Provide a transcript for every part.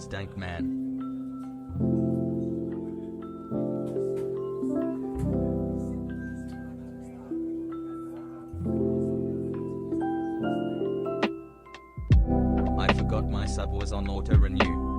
stank man. I forgot my sub was on auto renew.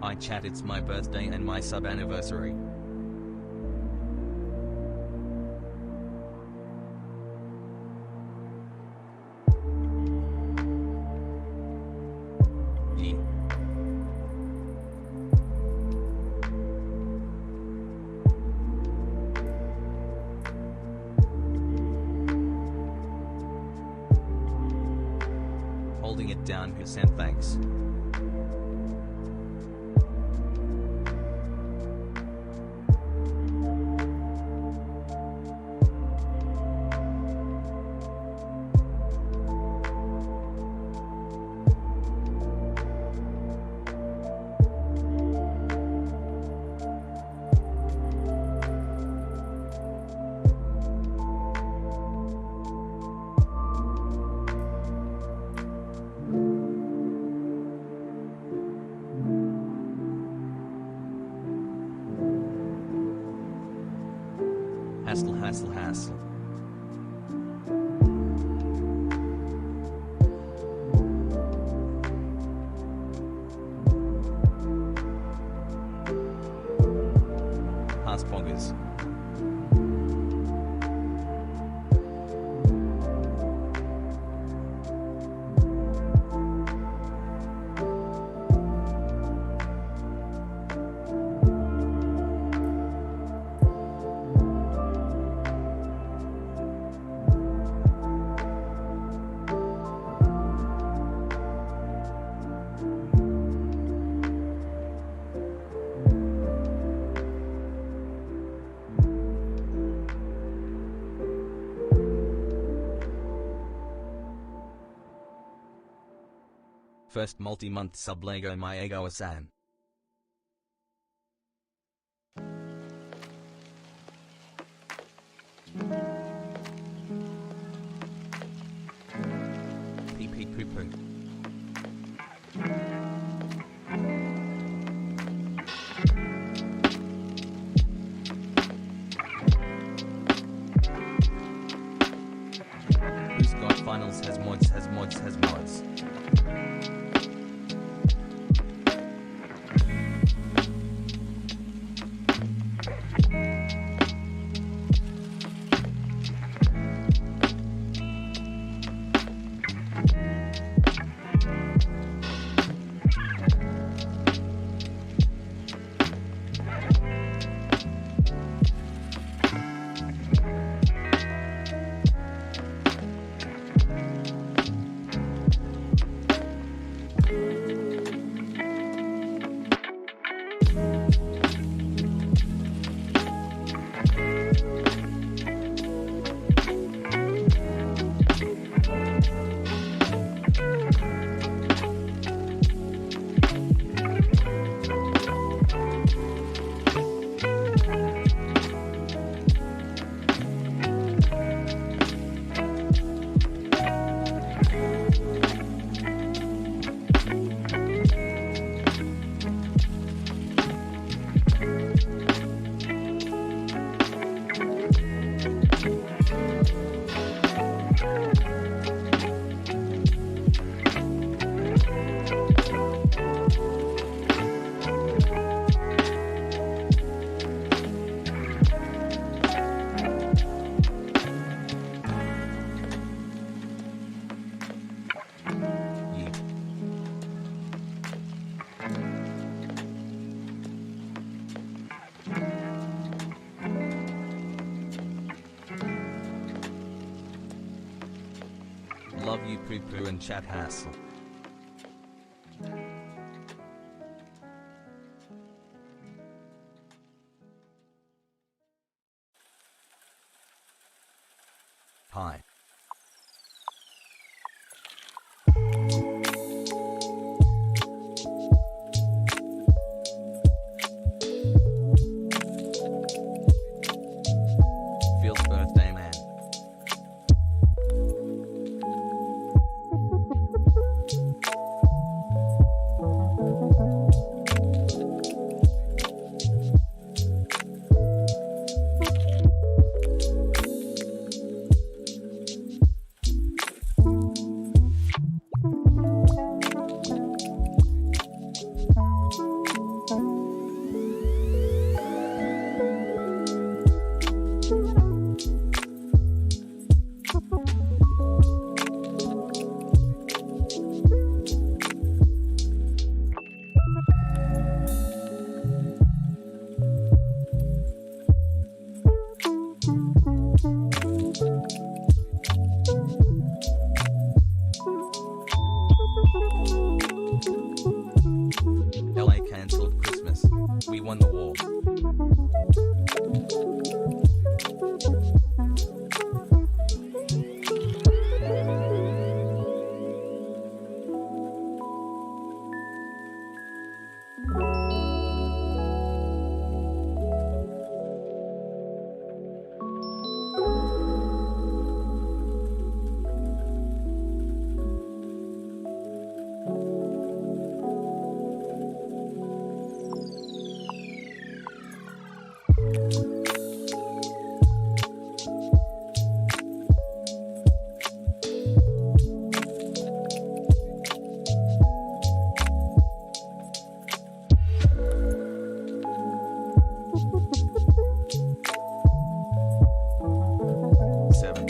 Hi chat, it's my birthday and my sub anniversary. Holding it down, Hasan, thanks. Hassle. Haspongers. First multi-month sub Lego my ego Hasan. Pee poo poo. Who's got finals has mods. Poo poo and chat hassle. Hi. Feels birthday man. LA cancelled Christmas. We won the war. Seven.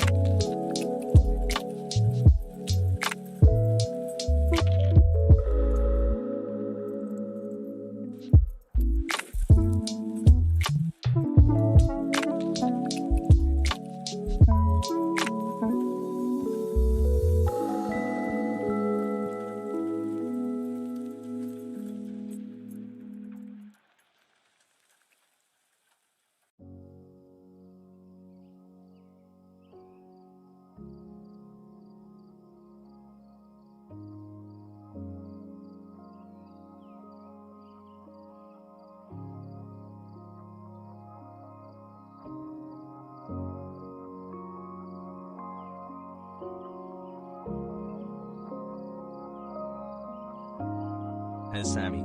HasanAbi.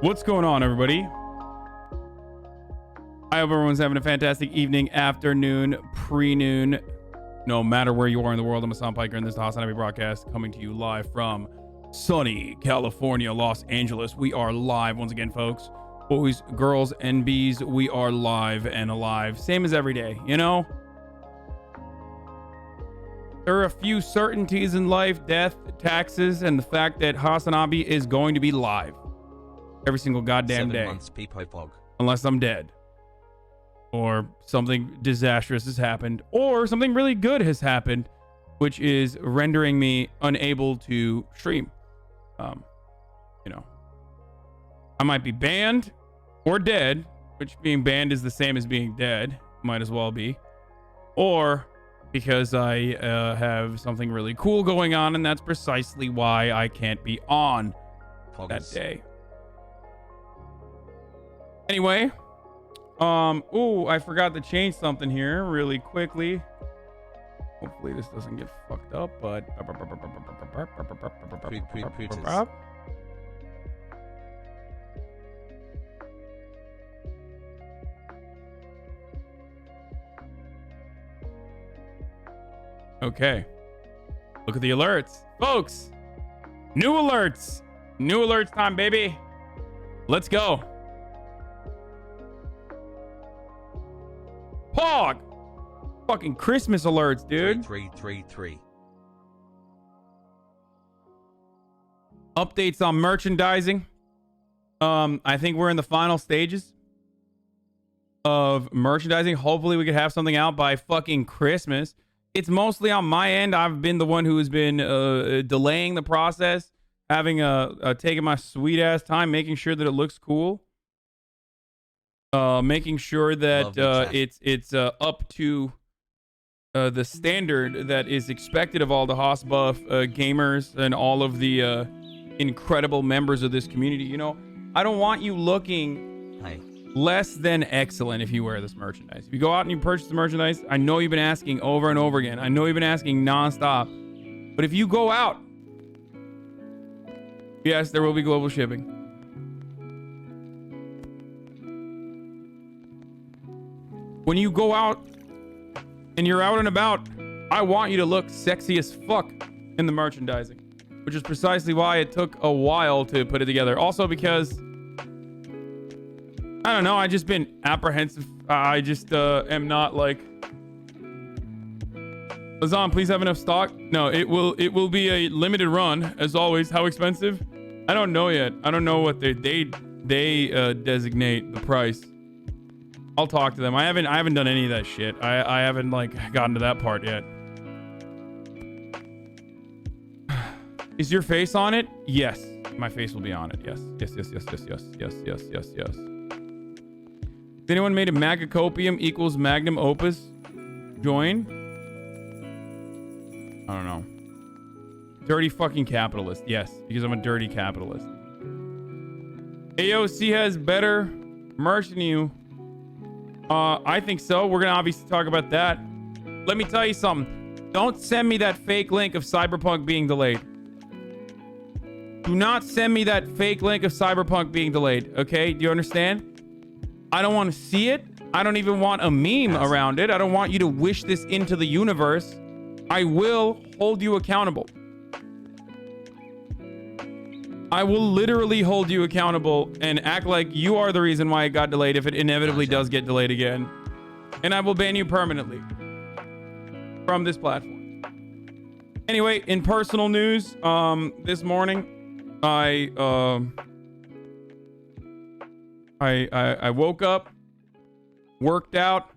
What's going on, everybody? I hope everyone's having a fantastic evening, afternoon, pre-noon. No matter where you are in the world, I'm Hasan Piker, and this is the HasanAbi broadcast coming to you live from sunny California, Los Angeles. We are live once again, folks. Boys, girls, and bees, we are live and alive. Same as every day, you know? There are a few certainties in life: death, taxes, and the fact that HasanAbi is going to be live every single goddamn 7 day. months peepo fog. Unless I'm dead. Or something disastrous has happened. Or something really good has happened, which is rendering me unable to stream. You know. I might be banned or dead, which being banned is the same as being dead. Might as well be. Or because I have something really cool going on, and that's precisely why I can't be on that day. Anyway, ooh, I forgot to change something here really quickly. Hopefully this doesn't get fucked up, but okay. Look at the alerts, folks. New alerts. New alerts time, baby. Let's go. Pog. Fucking Christmas alerts, dude. 333. Updates on merchandising. I think we're in the final stages of merchandising. Hopefully we could have something out by fucking Christmas. It's mostly on my end. I've been the one who has been delaying the process, having taking my sweet ass time, making sure that it looks cool, making sure that it's up to the standard that is expected of all the Hossbuff gamers and all of the incredible members of this community. You know, I don't want you looking less than excellent if you wear this merchandise. If you go out and you purchase the merchandise, I know you've been asking over and over again. I know you've been asking nonstop. But if you go out, yes, there will be global shipping. When you go out and you're out and about, I want you to look sexy as fuck in the merchandising, which is precisely why it took a while to put it together. Also because, I don't know, I just been apprehensive. I just am not like, Hasan, please have enough stock. No, it will be a limited run as always. How expensive? I don't know yet. I don't know what they designate the price. I'll talk to them. I haven't done any of that shit. I haven't like gotten to that part yet. Is your face on it? Yes. My face will be on it. Yes. Yes. Has anyone made a Magacopium equals magnum opus? Join? I don't know. Dirty fucking capitalist. Yes, because I'm a dirty capitalist. AOC has better merch than you. I think so. We're gonna obviously talk about that. Let me tell you something. Don't send me that fake link of Cyberpunk being delayed. Do not send me that fake link of Cyberpunk being delayed. Okay? Do you understand? I don't want to see it. I don't even want a meme around it. I don't want you to wish this into the universe. I will hold you accountable. I will literally hold you accountable and act like you are the reason why it got delayed if it inevitably does get delayed again. And I will ban you permanently from this platform. Anyway, in personal news, this morning, I woke up, worked out,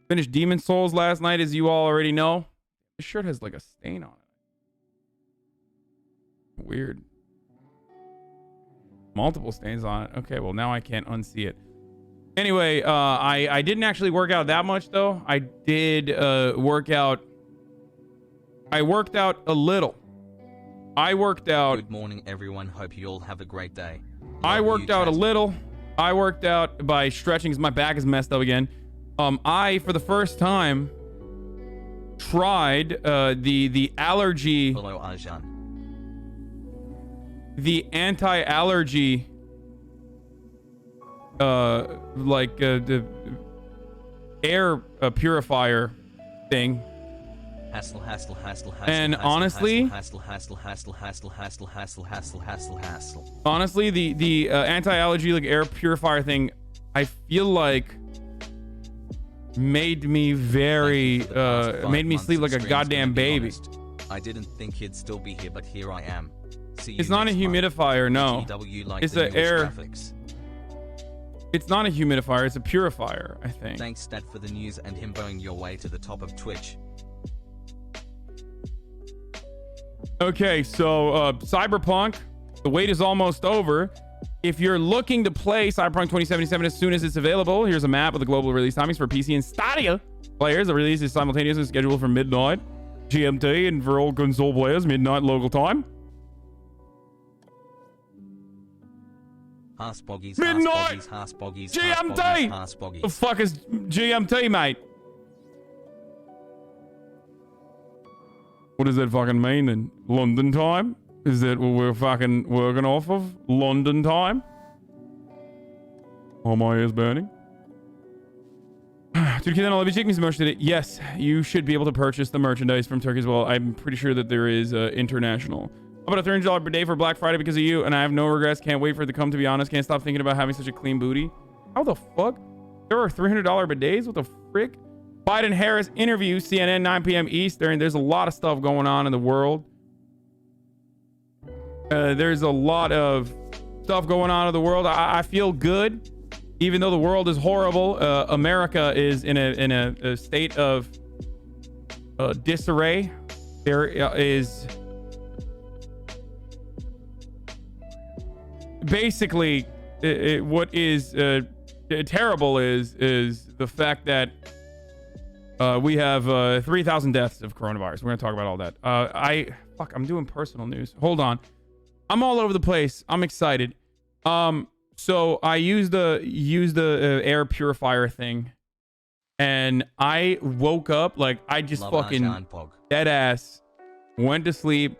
finished Demon Souls last night, as you all already know. This shirt has like a stain on it. Weird. Multiple stains on it. Okay, well now I can't unsee it. Anyway, I didn't actually work out that much though. I did work out. I worked out a little. I worked out. Good morning, everyone. Hope you all have a great day. I worked out a little. I worked out by stretching because my back is messed up again. I, for the first time, tried the allergy. Hello, Hasan. The anti-allergy the air purifier thing. Hassle. And honestly, honestly, the anti-allergy like air purifier thing, I feel like made me very made me sleep like a goddamn baby. I didn't think he'd still be here, but here I am. It's not a humidifier, no. It's an air. It's not a humidifier, it's a purifier, I think. Thanks, Stat, for the news and him going your way to the top of Twitch. Okay, so Cyberpunk, the wait is almost over. If you're looking to play Cyberpunk 2077 as soon as it's available, here's a map of the global release timings for PC and Stadia players. The release is simultaneously scheduled for midnight GMT, and for all console players, midnight local time. Midnight GMT. The fuck is GMT, mate? What does that fucking mean then? London time? Is that what we're fucking working off of? London time? Oh, my ears burning. Dude, Kid, I'll be checking some merch today. Yes, you should be able to purchase the merchandise from Turkey as well. I'm pretty sure that there is international. How about a $300 per day for Black Friday because of you? And I have no regrets. Can't wait for it to come, to be honest. Can't stop thinking about having such a clean booty. How the fuck? There are $300 bidets? What the frick? Biden-Harris interview, CNN, 9 p.m. Eastern. There's a lot of stuff going on in the world. There's a lot of stuff going on in the world. I feel good, even though the world is horrible. America is in a state of disarray. There is basically what is terrible is the fact that we have 3,000 deaths of coronavirus. We're gonna talk about all that. I'm doing personal news. Hold on, I'm all over the place. I'm excited. So I used the air purifier thing, and I woke up like I just fucking dead ass went to sleep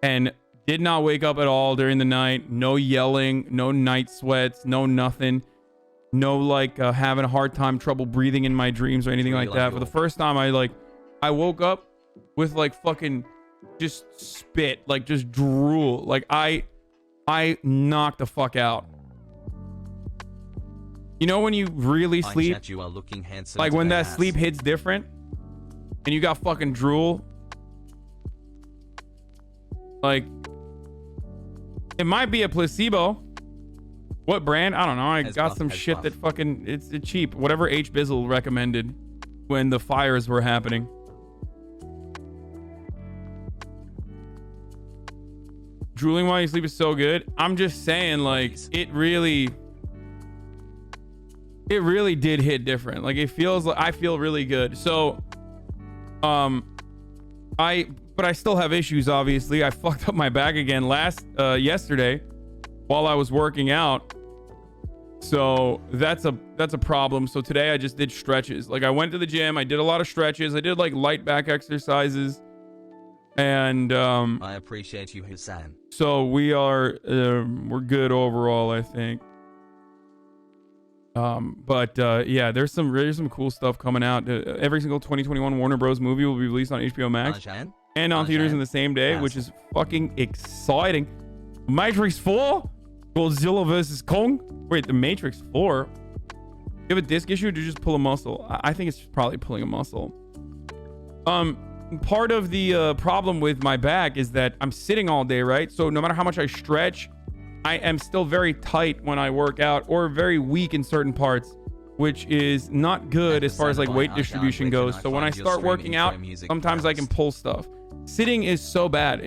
and did not wake up at all during the night. No yelling, no night sweats, no nothing. No like having a hard time, trouble breathing in my dreams or anything like that. For the first time, I woke up with like fucking just spit, like just drool. Like I knocked the fuck out. You know when you really sleep, you are looking handsome like when that sleep hits different and you got fucking drool. Like it might be a placebo. What brand? I don't know. I got some shit that fucking it's cheap. Whatever H Bizzle recommended when the fires were happening. Drooling while you sleep is so good. I'm just saying, like, it really did hit different. Like, it feels like I feel really good. So, but I still have issues. Obviously, I fucked up my back again yesterday while I was working out. So that's a problem. So today I just did stretches. Like I went to the gym. I did a lot of stretches. I did like light back exercises. And I appreciate you, Hasan. So we're good overall, I think. Yeah, there's some cool stuff coming out. Every single 2021 Warner Bros. Movie will be released on HBO Max and on theaters in the same day, which is fucking exciting. Matrix 4, Godzilla vs. Kong. Wait, the Matrix 4? You have a disc issue or do you just pull a muscle? I think it's probably pulling a muscle. Part of the problem with my back is that I'm sitting all day, right? So no matter how much I stretch, I am still very tight when I work out or very weak in certain parts, which is not good as far as like weight distribution goes. So when I start working out, sometimes I can pull stuff. Sitting is so bad.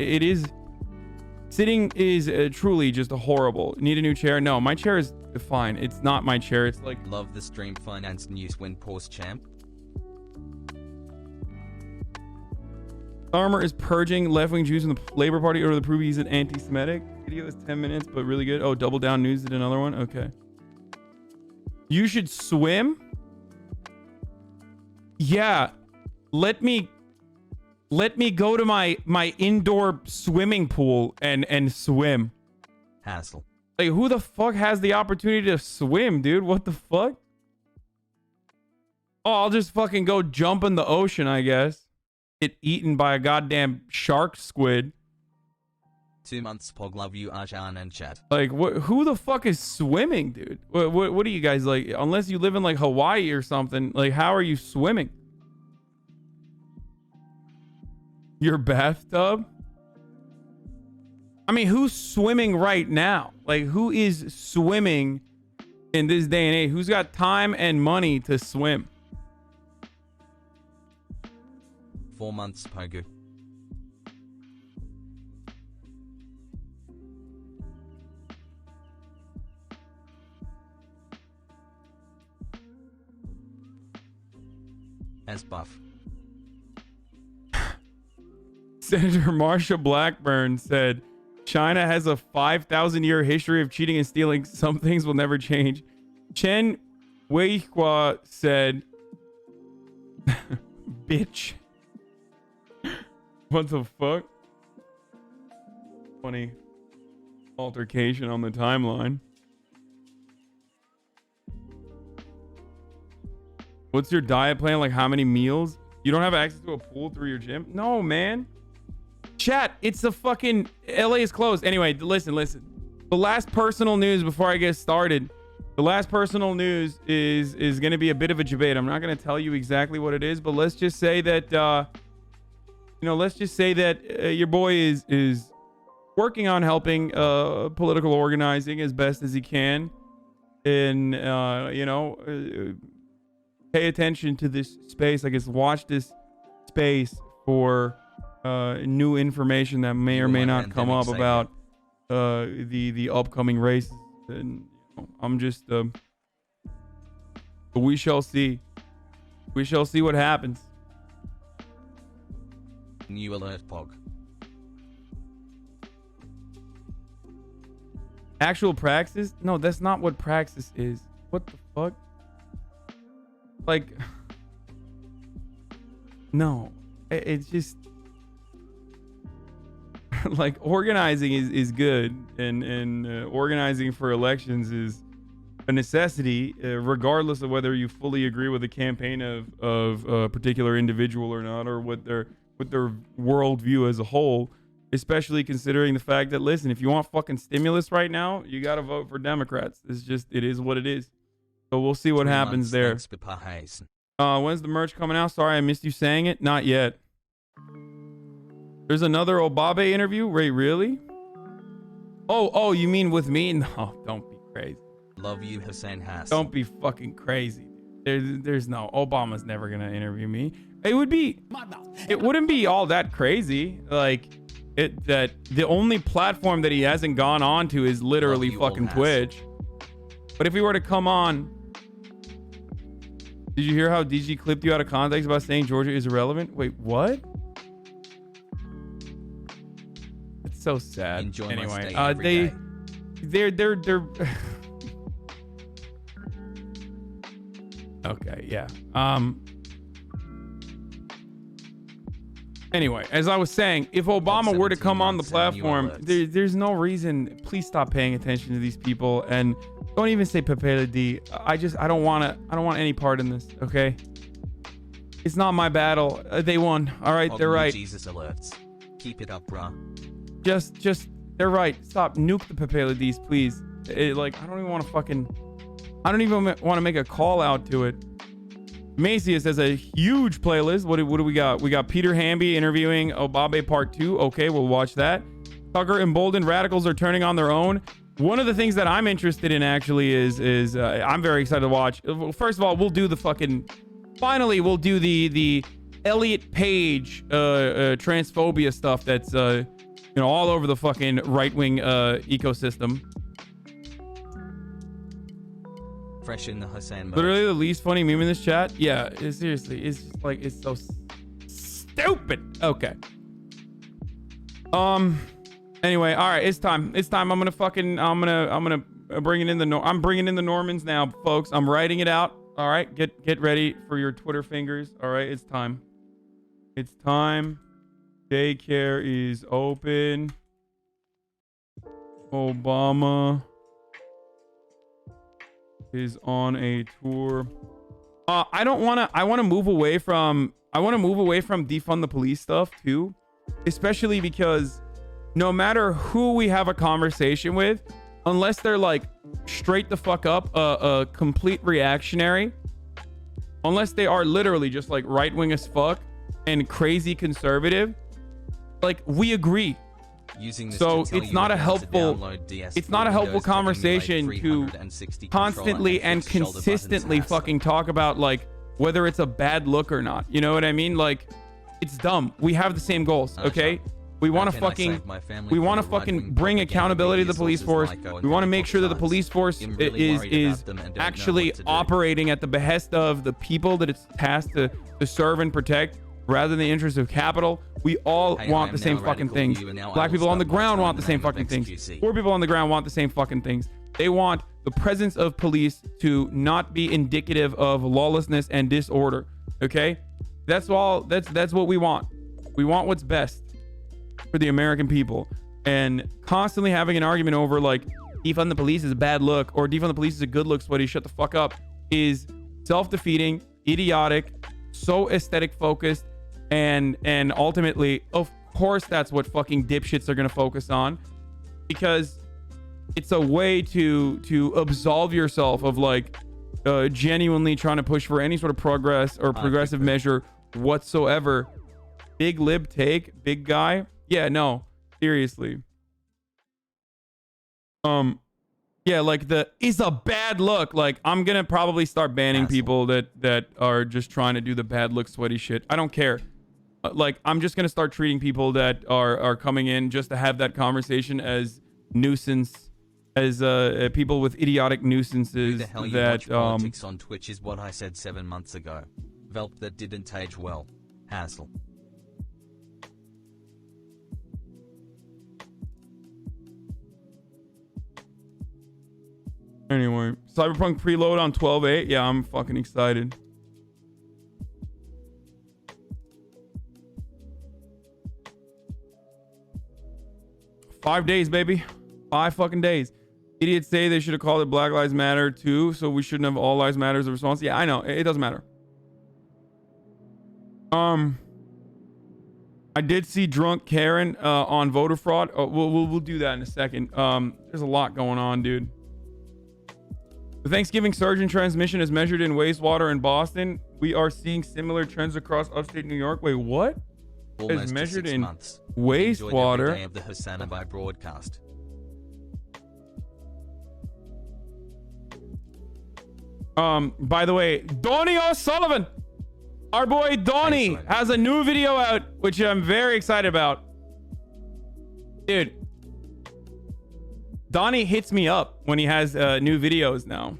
Sitting is truly just horrible. Need a new chair? No, my chair is fine. It's not my chair. It's like... Love the stream finance news when pause champ. Armor is purging left-wing Jews in the Labor Party over the prove he's an anti-Semitic. Video is 10 minutes, but really good. Oh, Double Down News did another one? Okay. You should swim? Yeah. Let me go to my indoor swimming pool and swim. Hassle. Like, who the fuck has the opportunity to swim, dude? What the fuck? Oh, I'll just fucking go jump in the ocean, I guess. Get eaten by a goddamn shark squid. 2 months, Pog, love you, Hasan and chat. Like, who the fuck is swimming, dude? What are you guys like? Unless you live in like Hawaii or something, like, how are you swimming? Your bathtub? I mean, who's swimming right now? Like, who is swimming in this day and age? Who's got time and money to swim? 4 months, Pogu. As buff. Senator Marsha Blackburn said, China has a 5,000-year history of cheating and stealing. Some things will never change. Chen Weihua said, bitch. What the fuck? Funny altercation on the timeline. What's your diet plan? Like how many meals? You don't have access to a pool through your gym? No, man. Chat, it's the fucking... LA is closed. Anyway, listen. The last personal news before I get started. The last personal news is going to be a bit of a debate. I'm not going to tell you exactly what it is, but let's just say that... let's just say that your boy is working on helping political organizing as best as he can, and pay attention to this space. I guess watch this space for new information that may or may not come up about the upcoming races. And I'm just but we shall see. We shall see what happens. New alert, Pog. Actual praxis? No, that's not what praxis is. What the fuck? Like, no, it's just like organizing is good, and organizing for elections is a necessity, regardless of whether you fully agree with the campaign of a particular individual or not, or what their worldview as a whole. Especially considering the fact that, listen, if you want fucking stimulus right now, you got to vote for Democrats. It is what it is. So we'll see what happens there. When's the merch coming out? Sorry, I missed you saying it. Not yet. There's another Obabe interview? Wait, really? Oh, you mean with me? No, don't be crazy. Love you, Hasan. Don't be fucking crazy. There's no, Obama's never gonna interview me. It wouldn't be all that crazy. Like, that the only platform that he hasn't gone on to is literally fucking Twitch. But if he were to come on, did you hear how DG clipped you out of context about saying Georgia is irrelevant? Wait, what? It's so sad. Enjoy anyway, they're okay, yeah. Anyway, as I was saying, if Obama were to come on the platform, there's no reason. Please stop paying attention to these people, and don't even say Pepe Le D. I don't want any part in this. Okay, it's not my battle. They won. All right, they're right. Jesus alerts. Keep it up, bruh. Just they're right. Stop. Nuke the Pepe Le Ds, please. I don't even want to make a call out to it. Macius has a huge playlist. What do we got? We got Peter Hamby interviewing Obabe Part 2. Okay, we'll watch that. Tucker, emboldened radicals are turning on their own. One of the things that I'm interested in actually is I'm very excited to watch. First of all, we'll do finally we'll do the Elliot Page transphobia stuff that's all over the fucking right-wing ecosystem. Fresh in the Hasan mode. Literally the least funny meme in this chat. Yeah, seriously, it's just like, it's so stupid. Okay. Anyway, all right, it's time. I'm gonna bring in the Normans now, folks. I'm writing it out. All right, get ready for your Twitter fingers. All right, it's time. Daycare is open. Obama is on a tour. I want to move away from defund the police stuff too, especially because no matter who we have a conversation with, unless they're like straight the fuck up a complete reactionary, unless they are literally just like right wing as fuck and crazy conservative, like we agree. So it's not a helpful conversation to constantly and consistently fucking talk about like whether it's a bad look or not. You know what I mean? Like, it's dumb. We have the same goals, okay? We want to fucking bring accountability to the police force. We want to make sure that the police force is actually operating at the behest of the people that it's tasked to serve and protect, rather than the interests of capital. We all want the same fucking things. Black people on the ground want the same fucking things. Poor people on the ground want the same fucking things. They want the presence of police to not be indicative of lawlessness and disorder. Okay? That's all. That's what we want. We want what's best for the American people. And constantly having an argument over like defund the police is a bad look or defund the police is a good look, sweaty, shut the fuck up, is self-defeating, idiotic, so aesthetic focused. And ultimately, of course, that's what fucking dipshits are going to focus on, because it's a way to absolve yourself of like genuinely trying to push for any sort of progress or progressive measure whatsoever. Big lib take, big guy. Yeah, no, seriously. Yeah, like is a bad look. Like, I'm gonna probably start banning people that are just trying to do the bad look sweaty shit. I don't care. Like, I'm just gonna start treating people that are coming in just to have that conversation as nuisance, as people with idiotic nuisances. Who the hell you that watch politics on Twitch is what I said 7 months ago. Velp that didn't age well. Hassle. Anyway, Cyberpunk preload on 12/8. Yeah, I'm fucking excited. Five days, baby. 5 fucking days. Idiots say they should have called it Black Lives Matter too, so we shouldn't have All Lives Matter as a response. Yeah, I know. It doesn't matter. I did see drunk Karen on voter fraud. We'll do that in a second. There's a lot going on, dude. The Thanksgiving surge in transmission is measured in wastewater in Boston. We are seeing similar trends across upstate New York. Wait, what? Almost is measured in months. Wastewater. Every day of the HasanAbi broadcast. By the way, Donnie O'Sullivan, our boy Donnie, has a new video out, which I'm very excited about. Dude, Donnie hits me up when he has new videos now.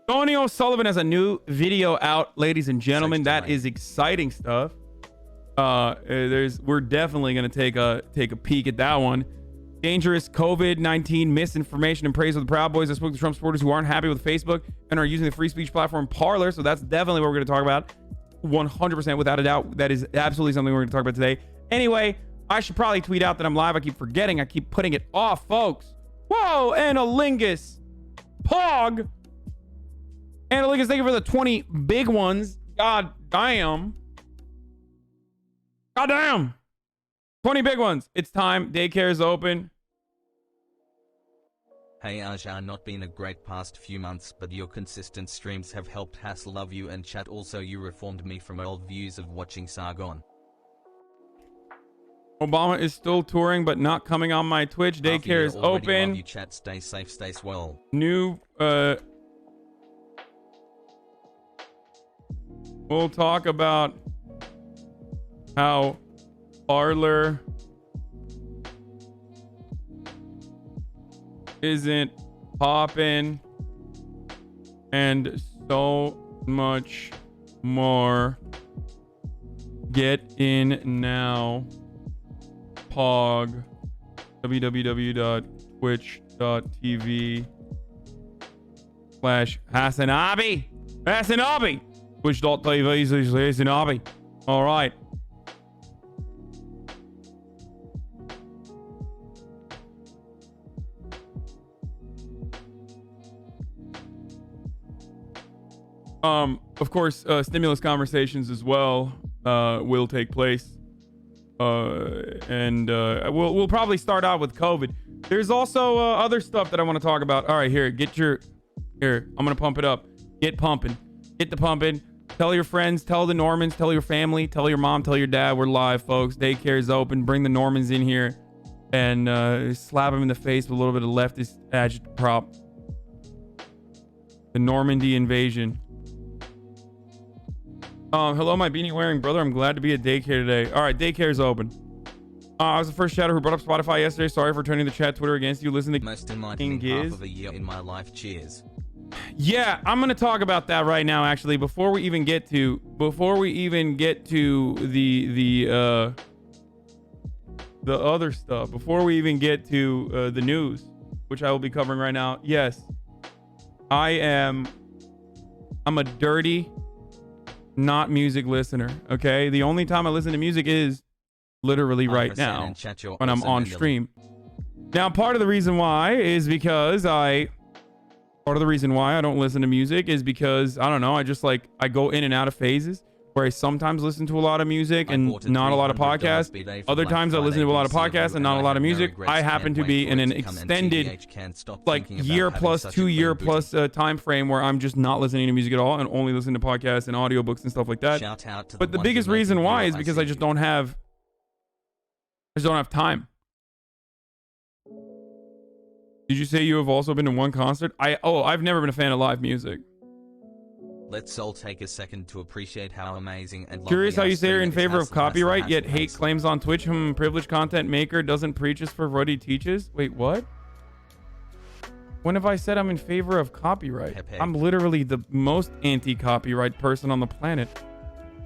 Donnie O'Sullivan has a new video out, ladies and gentlemen. That is exciting stuff. We're definitely gonna take a peek at that one. Dangerous COVID-19 misinformation and praise of the Proud Boys. I spoke to Trump supporters who aren't happy with Facebook and are using the free speech platform Parler. So that's definitely what we're gonna talk about. 100% without a doubt. That is absolutely something we're gonna talk about today. Anyway, I should probably tweet out that I'm live. I keep forgetting. I keep putting it off, folks. Whoa, Analingus. Pog. Analingus, thank you for the 20 big ones. God damn. God damn. 20 big ones. It's time. Daycare is open. Hey Aja, not been a great past few months, but your consistent streams have helped. Hassle, love you, and chat. Also, you reformed me from old views of watching Sargon. Obama is still touring, but not coming on my Twitch. Daycare is open. Love you, chat. Stay safe, stay swell. New, we'll talk about how Parler isn't popping and so much more. Get in now. Pog. www.twitch.tv/HasanAbi. HasanAbi. Twitch.tv/HasanAbi. All right. Of course, stimulus conversations as well will take place. And we'll probably start out with COVID. There's also other stuff that I want to talk about. All right, here, I'm gonna pump it up. Get pumping. Get the pumping. Tell your friends, tell the Normans, tell your family, tell your mom, tell your dad. We're live, folks. Daycare is open. Bring the Normans in here and slap them in the face with a little bit of leftist agitprop. The Normandy invasion. Hello, my beanie wearing brother. I'm glad to be at daycare today. All right, daycare's open. I was the first chatter who brought up Spotify yesterday. Sorry for turning the chat Twitter against you. Listen to most enlightening half of a year in my life. Cheers. Yeah, I'm gonna talk about that right now. Actually, before we even get to the other stuff, before we even get to the news, which I will be covering right now. Yes, I'm a dirty, not music listener. Okay, the only time I listen to music is literally right now when I'm on stream. Now, part of the reason why I don't listen to music is because I don't know. I just I go in and out of phases. where I sometimes listen to a lot of music and not a lot of podcasts. Other times I listen to a lot of podcasts and not a lot of music. I happen to be in an extended, like, year plus, 2 year plus time frame where I'm just not listening to music at all and only listening to podcasts and audiobooks and stuff like that. But the biggest reason why is because I just don't have time. Did you say you have also been to one concert? I've never been a fan of live music. Let's all take a second to appreciate how amazing and curious how you say you're in favor of copyright, yet hate claims on Twitch. Privileged content maker doesn't preach us for what he teaches. Wait, what? When have I said I'm in favor of copyright? I'm literally the most anti-copyright person on the planet.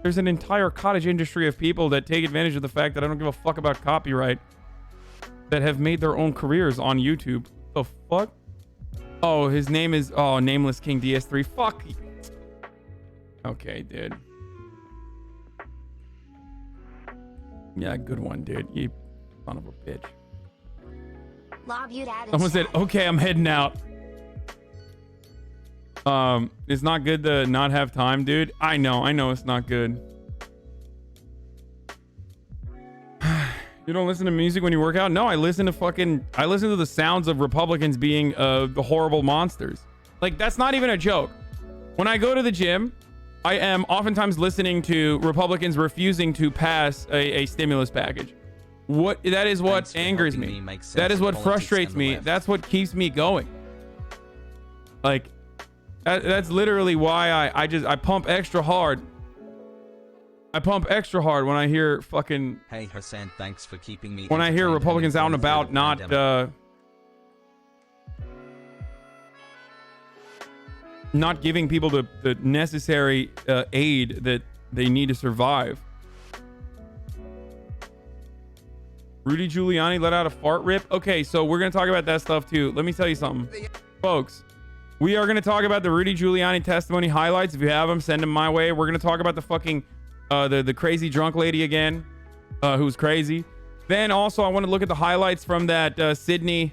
There's an entire cottage industry of people that take advantage of the fact that I don't give a fuck about copyright that have made their own careers on YouTube. The fuck? Oh, his name is Nameless King DS3. Fuck. Okay, dude. Yeah, good one, dude. You son of a bitch. Someone said, okay, I'm heading out. It's not good to not have time, dude. I know it's not good. You don't listen to music when you work out? No, I listen to the sounds of Republicans being horrible monsters. Like, that's not even a joke. When I go to the gym, I am oftentimes listening to Republicans refusing to pass a stimulus package. That is what angers me. That is what frustrates me. That's what keeps me going. Like, that's literally why I pump extra hard. I pump extra hard when I hear fucking... Hey Hasan, thanks for keeping me... When I hear Republicans out and about not giving people the necessary aid that they need to survive. Rudy Giuliani let out a fart rip. Okay, so we're going to talk about that stuff too. Let me tell you something. Folks, we are going to talk about the Rudy Giuliani testimony highlights. If you have them, send them my way. We're going to talk about the fucking... the crazy drunk lady again, who's crazy. Then also, I want to look at the highlights from that Sydney.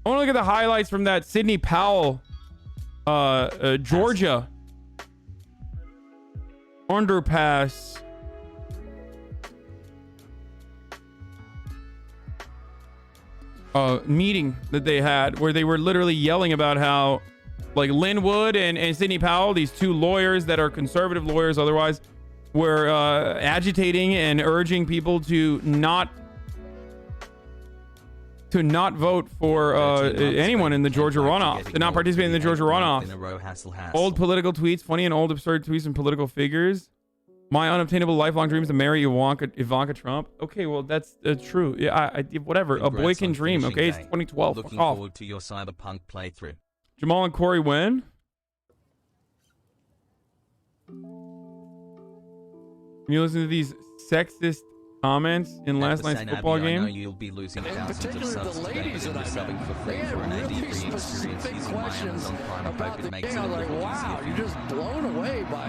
I want to look at the highlights from that Sidney Powell, Georgia underpass. Meeting that they had where they were literally yelling about how, like, Lynn Wood and Sidney Powell, these two lawyers that are conservative lawyers otherwise, were agitating and urging people to not vote for anyone in the Georgia runoff, to not participate in the Georgia runoff. Old political tweets, funny and old absurd tweets from political figures. My unobtainable lifelong dream is to marry Ivanka Trump. Okay, well, that's true. Yeah, whatever. A boy can dream. Okay, it's 2012. Looking forward to your Cyberpunk playthrough. Jamal and Corey win. You listen to these sexist comments in last night's football game. I know you'll be losing thousands of subs today, but you're subbing for free for an AD-free experience using my Amazon Prime. I hope it makes it a little wow, you're just blown away by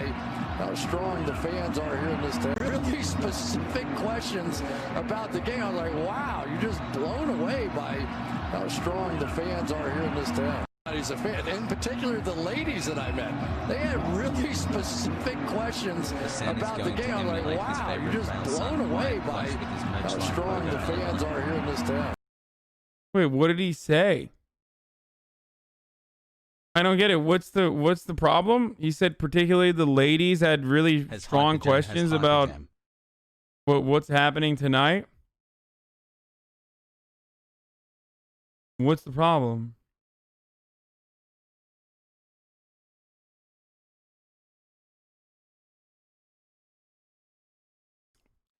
how strong the fans are here in this town. Really specific questions about the game. I was like, wow, you're just blown away by how strong the fans are here in this town. He's a fan. In particular, the ladies that I met, they had really specific questions about the game. I'm like, wow, you're just blown away by how strong the fans are here in this town. Wait, what did he say? I don't get it. What's the problem? He said particularly the ladies had really strong questions about what's happening tonight. What's the problem?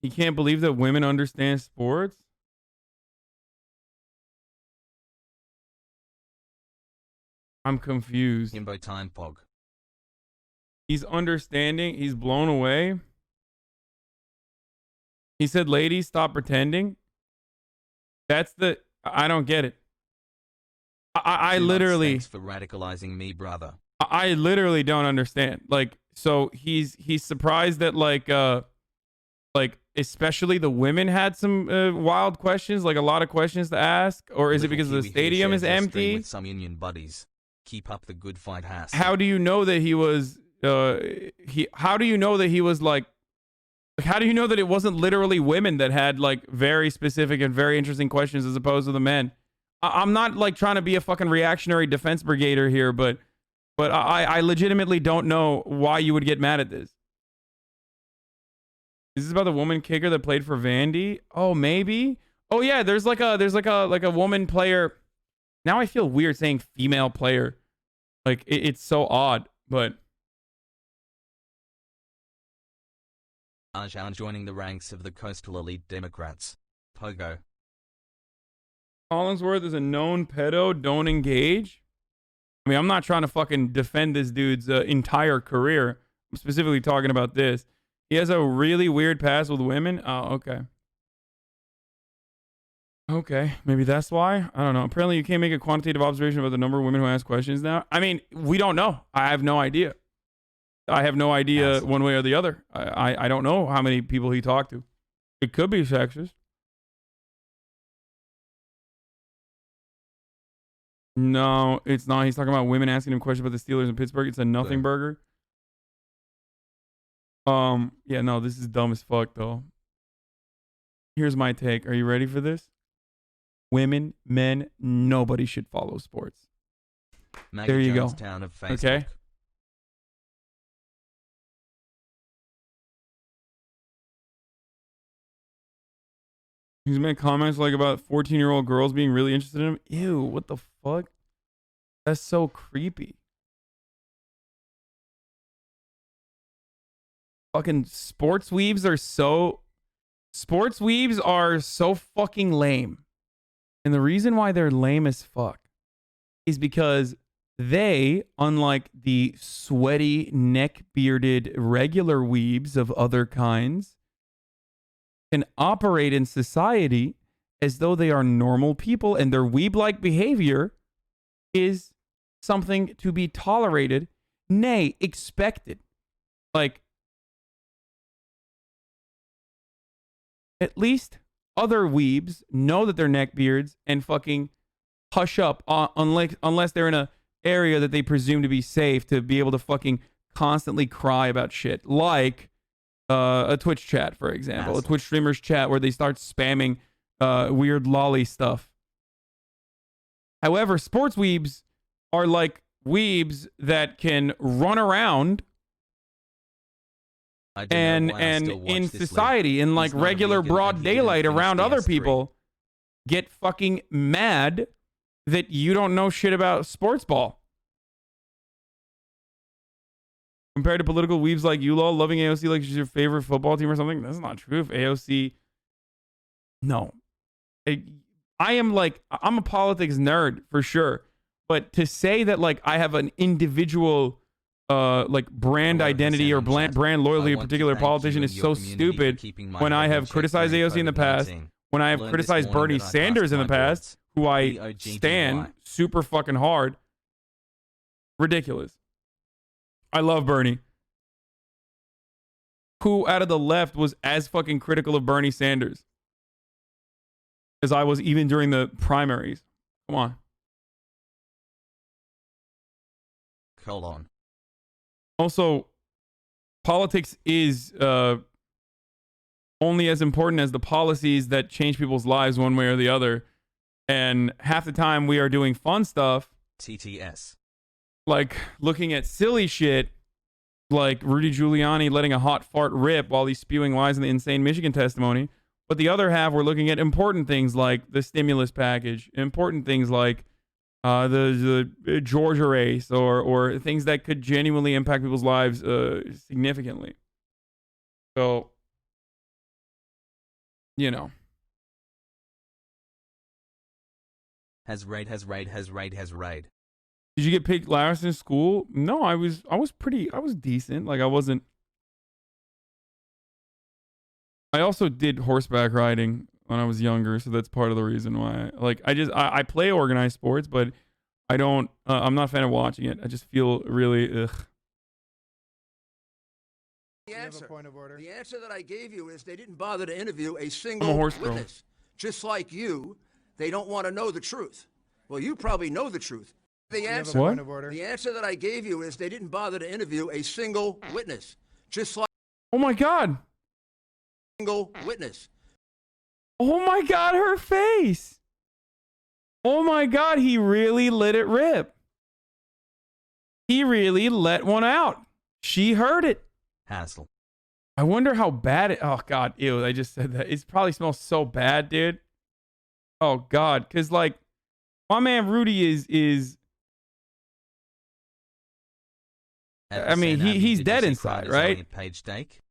He can't believe that women understand sports? I'm confused. Himbo time pog. He's understanding. He's blown away. He said, ladies, stop pretending. I don't get it. I literally... Thanks for radicalizing me, brother. I literally don't understand. Like, so he's surprised that, like, especially the women had some wild questions, like a lot of questions to ask, or is it because the stadium is empty? With some union buddies. Keep up the good fight, Hasan. How do you know that he was how do you know that he was like, how do you know that it wasn't literally women that had like very specific and very interesting questions as opposed to the men? I'm not like trying to be a fucking reactionary defense brigader here, but I legitimately don't know why you would get mad at this. Is this about the woman kicker that played for Vandy? Oh, maybe. Oh yeah, there's like a woman player. Now I feel weird saying female player. Like it's so odd, but Hasan joining the ranks of the Coastal Elite Democrats. Pogo. Collinsworth is a known pedo. Don't engage. I mean, I'm not trying to fucking defend this dude's entire career. I'm specifically talking about this. He has a really weird past with women. Oh, okay. Okay, maybe that's why. I don't know. Apparently, you can't make a quantitative observation about the number of women who ask questions now. I mean, we don't know. I have no idea. I have no idea one way or the other. I don't know how many people he talked to. It could be sexist. No, it's not. He's talking about women asking him questions about the Steelers in Pittsburgh. It's a nothing burger. Yeah, no, this is dumb as fuck, though. Here's my take. Are you ready for this? Women, men, nobody should follow sports. Maggie there you go. Town of Facebook. Okay. He's made comments like about 14-year-old girls being really interested in him. Ew, what the fuck? That's so creepy. Fucking sports weaves are so fucking lame. And the reason why they're lame as fuck is because they, unlike the sweaty, neck-bearded regular weebs of other kinds, can operate in society as though they are normal people, and their weeb-like behavior is something to be tolerated, nay, expected. Like, at least other weebs know that they're neckbeards and fucking hush up unless they're in a area that they presume to be safe to be able to fucking constantly cry about shit. Like a Twitch chat, for example. A Twitch streamer's chat where they start spamming weird lolly stuff. However, sports weebs are like weebs that can run around and in society, in like regular broad daylight around other people, get fucking mad that you don't know shit about sports ball. Compared to political weebs like you, lol, loving AOC like she's your favorite football team or something. That's not true. If AOC... No. I'm a politics nerd for sure. But to say that like I have an individual like brand identity or brand loyalty to a particular politician is so stupid when I have criticized AOC in the past, when I have criticized Bernie Sanders in the past, who I stand super fucking hard. Ridiculous. I love Bernie. Who out of the left was as fucking critical of Bernie Sanders as I was even during the primaries? Come on. Hold on. Also, politics is only as important as the policies that change people's lives one way or the other. And half the time we are doing fun stuff. TTS. Like looking at silly shit like Rudy Giuliani letting a hot fart rip while he's spewing lies in the insane Michigan testimony. But the other half, we're looking at important things like the stimulus package, important things like the Georgia race, or things that could genuinely impact people's lives significantly. So, you know. Has raid. Did you get picked last in school? No, I was decent. Like I wasn't. I also did horseback riding when I was younger, so that's part of the reason why. Like I play organized sports, but I don't. I'm not a fan of watching it. I just feel really ugh. The answer that I gave you is they didn't bother to interview a single witness. Just like you, they don't want to know the truth. Well, you probably know the truth. The answer, What? the answer that I gave you is they didn't bother to interview a single witness. Just like Oh my God. single witness. Oh my God, her face. Oh my God, he really let it rip. He really let one out. She heard it. Hassle. I wonder how bad it. Oh God, ew! I just said that. It probably smells so bad, dude. Oh God, because like my man Rudy is. I mean, he's dead inside, right? Page steak?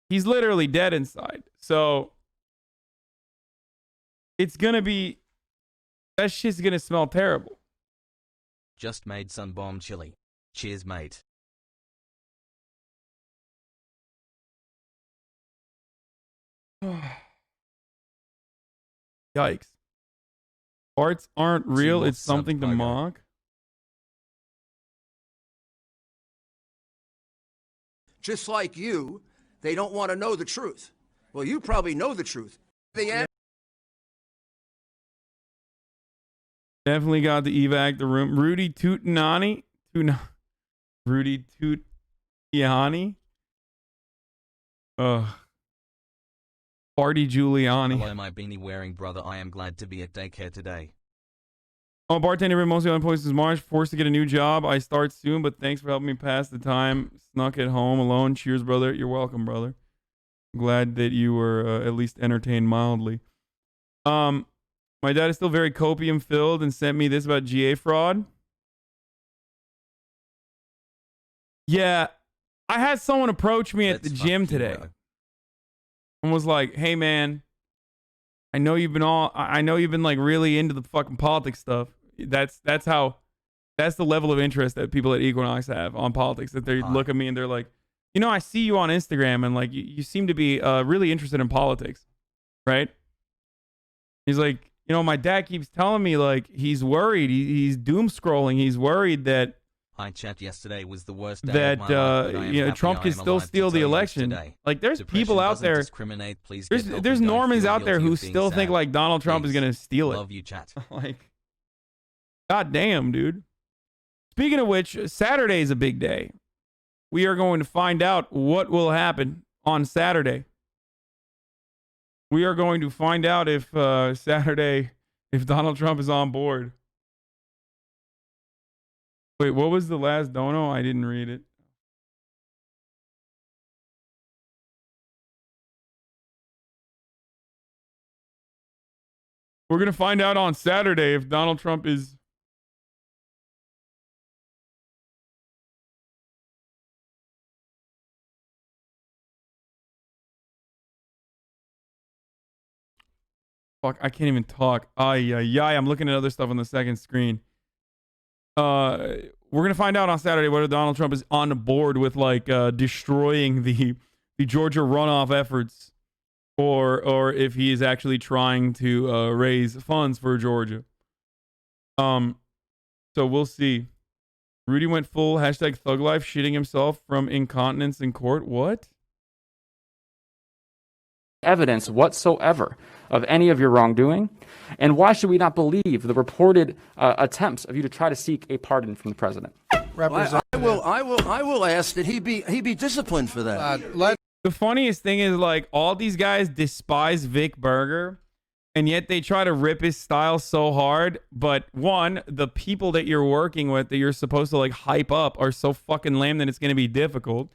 He's literally dead inside. So it's gonna be. That shit's gonna smell terrible. Just made some bomb chili. Cheers, mate. Yikes. Farts aren't real. It's something to mock. Just like you, they don't want to know the truth. Well, you probably know the truth. The answer. Definitely got the evac the room. Rudy Tutanani. Rudy Tutiani. Barty Giuliani. Hello, my beanie wearing brother. I am glad to be at daycare today. Oh, bartender mostly unemployed since March. Forced to get a new job. I start soon, but thanks for helping me pass the time. Snuck at home alone. Cheers, brother. You're welcome, brother. Glad that you were at least entertained mildly. My dad is still very copium filled and sent me this about GA fraud. Yeah, I had someone approach me at the gym today and was like, "Hey, man, I know you've been like really into the fucking politics stuff. That's the level of interest that people at Equinox have on politics. That they look at me and they're like, you know, I see you on Instagram and like you seem to be really interested in politics, right?" He's like, you know, my dad keeps telling me like he's worried. He's doom scrolling. He's worried that Hi, chat. Yesterday was the worst day that of my life, but I am you know, happy Trump I can am still alive to steal the tell you election. today. Like there's Depression people out doesn't there. discriminate. Please get help There's and don't Normans feel out there guilty who of being still think sad. like Donald Trump is Thanks. gonna steal it. Love you, chat. Like, god damn, dude. Speaking of which, Saturday is a big day. We are going to find out what will happen on Saturday. We are going to find out if Saturday, if Donald Trump is on board. Wait, what was the last dono? I didn't read it. We're going to find out on Saturday if Donald Trump is... Fuck, I can't even talk. I'm looking at other stuff on the second screen. We're going to find out on Saturday whether Donald Trump is on the board with like destroying the Georgia runoff efforts or if he is actually trying to raise funds for Georgia. So we'll see. Rudy went full hashtag thug life, shitting himself from incontinence in court. What? Evidence whatsoever of any of your wrongdoing, and why should we not believe the reported attempts of you to try to seek a pardon from the president? Well, I will ask that he be disciplined for that. The funniest thing is like all these guys despise Vic Berger, and yet they try to rip his style so hard. But one, the people that you're working with that you're supposed to like hype up are so fucking lame that it's going to be difficult.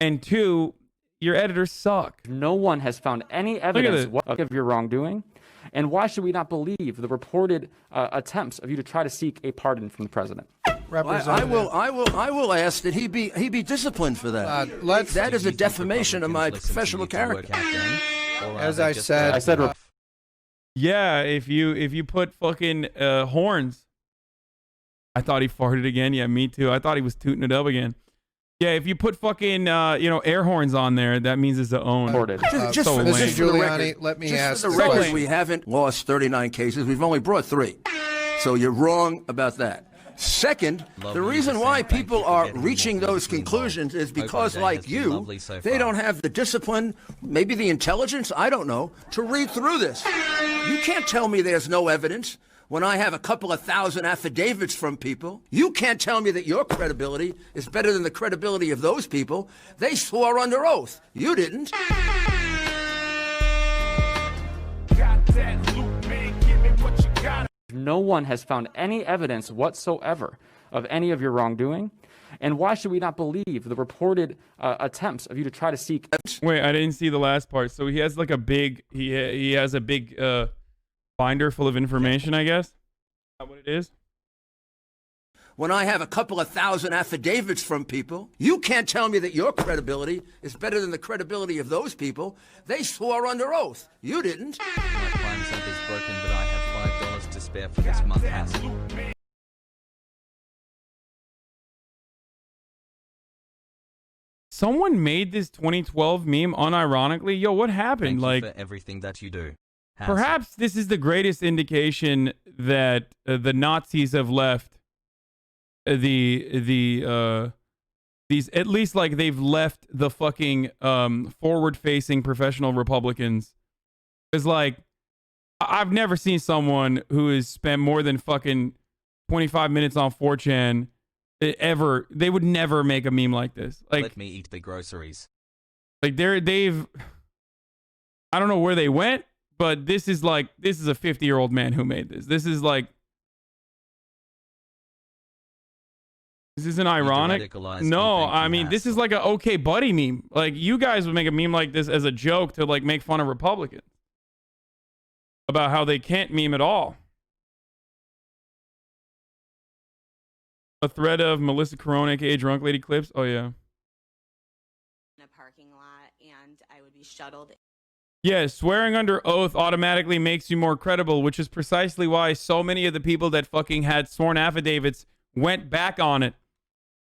And two, your editors suck. No one has found any evidence of your wrongdoing, and why should we not believe the reported attempts of you to try to seek a pardon from the president? I will ask that he be disciplined for that. That is a defamation of my professional character. As I said, yeah, if you put fucking horns. I thought he farted again. Yeah, me too. I thought he was tooting it up again. Yeah, if you put fucking air horns on there, that means it's the own. Just for Giuliani, let me ask the record, we haven't lost 39 cases. We've only brought 3. So you're wrong about that. Second, the reason why people are reaching those conclusions is because, like you, they don't have the discipline, maybe the intelligence, I don't know, to read through this. You can't tell me there's no evidence when I have a couple of thousand affidavits from people. You can't tell me that your credibility is better than the credibility of those people. They swore under oath. You didn't. No one has found any evidence whatsoever of any of your wrongdoing. And why should we not believe the reported attempts of you to try to seek? Wait, I didn't see the last part. So he has like a big, he has a big binder full of information, I guess. Is that what it is? When I have a couple of thousand affidavits from people, you can't tell me that your credibility is better than the credibility of those people. They swore under oath. You didn't. My crime sub is broken, but I have $5 to spare for this month, Hasan. Someone made this 2012 meme unironically. Yo, what happened? Thank you for everything that you do, Hasan. Perhaps this is the greatest indication that the Nazis have left these, at least like they've left the fucking forward-facing professional Republicans. It's like, I've never seen someone who has spent more than fucking 25 minutes on 4chan ever. They would never make a meme like this. Like, let me eat the groceries. Like they've I don't know where they went, but this is a 50-year-old man who made this. This is like, this isn't ironic. No, I mean, this is like a okay buddy meme. Like, you guys would make a meme like this as a joke to like make fun of Republicans about how they can't meme at all. A thread of Melissa Corona, aka Drunk Lady clips. Oh yeah. In a parking lot, and I would be shuttled. Yeah, swearing under oath automatically makes you more credible, which is precisely why so many of the people that fucking had sworn affidavits went back on it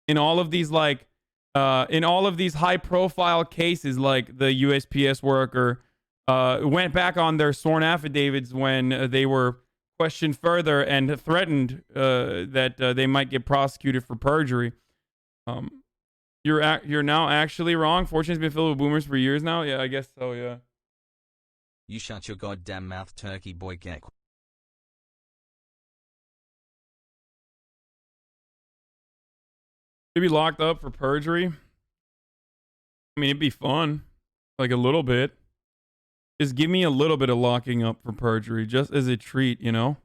in all of these high profile cases, like the USPS worker went back on their sworn affidavits when they were questioned further and threatened that they might get prosecuted for perjury. You're now actually wrong. Fortune's been filled with boomers for years now. Yeah, I guess so. Yeah. You shut your goddamn mouth, turkey boy. Get. To be locked up for perjury. I mean, it'd be fun, like a little bit. Just give me a little bit of locking up for perjury, just as a treat, you know?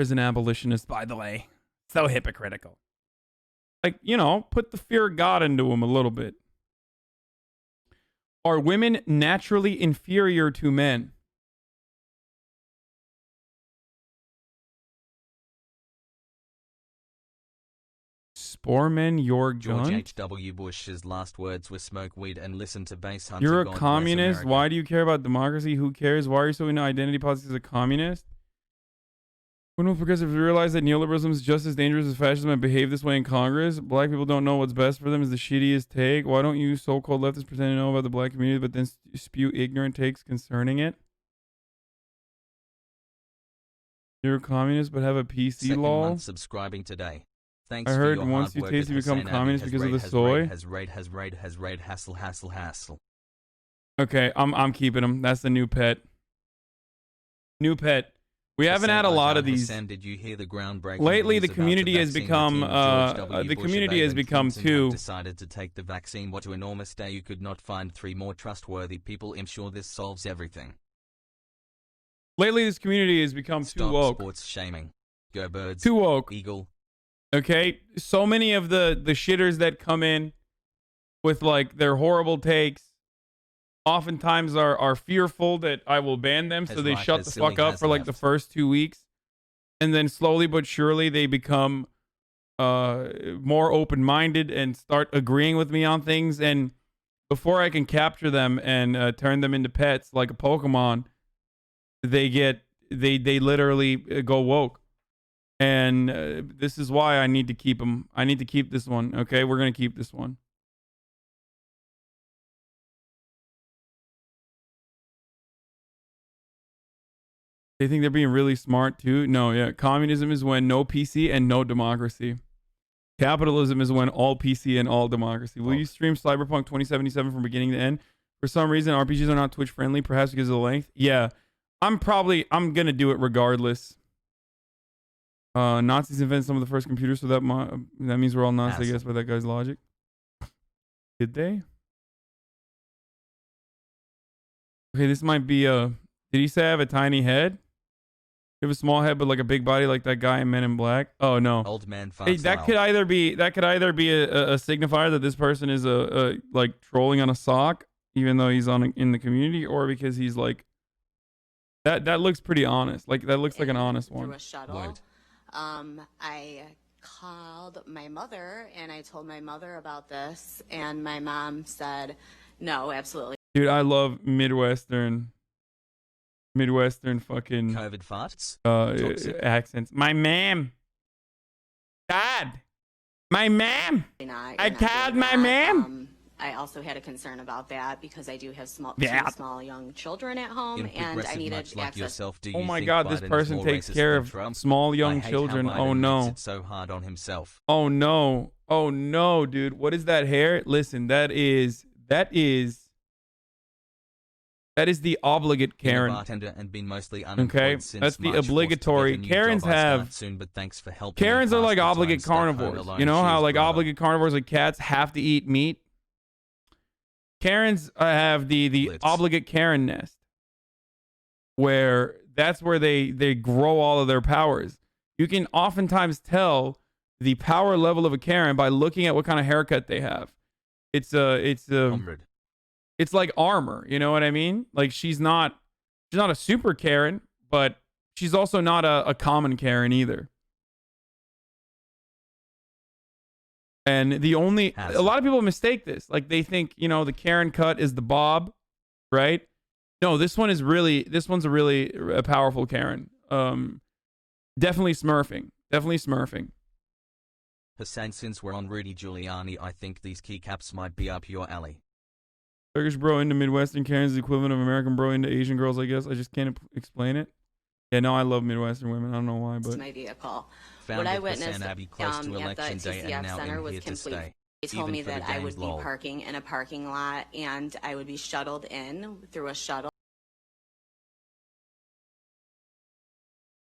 As an abolitionist, by the way. So hypocritical. Like, you know, put the fear of God into him a little bit. Are women naturally inferior to men? Sporman your gun? George H.W. Bush's last words were smoke weed and listen to bass hunter. You're a God communist? Why do you care about democracy? Who cares? Why are you so into identity politics as a communist? When will progressives realize that neoliberalism is just as dangerous as fascism and behave this way in Congress? Black people don't know what's best for them is the shittiest take. Why don't you so-called leftists pretend to know about the black community but then spew ignorant takes concerning it? You're a communist but have a PC Second lol? month subscribing today. Thanks I heard for your once hard you work taste you at become HasanAbi communist because of the soy. Has raid, hassle. Okay, I'm keeping him. That's the new pet. New pet. We haven't had a lot of these. Hasan, did you hear the groundbreaking Lately, the news about community has vaccine become routine? the Bush, community Obama, has and become Clinton too. have decided to take the vaccine. What an enormous day! You could not find 3 more trustworthy people. I'm sure this solves everything. Lately, this community has become Stop too woke. sports shaming. Go Birds. Too woke. Eagle. Okay, so many of the shitters that come in with like their horrible takes oftentimes are fearful that I will ban them, so they shut the fuck up for like the first 2 weeks, and then slowly but surely they become more open-minded and start agreeing with me on things, and before I can capture them and turn them into pets like a Pokemon, they literally go woke. And this is why I need to keep them. I need to keep this one. Okay, we're going to keep this one. They think they're being really smart too. No, yeah. Communism is when no PC and no democracy. Capitalism is when all PC and all democracy. Will you stream Cyberpunk 2077 from beginning to end? For some reason, RPGs are not Twitch friendly, perhaps because of the length. Yeah, I'm going to do it regardless. Nazis invented some of the first computers, so that means we're all Nazis, I guess, by that guy's logic. Did they? Okay, this might be a... Did he say I have a tiny head? You have a small head, but like a big body, like that guy in Men in Black. Oh no, old man. Hey, that could either be a signifier that this person is like trolling on a sock, even though he's in the community, or because he's like that looks pretty honest. Like that looks like an honest one. Through a shuttle. I called my mother and I told my mother about this, and my mom said, "No, absolutely." Dude, I love Midwestern fucking COVID farts. Accents. My ma'am. Dad. My ma'am. I called my ma'am. I also had a concern about that because I do have two small young children at home, and I needed access. Oh my God, this person takes care of small young children. Oh no. So hard on himself. Oh no. Oh no, dude. What is that hair? Listen, that is the obligate Karen. And been mostly okay, that's the obligatory. Karens have. Soon, but thanks for helping. Karens are like obligate carnivores. You know how like obligate carnivores like cats have to eat meat. Karens have the obligate Karen nest, where that's where they grow all of their powers. You can oftentimes tell the power level of a Karen by looking at what kind of haircut they have. It's like armor, you know what I mean? Like she's not a super Karen, but she's also not a common Karen either. And a lot of people mistake this. Like they think, the Karen cut is the bob, right? No, this one's a really powerful Karen. Definitely smurfing. Hasan, since we're on Rudy Giuliani, I think these keycaps might be up your alley. Turkish bro into Midwestern Karens is the equivalent of American bro into Asian girls, I guess. I just can't explain it. Yeah, no, I love Midwestern women. I don't know why, but... It's my vehicle. What I witnessed at the TCF Center was complete. They told me that I would be parking in a parking lot, and I would be shuttled in through a shuttle.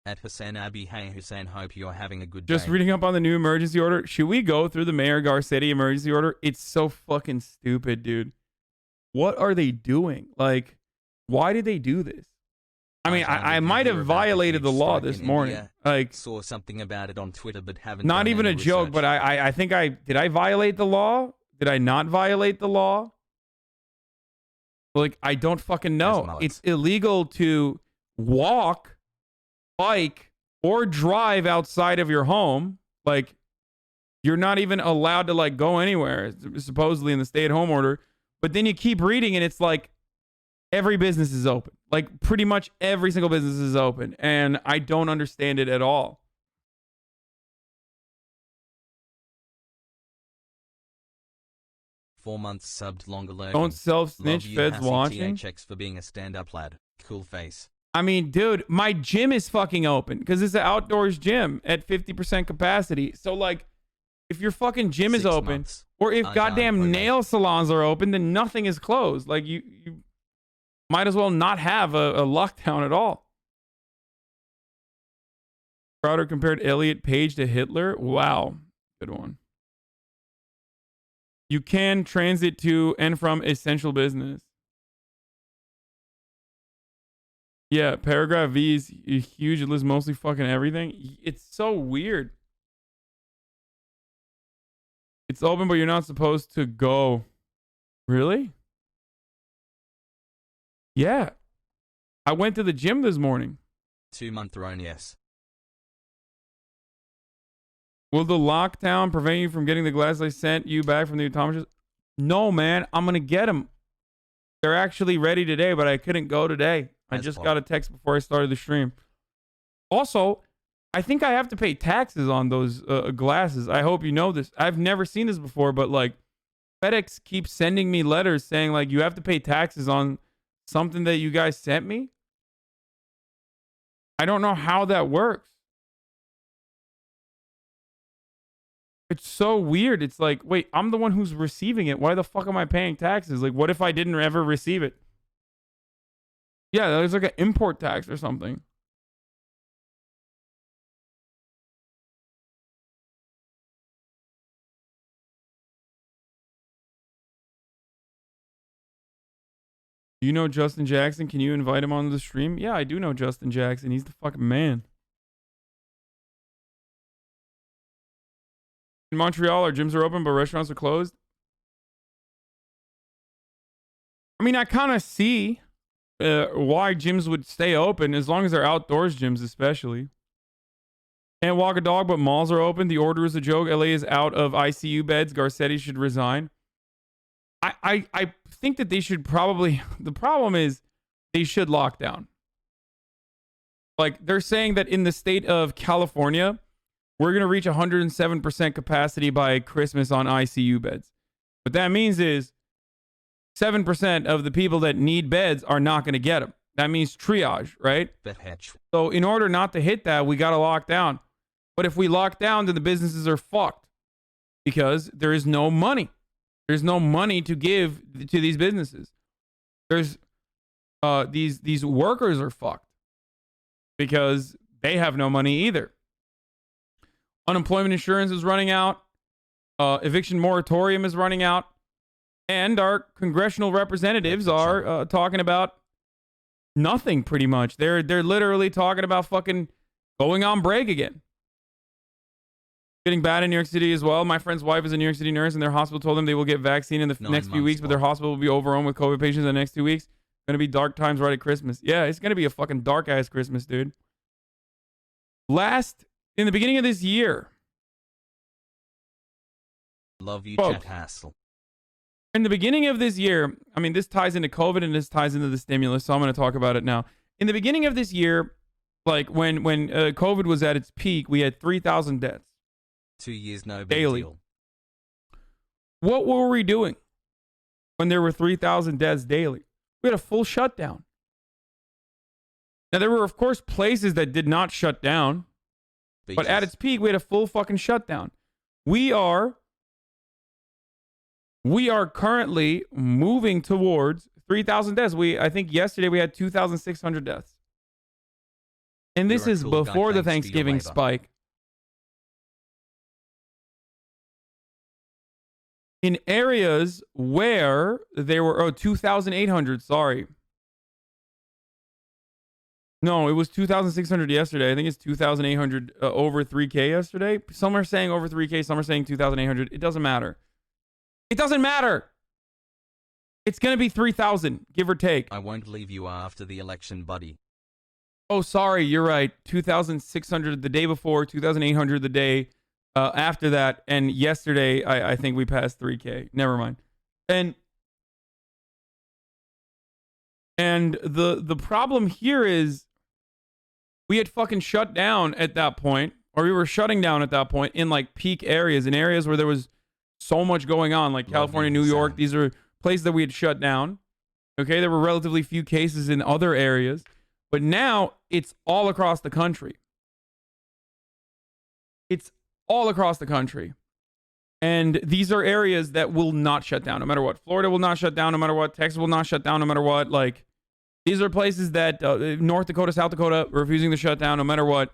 At HasanAbi, hey Hasan, hope you're having a good day. Just reading up on the new emergency order. Should we go through the Mayor Garcetti emergency order? It's so fucking stupid, dude. What are they doing? Like, why did they do this? I mean, I might have violated the law this morning. Like, saw something about it on Twitter, but haven't. Not even a joke, but I think did I violate the law? Did I not violate the law? Like, I don't fucking know. It's illegal to walk, bike, or drive outside of your home. Like, you're not even allowed to like go anywhere, supposedly in the stay-at-home order. But then you keep reading and it's like every business is open. Like pretty much every single business is open. And I don't understand it at all. Four months subbed, longer lurking. Don't self-snitch, feds watching. Checks for being a stand-up lad. Cool face. I mean, dude, my gym is fucking open because it's an outdoors gym at 50% capacity. So like, if your fucking gym is open, or if goddamn nail salons are open, then nothing is closed. Like you might as well not have a lockdown at all. Crowder compared Elliot Page to Hitler. Wow, good one. You can transit to and from essential business. Yeah, paragraph V is huge. It lists mostly fucking everything. It's so weird. It's open, but you're not supposed to go. Really? Yeah. I went to the gym this morning. 2-month run, yes. Will the lockdown prevent you from getting the glasses I sent you back from the optometrist? No, man. I'm going to get them. They're actually ready today, but I couldn't go today. I just got a text before I started the stream. Also, I think I have to pay taxes on those glasses. I hope you know this. I've never seen this before, but like FedEx keeps sending me letters saying like you have to pay taxes on something that you guys sent me. I don't know how that works. It's so weird. It's like, wait, I'm the one who's receiving it. Why the fuck am I paying taxes? Like, what if I didn't ever receive it? Yeah, there's like an import tax or something. You know Justin Jackson? Can you invite him on the stream? Yeah, I do know Justin Jackson. He's the fucking man. In Montreal, our gyms are open, but restaurants are closed. I mean, I kind of see why gyms would stay open, as long as they're outdoors gyms especially. Can't walk a dog, but malls are open. The order is a joke. LA is out of ICU beds. Garcetti should resign. I think that they should probably... The problem is they should lock down. Like, they're saying that in the state of California, we're going to reach 107% capacity by Christmas on ICU beds. What that means is 7% of the people that need beds are not going to get them. That means triage, right? So in order not to hit that, we got to lock down. But if we lock down, then the businesses are fucked because there is no money. There's no money to give to these businesses. There's these workers are fucked because they have no money either. Unemployment insurance is running out. Eviction moratorium is running out. And our congressional representatives are talking about nothing pretty much. They're literally talking about fucking going on break again. Getting bad in New York City as well. My friend's wife is a New York City nurse, and their hospital told them they will get vaccine in the next few weeks, but their hospital will be overrun with COVID patients in the next 2 weeks. It's going to be dark times right at Christmas. Yeah, it's going to be a fucking dark-ass Christmas, dude. In the beginning of this year... Love you, folks, Chat Hassel. In the beginning of this year, I mean, this ties into COVID and this ties into the stimulus, so I'm going to talk about it now. In the beginning of this year, like when COVID was at its peak, we had 3,000 deaths. 2 years, no big daily. Deal. What were we doing when there were 3,000 deaths daily? We had a full shutdown. Now, there were, of course, places that did not shut down, but at its peak, we had a full fucking shutdown. We are currently moving towards 3,000 deaths. I think yesterday we had 2,600 deaths. And this is before the Thanksgiving spike. In areas where there were 2,800, sorry. No, it was 2,600 yesterday. I think it's 2,800 over 3K yesterday. Some are saying over 3K, some are saying 2,800. It doesn't matter. It doesn't matter. It's going to be 3,000, give or take. I won't leave you after the election, buddy. Oh, sorry, you're right. 2,600 the day before, 2,800 the day after that, and yesterday I think we passed 3K. Never mind. And the problem here is we had fucking shut down at that point, or we were shutting down at that point in like peak areas, in areas where there was so much going on, like California, New York. These are places that we had shut down. Okay, there were relatively few cases in other areas, but now it's all across the country. It's all across the country. And these are areas that will not shut down no matter what. Florida will not shut down no matter what. Texas will not shut down no matter what. Like, these are places that North Dakota, South Dakota refusing to shut down no matter what.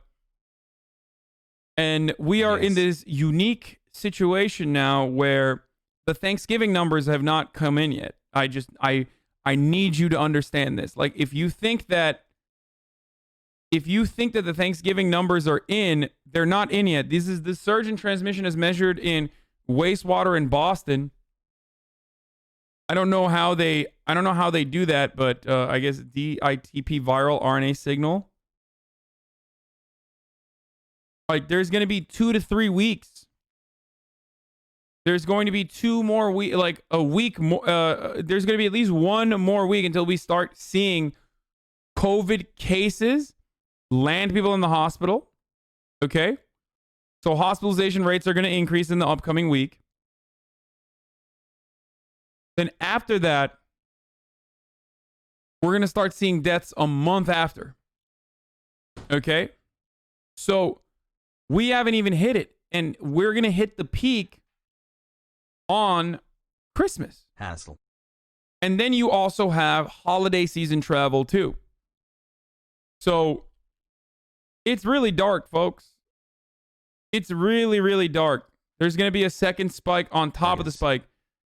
And we are in this unique situation now where the Thanksgiving numbers have not come in yet. I need you to understand this. Like, if you think that the Thanksgiving numbers are in, they're not in yet. The surge in transmission is measured in wastewater in Boston. I don't know how they do that, but I guess DITP viral RNA signal. Like, there's going to be 2 to 3 weeks. There's going to be 2 more weeks, like a week more. There's going to be at least 1 more week until we start seeing COVID cases land people in the hospital. Okay? So hospitalization rates are going to increase in the upcoming week. Then after that, we're going to start seeing deaths a month after. Okay? So we haven't even hit it. And we're going to hit the peak on Christmas. Hassle. And then you also have holiday season travel too. So it's really dark, folks. It's really, really dark. There's going to be a second spike on top of the spike,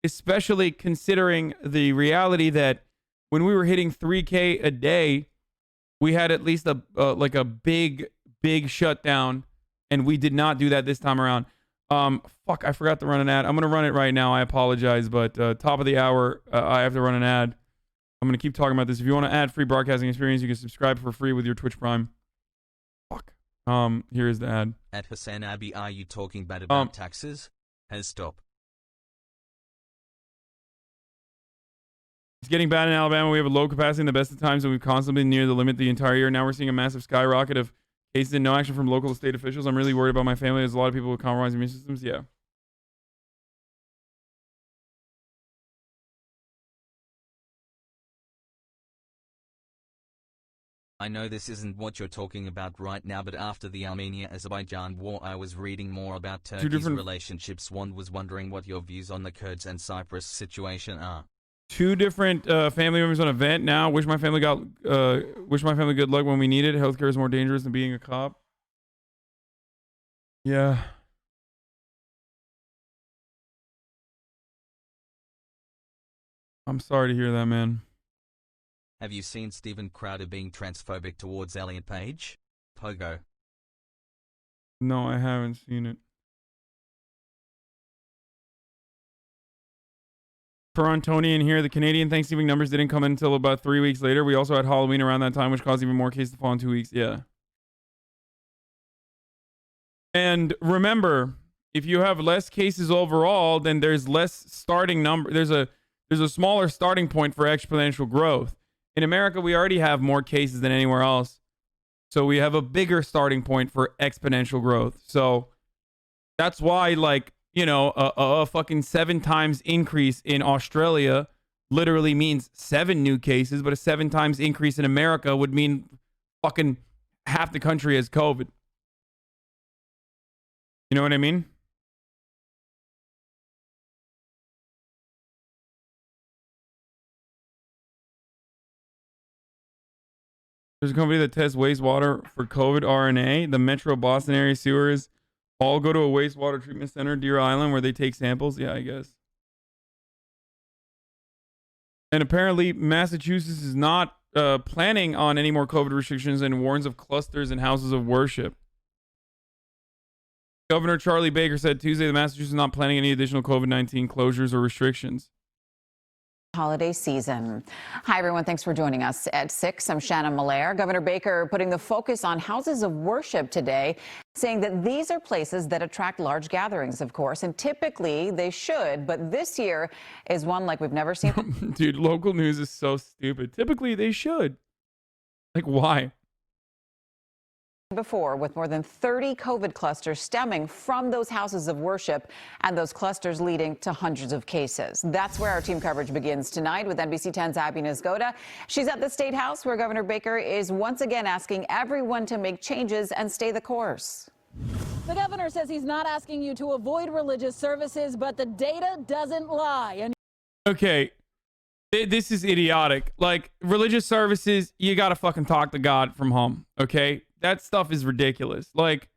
especially considering the reality that when we were hitting 3K a day, we had at least a like a big shutdown, and we did not do that this time around. Fuck, I forgot to run an ad. I'm gonna run it right now. I apologize, but top of the hour, I have to run an ad. I'm gonna keep talking about this. If you want to add free broadcasting experience, you can subscribe for free with your Twitch Prime. Fuck. Here's the ad. At HasanAbi, are you talking bad about taxes? Stop. It's getting bad in Alabama. We have a low capacity in the best of times, and we've constantly been near the limit the entire year. Now we're seeing a massive skyrocket of cases and no action from local state officials. I'm really worried about my family. There's a lot of people with compromised immune systems. Yeah. I know this isn't what you're talking about right now, but after the Armenia-Azerbaijan war, I was reading more about Turkey's relationships. One was wondering what your views on the Kurds and Cyprus situation are. Two different family members on a vent now. Wish my family good luck when we need it. Healthcare is more dangerous than being a cop. Yeah. I'm sorry to hear that, man. Have you seen Steven Crowder being transphobic towards Elliot Page? Pogo. No, I haven't seen it. Torontonian here. The Canadian Thanksgiving numbers didn't come in until about 3 weeks later. We also had Halloween around that time, which caused even more cases to fall in 2 weeks. Yeah. And remember, if you have less cases overall, then there's less starting number. There's a smaller starting point for exponential growth. In America, we already have more cases than anywhere else. So we have a bigger starting point for exponential growth. So that's why, like, you know, a fucking 7 times increase in Australia literally means 7 new cases, but a 7 times increase in America would mean fucking half the country has COVID. You know what I mean? There's a company that tests wastewater for COVID RNA. The Metro Boston area sewers all go to a wastewater treatment center, Deer Island, where they take samples. Yeah, I guess. And apparently, Massachusetts is not planning on any more COVID restrictions and warns of clusters in houses of worship. Governor Charlie Baker said Tuesday that Massachusetts is not planning any additional COVID-19 closures or restrictions. Holiday season. Hi, everyone. Thanks for joining us at 6. I'm Shannon Malaire. Governor Baker putting the focus on houses of worship today, saying that these are places that attract large gatherings, of course, and typically they should, but this year is one like we've never seen. Dude, local news is so stupid. Typically they should. Like, why? Before, with more than 30 COVID clusters stemming from those houses of worship and those clusters leading to hundreds of cases. That's where our team coverage begins tonight with NBC 10's Abby Nizgoda. She's at the State House where Governor Baker is once again asking everyone to make changes and stay the course. The governor says he's not asking you to avoid religious services, but the data doesn't lie. Okay, this is idiotic. Like, religious services, you gotta fucking talk to God from home, okay? That stuff is ridiculous. Like,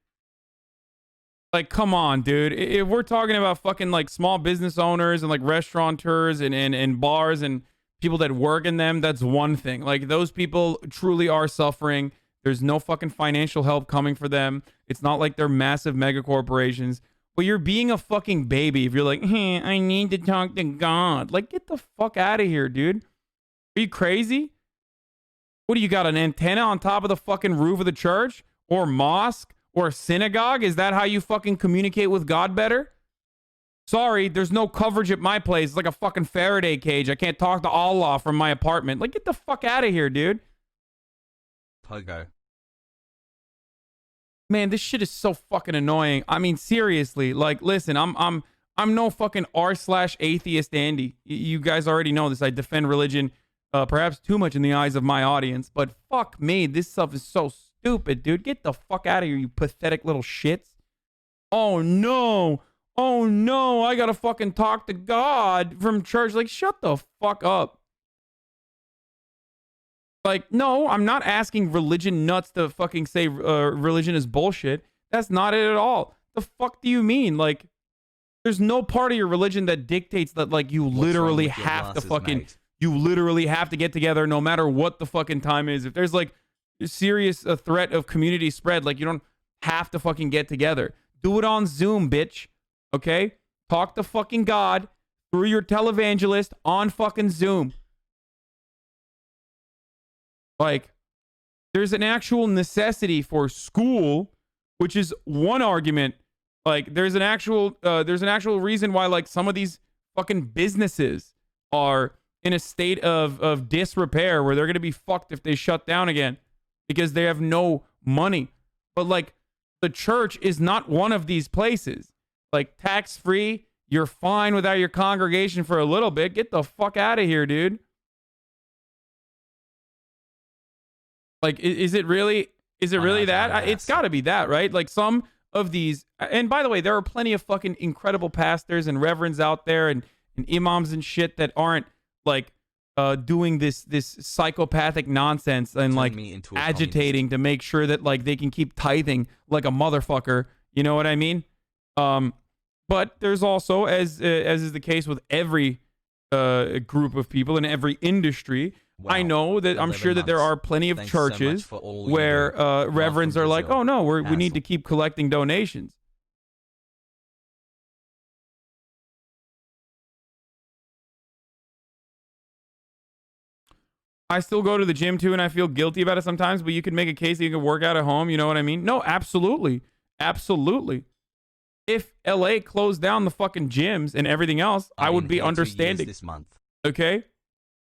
come on, dude. If we're talking about fucking, like, small business owners and, like, restaurateurs and bars and people that work in them, that's one thing. Like, those people truly are suffering. There's no fucking financial help coming for them. It's not like they're massive mega corporations. But you're being a fucking baby if you're like, hey, I need to talk to God. Like, get the fuck out of here, dude. Are you crazy? What do you got, an antenna on top of the fucking roof of the church or mosque or synagogue? Is that how you fucking communicate with God better? Sorry, there's no coverage at my place. It's like a fucking Faraday cage. I can't talk to Allah from my apartment. Like, get the fuck out of here, dude. Pogo. Man, this shit is so fucking annoying. I mean, seriously, like, listen, I'm no fucking r/atheist Andy. You guys already know this. I defend religion. Perhaps too much in the eyes of my audience, but fuck me, this stuff is so stupid, dude. Get the fuck out of here, you pathetic little shits. Oh no, I gotta fucking talk to God from church. Like, shut the fuck up. Like, no, I'm not asking religion nuts to fucking say religion is bullshit. That's not it at all. The fuck do you mean? Like, there's no part of your religion that dictates that, like, you literally have to fucking You literally have to get together no matter what the fucking time is. If there's like a serious threat of community spread, like you don't have to fucking get together. Do it on Zoom, bitch. Okay? Talk to fucking God through your televangelist on fucking Zoom. Like, there's an actual necessity for school, which is one argument. Like, there's an actual reason why, like, some of these fucking businesses are in a state of disrepair where they're going to be fucked if they shut down again because they have no money. But, like, the church is not one of these places. Like, tax-free, you're fine without your congregation for a little bit. Get the fuck out of here, dude. Like, is it really that? It's got to be that, right? Like, some of these, and by the way, there are plenty of fucking incredible pastors and reverends out there and imams and shit that aren't, like, doing this psychopathic nonsense and, like, agitating to make sure that, like, they can keep tithing like a motherfucker. You know what I mean? But there's also, as is the case with every group of people in every industry, wow. I know that I'm sure that there are plenty of churches where reverends are like, oh no, we need to keep collecting donations. I still go to the gym too, and I feel guilty about it sometimes, but you could make a case that you can work out at home. You know what I mean? No, absolutely. Absolutely. If LA closed down the fucking gyms and everything else, I would be understanding. This month. Okay?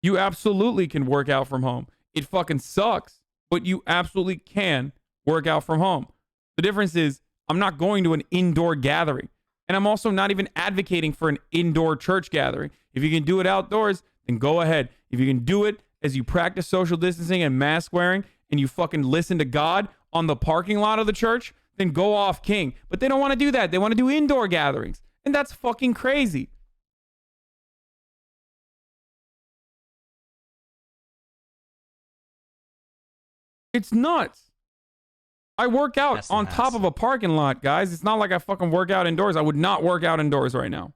You absolutely can work out from home. It fucking sucks, but you absolutely can work out from home. The difference is I'm not going to an indoor gathering, and I'm also not even advocating for an indoor church gathering. If you can do it outdoors, then go ahead. If you can do it as you practice social distancing and mask wearing and you fucking listen to God on the parking lot of the church, then go off king. But they don't want to do that. They want to do indoor gatherings. And that's fucking crazy. It's nuts. I work out on top of a parking lot, guys. It's not like I fucking work out indoors. I would not work out indoors right now.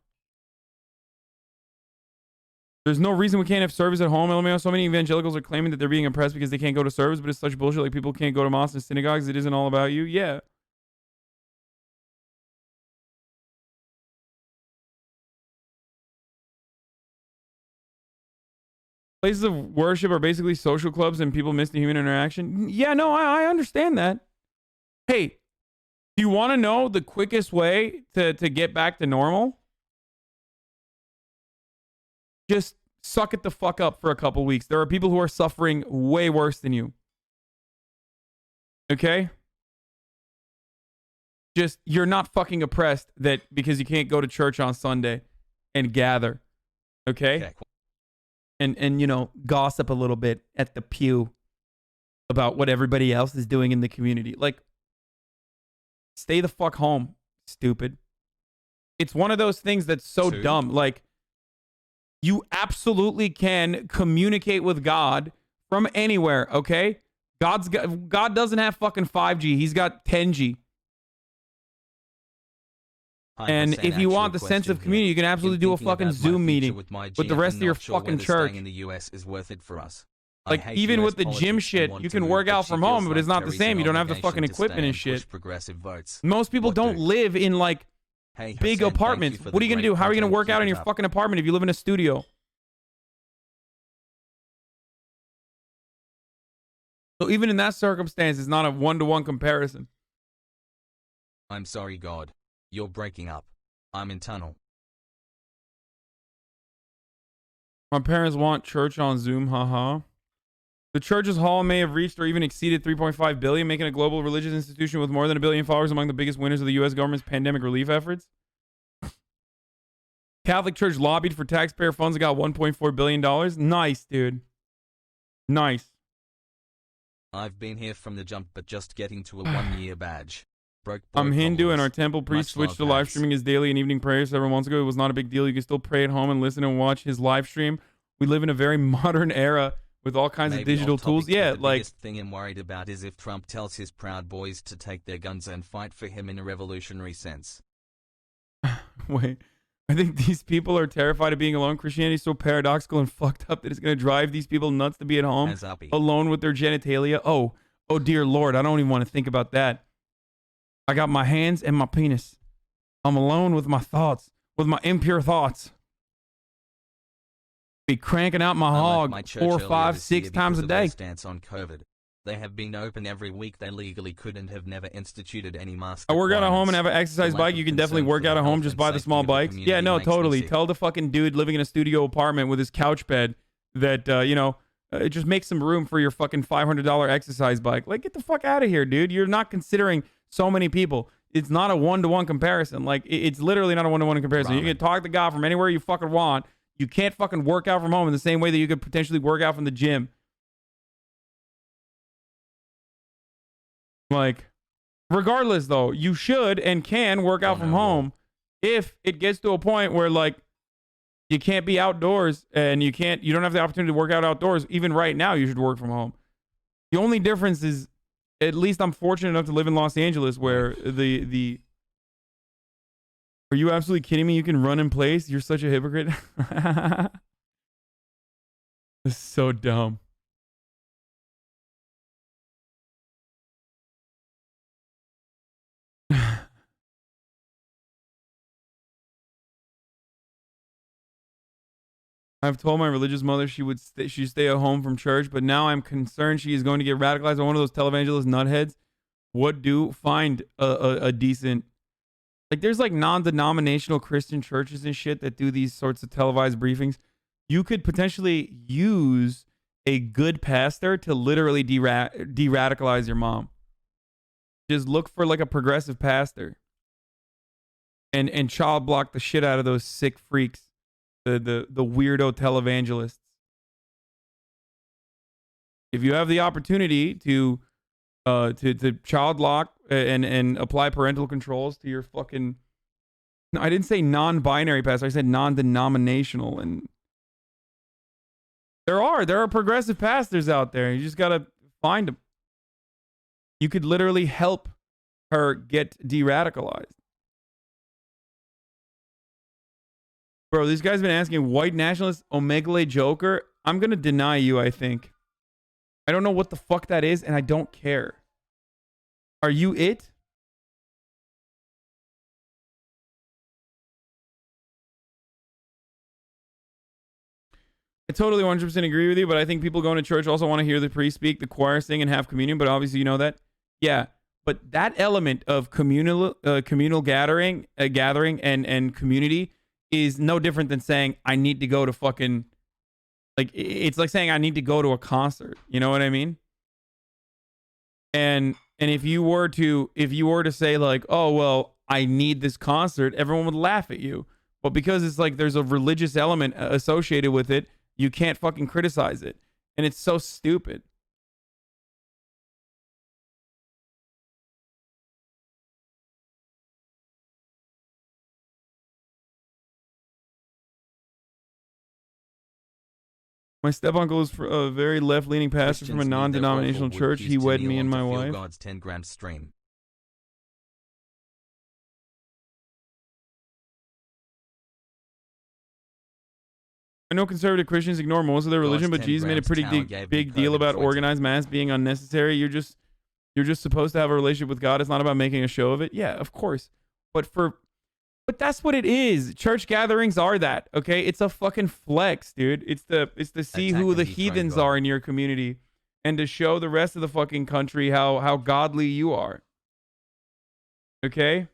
There's no reason we can't have service at home. LMAO, so many evangelicals are claiming that they're being oppressed because they can't go to service, but it's such bullshit. Like, people can't go to mosques and synagogues. It isn't all about you. Yeah. Places of worship are basically social clubs and people miss the human interaction. Yeah, no, I understand that. Hey, do you want to know the quickest way to get back to normal? Just suck it the fuck up for a couple weeks. There are people who are suffering way worse than you. Okay? Just, you're not fucking oppressed that because you can't go to church on Sunday and gather. Okay? And you know, gossip a little bit at the pew about what everybody else is doing in the community. Like, stay the fuck home, stupid. It's one of those things that's so dumb. Like, you absolutely can communicate with God from anywhere, okay? God doesn't have fucking 5G. He's got 10G. And if you want the sense of community, you can absolutely do a fucking Zoom meeting with the rest of your fucking church. In the US is worth it for us. Like, even with the gym shit, you can work out from home, but it's not the same. You don't have the fucking equipment and shit. Most people don't live in, like, big apartments. What are you going to do? How are you going to work out in your fucking apartment if you live in a studio? So even in that circumstance, it's not a one-to-one comparison. I'm sorry, God. You're breaking up. I'm in tunnel. My parents want church on Zoom, haha. The church's haul may have reached or even exceeded 3.5 billion, making a global religious institution with more than 1 billion followers among the biggest winners of the U.S. government's pandemic relief efforts. Catholic Church lobbied for taxpayer funds and got $1.4 billion. Nice, dude. Nice. I've been here from the jump, but just getting to a 1-year badge. I'm Hindu, and our temple priest switched to live streaming his daily and evening prayers several months ago. It was not a big deal. You can still pray at home and listen and watch his live stream. We live in a very modern era with all kinds of digital tools. Yeah, the like, biggest thing I'm worried about is if Trump tells his Proud Boys to take their guns and fight for him in a revolutionary sense. Wait, I think these people are terrified of being alone. Christianity is so paradoxical and fucked up that it's going to drive these people nuts to be at home alone with their genitalia. Oh dear Lord, I don't even want to think about that. I got my hands and my penis. I'm alone with my thoughts, with my impure thoughts. Be cranking out my hog my 4, 5, 6 times a day. Stance on COVID. They have been open every week. They legally could and have never instituted any mask. I work out at home and have an exercise bike. You can definitely work out at home. Just buy the small bikes. Yeah, no, totally. Tell the fucking dude living in a studio apartment with his couch bed that, it just makes some room for your fucking $500 exercise bike. Like, get the fuck out of here, dude. You're not considering so many people. It's not a one-to-one comparison. Like, it's literally not a one-to-one comparison. You can talk to God from anywhere you fucking want. You can't fucking work out from home in the same way that you could potentially work out from the gym. Like, regardless, though, you should and can work out from home if it gets to a point where, like, you can't be outdoors and you don't have the opportunity to work out outdoors. Even right now, you should work from home. The only difference is, at least I'm fortunate enough to live in Los Angeles where the are you absolutely kidding me? You can run in place? You're such a hypocrite. This is so dumb. I've told my religious mother she'd stay at home from church, but now I'm concerned she is going to get radicalized by one of those televangelist nutheads. Find a decent, like, there's like non-denominational Christian churches and shit that do these sorts of televised briefings. You could potentially use a good pastor to literally de-radicalize your mom. Just look for like a progressive pastor and child block the shit out of those sick freaks. The weirdo televangelists. If you have the opportunity to child lock and apply parental controls to your fucking, no, I didn't say non-binary pastor, I said non-denominational, and there are progressive pastors out there. You just gotta find them. You could literally help her get de-radicalized. Bro, these guys been asking white nationalist Omegle Joker. I'm going to deny you, I think. I don't know what the fuck that is, and I don't care. Are you it? I totally 100% agree with you, but I think people going to church also want to hear the priest speak, the choir sing, and have communion, but obviously you know that. Yeah, but that element of communal gathering and community is no different than saying I need to go to fucking, like, it's like saying I need to go to a concert. You know what I mean? And if you were to say like, oh well, I need this concert, everyone would laugh at you. But because it's like there's a religious element associated with it, you can't fucking criticize it. And it's so stupid. My step-uncle is a very left-leaning pastor from a non-denominational church. He wed me and my wife. God's 10-gram stream. I know conservative Christians ignore most of their religion, but Jesus made a pretty big deal about organized mass being unnecessary. You're just supposed to have a relationship with God. It's not about making a show of it. Yeah, of course. But that's what it is. Church gatherings are that, okay? It's a fucking flex, dude. It's to see who the heathens are in your community and to show the rest of the fucking country how godly you are. Okay?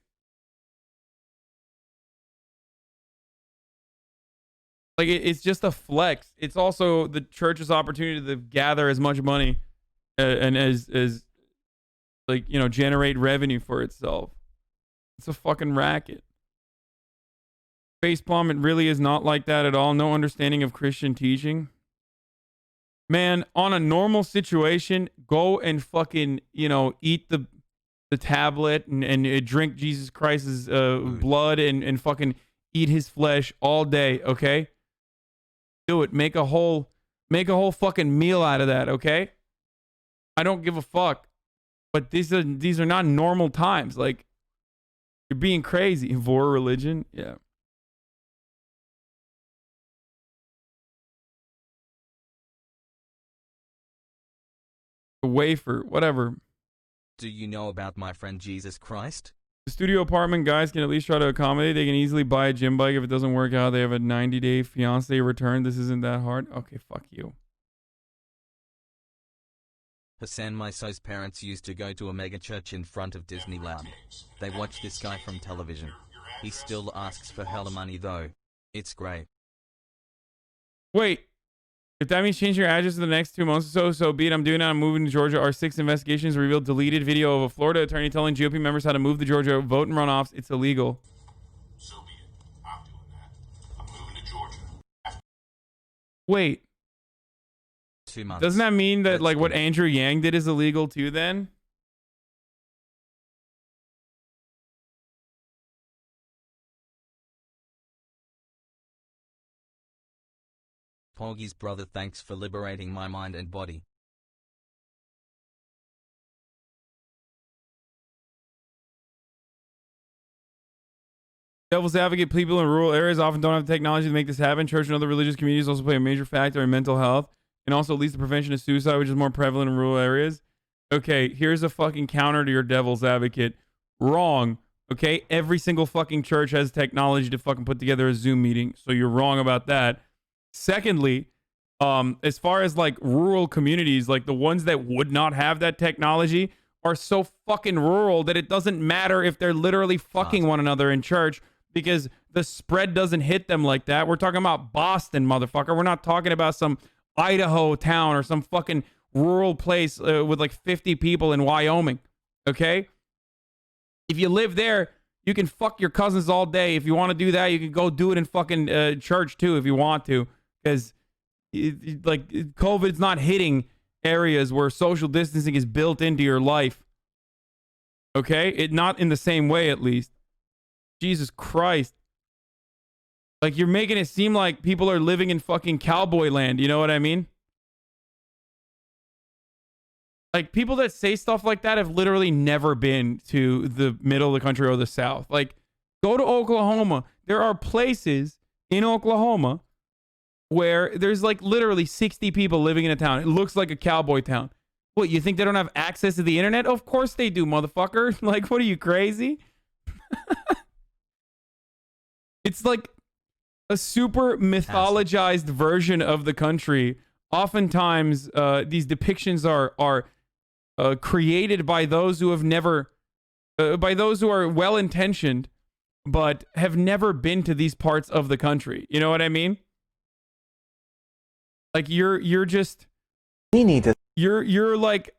Like, it's just a flex. It's also the church's opportunity to gather as much money and as like, you know, generate revenue for itself. It's a fucking racket. Facepalm, it really is not like that at all. No understanding of Christian teaching. Man, on a normal situation, go and fucking, you know, eat the tablet and drink Jesus Christ's blood and fucking eat his flesh all day, okay? Do it. Make a whole fucking meal out of that, okay? I don't give a fuck. But these are not normal times. Like, you're being crazy. Vor religion? Yeah. a wafer, whatever. Do you know about my friend Jesus Christ? The studio apartment guys can at least try to accommodate. They can easily buy a gym bike if it doesn't work out. They have a 90-day fiance return. This isn't that hard. Okay, fuck you. Hasan, my so's parents used to go to a mega church in front of Disneyland. They watch this guy from television. He still asks for hella money though. It's great. Wait. If that means changing your address in the next 2 months or so, so be it. I'm doing it. I'm moving to Georgia. Our 6 investigations revealed deleted video of a Florida attorney telling GOP members how to move to Georgia, vote in runoffs. It's illegal. So be it. I'm doing that. I'm moving to Georgia. Wait. 2 months. Doesn't that mean that like what Andrew Yang did is illegal too then? Poggy's brother, thanks for liberating my mind and body. Devil's advocate, people in rural areas often don't have the technology to make this happen. Church and other religious communities also play a major factor in mental health and also leads to prevention of suicide, which is more prevalent in rural areas. Okay, here's a fucking counter to your devil's advocate. Wrong. Okay, every single fucking church has technology to fucking put together a Zoom meeting, so you're wrong about that. Secondly, as far as like rural communities, like the ones that would not have that technology are so fucking rural that it doesn't matter if they're literally fucking one another in church because the spread doesn't hit them like that. We're talking about Boston, motherfucker. We're not talking about some Idaho town or some fucking rural place with like 50 people in Wyoming. Okay? If you live there, you can fuck your cousins all day. If you want to do that, you can go do it in fucking church too if you want to. Because like COVID's not hitting areas where social distancing is built into your life. Okay? It not in the same way, at least. Jesus Christ. Like, you're making it seem like people are living in fucking cowboy land. You know what I mean? Like, people that say stuff like that have literally never been to the middle of the country or the South. Like, go to Oklahoma. There are places in Oklahoma where there's like literally 60 people living in a town. It looks like a cowboy town. What, you think they don't have access to the internet? Of course they do, motherfucker. Like, what are you, crazy? It's like a super mythologized version of the country. Oftentimes, these depictions are created by those who have never, by those who are well-intentioned, but have never been to these parts of the country. You know what I mean? Like you're just, we need to. You're like,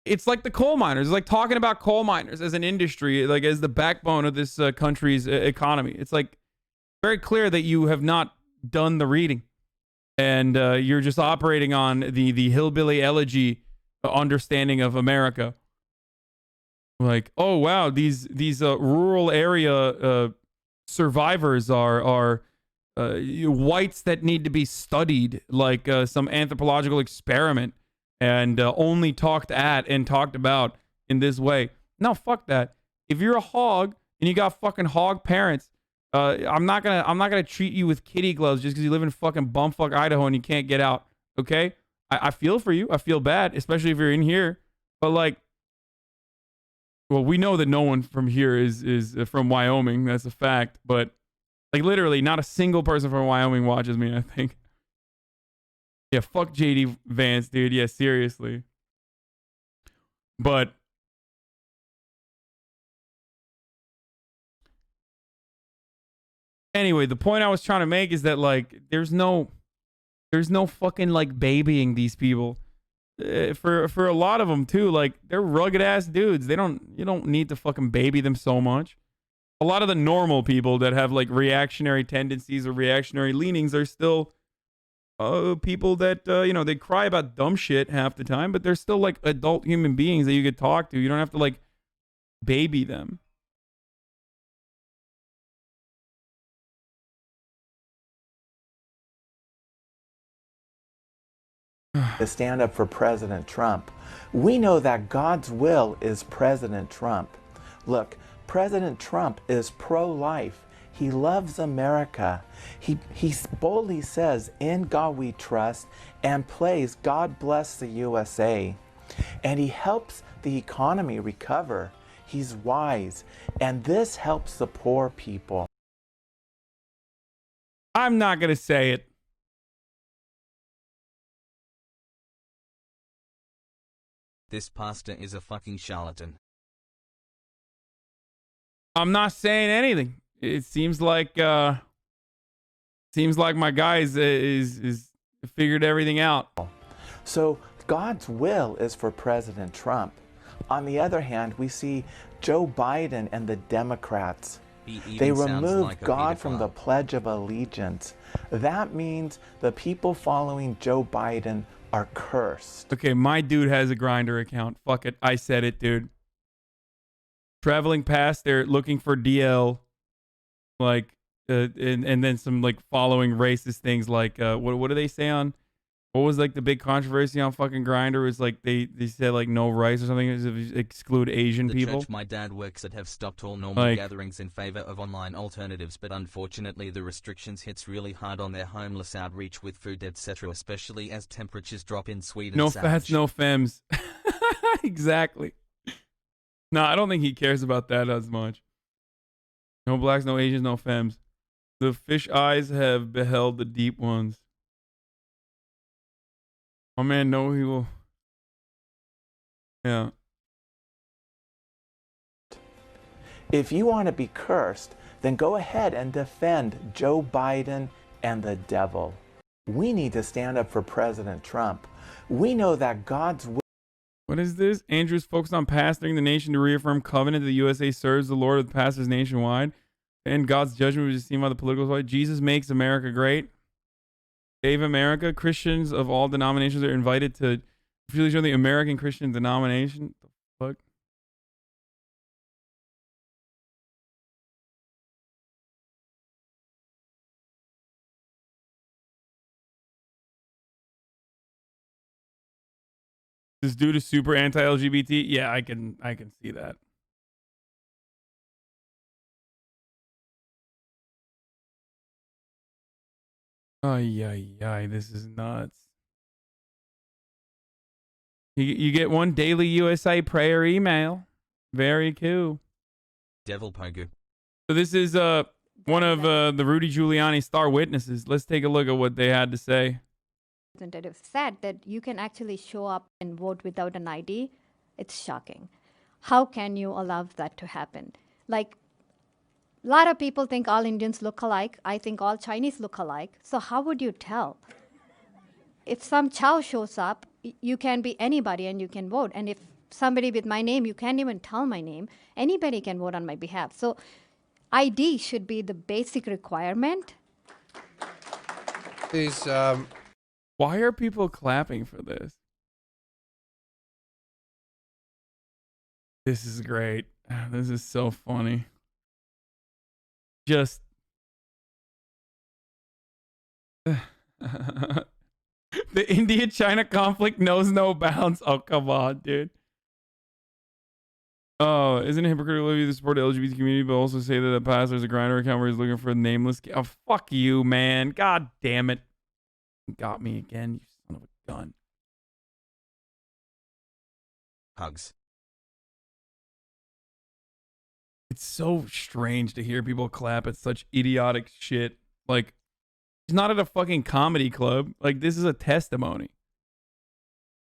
it's like the coal miners. It's like talking about coal miners as an industry, like as the backbone of this country's economy. It's like very clear that you have not done the reading, and you're just operating on the hillbilly elegy understanding of America. Like, oh wow, these rural area survivors are whites that need to be studied, like some anthropological experiment, and only talked at and talked about in this way. No, fuck that. If you're a hog and you got fucking hog parents, I'm not gonna treat you with kitty gloves just because you live in fucking bumfuck Idaho and you can't get out. Okay, I feel for you. I feel bad, especially if you're in here. But like, well, we know that no one from here is from Wyoming. That's a fact. But like, literally, not a single person from Wyoming watches me, I think. Yeah, fuck JD Vance, dude. Yeah, seriously. But anyway, the point I was trying to make is that like there's no fucking like babying these people. For a lot of them too, like they're rugged ass dudes. You don't need to fucking baby them so much. A lot of the normal people that have like reactionary tendencies or reactionary leanings are still people that they cry about dumb shit half the time, but they're still like adult human beings that you could talk to. You don't have to like baby them. To stand up for President Trump. We know that God's will is President Trump. Look, President Trump is pro-life. He loves America. He boldly says, "In God we trust," and plays "God bless the USA." and he helps the economy recover. He's wise, and this helps the poor people. I'm not going to say it. This pastor is a fucking charlatan. I'm not saying anything. It seems like my guy is figured everything out. So God's will is for President Trump. On the other hand, we see Joe Biden and the Democrats. They remove God from the Pledge of Allegiance. That means the people following Joe Biden are cursed. Okay, my dude has a Grindr account. Fuck it. I said it, dude. Traveling past there looking for DL, like, and then some like following racist things like, what do they say on, what was like the big controversy on fucking Grindr was like they said like no rights or something, exclude Asian people. The church my dad works at have stopped all normal gatherings in favor of online alternatives, but unfortunately the restrictions hits really hard on their homeless outreach with food, etc., especially as temperatures drop in Sweden. No fats, no femmes. Exactly. No, I don't think he cares about that as much. No blacks, no Asians, no femmes. The fish eyes have beheld the deep ones. Oh man, no, he will. Yeah. If you want to be cursed, then go ahead and defend Joe Biden and the devil. We need to stand up for President Trump. We know that God's will. What is this? Andrews focused on pastoring the nation to reaffirm covenant that the USA serves the Lord with pastors nationwide. And God's judgment was seen by the political side. Jesus makes America great. Save America. Christians of all denominations are invited to officially join the American Christian denomination. The fuck? This dude is super anti-LGBT. Yeah, I can see that. Ay, this is nuts. You get one daily USA prayer email. Very cool. Devil Pogu. So this is one of the Rudy Giuliani star witnesses. Let's take a look at what they had to say. Representative said that you can actually show up and vote without an ID. It's shocking. How can you allow that to happen? Like, a lot of people think all Indians look alike. I think all Chinese look alike. So how would you tell? If some Chow shows up, you can be anybody and you can vote. And if somebody with my name, you can't even tell my name. Anybody can vote on my behalf. So ID should be the basic requirement. Please, why are people clapping for this? This is great. This is so funny. Just the India-China conflict knows no bounds. Oh, come on, dude. Oh, isn't it hypocritical of you to support the LGBT community, but also say that the pastor's a Grindr account where he's looking for a nameless... Oh, fuck you, man. God damn it. Got me again, you son of a gun. Hugs. It's so strange to hear people clap at such idiotic shit. Like, he's not at a fucking comedy club. Like, this is a testimony.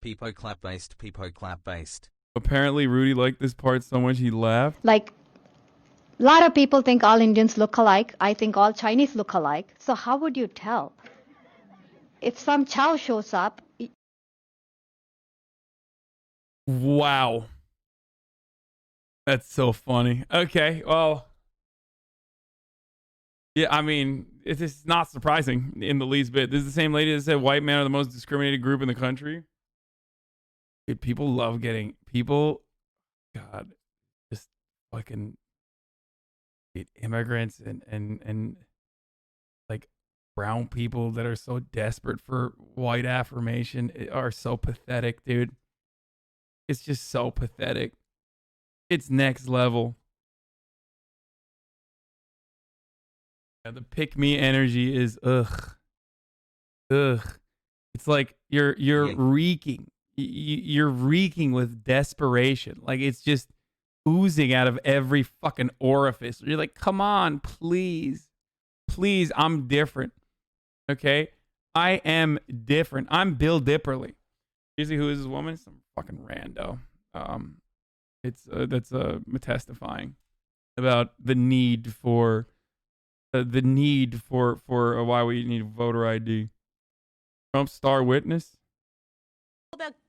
Peepo clap based, Peepo clap based. Apparently, Rudy liked this part so much he laughed. Like, a lot of people think all Indians look alike. I think all Chinese look alike. So how would you tell? If some Chow shows up... Wow. That's so funny. Okay, well... Yeah, I mean, it's not surprising in the least bit. This is the same lady that said white men are the most discriminated group in the country. Dude, people love getting... People... God. Just fucking... Immigrants and like... brown people that are so desperate for white affirmation are so pathetic, dude. It's just so pathetic. It's next level. Yeah, the pick me energy is ugh. It's like you're reeking. you're reeking with desperation. Like, it's just oozing out of every fucking orifice. You're like, come on, please. Please, I'm different. Okay? I am different. I'm Bill Dipperly. You see who is this woman? Some fucking rando. That's testifying about the need for why we need voter ID. Trump's star witness.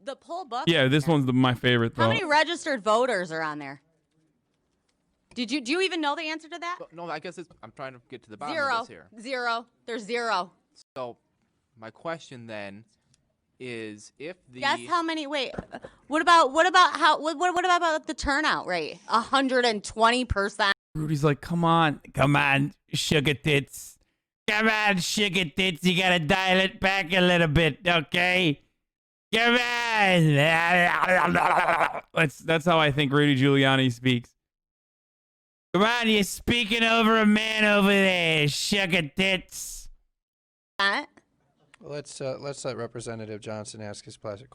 The poll book. Yeah, this one's my favorite though. How many registered voters are on there? Do you even know the answer to that? No, I guess I'm trying to get to the bottom of this here. Zero. There's zero. So, my question then is if the guess how many? Wait, what about the turnout rate? 120%. Rudy's like, come on, sugar tits, come on, sugar tits. You gotta dial it back a little bit, okay? Come on. That's how I think Rudy Giuliani speaks. Come on, you're speaking over a man over there, sugar tits. Let's let Representative Johnson ask his question,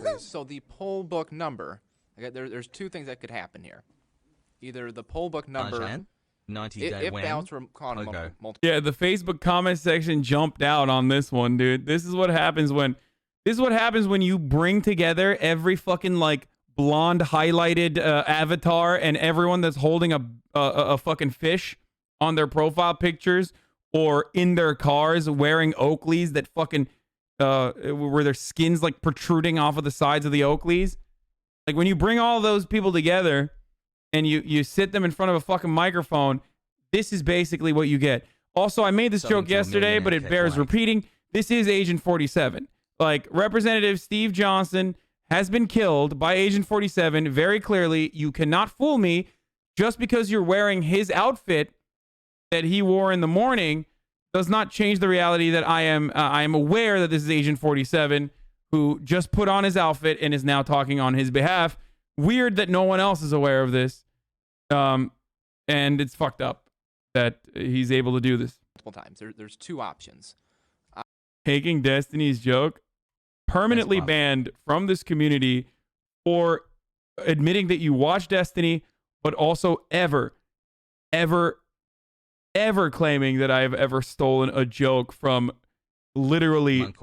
please. So the poll book number, there's two things that could happen here. Either the poll book number, 90-day if ballots were counted multiple. Yeah, the Facebook comment section jumped out on this one, dude. This is what happens when you bring together every fucking like blonde highlighted avatar and everyone that's holding a fucking fish on their profile pictures or in their cars wearing Oakleys that fucking where their skin's like protruding off of the sides of the Oakleys. Like when you bring all those people together and you sit them in front of a fucking microphone, this is basically what you get. Also, I made this joke yesterday, but it bears repeating. This is Agent 47. Like, Representative Steve Johnson has been killed by Agent 47 very clearly. You cannot fool me. Just because you're wearing his outfit that he wore in the morning does not change the reality that I am aware that this is Agent 47 who just put on his outfit and is now talking on his behalf. Weird that no one else is aware of this. And it's fucked up that he's able to do this. Multiple times. There's two options. Taking Destiny's joke, permanently banned from this community for admitting that you watch Destiny, but also ever claiming that I have ever stolen a joke from literally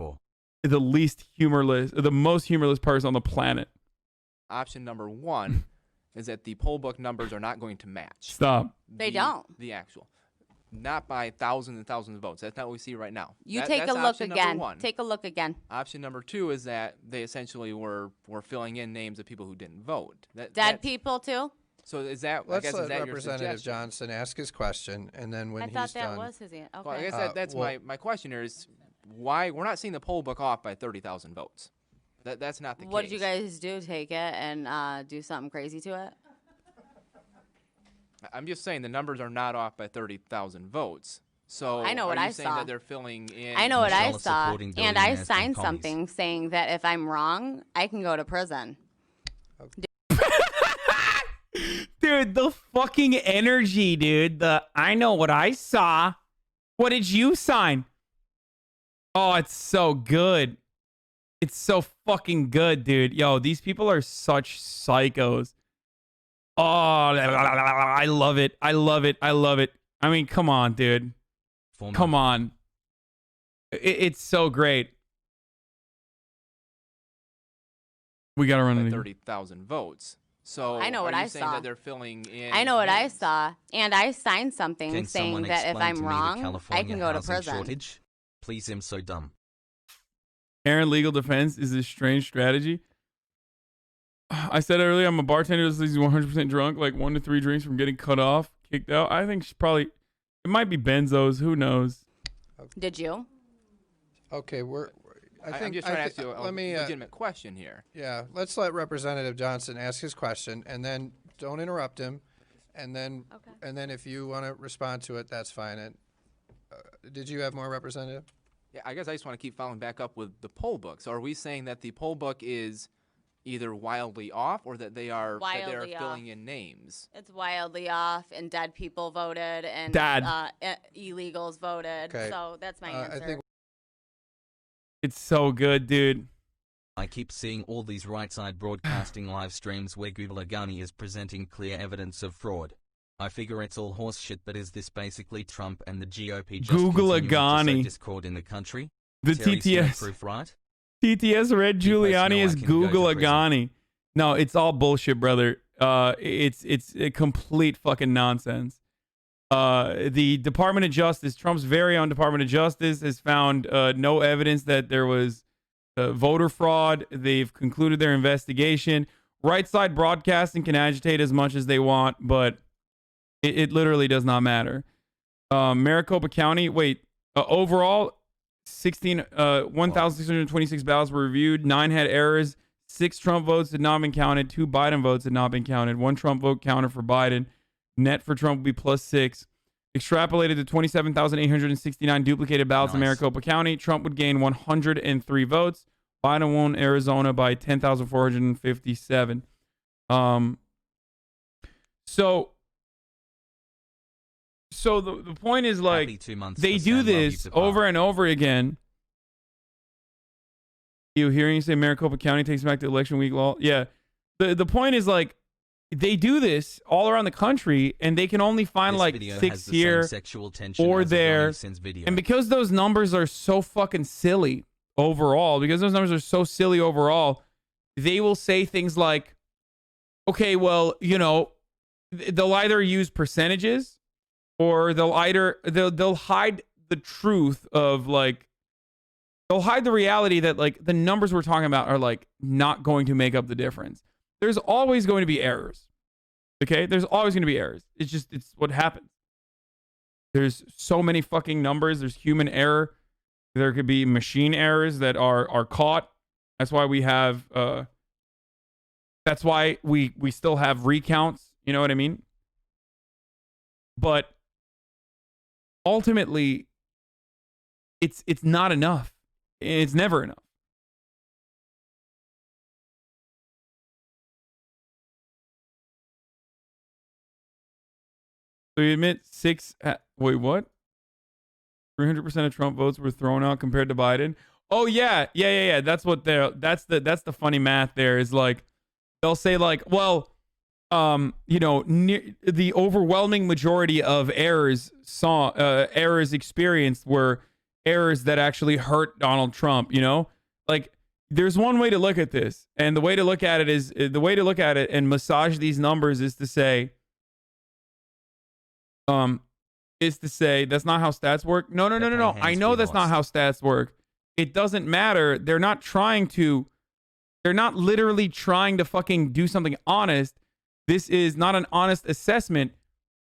the most humorless person on the planet. Option number one is that the poll book numbers are not going to match. Stop. They don't. The actual. Not by thousands and thousands of votes. That's not what we see right now. Take a look again. Take a look again. Option number two is that they essentially were filling in names of people who didn't vote. Dead people too? So is that? Let's let Representative Johnson ask his question, and then when he's done. I thought that was his answer. Okay. Well, I guess that's my question here is why we're not seeing the poll book off by 30,000 votes. That's not the case. What did you guys do? Take it and do something crazy to it? I'm just saying the numbers are not off by 30,000 votes. So I know what I saying saw. That they're filling in. I know what I saw, and I signed something saying that if I'm wrong, I can go to prison. Okay. Dude, the fucking energy, dude. I know what I saw. What did you sign? Oh, it's so good. It's so fucking good, dude. Yo, these people are such psychos. Oh, I love it. I love it. I love it. I mean, come on, dude. Come on. It's so great. We got to run 30,000 votes. So I know what I saw. That they're filling in I know what I saw, and I signed something saying that if I'm wrong, I can go to prison. Shortage? Please, I'm so dumb. Aaron, legal defense is a strange strategy. I said earlier, I'm a bartender that's 100% drunk, like 1 to 3 drinks from getting cut off, kicked out. I think she's probably, it might be benzos. Who knows? Did you? Okay, I'm just trying to ask you a legitimate question here. Yeah, let's let Representative Johnson ask his question, and then don't interrupt him, and then if you want to respond to it, that's fine. And did you have more, Representative? Yeah, I guess I just want to keep following back up with the poll book. So are we saying that the poll book is either wildly off or that they are filling in names? It's wildly off, and dead people voted, and illegals voted. Okay. So that's my answer. I think it's so good, dude. I keep seeing all these right-side broadcasting live streams where Agani is presenting clear evidence of fraud. I figure it's all horseshit, but is this basically Trump and the GOP just continuing to sow discord in the country? The Terry TTS. Proof, right? TTS read Giuliani as Google Agani. No, it's all bullshit, brother. It's a complete fucking nonsense. The Department of Justice, Trump's very own Department of Justice, has found no evidence that there was voter fraud. They've concluded their investigation. Right side broadcasting can agitate as much as they want, but it literally does not matter. Maricopa County, overall, 1,626 ballots were reviewed. 9 had errors. 6 Trump votes had not been counted. 2 Biden votes had not been counted. 1 Trump vote counted for Biden. Net for Trump would be +6. Extrapolated to 27,869 duplicated ballots in Maricopa County. Trump would gain 103 votes. Biden won Arizona by 10,457. So the point is, like, they do this over and over again. You hearing you say Maricopa County takes back the election week law? Yeah. The point is, like, they do this all around the country, and they can only find like 6 here or there. And because those numbers are so fucking silly overall, they will say things like, okay, well, you know, they'll either use percentages, or they'll hide the truth of, like, they'll hide the reality that, like, the numbers we're talking about are, like, not going to make up the difference. There's always going to be errors. Okay? There's always going to be errors. It's what happens. There's so many fucking numbers. There's human error. There could be machine errors that are caught. That's why we have that's why we still have recounts, you know what I mean? But ultimately, it's not enough. It's never enough. So you admit 300% of Trump votes were thrown out compared to Biden. Oh yeah. That's the funny math there is, like, they'll say, like, well, you know, the overwhelming majority of errors experienced were errors that actually hurt Donald Trump, you know? Like, there's one way to look at this, and the way to look at it and massage these numbers is to say that's not how stats work. No. I know that's not how stats work. It doesn't matter. They're not literally trying to fucking do something honest. This is not an honest assessment.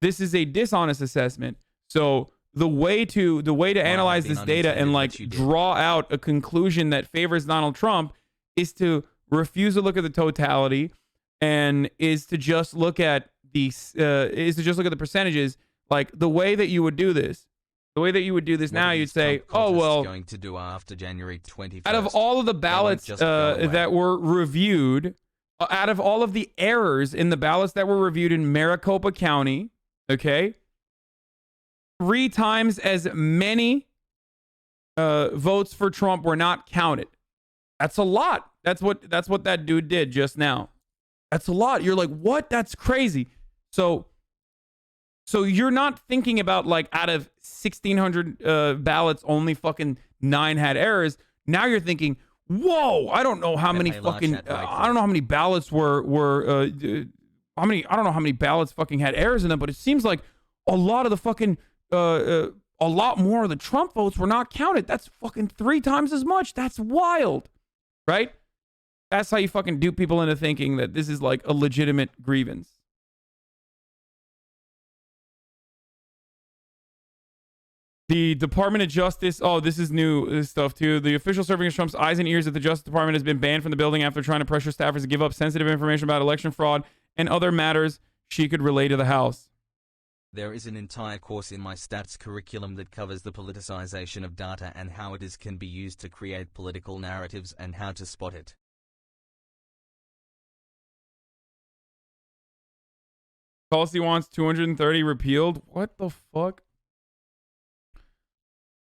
This is a dishonest assessment. So the way to analyze this data and, like, draw out a conclusion that favors Donald Trump is to refuse to look at the totality, and is to just look at the percentages. Like, the way that you would do this now, you'd say, oh, well, going to do after January 21st, out of all of the ballots that were reviewed, out of all of the errors in the ballots that were reviewed in Maricopa County, okay, 3 times as many votes for Trump were not counted. That's a lot. That's what that dude did just now. That's a lot. You're like, what? That's crazy. So you're not thinking about, like, out of 1,600 ballots, only fucking 9 had errors. Now you're thinking, whoa, I don't know how many fucking, I don't know how many ballots I don't know how many ballots fucking had errors in them, but it seems like a lot of the fucking, a lot more of the Trump votes were not counted. That's fucking 3 times as much. That's wild, right? That's how you fucking dupe people into thinking that this is, like, a legitimate grievance. The Department of Justice, this is new stuff too. The official serving as Trump's eyes and ears at the Justice Department has been banned from the building after trying to pressure staffers to give up sensitive information about election fraud and other matters she could relay to the House. There is an entire course in my stats curriculum that covers the politicization of data and how it can be used to create political narratives and how to spot it. Policy wants 230 repealed. What the fuck?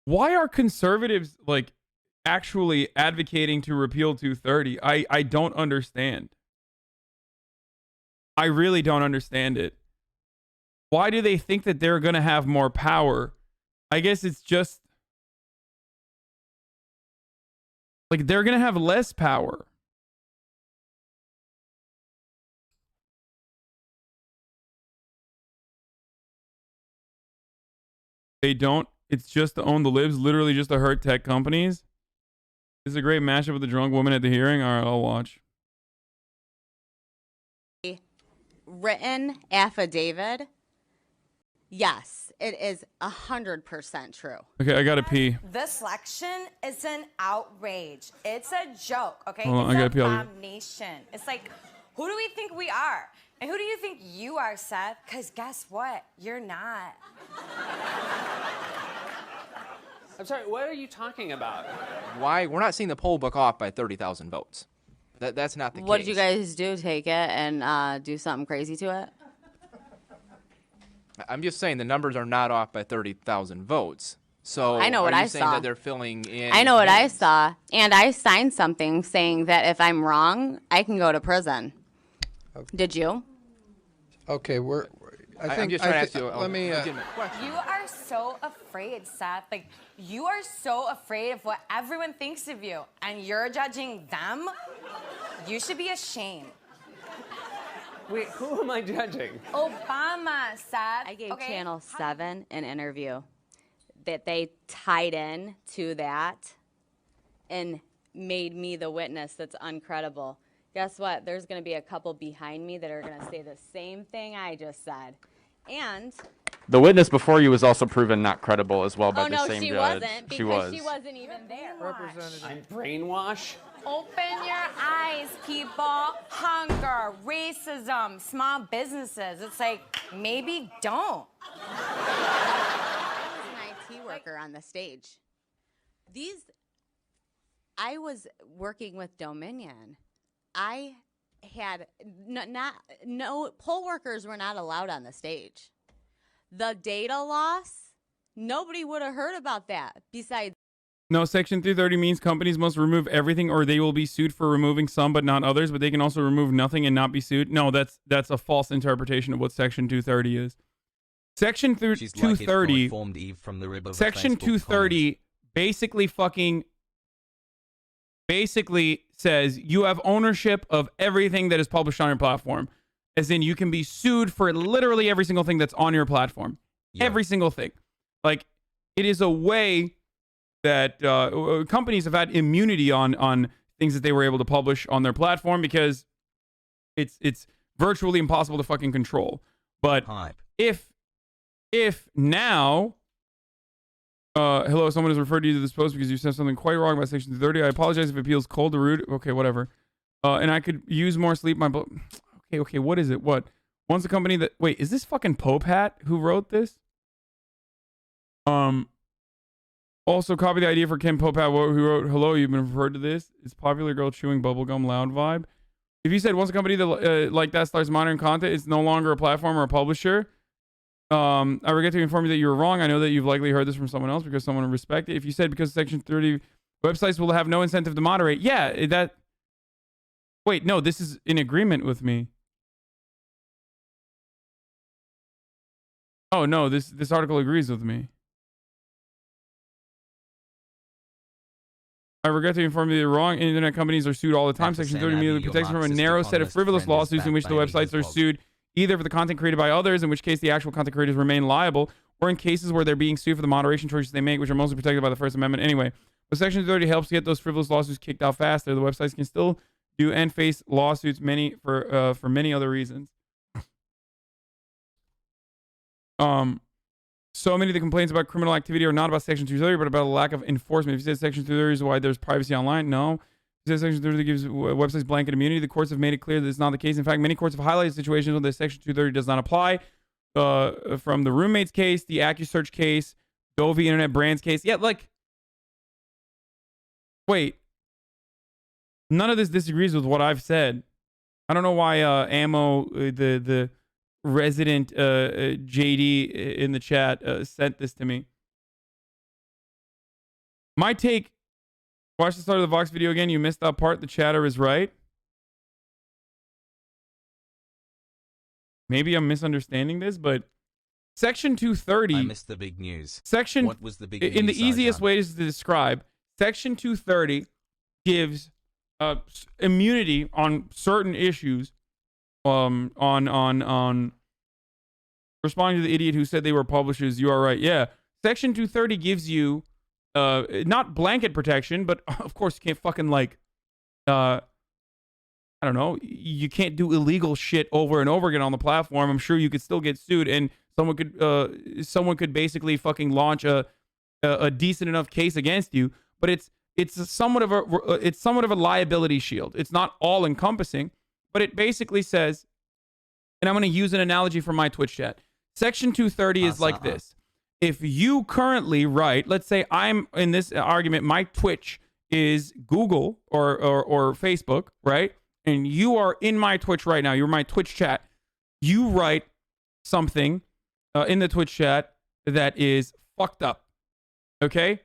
Why are conservatives, like, actually advocating to repeal 230. I don't understand. I really don't understand it. Why do they think that they're going to have more power? I guess it's just like they're going to have less power. They don't. It's just to own the libs, literally just to hurt tech companies. This is a great matchup with the drunk woman at the hearing. All right, I'll watch. Written affidavit. Yes, it is 100% true. Okay, I gotta pee. This election is an outrage. It's a joke, okay? Hold on, it's I gotta an pee. abomination. It's like, who do we think we are? And who do you think you are, Seth? Because guess what? You're not. I'm sorry, what are you talking about? Why? We're not seeing the poll book off by 30,000 votes. That's not the case. What did you guys do? Take it and do something crazy to it? I'm just saying the numbers are not off by 30,000 votes. So I know what I saying saw. that they're filling in? I know what I saw, and I signed something saying that if I'm wrong, I can go to prison. Okay. Did you? Okay, I'm just trying to ask you a let me. legitimate question. You are so afraid, Seth. Like, you are so afraid of what everyone thinks of you, and you're judging them? You should be ashamed. Wait, who am I judging? Obama, Seth. I gave okay? Channel 7 an interview that they tied in to that and made me the witness that's uncredible. Guess what? There's going to be a couple behind me that are going to say the same thing I just said. And The witness before you was also proven not credible as well by oh the no, same she judge. wasn't because She was. she wasn't even there. I'm brainwash? Open your eyes, people. Hunger, racism, small businesses. It's like, maybe don't. I was an IT worker on the stage. I was working with Dominion. I had no poll workers were not allowed on the stage. The data loss, nobody would have heard about that besides. No, Section 330 means companies must remove everything or they will be sued for removing some but not others, but they can also remove nothing and not be sued. No, that's a false interpretation of what Section 230 is. Section 230 informed Eve from the rib of Section 230 basically says you have ownership of everything that is published on your platform. As in, you can be sued for literally every single thing that's on your platform. Yep. Every single thing. Like, it is a way that companies have had immunity on things that they were able to publish on their platform because it's virtually impossible to fucking control. But if now... hello, someone has referred you to this post because you said something quite wrong about Section 230. I apologize if it feels cold or rude. Okay, whatever. And I could use more sleep. Okay, what is it? What? Once a company that... Wait, is this fucking Pope Hat who wrote this? Also, copy the idea for Kim Pope Hat who wrote, hello, you've been referred to this. It's popular girl chewing bubblegum loud vibe. If you said once a company that like that starts monitoring content, it's no longer a platform or a publisher... I regret to inform you that you were wrong. I know that you've likely heard this from someone else because someone would respect it. If you said because Section 30 websites will have no incentive to moderate, yeah, that... Wait, no, this is in agreement with me. Oh, no, this article agrees with me. I regret to inform you that you're wrong. Internet companies are sued all the time. Section 30 immediately protects them from a narrow set of frivolous lawsuits in which the websites are sued either for the content created by others, in which case the actual content creators remain liable, or in cases where they're being sued for the moderation choices they make, which are mostly protected by the First Amendment anyway. But Section 30 helps get those frivolous lawsuits kicked out faster. The websites can still do and face lawsuits for many other reasons. So many of the complaints about criminal activity are not about Section 230, but about a lack of enforcement. If you said Section 230 is why there's privacy online, no. If you said Section 230 gives websites blanket immunity, the courts have made it clear that it's not the case. In fact, many courts have highlighted situations where the Section 230 does not apply. From the roommates case, the AccuSearch case, Dovey Internet Brands case. Yeah, like, wait. None of this disagrees with what I've said. I don't know why Ammo, the resident JD in the chat sent this to me. My take Watch the start of the Vox video again. You missed that part. The chatter is right. Maybe I'm misunderstanding this, but Section 230. I missed the big news. What was the big news? In the easiest ways to describe, Section 230 gives immunity on certain issues. On responding to the idiot who said they were publishers. You are right. Yeah. Section 230 gives you not blanket protection, but of course you can't fucking like I don't know, you can't do illegal shit over and over again on the platform. I'm sure you could still get sued, and someone could basically fucking launch a decent enough case against you. But it's somewhat of a liability shield. It's not all encompassing, but it basically says, and I'm going to use an analogy from my Twitch chat. Section 230 is like this. If you currently write, let's say I'm in this argument, my Twitch is Google or Facebook, right? And you are in my Twitch right now. You're my Twitch chat. You write something in the Twitch chat that is fucked up. Okay?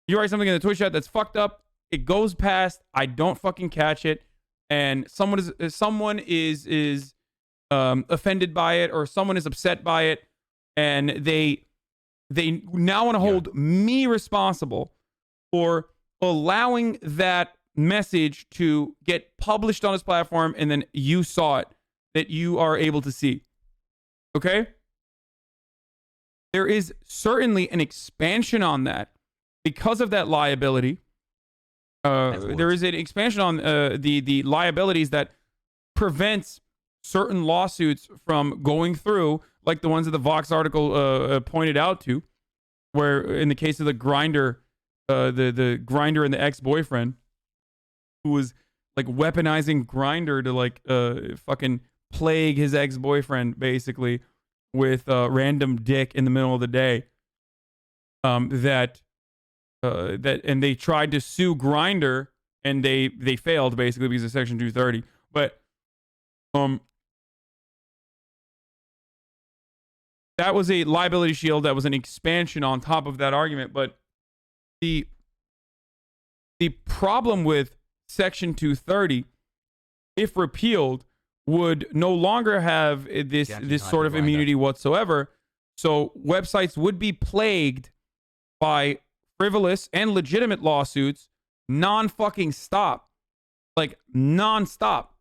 You write something in the Twitch chat that's fucked up. It goes past. I don't fucking catch it. And someone is offended by it, or someone is upset by it, and they now want to hold me responsible for allowing that message to get published on his platform, and then you saw it, that you are able to see. Okay? There is certainly an expansion on that because of that liability. There is an expansion on the liabilities that prevents certain lawsuits from going through, like the ones that the Vox article pointed out to, where in the case of the Grindr, the Grindr and the ex-boyfriend, who was like weaponizing Grindr to like fucking plague his ex-boyfriend basically with random dick in the middle of the day. And they tried to sue Grindr, and they failed basically because of Section 230. But that was a liability shield. That was an expansion on top of that argument. But the problem with Section 230, if repealed, would no longer have this sort of immunity whatsoever. So websites would be plagued by frivolous and legitimate lawsuits non-fucking stop. Like non-stop.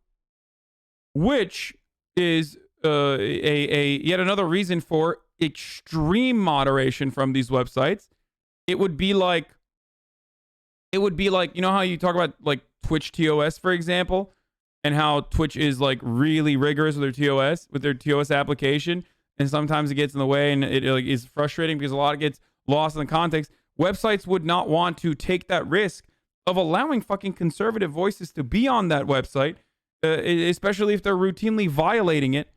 Which is a yet another reason for extreme moderation from these websites. It would be like, you know how you talk about like Twitch TOS, for example, and how Twitch is like really rigorous with their TOS application, and sometimes it gets in the way, and it like is frustrating because a lot gets lost in the context. Websites would not want to take that risk of allowing fucking conservative voices to be on that website, especially if they're routinely violating it.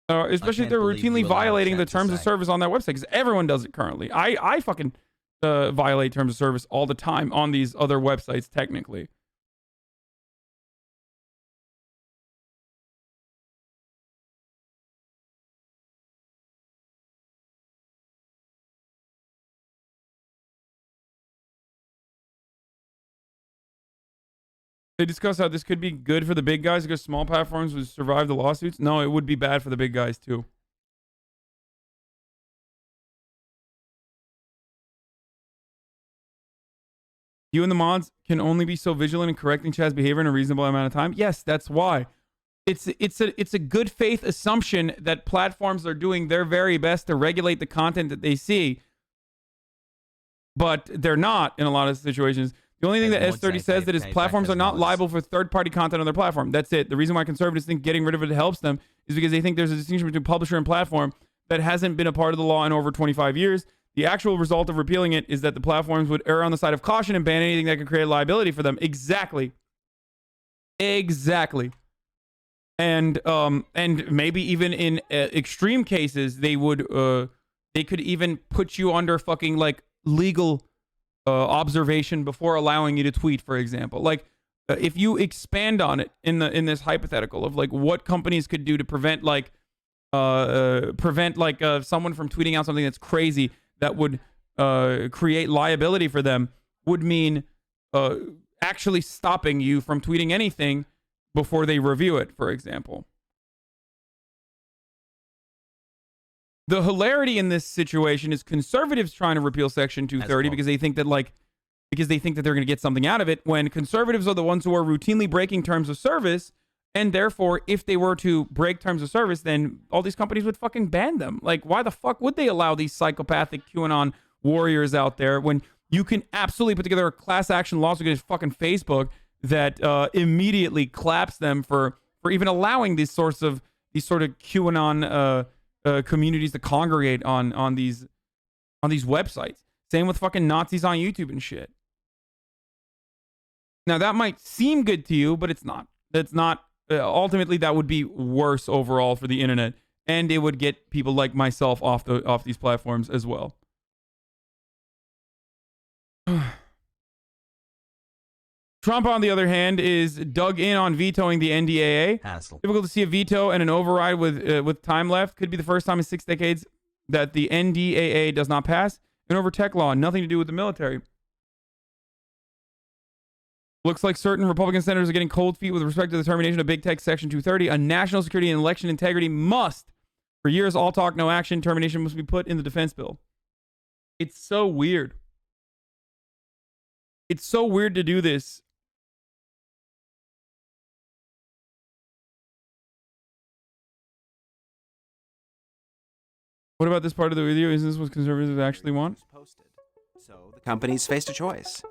Especially if they're routinely violating the terms of service on that website, because everyone does it currently. I fucking violate terms of service all the time on these other websites, technically. They discuss how this could be good for the big guys because small platforms would survive the lawsuits. No, it would be bad for the big guys too. You and the mods can only be so vigilant in correcting Chad's behavior in a reasonable amount of time. Yes, that's why. It's a good faith assumption that platforms are doing their very best to regulate the content that they see, but they're not in a lot of situations. The only thing that S30 says that is platforms are not liable for third-party content on their platform. That's it. The reason why conservatives think getting rid of it helps them is because they think there's a distinction between publisher and platform that hasn't been a part of the law in over 25 years. The actual result of repealing it is that the platforms would err on the side of caution and ban anything that could create liability for them. Exactly. And maybe even in extreme cases, they could even put you under fucking like legal observation before allowing you to tweet, for example. Like if you expand on it in this hypothetical of like what companies could do to prevent someone from tweeting out something that's crazy that would create liability for them, would mean actually stopping you from tweeting anything before they review it, for example. The hilarity in this situation is conservatives trying to repeal Section 230 because they think that they're going to get something out of it, when conservatives are the ones who are routinely breaking terms of service, and therefore, if they were to break terms of service, then all these companies would fucking ban them. Like, why the fuck would they allow these psychopathic QAnon warriors out there when you can absolutely put together a class action lawsuit against fucking Facebook that immediately claps them for even allowing these sort of QAnon communities to congregate on these websites. Same with fucking Nazis on YouTube and shit. Now that might seem good to you, but it's not. That's not. Ultimately, that would be worse overall for the internet, and it would get people like myself off these platforms as well. Trump, on the other hand, is dug in on vetoing the NDAA. Hassle. Difficult to see a veto and an override with time left. Could be the first time in 6 decades that the NDAA does not pass. And over tech law, nothing to do with the military. Looks like certain Republican senators are getting cold feet with respect to the termination of Big Tech Section 230. A national security and election integrity must. For years, all talk, no action. Termination must be put in the defense bill. It's so weird. It's so weird to do this. What about this part of the video? Is this what conservatives actually want? So the companies faced a choice.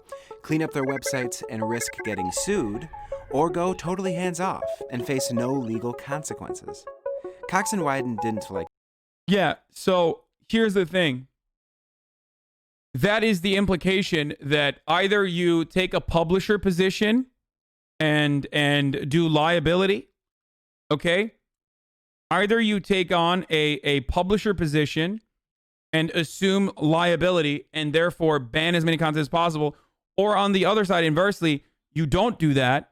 Clean up their websites and risk getting sued, or go totally hands-off and face no legal consequences. Cox and Wyden didn't like... Yeah, so here's the thing. That is the implication that either you take a publisher position and do liability, okay? Either you take on a publisher position and assume liability and therefore ban as many content as possible, or on the other side, inversely, you don't do that,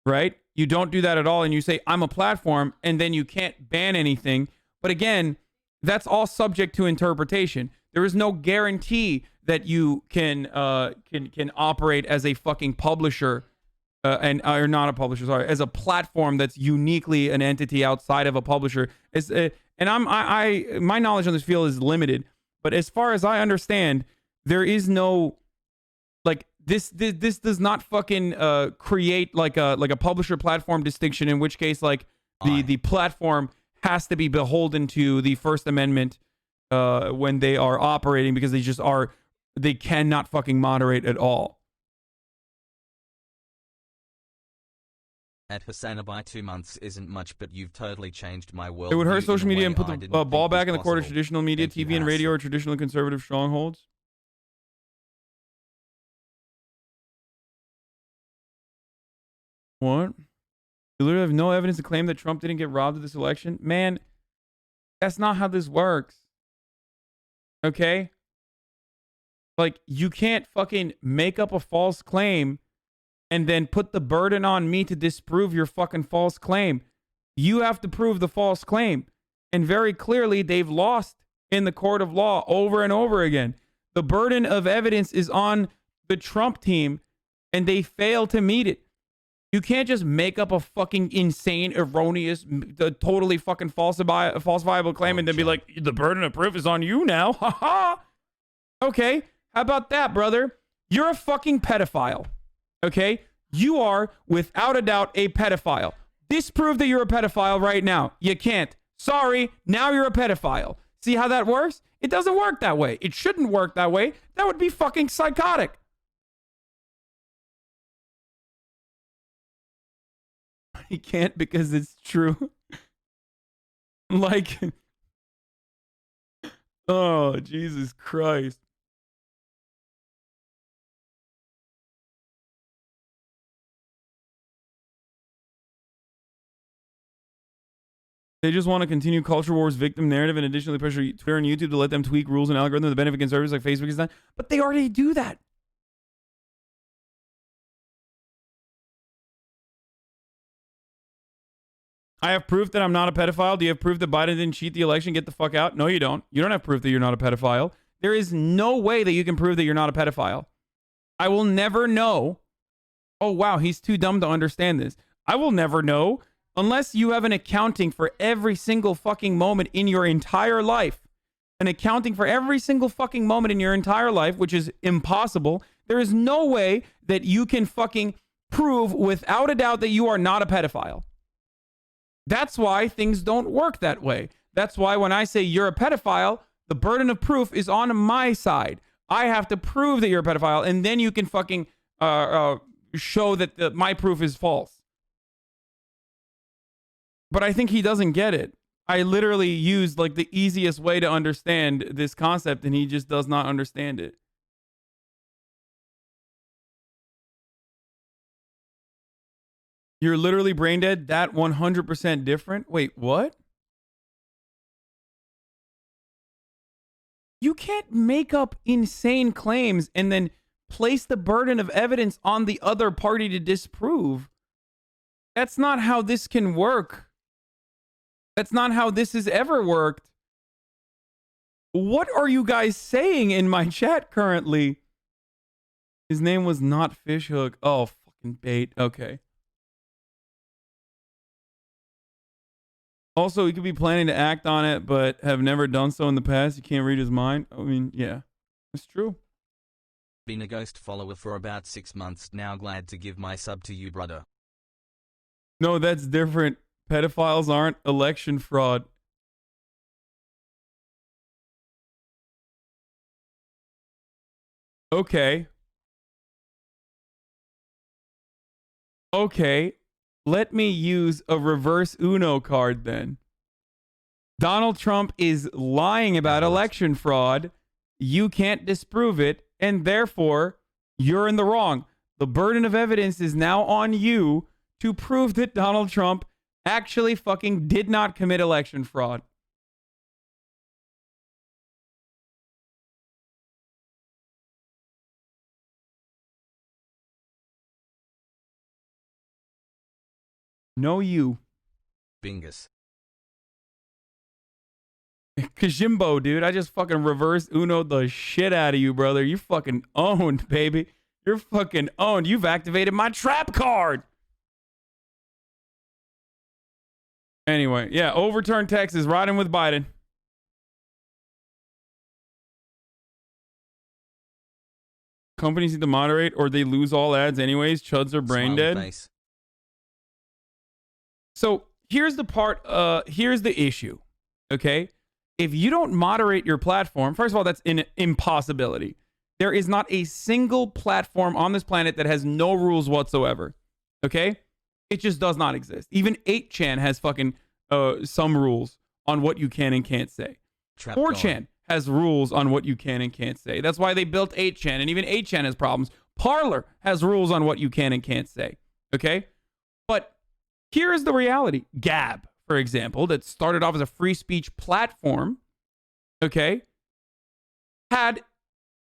right? You don't do that at all, and you say, I'm a platform, and then you can't ban anything. But again, that's all subject to interpretation. There is no guarantee that you can operate as a fucking publisher, or not a publisher, sorry, as a platform that's uniquely an entity outside of a publisher. My knowledge on this field is limited, but as far as I understand, there is no, like, this does not fucking create like a publisher platform distinction, in which case, like, the platform has to be beholden to the First Amendment when they are operating, because they cannot fucking moderate at all. At HasanAbi, 2 months isn't much, but you've totally changed my world. It would hurt social media and put the ball back in the court of traditional media, TV and radio, or traditional conservative strongholds. What? You literally have no evidence to claim that Trump didn't get robbed of this election? Man, that's not how this works. Okay? Like, you can't fucking make up a false claim and then put the burden on me to disprove your fucking false claim. You have to prove the false claim. And very clearly, they've lost in the court of law over and over again. The burden of evidence is on the Trump team, and they fail to meet it. You can't just make up a fucking insane, erroneous, totally fucking falsifiable claim and then be like, the burden of proof is on you now. Ha ha. Okay, how about that, brother? You're a fucking pedophile. Okay? You are, without a doubt, a pedophile. Disprove that you're a pedophile right now. You can't. Sorry, now you're a pedophile. See how that works? It doesn't work that way. It shouldn't work that way. That would be fucking psychotic. He can't because it's true. Like, oh, Jesus Christ. They just want to continue culture wars victim narrative and additionally pressure Twitter and YouTube to let them tweak rules and algorithms to benefit conservatives like Facebook has done. But they already do that. I have proof that I'm not a pedophile. Do you have proof that Biden didn't cheat the election? Get the fuck out. No, you don't. You don't have proof that you're not a pedophile. There is no way that you can prove that you're not a pedophile. I will never know Oh, wow, he's too dumb to understand this. I will never know unless you have an accounting for every single fucking moment in your entire life. An accounting for every single fucking moment in your entire life, which is impossible. There is no way that you can fucking prove without a doubt that you are not a pedophile. That's why things don't work that way. That's why when I say you're a pedophile, the burden of proof is on my side. I have to prove that you're a pedophile, and then you can fucking show that my proof is false. But I think he doesn't get it. I literally used like the easiest way to understand this concept, and he just does not understand it. You're literally brain dead? That 100% different? Wait, what? You can't make up insane claims and then place the burden of evidence on the other party to disprove. That's not how this can work. That's not how this has ever worked. What are you guys saying in my chat currently? His name was not Fishhook. Oh, fucking bait. Okay. Also, he could be planning to act on it, but have never done so in the past. You can't read his mind. I mean, yeah, it's true. Been a ghost follower for about 6 months now. Glad to give my sub to you, brother. No, that's different. Pedophiles aren't election fraud. Okay. Okay. Let me use a reverse Uno card then. Donald Trump is lying about election fraud. You can't disprove it, and therefore, you're in the wrong. The burden of evidence is now on you to prove that Donald Trump actually fucking did not commit election fraud. No, you. Bingus. Kajimbo, dude. I just fucking reverse Uno'd the shit out of you, brother. You fucking owned, baby. You're fucking owned. You've activated my trap card. Anyway, yeah, overturn Texas, riding with Biden. Companies need to moderate or they lose all ads anyways. Chuds are brain dead. Face. So here's the part, here's the issue, okay? If you don't moderate your platform, first of all, that's an impossibility. There is not a single platform on this planet that has no rules whatsoever, okay? It just does not exist. Even 8chan has fucking some rules on what you can and can't say. 4chan has rules on what you can and can't say. That's why they built 8chan, and even 8chan has problems. Parler has rules on what you can and can't say, okay? But here is the reality. Gab, for example, that started off as a free speech platform, okay, had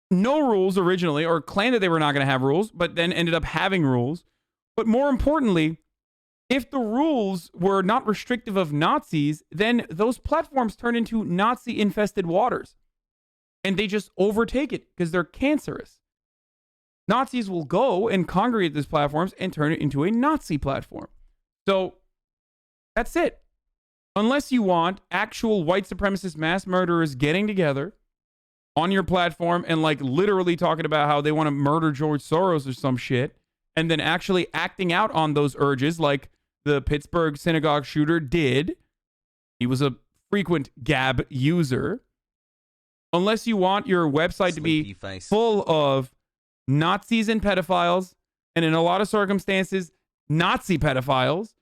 no rules originally, or claimed that they were not going to have rules, but then ended up having rules. But more importantly, if the rules were not restrictive of Nazis, then those platforms turn into Nazi-infested waters. And they just overtake it because they're cancerous. Nazis will go and congregate these platforms and turn it into a Nazi platform. So that's it. Unless you want actual white supremacist mass murderers getting together on your platform and like literally talking about how they want to murder George Soros or some shit, and then actually acting out on those urges like the Pittsburgh synagogue shooter did. He was a frequent Gab user. Unless you want your website to be full of Nazis and pedophiles, and in a lot of circumstances, Nazi pedophiles,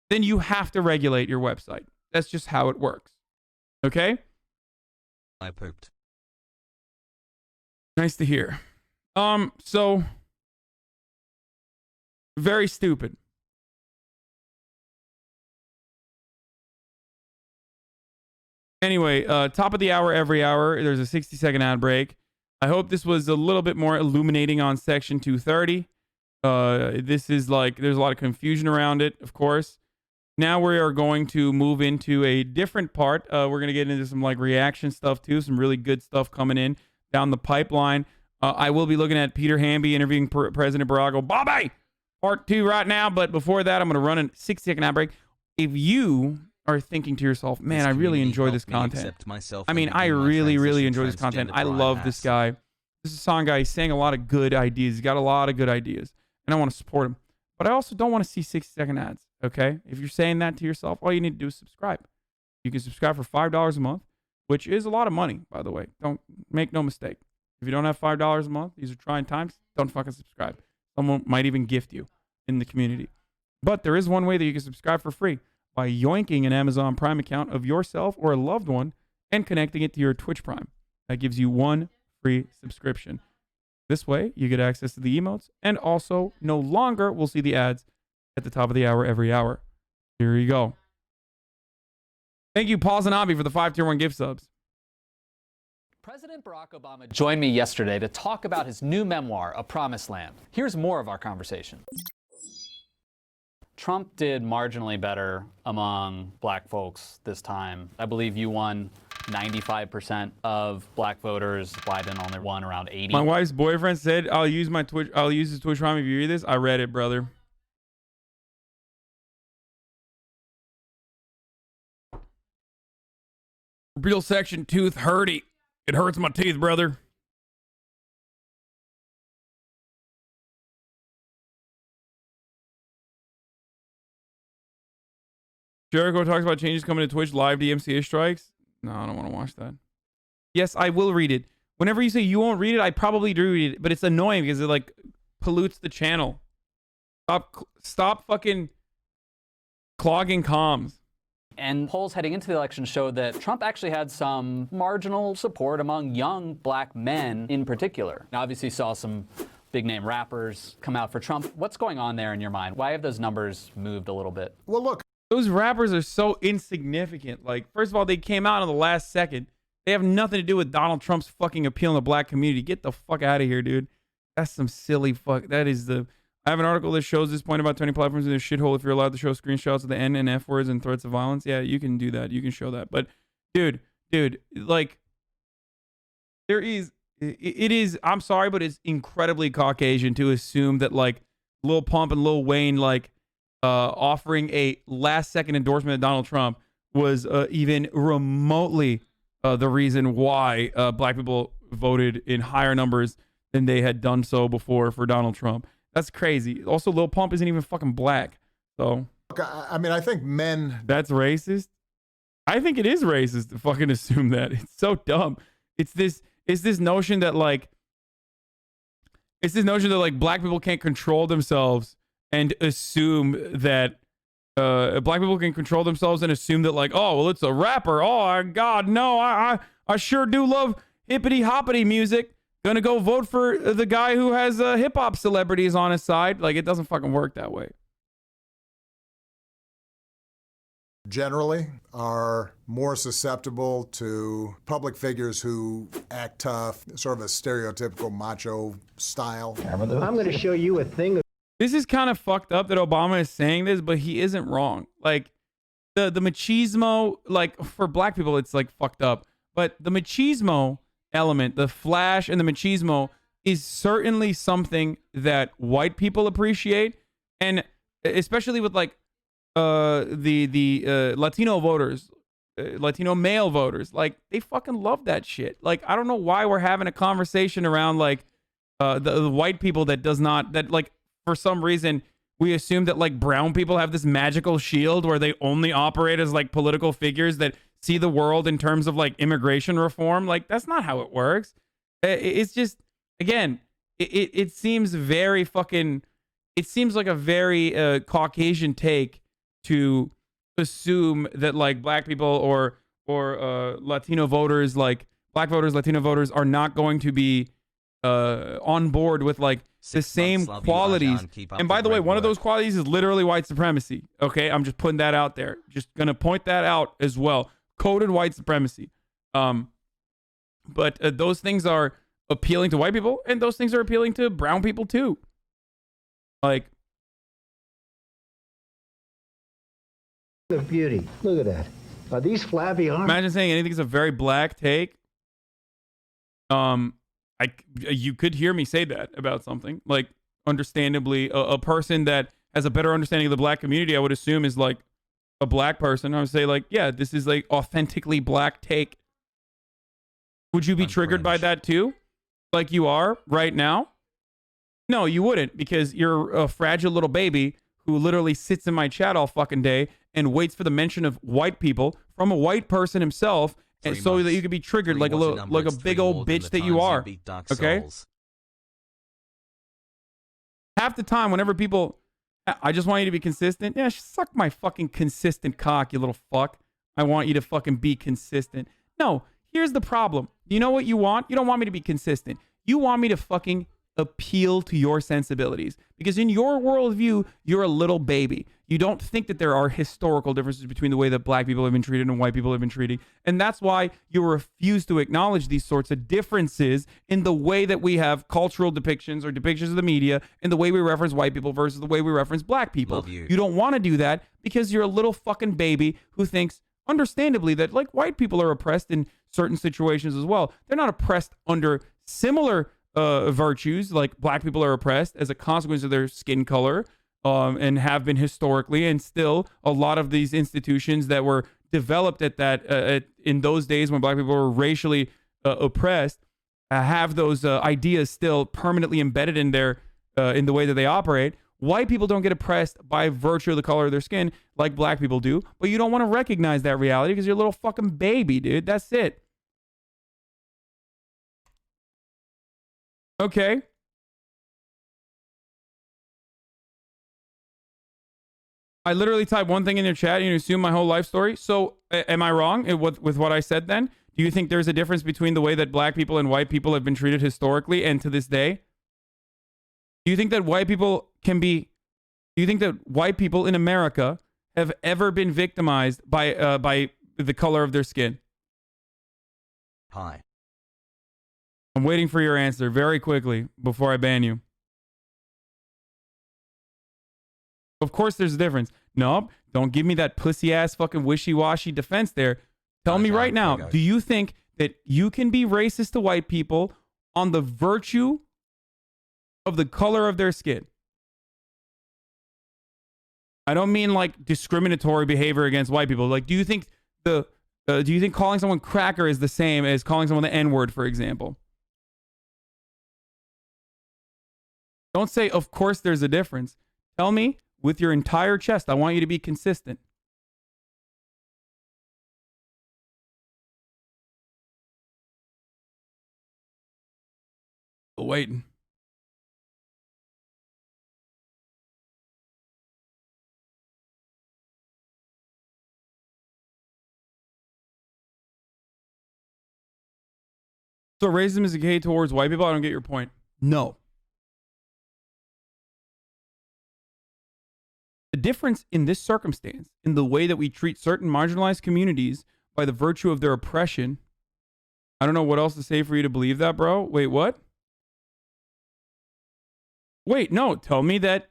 then you have to regulate your website. That's just how it works. Okay? I pooped. Nice to hear. So very stupid. Anyway, top of the hour every hour. There's a 60-second ad break. I hope this was a little bit more illuminating on Section 230. This is like, there's a lot of confusion around it, of course. Now we are going to move into a different part. We're going to get into some like reaction stuff too. Some really good stuff coming in down the pipeline. I will be looking at Peter Hamby interviewing President Barack Obama. part 2 right now, but before that, I'm going to run a 60-second ad break. If you are thinking to yourself, man, I really enjoy this content. I mean, I really, really enjoy this content. I love this guy. This is a song guy. He's saying a lot of good ideas. He's got a lot of good ideas, and I want to support him. But I also don't want to see 60-second ads, okay? If you're saying that to yourself, all you need to do is subscribe. You can subscribe for $5 a month, which is a lot of money, by the way. Don't make no mistake. If you don't have $5 a month, these are trying times, don't fucking subscribe. Someone might even gift you in the community. But there is one way that you can subscribe for free, by yoinking an Amazon Prime account of yourself or a loved one and connecting it to your Twitch Prime. That gives you 1 free subscription. This way, you get access to the emotes and also no longer will see the ads at the top of the hour every hour. Here you go. Thank you, HasanAbi, for the 5 tier 1 gift subs. President Barack Obama joined me yesterday to talk about his new memoir, A Promised Land. Here's more of our conversation. Trump did marginally better among black folks this time. I believe you won 95% of black voters. Biden only won around 80. My wife's boyfriend said, I'll use his Twitch Prime if you read this. I read it, brother. Real section tooth hurty. It hurts my teeth, brother. Jericho talks about changes coming to Twitch live DMCA strikes. No, I don't want to watch that. Yes, I will read it. Whenever you say you won't read it, I probably do read it, but it's annoying because it like pollutes the channel. Stop fucking clogging comms. And polls heading into the election showed that Trump actually had some marginal support among young black men in particular. Now, obviously, saw some big name rappers come out for Trump. What's going on there in your mind? Why have those numbers moved a little bit? Well, look, those rappers are so insignificant. Like, first of all, they came out in the last second. They have nothing to do with Donald Trump's fucking appeal in the black community. Get the fuck out of here, dude. That's some silly fuck. That is the... I have an article that shows this point about turning platforms into a shithole if you're allowed to show screenshots of the N and F words and threats of violence. Yeah, you can do that. You can show that. But, dude, like, there is... It is... I'm sorry, but it's incredibly Caucasian to assume that, like, Lil Pump and Lil Wayne, like, offering a last-second endorsement of Donald Trump was even remotely the reason why black people voted in higher numbers than they had done so before for Donald Trump. That's crazy. Also, Lil Pump isn't even fucking black. So, I mean, I think men... That's racist? I think it is racist to fucking assume that. It's so dumb. It's this notion that, like... It's this notion that, like, black people can't control themselves and assume that black people can control themselves and assume that, like, oh, well, it's a rapper. Oh, God, no, I sure do love hippity hoppity music. Gonna go vote for the guy who has hip hop celebrities on his side. Like, it doesn't fucking work that way. Generally are more susceptible to public figures who act tough, sort of a stereotypical macho style. I'm going to show you a thing. This is kind of fucked up that Obama is saying this, but he isn't wrong. Like, the machismo, like, for black people, it's, like, fucked up. But the machismo element, the flash and the machismo, is certainly something that white people appreciate. And especially with, like, the Latino voters, Latino male voters, like, they fucking love that shit. Like, I don't know why we're having a conversation around, like, the white people that does not, that, like, for some reason, we assume that, like, brown people have this magical shield where they only operate as, like, political figures that see the world in terms of, like, immigration reform. Like, that's not how it works. It's just, again, it seems very fucking, it seems like a very Caucasian take to assume that, like, black people or Latino voters, like, black voters, Latino voters are not going to be on board with, like, the same qualities. And by the way, one of those qualities is literally white supremacy. Okay, I'm just putting that out there. Just gonna point that out as well. Coded white supremacy. But those things are appealing to white people, and those things are appealing to brown people too. Like, The beauty. Look at that. Are these flabby arms? Imagine saying anything's a very black take. You could hear me say that about something. Like, understandably, a person that has a better understanding of the black community, I would assume is like a black person. I would say like, yeah, this is like authentically black take. Would you be triggered by that too? Like you are right now? No, you wouldn't, because you're a fragile little baby who literally sits in my chat all fucking day and waits for the mention of white people from a white person himself, and so that you could be triggered like a big old bitch that you are. Okay? Half the time, whenever people, I just want you to be consistent. Yeah, suck my fucking consistent cock, you little fuck. I want you to fucking be consistent. No, here's the problem. You know what you want? You don't want me to be consistent. You want me to fucking appeal to your sensibilities, because in your worldview, you're a little baby. You don't think that there are historical differences between the way that black people have been treated and white people have been treated. And that's why you refuse to acknowledge these sorts of differences in the way that we have cultural depictions or depictions of the media, and the way we reference white people versus the way we reference black people. You don't want to do that because you're a little fucking baby who thinks, understandably, that like white people are oppressed in certain situations as well. They're not oppressed under similar virtues, like black people are oppressed as a consequence of their skin color, and have been historically, and still a lot of these institutions that were developed at that in those days when black people were racially oppressed have those ideas still permanently embedded in their in the way that they operate. White people don't get oppressed by virtue of the color of their skin like black people do, but you don't want to recognize that reality because you're a little fucking baby, dude. That's it. Okay. I literally type one thing in your chat and you assume my whole life story. So am I wrong with what I said then? Do you think there's a difference between the way that black people and white people have been treated historically and to this day? Do you think that white people do you think that white people in America have ever been victimized by the color of their skin? Hi. I'm waiting for your answer very quickly before I ban you. Of course there's a difference. Nope. Don't give me that pussy ass fucking wishy-washy defense there. Tell me right now, do you think that you can be racist to white people on the virtue of the color of their skin? I don't mean like discriminatory behavior against white people. Like, do you think calling someone cracker is the same as calling someone the N-word, for example? Don't say, of course there's a difference. Tell me with your entire chest. I want you to be consistent. Still waiting. So racism is okay towards white people? I don't get your point. No. The difference in this circumstance, in the way that we treat certain marginalized communities by the virtue of their oppression, I don't know what else to say for you to believe that, bro. Wait, what? Wait, no, tell me that.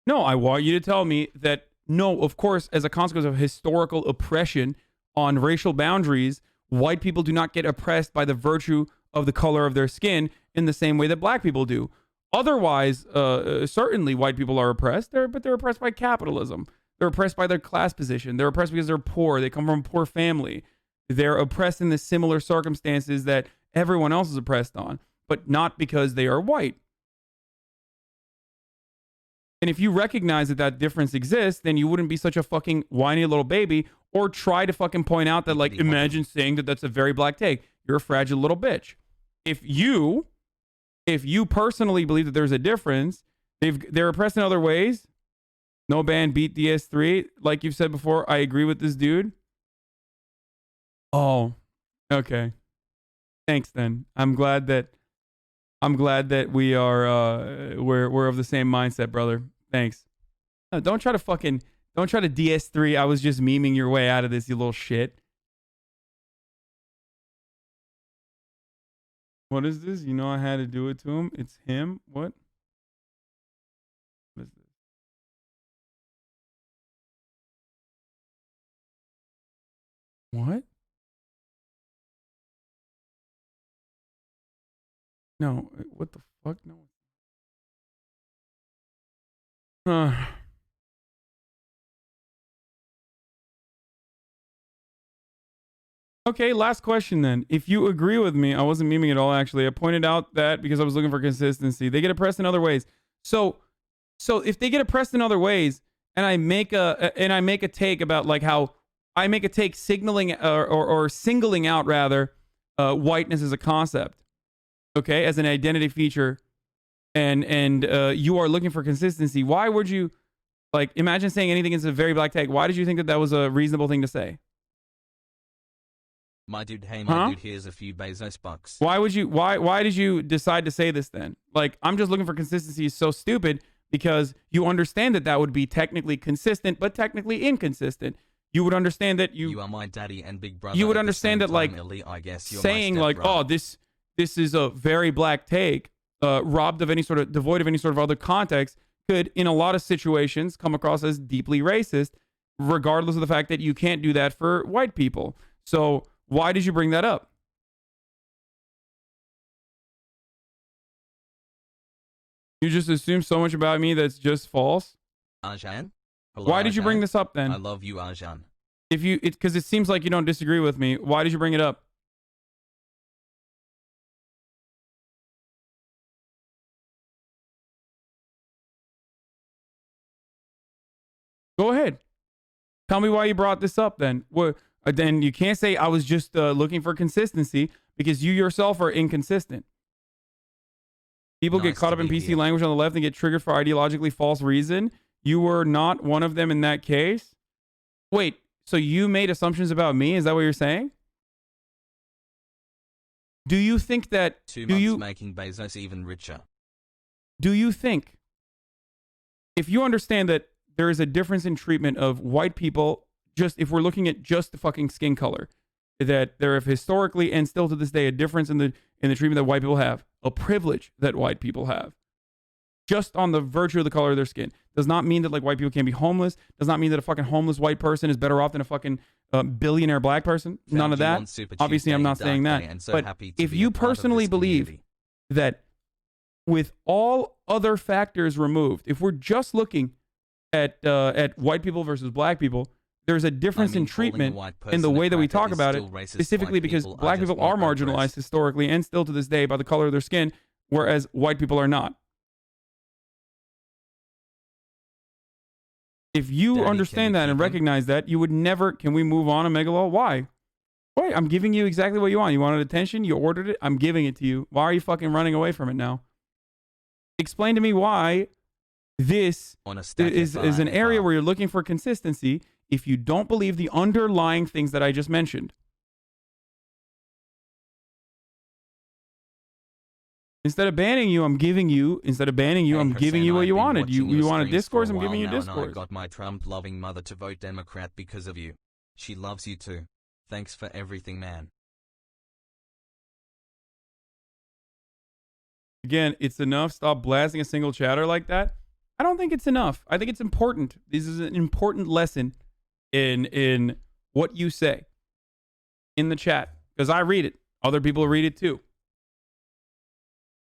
No, I want you to tell me that, no, of course, as a consequence of historical oppression on racial boundaries, white people do not get oppressed by the virtue of the color of their skin in the same way that black people do. Otherwise, certainly white people are oppressed, but they're oppressed by capitalism. They're oppressed by their class position. They're oppressed because they're poor. They come from a poor family. They're oppressed in the similar circumstances that everyone else is oppressed on, but not because they are white. And if you recognize that that difference exists, then you wouldn't be such a fucking whiny little baby or try to fucking point out that, like, imagine saying that that's a very black take. You're a fragile little bitch. If you personally believe that there's a difference, they're oppressed in other ways. No ban, beat DS3. Like you've said before, I agree with this dude. Oh, okay. Thanks then. I'm glad that we are we're of the same mindset, brother. Thanks. No, don't try to DS3. I was just memeing your way out of this, you little shit. What is this? You know I had to do it to him. It's him. What? What is this? What? No. What the fuck? No. Okay, last question then. If you agree with me, I wasn't memeing at all, actually. I pointed out that because I was looking for consistency. They get oppressed in other ways. So if they get oppressed in other ways, and I make a take about like how I make a take signaling or singling out rather whiteness as a concept, okay, as an identity feature, and you are looking for consistency, why would you, like, imagine saying anything is a very black take? Why did you think that that was a reasonable thing to say? My dude, hey, my dude, here's a few Bezos bucks. Why would you? Why did you decide to say this then? Like, I'm just looking for consistency is so stupid because you understand that that would be technically consistent, but technically inconsistent. You would understand that you are my daddy and big brother. You would understand that, like, elite, I guess you're saying like, oh, this is a very black take, robbed of any sort of, devoid of any sort of other context, could in a lot of situations come across as deeply racist, regardless of the fact that you can't do that for white people. So why did you bring that up? You just assume so much about me that's just false. Hasan? Hello, why did you bring this up then? I love you, Hasan. Because it seems like you don't disagree with me. Why did you bring it up? Go ahead. Tell me why you brought this up then. Then you can't say I was just looking for consistency because you yourself are inconsistent. People get caught up in PC language on the left and get triggered for ideologically false reason. You were not one of them in that case. Wait, so you made assumptions about me? Is that what you're saying? Do you think that... 2 months making Bezos even richer. Do you think, if you understand that there is a difference in treatment of white people, just if we're looking at just the fucking skin color, that there have historically and still to this day a difference in the treatment that white people have, a privilege that white people have, just on the virtue of the color of their skin, does not mean that like white people can't be homeless. Does not mean that a fucking homeless white person is better off than a fucking billionaire black person. None of that. Obviously, I'm not saying that. But if you personally believe that with all other factors removed, if we're just looking at white people versus black people, there's a difference in treatment in the way that we talk about it, specifically because black people are marginalized historically and still to this day by the color of their skin, whereas white people are not. If you understand that and recognize that, you would never... Can we move on, Megalol? Why? Wait, I'm giving you exactly what you want. You wanted attention? You ordered it? I'm giving it to you. Why are you fucking running away from it now? Explain to me why this is an area where you're looking for consistency if you don't believe the underlying things that I just mentioned. Instead of banning you, I'm giving you. Instead of banning you, I'm giving you what you wanted. You wanted discourse, I'm giving you discourse. I got my Trump-loving mother to vote Democrat because of you. She loves you too. Thanks for everything, man. Again, it's enough. Stop blasting a single chatter like that. I don't think it's enough. I think it's important. This is an important lesson in what you say in the chat, because I read it. Other people read it too.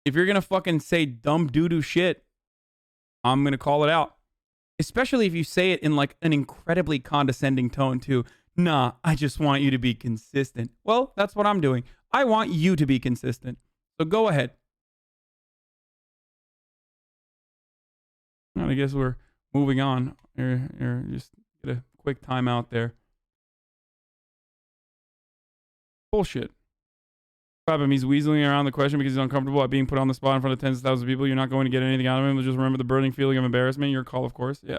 If you're going to fucking say dumb doo-doo shit, I'm going to call it out. Especially if you say it in like an incredibly condescending tone too. Nah, I just want you to be consistent. Well, that's what I'm doing. I want you to be consistent. So go ahead. Well, I guess we're moving on. Here, just get a quick timeout there. Bullshit. Problem, he's weaseling around the question because he's uncomfortable at being put on the spot in front of tens of thousands of people. You're not going to get anything out of him. Just remember the burning feeling of embarrassment. Your call, of course. Yeah.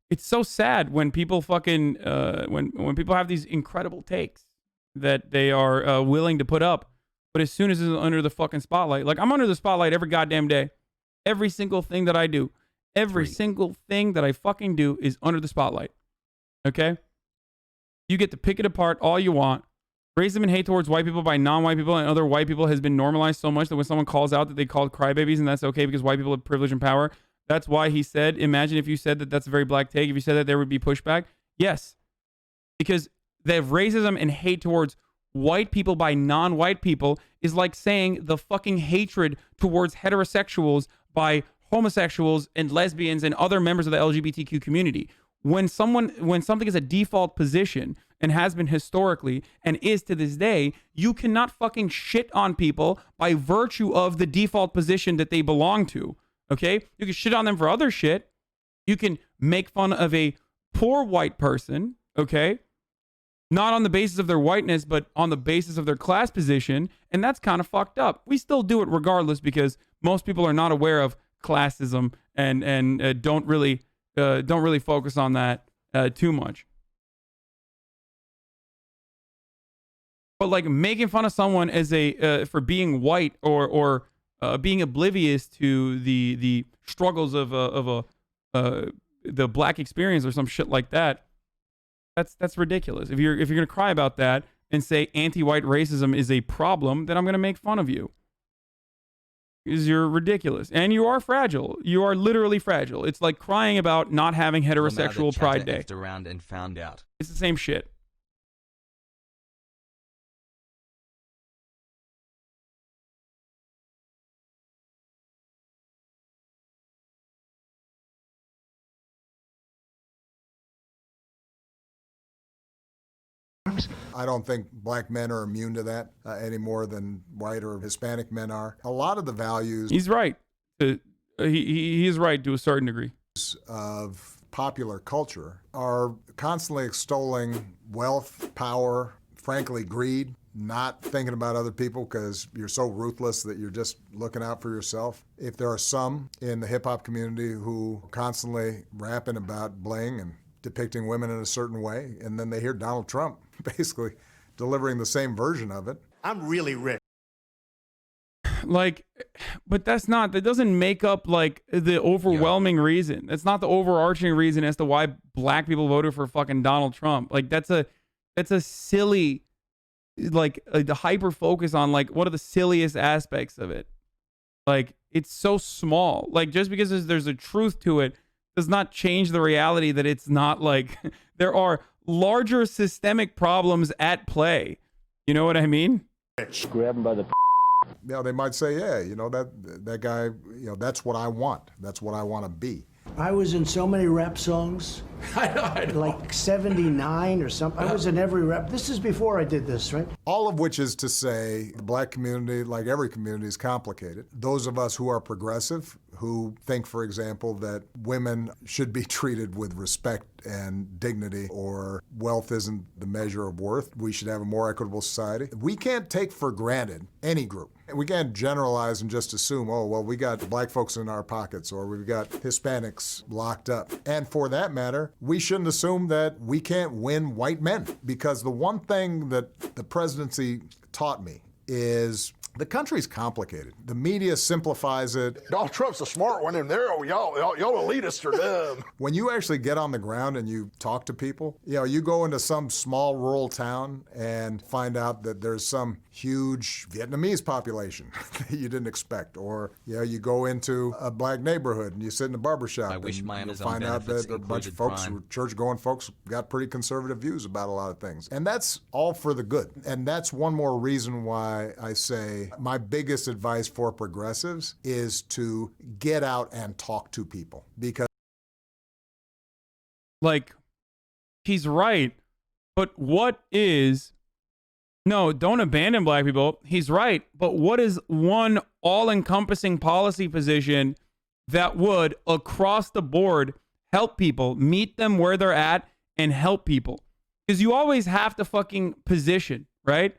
It's so sad when people fucking when people have these incredible takes that they are willing to put up, but as soon as it's under the fucking spotlight, like I'm under the spotlight every goddamn day. Every single thing that I do, every single thing that I fucking do is under the spotlight. Okay? You get to pick it apart all you want. Racism and hate towards white people by non-white people and other white people has been normalized so much that when someone calls out that they called crybabies and that's okay because white people have privilege and power. That's why he said, imagine if you said that that's a very black take. If you said that there would be pushback. Yes. Because they have racism and hate towards white people by non-white people is like saying the fucking hatred towards heterosexuals by homosexuals and lesbians and other members of the LGBTQ community. When something is a default position and has been historically and is to this day, you cannot fucking shit on people by virtue of the default position that they belong to. Okay? You can shit on them for other shit. You can make fun of a poor white person, okay? Not on the basis of their whiteness, but on the basis of their class position, and that's kind of fucked up. We still do it regardless because most people are not aware of classism and don't really focus on that too much. But like making fun of someone as for being white or being oblivious to the struggles of the black experience or some shit like that, that's ridiculous. If you're gonna cry about that and say anti-white racism is a problem, then I'm gonna make fun of you. Because you're ridiculous. And you are fragile. You are literally fragile. It's like crying about not having heterosexual Pride Day. Around and found out. It's the same shit. I don't think black men are immune to that any more than white or Hispanic men are. A lot of the values... He's right. He is right to a certain degree. ...of popular culture are constantly extolling wealth, power, frankly, greed, not thinking about other people because you're so ruthless that you're just looking out for yourself. If there are some in the hip-hop community who constantly rapping about bling and depicting women in a certain way, and then they hear Donald Trump basically delivering the same version of it. I'm really rich. Like, but that doesn't make up like the overwhelming reason. That's not the overarching reason as to why black people voted for fucking Donald Trump. Like that's a silly, like the hyper focus on like what are the silliest aspects of it. Like it's so small. Like just because there's a truth to it does not change the reality that it's not like there are larger systemic problems at play. You know what I mean? Grab him by the... You know, they might say, yeah, you know, that guy, you know, that's what I want. That's what I want to be. I was in so many rap songs. I know. Like 79 or something. I was in every rap. This is before I did this, right? All of which is to say the black community, like every community, is complicated. Those of us who are progressive, who think, for example, that women should be treated with respect and dignity, or wealth isn't the measure of worth, we should have a more equitable society. We can't take for granted any group. We can't generalize and just assume, oh, well, we got black folks in our pockets, or we've got Hispanics locked up. And for that matter, we shouldn't assume that we can't win white men. Because the one thing that the presidency taught me is the country's complicated. The media simplifies it. Donald Trump's a smart one, and y'all elitists are dumb. When you actually get on the ground and you talk to people, you know, you go into some small rural town and find out that there's some huge Vietnamese population that you didn't expect. Or, you know, you go into a black neighborhood and you sit in a barbershop and you find out that a bunch of folks, church-going folks, got pretty conservative views about a lot of things. And that's all for the good. And that's one more reason why I say my biggest advice for progressives is to get out and talk to people. Because like, he's right, but no, don't abandon black people. He's right, but what is one all-encompassing policy position that would, across the board, help people, meet them where they're at, and help people? Because you always have to fucking position, right?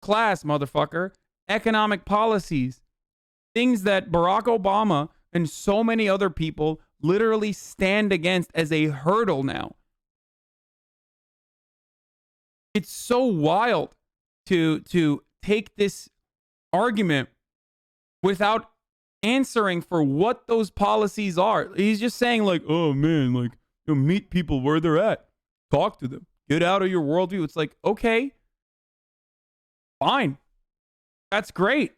Class, motherfucker. Economic policies. Things that Barack Obama and so many other people literally stand against as a hurdle now. It's so wild to take this argument without answering for what those policies are. He's just saying like, oh man, like, you know, meet people where they're at. Talk to them. Get out of your worldview. It's like, okay, fine. That's great.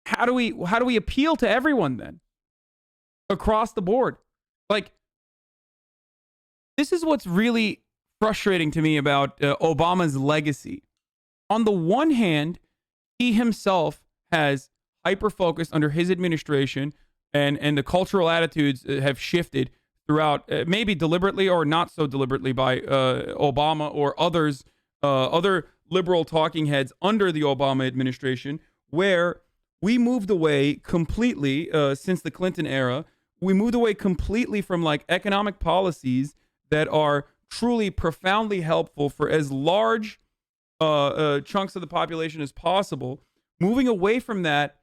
How do we appeal to everyone then? Across the board. Like, this is what's really frustrating to me about Obama's legacy. On the one hand, he himself has hyper-focused under his administration, and the cultural attitudes have shifted throughout, maybe deliberately or not so deliberately by Obama or others, other liberal talking heads under the Obama administration, where we moved away completely since the Clinton era. We moved away completely from like economic policies that are truly profoundly helpful for as large chunks of the population as possible, moving away from that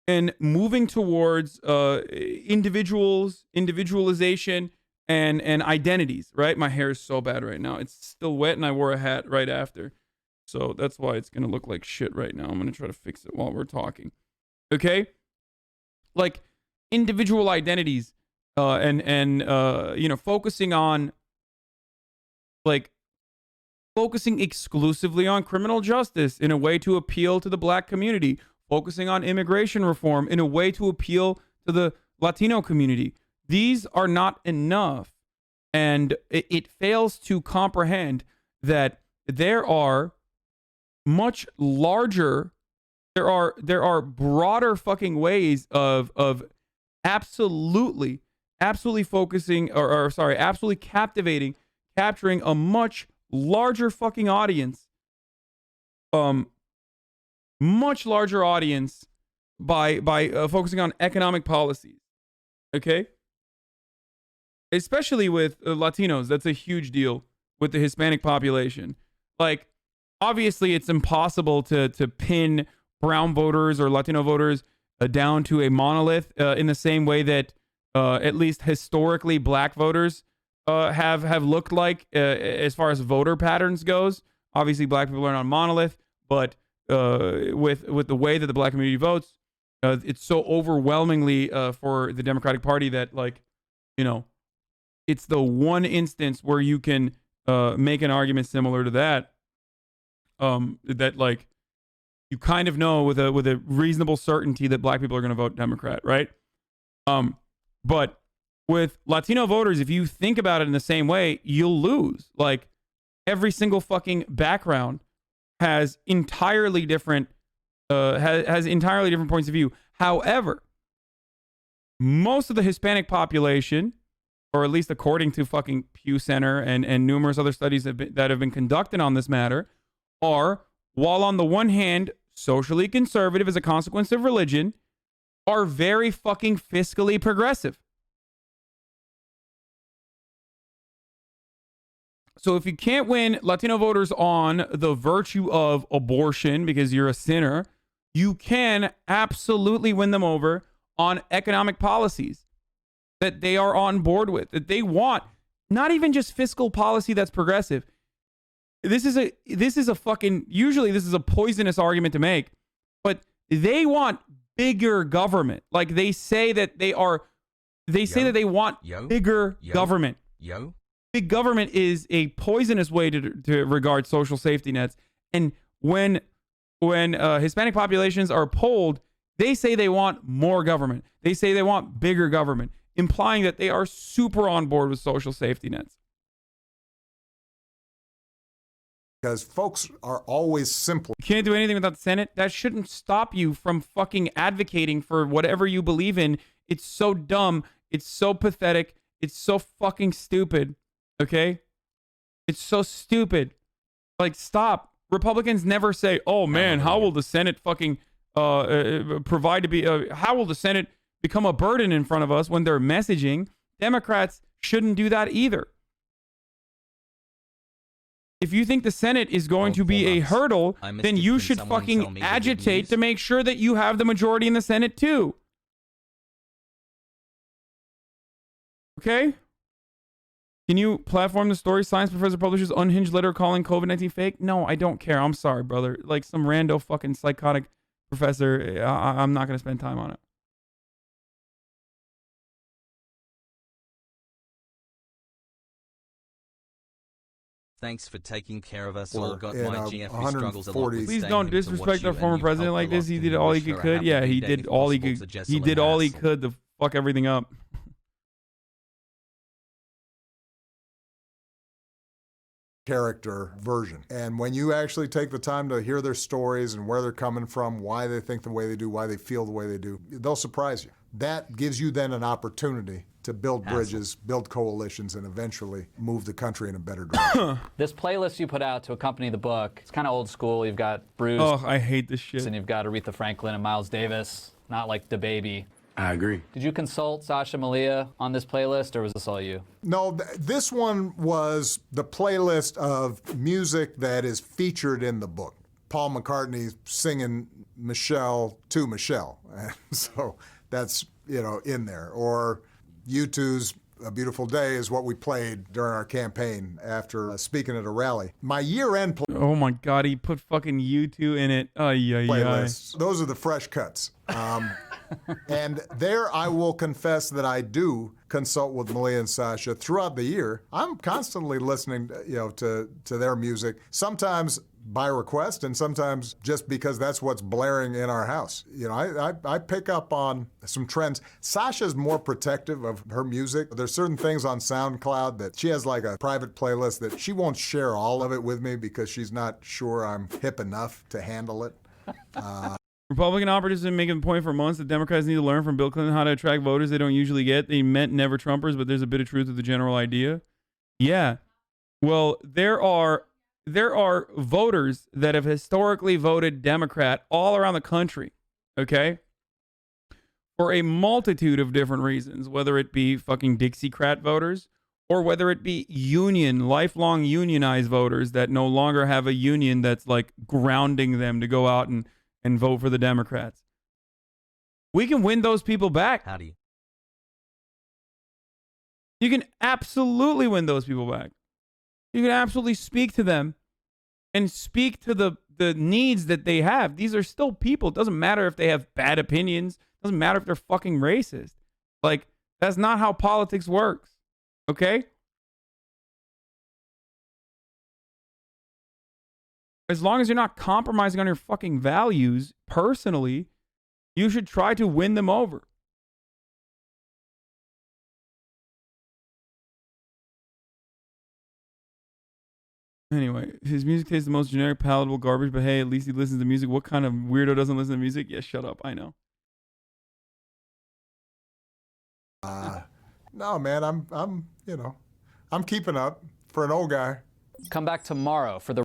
and moving towards individualization and identities, right? My hair is so bad right now. It's still wet and I wore a hat right after. So that's why it's going to look like shit right now. I'm going to try to fix it while we're talking. Okay? Like individual identities and focusing on focusing exclusively on criminal justice in a way to appeal to the black community, focusing on immigration reform in a way to appeal to the Latino community. These are not enough. And it fails to comprehend that there are much larger, there are broader fucking ways of absolutely focusing absolutely capturing a much larger fucking audience, much larger audience by focusing on economic policies. Okay? Especially with Latinos, that's a huge deal with the Hispanic population. Like, obviously, it's impossible to pin brown voters or Latino voters down to a monolith in the same way that at least historically black voters have looked like as far as voter patterns goes. Obviously, black people are not a monolith, but with the way that the black community votes, it's so overwhelmingly for the Democratic Party that, like, you know, it's the one instance where you can make an argument similar to that. That, like, you kind of know with a reasonable certainty that black people are going to vote Democrat, right? But with Latino voters, if you think about it in the same way, you'll lose. Like, every single fucking background has entirely different points of view. However, most of the Hispanic population, or at least according to fucking Pew Center and numerous other studies that have been conducted on this matter, are, while on the one hand socially conservative as a consequence of religion, are very fucking fiscally progressive. So if you can't win Latino voters on the virtue of abortion because you're a sinner, you can absolutely win them over on economic policies that they are on board with, that they want. Not even just fiscal policy that's progressive. This is a fucking, usually this is a poisonous argument to make, but they want bigger government. Like, they say that they they want bigger government. Big government is a poisonous way to regard social safety nets. And when Hispanic populations are polled, they say they want more government. They say they want bigger government, implying that they are super on board with social safety nets. Because folks are always simple. You can't do anything without the Senate. That shouldn't stop you from fucking advocating for whatever you believe in. It's so dumb. It's so pathetic. It's so fucking stupid. Okay? It's so stupid. Like, stop. Republicans never say, oh man, how will the Senate fucking provide to be, how will the Senate become a burden in front of us when they're messaging? Democrats shouldn't do that either. If you think the Senate is going to be a hurdle, then you should fucking agitate to make sure that you have the majority in the Senate too. Okay? Can you platform the story? Science professor publishes unhinged letter calling COVID-19 fake? No, I don't care. I'm sorry, brother. Like some rando fucking psychotic professor, I'm not going to spend time on it. Thanks for taking care of us all. Got my GFP struggles a lot. Please don't disrespect our former president like this. He did all he could. Yeah, he did all he could. He did all he could to fuck everything up. character version. And when you actually take the time to hear their stories and where they're coming from, why they think the way they do, why they feel the way they do, they'll surprise you. That gives you then an opportunity to build bridges, build coalitions, and eventually move the country in a better direction. This playlist you put out to accompany the book, it's kind of old school. You've got Bruce. Oh, I hate this shit. And you've got Aretha Franklin and Miles Davis, not like DaBaby. I agree. Did you consult Sasha Malia on this playlist, or was this all you? No, this one was the playlist of music that is featured in the book. Paul McCartney singing Michelle to Michelle. And so that's, in there. Or U2's A Beautiful Day is what we played during our campaign after speaking at a rally. My year-end oh my God, he put fucking U2 in it. Playlists. Those are the fresh cuts. And there I will confess that I do consult with Malia and Sasha throughout the year. I'm constantly listening, to their music, sometimes by request and sometimes just because that's what's blaring in our house. I pick up on some trends. Sasha's more protective of her music. There's certain things on SoundCloud that she has like a private playlist that she won't share all of it with me because she's not sure I'm hip enough to handle it. Republican operatives have been making the point for months that Democrats need to learn from Bill Clinton how to attract voters they don't usually get. They meant never Trumpers, but there's a bit of truth to the general idea. Yeah. Well, there are voters that have historically voted Democrat all around the country, okay? For a multitude of different reasons, whether it be fucking Dixiecrat voters or whether it be lifelong unionized voters that no longer have a union that's like grounding them to go out and vote for the Democrats. We can win those people back. Howdy. You can absolutely win those people back. You can absolutely speak to them and speak to the needs that they have. These are still people. It doesn't matter if they have bad opinions. It doesn't matter if they're fucking racist. Like, that's not how politics works. Okay? As long as you're not compromising on your fucking values personally, you should try to win them over. Anyway, his music tastes the most generic, palatable garbage, but hey, at least he listens to music. What kind of weirdo doesn't listen to music? Yeah, shut up. I know. No, man, I'm keeping up for an old guy. Come back tomorrow for the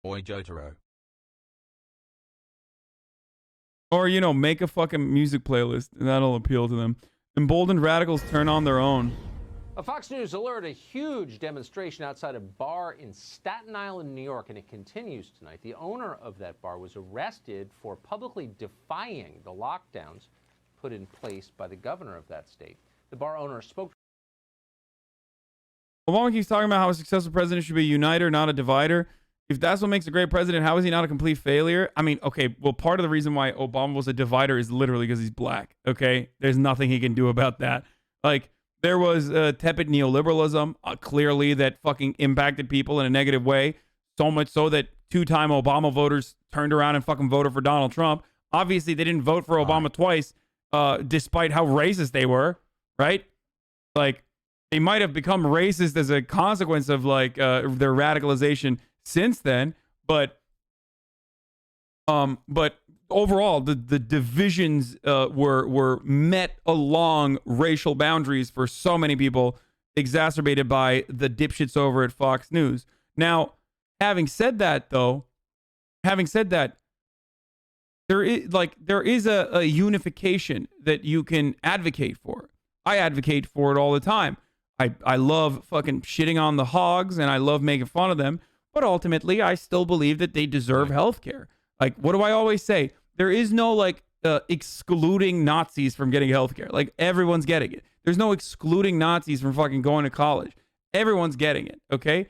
Boy Jotaro. Or, make a fucking music playlist. That'll appeal to them. Emboldened radicals turn on their own. A Fox News alert, a huge demonstration outside a bar in Staten Island, New York, and it continues tonight. The owner of that bar was arrested for publicly defying the lockdowns put in place by the governor of that state. The bar owner spoke. Obama keeps talking about how a successful president should be a uniter, not a divider. If that's what makes a great president, how is he not a complete failure? I mean, okay, well, part of the reason why Obama was a divider is literally because he's black, okay? There's nothing he can do about that. Like, there was tepid neoliberalism, clearly, that fucking impacted people in a negative way, so much so that two-time Obama voters turned around and fucking voted for Donald Trump. Obviously, they didn't vote for Obama twice, despite how racist they were, right? Like, they might have become racist as a consequence of, like, their radicalization since then, but overall, the divisions were met along racial boundaries for so many people, exacerbated by the dipshits over at Fox News. Now, having said that, there is a unification that you can advocate for. I advocate for it all the time. I love fucking shitting on the hogs and I love making fun of them, but ultimately, I still believe that they deserve health care. Like, what do I always say? There is no, excluding Nazis from getting health care. Like, everyone's getting it. There's no excluding Nazis from fucking going to college. Everyone's getting it, okay?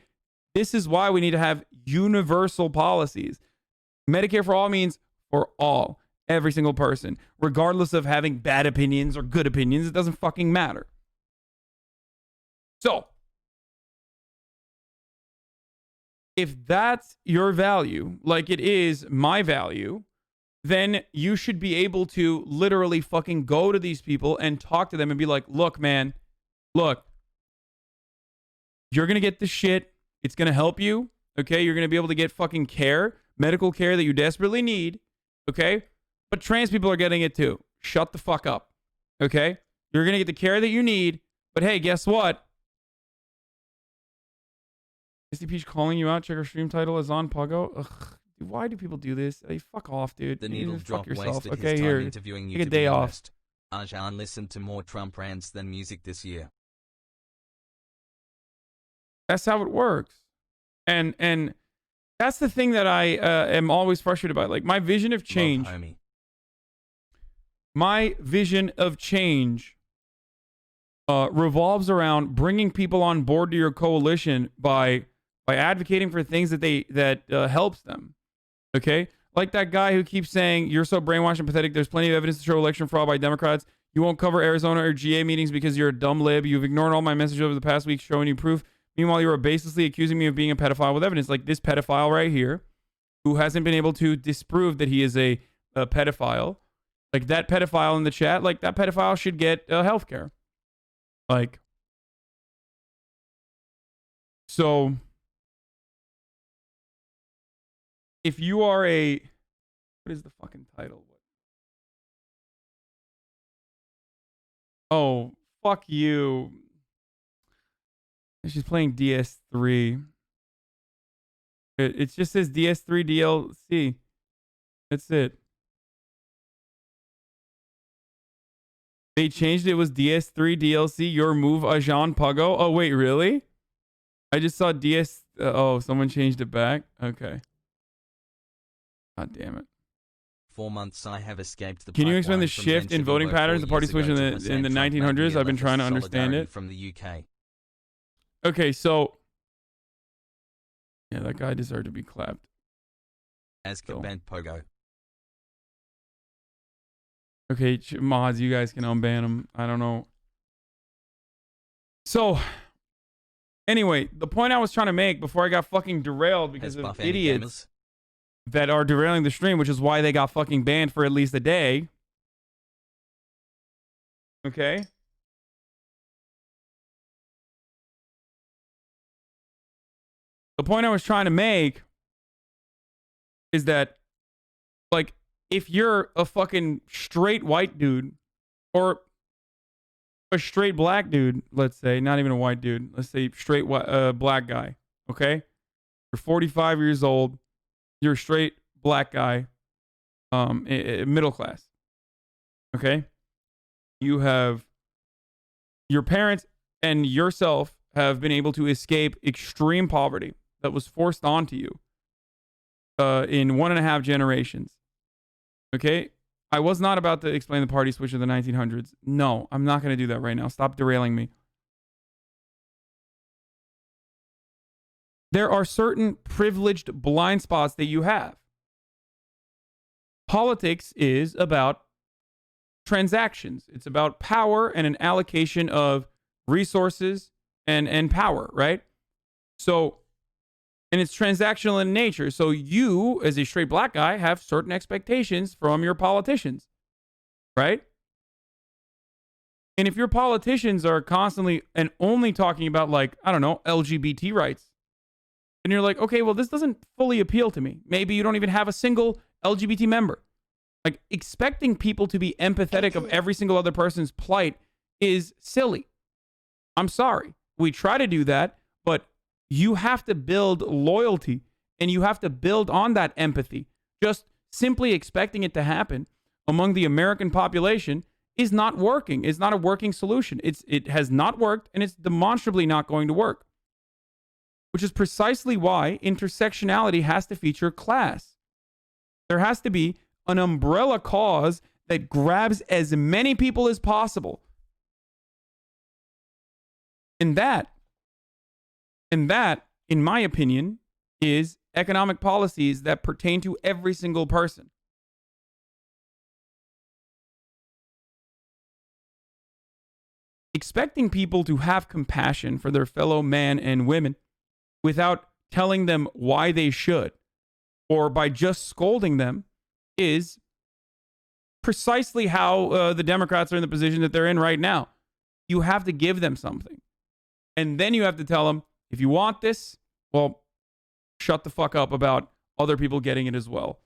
This is why we need to have universal policies. Medicare for all means for all. Every single person. Regardless of having bad opinions or good opinions, it doesn't fucking matter. So, if that's your value, like it is my value, then you should be able to literally fucking go to these people and talk to them and be like, look, man, look, You're going to get the shit. It's going to help you. Okay. You're going to be able to get fucking care, medical care that you desperately need. Okay. But trans people are getting it too. Shut the fuck up. Okay. You're going to get the care that you need. But hey, guess what? Misty Peach calling you out. Check her stream title is on Pogo. Ugh. Dude, why do people do this? Hey, fuck off, dude. The needle drop wasted okay, his time here. interviewing you. Take a day off. Hasan listened to more Trump rants than music this year. That's how it works. And that's the thing that I am always frustrated about. Like, my vision of change. Love, homie. My vision of change revolves around bringing people on board to your coalition by advocating for things that helps them. Okay? Like that guy who keeps saying, you're so brainwashed and pathetic. There's plenty of evidence to show election fraud by Democrats. You won't cover Arizona or GA meetings because you're a dumb lib. You've ignored all my messages over the past week showing you proof. Meanwhile, you are baselessly accusing me of being a pedophile with evidence. Like this pedophile right here who hasn't been able to disprove that he is a pedophile. Like that pedophile in the chat, like that pedophile should get health care. Like, so if you are what is the fucking title? Oh, fuck you. She's playing DS3. It just says DS3 DLC. That's it. They changed it. It was DS3 DLC. Your move, Ajan Pugo. Oh, wait, really? I just saw DS. Oh, someone changed it back? Okay. God damn it. 4 months I have escaped the. Can you explain the shift in voting patterns, the party switch in the 1900s? I've been trying to understand it. From the UK. Okay, so yeah, that guy deserved to be clapped. As Kabent Pogo. Okay, mods, you guys can unban him. I don't know. So, anyway, the point I was trying to make before I got fucking derailed because of idiots that are derailing the stream, which is why they got fucking banned for at least a day. Okay? The point I was trying to make is that, like, if you're a fucking straight white dude or a straight black dude, let's say, not even a white dude, let's say straight black guy, okay? You're 45 years old, you're a straight black guy, middle class, okay? You have, your parents and yourself have been able to escape extreme poverty that was forced onto you in 1.5 generations. Okay? I was not about to explain the party switch of the 1900s. No, I'm not going to do that right now. Stop derailing me. There are certain privileged blind spots that you have. Politics is about transactions. It's about power and an allocation of resources and power, right? So, and it's transactional in nature. So you, as a straight black guy, have certain expectations from your politicians, right? And if your politicians are constantly and only talking about, like, I don't know, LGBT rights, and you're like, okay, well, this doesn't fully appeal to me. Maybe you don't even have a single LGBT member. Like, expecting people to be empathetic of every single other person's plight is silly. I'm sorry. We try to do that, but you have to build loyalty and you have to build on that empathy. Just simply expecting it to happen among the American population is not working. It's not a working solution. It has not worked, and it's demonstrably not going to work. Which is precisely why intersectionality has to feature class. There has to be an umbrella cause that grabs as many people as possible. And that, in my opinion, is economic policies that pertain to every single person. Expecting people to have compassion for their fellow man and women without telling them why they should, or by just scolding them, is precisely how the Democrats are in the position that they're in right now. You have to give them something. And then you have to tell them, If you want this, well, shut the fuck up about other people getting it as well,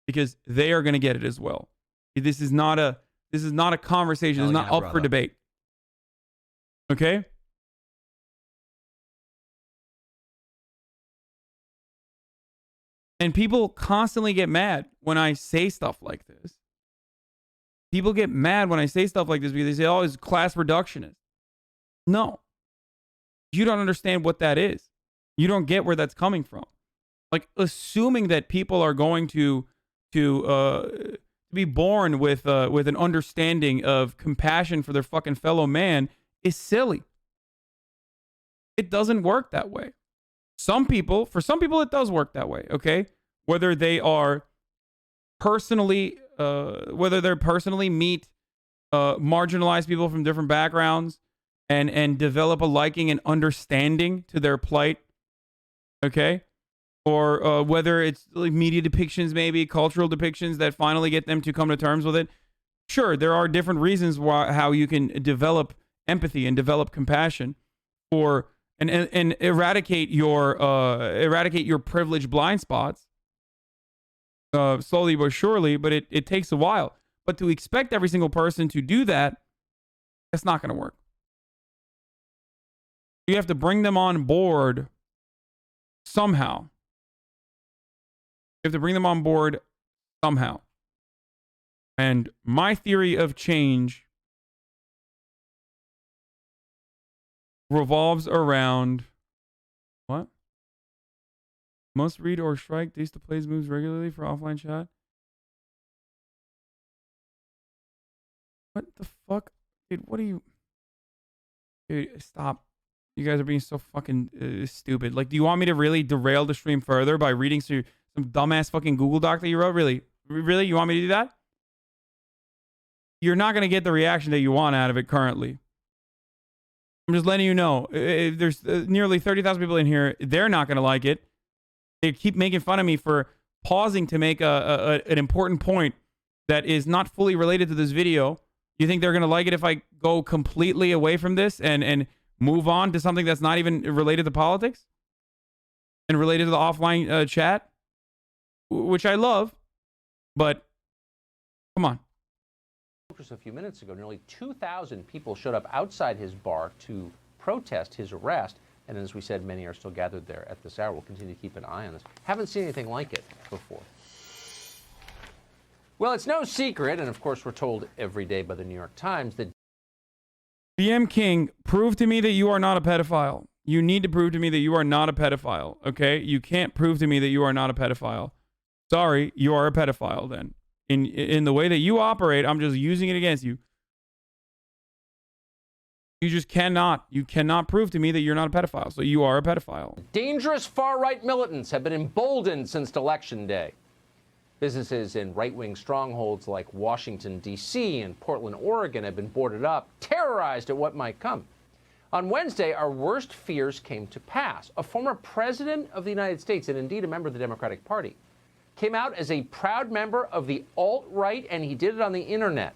because they are going to get it as well. This is not a conversation. It's not up for debate. Okay? And people constantly get mad when I say stuff like this. People get mad when I say stuff like this because they say, oh, it's class reductionist. No. You don't understand what that is. You don't get where that's coming from. Like, assuming that people are going to be born with an understanding of compassion for their fucking fellow man is silly. It doesn't work that way. For some people, it does work that way, okay? Whether they are personally meet marginalized people from different backgrounds and develop a liking and understanding to their plight, okay? Or whether it's like media depictions, maybe cultural depictions that finally get them to come to terms with it. Sure, there are different reasons how you can develop empathy and develop compassion for and eradicate your privileged blind spots slowly but surely, but it takes a while. But to expect every single person to do that, that's not going to work. You have to bring them on board somehow. You have to bring them on board somehow. And my theory of change revolves around what? Must read or strike. Days to plays moves regularly for offline chat. What the fuck? Dude, what are you? Dude, stop. You guys are being so fucking stupid. Like, do you want me to really derail the stream further by reading some dumbass fucking Google Doc that you wrote? Really? Really? You want me to do that? You're not going to get the reaction that you want out of it currently. I'm just letting you know. If there's nearly 30,000 people in here. They're not going to like it. They keep making fun of me for pausing to make an important point that is not fully related to this video. You think they're going to like it if I go completely away from this and move on to something that's not even related to politics and related to the offline chat, which I love, but come on. Just a few minutes ago, nearly 2,000 people showed up outside his bar to protest his arrest. And as we said, many are still gathered there at this hour. We'll continue to keep an eye on this. Haven't seen anything like it before. Well, it's no secret, and of course we're told every day by the New York Times that BM King, prove to me that you are not a pedophile. You need to prove to me that you are not a pedophile, okay? You can't prove to me that you are not a pedophile. Sorry, you are a pedophile then. In the way that you operate, I'm just using it against you. You just cannot prove to me that you're not a pedophile. So you are a pedophile. dangerous far-right militants have been emboldened since Election Day. Businesses in right-wing strongholds like Washington, D.C. and Portland, Oregon have been boarded up, terrorized at what might come. On Wednesday, our worst fears came to pass. A former president of the United States, and indeed a member of the Democratic Party, came out as a proud member of the alt-right, and he did it on the internet,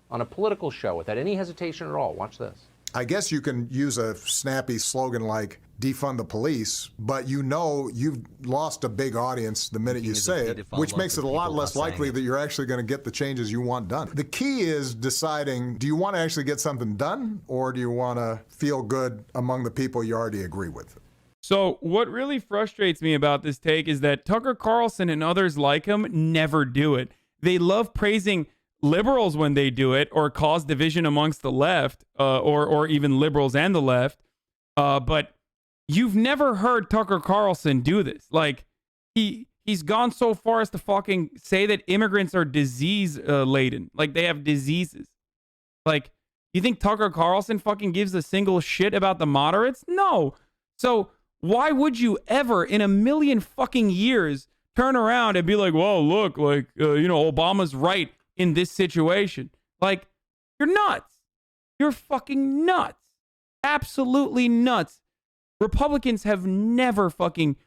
on a political show without any hesitation at all. Watch this. I guess you can use a snappy slogan like defund the police, but you know you've lost a big audience the minute you say it, which makes it a lot less likely that you're actually going to get the changes you want done. The key is deciding, do you want to actually get something done, or do you want to feel good among the people you already agree with? So what really frustrates me about this take is that Tucker Carlson and others like him never do it. They love praising liberals when they do it, or cause division amongst the left, or even liberals and the left. But you've never heard Tucker Carlson do this. Like, he's gone so far as to fucking say that immigrants are disease laden, like they have diseases. Like, you think Tucker Carlson fucking gives a single shit about the moderates? No. So why would you ever in a million fucking years turn around and be like, well, look, like, Obama's right in this situation? Like, you're nuts. You're fucking nuts. Absolutely nuts. Republicans have never fucking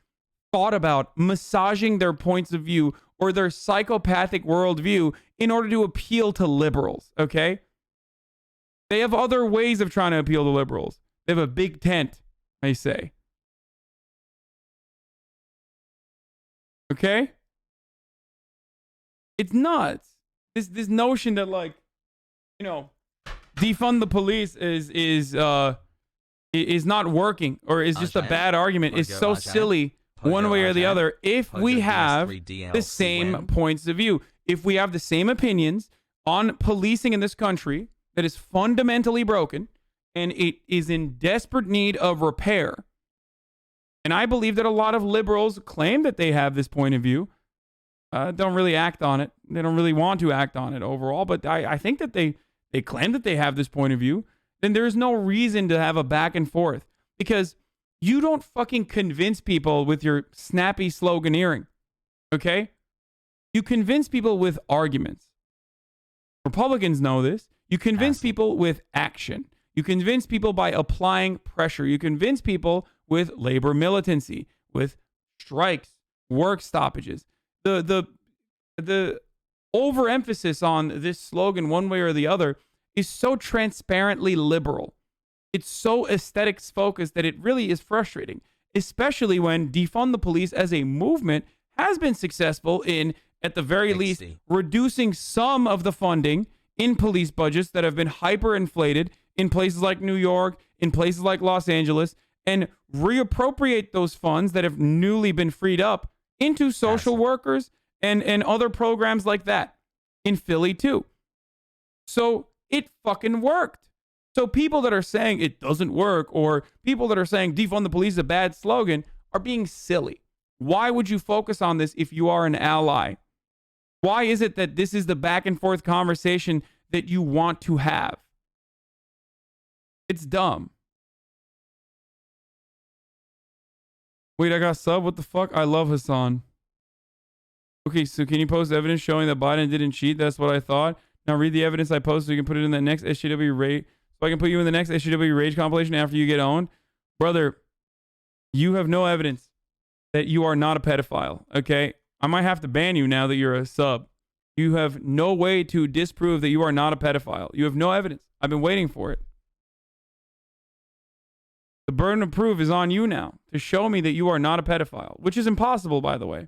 thought about massaging their points of view or their psychopathic worldview in order to appeal to liberals, okay? They have other ways of trying to appeal to liberals. They have a big tent, they say. Okay? It's nuts. This notion that, like, you know, defund the police is not working or is just a bad argument is so silly one way or the other. If we have the same points of view, if we have the same opinions on policing in this country that is fundamentally broken and it is in desperate need of repair, and I believe that a lot of liberals claim that they have this point of view, don't really act on it. They don't really want to act on it overall, but I think that they claim that they have this point of view, then there's no reason to have a back and forth, because you don't fucking convince people with your snappy sloganeering, okay? You convince people with arguments. Republicans know this. You convince people with action. You convince people by applying pressure. You convince people with labor militancy, with strikes, work stoppages. The overemphasis on this slogan one way or the other is so transparently liberal. It's so aesthetics focused that it really is frustrating, especially when defund the police as a movement has been successful in, at the very least, reducing some of the funding in police budgets that have been hyperinflated in places like New York, in places like Los Angeles, and reappropriate those funds that have newly been freed up into social workers and other programs like that in Philly too. So it fucking worked. So people that are saying it doesn't work, or people that are saying defund the police is a bad slogan, are being silly. Why would you focus on this if you are an ally? Why is it that this is the back and forth conversation that you want to have? It's dumb. Wait, I got sub? What the fuck? I love Hasan. Okay, so can you post evidence showing that Biden didn't cheat? That's what I thought. Now read the evidence I posted so you can put it in the next SJW rate. So I can put you in the next SJW rage compilation after you get owned. Brother, you have no evidence that you are not a pedophile, okay? I might have to ban you now that you're a sub. You have no way to disprove that you are not a pedophile. You have no evidence. I've been waiting for it. The burden of proof is on you now to show me that you are not a pedophile, which is impossible, by the way.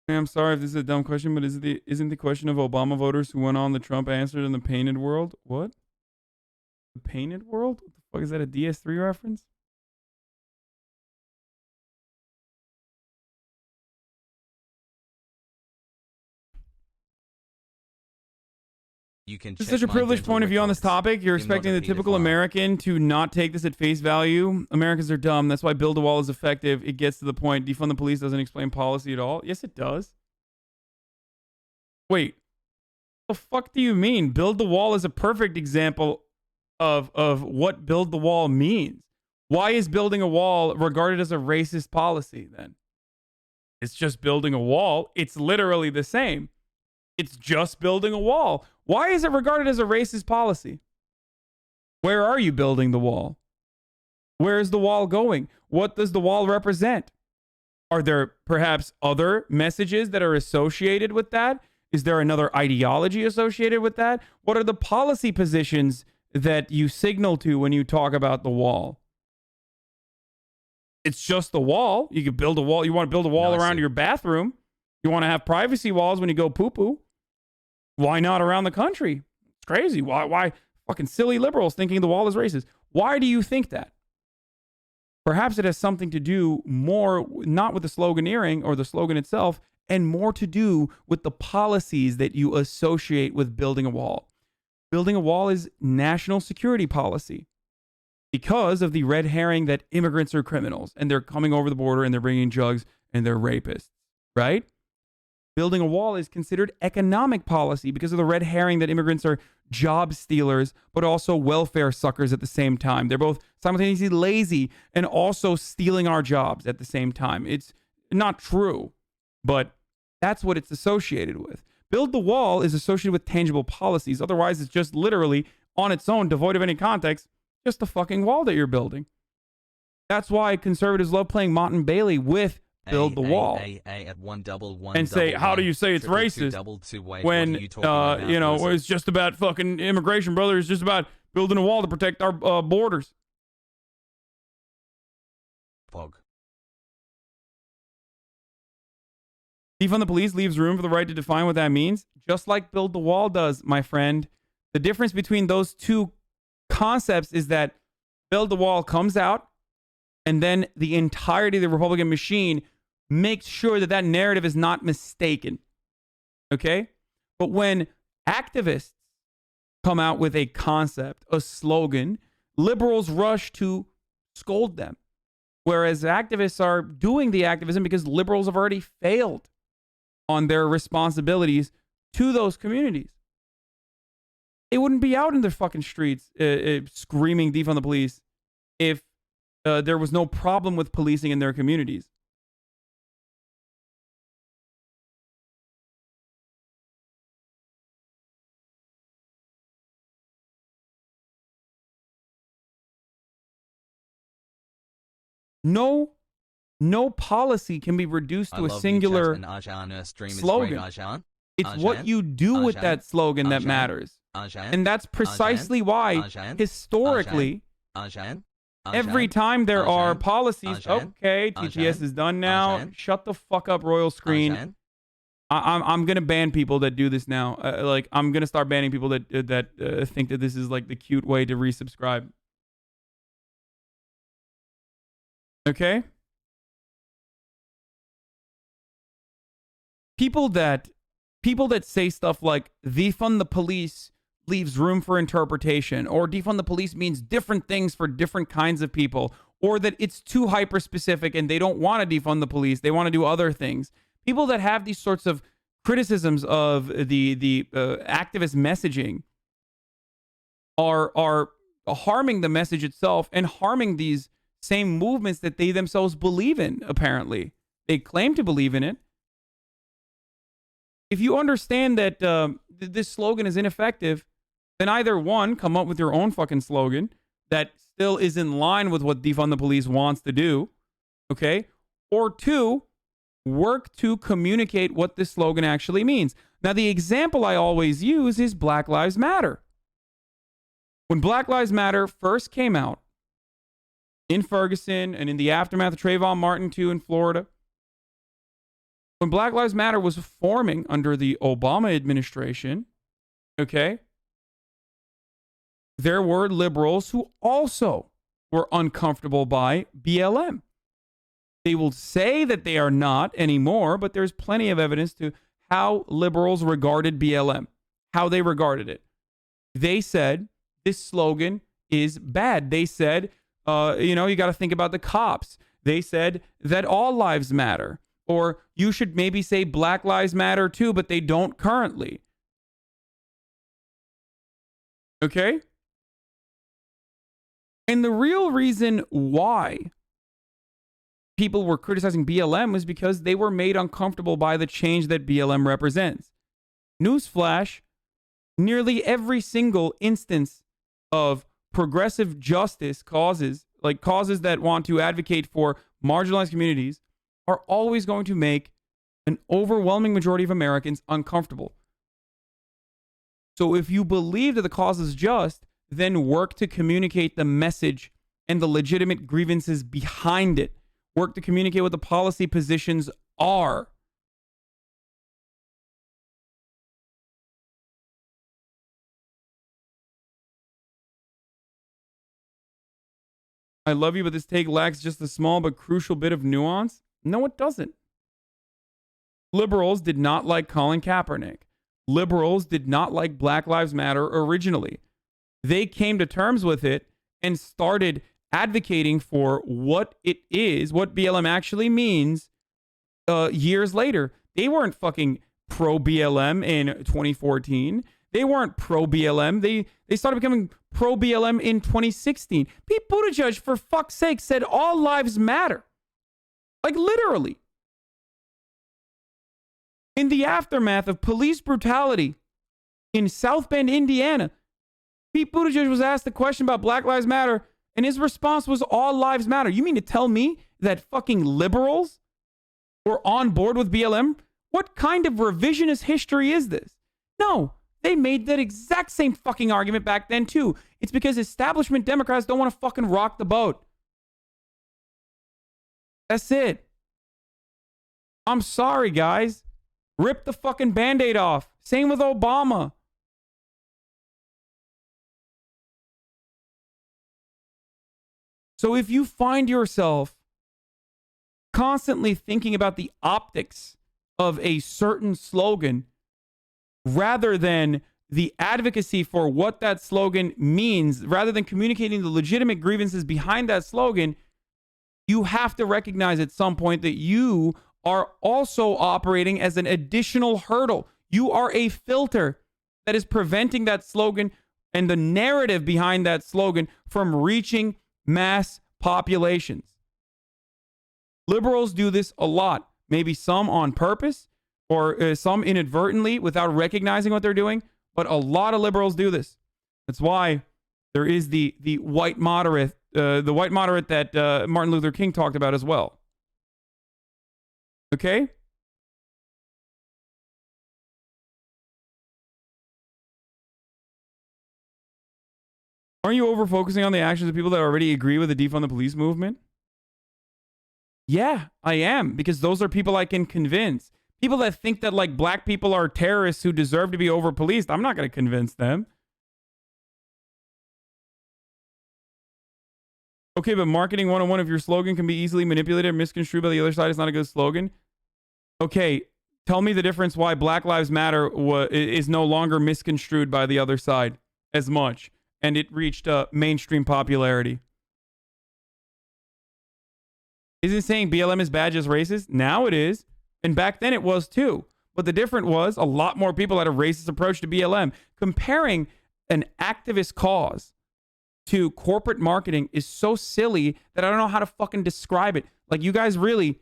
I'm sorry if this is a dumb question, but isn't the question of Obama voters who went on the Trump answered in the painted world? What? The painted world? What the fuck is that, a DS3 reference? It's such a privileged point of view on this topic. You're expecting the typical American to not take this at face value. Americans are dumb. That's why build a wall is effective. It gets to the point. Defund the police doesn't explain policy at all. Yes, it does. Wait. What the fuck do you mean? Build the wall is a perfect example of what build the wall means. Why is building a wall regarded as a racist policy then? It's just building a wall. It's literally the same. It's just building a wall. Why is it regarded as a racist policy? Where are you building the wall? Where is the wall going? What does the wall represent? Are there perhaps other messages that are associated with that? Is there another ideology associated with that? What are the policy positions that you signal to when you talk about the wall? It's just the wall. You could build a wall. You want to build a wall around your bathroom. You want to have privacy walls when you go poo-poo. Why not around the country? It's crazy. Why fucking silly liberals thinking the wall is racist? Why do you think that? Perhaps it has something to do more, not with the sloganeering or the slogan itself, and more to do with the policies that you associate with building a wall. Building a wall is national security policy because of the red herring that immigrants are criminals and they're coming over the border and they're bringing drugs and they're rapists, right? Building a wall is considered economic policy because of the red herring that immigrants are job stealers, but also welfare suckers at the same time. They're both simultaneously lazy and also stealing our jobs at the same time. It's not true, but that's what it's associated with. Build the wall is associated with tangible policies. Otherwise, it's just literally on its own, devoid of any context, just a fucking wall that you're building. That's why conservatives love playing Mott and Bailey with Build the Wall. And say, how do you say it's racist when, you know, it's just about fucking immigration, brother. It's just about building a wall to protect our borders. Fog. Defund the police leaves room for the right to define what that means, just like Build the Wall does, my friend. The difference between those two concepts is that Build the Wall comes out, and then the entirety of the Republican machine makes sure that that narrative is not mistaken. Okay? But when activists come out with a concept, a slogan, liberals rush to scold them. Whereas activists are doing the activism because liberals have already failed on their responsibilities to those communities. They wouldn't be out in the fucking streets screaming defund the police if there was no problem with policing in their communities. No policy can be reduced to a singular slogan. It's what you do with that slogan that matters. And that's precisely why, historically, every time there are policies, okay, TTS is done now, shut the fuck up, Royal Screen. I'm going to ban people that do this now. Like, I'm going to start banning people that think that this is like the cute way to resubscribe. Okay? People that say stuff like defund the police leaves room for interpretation, or defund the police means different things for different kinds of people, or that it's too hyper specific and they don't want to defund the police, they want to do other things. People that have these sorts of criticisms of the activist messaging are harming the message itself and harming these same movements that they themselves believe in, apparently. They claim to believe in it. If you understand that this slogan is ineffective, then either one, come up with your own fucking slogan that still is in line with what defund the police wants to do, okay? Or two, work to communicate what this slogan actually means. Now, the example I always use is Black Lives Matter. When Black Lives Matter first came out in Ferguson and in the aftermath of Trayvon Martin too in Florida, when Black Lives Matter was forming under the Obama administration, okay, there were liberals who also were uncomfortable by BLM. They will say that they are not anymore, but there's plenty of evidence to how liberals regarded BLM, how they regarded it. They said this slogan is bad. They said, you got to think about the cops. They said that all lives matter. Or you should maybe say Black Lives Matter too, but they don't currently. Okay? And the real reason why people were criticizing BLM was because they were made uncomfortable by the change that BLM represents. Newsflash, nearly every single instance of progressive justice causes, like causes that want to advocate for marginalized communities, are always going to make an overwhelming majority of Americans uncomfortable. So if you believe that the cause is just, then work to communicate the message and the legitimate grievances behind it. Work to communicate what the policy positions are. I love you, but this take lacks just a small but crucial bit of nuance. No, it doesn't. Liberals did not like Colin Kaepernick. Liberals did not like Black Lives Matter originally. They came to terms with it and started advocating for what it is, what BLM actually means years later. They weren't fucking pro-BLM in 2014. They weren't pro-BLM. They started becoming pro-BLM in 2016. Pete Buttigieg, for fuck's sake, said all lives matter. Like literally. In the aftermath of police brutality in South Bend, Indiana, Pete Buttigieg was asked the question about Black Lives Matter, And his response was all lives matter. You mean to tell me that fucking liberals were on board with BLM? What kind of revisionist history is this? No, they made that exact same fucking argument back then too. It's because establishment Democrats don't want to fucking rock the boat. That's it. I'm sorry, guys. Rip the fucking Band-Aid off. Same with Obama. So if you find yourself constantly thinking about the optics of a certain slogan rather than the advocacy for what that slogan means, rather than communicating the legitimate grievances behind that slogan, you have to recognize at some point that you are also operating as an additional hurdle. You are a filter that is preventing that slogan and the narrative behind that slogan from reaching mass populations. Liberals do this a lot, maybe some on purpose or some inadvertently without recognizing what they're doing, but a lot of liberals do this. That's why there is the white moderate that Martin Luther King talked about as well. Okay? Aren't you over focusing on the actions of people that already agree with the defund the police movement? Yeah, I am, because those are people I can convince. People that think that like black people are terrorists who deserve to be over policed, I'm not going to convince them. Okay, but marketing 101, if your slogan can be easily manipulated or misconstrued by the other side, it's not a good slogan. Okay, tell me the difference why Black Lives Matter is no longer misconstrued by the other side as much, and it reached mainstream popularity. Isn't saying BLM is bad just racist? Now it is, and back then it was too. But the difference was a lot more people had a racist approach to BLM. Comparing an activist cause to corporate marketing is so silly that I don't know how to fucking describe it. Like, you guys really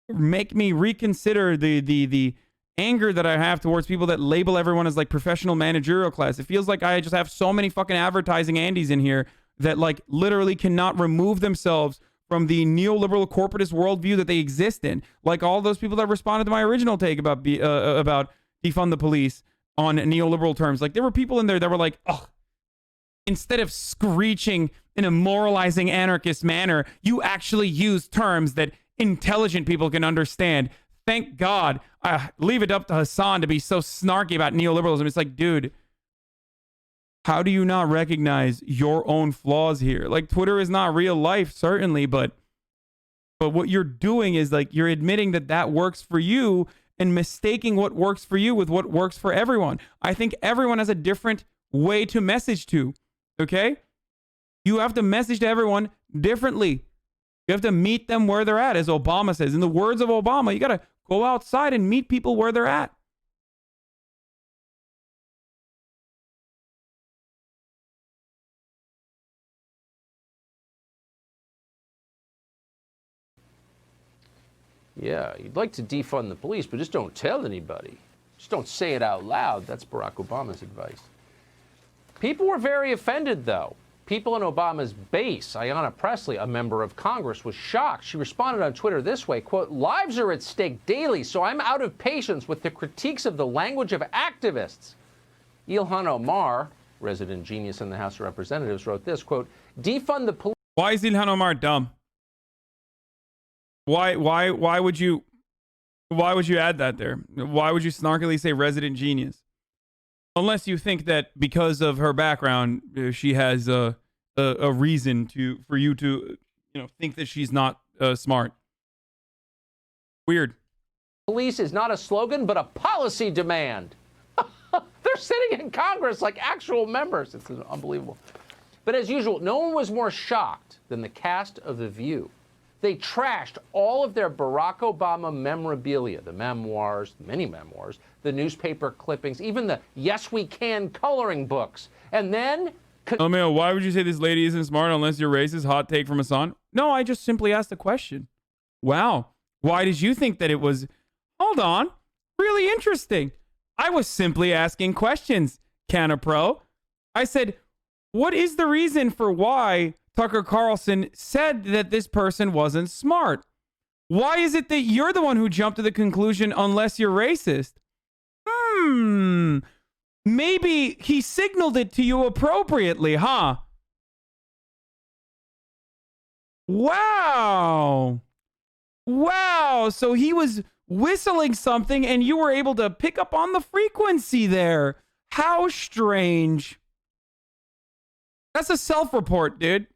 make me reconsider the anger that I have towards people that label everyone as like professional managerial class. It feels like I just have so many fucking advertising Andes in here that like literally cannot remove themselves from the neoliberal corporatist worldview that they exist in. Like all those people that responded to my original take about defund the police on neoliberal terms. Like there were people in there that were like, oh, instead of screeching in a moralizing anarchist manner, you actually use terms that intelligent people can understand. Thank God. Leave it up to Hasan to be so snarky about neoliberalism. It's like, dude, how do you not recognize your own flaws here? Like, Twitter is not real life, certainly, but what you're doing is like you're admitting that that works for you and mistaking what works for you with what works for everyone. I think everyone has a different way to message to, okay? You have to message to everyone differently. You have to meet them where they're at, as Obama says. In the words of Obama, you got to go outside and meet people where they're at. Yeah, you'd like to defund the police, but just don't tell anybody. Just don't say it out loud. That's Barack Obama's advice. People were very offended, though. People in Obama's base, Ayanna Pressley, a member of Congress, was shocked. She responded on Twitter this way, quote, "Lives are at stake daily, so I'm out of patience with the critiques of the language of activists." Ilhan Omar, resident genius in the House of Representatives, wrote this, quote, "Defund the police." Why is Ilhan Omar dumb? Why would you add that there? Why would you snarkily say resident genius? Unless you think that because of her background, she has a reason for you to think that she's not smart. Weird. Police is not a slogan, but a policy demand. They're sitting in Congress like actual members. It's unbelievable. But as usual, no one was more shocked than the cast of The View. They trashed all of their Barack Obama memorabilia, the memoirs, many memoirs, the newspaper clippings, even the Yes We Can coloring books. And then... LMAO, why would you say this lady isn't smart unless you're racist? Hot take from Hasan? No, I just simply asked a question. Wow. Why did you think that it was... Hold on. Really interesting. I was simply asking questions, Canna Pro. I said, What is the reason for why Tucker Carlson said that this person wasn't smart? Why is it that you're the one who jumped to the conclusion unless you're racist? Maybe he signaled it to you appropriately, huh? Wow. Wow. So he was whistling something and you were able to pick up on the frequency there. How strange. That's a self-report, dude.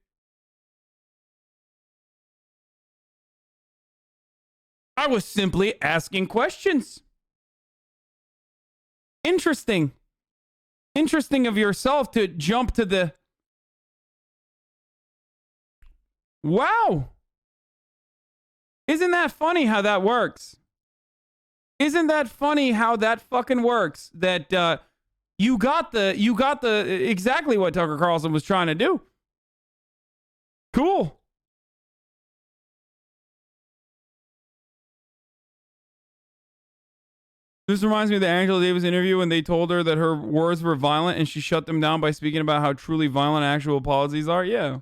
I was simply asking questions. Interesting. Interesting of yourself to jump to the... Wow. Isn't that funny how that works? Isn't that funny how that fucking works? That you got the exactly what Tucker Carlson was trying to do. Cool. This reminds me of the Angela Davis interview when they told her that her words were violent and she shut them down by speaking about how truly violent actual apologies are. Yeah.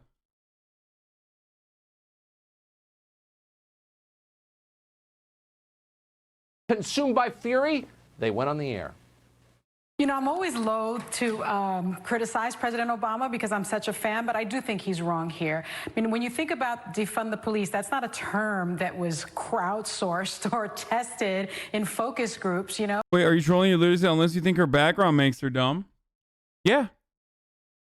Consumed by fury, they went on the air. You know, I'm always loath to criticize President Obama because I'm such a fan, but I do think he's wrong here. I mean, when you think about defund the police, that's not a term that was crowdsourced or tested in focus groups, you know? Wait, are you trolling your Lucy unless you think her background makes her dumb? Yeah.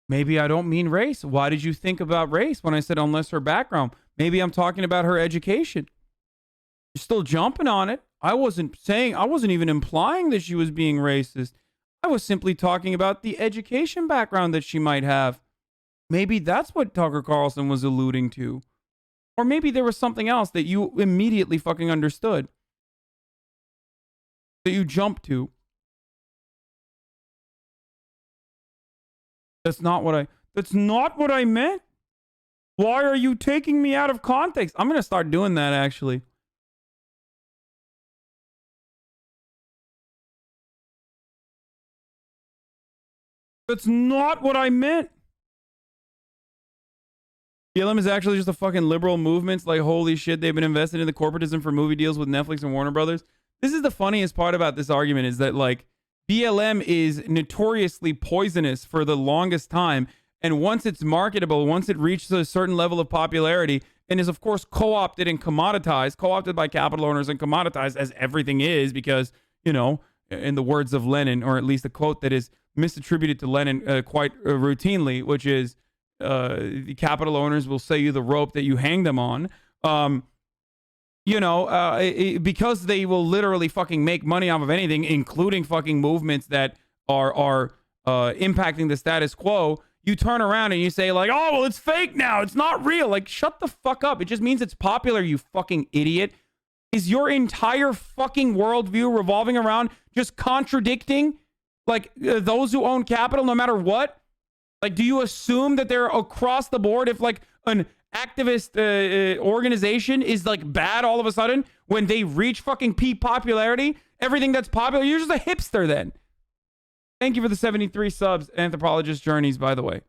Maybe I don't mean race. Why did you think about race when I said unless her background? Maybe I'm talking about her education. You're still jumping on it. I wasn't even implying that she was being racist. I was simply talking about the education background that she might have. Maybe that's what Tucker Carlson was alluding to. Or maybe there was something else that you immediately fucking understood. That you jumped to. That's not what I meant. Why are you taking me out of context? I'm going to start doing that actually. That's not what I meant. BLM is actually just a fucking liberal movement. It's like, holy shit, they've been invested in the corporatism for movie deals with Netflix and Warner Brothers. This is the funniest part about this argument is that, like, BLM is notoriously poisonous for the longest time. And once it's marketable, once it reaches a certain level of popularity and is, of course, co-opted and commoditized, co-opted by capital owners and commoditized as everything is because, you know, in the words of Lenin, or at least a quote that is misattributed to Lenin quite routinely, which is the capital owners will sell you the rope that you hang them on. Because they will literally fucking make money off of anything, including fucking movements that are impacting the status quo. You turn around and you say like, oh, well, it's fake now. It's not real. Like, shut the fuck up. It just means it's popular, you fucking idiot. Is your entire fucking worldview revolving around just contradicting like those who own capital no matter what? Like, do you assume that they're across the board if like an activist organization is like bad all of a sudden when they reach fucking peak popularity? Everything that's popular, you're just a hipster then. Thank you for the 73 subs, Anthropologist Journeys, by the way.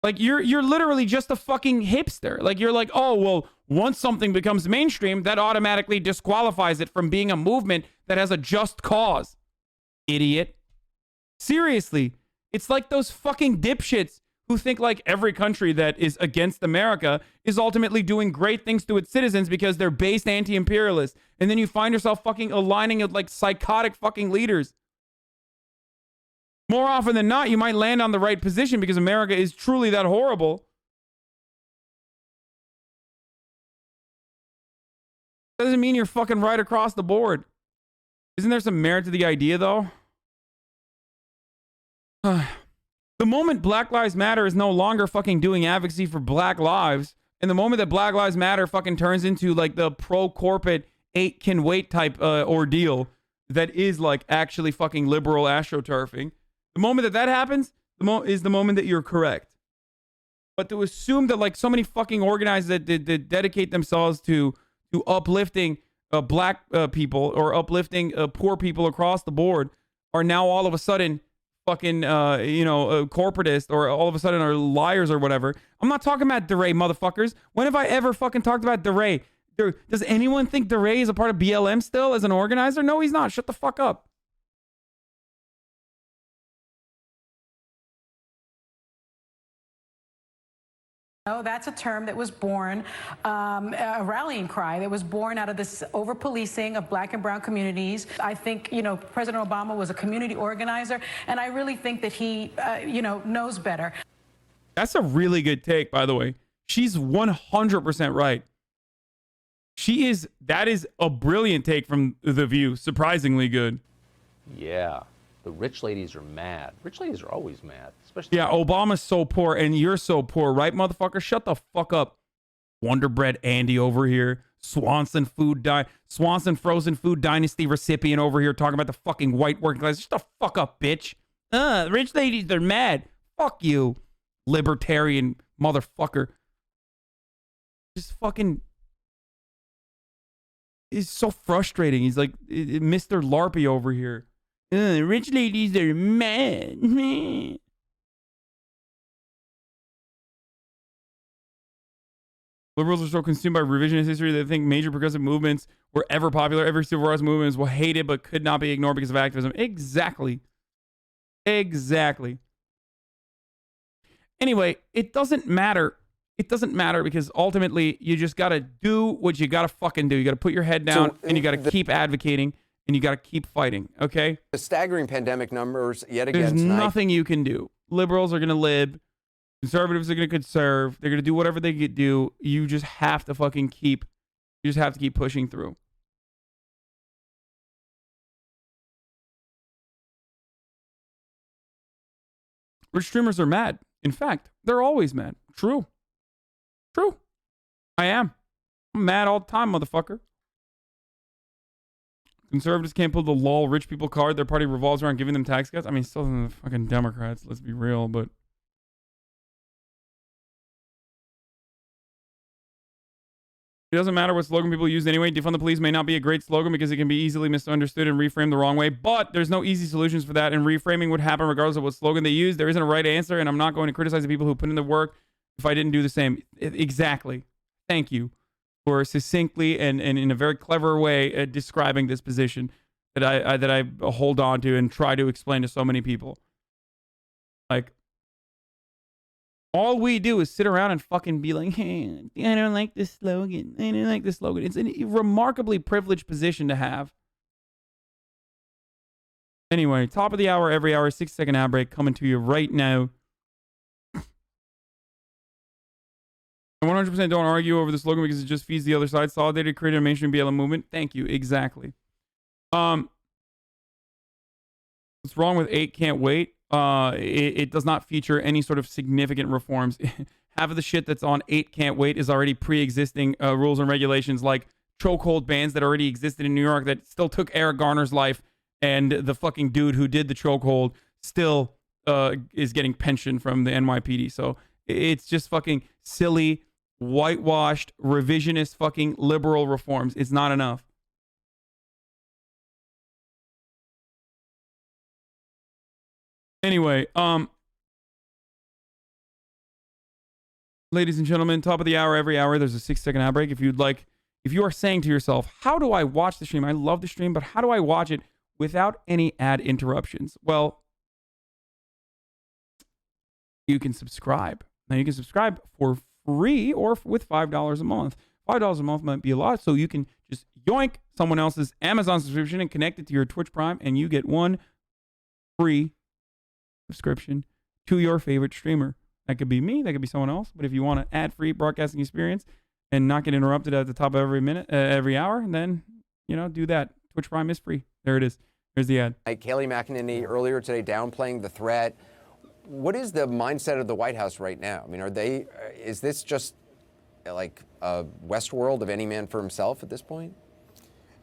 Like, you're literally just a fucking hipster. Like, you're like, oh, well, once something becomes mainstream, that automatically disqualifies it from being a movement that has a just cause. Idiot. Seriously. It's like those fucking dipshits who think like every country that is against America is ultimately doing great things to its citizens because they're based anti-imperialists. And then you find yourself fucking aligning with like psychotic fucking leaders. More often than not, you might land on the right position because America is truly that horrible. Doesn't mean you're fucking right across the board. Isn't there some merit to the idea, though? The moment Black Lives Matter is no longer fucking doing advocacy for black lives, and the moment that Black Lives Matter fucking turns into like the pro-corporate 8 can wait type ordeal that is like actually fucking liberal astroturfing, the moment that happens, is the moment that you're correct. But to assume that like so many fucking organizers that dedicate themselves to uplifting black people or uplifting poor people across the board are now all of a sudden fucking, corporatists or all of a sudden are liars or whatever. I'm not talking about DeRay, motherfuckers. When have I ever fucking talked about DeRay? Does anyone think DeRay is a part of BLM still as an organizer? No, he's not. Shut the fuck up. No, that's a term that was born, a rallying cry that was born out of this over-policing of black and brown communities. I think, President Obama was a community organizer, and I really think that he, knows better. That's a really good take, by the way. She's 100% right. That is a brilliant take from The View. Surprisingly good. Yeah. The rich ladies are mad. Rich ladies are always mad. Especially Obama's so poor and you're so poor, right, motherfucker? Shut the fuck up. Wonder Bread Andy over here. Swanson Frozen Food Dynasty recipient over here talking about the fucking white working class. Shut the fuck up, bitch. Rich ladies, they're mad. Fuck you, libertarian motherfucker. Just fucking... It's so frustrating. He's like Mr. Larpy over here. Rich ladies are mad. Liberals are so consumed by revisionist history that they think major progressive movements were ever popular. Every civil rights movement was hated but could not be ignored because of activism. Exactly. Anyway, it doesn't matter. It doesn't matter because ultimately you just got to do what you got to fucking do. You got to put your head down and you got to keep advocating. And you got to keep fighting, okay? The staggering pandemic numbers yet again There's tonight. nothing you can do. Liberals are going to lib. Conservatives are going to conserve. They're going to do whatever they can do. You just have to fucking keep pushing through. Rich streamers are mad. In fact, they're always mad. True. I am. I'm mad all the time, motherfucker. Conservatives can't pull the lol rich people card. Their party revolves around giving them tax cuts. I mean, still than the fucking Democrats. Let's be real, but it doesn't matter what slogan people use anyway. Defund the police may not be a great slogan because it can be easily misunderstood and reframed the wrong way, but there's no easy solutions for that, and reframing would happen regardless of what slogan they use. There isn't a right answer, and I'm not going to criticize the people who put in the work if I didn't do the same. Exactly. Thank you for succinctly and in a very clever way describing this position that I hold on to and try to explain to so many people. Like, all we do is sit around and fucking be like, hey, I don't like this slogan. I don't like this slogan. It's a remarkably privileged position to have. Anyway, top of the hour, every hour, 6-second ad break coming to you right now. I 100% don't argue over the slogan because it just feeds the other side. Solidarity created a mainstream BLM movement. Thank you. Exactly. What's wrong with 8 Can't Wait? It does not feature any sort of significant reforms. Half of the shit that's on 8 Can't Wait is already pre-existing rules and regulations, like chokehold bans that already existed in New York that still took Eric Garner's life, and the fucking dude who did the chokehold still is getting pension from the NYPD. So it's just fucking silly, whitewashed, revisionist fucking liberal reforms. It's not enough. Anyway, ladies and gentlemen, top of the hour, every hour, there's a 6-second ad break. If you are saying to yourself, how do I watch the stream? I love the stream, but how do I watch it without any ad interruptions? Well, you can subscribe. Now you can subscribe for free or with $5 a month. $5 a month might be a lot, so you can just yoink someone else's Amazon subscription and connect it to your Twitch Prime, and you get one free subscription to your favorite streamer. That could be me, that could be someone else, but if you want an ad-free broadcasting experience and not get interrupted at the top of every minute, every hour, then, do that. Twitch Prime is free. There it is. Here's the ad. Kayleigh McEnany earlier today downplaying the threat. What is the mindset of the White House right now? I mean, is this just like a Westworld of any man for himself at this point?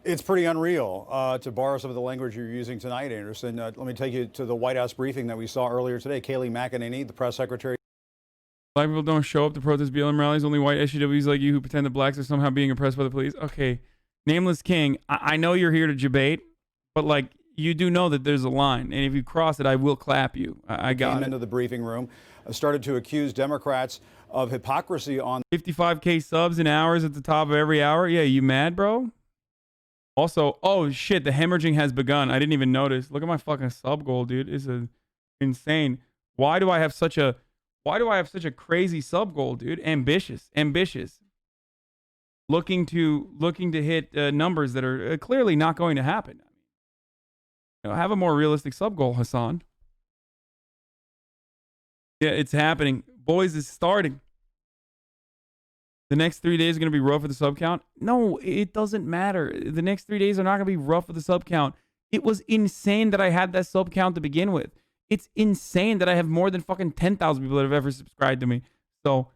It's pretty unreal, to borrow some of the language you're using tonight, Anderson. Let me take you to the White House briefing that we saw earlier today. Kayleigh McEnany, the press secretary. Black people don't show up to protest BLM rallies. Only white SJWs like you who pretend that blacks are somehow being oppressed by the police. Okay, Nameless King, I know you're here to debate, but you do know that there's a line, and if you cross it, I will clap you. I got Came it. into the briefing room, started to accuse Democrats of hypocrisy on 55K subs in hours at the top of every hour. Yeah, you mad, bro? Also, oh shit, the hemorrhaging has begun. I didn't even notice. Look at my fucking sub goal, dude. It's insane. Why do I have such a crazy sub goal, dude? Ambitious. Looking to hit numbers that are clearly not going to happen. Have a more realistic sub goal, Hasan. Yeah, it's happening. Boys, it's starting. The next 3 days are going to be rough with the sub count? No, it doesn't matter. The next 3 days are not going to be rough with the sub count. It was insane that I had that sub count to begin with. It's insane that I have more than fucking 10,000 people that have ever subscribed to me. So,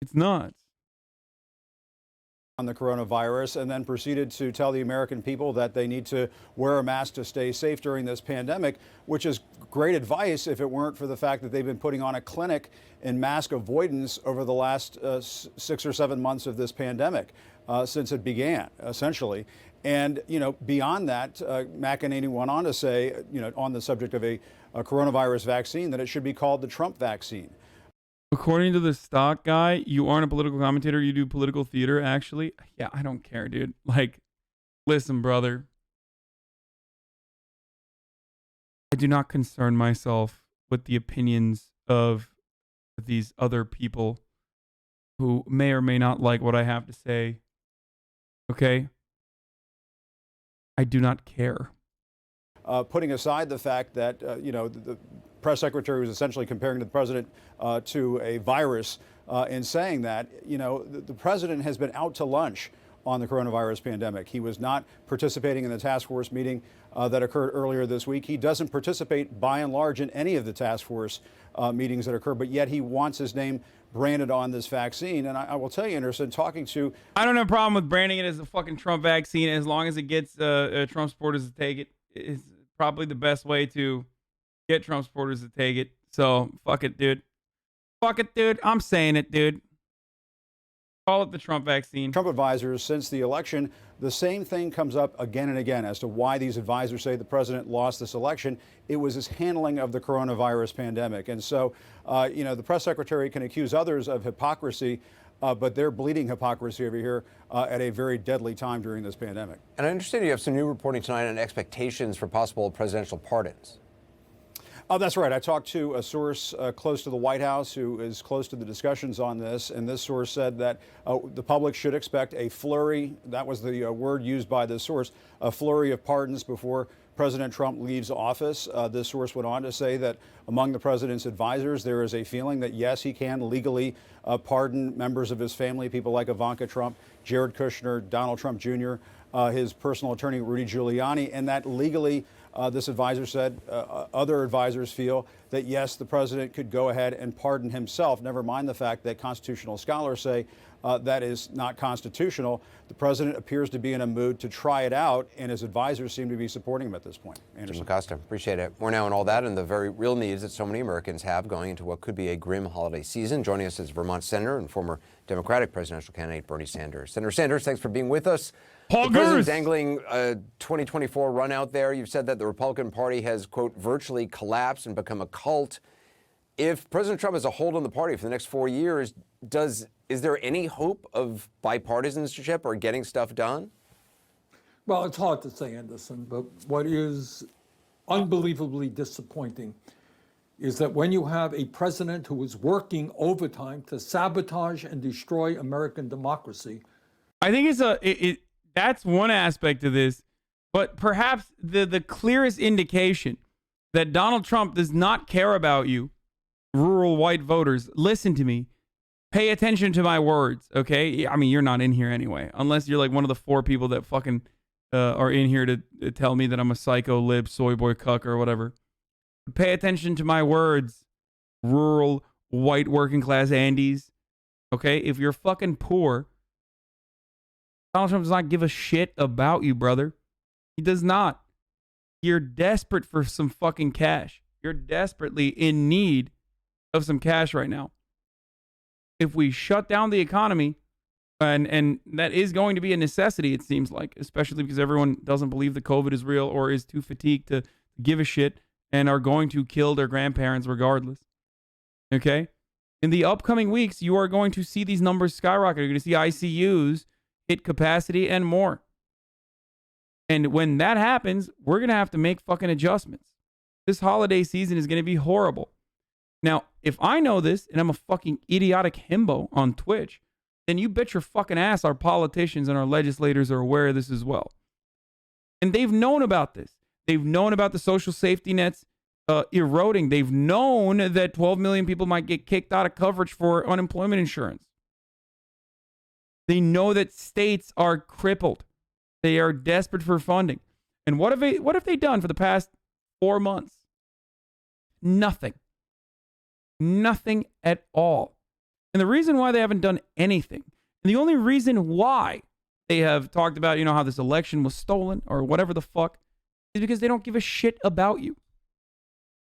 it's nuts. On the coronavirus, and then proceeded to tell the American people that they need to wear a mask to stay safe during this pandemic, which is great advice if it weren't for the fact that they've been putting on a clinic in mask avoidance over the last 6 or 7 months of this pandemic since it began, essentially. And, beyond that, McEnany went on to say, on the subject of a coronavirus vaccine, that it should be called the Trump vaccine. According to the stock guy, you aren't a political commentator. You do political theater, actually. Yeah, I don't care, dude. Like, listen, brother. I do not concern myself with the opinions of these other people who may or may not like what I have to say. Okay? I do not care. Putting aside the fact that, the press secretary was essentially comparing the president to a virus in saying that, the president has been out to lunch on the coronavirus pandemic. He was not participating in the task force meeting that occurred earlier this week. He doesn't participate, by and large, in any of the task force meetings that occur, but yet he wants his name branded on this vaccine. And I will tell you, Anderson, talking to... I don't have a problem with branding it as a fucking Trump vaccine as long as it gets Trump supporters to take it. It's probably the best way to get Trump supporters to take it. So, fuck it, dude. Fuck it, dude. I'm saying it, dude. Call it the Trump vaccine. Trump advisors, since the election, the same thing comes up again and again as to why these advisors say the president lost this election. It was his handling of the coronavirus pandemic. And so, the press secretary can accuse others of hypocrisy, but they're bleeding hypocrisy over here at a very deadly time during this pandemic. And I understand you have some new reporting tonight on expectations for possible presidential pardons. Oh, that's right. I talked to a source close to the White House who is close to the discussions on this, and this source said that the public should expect a flurry, that was the word used by this source, a flurry of pardons before President Trump leaves office. This source went on to say that among the president's advisors, there is a feeling that, yes, he can legally pardon members of his family, people like Ivanka Trump, Jared Kushner, Donald Trump Jr., his personal attorney, Rudy Giuliani, and that legally, this advisor said, other advisors feel that, yes, the president could go ahead and pardon himself, never mind the fact that constitutional scholars say that is not constitutional. The president appears to be in a mood to try it out, and his advisors seem to be supporting him at this point. Jim Acosta, appreciate it. More now on all that and the very real needs that so many Americans have going into what could be a grim holiday season. Joining us is Vermont Senator and former Democratic presidential candidate Bernie Sanders. Senator Sanders, thanks for being with us. The president dangling a 2024 run out there. You've said that the Republican Party has, quote, virtually collapsed and become a cult. If President Trump has a hold on the party for the next 4 years, is there any hope of bipartisanship or getting stuff done? Well, it's hard to say, Anderson, but what is unbelievably disappointing is that when you have a president who is working overtime to sabotage and destroy American democracy. I think that's one aspect of this, but perhaps the clearest indication that Donald Trump does not care about you, rural white voters. Listen to me. Pay attention to my words, okay? I mean, you're not in here anyway, unless you're like one of the 4 people that fucking are in here to tell me that I'm a psycho lib, soy boy cuck, or whatever. Pay attention to my words, rural white working class Andes, okay? If you're fucking poor, Donald Trump does not give a shit about you, brother. He does not. You're desperate for some fucking cash. You're desperately in need of some cash right now. If we shut down the economy, And that is going to be a necessity, it seems like, especially because everyone doesn't believe that COVID is real or is too fatigued to give a shit and are going to kill their grandparents regardless. Okay? In the upcoming weeks, you are going to see these numbers skyrocket. You're going to see ICUs hit capacity and more. And when that happens, we're going to have to make fucking adjustments. This holiday season is going to be horrible. Now, if I know this and I'm a fucking idiotic himbo on Twitch, then you bet your fucking ass our politicians and our legislators are aware of this as well. And they've known about this. They've known about the social safety nets eroding. They've known that 12 million people might get kicked out of coverage for unemployment insurance. They know that states are crippled. They are desperate for funding. And what have they done for the past 4 months? Nothing. Nothing at all. And the reason why they haven't done anything, and the only reason why they have talked about, how this election was stolen or whatever the fuck, is because they don't give a shit about you.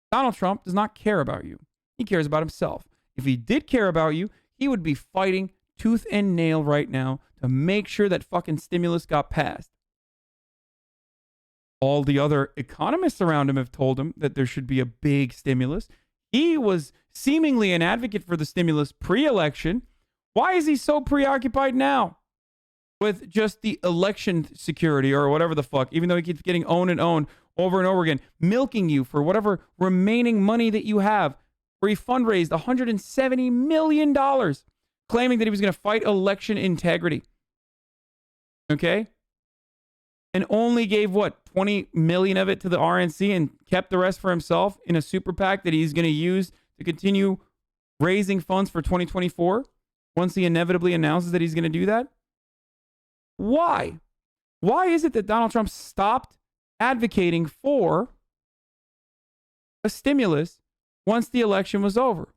Donald Trump does not care about you. He cares about himself. If he did care about you, he would be fighting tooth and nail right now to make sure that fucking stimulus got passed. All the other economists around him have told him that there should be a big stimulus. He was seemingly an advocate for the stimulus pre-election. Why is he so preoccupied now with just the election security or whatever the fuck, even though he keeps getting owned and owned over and over again, milking you for whatever remaining money that you have, where he fundraised $170 million, claiming that he was going to fight election integrity. Okay? And only gave, 20 million of it to the RNC and kept the rest for himself in a super PAC that he's going to use to continue raising funds for 2024 once he inevitably announces that he's going to do that? Why? Why is it that Donald Trump stopped advocating for a stimulus once the election was over?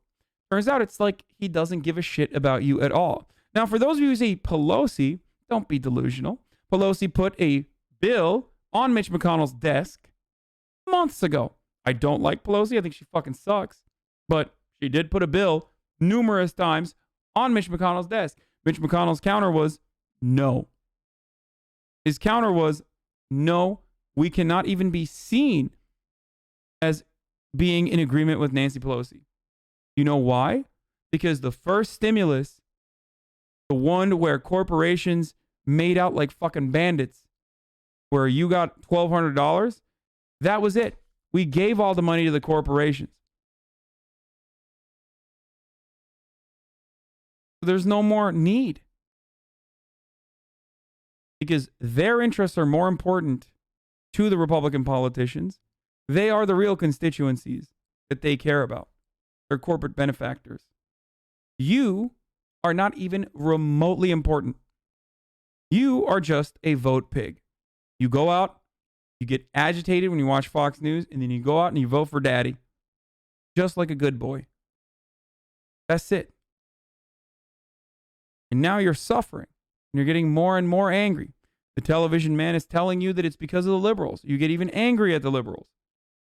Turns out it's like he doesn't give a shit about you at all. Now, for those of you who say Pelosi, don't be delusional. Pelosi put a bill on Mitch McConnell's desk months ago. I don't like Pelosi. I think she fucking sucks. But she did put a bill numerous times on Mitch McConnell's desk. Mitch McConnell's counter was no. His counter was no, we cannot even be seen as being in agreement with Nancy Pelosi. You know why? Because the first stimulus, the one where corporations made out like fucking bandits, where you got $1,200, that was it. We gave all the money to the corporations. There's no more need. Because their interests are more important to the Republican politicians. They are the real constituencies that they care about. They're corporate benefactors. You are not even remotely important. You are just a vote pig. You go out, you get agitated when you watch Fox News, and then you go out and you vote for daddy. Just like a good boy. That's it. And now you're suffering. And you're getting more and more angry. The television man is telling you that it's because of the liberals. You get even angry at the liberals.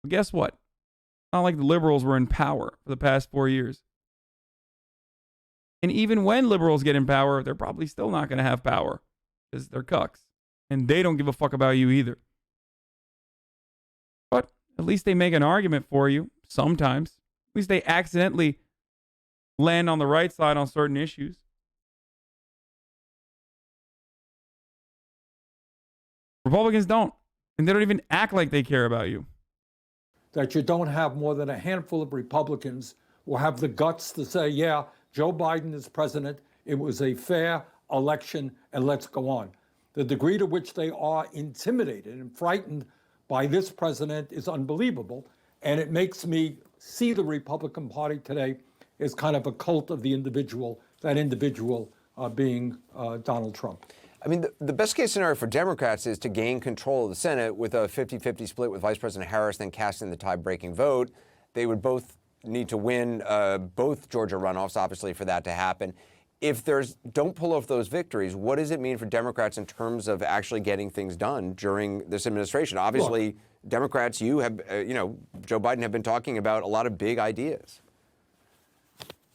But guess what? It's not like the liberals were in power for the past 4 years. And even when liberals get in power, they're probably still not going to have power because they're cucks. And they don't give a fuck about you either. But at least they make an argument for you sometimes. At least they accidentally land on the right side on certain issues. Republicans don't. And they don't even act like they care about you. That you don't have more than a handful of Republicans who have the guts to say, yeah, Joe Biden is president. It was a fair election, and let's go on. The degree to which they are intimidated and frightened by this president is unbelievable. And it makes me see the Republican Party today as kind of a cult of the individual, that individual being Donald Trump. I mean, the best case scenario for Democrats is to gain control of the Senate with a 50-50 split with Vice President Harris, then casting the tie-breaking vote. They would both need to win both Georgia runoffs, obviously, for that to happen. If don't pull off those victories, what does it mean for Democrats in terms of actually getting things done during this administration? Obviously, look, Democrats, you have, Joe Biden have been talking about a lot of big ideas.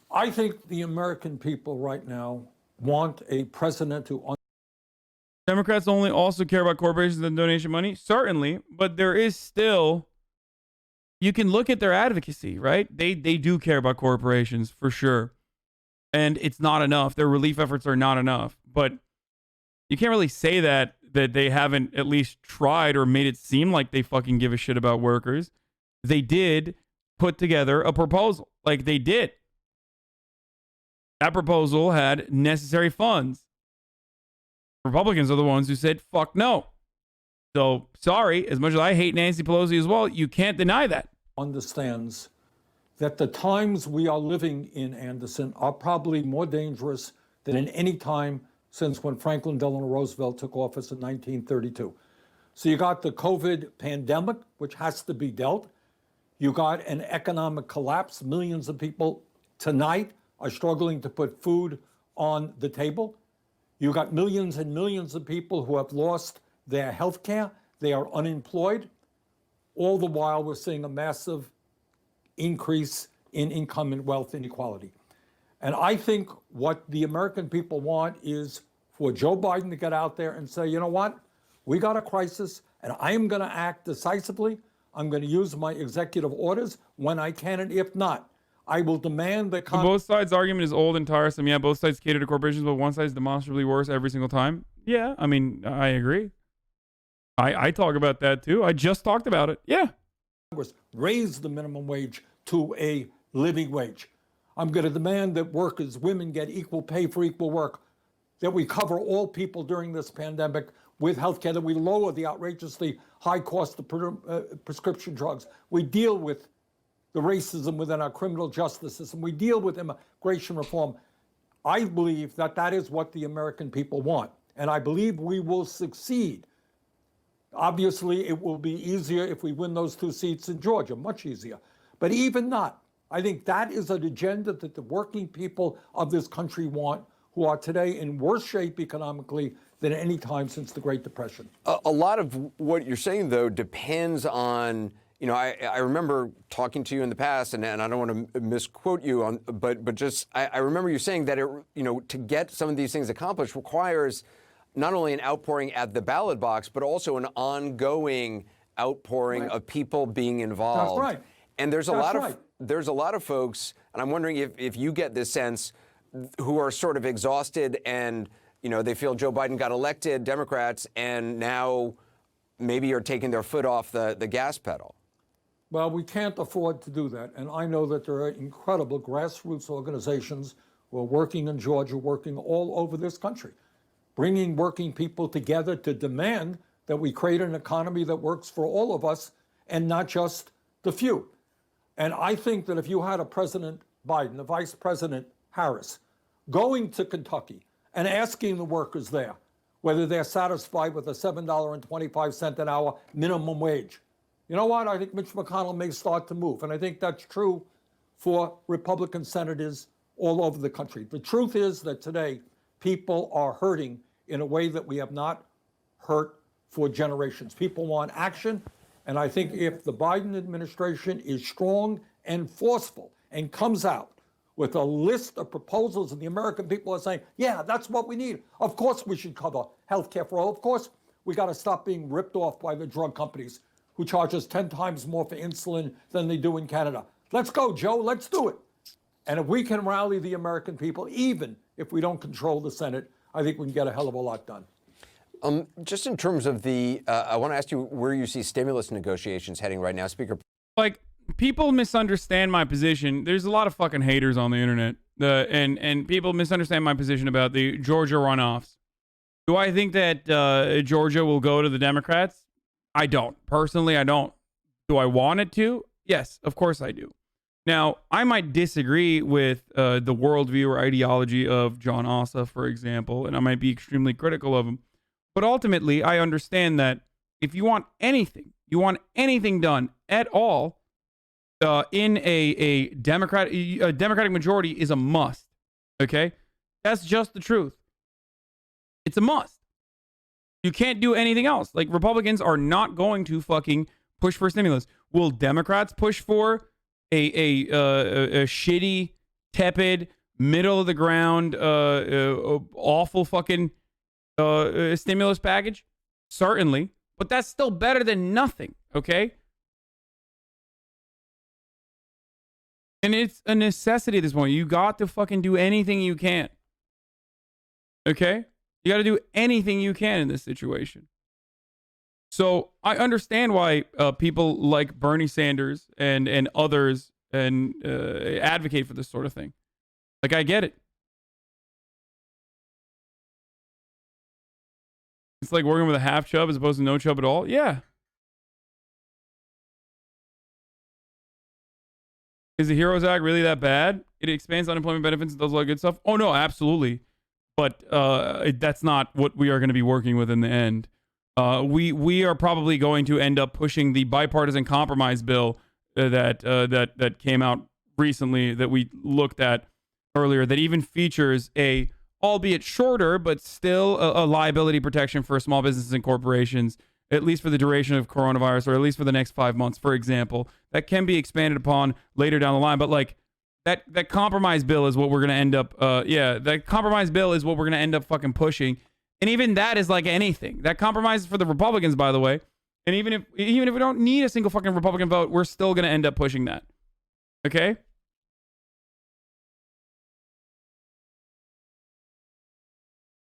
I think the American people right now want a president who... Democrats only also care about corporations and donation money? Certainly, but there is still... You can look at their advocacy, right? They do care about corporations, for sure. And it's not enough. Their relief efforts are not enough. But you can't really say that they haven't at least tried or made it seem like they fucking give a shit about workers. They did put together a proposal. Like, they did. That proposal had necessary funds. Republicans are the ones who said, fuck no. So, sorry, as much as I hate Nancy Pelosi as well, you can't deny that. Understands that the times we are living in, Anderson, are probably more dangerous than in any time since when Franklin Delano Roosevelt took office in 1932. So you got the COVID pandemic, which has to be dealt. You got an economic collapse. Millions of people tonight are struggling to put food on the table. You got millions and millions of people who have lost their health care. They are unemployed. All the while, we're seeing a massive increase in income and wealth inequality. And I think what the American people want is for Joe Biden to get out there and say, you know what? We got a crisis, and I am going to act decisively. I'm going to use my executive orders when I can, and if not, I will demand that... Both sides' argument is old and tiresome. Yeah, both sides cater to corporations, but one side is demonstrably worse every single time. Yeah, I mean, I agree. I talk about that too. I just talked about it. Yeah. Congress raise the minimum wage to a living wage. I'm going to demand that workers, women, get equal pay for equal work, that we cover all people during this pandemic with health care, that we lower the outrageously high cost of prescription drugs. We deal with the racism within our criminal justice system. We deal with immigration reform. I believe that that is what the American people want, and I believe we will succeed. Obviously, it will be easier if we win those 2 seats in Georgia, much easier. But even not, I think that is an agenda that the working people of this country want, who are today in worse shape economically than at any time since the Great Depression. A lot of what you're saying, though, depends on, you know, I remember talking to you in the past, and I don't want to misquote you on, but just I remember you saying that to get some of these things accomplished requires not only an outpouring at the ballot box, but also an ongoing outpouring of people being involved. That's right. And there's a lot of folks, and I'm wondering if you get this sense, who are sort of exhausted and, you know, they feel Joe Biden got elected, Democrats, and now maybe are taking their foot off the gas pedal. Well, we can't afford to do that. And I know that there are incredible grassroots organizations who are working in Georgia, working all over this country, bringing working people together to demand that we create an economy that works for all of us and not just the few. And I think that if you had a President Biden, a Vice President Harris, going to Kentucky and asking the workers there whether they're satisfied with a $7.25 an hour minimum wage, you know what? I think Mitch McConnell may start to move. And I think that's true for Republican senators all over the country. The truth is that today people are hurting in a way that we have not hurt for generations. People want action. And I think if the Biden administration is strong and forceful and comes out with a list of proposals and the American people are saying, yeah, that's what we need. Of course we should cover health care for all. Of course we got to stop being ripped off by the drug companies who charge us 10 times more for insulin than they do in Canada. Let's go, Joe. Let's do it. And if we can rally the American people, even if we don't control the Senate, I think we can get a hell of a lot done. Just in terms of I want to ask you where you see stimulus negotiations heading right now, Speaker. Like, people misunderstand my position. There's a lot of fucking haters on the internet, and people misunderstand my position about the Georgia runoffs. Do I think that Georgia will go to the Democrats? I don't. Personally, I don't. Do I want it to? Yes, of course I do. Now, I might disagree with the worldview or ideology of John Ossoff, for example, and I might be extremely critical of him. But ultimately, I understand that if you want anything done at all in a Democratic majority is a must. Okay? That's just the truth. It's a must. You can't do anything else. Like, Republicans are not going to fucking push for stimulus. Will Democrats push for a shitty, tepid, middle of the ground, awful fucking stimulus package? Certainly. But that's still better than nothing, okay? And it's a necessity at this point. You got to fucking do anything you can. Okay? You got to do anything you can in this situation. So I understand why people like Bernie Sanders and others and advocate for this sort of thing. Like, I get it. It's like working with a half chub as opposed to no chub at all. Yeah. Is the HEROES Act really that bad? It expands unemployment benefits and does a lot of good stuff. Oh, no, absolutely. But that's not what we are going to be working with in the end. We are probably going to end up pushing the bipartisan compromise bill that came out recently that we looked at earlier, that even features a, albeit shorter, but still a liability protection for small businesses and corporations, at least for the duration of coronavirus, or at least for the next 5 months, for example, that can be expanded upon later down the line. But like that compromise bill is what we're going to end up, that compromise bill is what we're going to end up fucking pushing. And even that is like anything. That compromise is for the Republicans, by the way. And even if we don't need a single fucking Republican vote, we're still going to end up pushing that. Okay?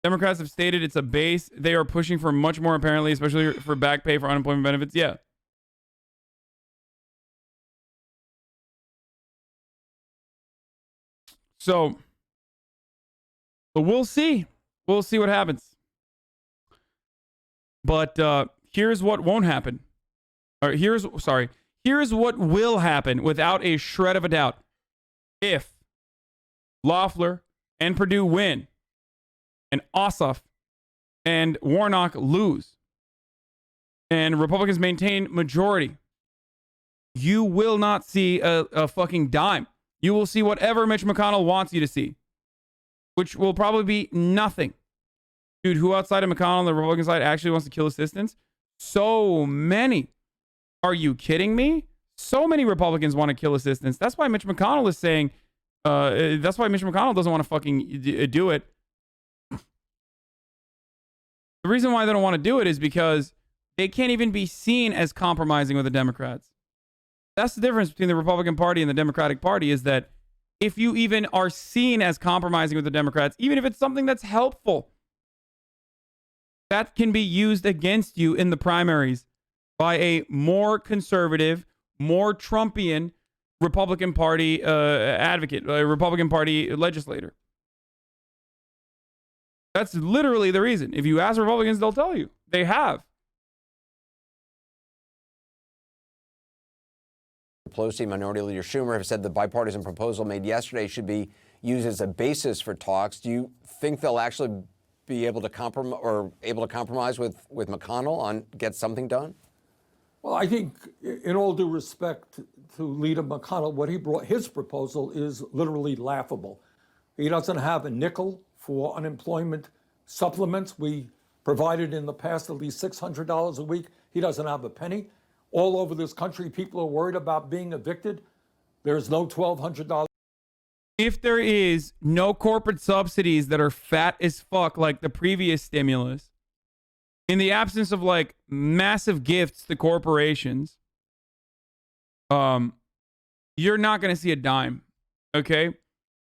Democrats have stated it's a base. They are pushing for much more, apparently, especially for back pay for unemployment benefits. Yeah. So we'll see. We'll see what happens. But here's what won't happen. Or here's what will happen without a shred of a doubt. If Loeffler and Perdue win, and Ossoff and Warnock lose, and Republicans maintain majority, you will not see a fucking dime. You will see whatever Mitch McConnell wants you to see, which will probably be nothing. Dude, who outside of McConnell on the Republican side actually wants to kill assistants? So many. Are you kidding me? So many Republicans want to kill assistants. That's why Mitch McConnell is saying, that's why Mitch McConnell doesn't want to fucking do it. The reason why they don't want to do it is because they can't even be seen as compromising with the Democrats. That's the difference between the Republican Party and the Democratic Party, is that if you even are seen as compromising with the Democrats, even if it's something that's helpful, that can be used against you in the primaries by a more conservative, more Trumpian Republican Party advocate, a Republican Party legislator. That's literally the reason. If you ask Republicans, they'll tell you. They have. Pelosi, Minority Leader Schumer have said the bipartisan proposal made yesterday should be used as a basis for talks. Do you think they'll actually be able to compromise with McConnell on get something done? Well, I think, in all due respect to Leader McConnell, what he brought, his proposal is literally laughable. He doesn't have a nickel for unemployment supplements. We provided in the past at least $600 a week. He doesn't have a penny. All over this country, people are worried about being evicted. There's no $1,200. If there is no corporate subsidies that are fat as fuck like the previous stimulus, in the absence of like massive gifts to corporations, you're not going to see a dime. Okay?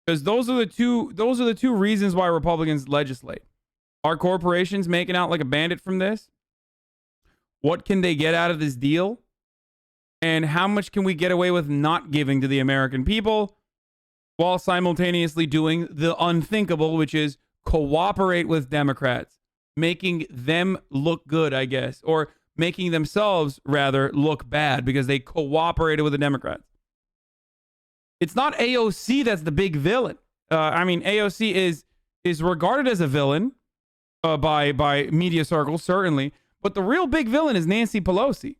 Because those are the two reasons why Republicans legislate. Are corporations making out like a bandit from this? What can they get out of this deal? And how much can we get away with not giving to the American people while simultaneously doing the unthinkable, which is cooperate with Democrats, making them look good, I guess, or making themselves rather look bad because they cooperated with the Democrats. It's not AOC that's the big villain. I mean, AOC is regarded as a villain by media circles, certainly. But the real big villain is Nancy Pelosi.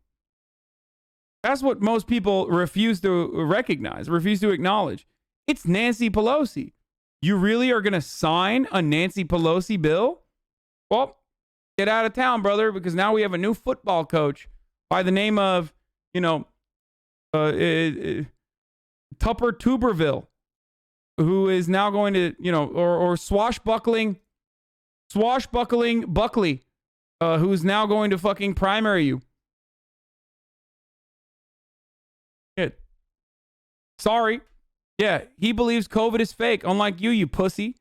That's what most people refuse to recognize, refuse to acknowledge. It's Nancy Pelosi. You really are going to sign a Nancy Pelosi bill? Well, get out of town, brother, because now we have a new football coach by the name of, Tupper Tuberville. who is now going to, or swashbuckling Buckley, who's now going to fucking primary you. Shit. Sorry. Yeah, he believes COVID is fake, unlike you pussy.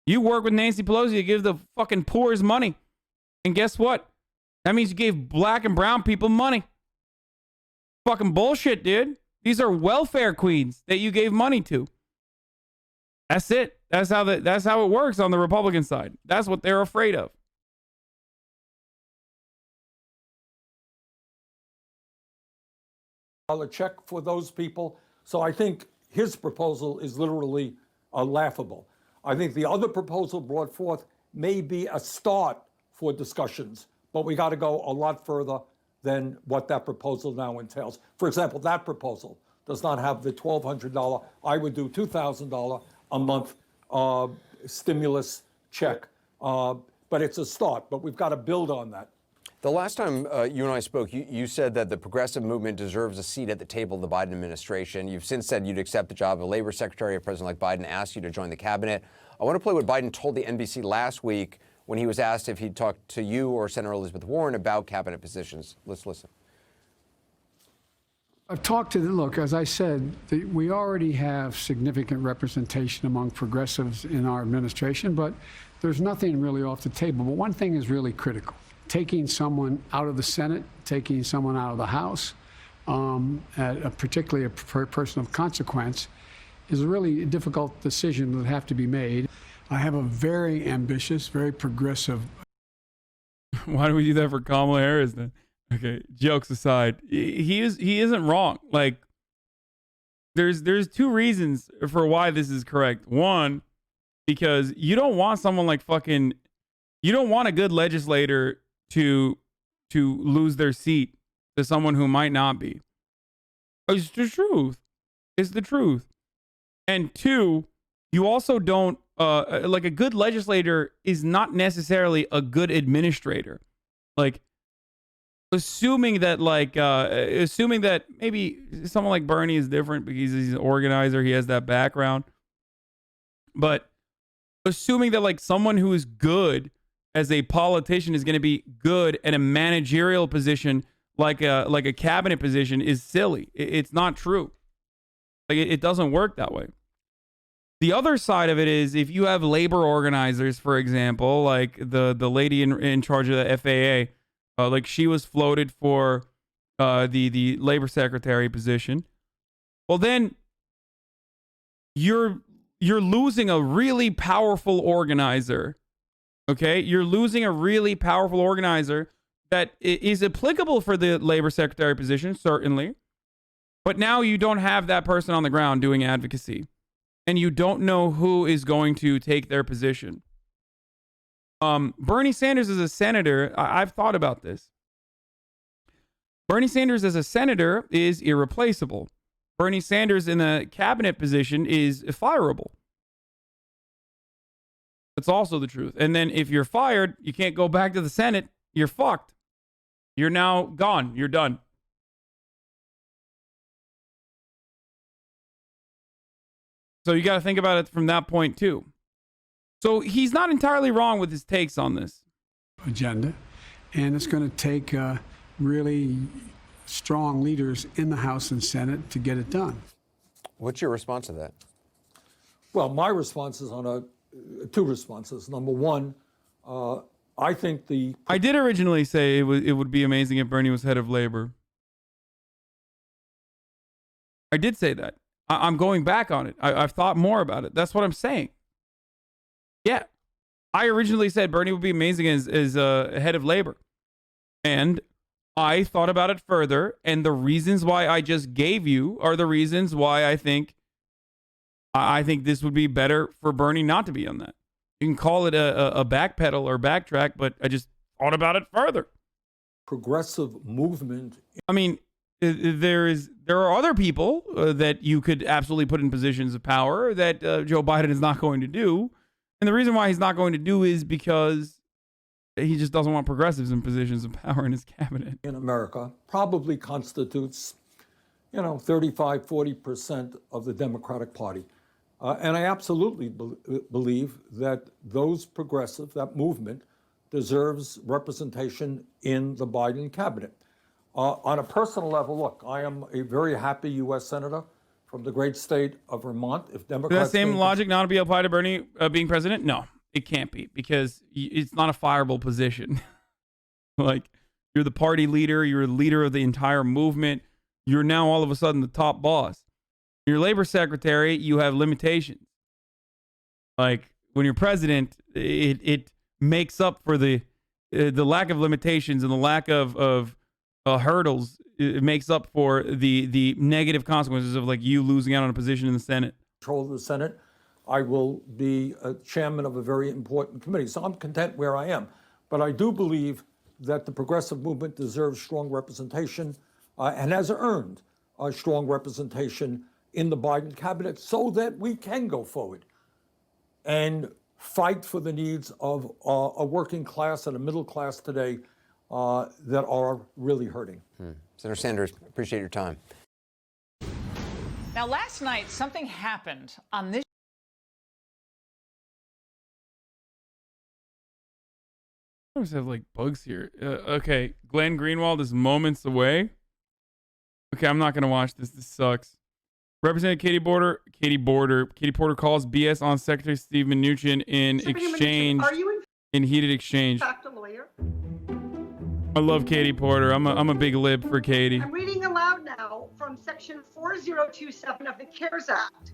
You work with Nancy Pelosi to give the fucking poor his money. And guess what? That means you gave black and brown people money. Fucking bullshit, dude. These are welfare queens that you gave money to. That's it. That's how it works on the Republican side. That's what they're afraid of. $1 check for those people. So I think his proposal is literally laughable. I think the other proposal brought forth may be a start for discussions, but we got to go a lot further than what that proposal now entails. For example, that proposal does not have the $1,200. I would do $2,000 a month stimulus check, but it's a start. But we've got to build on that. The last time you and I spoke, you said that the progressive movement deserves a seat at the table of the Biden administration. You've since said you'd accept the job of Labor Secretary if President-elect Biden asked you to join the cabinet. I want to play what Biden told the NBC last week when he was asked if he'd talk to you or Senator Elizabeth Warren about cabinet positions. Let's listen. I've talked to look, as I said, we already have significant representation among progressives in our administration, but there's nothing really off the table. But one thing is really critical. Taking someone out of the Senate, taking someone out of the House, particularly a person of consequence, is a really difficult decision that would have to be made. I have a very ambitious, very progressive. Why do we do that for Kamala Harris then? Okay, jokes aside, he isn't wrong. Like, there's two reasons for why this is correct. One, because you don't want someone like you don't want a good legislator to lose their seat to someone who might not be. It's the truth. It's the truth. And two, you also don't like a good legislator is not necessarily a good administrator. Like, assuming that maybe someone like Bernie is different because he's an organizer, he has that background. But assuming that like someone who is good as a politician is going to be good at a managerial position like a cabinet position is silly. It's not true. Like it doesn't work that way. The other side of it is if you have labor organizers, for example, like the lady in charge of the FAA, like she was floated for the labor secretary position. Well, then you're losing a really powerful organizer. Okay, you're losing a really powerful organizer that is applicable for the labor secretary position, certainly. But now you don't have that person on the ground doing advocacy. And you don't know who is going to take their position. Bernie Sanders as a senator, I've thought about this. Bernie Sanders as a senator is irreplaceable. Bernie Sanders in a cabinet position is fireable. That's also the truth. And then if you're fired, you can't go back to the Senate. You're fucked. You're now gone. You're done. So you got to think about it from that point too. So he's not entirely wrong with his takes on this agenda. And it's going to take really strong leaders in the House and Senate to get it done. What's your response to that? Well, my response is on two responses. Number one, I think I did originally say it would be amazing if Bernie was head of labor. I did say that. I'm going back on it. I've thought more about it. That's what I'm saying. Yeah. I originally said Bernie would be amazing as head of labor. And I thought about it further. And the reasons why I just gave you are the reasons why I think this would be better for Bernie not to be on that. You can call it a backpedal or backtrack, but I just thought about it further. Progressive movement. I mean, there are other people that you could absolutely put in positions of power that Joe Biden is not going to do. And the reason why he's not going to do is because he just doesn't want progressives in positions of power in his cabinet. In America probably constitutes, 35, 40% of the Democratic Party. And I absolutely believe that those progressive, that movement, deserves representation in the Biden cabinet. On a personal level, look, I am a very happy U.S. Senator from the great state of Vermont. If Democrats... Does that same logic not be applied to Bernie being president? No, it can't be, because it's not a fireable position. Like, you're the party leader, you're the leader of the entire movement, you're now all of a sudden the top boss. Your labor secretary, you have limitations. Like, when you're president, it makes up for the lack of limitations and the lack of hurdles. It makes up for the negative consequences of, like, you losing out on a position in the Senate. Control of the Senate, I will be a chairman of a very important committee. So I'm content where I am. But I do believe that the progressive movement deserves strong representation and has earned a strong representation in the Biden cabinet so that we can go forward and fight for the needs of a working class and a middle class today that are really hurting. Senator Sanders, appreciate your time. Now, last night, something happened on this. I always have like bugs here. Okay, Glenn Greenwald is moments away. Okay, I'm not gonna watch this. This sucks. Representative Katie Porter calls BS on Secretary Steve Mnuchin in exchange. Are you in heated exchange? fact a lawyer? I love Katie Porter. I'm a big lib for Katie. I'm reading aloud now from Section 4027 of the CARES Act.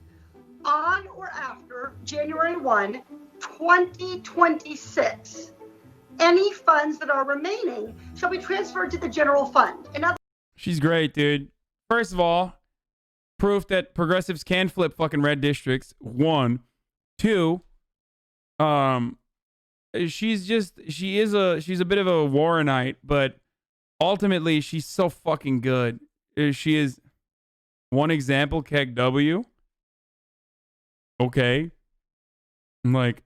On or after January 1, 2026, any funds that are remaining shall be transferred to the general fund. She's great, dude. First of all, proof that progressives can flip fucking red districts. 1, 2, she's a bit of a Warrenite, but ultimately she's so fucking good. She is one example, Keg W. Okay. I'm like,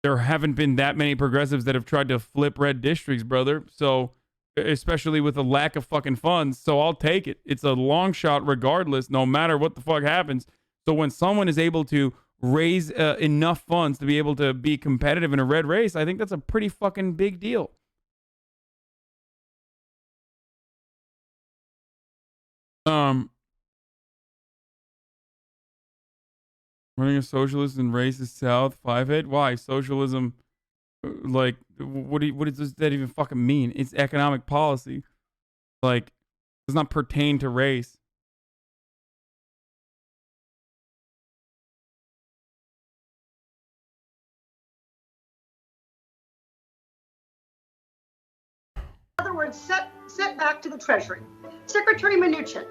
there haven't been that many progressives that have tried to flip red districts, brother. So, especially with a lack of fucking funds. So I'll take it. It's a long shot regardless, no matter what the fuck happens. So when someone is able to raise enough funds to be able to be competitive in a red race, I think that's a pretty fucking big deal. Running a socialist and racist South 5-head? Why? Socialism, like, what does that even fucking mean? It's economic policy. Like, does not pertain to race. In other words, set back to the Treasury. Secretary Mnuchin,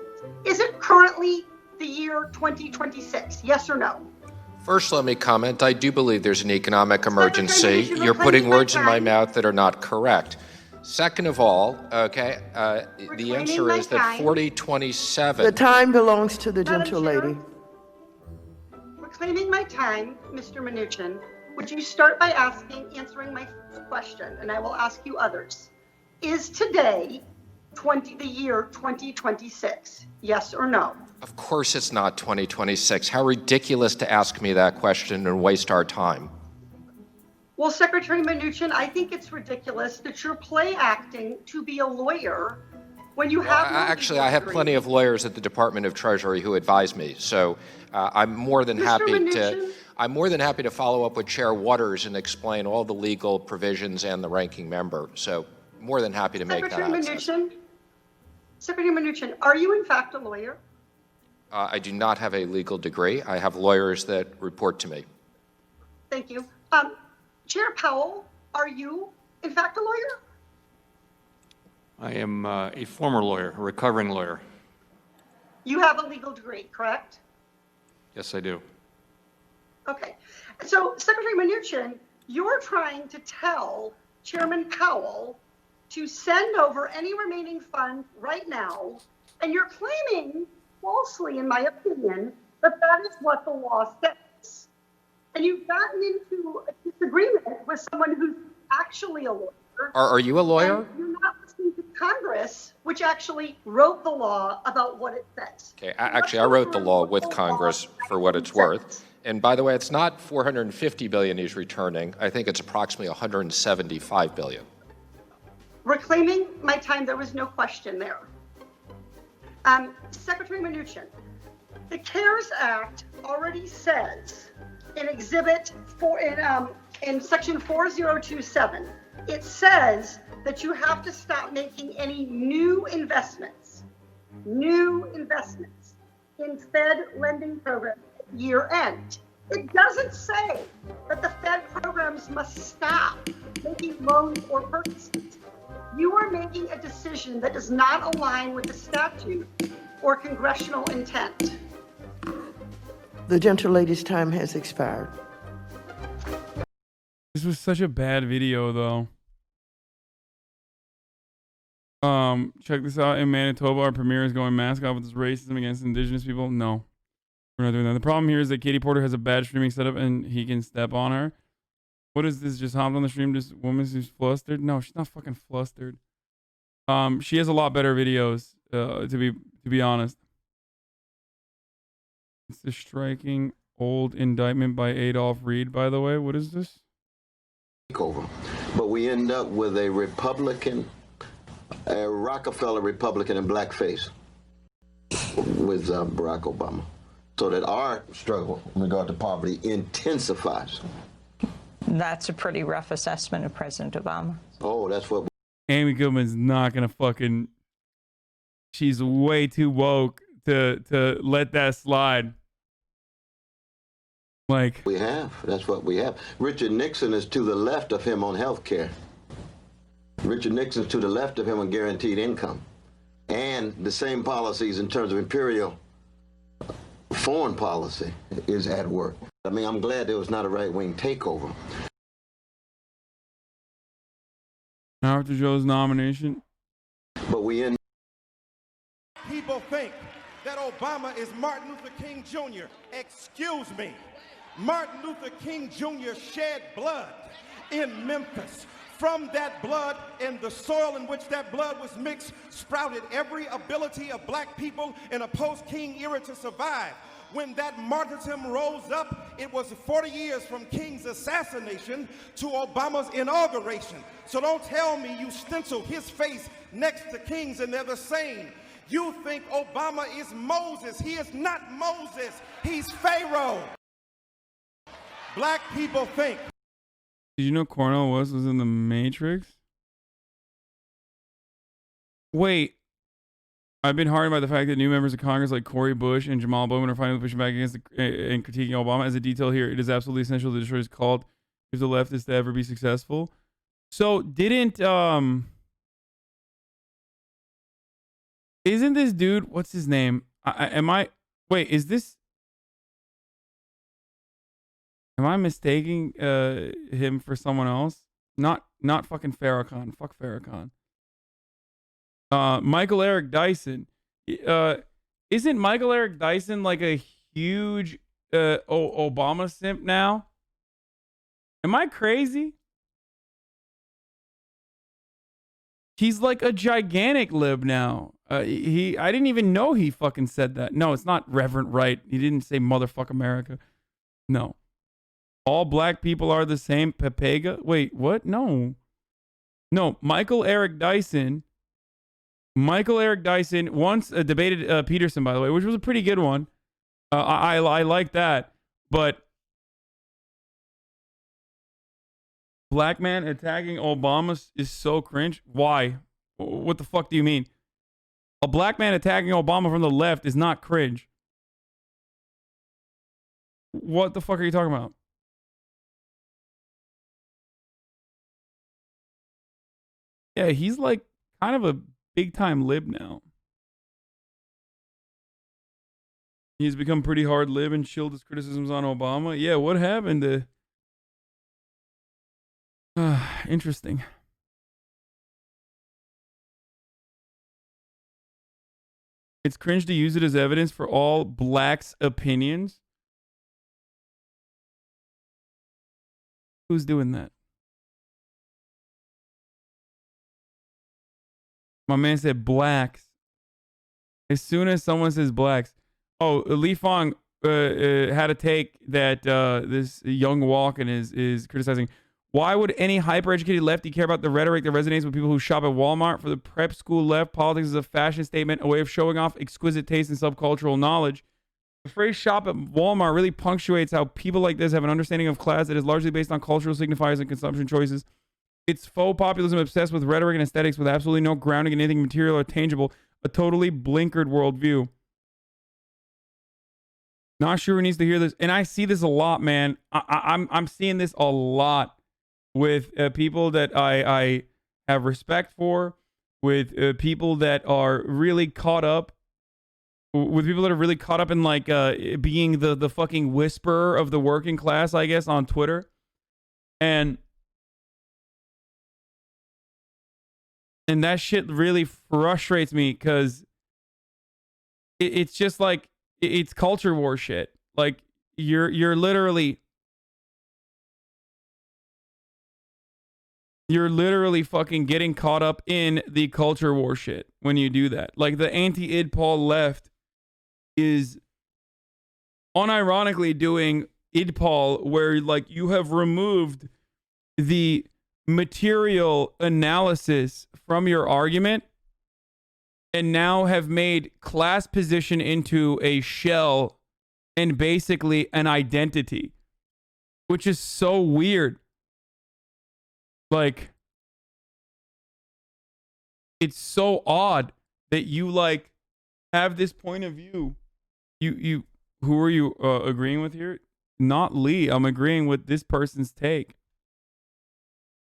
is it currently the year 2026? Yes or no? First, let me comment. I do believe there's an economic emergency. You're putting words in my mouth that are not correct. Second of all, okay, the answer is that 4027. The time belongs to the gentle lady. Reclaiming my time, Mr. Mnuchin, would you start by answering my first question, and I will ask you others. Is today the year 2026? Yes or no? Of course it's not 2026. How ridiculous to ask me that question and waste our time. Well, Secretary Mnuchin, I think it's ridiculous that you're play acting to be a lawyer when you have no actually, I have plenty of lawyers at the Department of Treasury who advise me. So I'm more than happy to follow up with Chair Waters and explain all the legal provisions and the ranking member. So more than happy to make that access. Secretary Mnuchin, are you in fact a lawyer? I do not have a legal degree. I have lawyers that report to me. Thank you. Chair Powell, are you in fact a lawyer? I am a former lawyer, a recovering lawyer. You have a legal degree, correct? Yes, I do. Okay. So, Secretary Mnuchin, you're trying to tell Chairman Powell to send over any remaining funds right now, and you're claiming, falsely in my opinion, that is what the law says. And you've gotten into a disagreement with someone who's actually a lawyer. Are you a lawyer? And you're not listening to Congress, which actually wrote the law about what it says. Okay, actually, I wrote the law with Congress for what it's worth. And by the way, it's not 450 billion he's returning. I think it's approximately 175 billion. Reclaiming my time, there was no question there. Secretary Mnuchin, the CARES Act already says in Exhibit 4, in Section 4027, it says that you have to stop making any new investments in Fed lending programs at year end. It doesn't say that the Fed programs must stop making loans or purchases. You are making a decision that does not align with the statute or congressional intent. The gentlelady's time has expired. This was such a bad video, though. Check this out. In Manitoba, our premier is going mask off with this racism against indigenous people. No, we're not doing that. The problem here is that Katie Porter has a bad streaming setup and he can step on her. What is this? Just hopped on the stream, just woman who's flustered? No, she's not fucking flustered. She has a lot better videos, to be honest. It's the striking old indictment by Adolph Reed, by the way. What is this? Over. But we end up with a Republican, a Rockefeller Republican in blackface with Barack Obama. So that our struggle in regard to poverty intensifies. That's a pretty rough assessment of President Obama. Oh, that's what... Amy Goodman's not going to fucking... She's way too woke to let that slide. Like... We have. That's what we have. Richard Nixon is to the left of him on health care. Richard Nixon's to the left of him on guaranteed income. And the same policies in terms of imperial foreign policy is at work. I mean, I'm glad there was not a right-wing takeover. After Joe's nomination. But we end. People think that Obama is Martin Luther King Jr. Excuse me. Martin Luther King Jr. shed blood in Memphis. From that blood and the soil in which that blood was mixed sprouted every ability of black people in a post-King era to survive. When that martyrdom rose up, it was 40 years from King's assassination to Obama's inauguration. So don't tell me you stencil his face next to King's and they're the same. You think Obama is Moses. He is not Moses. He's Pharaoh. Black people think. Did you know Cornel West was in the Matrix? Wait. I've been hardened by the fact that new members of Congress like Cory Bush and Jamal Bowman are finally pushing back against and critiquing Obama. As a detail here, it is absolutely essential to destroy his cult if the left is to ever be successful. So didn't isn't this dude, what's his name? Am I mistaking him for someone else? Not fucking Farrakhan. Fuck Farrakhan. Michael Eric Dyson. Isn't Michael Eric Dyson like a huge Obama simp now? Am I crazy? He's like a gigantic lib now. I didn't even know he fucking said that. No, it's not Reverend Wright. He didn't say motherfuck America. No. All black people are the same. Pepega. Wait, what? No. Michael Eric Dyson once debated Peterson, by the way, which was a pretty good one. I like that. But black man attacking Obama is so cringe. Why? What the fuck do you mean? A black man attacking Obama from the left is not cringe. What the fuck are you talking about? Yeah, he's like kind of a big time lib now. He's become pretty hard lib and chilled his criticisms on Obama. Yeah, what happened to... interesting. It's cringe to use it as evidence for all blacks' opinions. Who's doing that? My man said blacks. As soon as someone says blacks. Oh, Lee Fong, had a take that this young Walken is criticizing. Why would any hyper-educated lefty care about the rhetoric that resonates with people who shop at Walmart? For the prep school left, politics is a fashion statement, a way of showing off exquisite taste and subcultural knowledge. The phrase shop at Walmart really punctuates how people like this have an understanding of class that is largely based on cultural signifiers and consumption choices. It's faux populism obsessed with rhetoric and aesthetics with absolutely no grounding in anything material or tangible, a totally blinkered worldview. Not sure who needs to hear this. And I see this a lot, man. I'm seeing this a lot with people that I have respect for, with people that are really caught up, in like being the fucking whisperer of the working class, I guess, on Twitter. And that shit really frustrates me because it's just like, it's culture war shit. Like you're literally fucking getting caught up in the culture war shit when you do that. Like the anti-id Paul left is unironically doing id Paul where like you have removed the material analysis from your argument and now have made class position into a shell and basically an identity, which is so weird. Like, it's so odd that you like have this point of view. You who are you agreeing with here? Not Lee. I'm agreeing with this person's take.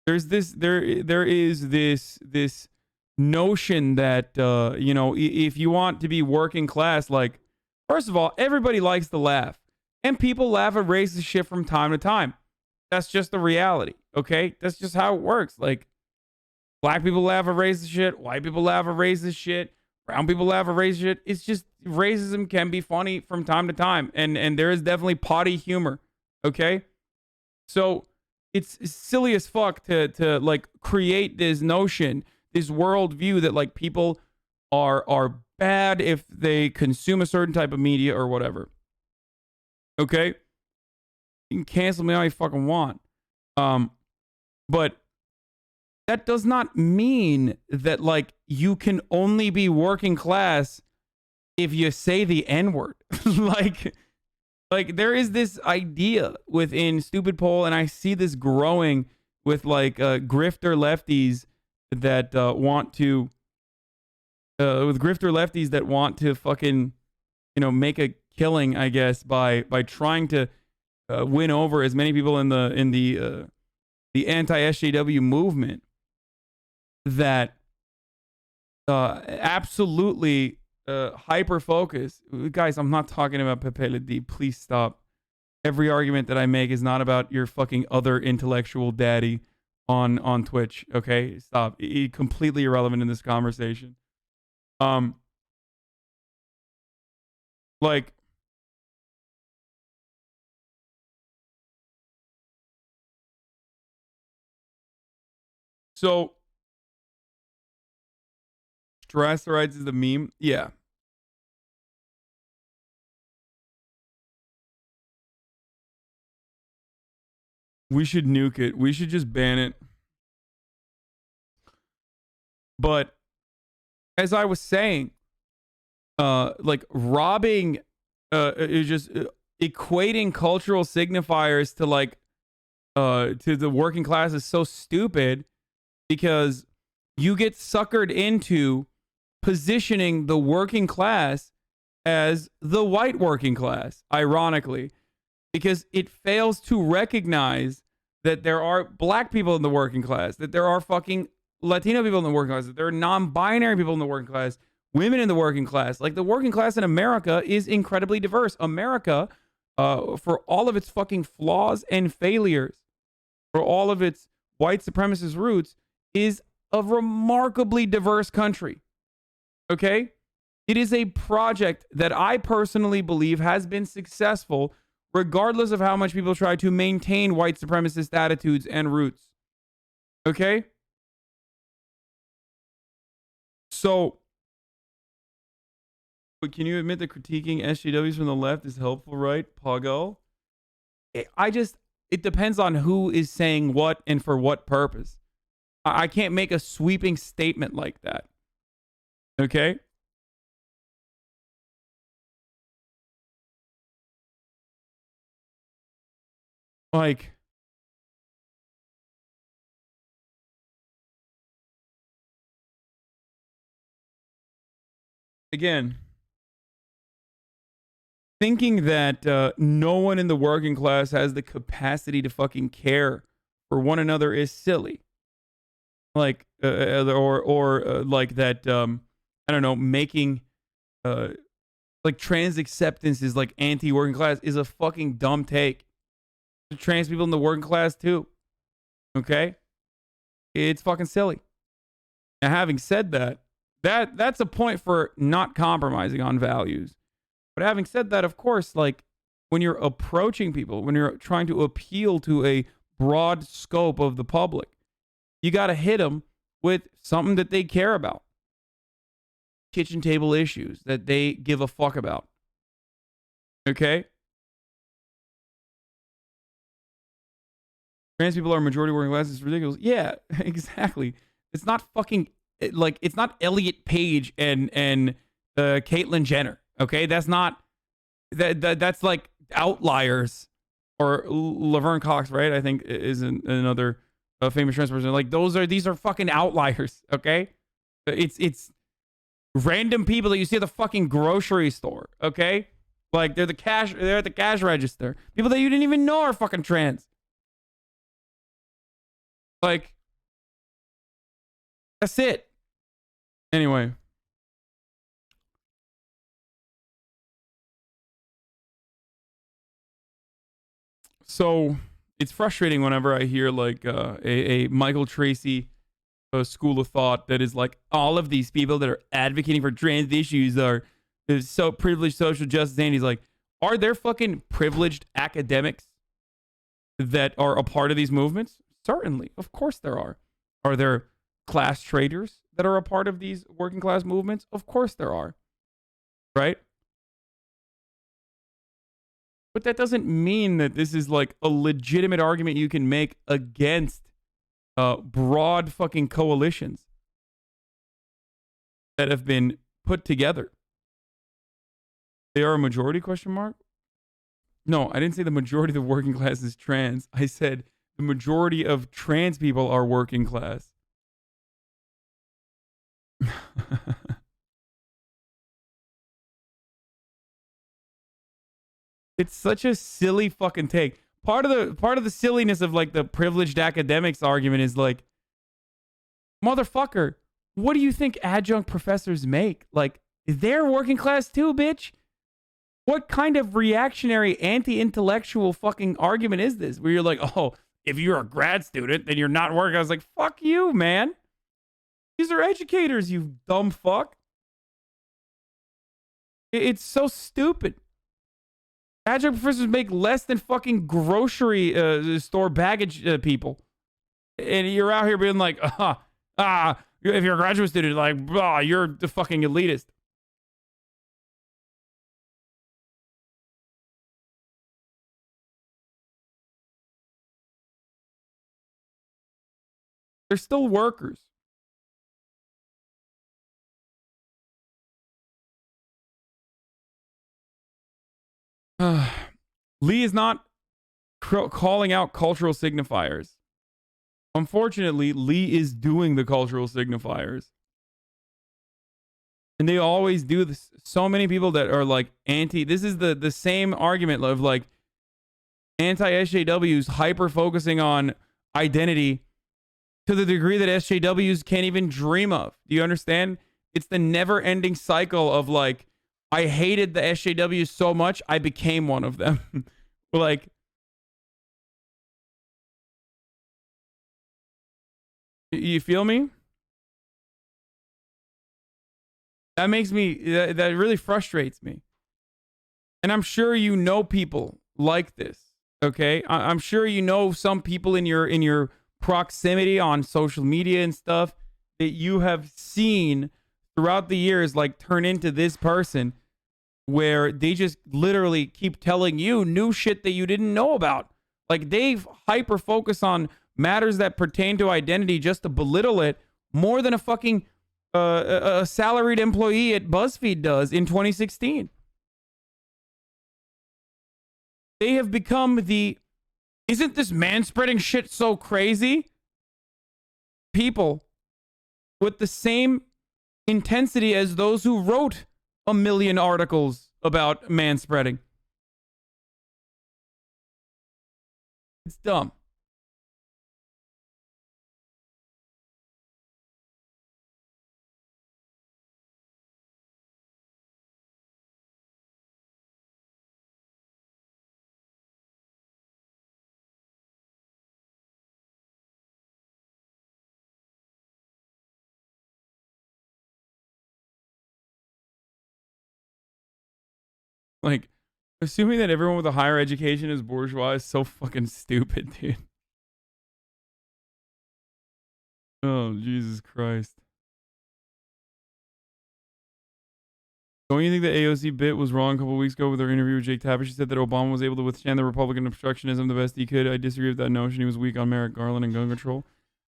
There is this notion that if you want to be working class, like, first of all, everybody likes to laugh, and people laugh at racist shit from time to time. That's just the reality. Okay, that's just how it works. Like, black people laugh at racist shit, white people laugh at racist shit, brown people laugh at racist shit. It's just racism can be funny from time to time, and there is definitely potty humor. Okay, so it's silly as fuck to like create this notion, this worldview that like people are bad if they consume a certain type of media or whatever. Okay, you can cancel me all you fucking want, but that does not mean that like you can only be working class if you say the N-word. like there is this idea within Stupid Poll, and I see this growing with like grifter lefties that want to fucking make a killing, I guess, by trying to win over as many people in the anti-SJW movement that absolutely hyper focus. Guys, I'm not talking about Pepe Le Pew. Please stop. Every argument that I make is not about your fucking other intellectual daddy on Twitch. Okay, stop. Completely irrelevant in this conversation. Like, so Terrestrites is the meme. Yeah. We should nuke it. We should just ban it. But as I was saying, like robbing, just equating cultural signifiers to like, to the working class is so stupid because you get suckered into positioning the working class as the white working class, ironically, because it fails to recognize that there are black people in the working class, that there are fucking Latino people in the working class, that there are non-binary people in the working class, women in the working class. Like, the working class in America is incredibly diverse. America, for all of its fucking flaws and failures, for all of its white supremacist roots, is a remarkably diverse country. Okay? It is a project that I personally believe has been successful, regardless of how much people try to maintain white supremacist attitudes and roots. Okay? So, But can you admit that critiquing SJWs from the left is helpful, right? Poggo? It depends on who is saying what and for what purpose. I can't make a sweeping statement like that. Okay? Like, again, thinking that no one in the working class has the capacity to fucking care for one another is silly. Like, like that, I don't know, making, like trans acceptance is like anti-working class is a fucking dumb take. Trans people in the working class too. Okay? It's fucking silly. Now, having said that, that's a point for not compromising on values. But having said that, of course, like when you're approaching people, when you're trying to appeal to a broad scope of the public, you got to hit them with something that they care about. Kitchen table issues that they give a fuck about. Okay? Trans people are majority working class. It's ridiculous. Yeah, exactly. It's not fucking like it's not Elliot Page and Caitlyn Jenner. Okay, that's not that's like outliers or Laverne Cox, right? I think is another famous trans person. Like these are fucking outliers. Okay, it's random people that you see at the fucking grocery store. Okay, like they're at the cash register. People that you didn't even know are fucking trans. Like, that's it. Anyway. So, it's frustrating whenever I hear, like, a Michael Tracy school of thought that is like, all of these people that are advocating for trans issues are so privileged social justice. And he's like, are there fucking privileged academics that are a part of these movements? Certainly. Of course there are. Are there class traders that are a part of these working class movements? Of course there are. Right? But that doesn't mean that this is like a legitimate argument you can make against broad fucking coalitions that have been put together. They are a majority, question mark? No, I didn't say the majority of the working class is trans. I said the majority of trans people are working class. It's such a silly fucking take. Part of the silliness of like the privileged academics argument is like, motherfucker, what do you think adjunct professors make? Like, they're working class too, bitch. What kind of reactionary anti-intellectual fucking argument is this? Where you're like, oh, if you're a grad student, then you're not working. I was like, fuck you, man. These are educators, you dumb fuck. It's so stupid. Adjunct professors make less than fucking grocery store baggage people. And you're out here being like, if you're a graduate student, like, you're the fucking elitist. They're still workers. Lee is not calling out cultural signifiers. Unfortunately, Lee is doing the cultural signifiers. And they always do this. So many people that are like this is the same argument of like anti-SJWs hyper-focusing on identity to the degree that SJWs can't even dream of. Do you understand? It's the never-ending cycle of like, I hated the SJWs so much, I became one of them. Like, you feel me? That makes me, that really frustrates me. And I'm sure you know people like this, okay? I'm sure you know some people in your proximity on social media and stuff that you have seen throughout the years like turn into this person where they just literally keep telling you new shit that you didn't know about. Like, they hyper focus on matters that pertain to identity just to belittle it more than a fucking a salaried employee at BuzzFeed does in 2016. They have become the, isn't this manspreading shit so crazy? People with the same intensity as those who wrote 1 million articles about manspreading. It's dumb. Like, assuming that everyone with a higher education is bourgeois is so fucking stupid, dude. Oh, Jesus Christ. Don't you think the AOC bit was wrong a couple weeks ago with her interview with Jake Tapper? She said that Obama was able to withstand the Republican obstructionism the best he could. I disagree with that notion. He was weak on Merrick Garland and gun control.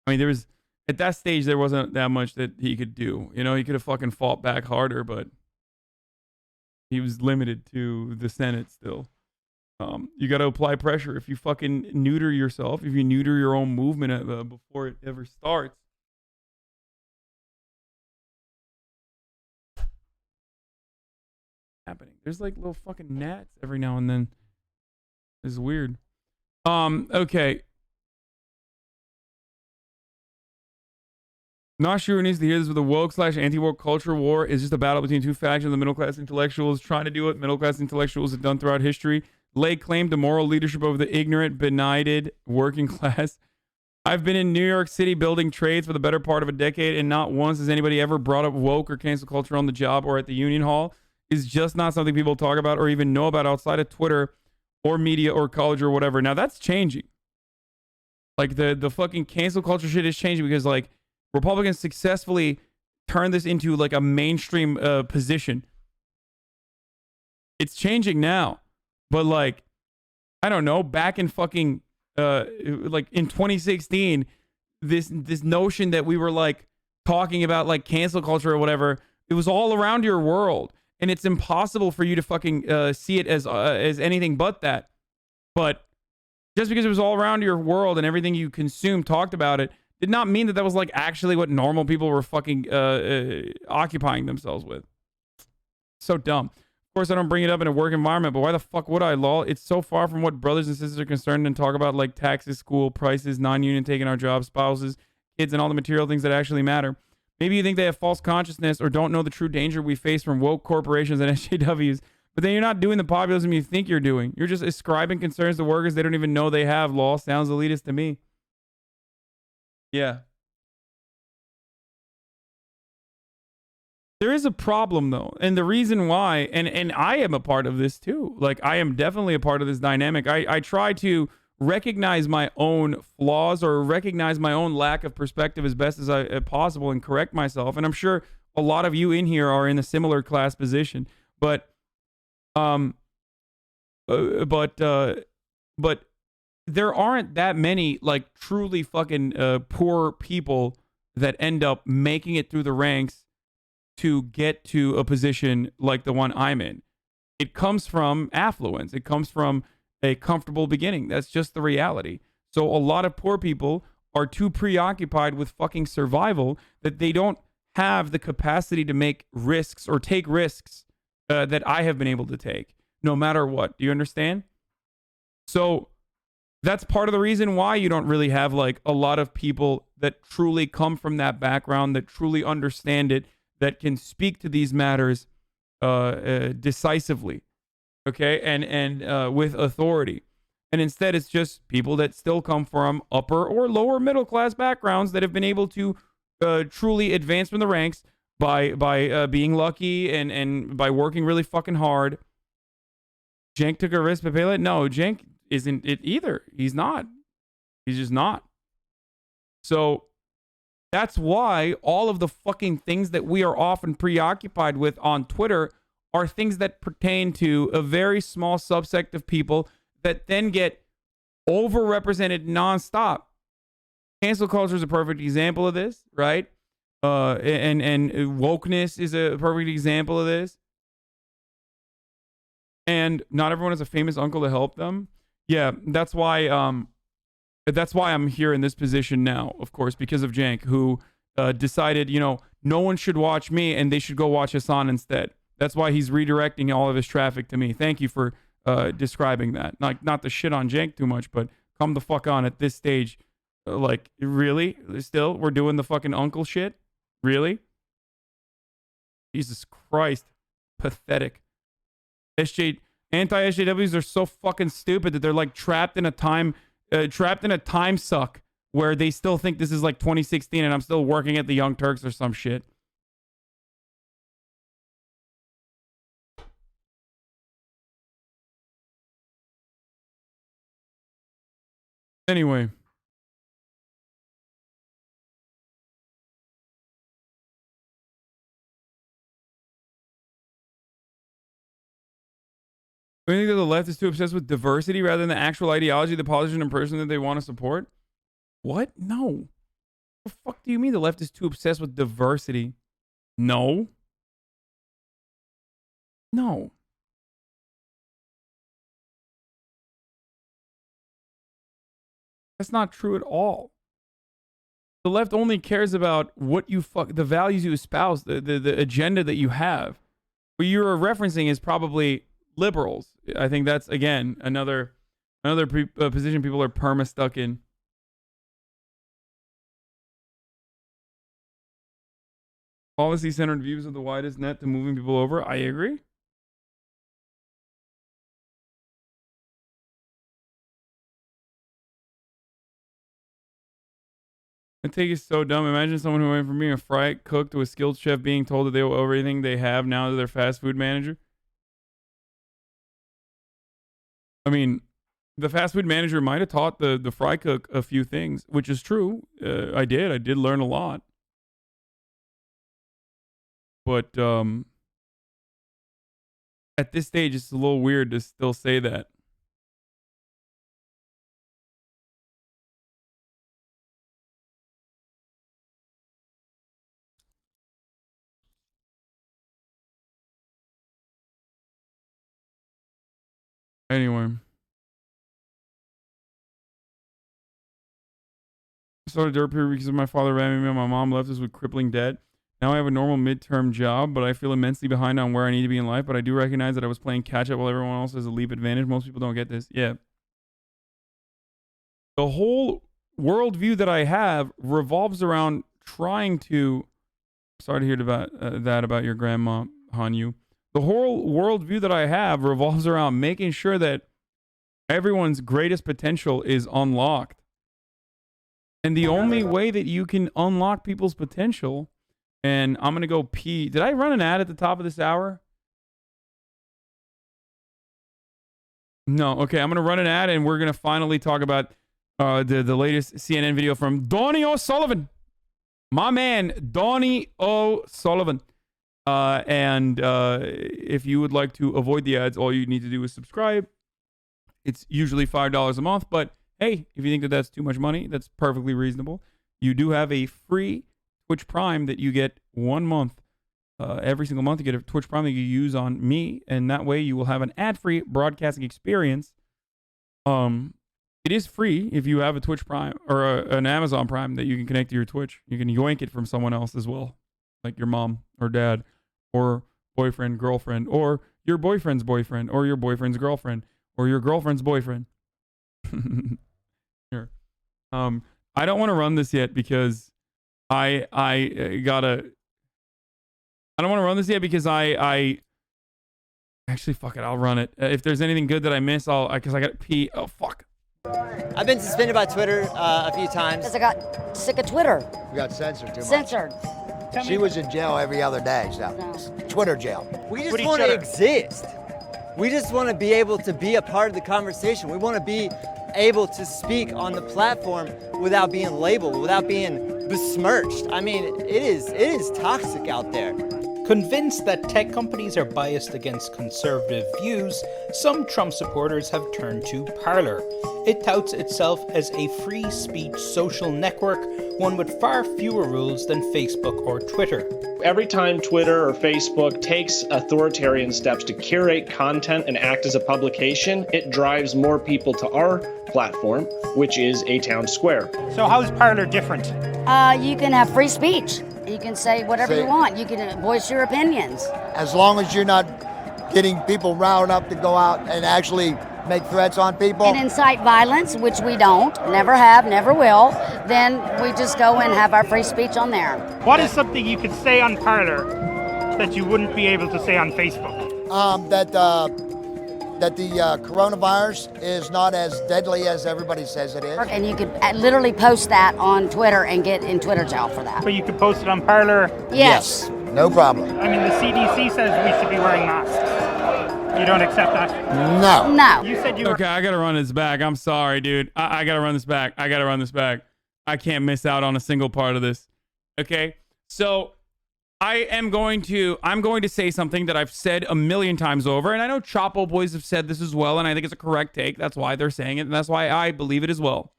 I mean, there was, at that stage, there wasn't that much that he could do. You know, he could have fucking fought back harder, but he was limited to the Senate still. You got to apply pressure. If you fucking neuter yourself, if you neuter your own movement before it ever starts. Happening. There's like little fucking gnats every now and then. It's weird. Okay. Not sure who needs to hear this, but the woke/anti-woke culture war is just a battle between two factions. The middle-class intellectuals trying to do what middle-class intellectuals have done throughout history. Lay claim to moral leadership over the ignorant, benighted working class. I've been in New York City building trades for the better part of a decade, and not once has anybody ever brought up woke or cancel culture on the job or at the union hall. It's just not something people talk about or even know about outside of Twitter or media or college or whatever. Now, that's changing. Like, the fucking cancel culture shit is changing because, like, Republicans successfully turned this into, like, a mainstream position. It's changing now. But, like, I don't know, back in fucking, like, in 2016, this notion that we were, like, talking about, like, cancel culture or whatever, it was all around your world. And it's impossible for you to fucking see it as anything but that. But just because it was all around your world and everything you consumed talked about it, did not mean that was, like, actually what normal people were fucking occupying themselves with. So dumb. Of course, I don't bring it up in a work environment, but why the fuck would I, lol? It's so far from what brothers and sisters are concerned and talk about, like taxes, school, prices, non-union taking our jobs, spouses, kids, and all the material things that actually matter. Maybe you think they have false consciousness or don't know the true danger we face from woke corporations and SJWs, but then you're not doing the populism you think you're doing. You're just ascribing concerns to workers they don't even know they have, lol. Sounds elitist to me. Yeah. There is a problem, though, and the reason why, and I am a part of this too. Like, I am definitely a part of this dynamic. I try to recognize my own flaws or recognize my own lack of perspective as best as possible and correct myself. And I'm sure a lot of you in here are in a similar class position. But there aren't that many, like, truly fucking poor people that end up making it through the ranks to get to a position like the one I'm in. It comes from affluence. It comes from a comfortable beginning. That's just the reality. So a lot of poor people are too preoccupied with fucking survival that they don't have the capacity to make risks or take risks that I have been able to take, no matter what. Do you understand? So that's part of the reason why you don't really have, like, a lot of people that truly come from that background, that truly understand it, that can speak to these matters decisively, okay, and with authority. And instead, it's just people that still come from upper or lower middle class backgrounds that have been able to truly advance from the ranks by being lucky and by working really fucking hard. Cenk took a risk, Pepele? No, Cenk isn't it either. He's not. He's just not. So that's why all of the fucking things that we are often preoccupied with on Twitter are things that pertain to a very small subsect of people that then get overrepresented nonstop. Cancel culture is a perfect example of this, right? And wokeness is a perfect example of this. And not everyone has a famous uncle to help them. Yeah, that's why I'm here in this position now, of course, because of Jank, who decided, no one should watch me and they should go watch Hasan instead. That's why he's redirecting all of his traffic to me. Thank you for describing that. Not to shit on Jank too much, but come the fuck on at this stage. Really? Still? We're doing the fucking uncle shit? Really? Jesus Christ. Pathetic. Anti-SJWs are so fucking stupid that they're like trapped in a time suck where they still think this is like 2016 and I'm still working at the Young Turks or some shit. Anyway. Do you think that the left is too obsessed with diversity rather than the actual ideology of the politician and person that they want to support? What? No. What the fuck do you mean the left is too obsessed with diversity? No. No. That's not true at all. The left only cares about what you the values you espouse, the agenda that you have. What you're referencing is probably liberals. I think that's, again, another position people are perma stuck in. Policy-centered views of the widest net to moving people over. I agree. I take it so dumb. Imagine someone who went from being a fry cook to a skilled chef being told that they will owe everything they have now to their fast food manager. I mean, the fast food manager might have taught the fry cook a few things, which is true. I did learn a lot. But at this stage, it's a little weird to still say that. Anyway. I started dirt peer because my father ran me and my mom left us with crippling debt. Now I have a normal midterm job, but I feel immensely behind on where I need to be in life. But I do recognize that I was playing catch up while everyone else has a leap advantage. Most people don't get this. Yeah. The whole worldview that I have revolves around trying to... Sorry to hear about that about your grandma, Hanyu. The whole worldview that I have revolves around making sure that everyone's greatest potential is unlocked. And the only way that you can unlock people's potential, and I'm going to go pee. Did I run an ad at the top of this hour? No. Okay, I'm going to run an ad, and we're going to finally talk about the latest CNN video from Donnie O'Sullivan. My man, Donnie O'Sullivan. And if you would like to avoid the ads, all you need to do is subscribe. It's usually $5 a month, but hey, if you think that that's too much money, that's perfectly reasonable. You do have a free Twitch Prime that you get 1 month. Every single month you get a Twitch Prime that you use on me, and that way you will have an ad-free broadcasting experience. It is free if you have a Twitch Prime or an Amazon Prime that you can connect to your Twitch. You can yoink it from someone else as well, like your mom or dad, or boyfriend, girlfriend, or your boyfriend's boyfriend, or your boyfriend's girlfriend, or your girlfriend's boyfriend. Sure. I don't want to run this yet because I don't want to run this yet because I actually, fuck it, I'll run it. If there's anything good that I miss, because I got to pee. Oh, fuck. I've been suspended by Twitter a few times. Because I got sick of Twitter. You got censored too much. Censored. She was in jail every other day, so Twitter jail. We just want to exist. We just want to be able to be a part of the conversation. We want to be able to speak on the platform without being labeled, without being besmirched. I mean, it is toxic out there. Convinced that tech companies are biased against conservative views, some Trump supporters have turned to Parler. It touts itself as a free speech social network, one with far fewer rules than Facebook or Twitter. Every time Twitter or Facebook takes authoritarian steps to curate content and act as a publication, it drives more people to our platform, which is a town square. So how is Parler different? You can have free speech. You can say whatever you want. You can voice your opinions. As long as you're not getting people riled up to go out and actually make threats on people. And incite violence, which we don't, never have, never will, then we just go and have our free speech on there. What is something you could say on Parler that you wouldn't be able to say on Facebook? That the coronavirus is not as deadly as everybody says it is. And you could literally post that on Twitter and get in Twitter jail for that. But you could post it on Parler? Yes. No problem. I mean, the CDC says we should be wearing masks. You don't accept that? No. No. You said you were... Okay, I gotta run this back. I'm sorry, dude. I gotta run this back. I gotta run this back. I can't miss out on a single part of this. Okay? So... I'm going to say something that I've said a million times over, and I know Chapo Boys have said this as well, and I think it's a correct take. That's why they're saying it, and that's why I believe it as well.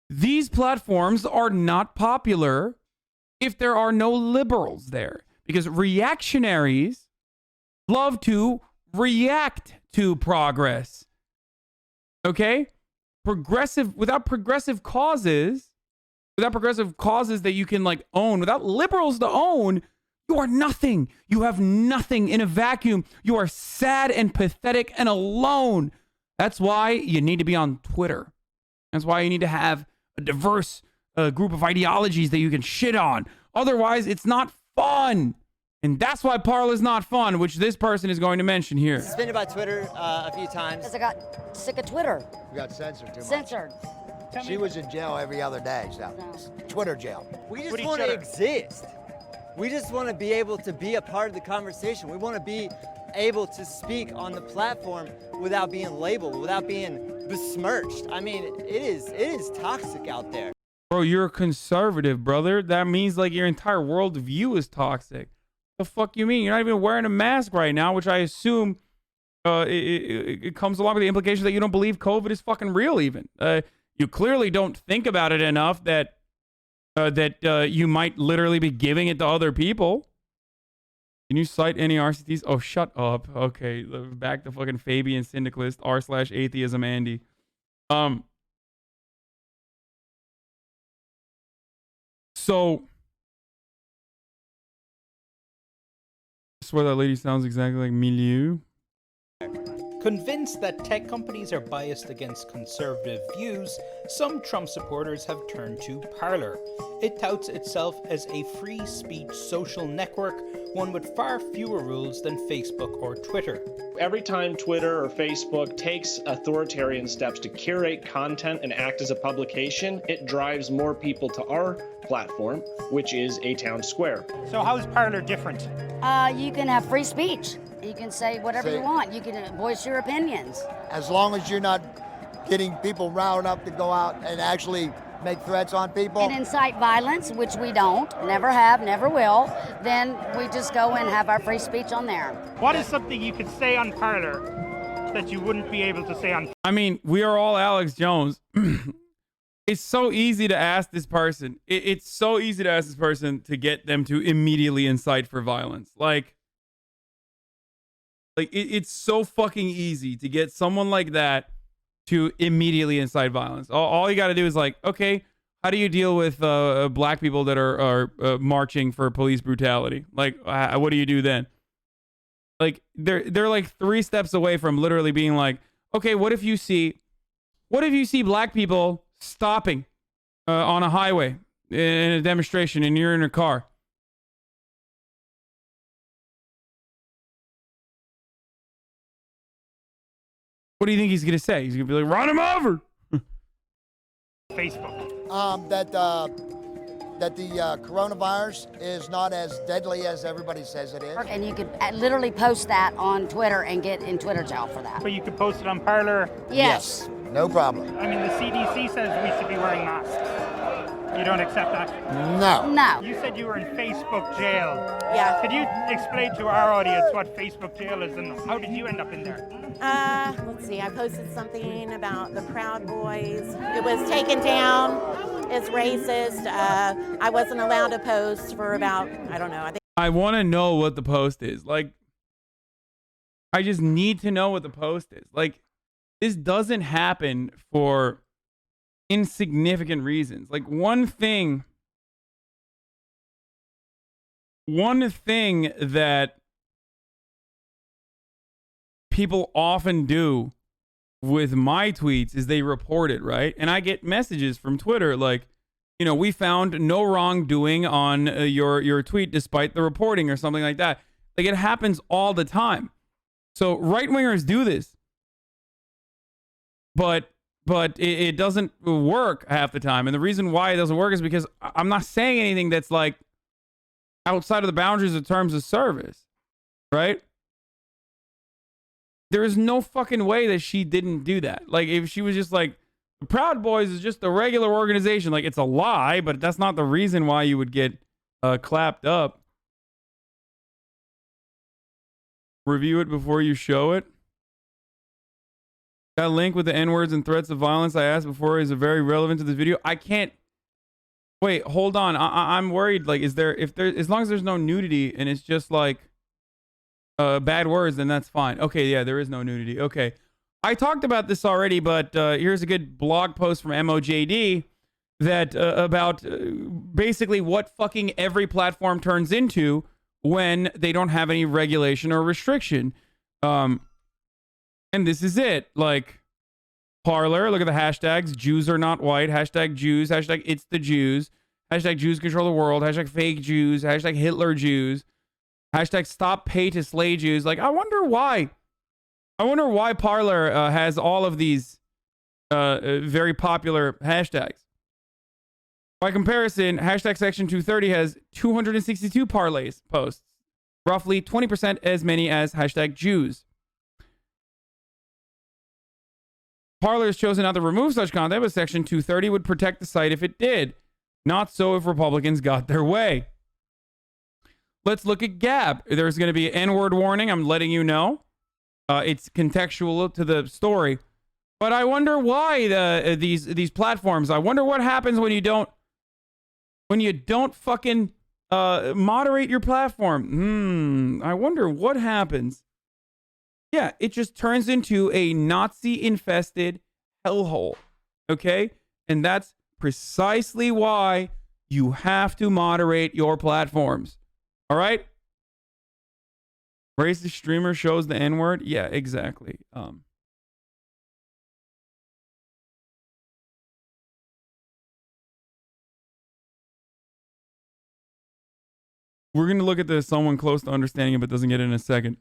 These platforms are not popular if there are no liberals there, because reactionaries love to react to progress. Okay? Without progressive causes that you can like own, without liberals to own, you are nothing. You have nothing in a vacuum. You are sad and pathetic and alone. That's why you need to be on Twitter. That's why you need to have a diverse group of ideologies that you can shit on. Otherwise, it's not fun. And that's why Parler's not fun, which this person is going to mention here. Suspended by Twitter a few times. Because I got sick of Twitter. You got censored too much. Censored. She was in jail every other day, so Twitter jail. We just want to exist. We just want to be able to be a part of the conversation. We want to be able to speak on the platform without being labeled, without being besmirched. I mean, it is toxic out there. Bro, you're a conservative, brother. That means like your entire worldview is toxic. The fuck you mean? You're not even wearing a mask right now, which I assume it comes along with the implication that you don't believe COVID is fucking real even. You clearly don't think about it enough that you might literally be giving it to other people. Can you cite any RCTs? Oh, shut up. Okay, back to fucking Fabian Syndicalist, r/atheism Andy. So, I swear that lady sounds exactly like Milieu. Convinced that tech companies are biased against conservative views, some Trump supporters have turned to Parler. It touts itself as a free speech social network, one with far fewer rules than Facebook or Twitter. Every time Twitter or Facebook takes authoritarian steps to curate content and act as a publication, it drives more people to our platform, which is a town square. So how is Parler different? You can have free speech. You can say whatever you want. You can voice your opinions. As long as you're not getting people riled up to go out and actually make threats on people. And incite violence, which we don't, never have, never will, then we just go and have our free speech on there. What is something you could say on Parler that you wouldn't be able to say on... I mean, we are all Alex Jones. It's so easy to ask this person. It's so easy to ask this person to get them to immediately incite for violence. Like it's so fucking easy to get someone like that to immediately incite violence. All you got to do is like, okay, how do you deal with black people that are marching for police brutality? Like, what do you do then? Like, they're like 3 steps away from literally being like, okay, what if you see black people stopping on a highway in a demonstration and you're in a car? What do you think he's gonna say? He's gonna be like, run him over. Facebook. That the coronavirus is not as deadly as everybody says it is. And you could literally post that on Twitter and get in Twitter jail for that. But you could post it on Parler? Yes. No problem. I mean, the CDC says we should be wearing masks. You don't accept that? No. No. You said you were in Facebook jail. Yeah. Could you explain to our audience what Facebook jail is and how did you end up in there? Let's see, I posted something about the Proud Boys. It was taken down. It's racist. I wasn't allowed to post for about, I don't know, I think. I want to know what the post is. Like, I just need to know what the post is. Like, this doesn't happen for insignificant reasons. Like, one thing that people often do with my tweets is they report it, right? And I get messages from Twitter like, you know, we found no wrongdoing on your tweet despite the reporting or something like that. Like, it happens all the time. So right-wingers do this. But it doesn't work half the time. And the reason why it doesn't work is because I'm not saying anything that's like outside of the boundaries of terms of service, right? There is no fucking way that she didn't do that. Like, if she was just like, the Proud Boys is just a regular organization, like, it's a lie, but that's not the reason why you would get clapped up. Review it before you show it. That link with the N-words and threats of violence I asked before is very relevant to this video. I can't. Wait, hold on. I'm worried. Like, as long as there's no nudity and it's just like bad words, then that's fine. Okay, yeah, there is no nudity. Okay. I talked about this already, but here's a good blog post from MOJD that about basically what fucking every platform turns into when they don't have any regulation or restriction. And this is it. Like, Parler, look at the hashtags. Jews are not white. Hashtag Jews. Hashtag it's the Jews. Hashtag Jews control the world. Hashtag fake Jews. Hashtag Hitler Jews. Hashtag stop pay to slay Jews. Like, I wonder why. I wonder why Parler has all of these very popular hashtags. By comparison, hashtag Section 230 has 262 parlays posts. Roughly 20% as many as hashtag Jews. Parler has chosen not to remove such content, but Section 230 would protect the site if it did. Not so if Republicans got their way. Let's look at Gab. There's going to be an N-word warning. I'm letting you know. It's contextual to the story. But I wonder why these platforms. I wonder what happens when you don't fucking moderate your platform. I wonder what happens. Yeah, it just turns into a Nazi-infested hellhole, okay? And that's precisely why you have to moderate your platforms, all right? Racist streamer shows the N-word? Yeah, exactly. We're going to look at this someone close to understanding it, but doesn't get it in a second.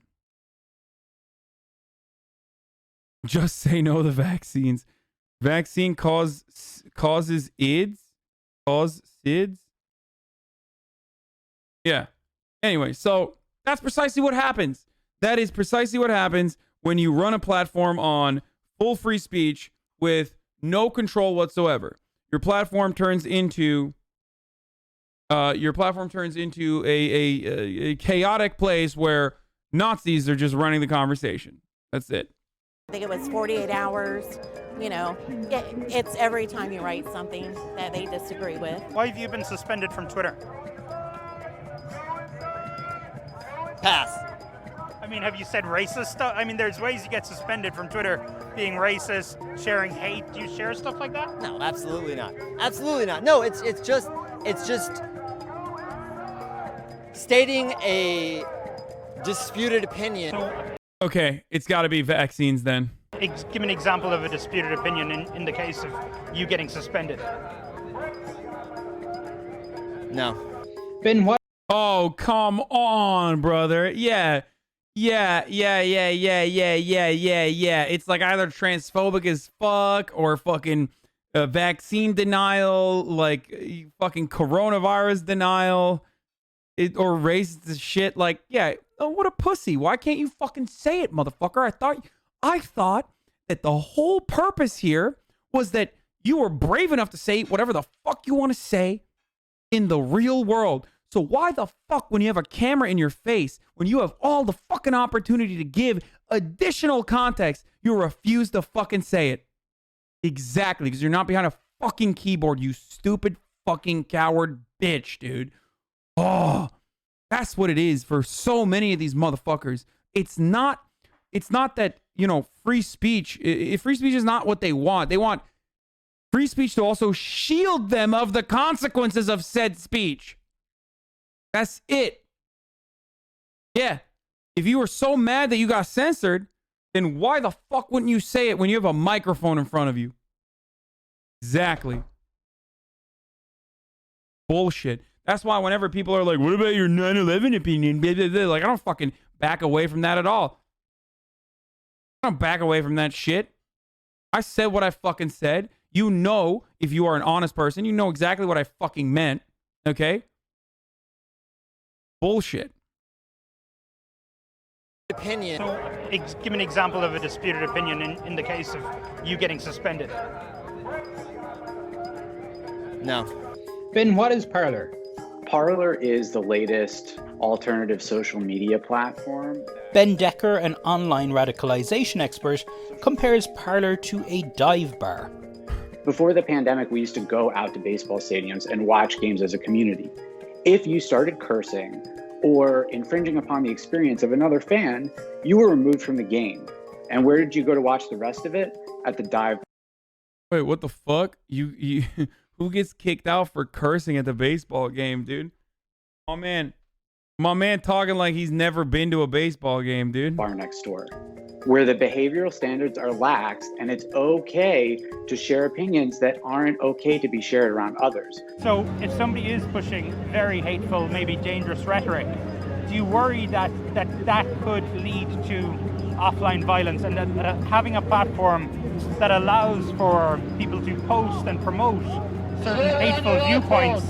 Just say no to the vaccines. Vaccine causes IDS? Cause SIDS? Yeah. Anyway, so that's precisely what happens. That is precisely what happens when you run a platform on full free speech with no control whatsoever. Your platform turns into a chaotic place where Nazis are just running the conversation. That's it. I think it was 48 hours. You know, it's every time you write something that they disagree with. Why have you been suspended from Twitter? Pass. I mean, have you said racist stuff? I mean, there's ways you get suspended from Twitter. Being racist, sharing hate. Do you share stuff like that? No, absolutely not. Absolutely not. No, it's just stating a disputed opinion. Okay, it's got to be vaccines then. Give me an example of a disputed opinion in the case of you getting suspended. No. Ben, what? Oh, come on, brother. Yeah. It's like either transphobic as fuck or fucking vaccine denial, like fucking coronavirus denial, or racist as shit. Like, yeah, oh, what a pussy. Why can't you fucking say it, motherfucker? I thought that the whole purpose here was that You were brave enough to say whatever the fuck you want to say in the real world. So why the fuck, when you have a camera in your face, when you have all the fucking opportunity to give additional context, you refuse to fucking say it? Exactly, because you're not behind a fucking keyboard, you stupid fucking coward bitch, dude. Oh, that's what it is for so many of these motherfuckers. It's not that, you know, free speech. Free speech is not what they want. They want free speech to also shield them of the consequences of said speech. That's it. Yeah. If you were so mad that you got censored, then why the fuck wouldn't you say it when you have a microphone in front of you? Exactly. Bullshit. That's why whenever people are like, what about your 9/11 opinion? Blah, blah, blah. Like, I don't fucking back away from that at all. I don't back away from that shit. I said what I fucking said. You know, if you are an honest person, you know exactly what I fucking meant. Okay? Bullshit. Opinion. So, give an example of a disputed opinion in the case of you getting suspended. No. Ben, what is Parler? Parler is the latest alternative social media platform. Ben Decker, an online radicalization expert, compares Parler to a dive bar. Before the pandemic, we used to go out to baseball stadiums and watch games as a community. If you started cursing or infringing upon the experience of another fan, you were removed from the game. And where did you go to watch the rest of it? At the dive bar. Wait, what the fuck? You who gets kicked out for cursing at the baseball game, dude? Oh man. My man talking like he's never been to a baseball game, dude. Bar next door, where the behavioral standards are lax and it's okay to share opinions that aren't okay to be shared around others. So if somebody is pushing very hateful, maybe dangerous rhetoric, do you worry that could lead to offline violence, and that having a platform that allows for people to post and promote certain hateful viewpoints,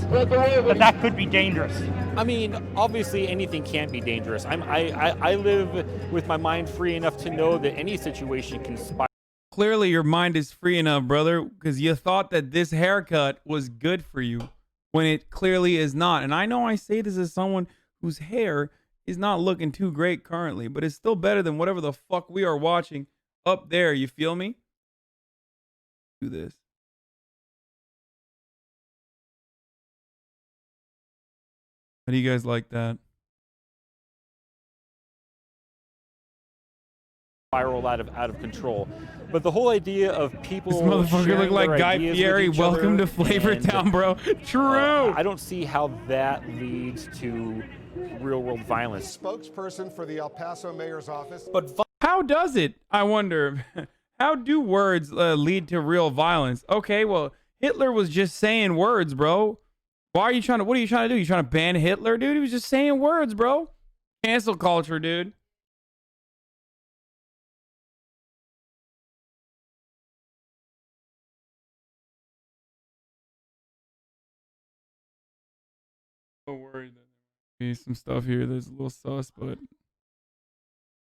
that could be dangerous? I mean, obviously anything can be dangerous. I live with my mind free enough to know that any situation can spiral. Clearly your mind is free enough, brother, because you thought that this haircut was good for you when it clearly is not. And I know I say this as someone whose hair is not looking too great currently, but it's still better than whatever the fuck we are watching up there. You feel me? Do this. How do you guys like that? Spiral out of control. But the whole idea of people This motherfucker look like Guy Fieri. Welcome to Flavortown, bro. True. I don't see how that leads to real world violence. Spokesperson for the El Paso mayor's office. But how does it? I wonder. How do words lead to real violence? Okay, well, Hitler was just saying words, bro. What are you trying to do? You trying to ban Hitler, dude? He was just saying words, bro. Cancel culture, dude. Don't worry. There's some stuff here that's a little sus, but...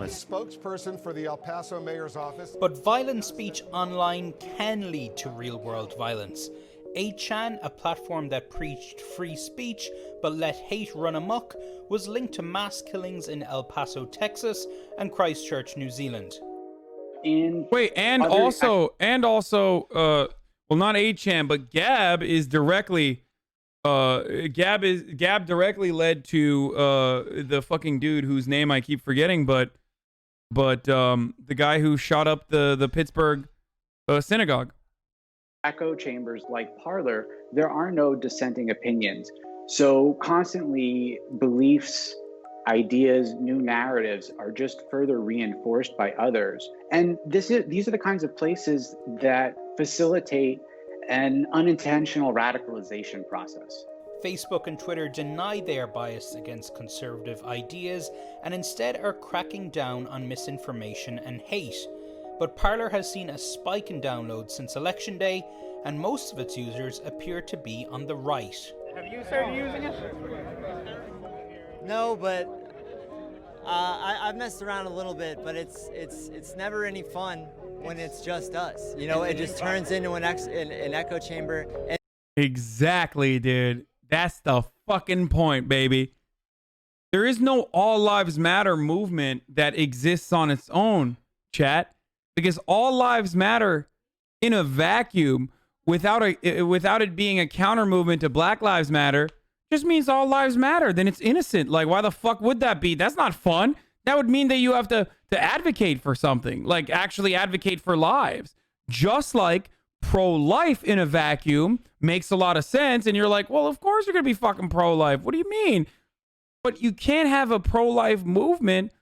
A spokesperson for the El Paso mayor's office. But violent speech online can lead to real-world violence. 8chan, a platform that preached free speech but let hate run amok, was linked to mass killings in El Paso, Texas, and Christchurch, New Zealand. Wait, and also, well, not 8chan, but Gab is directly, Gab directly led to the fucking dude whose name I keep forgetting, but the guy who shot up the Pittsburgh synagogue. Echo chambers like Parler, there are no dissenting opinions. So constantly beliefs, ideas, new narratives are just further reinforced by others. And these are the kinds of places that facilitate an unintentional radicalization process. Facebook and Twitter deny they are biased against conservative ideas and instead are cracking down on misinformation and hate. But Parler has seen a spike in downloads since Election Day, and most of its users appear to be on the right. Have you started using it? No, but I've messed around a little bit, but it's never any fun. when it's just us. You know, it just turns into an echo chamber. And Exactly, dude. That's the fucking point, baby. There is no all lives matter movement that exists on its own, chat, because all lives matter in a vacuum without it being a counter movement to Black Lives Matter just means all lives matter. Then it's innocent. Like, why the fuck would that be? That's not fun. That would mean that you have to advocate for something, like actually advocate for lives. Just like pro-life in a vacuum makes a lot of sense. And you're like, well, of course you're going to be fucking pro-life. What do you mean? But you can't have a pro-life movement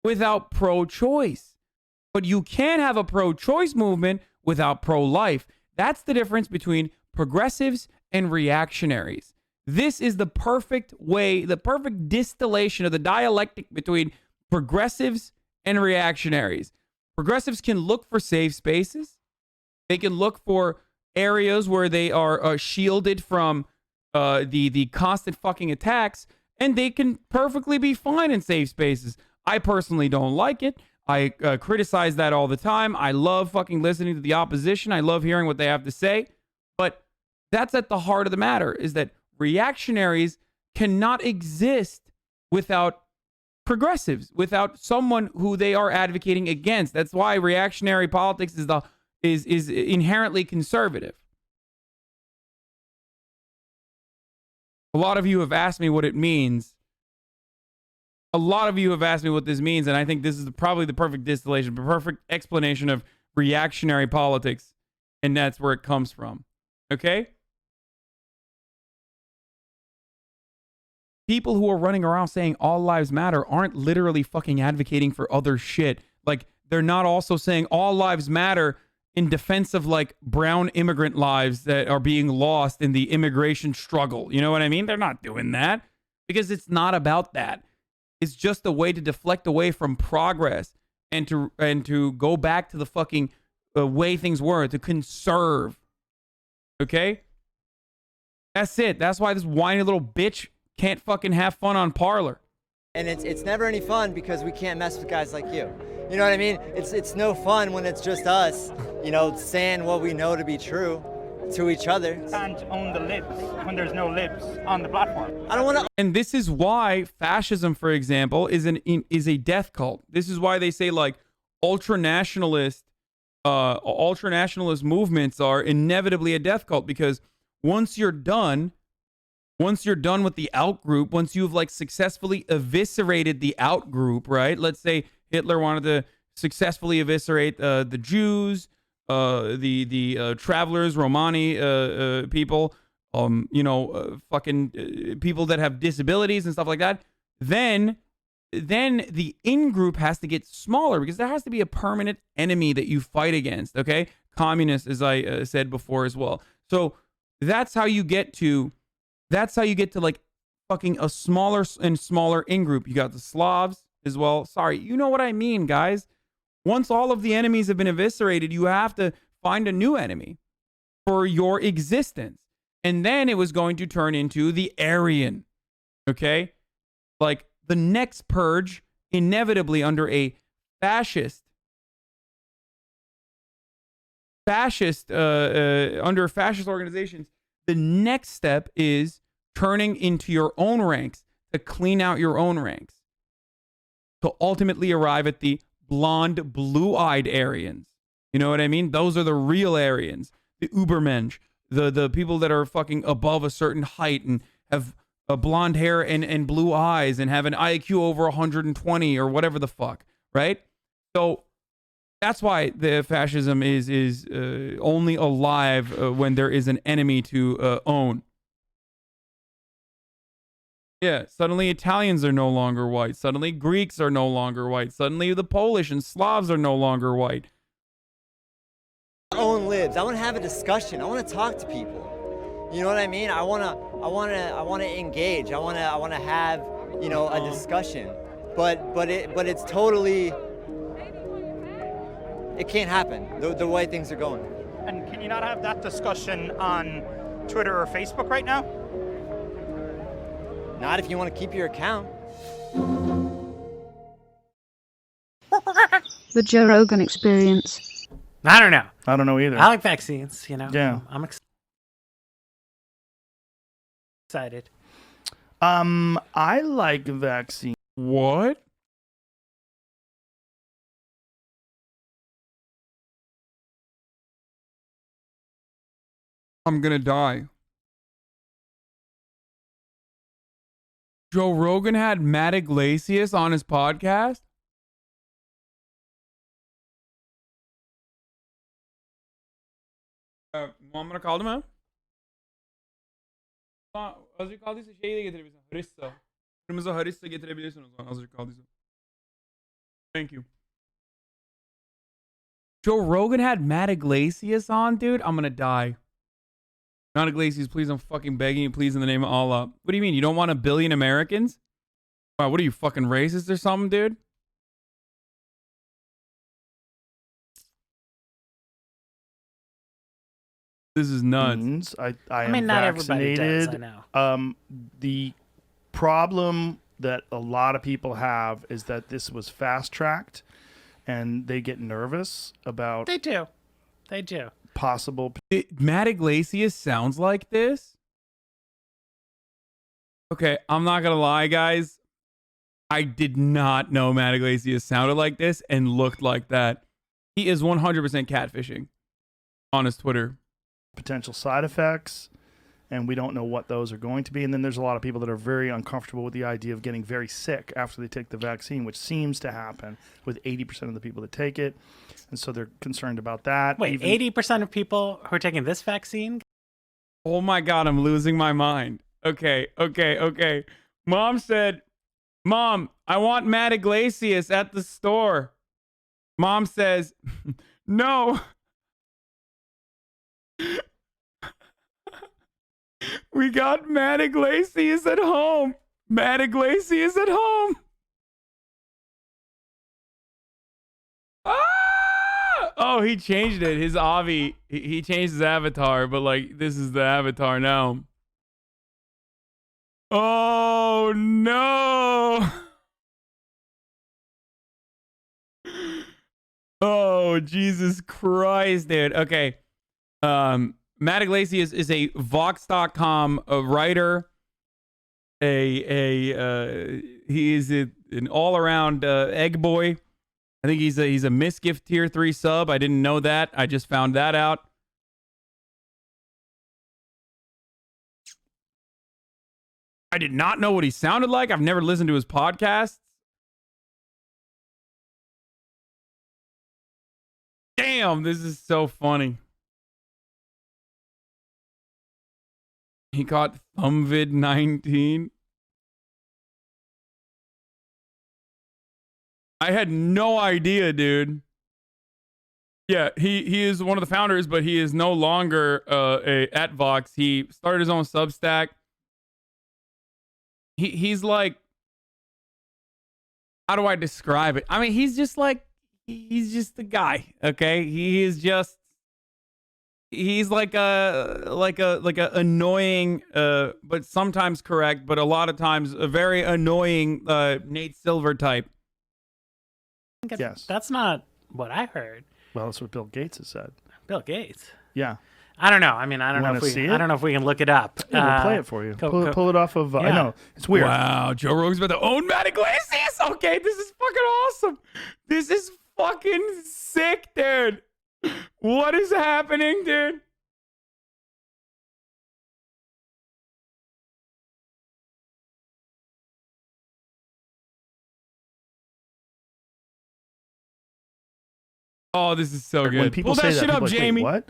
without pro-choice. But you can have a pro-choice movement without pro-life. That's the difference between progressives and reactionaries. This is the perfect way, the perfect distillation of the dialectic between progressives and reactionaries. Progressives can look for safe spaces. They can look for areas where they are shielded from the constant fucking attacks, and they can perfectly be fine in safe spaces. I personally don't like it. I criticize that all the time. I love fucking listening to the opposition. I love hearing what they have to say. But that's at the heart of the matter, is that reactionaries cannot exist without progressives, without someone who they are advocating against. That's why reactionary politics is inherently conservative. A lot of you have asked me what it means. A lot of you have asked me what this means, and I think this is probably the perfect distillation, the perfect explanation of reactionary politics, and that's where it comes from. Okay? People who are running around saying all lives matter aren't literally fucking advocating for other shit. Like, they're not also saying all lives matter in defense of, like, brown immigrant lives that are being lost in the immigration struggle. You know what I mean? They're not doing that because it's not about that. It's just a way to deflect away from progress and to go back to the fucking way things were, to conserve. Okay? That's it. That's why this whiny little bitch can't fucking have fun on Parler. And it's never any fun because we can't mess with guys like you. You know what I mean? It's no fun when it's just us, you know, saying what we know to be true to each other. You can't own the libs when there's no libs on the platform. I don't want to. And this is why fascism, for example, is a death cult. This is why they say, like, ultranationalist movements are inevitably a death cult, because once you're done with the out group, once you've, like, successfully eviscerated the out group, right? Let's say Hitler wanted to successfully eviscerate the Jews, the travelers, Romani people, fucking people that have disabilities and stuff like that. Then the in-group has to get smaller because there has to be a permanent enemy that you fight against, okay? Communists, as I said before as well. So that's how you get to like fucking a smaller and smaller in-group. You got the Slavs as well. Sorry, you know what I mean, guys. Once all of the enemies have been eviscerated, you have to find a new enemy for your existence. And then it was going to turn into the Aryan, okay? Like, the next purge, inevitably under a fascist, under fascist organizations, the next step is turning into your own ranks, to clean out your own ranks, to ultimately arrive at the blonde, blue-eyed Aryans. You know what I mean? Those are the real Aryans, the Ubermensch, the people that are fucking above a certain height and have blonde hair and blue eyes and have an IQ over 120 or whatever the fuck, right? So that's why the fascism is only alive when there is an enemy to own. Yeah, suddenly Italians are no longer white. Suddenly Greeks are no longer white. Suddenly the Polish and Slavs are no longer white. Own libs. I want to have a discussion. I want to talk to people. You know what I mean? I want to engage. I want to have, you know, a discussion. But it's totally, it can't happen the way things are going. And can you not have that discussion on Twitter or Facebook right now? Not if you want to keep your account. The Joe Rogan Experience. I don't know. I don't know either. I like vaccines, you know. Yeah. I'm excited. I like vaccine. What? I'm gonna die. Joe Rogan had Matt Iglesias on his podcast? I'm gonna call him out. Az önce kaldıysa şeyi de getirebilirsin. Harissa. Kırmızı harissa getirebilirsin o zaman. Az önce kaldıysa. Thank you. Joe Rogan had Matt Iglesias on, dude. I'm gonna die. Not Iglesias, please. I'm fucking begging you, please, in the name of Allah. What do you mean? You don't want 1 billion Americans? Wow, what are you, fucking racist or something, dude? This is nuts. I I am mean, not everybody vaccinated. does, I know. The problem that a lot of people have is that this was fast-tracked, and they get nervous about They do. They do. possible. Matt Iglesias sounds like this? Okay, I'm not gonna lie, guys. I did not know Matt Iglesias sounded like this and looked like that. He is 100% catfishing on his Twitter. Potential side effects, and we don't know what those are going to be. And then there's a lot of people that are very uncomfortable with the idea of getting very sick after they take the vaccine, which seems to happen with 80% of the people that take it. And so they're concerned about that. Wait, 80% of people who are taking this vaccine? Oh my God, I'm losing my mind. Okay. Mom said, Mom, I want Matt Iglesias at the store. Mom says, no. We got Matt Iglesias at home. Matt Iglesias at home. Ah! Oh, he changed it. His Avi, he changed his avatar, but like this is the avatar now. Oh no. Oh, Jesus Christ, dude. Okay. Matt Iglesias is a Vox.com writer. He is an all-around egg boy. I think he's a misgift tier 3 sub. I didn't know that. I just found that out. I did not know what he sounded like. I've never listened to his podcasts. Damn, this is so funny. He caught Thumbvid19. I had no idea, dude. Yeah, he is one of the founders, but he is no longer at Vox. He started his own Substack. He's like, how do I describe it? I mean, he's just like, he's just a guy, okay? He's like a annoying, but sometimes correct, but a lot of times a very annoying Nate Silver type. Yes. That's not what I heard. Well, that's what Bill Gates has said. Bill Gates. Yeah. I don't know. I mean, I don't know if we can look it up. Yeah, we'll play it for you. Pull it off of. Yeah. I know it's weird. Wow, Joe Rogan's about to own Matt Iglesias. Okay, this is fucking awesome. This is fucking sick, dude. What is happening, dude? Oh, this is so good. When people Pull say that shit people up, are like, Jamie. Wait, what?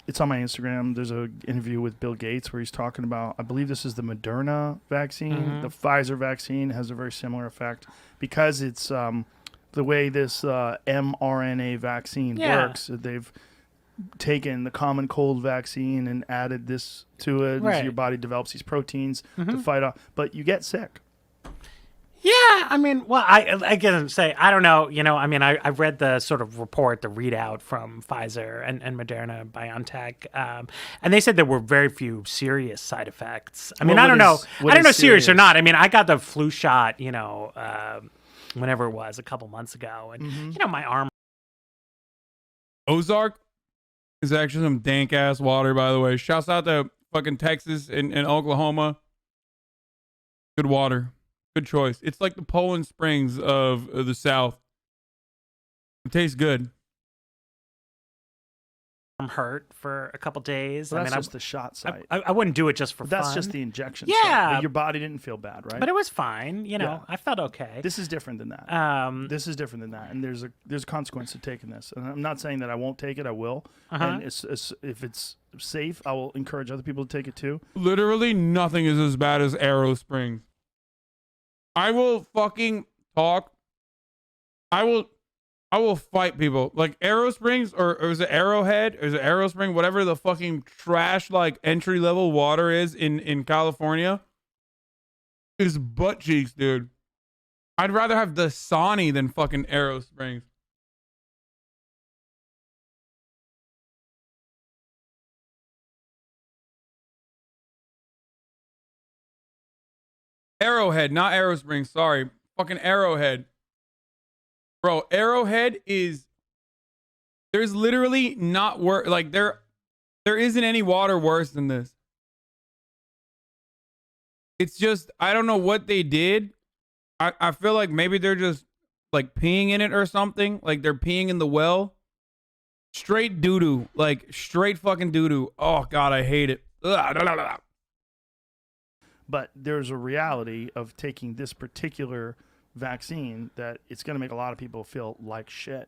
It's on my Instagram. There's an interview with Bill Gates where he's talking about, I believe this is the Moderna vaccine. Mhm. The Pfizer vaccine has a very similar effect because it's the way this mRNA vaccine works. They've taken the common cold vaccine and added this to it. Right. So your body develops these proteins to fight off, but you get sick. Yeah, I mean, well, I can say, I don't know, you know, I mean, I read the sort of report, the readout from Pfizer and Moderna, BioNTech, and they said there were very few serious side effects. I mean, I don't know serious or not. I mean, I got the flu shot, you know, whenever it was, a couple months ago, and, you know, my arm Ozark is actually some dank ass water, by the way. Shouts out to fucking Texas and Oklahoma. Good water. Good choice. It's like the Poland Springs of the South. It tastes good. I'm hurt for a couple days. Well, I that's mean, just the shot site. I wouldn't do it just for That's fun. just the injection. Yeah. site. But your body didn't feel bad, right? But it was fine. You know, Yeah. I felt okay. This is different than that. This is different than that, and there's a consequence to taking this. And I'm not saying that I won't take it. I will. And if it's safe, I will encourage other people to take it too. Literally nothing is as bad as Arrow Springs. I will fucking talk. I will fight people. Like Arrow Springs or is it Arrowhead? Or is it Arrow Spring? Whatever the fucking trash like entry level water is in California is butt cheeks, dude. I'd rather have Dasani than fucking Arrow Springs. Arrowhead, not Arrow Springs. Sorry. Fucking Arrowhead. Bro, Arrowhead is... There's literally not worse... Like, there isn't any water worse than this. It's just... I don't know what they did. I feel like maybe they're just, like, peeing in it or something. Like, they're peeing in the well. Straight doo-doo. Like, straight fucking doo-doo. Oh, God, I hate it. Ugh. But there's a reality of taking this particular vaccine that it's going to make a lot of people feel like shit.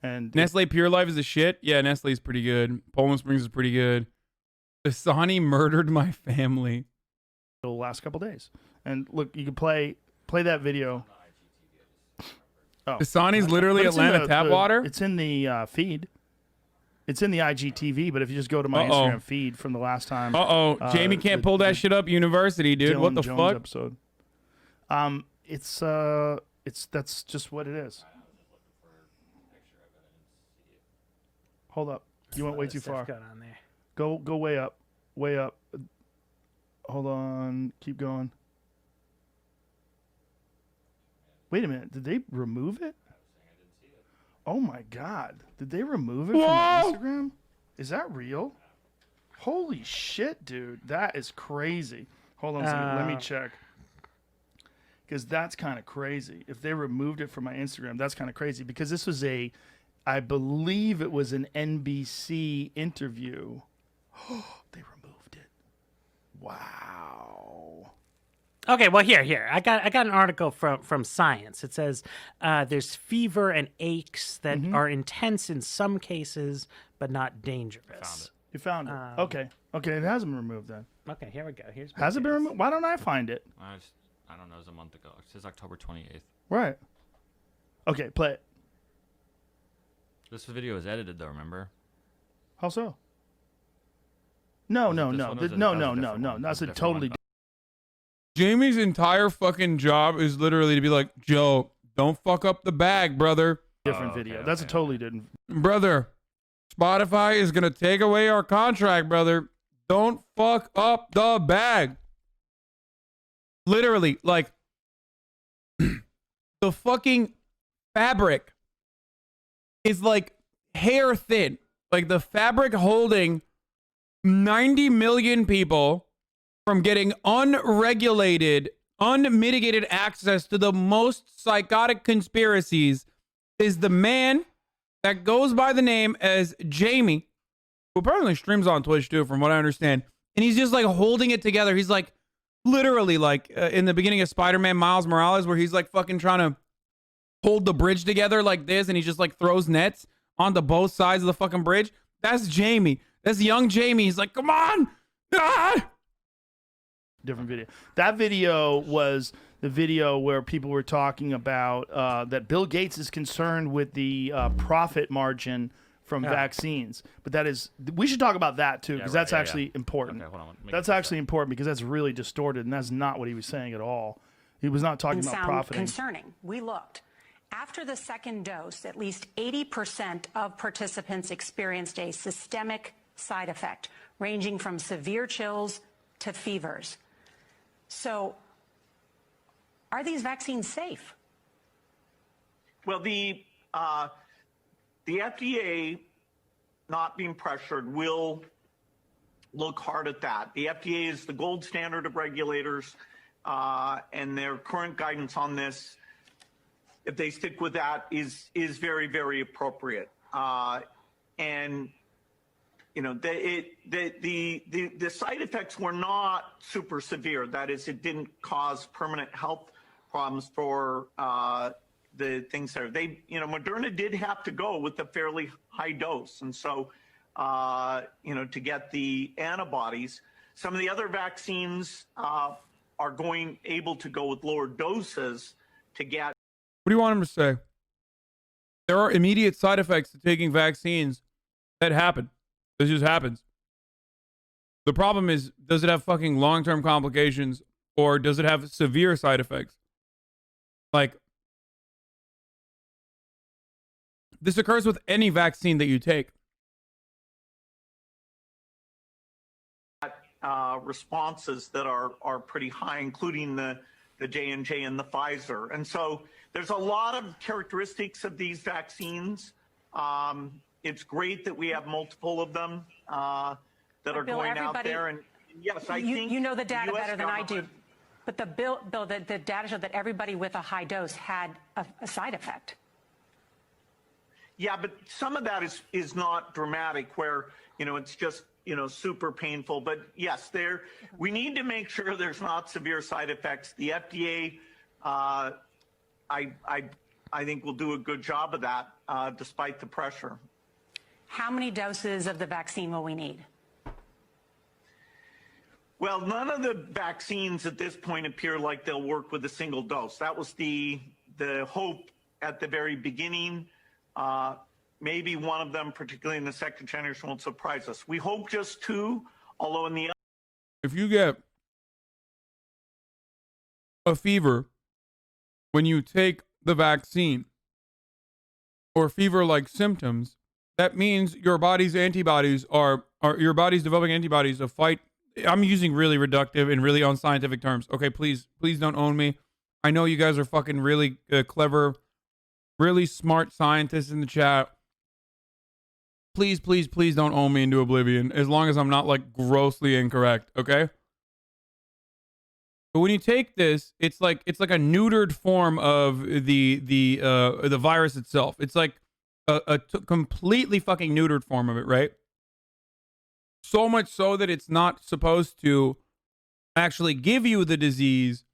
And Nestle Pure Life is a shit. Yeah, Nestle's pretty good. Poland Springs is pretty good. Dasani murdered my family. The last couple days. And look, you can play that video. Oh, Dasani's literally Atlanta tap water? It's in the feed. It's in the IGTV, but if you just go to my Instagram feed from the last time. Jamie can't pull that shit up university, dude. Dylan What the Jones fuck? Episode. That's just what it is. Hold up. You went way too far. On there. Go way up. Way up. Hold on. Keep going. Wait a minute. Did they remove it? Oh my God. Did they remove it from my Instagram? Is that real? Holy shit, dude. That is crazy. Hold on a second. Let me check. Because that's kind of crazy. If they removed it from my Instagram, that's kind of crazy. Because this was I believe it was an NBC interview. They removed it. Wow. Okay, well here. I got an article from Science. It says there's fever and aches that are intense in some cases, but not dangerous. You found it. Okay, it hasn't been removed then. Okay, here we go. Has it been removed? Why don't I find it? I don't know. It was a month ago. It says October 28th. Right. Okay, play it. This video is edited though. Remember? How so? No. That's a totally. Jamie's entire fucking job is literally to be like, Joe, don't fuck up the bag, brother. Different video. That's a totally different. Brother, Spotify is going to take away our contract, brother. Don't fuck up the bag. Literally, like, the fucking fabric is like hair thin. Like the fabric holding 90 million people from getting unregulated, unmitigated access to the most psychotic conspiracies is the man that goes by the name as Jamie, who apparently streams on Twitch too, from what I understand. And he's just like holding it together. He's like literally like in the beginning of Spider-Man Miles Morales, where he's like fucking trying to hold the bridge together like this, and he just like throws nets onto both sides of the fucking bridge. That's Jamie. That's young Jamie. He's like, come on. Ah! Different video. That video was the video where people were talking about that Bill Gates is concerned with the profit margin from vaccines. But that is, we should talk about that too, because that's actually important. Okay, hold on. That's actually important because that's really distorted, and that's not what he was saying at all. He was not talking about profiting. Concerning. We looked. After the second dose, at least 80% of participants experienced a systemic side effect, ranging from severe chills to fevers. So, are these vaccines safe? Well, the FDA not being pressured, will look hard at that. The FDA is the gold standard of regulators, and their current guidance on this, if they stick with that, is very, very appropriate. And you know, the side effects were not super severe. That is, it didn't cause permanent health problems for the things there. You know, Moderna did have to go with a fairly high dose, and so you know, to get the antibodies. Some of the other vaccines are able to go with lower doses to get. What do you want him to say? There are immediate side effects to taking vaccines that happen. This just happens. The problem is, does it have fucking long-term complications, or does it have severe side effects? Like, this occurs with any vaccine that you take. Responses that are pretty high, including the J&J and the Pfizer. And so there's a lot of characteristics of these vaccines. It's great that we have multiple of them that are going out there. And yes, I think you know the data US better than I do. But the Bill, the data showed that everybody with a high dose had a side effect. Yeah, but some of that is not dramatic, where, you know, it's just, you know, super painful. But yes, we need to make sure there's not severe side effects. The FDA, I think, will do a good job of that, despite the pressure. How many doses of the vaccine will we need? Well, none of the vaccines at this point appear like they'll work with a single dose. That was the hope at the very beginning. Maybe one of them, particularly in the second generation, won't surprise us. We hope just two, although in the... If you get a fever when you take the vaccine, or fever-like symptoms, that means your body's antibodies are your body's developing antibodies to fight. I'm using really reductive and really unscientific terms. Okay, please don't own me. I know you guys are fucking really clever, really smart scientists in the chat. Please don't own me into oblivion, as long as I'm not like grossly incorrect, okay? But when you take this, it's like a neutered form of the virus itself. It's like a completely fucking neutered form of it, right? So much so that it's not supposed to actually give you the disease,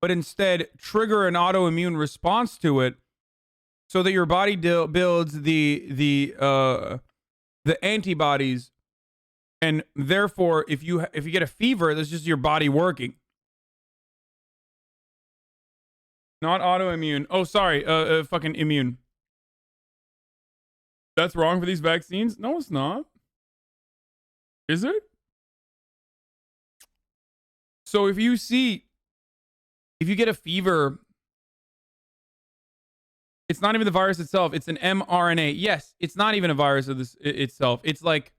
but instead trigger an autoimmune response to it, so that your body builds the antibodies, and therefore, if you get a fever, that's just your body working. Not autoimmune. Oh, sorry, fucking immune. That's wrong for these vaccines? No, it's not. Is it? So if you get a fever, it's not even the virus itself. It's an mRNA. Yes, it's not even a virus of this itself. It's like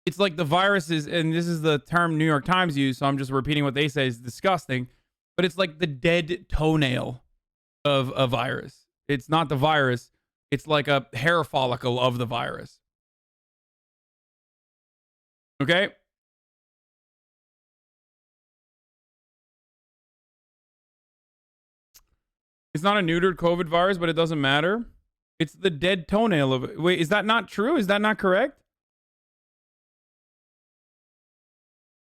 the viruses, and this is the term New York Times used, so I'm just repeating what they say is disgusting, but it's like the dead toenail of a virus. It's not the virus. It's like a hair follicle of the virus. Okay? It's not a neutered COVID virus, but it doesn't matter. It's the dead toenail of it. Wait, is that not true? Is that not correct?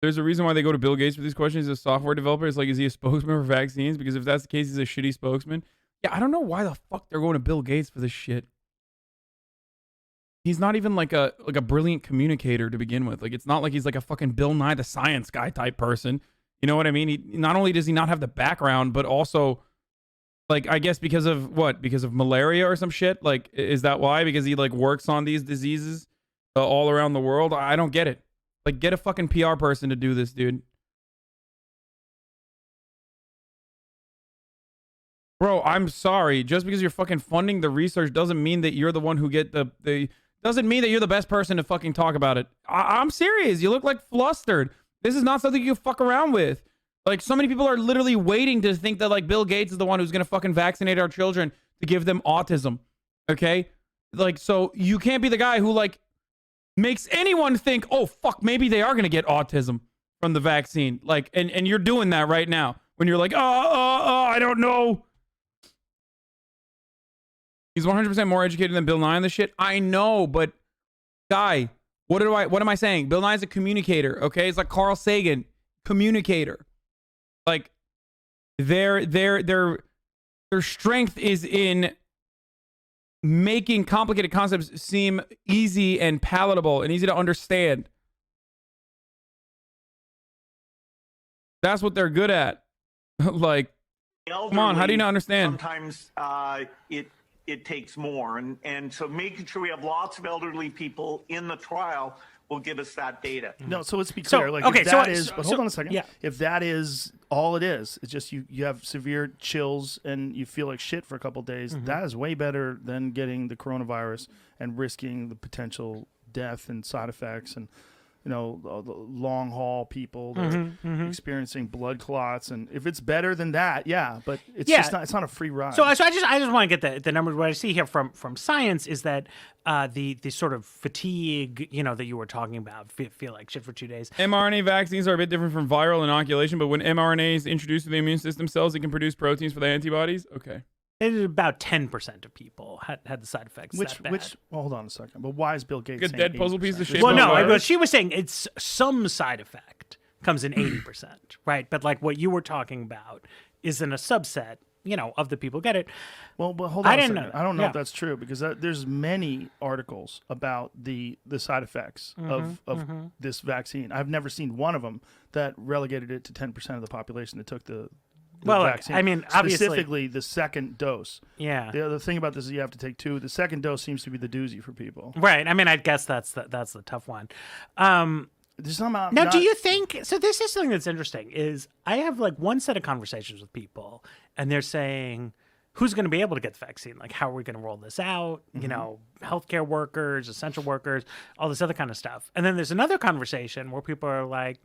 There's a reason why they go to Bill Gates for these questions. He's a software developer. It's like, is he a spokesman for vaccines? Because if that's the case, he's a shitty spokesman. Yeah, I don't know why the fuck they're going to Bill Gates for this shit. He's not even like a brilliant communicator to begin with. Like, it's not like he's like a fucking Bill Nye the Science Guy type person. You know what I mean? He not only does he not have the background, but also, like, I guess because of what? Because of malaria or some shit? Like, is that why? Because he like works on these diseases all around the world? I don't get it. Like, get a fucking PR person to do this, dude. Bro, I'm sorry. Just because you're fucking funding the research doesn't mean that you're the one who get doesn't mean that you're the best person to fucking talk about it. I'm serious. You look like flustered. This is not something you can fuck around with. Like, so many people are literally waiting to think that like Bill Gates is the one who's gonna fucking vaccinate our children to give them autism. Okay? Like, so you can't be the guy who like makes anyone think, oh fuck, maybe they are gonna get autism from the vaccine. Like, and you're doing that right now when you're like, I don't know. He's 100% more educated than Bill Nye on this shit. I know, but guy, what am I saying? Bill Nye's a communicator, okay? It's like Carl Sagan, communicator. Like their strength is in making complicated concepts seem easy and palatable and easy to understand. That's what they're good at. Like, come on, how do you not understand? Sometimes it takes more, and so making sure we have lots of elderly people in the trial will give us that data. No, so let's be clear. Like, if that is, but hold on a second. Yeah. If that is all it is, it's just you have severe chills and you feel like shit for a couple of days. Mhm. That is way better than getting the coronavirus and risking the potential death and side effects and, you know, the long haul people that are experiencing blood clots. And if it's better than that, yeah, but it's just not. It's not a free ride. So I just want to get the numbers. What I see here from science is that the sort of fatigue, you know, that you were talking about, feel like shit for 2 days. mRNA vaccines are a bit different from viral inoculation, but when mRNA is introduced to the immune system cells, it can produce proteins for the antibodies. Okay. About 10% of people had the side effects. That bad. Well, hold on a second. But why is Bill Gates Like a saying dead puzzle 80%? piece of shit? Well, no, but she was saying it's some side effect comes in 80%, right? But like what you were talking about is in a subset, you know, of the people get it. Well, but hold on a second. know. I don't know Yeah. if that's true because there's many articles about the side effects of this vaccine. I've never seen one of them that relegated it to 10% of the population that took the vaccine. I mean, obviously, specifically the second dose. Yeah. The other thing about this is you have to take two. The second dose seems to be the doozy for people. Right. I mean, I guess that's the tough one. There's somehow Now, do you think so? This is something that's interesting. Is I have like one set of conversations with people, and they're saying, "Who's going to be able to get the vaccine? Like, how are we going to roll this out? You know, healthcare workers, essential workers, all this other kind of stuff." And then there's another conversation where people are like,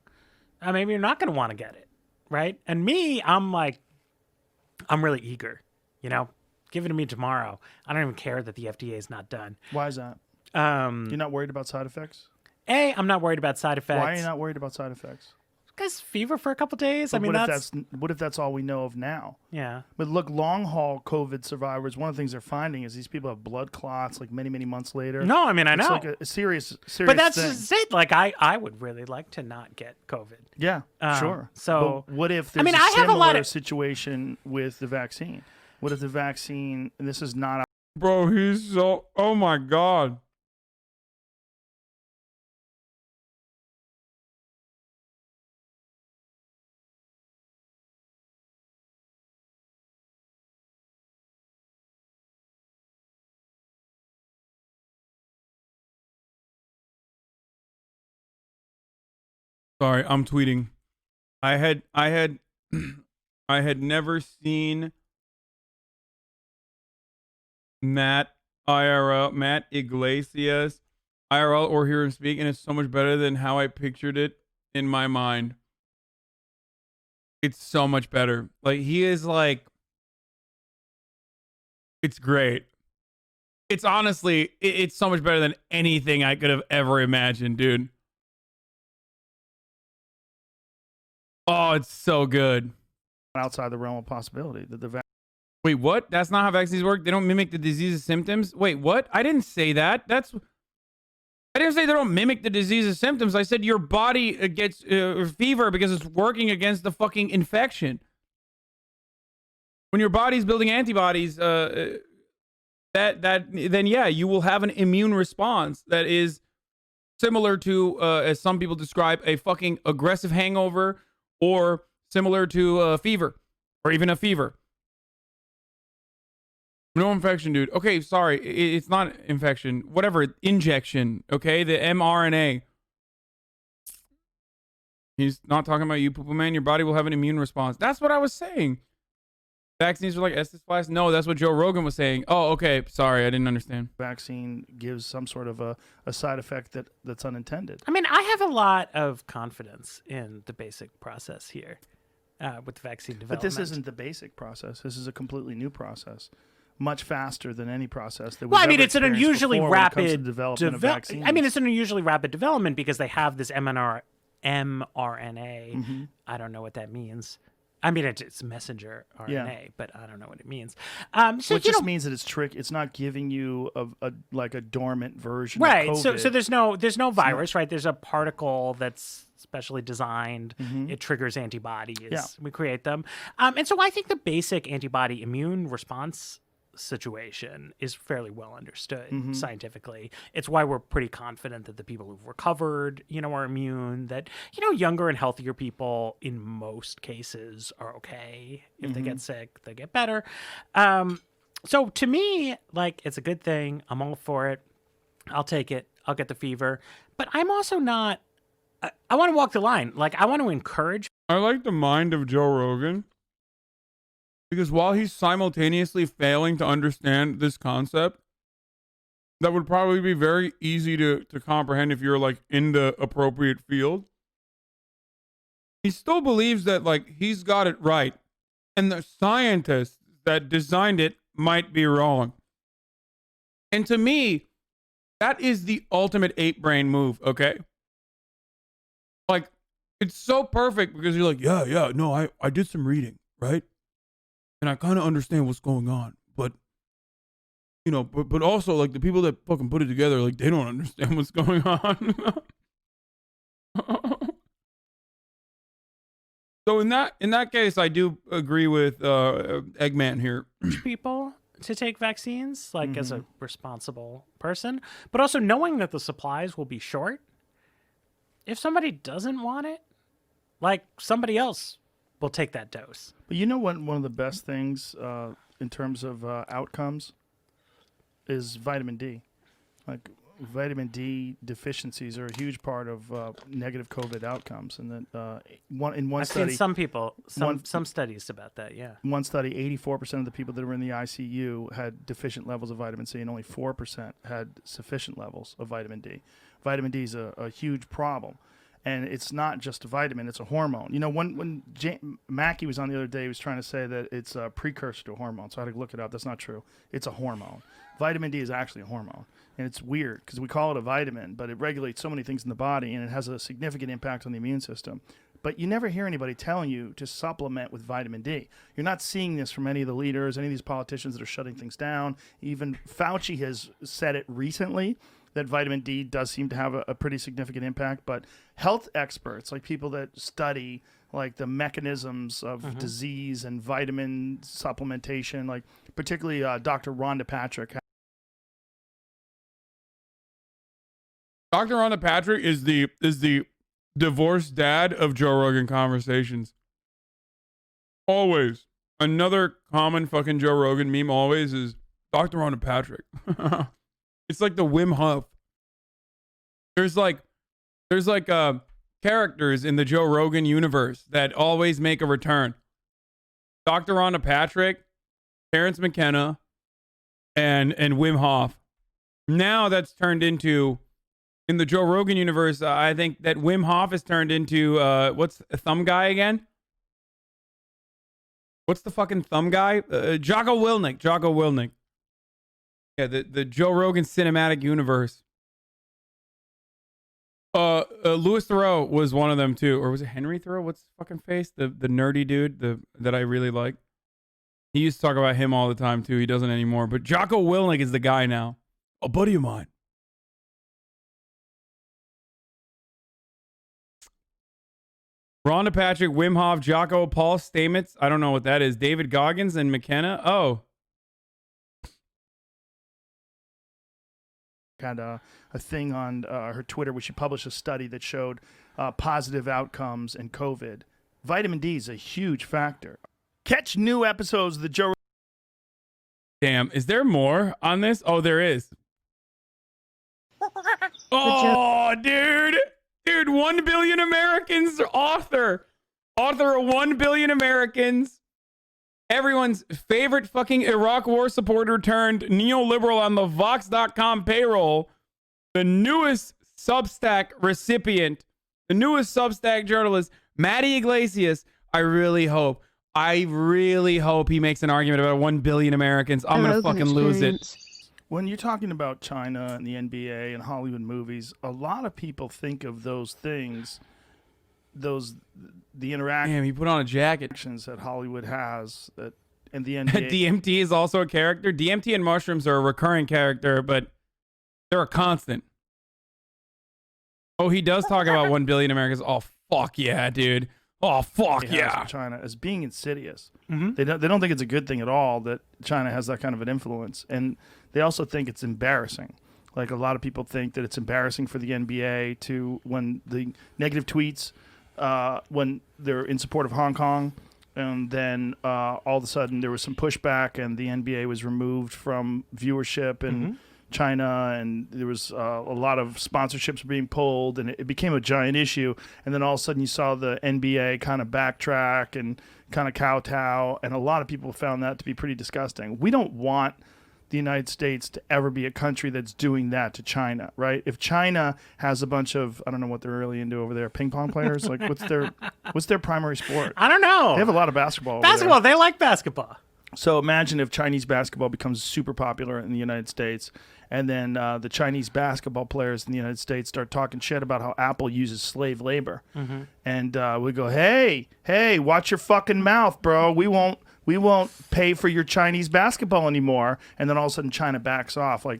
"Maybe you're not going to want to get it." Right. And me, I'm like, I'm really eager, you know, give it to me tomorrow. I don't even care that the FDA is not done. Why is that? You're not worried about side effects? I'm not worried about side effects. Why are you not worried about side effects? Because fever for a couple days. But I mean, what if that's all we know of now? Yeah. But look, long haul COVID survivors, one of the things they're finding is these people have blood clots like many, many months later. No, I mean, I It's know. like a serious but that's thing. just it. Like, I would really like to not get COVID. Yeah, sure. So, but what if I there's mean, a I have similar a lot of situation with the vaccine? What if the vaccine, and this is not... Bro, he's so... Oh, my God. Sorry, I'm tweeting. I had I had never seen Matt Iglesias IRL or hear him speak, and it's so much better than how I pictured it in my mind. It's so much better. Like, he is like, it's great. It's honestly, it's so much better than anything I could have ever imagined, dude. Oh, it's so good. Outside the realm of possibility that the Wait, what? That's not how vaccines work? They don't mimic the disease's symptoms? Wait, what? I didn't say that. I didn't say they don't mimic the disease's symptoms. I said your body gets fever because it's working against the fucking infection. When your body's building antibodies, then yeah, you will have an immune response that is similar to, as some people describe, a fucking aggressive hangover, or similar to fever, or even a fever. No infection, dude. Okay, sorry. It's not infection. Whatever. Injection. Okay? The mRNA. He's not talking about you, Poopa Man. Your body will have an immune response. That's what I was saying. Vaccines are like Estes flies? No, that's what Joe Rogan was saying. Oh, okay. Sorry, I didn't understand. Vaccine gives some sort of a side effect that's unintended. I mean, I have a lot of confidence in the basic process here with the vaccine development. But this isn't the basic process. This is a completely new process. much faster than any process that Well, we've I mean, ever it's an experienced unusually before when it comes to rapid development of vaccines. I mean, it's an unusually rapid development because they have this mRNA. Mm-hmm. I don't know what that means. I mean, it's messenger RNA, Yeah. but I don't know what it means. So it just means that it's it's not giving you a dormant version of right. COVID. So there's no virus, right? There's a particle that's specially designed. Mhm. It triggers antibodies. Yeah. We create them. And so I think the basic antibody immune response situation is fairly well understood Mhm. scientifically. It's why we're pretty confident that the people who've recovered, are immune, that, younger and healthier people in most cases are okay. If they get Mhm. sick, they get better. So to me, it's a good thing. I'm all for it. I'll take it. I'll get the fever. But I'm also not, I want to walk the line. I want to encourage. I like the mind of Joe Rogan because while he's simultaneously failing to understand this concept, that would probably be very easy to comprehend if you're in the appropriate field. He still believes that he's got it right, and the scientists that designed it might be wrong. And to me, that is the ultimate ape brain move. Okay, it's so perfect because you're yeah, no, I did some reading, right? And I kind of understand what's going on, but but also the people that fucking put it together, they don't understand what's going on. So in that case, I do agree with Eggman here. People to take vaccines, as a responsible person, but also knowing that the supplies will be short. If somebody doesn't want it, somebody else will take that dose. But you know what? One of the best things in terms of outcomes is vitamin D. Vitamin D deficiencies are a huge part of negative COVID outcomes, and that I've seen some people, some studies about that. Yeah. One study, 84% of the people that were in the ICU had deficient levels of vitamin C, and only 4% had sufficient levels of vitamin D. Vitamin D is a huge problem. And it's not just a vitamin, it's a hormone. When Mackie was on the other day, he was trying to say that it's a precursor to a hormone. So I had to look it up. That's not true. It's a hormone. Vitamin D is actually a hormone. And it's weird because we call it a vitamin, but it regulates so many things in the body, and it has a significant impact on the immune system. But you never hear anybody telling you to supplement with vitamin D. You're not seeing this from any of the leaders, any of these politicians that are shutting things down. Even Fauci has said it recently, that vitamin D does seem to have a pretty significant impact, but health experts, people that study the mechanisms of disease and vitamin supplementation, particularly Dr. Rhonda Patrick. Dr. Rhonda Patrick is the divorced dad of Joe Rogan Conversations. Always. Another common fucking Joe Rogan meme always is Dr. Rhonda Patrick. It's like the Wim Hof. There's characters in the Joe Rogan universe that always make a return. Dr. Rhonda Patrick, Terrence McKenna, and Wim Hof. Now that's turned into, in the Joe Rogan universe, I think that Wim Hof has turned into, what's a thumb guy again? What's the fucking thumb guy? Jocko Willink. Yeah, the Joe Rogan cinematic universe. Louis Theroux was one of them too, or was it Henry Thoreau? What's his fucking face? The nerdy dude, that I really like. He used to talk about him all the time too. He doesn't anymore. But Jocko Willink is the guy now. A buddy of mine. Rhonda Patrick, Wim Hof, Jocko, Paul Stamets. I don't know what that is. David Goggins and McKenna. Oh. Had a thing on her Twitter where she published a study that showed positive outcomes in COVID. Vitamin D is a huge factor. Catch new episodes of the Joe. Damn, is there more on this? Oh, there is. Oh, dude, 1 billion Americans, author of 1 billion Americans. Everyone's favorite fucking Iraq war supporter turned neoliberal on the Vox.com payroll. The newest Substack recipient, the newest Substack journalist, Maddie Iglesias. I really hope I really hope he makes an argument about 1 billion Americans. I'm going to fucking lose it. When you're talking about China and the NBA and Hollywood movies, a lot of people think of those things, the interactions. Damn, he put on a jacket. That Hollywood has, that and the NBA. DMT is also a character. DMT and mushrooms are a recurring character, but they're a constant. Oh, he does talk about 1 billion Americans. Oh, fuck yeah, dude. Oh, fuck yeah. China as being insidious. They don't think it's a good thing at all that China has that kind of an influence. And they also think it's embarrassing. Like a lot of people think that it's embarrassing for the NBA to, when the negative tweets, when they're in support of Hong Kong, and then all of a sudden there was some pushback and the NBA was removed from viewership in China, and there was a lot of sponsorships being pulled, and it became a giant issue. And then all of a sudden you saw the NBA kind of backtrack and kind of kowtow, and a lot of people found that to be pretty disgusting. We don't want the United States to ever be a country that's doing that to China, right? If China has a bunch of, I don't know what they're really into over there, ping pong players, like what's their primary sport? I don't know. They have a lot of basketball. Basketball, they like basketball. So imagine if Chinese basketball becomes super popular in the United States, and then the Chinese basketball players in the United States start talking shit about how Apple uses slave labor. And we go, hey, watch your fucking mouth, bro. We won't pay for your Chinese basketball anymore. And then all of a sudden China backs off. Like,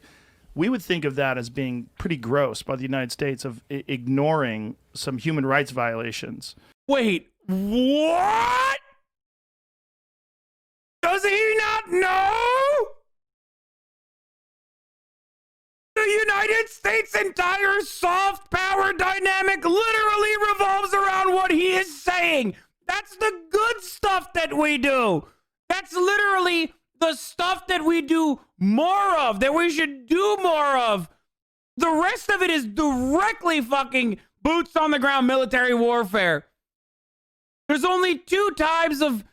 we would think of that as being pretty gross by the United States, of ignoring some human rights violations. Wait, what? Does he not know? The United States' entire soft power dynamic literally revolves around what he is saying. That's the good stuff that we do. That's literally the stuff that we do more of, that we should do more of. The rest of it is directly fucking boots on the ground military warfare. There's only two types of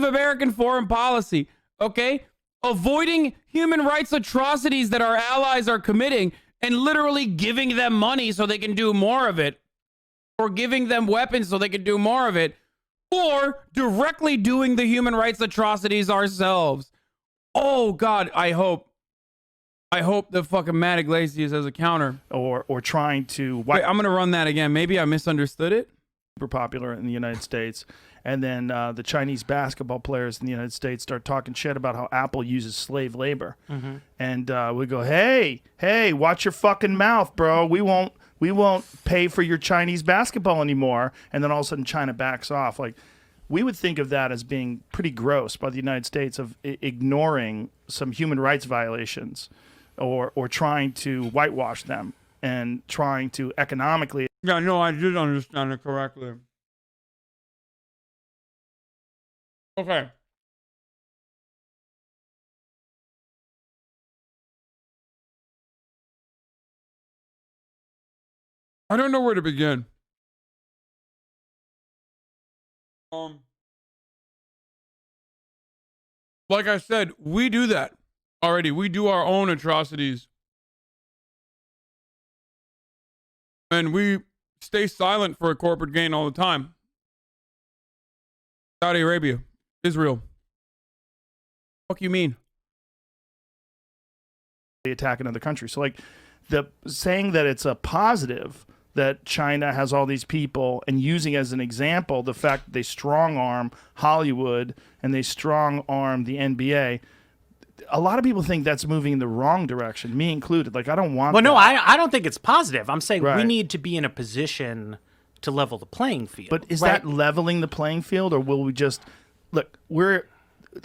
American foreign policy, okay? Avoiding human rights atrocities that our allies are committing and literally giving them money so they can do more of it, or giving them weapons so they can do more of it, or directly doing the human rights atrocities ourselves. Oh God, I hope the fucking Matt Iglesias has a counter. Or trying to... Wait, I'm going to run that again. Maybe I misunderstood it. Super popular in the United States. And then the Chinese basketball players in the United States start talking shit about how Apple uses slave labor. And we go, hey, watch your fucking mouth, bro. We won't pay for your Chinese basketball anymore. And then all of a sudden China backs off. Like, we would think of that as being pretty gross by the United States, of ignoring some human rights violations, or trying to whitewash them and trying to economically... Yeah, no, I did understand it correctly. Okay. I don't know where to begin. Like I said, we do that already. We do our own atrocities. And we stay silent for a corporate gain all the time. Saudi Arabia, Israel. What you mean? They attack another country. So, like, the saying that it's a positive that China has all these people, and using as an example the fact that they strong arm Hollywood and they strong arm the NBA. A lot of people think that's moving in the wrong direction, me included. Like, I don't want Well, that. no, I don't think it's positive. I'm saying we Right. need to be in a position to level the playing field. But is right? that leveling the playing field, or will we just... Look,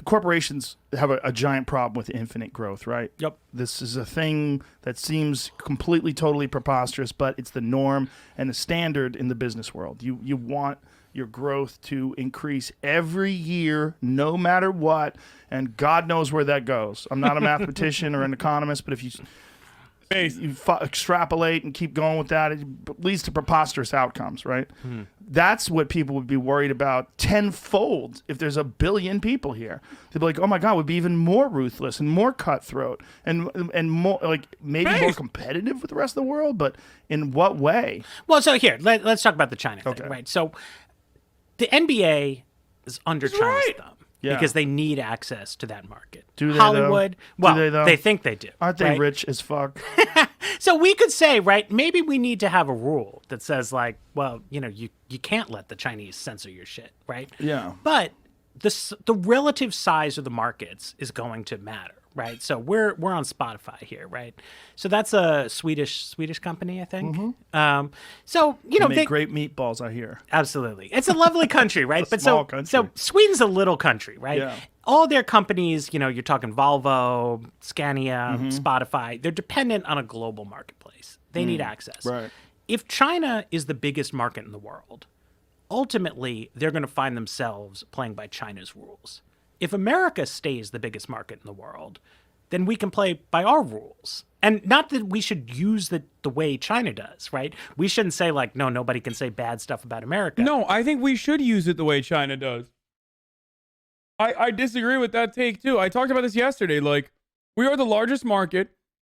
corporations have a giant problem with infinite growth, right? Yep. This is a thing that seems completely, totally preposterous, but it's the norm and the standard in the business world. You want your growth to increase every year, no matter what, and God knows where that goes. I'm not a mathematician or an economist, but if you extrapolate and keep going with that, it leads to preposterous outcomes, right? That's what people would be worried about tenfold if there's 1 billion people here. They'd be like, oh my God, we'd be even more ruthless and more cutthroat and more, like, maybe more competitive with the rest of the world, but in what way? Well, so here, let's talk about the China thing, right? So the NBA is under China's thumb. Yeah. Because they need access to that market. Do they, Hollywood, though? well, Do they, though? they think they do. Aren't they right? rich as fuck? So we could say, right, maybe we need to have a rule that says, like, well, you can't let the Chinese censor your shit, right? Yeah. But the relative size of the markets is going to matter, right? So we're on Spotify here, right? So that's a Swedish company, I think. Mm-hmm. So They make great meatballs, I hear. Absolutely, it's a lovely country, right? It's a small country. So Sweden's a little country, right? Yeah. All their companies, you're talking Volvo, Scania, Mhm. Spotify, they're dependent on a global marketplace. They need access. Right. If China is the biggest market in the world, ultimately they're going to find themselves playing by China's rules. If America stays the biggest market in the world, then we can play by our rules. And not that we should use the way China does, right? We shouldn't say, like, no, nobody can say bad stuff about America. No, I think we should use it the way China does. I disagree with that take too. I talked about this yesterday. Like, we are the largest market,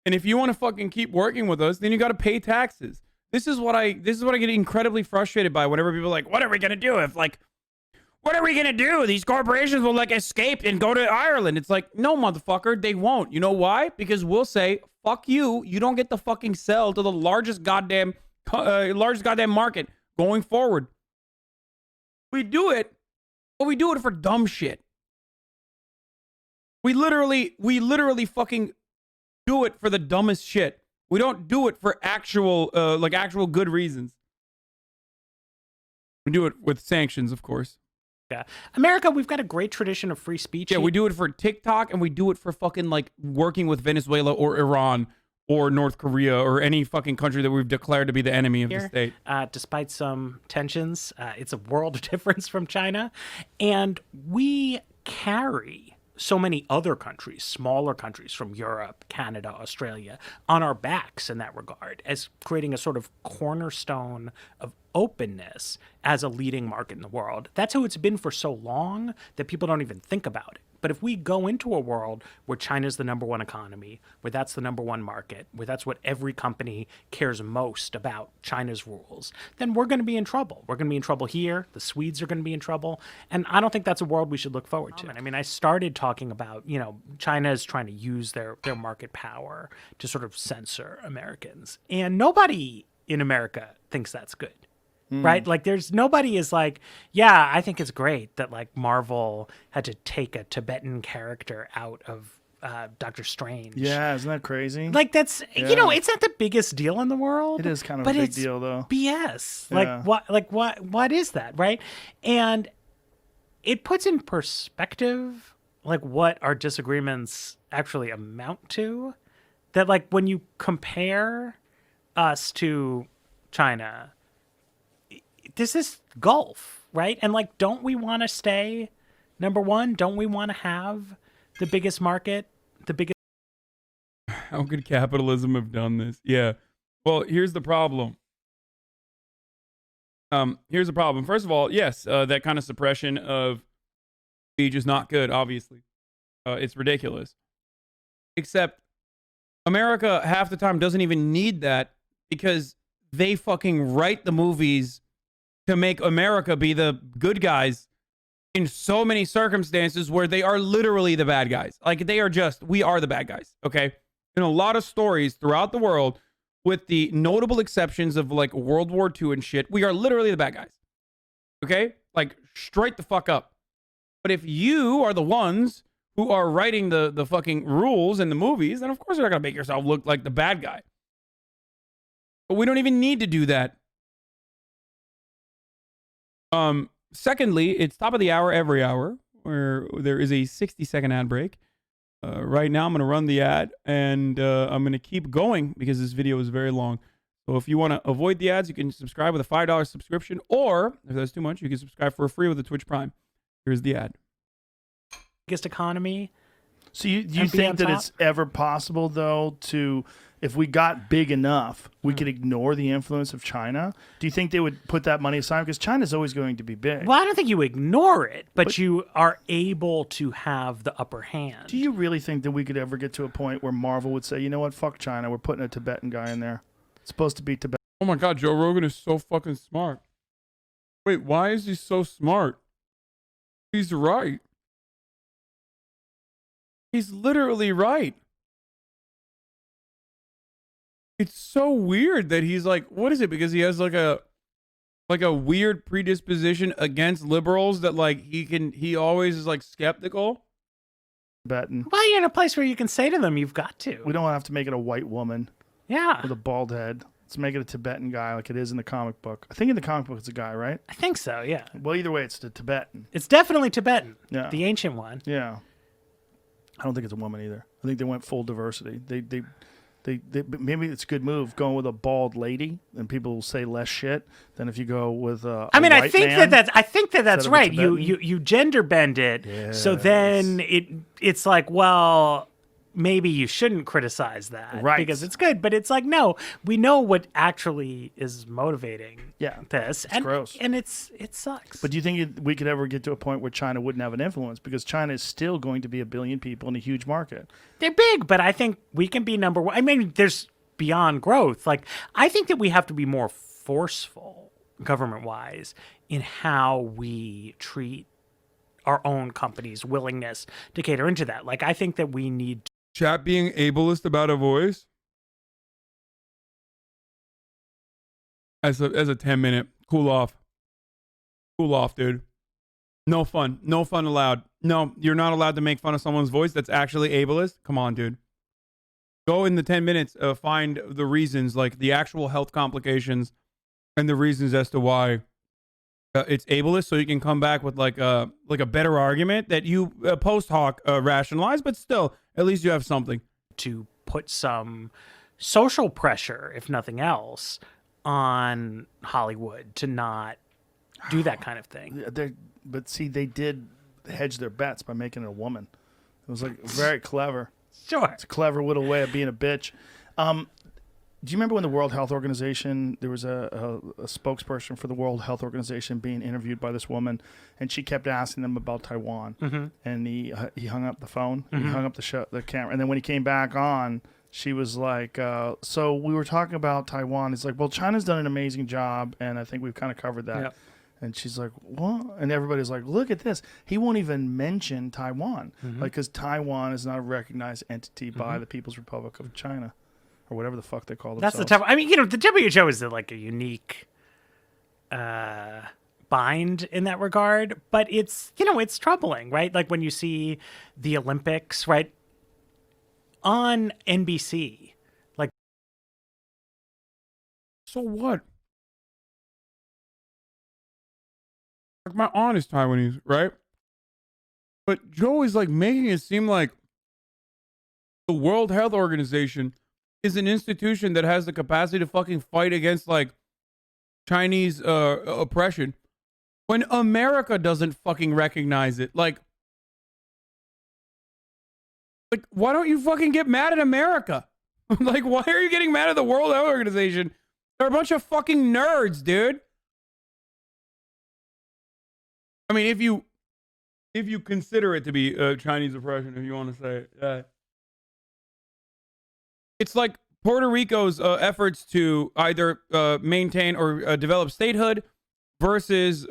and if you want to fucking keep working with us, then you got to pay taxes. This is what I get incredibly frustrated by whenever people are like, what are we gonna do if, like, what are we gonna do? These corporations will, like, escape and go to Ireland. It's like, no, motherfucker, they won't. You know why? Because we'll say, fuck you. You don't get to fucking sell to the largest goddamn market going forward. We do it, but we do it for dumb shit. We literally fucking do it for the dumbest shit. We don't do it for actual good reasons. We do it with sanctions, of course. Yeah. America, we've got a great tradition of free speech. Yeah, we do it for TikTok, and we do it for fucking, like, working with Venezuela or Iran or North Korea or any fucking country that we've declared to be the enemy of the state. Despite some tensions, it's a world of difference from China. And we carry so many other countries, smaller countries from Europe, Canada, Australia, on our backs in that regard, as creating a sort of cornerstone of openness as a leading market in the world. That's how it's been for so long that people don't even think about it. But if we go into a world where China's the number one economy, where that's the number one market, where that's what every company cares most about, China's rules, then we're going to be in trouble. We're going to be in trouble here. The Swedes are going to be in trouble. And I don't think that's a world we should look forward to. I mean, I started talking about, China is trying to use their market power to sort of censor Americans. And nobody in America thinks that's good. Right? Like, there's nobody is like, yeah, I think it's great that, like, Marvel had to take a Tibetan character out of Doctor Strange. Yeah, isn't that crazy? Like, that's, it's not the biggest deal in the world. It is kind of but a big it's deal, though. BS. Yeah. What is that, right? And it puts in perspective, like, what our disagreements actually amount to. That, like, when you compare us to China, there's this gulf, right? And, like, don't we want to stay number one? Don't we want to have the biggest market, the biggest? How could capitalism have done this? Yeah. Well, here's the problem. Here's the problem. First of all, yes, that kind of suppression of speech is not good, obviously. It's ridiculous. Except America half the time doesn't even need that because they fucking write the movies to make America be the good guys in so many circumstances where they are literally the bad guys. Like, we are the bad guys, okay? In a lot of stories throughout the world, with the notable exceptions of, like, World War II and shit, we are literally the bad guys, okay? Like, straight the fuck up. But if you are the ones who are writing the fucking rules in the movies, then of course you're not going to make yourself look like the bad guy. But we don't even need to do that. Secondly, it's top of the hour every hour where there is a 60-second ad break. Right now, I'm going to run the ad and I'm going to keep going because this video is very long. So if you want to avoid the ads, you can subscribe with a $5 subscription, or if that's too much, you can subscribe for free with a Twitch Prime. Here's the ad. Biggest economy. So you think that it's ever possible, though, to, if we got big enough, we could ignore the influence of China? Do you think they would put that money aside? Because China's always going to be big. Well, I don't think you ignore it, but you are able to have the upper hand. Do you really think that we could ever get to a point where Marvel would say, you know what, fuck China, we're putting a Tibetan guy in there? It's supposed to be Tibetan. Oh my God, Joe Rogan is so fucking smart. Wait, why is he so smart? He's right. He's literally right. It's so weird that he's like, what is it? Because he has like a weird predisposition against liberals that like he always is like skeptical. Tibetan. Well, you're in a place where you can say to them, you've got to. We don't have to make it a white woman. Yeah. With a bald head. Let's make it a Tibetan guy like it is in the comic book. I think in the comic book it's a guy, right? I think so, yeah. Well, either way, it's the Tibetan. It's definitely Tibetan. Yeah. The ancient one. Yeah. I don't think it's a woman either. I think they went full diversity. They maybe it's a good move going with a bald lady, and people will say less shit than if you go with a I mean, white I think man that's instead of a right. You Tibetan. gender bend it, so then it's like, well, maybe you shouldn't criticize that, Right. Because it's good, but it's like, no, we know what actually is motivating this, and gross. and it sucks. But do you think we could ever get to a point where China wouldn't have an influence? Because China is still going to be 1 billion people in a huge market. They're big, but I think we can be number one. I mean, there's beyond growth. Like, I think that we have to be more forceful, government-wise, in how we treat our own company's willingness to cater into that. Like, I think that we need Chat being ableist about a voice as a 10-minute cool off, dude. No fun allowed. No, you're not allowed to make fun of someone's voice that's actually ableist. Come on, dude. Go in the 10 minutes, find the reasons, like the actual health complications and the reasons as to why it's ableist, so you can come back with like a better argument that you post hoc rationalize, but still, at least you have something to put some social pressure, if nothing else, on Hollywood to not do that kind of thing. But see, they did hedge their bets by making it a woman. It was like very clever. Sure. It's a clever little way of being a bitch. Do you remember when the World Health Organization, there was a spokesperson for the World Health Organization being interviewed by this woman, and she kept asking them about Taiwan, and he hung up the phone, he hung up the camera, and then when he came back on, she was like, so we were talking about Taiwan. He's like, well, China's done an amazing job, and I think we've kind of covered that. Yep. And she's like, what? And everybody's like, look at this. He won't even mention Taiwan, because Taiwan is not a recognized entity by the People's Republic of China. Or whatever the fuck they call themselves. That's the tough. I mean, the WHO is like a unique bind in that regard, but it's it's troubling, right? Like when you see the Olympics, right, on NBC, like. So what? Like my aunt is Taiwanese, right? But Joe is like making it seem like the World Health Organization is an institution that has the capacity to fucking fight against like Chinese oppression when America doesn't fucking recognize it. Like why don't you fucking get mad at America? Like, why are you getting mad at the World Health Organization? They're a bunch of fucking nerds, dude. I mean, if you consider it to be Chinese oppression, if you want to say it. It's like Puerto Rico's efforts to either maintain or develop statehood versus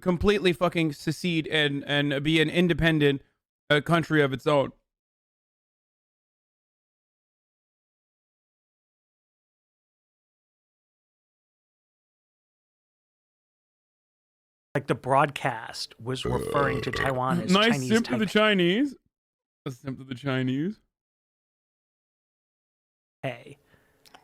completely fucking secede and be an independent country of its own. Like the broadcast was referring to Taiwan as nice Chinese. Simp to the Chinese. A simp to the Chinese.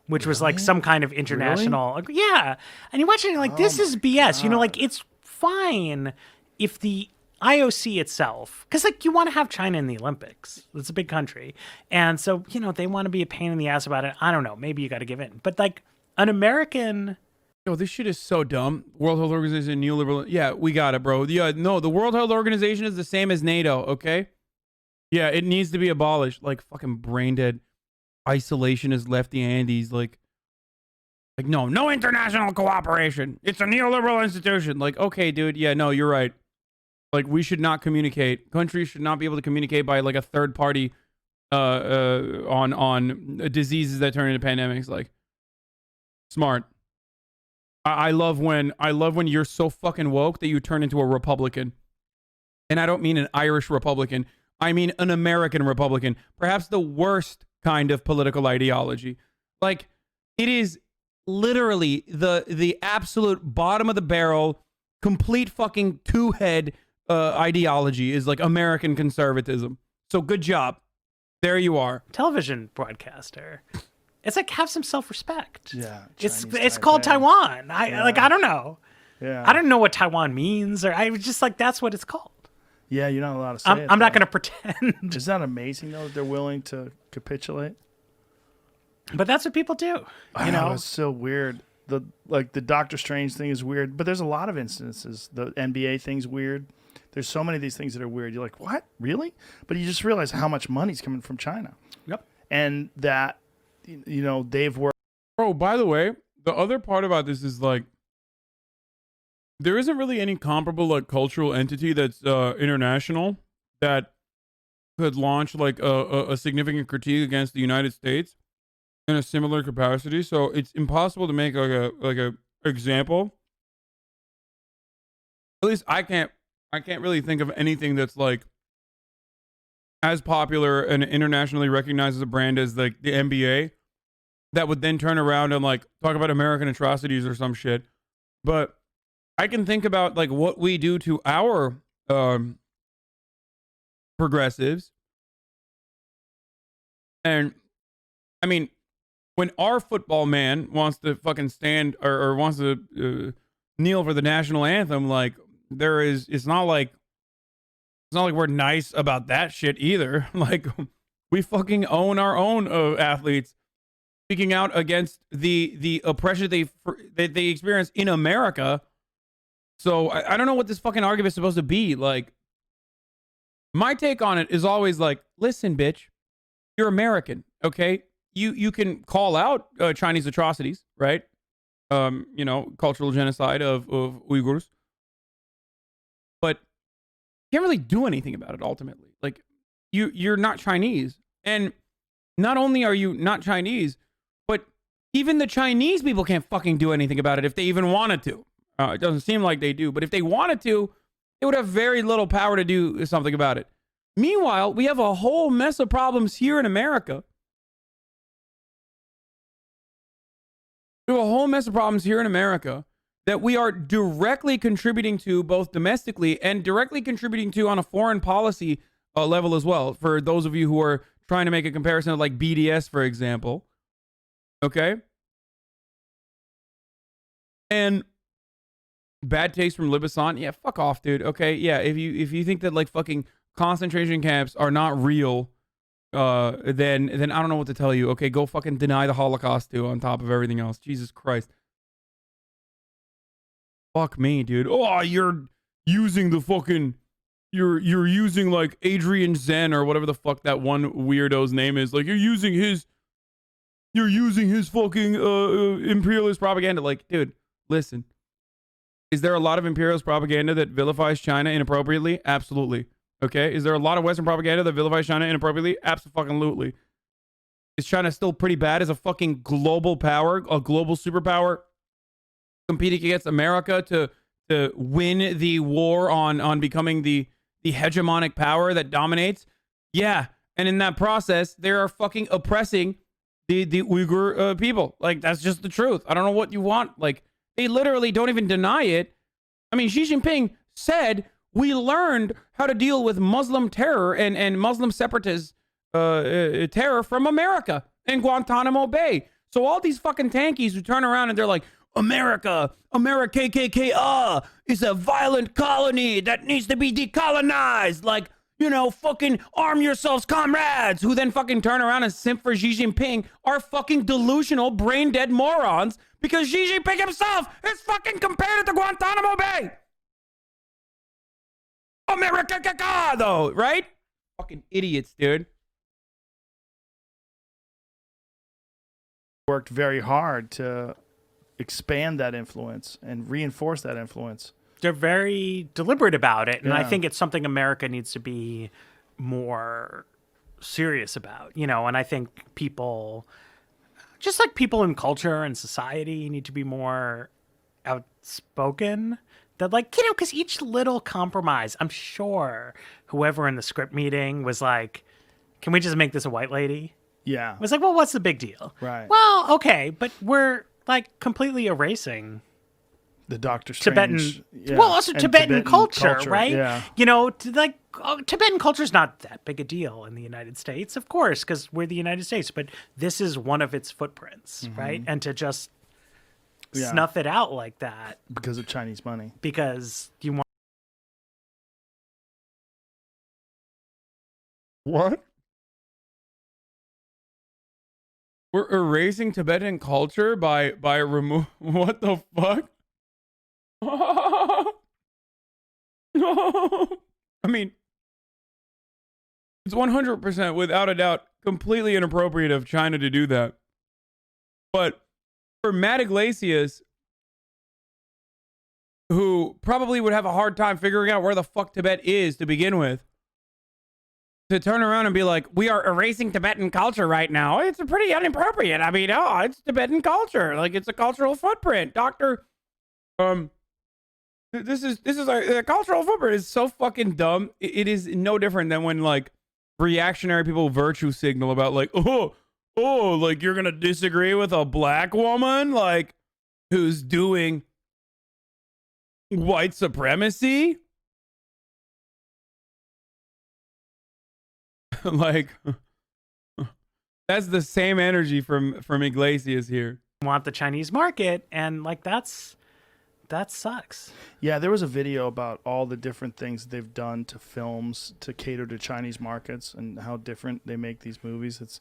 Which was like some kind of international, yeah. And you're watching it like, this is BS. Like it's fine if the IOC itself, because like you want to have China in the Olympics. It's a big country, and so they want to be a pain in the ass about it. I don't know. Maybe you got to give in, but like an American. Yo, this shit is so dumb. World Health Organization, neoliberal. Yeah, we got it, bro. Yeah, no, the World Health Organization is the same as NATO. Okay. Yeah, it needs to be abolished. Like fucking brain dead. Isolationist lefty Andes, like no international cooperation. It's a neoliberal institution. Like, okay, dude, yeah, no, you're right. Like, we should not communicate. Countries should not be able to communicate by like a third party on diseases that turn into pandemics. Like, smart. I love when you're so fucking woke that you turn into a Republican. And I don't mean an Irish Republican. I mean an American Republican. Perhaps the worst kind of political ideology. Like, it is literally the absolute bottom of the barrel, complete fucking two-head ideology is like American conservatism. So good job. There you are. Television broadcaster. It's like, have some self-respect. Yeah. It's called Taiwan. I don't know. Yeah. I don't know what Taiwan means, or I was just like, that's what it's called. Yeah, you're not allowed to say it. I'm not going to pretend. Is that amazing though that they're willing to capitulate? But that's what people do. I know, it's so weird. The Doctor Strange thing is weird, but there's a lot of instances. The NBA thing's weird. There's so many of these things that are weird. You're like, what? Really? But you just realize how much money's coming from China. Yep. And that, they've worked. Oh, by the way, the other part about this is like, there isn't really any comparable like cultural entity that's international that could launch like a significant critique against the United States in a similar capacity. So it's impossible to make like a example. At least I can't really think of anything that's like as popular and internationally recognized as a brand as like the NBA that would then turn around and like talk about American atrocities or some shit. But I can think about like what we do to our progressives. And I mean, when our football man wants to fucking stand or wants to kneel for the national anthem, like it's not like we're nice about that shit either. Like, we fucking own our own athletes speaking out against the oppression they experience in America. So I don't know what this fucking argument is supposed to be. Like, my take on it is always like, listen, bitch, you're American, okay? You can call out Chinese atrocities, right? Cultural genocide of Uyghurs. But you can't really do anything about it ultimately. Like, you're not Chinese. And not only are you not Chinese, but even the Chinese people can't fucking do anything about it if they even wanted to. It doesn't seem like they do, but if they wanted to, they would have very little power to do something about it. Meanwhile, we have a whole mess of problems here in America. We have a whole mess of problems here in America that we are directly contributing to both domestically and directly contributing to on a foreign policy level as well. For those of you who are trying to make a comparison of like BDS, for example. Okay? And bad taste from Libasant. Yeah, fuck off, dude. Okay, yeah, if you think that like fucking concentration camps are not real, then I don't know what to tell you. Okay, go fucking deny the Holocaust too on top of everything else. Jesus Christ. Fuck me, dude. Oh, you're using the fucking you're using like Adrian Zen or whatever the fuck that one weirdo's name is. Like, you're using his fucking imperialist propaganda. Like, dude, listen. Is there a lot of imperialist propaganda that vilifies China inappropriately? Absolutely. Okay. Is there a lot of Western propaganda that vilifies China inappropriately? Absolutely. Is China still pretty bad as a fucking global power, a global superpower, competing against America to win the war on becoming the hegemonic power that dominates? Yeah. And in that process, they are fucking oppressing the Uyghur people. Like, that's just the truth. I don't know what you want. Like, they literally don't even deny it. I mean, Xi Jinping said, we learned how to deal with Muslim terror and Muslim separatist terror from America and Guantanamo Bay. So all these fucking tankies who turn around and they're like, America KKK, is a violent colony that needs to be decolonized. Like, fucking arm yourselves, comrades, who then fucking turn around and simp for Xi Jinping are fucking delusional, brain-dead morons because Xi Jinping himself is fucking compared it to Guantanamo Bay. America, though, right? Fucking idiots, dude. Worked very hard to expand that influence and reinforce that influence. They're very deliberate about it, and I Yeah. think it's something America needs to be more serious about, and I think people, just like people in culture and society, need to be more outspoken That, like, you know, because each little compromise, I'm sure whoever in the script meeting was like, can we just make this a white lady? Yeah. It was like, well, what's the big deal? Right. Well, okay, but we're like completely erasing The Doctor Strange. Tibetan, well, also and Tibetan culture, right? Yeah. You know, Tibetan culture is not that big a deal in the United States, of course, because we're the United States, but this is one of its footprints, right? And to just snuff it out like that. Because of Chinese money. Because you want. What? We're erasing Tibetan culture by remove. What the fuck? I mean, it's 100% without a doubt completely inappropriate of China to do that. But for Matt Iglesias, who probably would have a hard time figuring out where the fuck Tibet is to begin with, to turn around and be like, we are erasing Tibetan culture right now, it's pretty inappropriate. I mean, it's Tibetan culture. Like, it's a cultural footprint. This is a cultural footprint. It's so fucking dumb. It is no different than when, like, reactionary people virtue signal about, like, like, you're gonna disagree with a black woman, like, who's doing white supremacy? Like, that's the same energy from Iglesias here. Want the Chinese market, and like that sucks. Yeah, there was a video about all the different things they've done to films to cater to Chinese markets and how different they make these movies.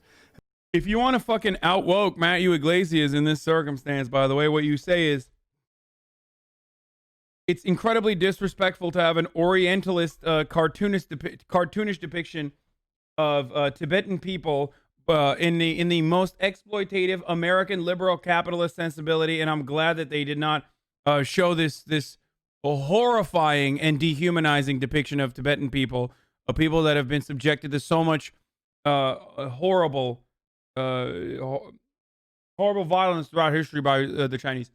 If you want to fucking outwoke Matthew Iglesias in this circumstance, by the way, what you say is, it's incredibly disrespectful to have an Orientalist, cartoonish depiction of Tibetan people in the most exploitative American liberal capitalist sensibility, and I'm glad that they did not show this horrifying and dehumanizing depiction of Tibetan people, of people that have been subjected to so much horrible violence throughout history by the Chinese.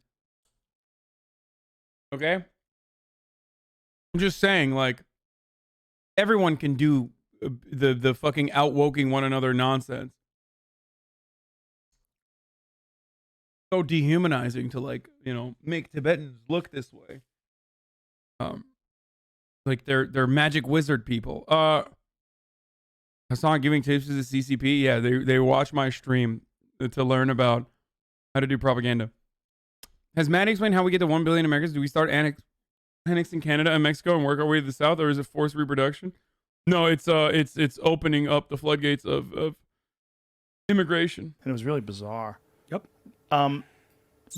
Okay, I'm just saying, like, everyone can do the fucking outwoking one another nonsense. So dehumanizing to, like, you know, make Tibetans look this way. Like they're magic wizard people. Hasan giving tips to the CCP. Yeah, they watch my stream to learn about how to do propaganda. Has Matt explained how we get to 1 billion Americans? Do we start annexing Canada and Mexico and work our way to the south, or is it forced reproduction? No, it's opening up the floodgates of immigration. And it was really bizarre. Yep.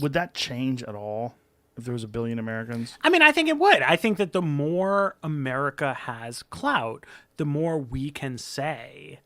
Would that change at all if there was 1 billion Americans? I mean, I think it would. I think that the more America has clout, the more we can say,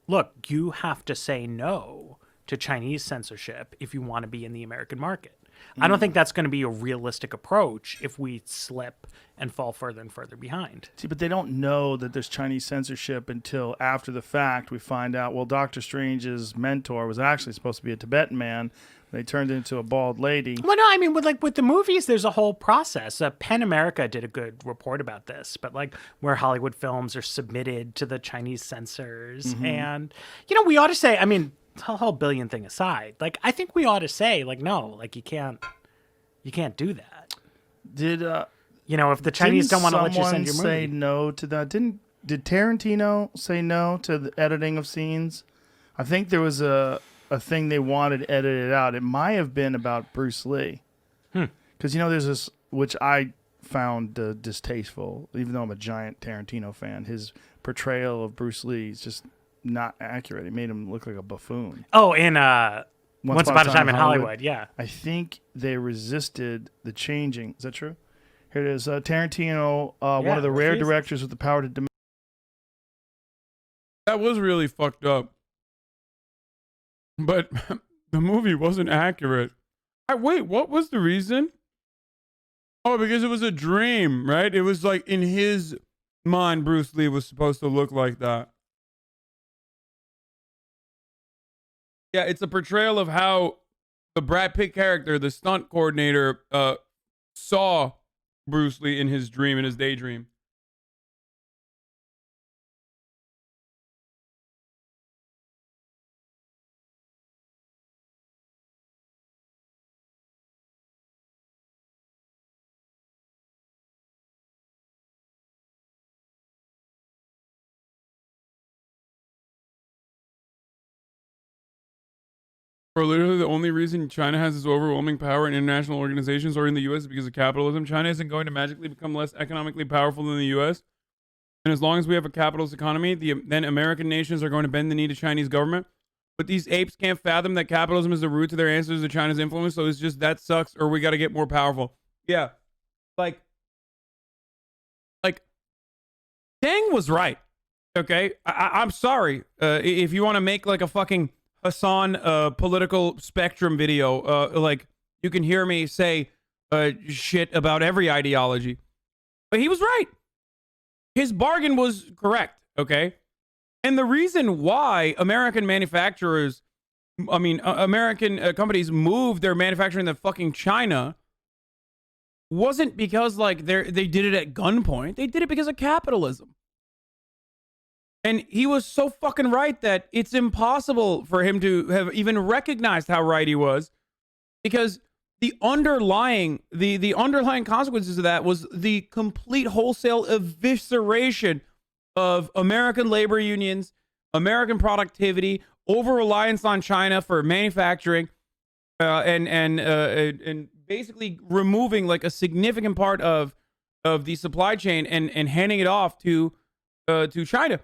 look, you have to say no to Chinese censorship if you want to be in the American market. I don't think that's going to be a realistic approach if we slip and fall further and further behind. See, but they don't know that there's Chinese censorship until after the fact. We find out, well, Doctor Strange's mentor was actually supposed to be a Tibetan man. They turned into a bald lady. Well, no, I mean, with the movies, there's a whole process. Pen America did a good report about this, but like where Hollywood films are submitted to the Chinese censors. And, you know, we ought to say, I mean, the whole billion thing aside, like, I think we ought to say, like, no, like, you can't do that. Did you know, if the Chinese don't want to let you send your movie, say no to that? Did Tarantino say no to the editing of scenes? I think there was a thing they wanted edited out. It might have been about Bruce Lee, because you know there's this, which I found distasteful, even though I'm a giant Tarantino fan. His portrayal of Bruce Lee is just not accurate. It made him look like a buffoon. Oh, in Once Upon a Time in Hollywood, yeah. I think they resisted the changing. Is that true? Here it is. Tarantino, one of the rare directors with the power to demand. That was really fucked up. But the movie wasn't accurate. Wait, what was the reason? Oh, because it was a dream, right? It was like in his mind, Bruce Lee was supposed to look like that. Yeah, it's a portrayal of how the Brad Pitt character, the stunt coordinator, saw Bruce Lee in his dream, in his daydream. Or literally the only reason China has this overwhelming power in international organizations or in the U.S. is because of capitalism. China isn't going to magically become less economically powerful than the U.S. And as long as we have a capitalist economy, then American nations are going to bend the knee to Chinese government. But these apes can't fathom that capitalism is the root to their answers to China's influence. So it's just that sucks, or we got to get more powerful. Yeah, like Dang was right. Okay, I'm sorry if you want to make like a fucking Hasan political spectrum video. Like you can hear me say shit about every ideology, but he was right. His bargain was correct. Okay, and the reason why American manufacturers, American companies moved their manufacturing to fucking China wasn't because like they did it at gunpoint. They did it because of capitalism. And he was so fucking right that it's impossible for him to have even recognized how right he was, because the underlying consequences of that was the complete wholesale evisceration of American labor unions, American productivity, over-reliance on China for manufacturing, and basically removing like a significant part of the supply chain and handing it off to China.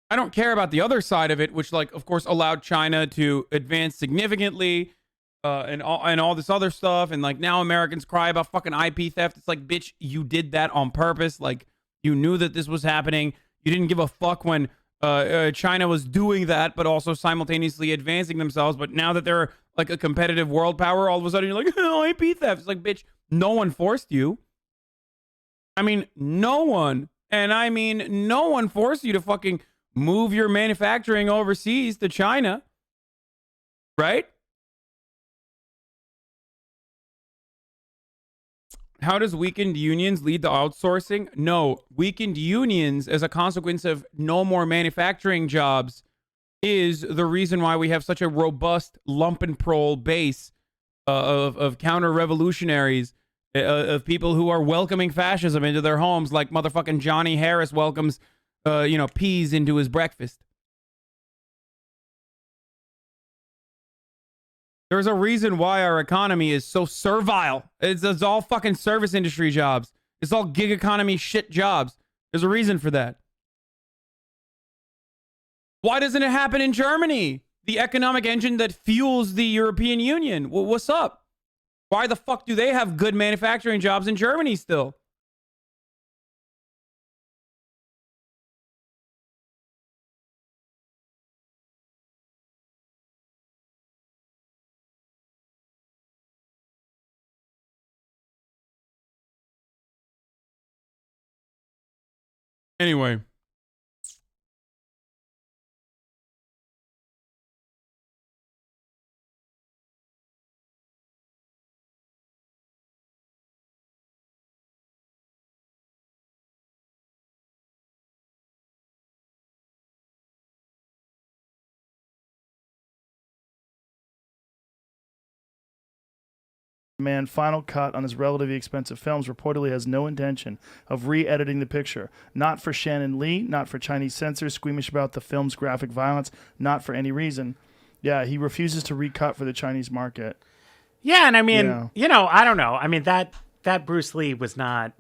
I don't care about the other side of it, which, like, of course, allowed China to advance significantly, and all this other stuff. And like now Americans cry about fucking IP theft. It's like, bitch, you did that on purpose. Like you knew that this was happening. You didn't give a fuck when China was doing that, but also simultaneously advancing themselves. But now that they're like a competitive world power, all of a sudden you're like, oh, IP theft. It's like, bitch, no one forced you. I mean, no one. And I mean, no one forced you to fucking move your manufacturing overseas to China, right? How does weakened unions lead to outsourcing? No, weakened unions as a consequence of no more manufacturing jobs is the reason why we have such a robust lumpenproll base of counter-revolutionaries, of people who are welcoming fascism into their homes, like motherfucking Johnny Harris welcomes peas into his breakfast. There's a reason why our economy is so servile. It's all fucking service industry jobs. It's all gig economy shit jobs. There's a reason for that. Why doesn't it happen in Germany? The economic engine that fuels the European Union. Well, what's up? Why the fuck do they have good manufacturing jobs in Germany still? Anyway. Man, Final Cut on his relatively expensive films reportedly has no intention of re-editing the picture. Not for Shannon Lee, not for Chinese censors squeamish about the film's graphic violence, not for any reason. Yeah, he refuses to recut for the Chinese market. Yeah, and I mean, I don't know. I mean, that Bruce Lee was not...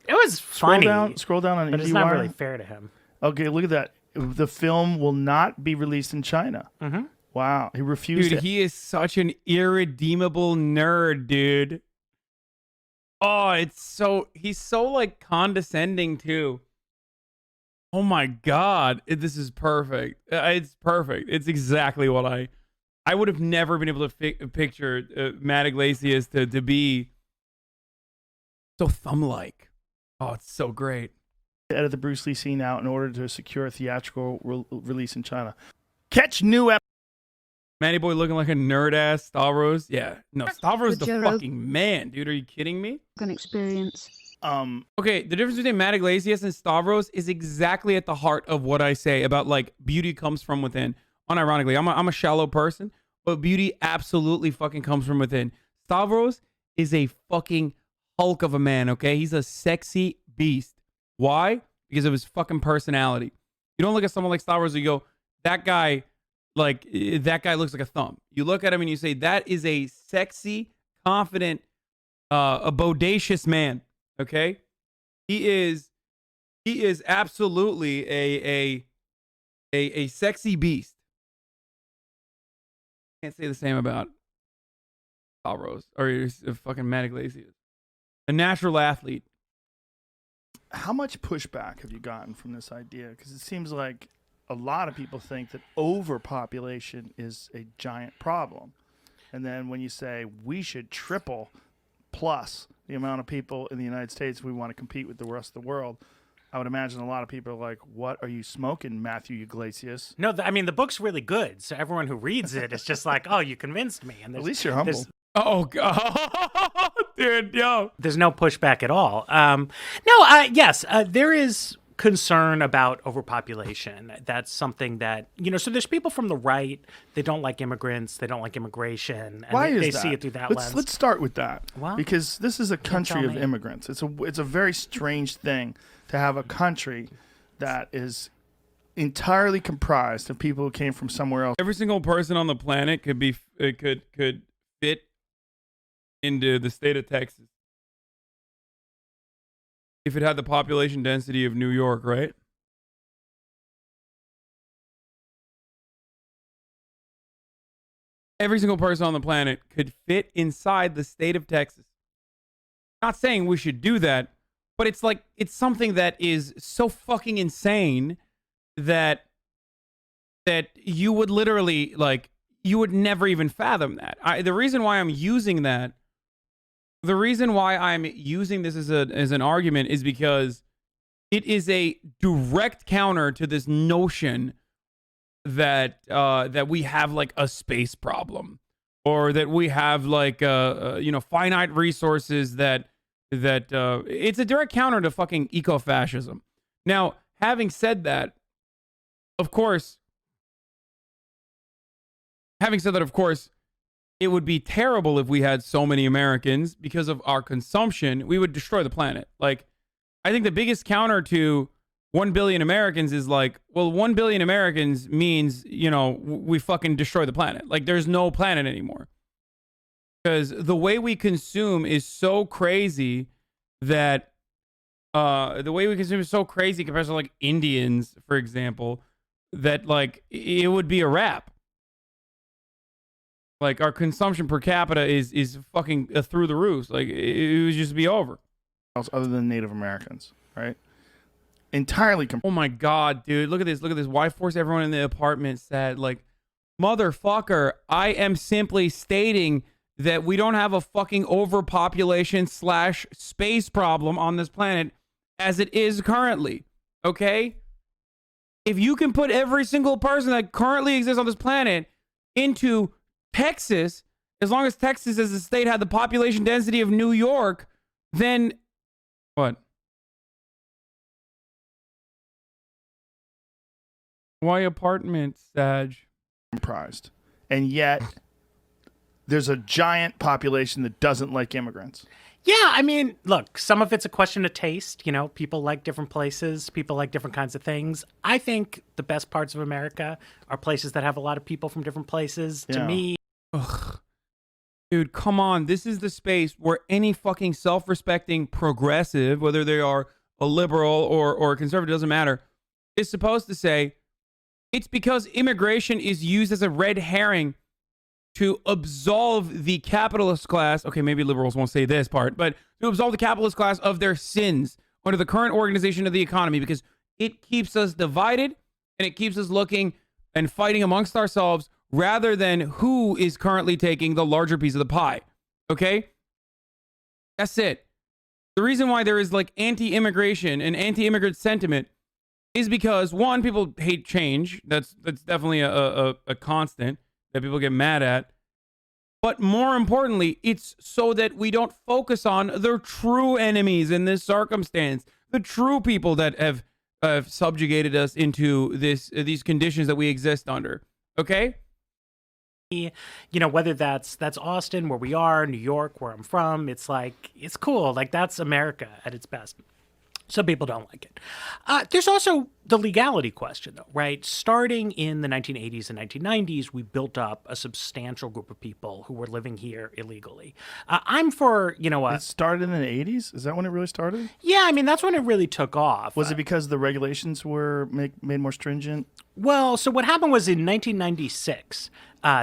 It was funny. Scroll down on but it's not really fair to him. Okay, look at that. The film will not be released in China. Mm-hmm. Wow, he refused. Dude, he is such an irredeemable nerd, dude. Oh, he's so like condescending too. Oh my God, this is perfect. It's perfect. It's exactly what I would have never been able to picture Matt Iglesias to be so thumb-like. Oh, it's so great. Edit the Bruce Lee scene out in order to secure a theatrical release in China. Catch new episodes. Manny Boy looking like a nerd ass Stavros. Yeah. No, Stavros the Joe fucking man, dude. Are you kidding me? Rogan experience. Okay, the difference between Matt Iglesias and Stavros is exactly at the heart of what I say about like beauty comes from within. Unironically, I'm a shallow person, but beauty absolutely fucking comes from within. Stavros is a fucking hulk of a man, okay? He's a sexy beast. Why? Because of his fucking personality. You don't look at someone like Stavros and you go, that guy looks like a thumb. You look at him and you say, that is a sexy, confident, a bodacious man. Okay, he is absolutely a sexy beast. Can't say the same about Stavros or fucking Matt Iglesias. A natural athlete. How much pushback have you gotten from this idea? Because it seems like a lot of people think that overpopulation is a giant problem. And then when you say we should triple plus the amount of people in the United States we want to compete with the rest of the world, I would imagine a lot of people are like, what are you smoking, Matthew Iglesias? No, I mean, the book's really good. So everyone who reads it is just like, oh, you convinced me. And at least you're humble. Oh, God. Dude, yo. There's no pushback at all. Yes, there is concern about overpopulation. That's something that, so there's people from the right, they don't like immigrants, they don't like immigration. And Why they is that? see it through that lens. Let's start with that. Well, because this is a country of me. immigrants. It's a very strange thing to have a country that is entirely comprised of people who came from somewhere else. Every single person on the planet could fit into the state of Texas if it had the population density of New York, right? Every single person on the planet could fit inside the state of Texas. Not saying we should do that, but it's something that is so fucking insane that you would literally you would never even fathom that. The reason why I'm using this as an argument is because it is a direct counter to this notion that we have like a space problem, or that we have like finite resources that it's a direct counter to fucking eco-fascism. Now, having said that, of course, it would be terrible if we had so many Americans. Because of our consumption, we would destroy the planet. Like, I think the biggest counter to 1 billion Americans is 1 billion Americans means, we fucking destroy the planet. Like, there's no planet anymore. Because the way we consume is so crazy that compared to like Indians, for example, that it would be a wrap. Like, our consumption per capita is fucking through the roof. Like, it would just be over. Other than Native Americans, right? Entirely. Oh my God, dude! Look at this! Look at this! Why force everyone in the apartment said, motherfucker? I am simply stating that we don't have a fucking overpopulation / space problem on this planet as it is currently. Okay? If you can put every single person that currently exists on this planet into Texas, as long as Texas as a state had the population density of New York, then what? Why apartments, Sag? Comprised. And yet there's a giant population that doesn't like immigrants. Yeah, I mean, look, some of it's a question of taste. People like different places. People like different kinds of things. I think the best parts of America are places that have a lot of people from different places. Yeah. To me, ugh. Dude, come on. This is the space where any fucking self-respecting progressive, whether they are a liberal or a conservative, doesn't matter, is supposed to say it's because immigration is used as a red herring to absolve the capitalist class. Okay, maybe liberals won't say this part, but to absolve the capitalist class of their sins under the current organization of the economy, because it keeps us divided and it keeps us looking and fighting amongst ourselves rather than who is currently taking the larger piece of the pie. Okay? That's it. The reason why there is anti-immigration and anti-immigrant sentiment is because, one, people hate change. That's definitely a constant. that people get mad at. But more importantly, it's so that we don't focus on the true enemies in this circumstance, the true people that have subjugated us into these conditions that we exist under. Okay? You know, whether that's Austin, where we are, New York, where I'm from, it's like, it's cool. Like, that's America at its best. Some people don't like it. There's also the legality question, though, right? Starting in the 1980s and 1990s, we built up a substantial group of people who were living here illegally. I'm for, It started in the 80s? Is that when it really started? Yeah, I mean, that's when it really took off. Was it because the regulations were made more stringent? Well, so what happened was in 1996,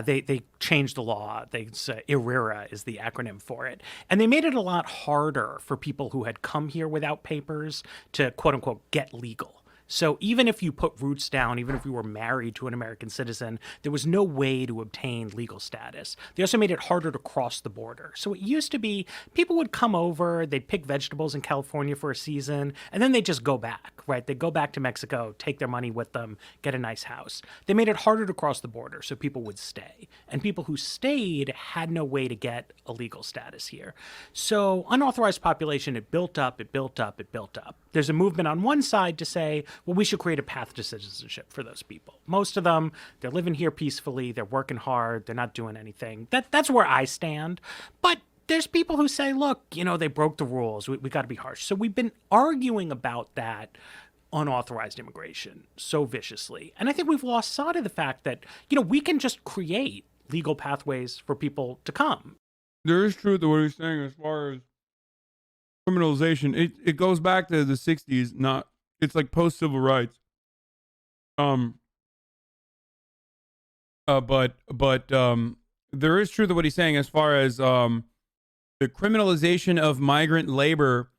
they changed the law. IRERA is the acronym for it. And they made it a lot harder for people who had come here without papers to, quote unquote, get legal. So even if you put roots down, even if you were married to an American citizen, there was no way to obtain legal status. They also made it harder to cross the border. So it used to be people would come over, they'd pick vegetables in California for a season, and then they'd just go back, right? They'd go back to Mexico, take their money with them, get a nice house. They made it harder to cross the border so people would stay. And people who stayed had no way to get a legal status here. So unauthorized population, it built up, it built up, it built up. There's a movement on one side to say, well, we should create a path to citizenship for those people. Most of them, they're living here peacefully, they're working hard, they're not doing anything. That's where I stand. But there's people who say, look, they broke the rules. We got to be harsh. So we've been arguing about that unauthorized immigration so viciously. And I think we've lost sight of the fact that, we can just create legal pathways for people to come. There is truth to what he's saying as far as criminalization. It goes back to the 60s, it's like post-civil rights. But there is truth to what he's saying as far as the criminalization of migrant labor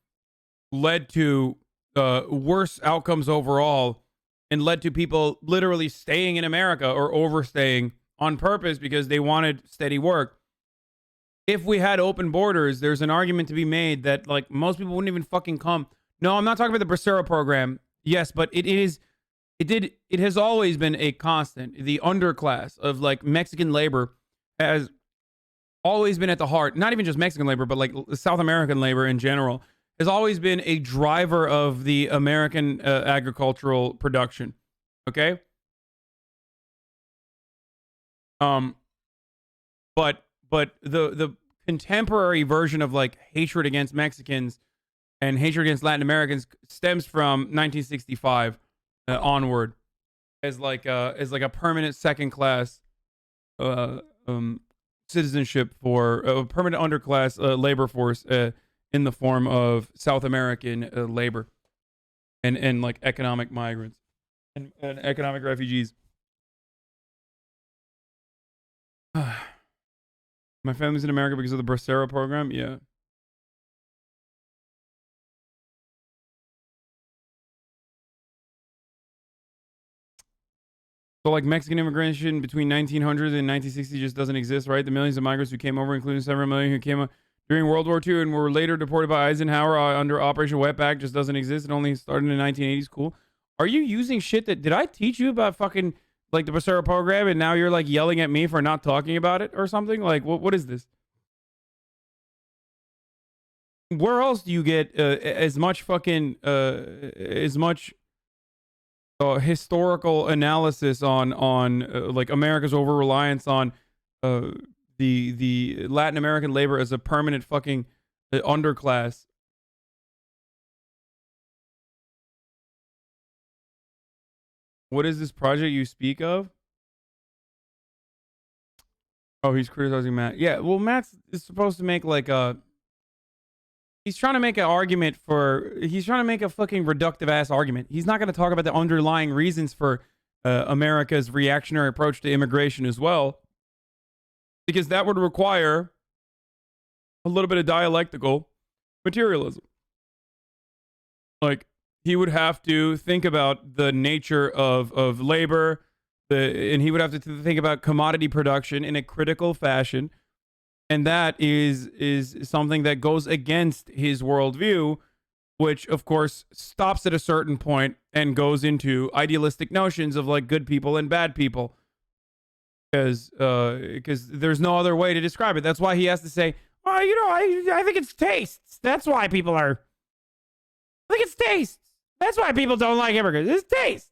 led to worse outcomes overall and led to people literally staying in America or overstaying on purpose because they wanted steady work. If we had open borders, there's an argument to be made that like most people wouldn't even fucking come. No, I'm not talking about the Bracero program. Yes, but it has always been a constant. The underclass of like Mexican labor has always been at the heart, not even just Mexican labor, but like South American labor in general, has always been a driver of the American agricultural production. Okay? But the contemporary version of like hatred against Mexicans and hatred against Latin Americans stems from 1965 onward as like a permanent second class citizenship for a permanent underclass labor force in the form of South American labor and like economic migrants and economic refugees. My family's in America because of the Bracero program. Yeah. So like Mexican immigration between 1900 and 1960 just doesn't exist, right? The millions of migrants who came over, including several million who came during World War II and were later deported by Eisenhower under Operation Wetback just doesn't exist. It only started in the 1980s. Cool. Are you using shit did I teach you about fucking like the Bracero program and now you're like yelling at me for not talking about it or something? Like what is this? Where else do you get as much fucking historical analysis on like America's over reliance on the Latin American labor as a permanent fucking underclass? What is this project you speak of? Oh, he's criticizing Matt. Yeah, well, Matt is supposed to make like a. He's trying to make an argument he's trying to make a fucking reductive ass argument. He's not going to talk about the underlying reasons for America's reactionary approach to immigration as well, because that would require a little bit of dialectical materialism. Like, he would have to think about the nature of labor, and he would have to think about commodity production in a critical fashion. And that is something that goes against his worldview, which, of course, stops at a certain point and goes into idealistic notions of like good people and bad people. because there's no other way to describe it. That's why he has to say, well, I think it's tastes. That's why people are. I think it's tastes. That's why people don't like immigrants. It's taste.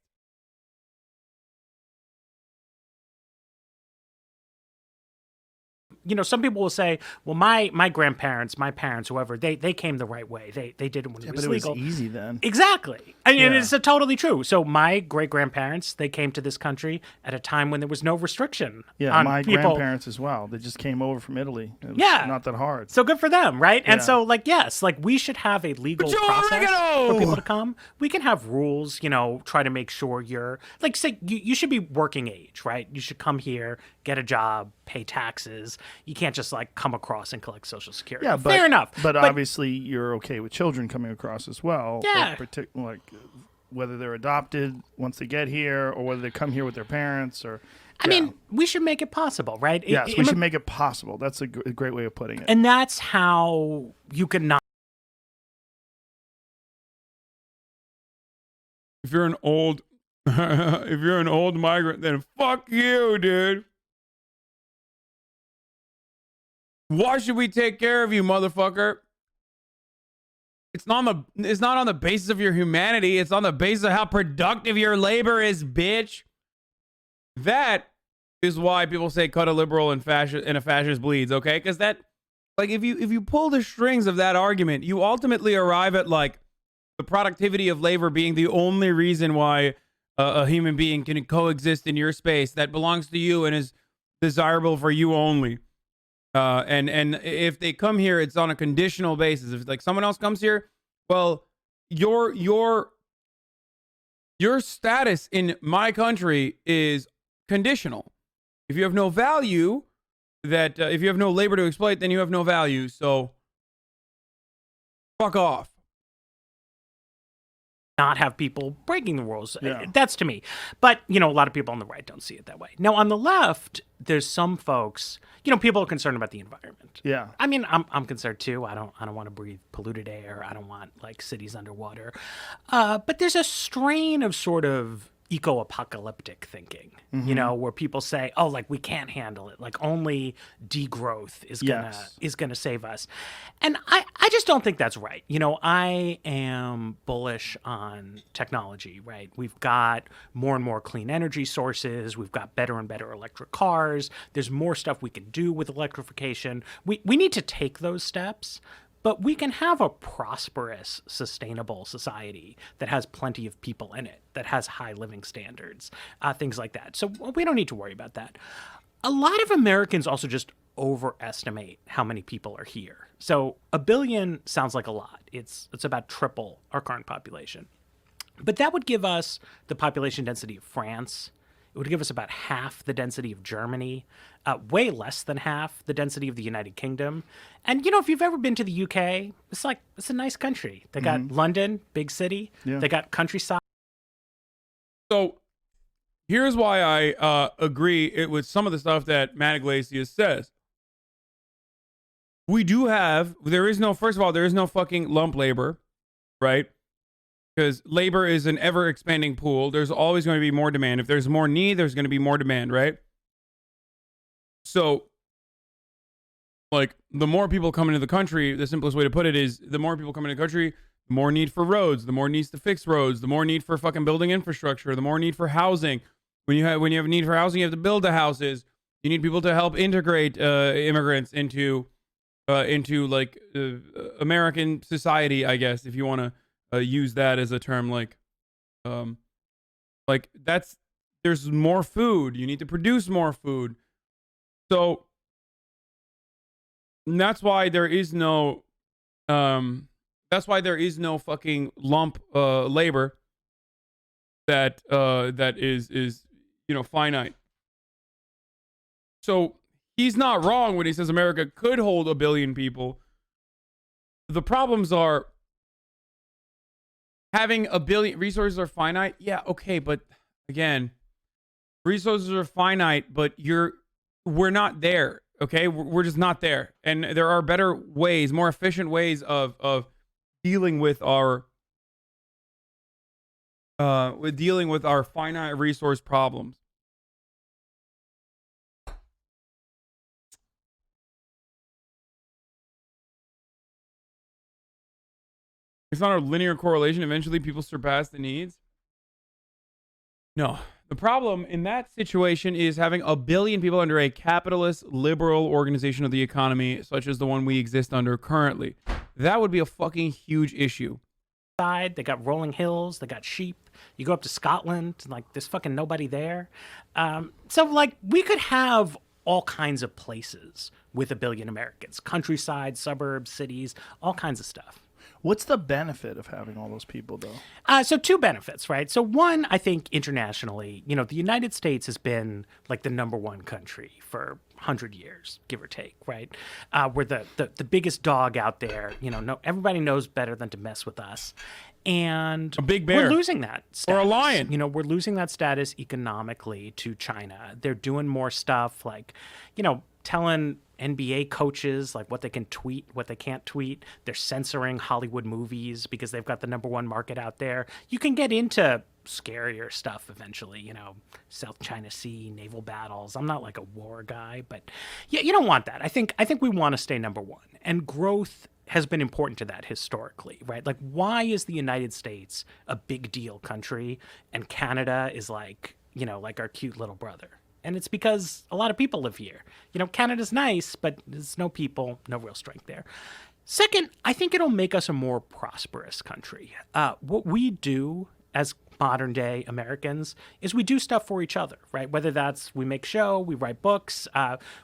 Some people will say, well, my grandparents, my parents, whoever, they came the right way. They did it when it was legal. But it was easy then. Exactly. And it's totally true. So my great-grandparents, they came to this country at a time when there was no restriction on my people. grandparents as well. They just came over from Italy. It was not that hard. So good for them, right? And Yeah. so, yes, we should have a legal process for people to come. We can have rules, try to make sure you're, say, you should be working age, right? You should come here, get a job, pay taxes. You can't just come across and collect Social Security. Yeah, fair enough. But obviously, you're okay with children coming across as well. Yeah. Whether they're adopted once they get here, or whether they come here with their parents, or. I mean, we should make it possible, right? Yes, we should make it possible. That's a great way of putting it. And that's how you can not. If you're an old migrant, then fuck you, dude. Why should we take care of you, motherfucker? It's not on the basis of your humanity. It's on the basis of how productive your labor is, bitch. That is why people say cut a liberal and a fascist bleeds, okay? Because that, if you pull the strings of that argument, you ultimately arrive at the productivity of labor being the only reason why a human being can coexist in your space that belongs to you and is desirable for you only. And if they come here, it's on a conditional basis. If someone else comes here, well, your status in my country is conditional. If you have no value, if you have no labor to exploit, then you have no value. So fuck off. Not have people breaking the rules. That's to me. But, a lot of people on the right don't see it that way. Now, on the left, there's some folks, people are concerned about the environment. Yeah. I mean, I'm concerned too. I don't want to breathe polluted air. I don't want cities underwater. But there's a strain of sort of eco-apocalyptic thinking, where people say, oh, we can't handle it. Only degrowth is gonna save us. And I just don't think that's right. I am bullish on technology, right? We've got more and more clean energy sources. We've got better and better electric cars. There's more stuff we can do with electrification. We need to take those steps. But we can have a prosperous, sustainable society that has plenty of people in it, that has high living standards, things like that. So we don't need to worry about that. A lot of Americans also just overestimate how many people are here. So 1 billion sounds like a lot. It's about triple our current population. But that would give us the population density of France. It would give us about half the density of Germany, way less than half the density of the United Kingdom. And, if you've ever been to the UK, it's a nice country. They got London, big city. Yeah. They got countryside. So here's why I agree with some of the stuff that Matt Iglesias says. There is no fucking lump labor, right? Because labor is an ever-expanding pool. There's always going to be more demand. If there's more need, there's going to be more demand, right? So, the more people come into the country, the simplest way to put it is the more people come into the country, the more need for roads, the more needs to fix roads, the more need for fucking building infrastructure, the more need for housing. When you have a need for housing, you have to build the houses. You need people to help integrate immigrants into American society, I guess, if you want to use that as a term. There's more food. You need to produce more food. So that's why there is no fucking lump labor that is finite. So he's not wrong when he says America could hold 1 billion people. The problems are having 1 billion resources are finite. Yeah, okay, but again, resources are finite, but we're not there. Okay, we're just not there, and there are better ways, more efficient ways of dealing with our finite resource problems. It's not a linear correlation. Eventually, people surpass the needs. No. The problem in that situation is having a billion people under a capitalist, liberal organization of the economy, such as the one we exist under currently. That would be a fucking huge issue. They got rolling hills, they got sheep. You go up to Scotland, like there's fucking nobody there. So like we could have all kinds of places with a billion Americans, countryside, suburbs, cities, all kinds of stuff. What's the benefit of having all those people, though? So two benefits, right? So one, I think internationally, you know, the United States has been like the #1 country for 100 years, give or take, right? We're the biggest dog out there. You know, everybody knows better than to mess with us. And a big bear. We're losing that status. Or a lion. You know, we're losing that status economically to China. They're doing more stuff like, you know, telling NBA coaches like what they can tweet, what they can't tweet. They're censoring Hollywood movies because they've got the #1 market out there. You can get into scarier stuff eventually, you know, South China Sea, naval battles. I'm not like a war guy, but yeah, you don't want that. I think we want to stay #1, and growth has been important to that historically, right? Like, why is the United States a big deal country and Canada is like, you know, like our cute little brother? And it's because a lot of people live here. You know, Canada's nice, but there's no people, no real strength there. Second, I think it'll make us a more prosperous country. What we do as modern day Americans is we do stuff for each other, right? Whether that's we make show, we write books,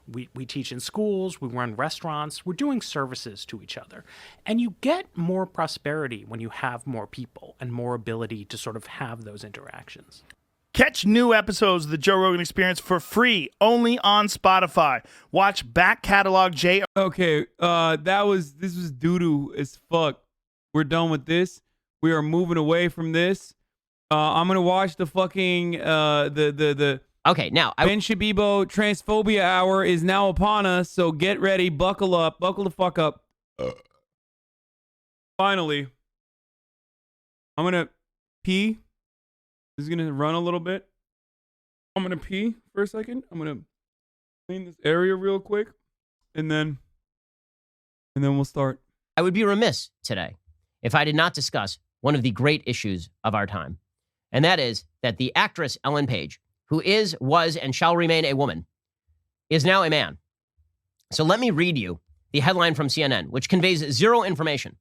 we teach in schools, we run restaurants, we're doing services to each other. And you get more prosperity when you have more people and more ability to sort of have those interactions. Catch new episodes of the Joe Rogan Experience for free, only on Spotify. Watch back catalog J. Okay, this was doo-doo as fuck. We're done with this. We are moving away from this. I'm gonna watch the fucking the Okay, now Ben Shabibo transphobia hour is now upon us, so get ready, buckle up, buckle the fuck up. Finally, I'm gonna pee. This is gonna run a little bit. I'm gonna pee for a second. I'm gonna clean this area real quick, and then we'll start. I would be remiss today if I did not discuss one of the great issues of our time, and that is that the actress Ellen Page, who is, was, and shall remain a woman, is now a man. So let me read you the headline from CNN, which conveys zero information.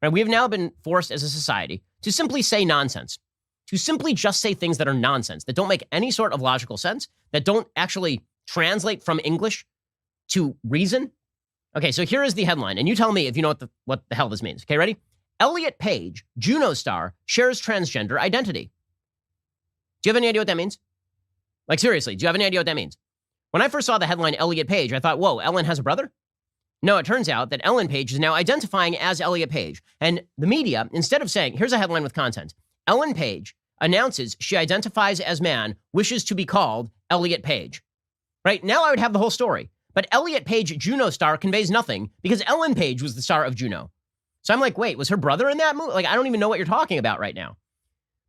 Right? We have now been forced as a society to simply say nonsense, to simply just say things that are nonsense, that don't make any sort of logical sense, that don't actually translate from English to reason. Okay, so here is the headline, and you tell me if you know what the hell this means. Okay, ready? Elliot Page, Juno star, shares transgender identity. Do you have any idea what that means? Like, seriously, do you have any idea what that means? When I first saw the headline Elliot Page, I thought, whoa, Ellen has a brother? No, it turns out that Ellen Page is now identifying as Elliot Page. And the media, instead of saying, here's a headline with content, Ellen Page announces she identifies as man, wishes to be called Elliot Page. Right? Now I would have the whole story. But Elliot Page, Juno star, conveys nothing because Ellen Page was the star of Juno. So I'm like, wait, was her brother in that movie? Like, I don't even know what you're talking about right now.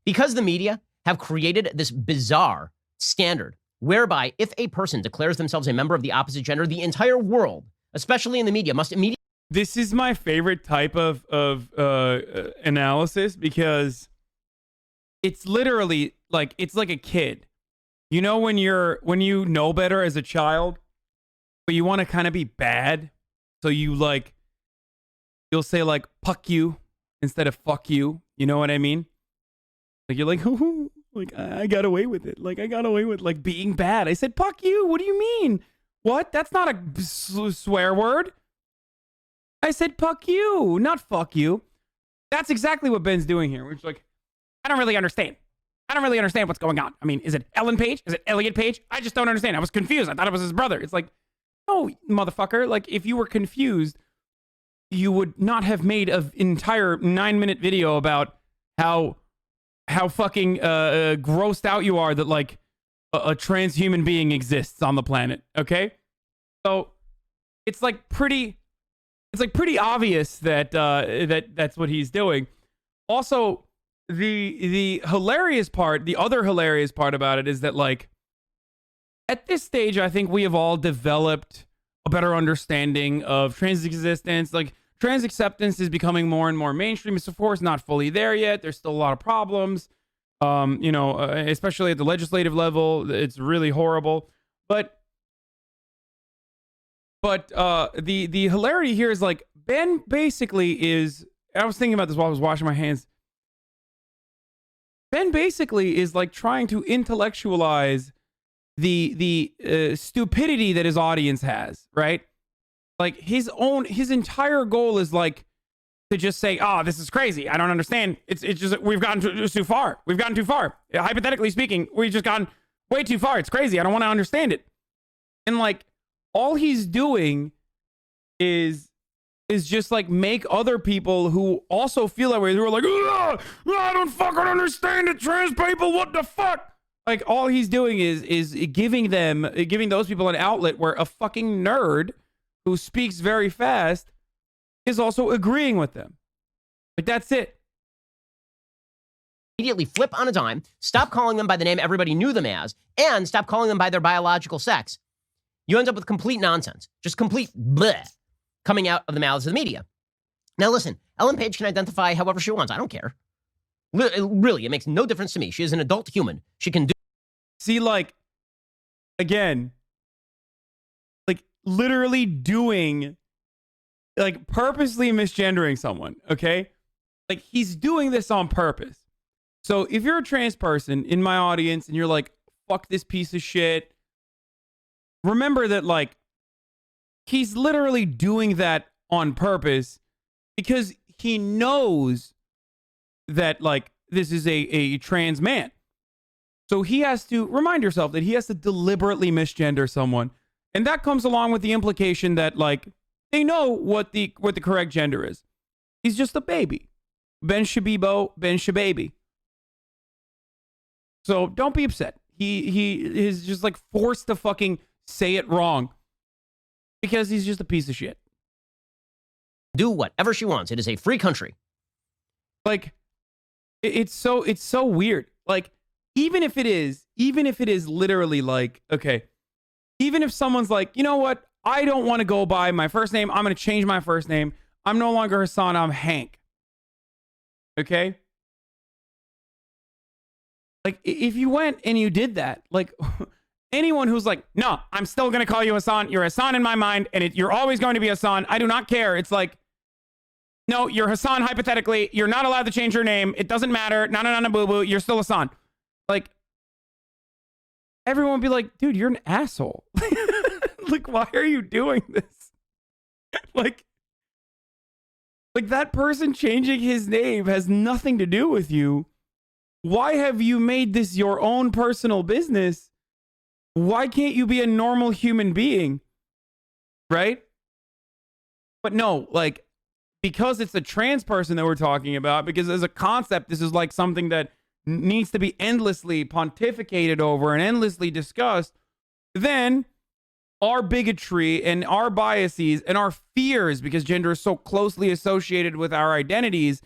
Because the media have created this bizarre standard whereby if a person declares themselves a member of the opposite gender, the entire world, especially in the media, must immediately... This is my favorite type of analysis because it's literally like, it's like a kid. You know, when you know better as a child, but you want to kind of be bad. So you'll say like, puck you instead of fuck you. You know what I mean? Like, you're like, oh, like, I got away with it. Like, I got away with like being bad. I said, puck you. What do you mean? What? That's not a swear word. I said, puck you, not fuck you. That's exactly what Ben's doing here. Which, like, I don't really understand. I don't really understand what's going on. I mean, is it Ellen Page? Is it Elliot Page? I just don't understand. I was confused. I thought it was his brother. It's like, no, motherfucker. Like, if you were confused, you would not have made an entire 9-minute video about how fucking grossed out you are that like a transhuman being exists on the planet. Okay, so it's like pretty obvious that that's what he's doing. Also, the hilarious part, the other hilarious part about it is that like at this stage, I think we have all developed a better understanding of trans existence. Like, trans acceptance is becoming more and more mainstream. It's of course not fully there yet. There's still a lot of problems. Especially at the legislative level, it's really horrible. But the hilarity here is like Ben basically is. I was thinking about this while I was washing my hands. Ben basically is like trying to intellectualize the stupidity that his audience has, right? Like his entire goal is like to just say, "Oh, this is crazy. I don't understand. It's just we've gotten too far. We've gotten too far. Hypothetically speaking, we've just gone way too far. It's crazy. I don't want to understand it." And like all he's doing is just like make other people who also feel that way, who are like, I don't fucking understand it, trans people, what the fuck? Like all he's doing is giving those people an outlet where a fucking nerd who speaks very fast is also agreeing with them. Like that's it. Immediately flip on a dime, stop calling them by the name everybody knew them as, and stop calling them by their biological sex. You end up with complete nonsense, just complete bleh, coming out of the mouths of the media. Now listen, Ellen Page can identify however she wants. I don't care. Really, it makes no difference to me. She is an adult human. She can do. See, like, again, like literally doing, like purposely misgendering someone, okay? Like he's doing this on purpose. So if you're a trans person in my audience and you're like, fuck this piece of shit, remember that like, he's literally doing that on purpose because he knows that like this is a trans man. So he has to remind yourself that he has to deliberately misgender someone. And that comes along with the implication that like they know what the correct gender is. He's just a baby. Ben Shabibo, Ben Shababy. So don't be upset. He is just like forced to fucking say it wrong. Because he's just a piece of shit. Do whatever she wants. It is a free country. Like, it's so weird. Like, even if it is literally like, okay, even if someone's like, you know what? I don't want to go by my first name. I'm going to change my first name. I'm no longer Hasan. I'm Hank. Okay? Like, if you went and you did that, like... Anyone who's like, no, I'm still going to call you Hasan. You're Hasan in my mind, and you're always going to be Hasan. I do not care. It's like, no, you're Hasan hypothetically. You're not allowed to change your name. It doesn't matter. No, boo-boo. You're still Hasan. Like, everyone would be like, dude, you're an asshole. Like, why are you doing this? Like that person changing his name has nothing to do with you. Why have you made this your own personal business? Why can't you be a normal human being? Right? But no, like, because it's a trans person that we're talking about, because as a concept, this is like something that needs to be endlessly pontificated over and endlessly discussed, then our bigotry and our biases and our fears, because gender is so closely associated with our identities,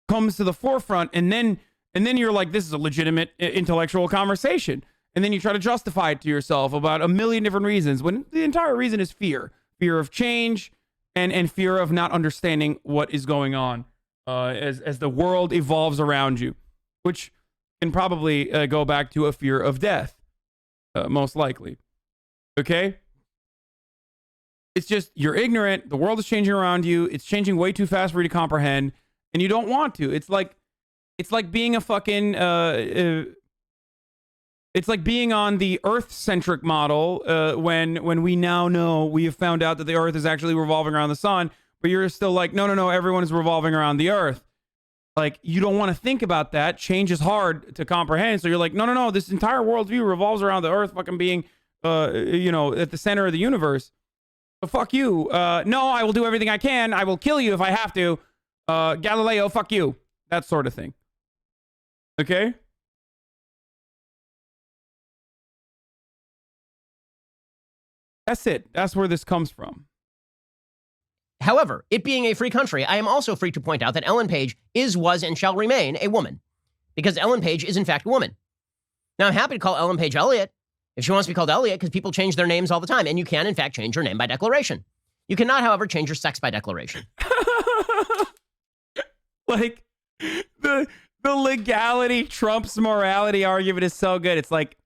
comes to the forefront. And then you're like, this is a legitimate intellectual conversation. And then you try to justify it to yourself about a million different reasons when the entire reason is fear of change and fear of not understanding what is going on as the world evolves around you, which can probably go back to a fear of death, most likely. Okay? It's just you're ignorant. The world is changing around you. It's changing way too fast for you to comprehend, and you don't want to. It's like being a fucking... It's like being on the Earth-centric model when we now know, we have found out that the Earth is actually revolving around the sun, but you're still like, no, everyone is revolving around the Earth. Like, you don't want to think about that. Change is hard to comprehend, so you're like, no, this entire worldview revolves around the Earth fucking being, at the center of the universe. So fuck you. No, I will do everything I can. I will kill you if I have to. Galileo, fuck you. That sort of thing. Okay? That's it. That's where this comes from. However, it being a free country, I am also free to point out that Ellen Page was, and shall remain a woman. Because Ellen Page is, in fact, a woman. Now, I'm happy to call Ellen Page Elliot if she wants to be called Elliot, because people change their names all the time. And you can, in fact, change your name by declaration. You cannot, however, change your sex by declaration. Like the legality trumps morality argument is so good. It's like,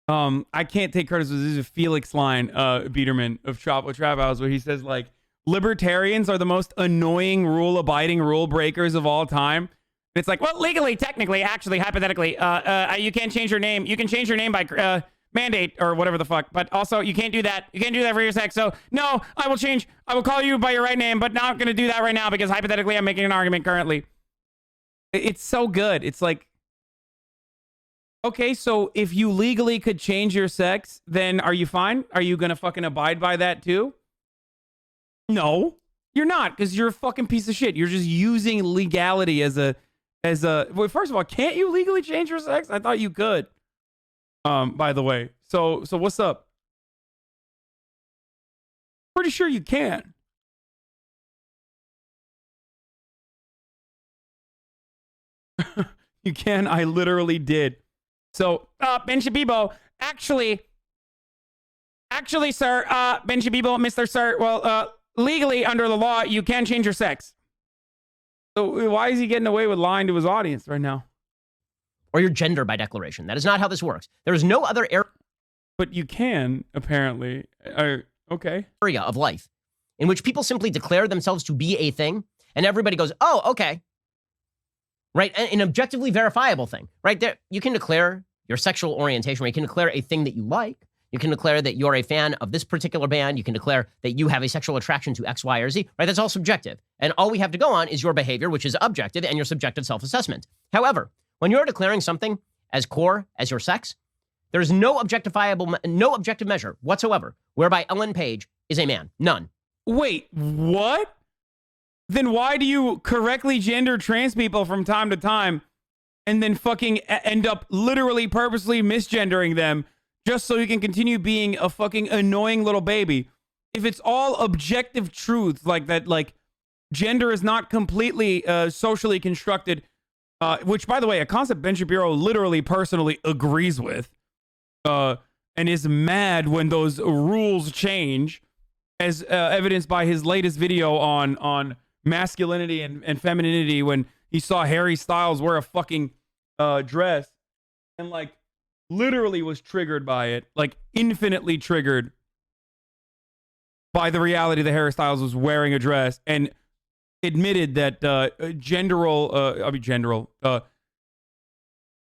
I can't take credit. This is a Felix line, Biederman of Trap House, where he says like, libertarians are the most annoying rule-abiding rule breakers of all time. It's like, well, legally, technically, actually, hypothetically, you can't change your name. You can change your name by mandate or whatever the fuck, but also you can't do that. You can't do that for your sex. So no, I will call you by your right name, but not going to do that right now because hypothetically I'm making an argument currently. It's so good. It's like, okay, so if you legally could change your sex, then are you fine? Are you going to fucking abide by that too? No, you're not, because you're a fucking piece of shit. You're just using legality as a, well, first of all, can't you legally change your sex? I thought you could. By the way, so what's up? Pretty sure you can. You can. I literally did. So, Ben Shabibo, actually, sir, Ben Shabibo, Mr. Sir, well, legally under the law, you can change your sex. So why is he getting away with lying to his audience right now? Or your gender by declaration. That is not how this works. There is no other area. But you can, apparently. Okay. Area of life in which people simply declare themselves to be a thing, and everybody goes, oh, okay. Right? An objectively verifiable thing. Right there. You can declare your sexual orientation, right? You can declare a thing that you like. You can declare that you're a fan of this particular band. You can declare that you have a sexual attraction to X, Y, or Z, right? That's all subjective. And all we have to go on is your behavior, which is objective, and your subjective self-assessment. However, when you're declaring something as core as your sex, there's no objective measure whatsoever whereby Ellen Page is a man. None. Wait, what? Then why do you correctly gender trans people from time to time and then fucking end up literally purposely misgendering them just so you can continue being a fucking annoying little baby? If it's all objective truth like that, like gender is not completely socially constructed, which, by the way, a concept Ben Shapiro literally personally agrees with, and is mad when those rules change, as evidenced by his latest video on masculinity and femininity, when he saw Harry Styles wear a fucking dress and like literally was triggered by it, like infinitely triggered by the reality that Harry Styles was wearing a dress, and admitted that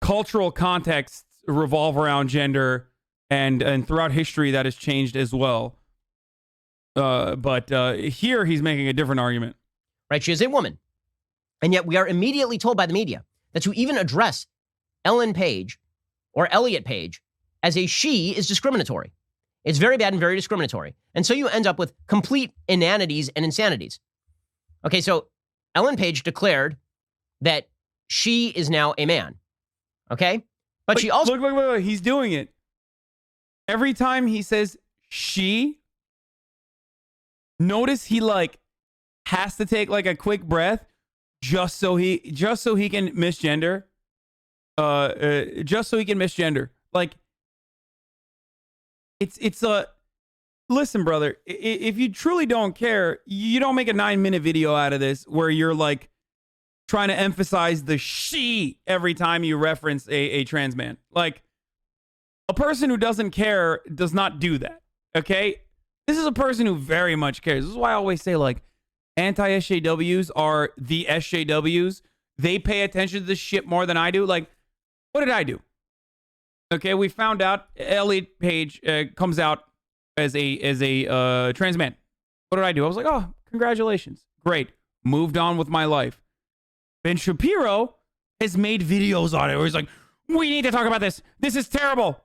cultural contexts revolve around gender, and throughout history that has changed as well. But here he's making a different argument. Right? She is a woman. And yet we are immediately told by the media that to even address Ellen Page or Elliot Page as a she is discriminatory. It's very bad and very discriminatory. And so you end up with complete inanities and insanities. Okay, so Ellen Page declared that she is now a man. Okay? But she also... Look, he's doing it. Every time he says she, notice he like has to take like a quick breath just so he can misgender. Just so he can misgender. Like, it's a... Listen, brother, if you truly don't care, you don't make a 9-minute video out of this where you're like trying to emphasize the she every time you reference a trans man. Like, a person who doesn't care does not do that, okay? This is a person who very much cares. This is why I always say, like, anti-SJWs are the SJWs. They pay attention to this shit more than I do. Like, what did I do? Okay, we found out Elliot Page comes out as a trans man. What did I do? I was like, oh, congratulations. Great. Moved on with my life. Ben Shapiro has made videos on it where he's like, we need to talk about this. This is terrible.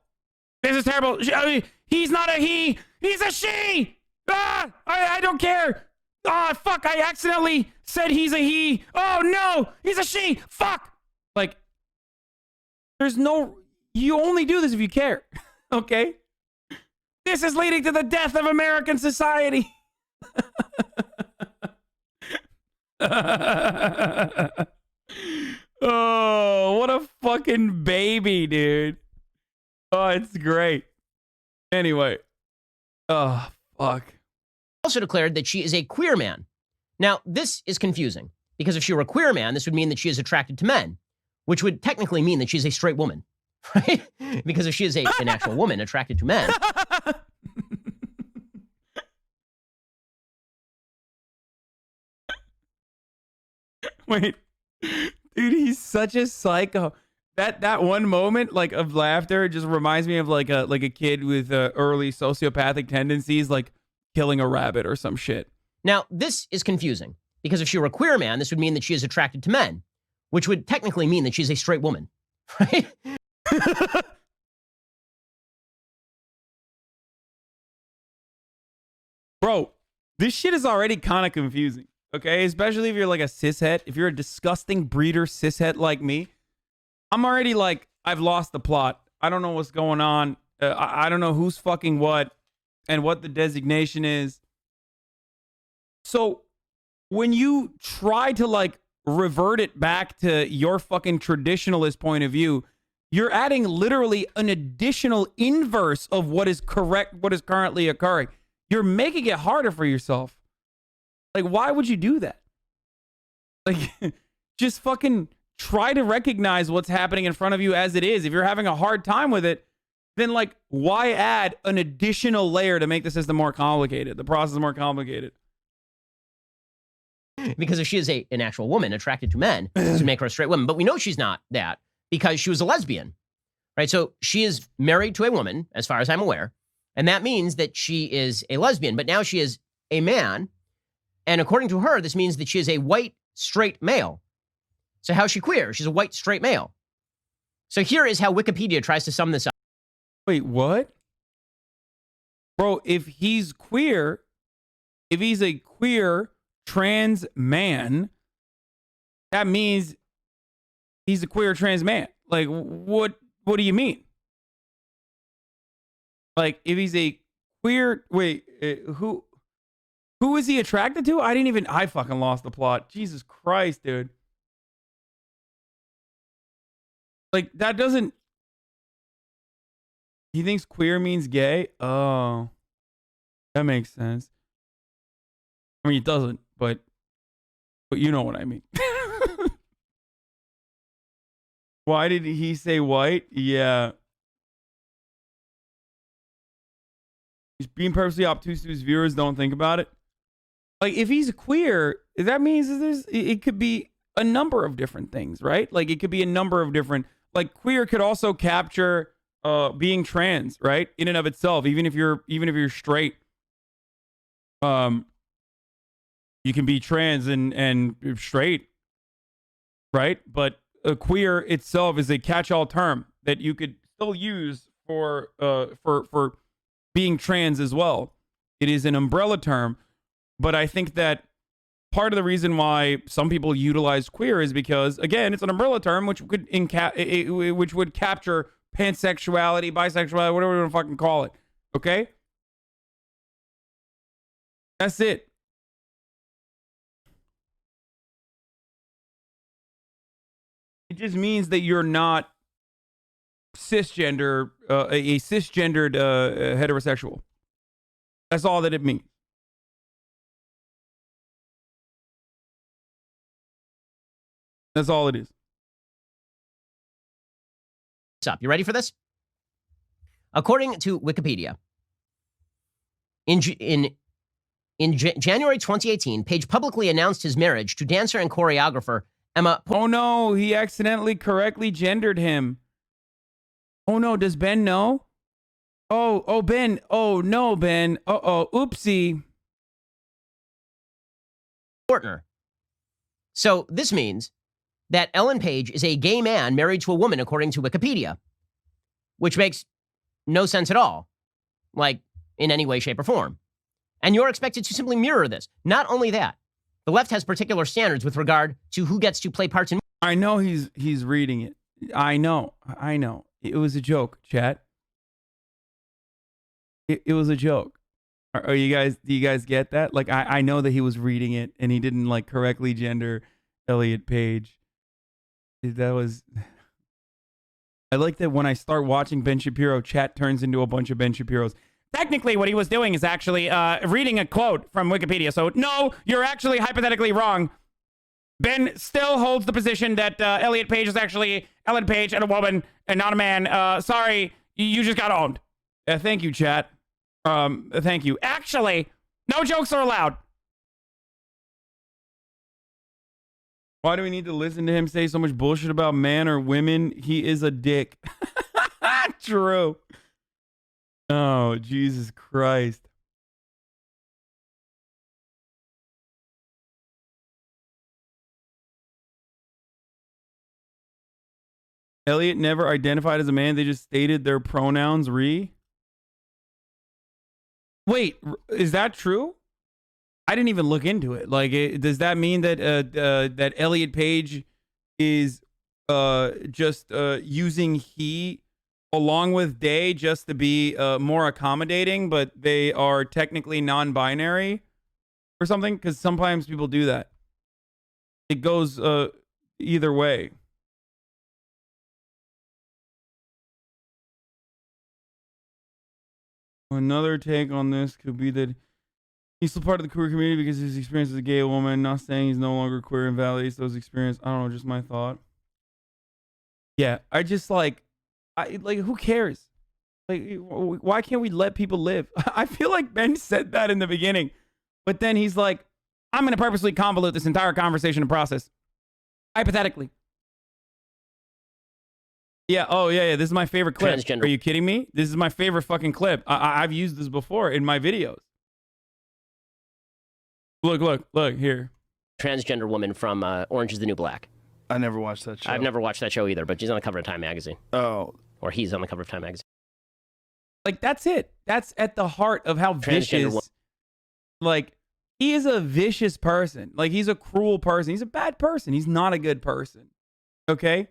This is terrible. I mean, he's not a he. He's a she. Ah, I don't care. Ah, fuck. I accidentally said he's a he. Oh, no. He's a she. Fuck. Like, there's no... You only do this if you care. Okay? This is leading to the death of American society. Oh, what a fucking baby, dude. Oh, it's great. Anyway. Oh, fuck. Also declared that she is a queer man. Now, this is confusing because if she were a queer man, this would mean that she is attracted to men, which would technically mean that she's a straight woman, right? Because if she is an actual woman attracted to men. Wait, dude, he's such a psycho. That one moment like of laughter just reminds me of like a kid with early sociopathic tendencies, like killing a rabbit or some shit. Now, this is confusing because if she were a queer man, this would mean that she is attracted to men, which would technically mean that she's a straight woman, right? Bro, this shit is already kind of confusing, okay? Especially if you're like a cishet. If you're a disgusting breeder cishet like me, I'm already like, I've lost the plot. I don't know what's going on. I don't know who's fucking what and what the designation is. So when you try to like revert it back to your fucking traditionalist point of view, you're adding literally an additional inverse of what is correct, what is currently occurring. You're making it harder for yourself. Like, why would you do that? Like, just fucking try to recognize what's happening in front of you as it is. If you're having a hard time with it, then like, why add an additional layer to make the system more complicated, the process more complicated? Because if she is an actual woman attracted to men, this would make her a straight woman. But we know she's not that because she was a lesbian, right? So she is married to a woman, as far as I'm aware. And that means that she is a lesbian. But now she is a man. And according to her, this means that she is a white, straight male. So how's she queer? She's a white, straight male. So here is how Wikipedia tries to sum this up. Wait, what? Bro, if he's queer, if he's a queer trans man, that means he's a queer trans man. Like, what do you mean? Like, if he's a queer, wait, who is he attracted to? I fucking lost the plot. Jesus Christ, dude. Like, that doesn't, he thinks queer means gay? Oh, that makes sense. I mean, it doesn't, but you know what I mean. Why did he say white? Yeah. He's being purposely obtuse to his viewers. Don't think about it. Like, if he's queer, that means it could be a number of different things, right? Like, it could be a number of different, like, queer could also capture being trans, right? In and of itself, even if you're straight, you can be trans and straight, right? But queer itself is a catch-all term that you could still use for being trans as well. It is an umbrella term, but I think that part of the reason why some people utilize queer is because, again, it's an umbrella term which would capture pansexuality, bisexuality, whatever you want to fucking call it. Okay? That's it. It just means that you're not cisgender, a cisgendered heterosexual. That's all that it means. That's all it is. You ready for this? According to Wikipedia, in January 2018, Page publicly announced his marriage to dancer and choreographer Emma. Oh no, he accidentally correctly gendered him. Oh no, does Ben know? Oh Ben. Oh no, Ben. Oopsie. Partner. So this means that Ellen Page is a gay man married to a woman, according to Wikipedia, which makes no sense at all, like in any way, shape, or form. And you're expected to simply mirror this. Not only that, the left has particular standards with regard to who gets to play parts in. I know he's reading it. I know. It was a joke, chat. It was a joke. Do you guys get that? Like, I know that he was reading it and he didn't like correctly gender Elliot Page. That was, I like that when I start watching Ben Shapiro, chat turns into a bunch of Ben Shapiros. technically what he was doing is actually reading a quote from Wikipedia. So no, you're actually hypothetically wrong. Ben still holds the position that Elliot Page is actually Ellen Page and a woman and not a man. Sorry, you just got owned. Thank you, chat. Thank you. Actually, no jokes are allowed. Why do we need to listen to him say so much bullshit about man or women? He is a dick. True. Oh, Jesus Christ. Elliot never identified as a man. They just stated their pronouns. Wait, is that true? I didn't even look into it. Like, does that mean that that Elliot Page is just using he along with they just to be more accommodating, but they are technically non-binary or something? Because sometimes people do that. It goes either way. Another take on this could be that he's still part of the queer community because his experience as a gay woman. Not saying he's no longer queer and validates those experiences. I don't know, just my thought. Yeah, I just like who cares? Like, why can't we let people live? I feel like Ben said that in the beginning, but then he's like, I'm going to purposely convolute this entire conversation and process. Hypothetically. Yeah. Oh, yeah. This is my favorite clip. Transgender. Are you kidding me? This is my favorite fucking clip. I've used this before in my videos. Look here. Transgender woman from Orange is the New Black. I never watched that show. I've never watched that show either, but she's on the cover of Time magazine. Oh. Or he's on the cover of Time magazine. Like, that's it. That's at the heart of how vicious. Like, he is a vicious person. Like, he's a cruel person. He's a bad person. He's not a good person. Okay?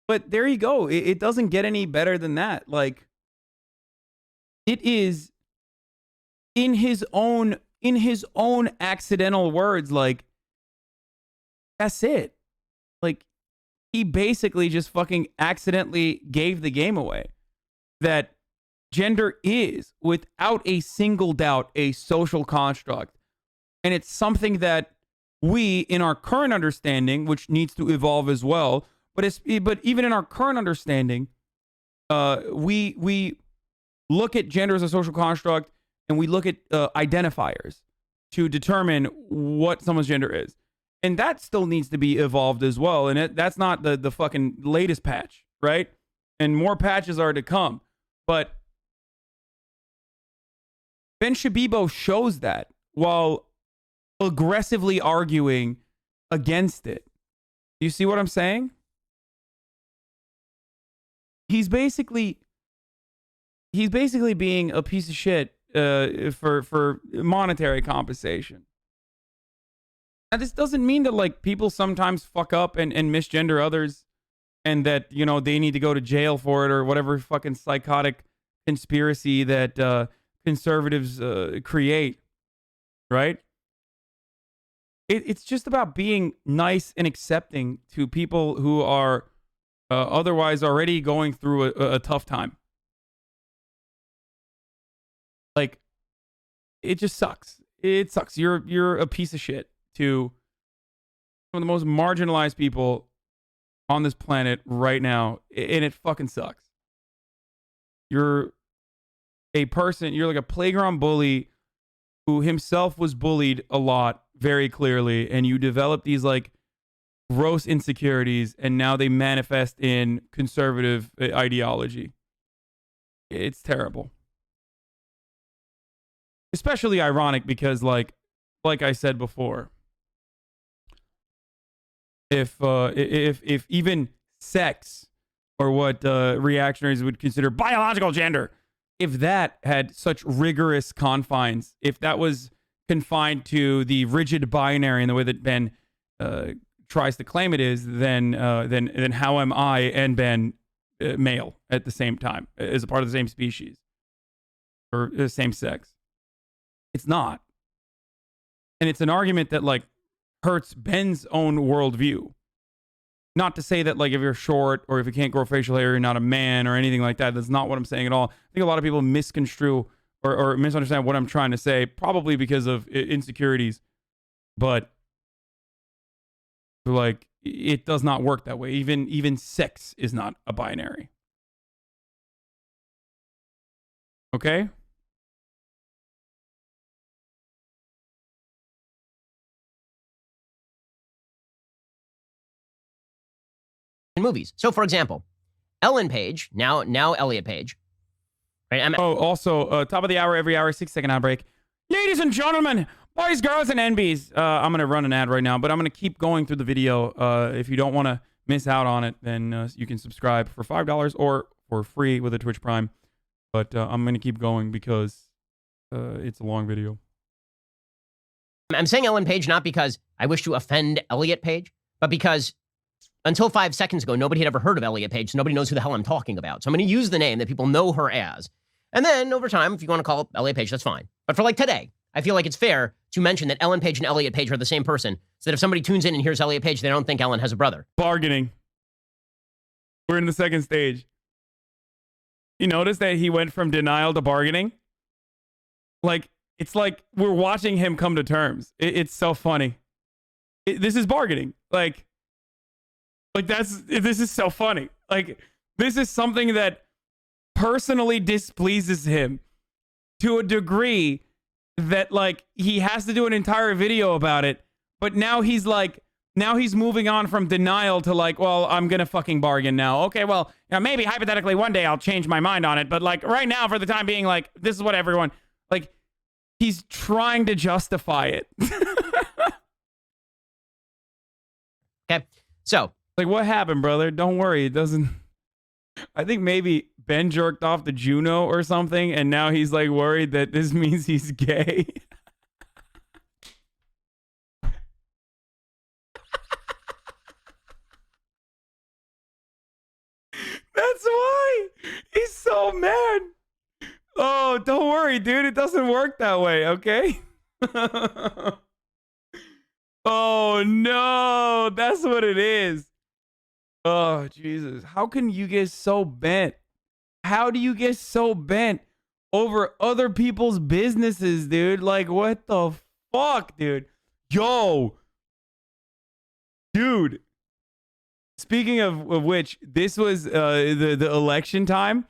But there you go. It doesn't get any better than that. Like, it is in his own accidental words, like, that's it. Like, he basically just fucking accidentally gave the game away. That gender is, without a single doubt, a social construct. And it's something that we, in our current understanding, which needs to evolve as well, but even in our current understanding, we look at gender as a social construct, and we look at identifiers to determine what someone's gender is. And that still needs to be evolved as well. And that's not the fucking latest patch, right? And more patches are to come. But Ben Shabibo shows that while aggressively arguing against it. Do you see what I'm saying? He's basically being a piece of shit for monetary compensation. Now, this doesn't mean that, like, people sometimes fuck up and misgender others and that, you know, they need to go to jail for it or whatever fucking psychotic conspiracy that conservatives create, right? It's just about being nice and accepting to people who are otherwise already going through a tough time. Like, it just sucks. It sucks. You're a piece of shit to some of the most marginalized people on this planet right now, and it fucking sucks. You're a person, you're like a playground bully who himself was bullied a lot, very clearly, and you develop these, like, gross insecurities, and now they manifest in conservative ideology. It's terrible. Especially ironic because, like I said before, if even sex, or what reactionaries would consider biological gender, if that had such rigorous confines, if that was confined to the rigid binary in the way that Ben tries to claim it is, then how am I and Ben male at the same time as a part of the same species or the same sex? It's not. And it's an argument that, like, hurts Ben's own worldview. Not to say that, like, if you're short or if you can't grow facial hair, you're not a man or anything like that. That's not what I'm saying at all. I think a lot of people misconstrue or misunderstand what I'm trying to say, probably because of insecurities. But like, it does not work that way. Even sex is not a binary. Okay? In movies. So, for example, Ellen Page, now Elliot Page. Right? Also, top of the hour, every hour, 6-second ad break. Ladies and gentlemen, boys, girls, and NBs. I'm going to run an ad right now, but I'm going to keep going through the video. If you don't want to miss out on it, then you can subscribe for $5 or for free with a Twitch Prime. But I'm going to keep going because it's a long video. I'm saying Ellen Page not because I wish to offend Elliot Page, but because until 5 seconds ago, nobody had ever heard of Elliot Page, so nobody knows who the hell I'm talking about. So I'm going to use the name that people know her as. And then over time, if you want to call it Elliot Page, that's fine. But for like today, I feel like it's fair to mention that Ellen Page and Elliot Page are the same person, so that if somebody tunes in and hears Elliot Page, they don't think Ellen has a brother. Bargaining. We're in the second stage. You notice that he went from denial to bargaining? Like, it's like we're watching him come to terms. It's so funny. This is bargaining. Like this is so funny. Like, this is something that personally displeases him to a degree that, like, he has to do an entire video about it. But now he's moving on from denial to like, well, I'm going to fucking bargain now. Okay, well, maybe hypothetically one day I'll change my mind on it. But like right now, for the time being, like, this is what everyone, like, he's trying to justify it. Okay, so. Like, what happened, brother? Don't worry. It doesn't. I think maybe Ben jerked off the Juno or something, and now he's like worried that this means he's gay. That's why he's so mad. Oh, don't worry, dude. It doesn't work that way, okay? Oh, no. That's what it is. Oh, Jesus. How can you get so bent? How do you get so bent over other people's businesses, dude? Like, what the fuck, dude? Yo. Dude. Speaking of which, this was the election time.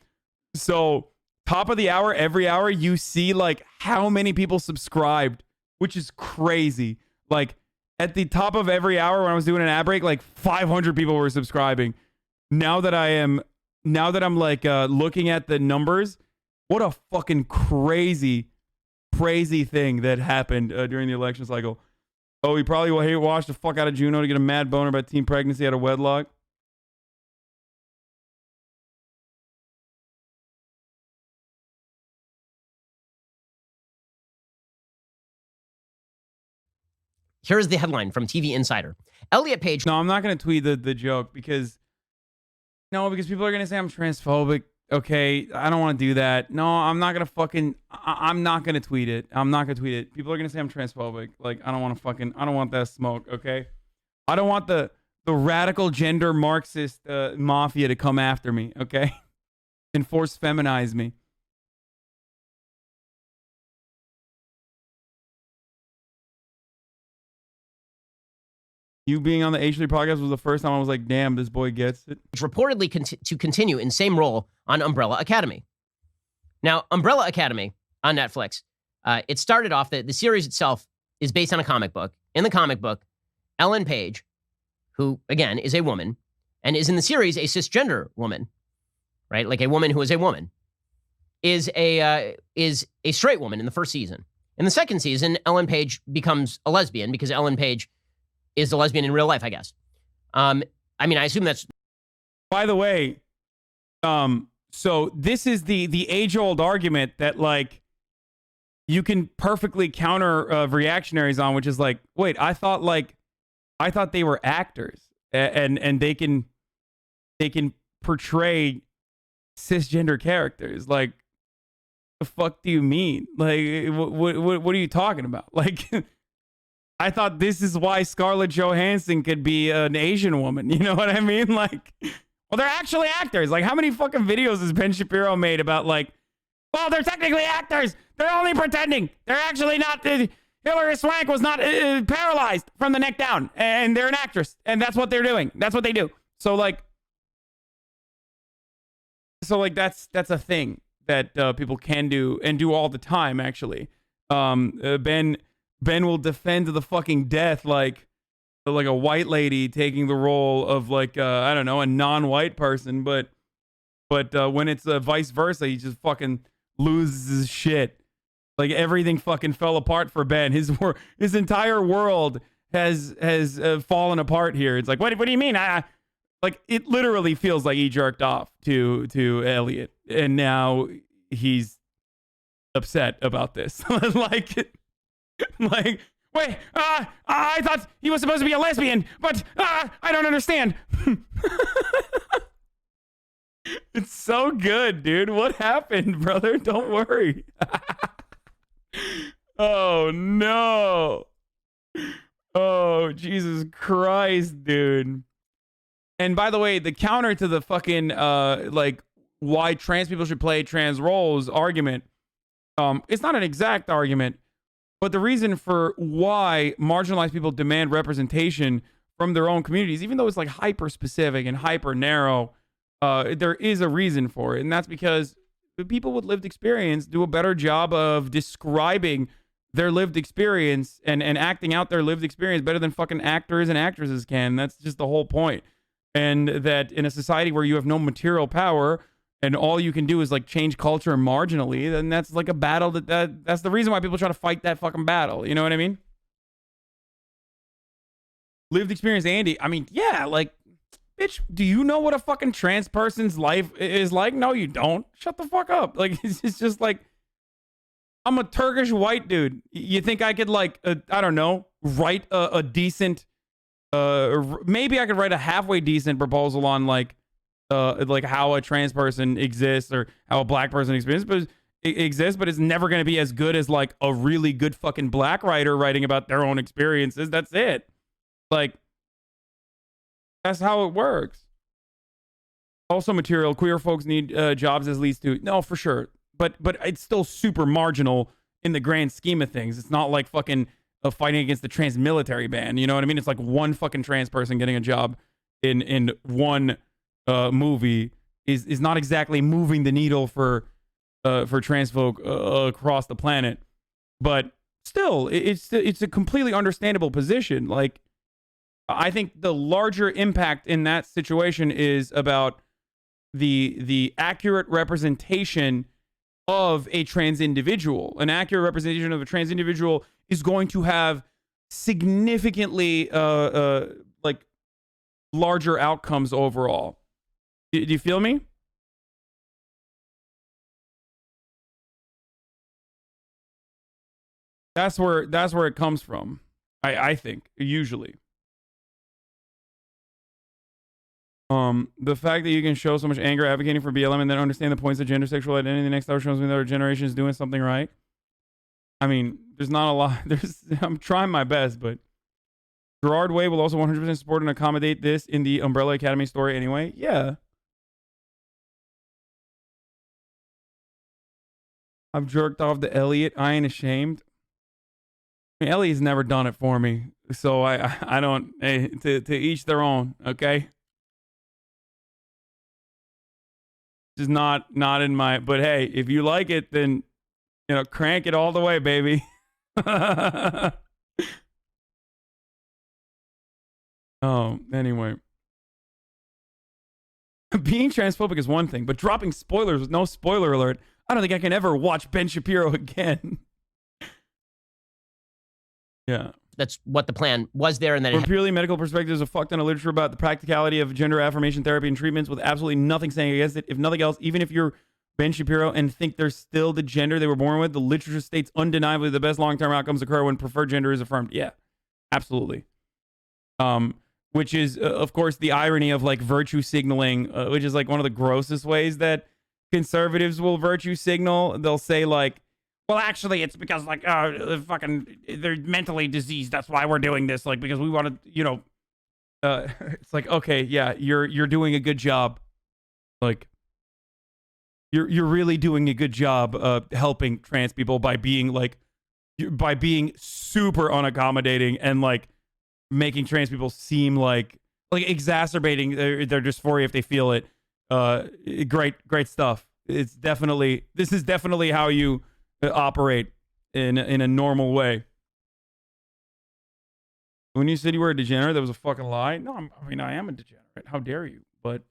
So, top of the hour, every hour, you see, like, how many people subscribed, which is crazy. Like, at the top of every hour when I was doing an ad break, like 500 people were subscribing. Now that I'm like looking at the numbers, what a fucking crazy thing that happened during the election cycle. Oh, he probably will hate watch the fuck out of Juno to get a mad boner about teen pregnancy out of wedlock. Here's the headline from TV Insider. Elliot Page. No, I'm not going to tweet the joke because people are going to say I'm transphobic. Okay, I don't want to do that. No, I'm not going to fucking, I'm not going to tweet it. I'm not going to tweet it. People are going to say I'm transphobic. Like, I don't want that smoke, okay? I don't want the radical gender Marxist mafia to come after me, okay? And force feminize me. You being on the H3 podcast was the first time I was like, damn, this boy gets it. Reportedly to continue in same role on Umbrella Academy. Now, Umbrella Academy on Netflix, it started off that the series itself is based on a comic book. In the comic book, Ellen Page, who, again, is a woman, and is in the series a cisgender woman, right? Like a woman who is a woman, is a straight woman in the first season. In the second season, Ellen Page becomes a lesbian because Ellen Page is a lesbian in real life, I guess. I mean, I assume that's... By the way, so this is the age-old argument that, like, you can perfectly counter reactionaries on, which is like, wait, I thought they were actors and they can portray cisgender characters. Like, the fuck do you mean? Like, what are you talking about? Like, I thought this is why Scarlett Johansson could be an Asian woman. You know what I mean? Like, well, they're actually actors. Like, how many fucking videos has Ben Shapiro made about, like, well, they're technically actors. They're only pretending. They're actually not. Hilary Swank was not paralyzed from the neck down, and they're an actress, and that's what they're doing. That's what they do. So like that's a thing that people can do and do all the time. Actually, Ben will defend to the fucking death like a white lady taking the role of like I don't know, a non-white person, but when it's vice versa, he just fucking loses his shit. Like everything fucking fell apart for Ben. His entire world has fallen apart here. It's like, what do you mean? Like it literally feels like he jerked off to Elliot, and now he's upset about this. like wait, I thought he was supposed to be a lesbian, but I don't understand. It's so good, dude. What happened, brother? Don't worry. Oh no. Oh, Jesus Christ, dude. And by the way, the counter to the fucking like why trans people should play trans roles argument, it's not an exact argument, but the reason for why marginalized people demand representation from their own communities, even though it's like hyper specific and hyper narrow, there is a reason for it. And that's because people with lived experience do a better job of describing their lived experience and acting out their lived experience better than fucking actors and actresses can. That's just the whole point. And that in a society where you have no material power and all you can do is like change culture marginally, then that's like a battle that's the reason why people try to fight that fucking battle. You know what I mean? Lived experience, Andy. I mean, yeah, like, bitch, do you know what a fucking trans person's life is like? No, you don't. Shut the fuck up. Like, it's just like, I'm a Turkish white dude. You think I could like, I don't know, write a decent, maybe I could write a halfway decent proposal on like how a trans person exists or how a black person exists, but it's never going to be as good as like a really good fucking black writer writing about their own experiences. That's it. Like, that's how it works. Also material, queer folks need jobs as least to, no, for sure. But it's still super marginal in the grand scheme of things. It's not like fucking fighting against the trans military ban. You know what I mean? It's like one fucking trans person getting a job in one movie is not exactly moving the needle for trans folk across the planet. But still, it's a completely understandable position. Like, I think the larger impact in that situation is about the accurate representation of a trans individual. An accurate representation of a trans individual is going to have significantly like larger outcomes overall. Do you feel me? That's where it comes from. I think usually. The fact that you can show so much anger advocating for BLM and then understand the points of gender sexual identity the next hour shows me that our generation is doing something right. I mean, there's not a lot. I'm trying my best, but Gerard Way will also 100% support and accommodate this in the Umbrella Academy story anyway. Yeah. I've jerked off to Elliot. I ain't ashamed. I mean, Elliot's never done it for me, so I don't. Hey, to each their own. Okay. Just not in my, but hey, if you like it, then, you know, crank it all the way, baby. Oh, anyway. Being transphobic is one thing, but dropping spoilers with no spoiler alert, I don't think I can ever watch Ben Shapiro again. Yeah. That's what the plan was there. And then from purely medical perspectives, a fuck ton of literature about the practicality of gender affirmation therapy and treatments with absolutely nothing saying against it. If nothing else, even if you're Ben Shapiro and think they're still the gender they were born with, the literature states undeniably the best long-term outcomes occur when preferred gender is affirmed. Yeah, absolutely. Which is, of course, the irony of like virtue signaling, which is like one of the grossest ways that conservatives will virtue signal. They'll say like, well, actually, it's because like they're mentally diseased. That's why we're doing this. Like, because we want to, you know, it's like, okay, yeah, you're doing a good job. Like, you're really doing a good job helping trans people by being super unaccommodating and like making trans people seem like exacerbating their dysphoria if they feel it. Great stuff. This is definitely how you operate in a normal way. When you said you were a degenerate, that was a fucking lie. No, I am a degenerate. How dare you? But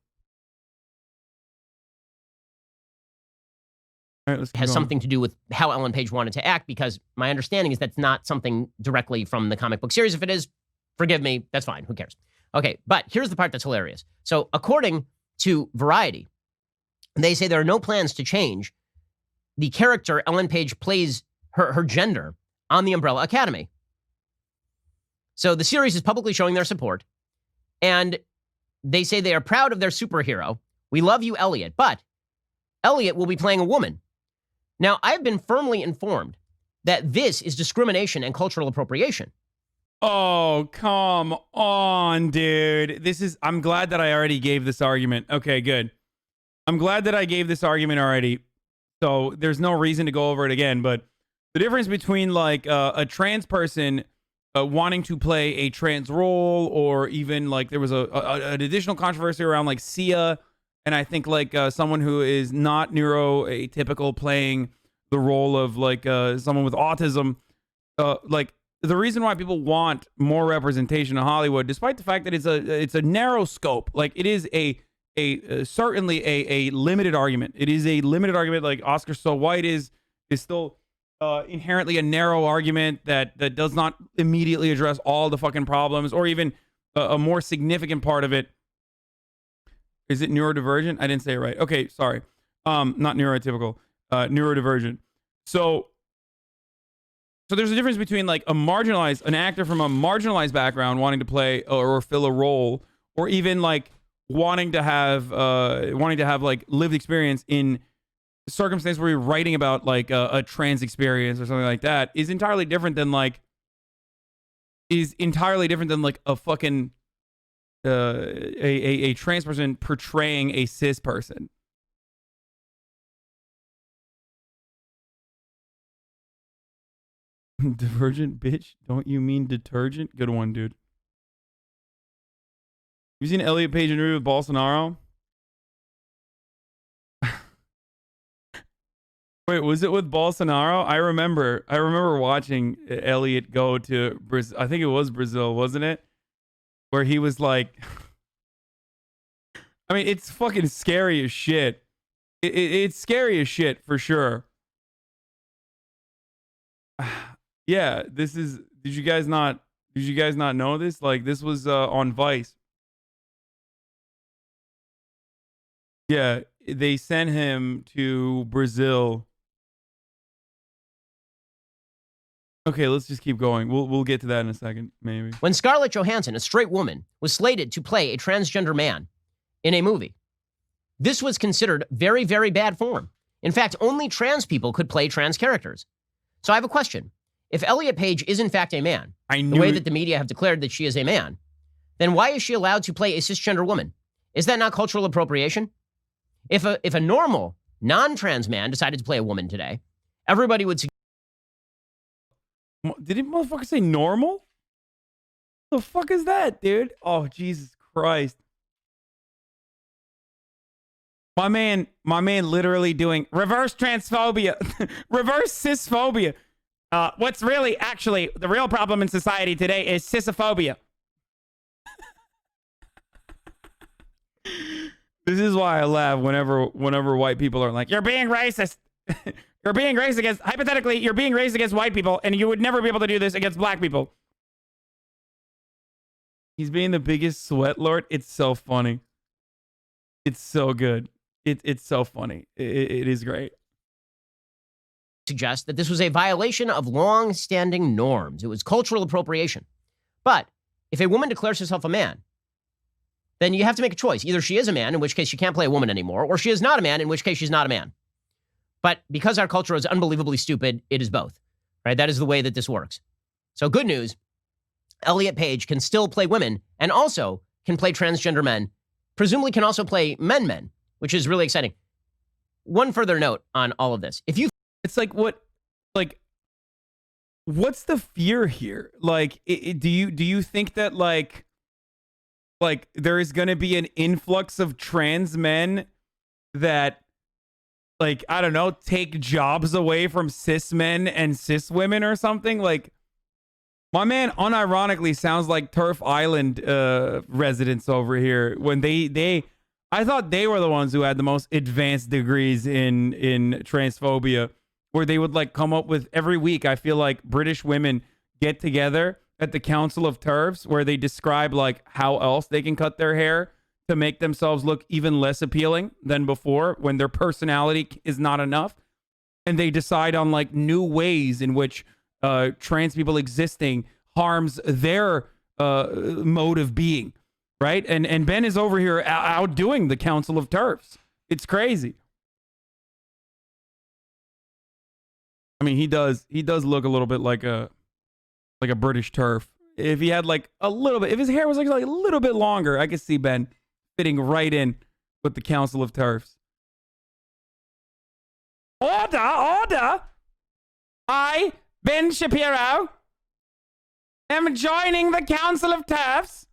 all right, let's keep has going. something to do with how Ellen Page wanted to act, because my understanding is that's not something directly from the comic book series. If it is, forgive me, that's fine. Who cares? Okay, but here's the part that's hilarious. So according to Variety, they say there are no plans to change the character Ellen Page plays, her gender, on the Umbrella Academy. So the series is publicly showing their support, and they say they are proud of their superhero. We love you, Elliot, but Elliot will be playing a woman. Now, I've been firmly informed that this is discrimination and cultural appropriation. Oh, come on, dude. I'm glad that I already gave this argument. Okay, good. I'm glad that I gave this argument already. So there's no reason to go over it again. But the difference between like a trans person wanting to play a trans role, or even like there was an additional controversy around like Sia, and I think like someone who is not neuroatypical playing the role of like someone with autism, like the reason why people want more representation in Hollywood, despite the fact that it's a narrow scope, like it is certainly a limited argument. It is a limited argument. Like Oscar So White is still inherently a narrow argument that does not immediately address all the fucking problems, or even a more significant part of it. Is it neurodivergent? I didn't say it right. Okay, sorry. Not neurotypical, neurodivergent. So there's a difference between like an actor from a marginalized background wanting to play or fill a role, or even like wanting to have like lived experience in circumstance where you're writing about like a trans experience or something like that, is entirely different than like a fucking a trans person portraying a cis person. Divergent, bitch. Don't you mean detergent? Good one, dude. You seen Elliot Page interview with Bolsonaro? Wait, was it with Bolsonaro? I remember watching Elliot go to Brazil. I think it was Brazil, wasn't it? Where he was like, I mean, it's fucking scary as shit. It's scary as shit for sure. Yeah, this is. Did you guys not know this? Like, this was on Vice. Yeah, they sent him to Brazil. Okay, let's just keep going. We'll get to that in a second, maybe. When Scarlett Johansson, a straight woman, was slated to play a transgender man in a movie, this was considered very, very bad form. In fact, only trans people could play trans characters. So I have a question. If Elliot Page is in fact a man, the way that the media have declared that she is a man, then why is she allowed to play a cisgender woman? Is that not cultural appropriation? If a normal, non-trans man decided to play a woman today, everybody would. Did he motherfucker say normal? The fuck is that, dude? Oh, Jesus Christ. My man literally doing reverse transphobia, reverse cisphobia. What's really actually the real problem in society today is cisophobia. This is why I laugh whenever white people are like, you're being racist. You're being racist against, hypothetically, you're being racist against white people, and you would never be able to do this against black people. He's being the biggest sweat lord. It's so funny. It's so good. It's so funny. It is great. Suggest that this was a violation of long-standing norms. It was cultural appropriation. But if a woman declares herself a man, then you have to make a choice. Either she is a man, in which case she can't play a woman anymore, or she is not a man, in which case she's not a man. But because our culture is unbelievably stupid, it is both. Right? That is the way that this works. So good news, Elliot Page can still play women and also can play transgender men, presumably can also play men, which is really exciting. one further note on all of this. If you, it's like what's the fear here? Like, do you think that like there is going to be an influx of trans men that, like, I don't know, take jobs away from cis men and cis women or something? Like, my man unironically sounds like Turf Island residents over here when I thought they were the ones who had the most advanced degrees in transphobia, where they would like come up with every week. I feel like British women get together at the Council of Turfs where they describe like how else they can cut their hair to make themselves look even less appealing than before when their personality is not enough. And they decide on like new ways in which trans people existing harms their mode of being, right? And Ben is over here outdoing the Council of Turfs. It's crazy. I mean, he does look a little bit like a British turf. If he had like a little bit, if his hair was like a little bit longer, I could see Ben fitting right in with the Council of Turfs. Order! I, Ben Shapiro, am joining the Council of Turfs.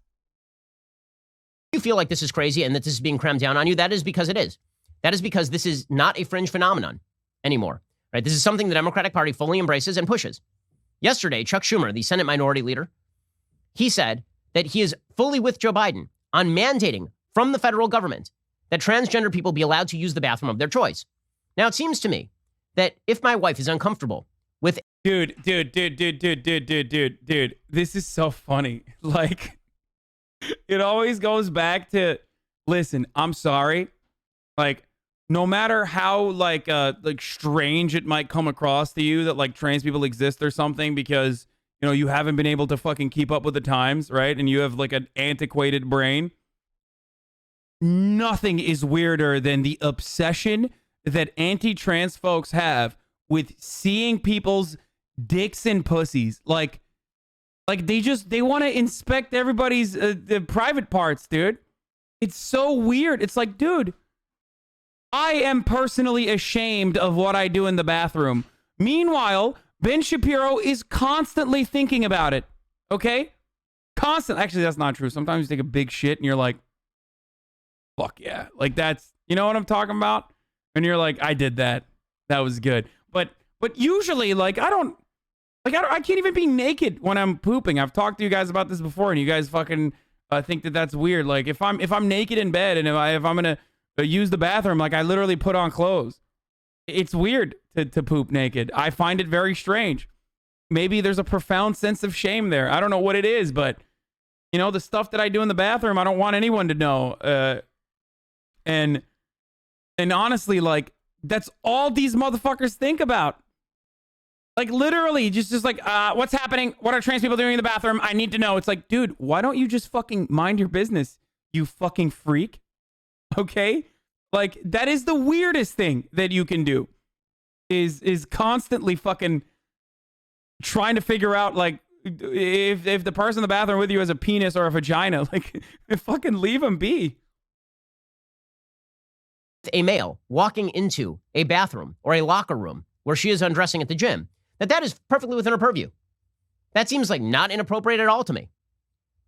You feel like this is crazy and that this is being crammed down on you, that is because it is. That is because this is not a fringe phenomenon anymore. Right? This is something the Democratic Party fully embraces and pushes. Yesterday, Chuck Schumer, the Senate Minority Leader, he said that he is fully with Joe Biden on mandating from the federal government that transgender people be allowed to use the bathroom of their choice. Now, it seems to me that if my wife is uncomfortable with... Dude, this is so funny. Like, it always goes back to, listen, I'm sorry. Like, no matter how like strange it might come across to you that like trans people exist or something because, you know, you haven't been able to fucking keep up with the times, right? And you have like an antiquated brain. Nothing is weirder than the obsession that anti-trans folks have with seeing people's dicks and pussies. Like they want to inspect everybody's private parts, dude. It's so weird. It's like, dude, I am personally ashamed of what I do in the bathroom. Meanwhile, Ben Shapiro is constantly thinking about it. Okay? Constant. Actually, that's not true. Sometimes you take a big shit and you're like, fuck yeah. Like that's, you know what I'm talking about? And you're like, I did that. That was good. But usually, like, I can't even be naked when I'm pooping. I've talked to you guys about this before and you guys fucking think that that's weird. Like if I'm naked in bed and if I'm going to use the bathroom, like I literally put on clothes. It's weird to poop naked. I find it very strange. Maybe there's a profound sense of shame there. I don't know what it is, but you know, the stuff that I do in the bathroom, I don't want anyone to know. And honestly, like that's all these motherfuckers think about. Like literally just like, what's happening? What are trans people doing in the bathroom? I need to know. It's like, dude, why don't you just fucking mind your business, you fucking freak? Okay? Like, that is the weirdest thing that you can do is constantly fucking trying to figure out, like, if the person in the bathroom with you has a penis or a vagina, like, fucking leave them be. A male walking into a bathroom or a locker room where she is undressing at the gym, that is perfectly within her purview. That seems like not inappropriate at all to me.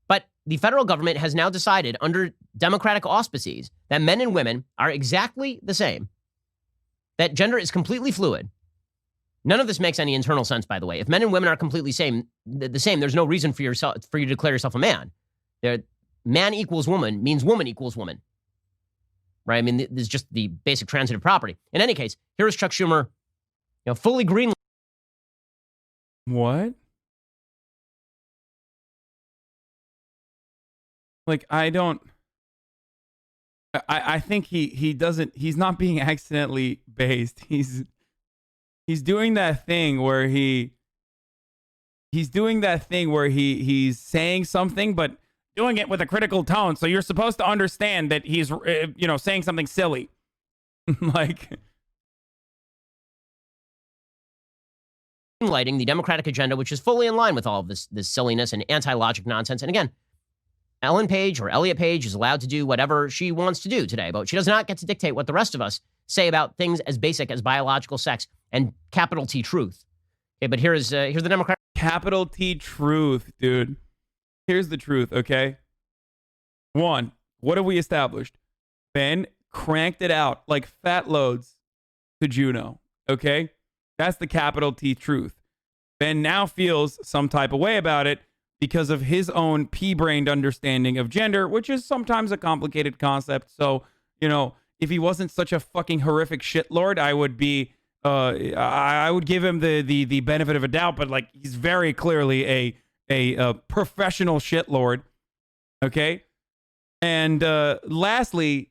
But the federal government has now decided under democratic auspices that men and women are exactly the same, that gender is completely fluid. None of this makes any internal sense, by the way. If men and women are completely the same, there's no reason for you to declare yourself a man. Man equals woman means woman equals woman. Right? I mean, this is just the basic transitive property. In any case, here is Chuck Schumer, fully green. What? Like, I think he's not being accidentally based. He's doing that thing where he's saying something, but doing it with a critical tone. So you're supposed to understand that he's, saying something silly. Like, lighting the Democratic agenda, which is fully in line with all of this silliness and anti-logic nonsense. And again, Ellen Page or Elliot Page is allowed to do whatever she wants to do today, but she does not get to dictate what the rest of us say about things as basic as biological sex and capital T truth. Okay, but here's the Democrat. Capital T truth, dude. Here's the truth, okay? One, what have we established? Ben cranked it out like fat loads to Juno, okay? That's the capital T truth. Ben now feels some type of way about it because of his own pea-brained understanding of gender, which is sometimes a complicated concept. So, you know, if he wasn't such a fucking horrific shitlord, I would be, I would give him the benefit of a doubt. But like, he's very clearly a professional shitlord. Okay, and lastly,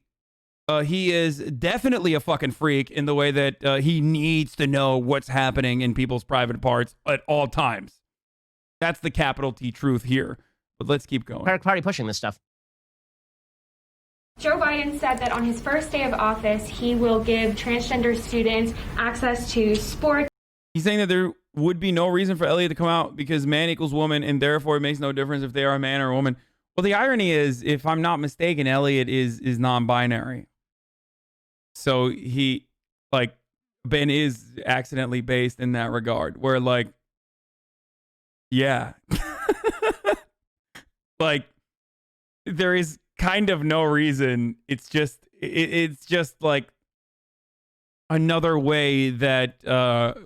he is definitely a fucking freak in the way that he needs to know what's happening in people's private parts at all times. That's the capital T truth here. But let's keep going. Party pushing this stuff. Joe Biden said that on his first day of office, he will give transgender students access to sports. He's saying that there would be no reason for Elliot to come out because man equals woman, and therefore it makes no difference if they are a man or a woman. Well, the irony is, if I'm not mistaken, Elliot is non-binary. So he, like, Ben is accidentally based in that regard, where, like, yeah. Like, there is kind of no reason. It's just like another way that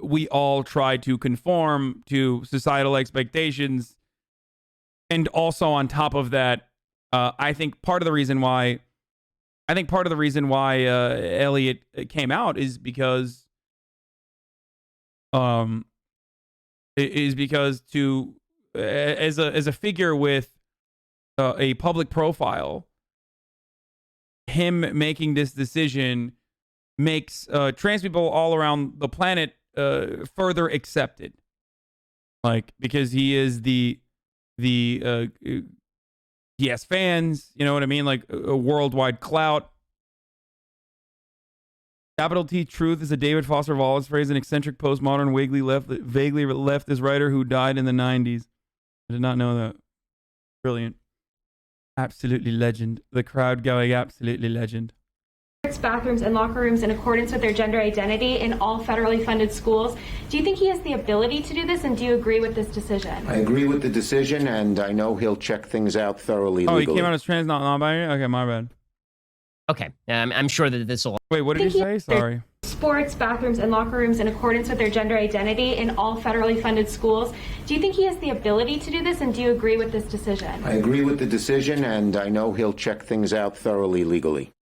we all try to conform to societal expectations. And also on top of that, I think part of the reason why Elliot came out is because as a figure with a public profile, him making this decision makes trans people all around the planet further accepted. Like, because he is he has fans, you know what I mean? Like a worldwide clout. Capital T truth is a David Foster Wallace phrase, an eccentric postmodern, vaguely leftist writer who died in the 90s. I did not know that. Brilliant. Absolutely legend. The crowd going absolutely legend. Bathrooms and locker rooms in accordance with their gender identity in all federally funded schools. Do you think he has the ability to do this, and do you agree with this decision? I agree with the decision, and I know he'll check things out thoroughly. Oh, legally. he came out as trans, not non-binary? Okay, my bad. Okay, I'm sure that this will... Wait, what did you say? Sorry. Sports, bathrooms, and locker rooms in accordance with their gender identity in all federally funded schools. Do you think he has the ability to do this, and do you agree with this decision? I agree with the decision, and I know he'll check things out thoroughly legally.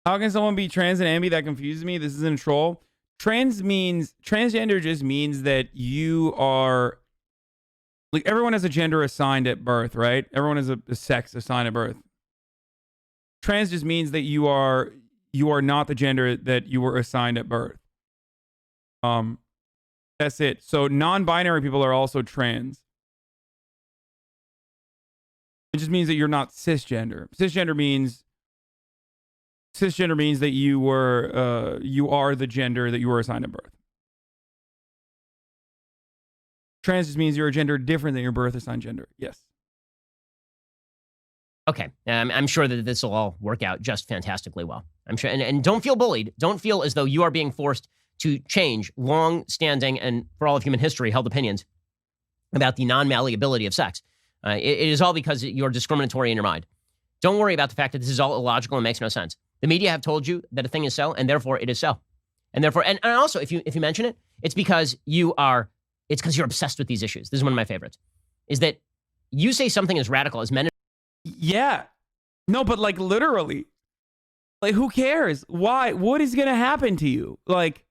How can someone be trans and ambi? That confuses me. This isn't a troll. Transgender just means that you are, like, everyone has a gender assigned at birth, right? Everyone has a sex assigned at birth. Trans just means that you are not the gender that you were assigned at birth. That's it. So non-binary people are also trans. It just means that you're not cisgender. Cisgender means that you are the gender that you were assigned at birth. Trans just means you're a gender different than your birth assigned gender. Yes. Okay, I'm sure that this will all work out just fantastically well. I'm sure, and don't feel bullied. Don't feel as though you are being forced to change long-standing and, for all of human history, held opinions about the non-malleability of sex. It is all because you're discriminatory in your mind. Don't worry about the fact that this is all illogical and makes no sense. The media have told you that a thing is so, and therefore it is so. And therefore, and also, if you mention it, it's because you're obsessed with these issues. This is one of my favorites. Is that you say something as radical as men. Yeah. No, but like literally. Like, who cares? Why? What is going to happen to you? Like,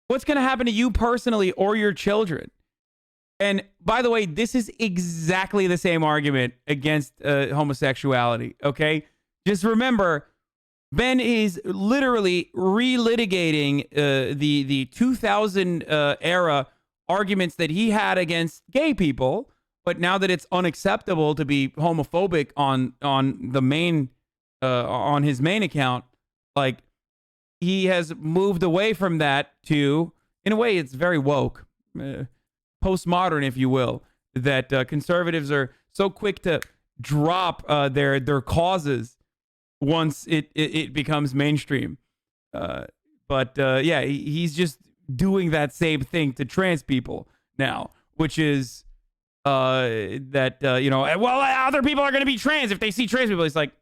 what's going to happen to you personally or your children? And by the way, this is exactly the same argument against homosexuality, okay? Just remember, Ben is literally relitigating the 2000 era arguments that he had against gay people, but now that it's unacceptable to be homophobic on the main on his main account, like, he has moved away from that to, in a way, it's very woke, postmodern, if you will, that conservatives are so quick to drop their causes once it becomes mainstream. Yeah, he's just doing that same thing to trans people now, which is that well, other people are going to be trans if they see trans people. It's like,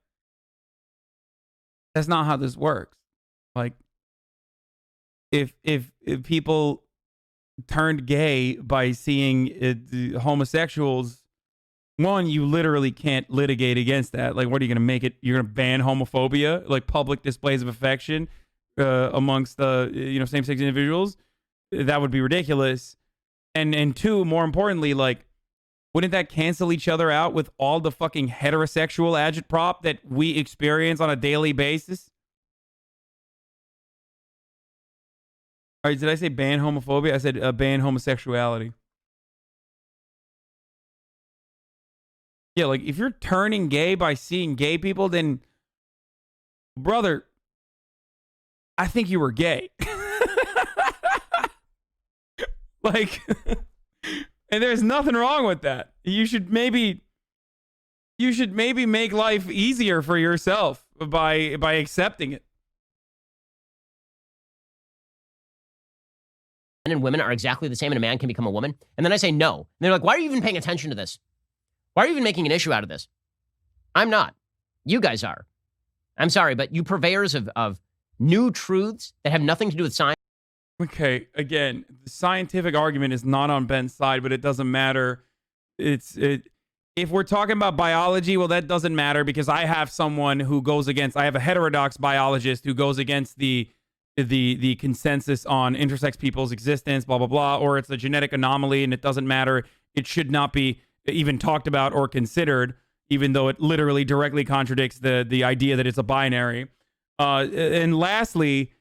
that's not how this works. Like, if people turned gay by seeing homosexuals, one, you literally can't litigate against that. Like, what are you going to make it? You're going to ban homophobia, like public displays of affection amongst the same-sex individuals? That would be ridiculous. And two, more importantly, like, wouldn't that cancel each other out with all the fucking heterosexual agitprop that we experience on a daily basis? All right, did I say ban homophobia? I said ban homosexuality. Yeah, like, if you're turning gay by seeing gay people, then, brother, I think you were gay. Like, and there's nothing wrong with that. You should maybe make life easier for yourself by accepting it. Men and women are exactly the same and a man can become a woman. And then I say no. And they're like, why are you even paying attention to this? Why are you even making an issue out of this? I'm not. You guys are. I'm sorry, but you purveyors of new truths that have nothing to do with science. Okay, again, the scientific argument is not on Ben's side, but it doesn't matter. If we're talking about biology, well, that doesn't matter because I have someone who goes against. I have a heterodox biologist who goes against the consensus on intersex people's existence, blah blah blah, or it's a genetic anomaly and it doesn't matter. It should not be even talked about or considered, even though it literally directly contradicts the idea that it's a binary. And lastly,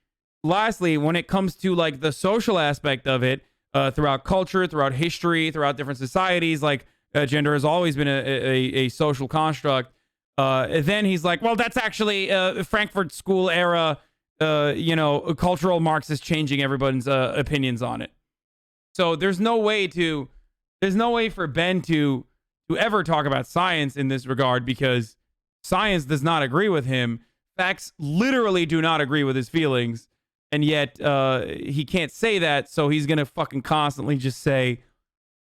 when it comes to like the social aspect of it, throughout culture, throughout history, throughout different societies, like gender has always been a social construct. Then he's like, well, that's actually Frankfurt School era, cultural Marxist changing everyone's opinions on it. So there's no way for Ben to ever talk about science in this regard because science does not agree with him. Facts literally do not agree with his feelings. And yet he can't say that, so he's going to fucking constantly just say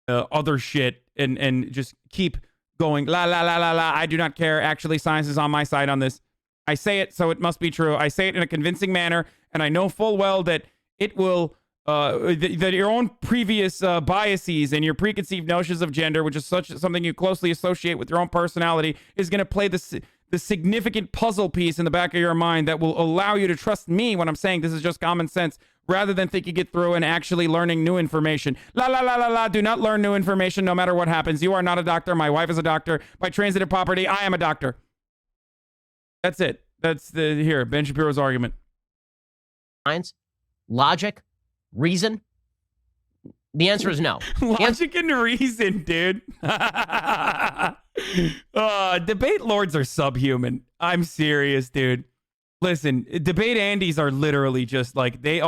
other shit and just keep going, la, la, la, la, la, I do not care. Actually, science is on my side on this. I say it, so it must be true. I say it in a convincing manner, and I know full well that it will, that your own previous biases and your preconceived notions of gender, which is something you closely associate with your own personality, is going to play the significant puzzle piece in the back of your mind that will allow you to trust me when I'm saying this is just common sense, rather than thinking it through and actually learning new information. La, la, la, la, la. Do not learn new information no matter what happens. You are not a doctor. My wife is a doctor. By transitive property, I am a doctor. That's it. That's Ben Shapiro's argument. Science, logic, reason. The answer is no. Logic and reason, dude. Debate lords are subhuman. I'm serious, dude. Listen, debate Andes are literally just like they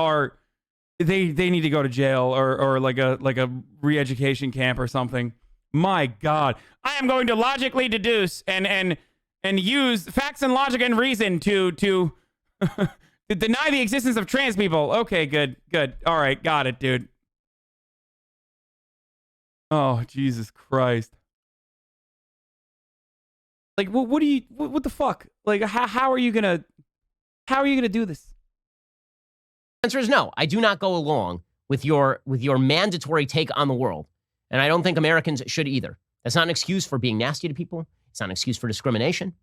need to go to jail or like a re-education camp or something. My God. I am going to logically deduce and use facts and logic and reason to deny the existence of trans people. Okay, good. All right, got it, dude. Oh, Jesus Christ. Like, what the fuck? Like, how are you gonna do this? The answer is no. I do not go along with your mandatory take on the world. And I don't think Americans should either. That's not an excuse for being nasty to people. It's not an excuse for discrimination.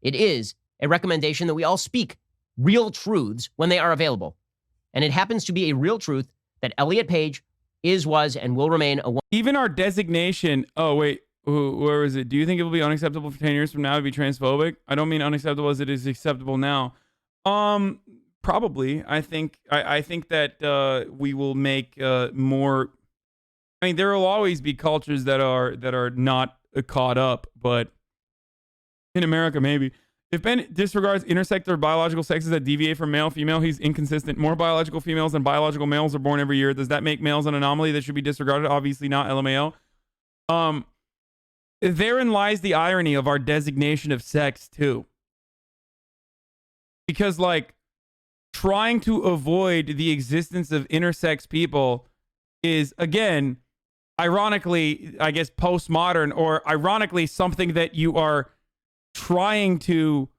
It is a recommendation that we all speak real truths when they are available. And it happens to be a real truth that Elliot Page was, and will remain a woman. Even our designation. Oh, wait. Where is it? Do you think it will be unacceptable for 10 years from now to be transphobic? I don't mean unacceptable as it is acceptable now. Probably. I think that we will make more. I mean, there will always be cultures that are not caught up, but in America, maybe. If Ben disregards intersect or biological sexes that deviate from male, female, he's inconsistent. More biological females than biological males are born every year. Does that make males an anomaly that should be disregarded? Obviously not, LMAO. Therein lies the irony of our designation of sex, too. Because, like, trying to avoid the existence of intersex people is, again, ironically, I guess, postmodern, or ironically, something that you are trying to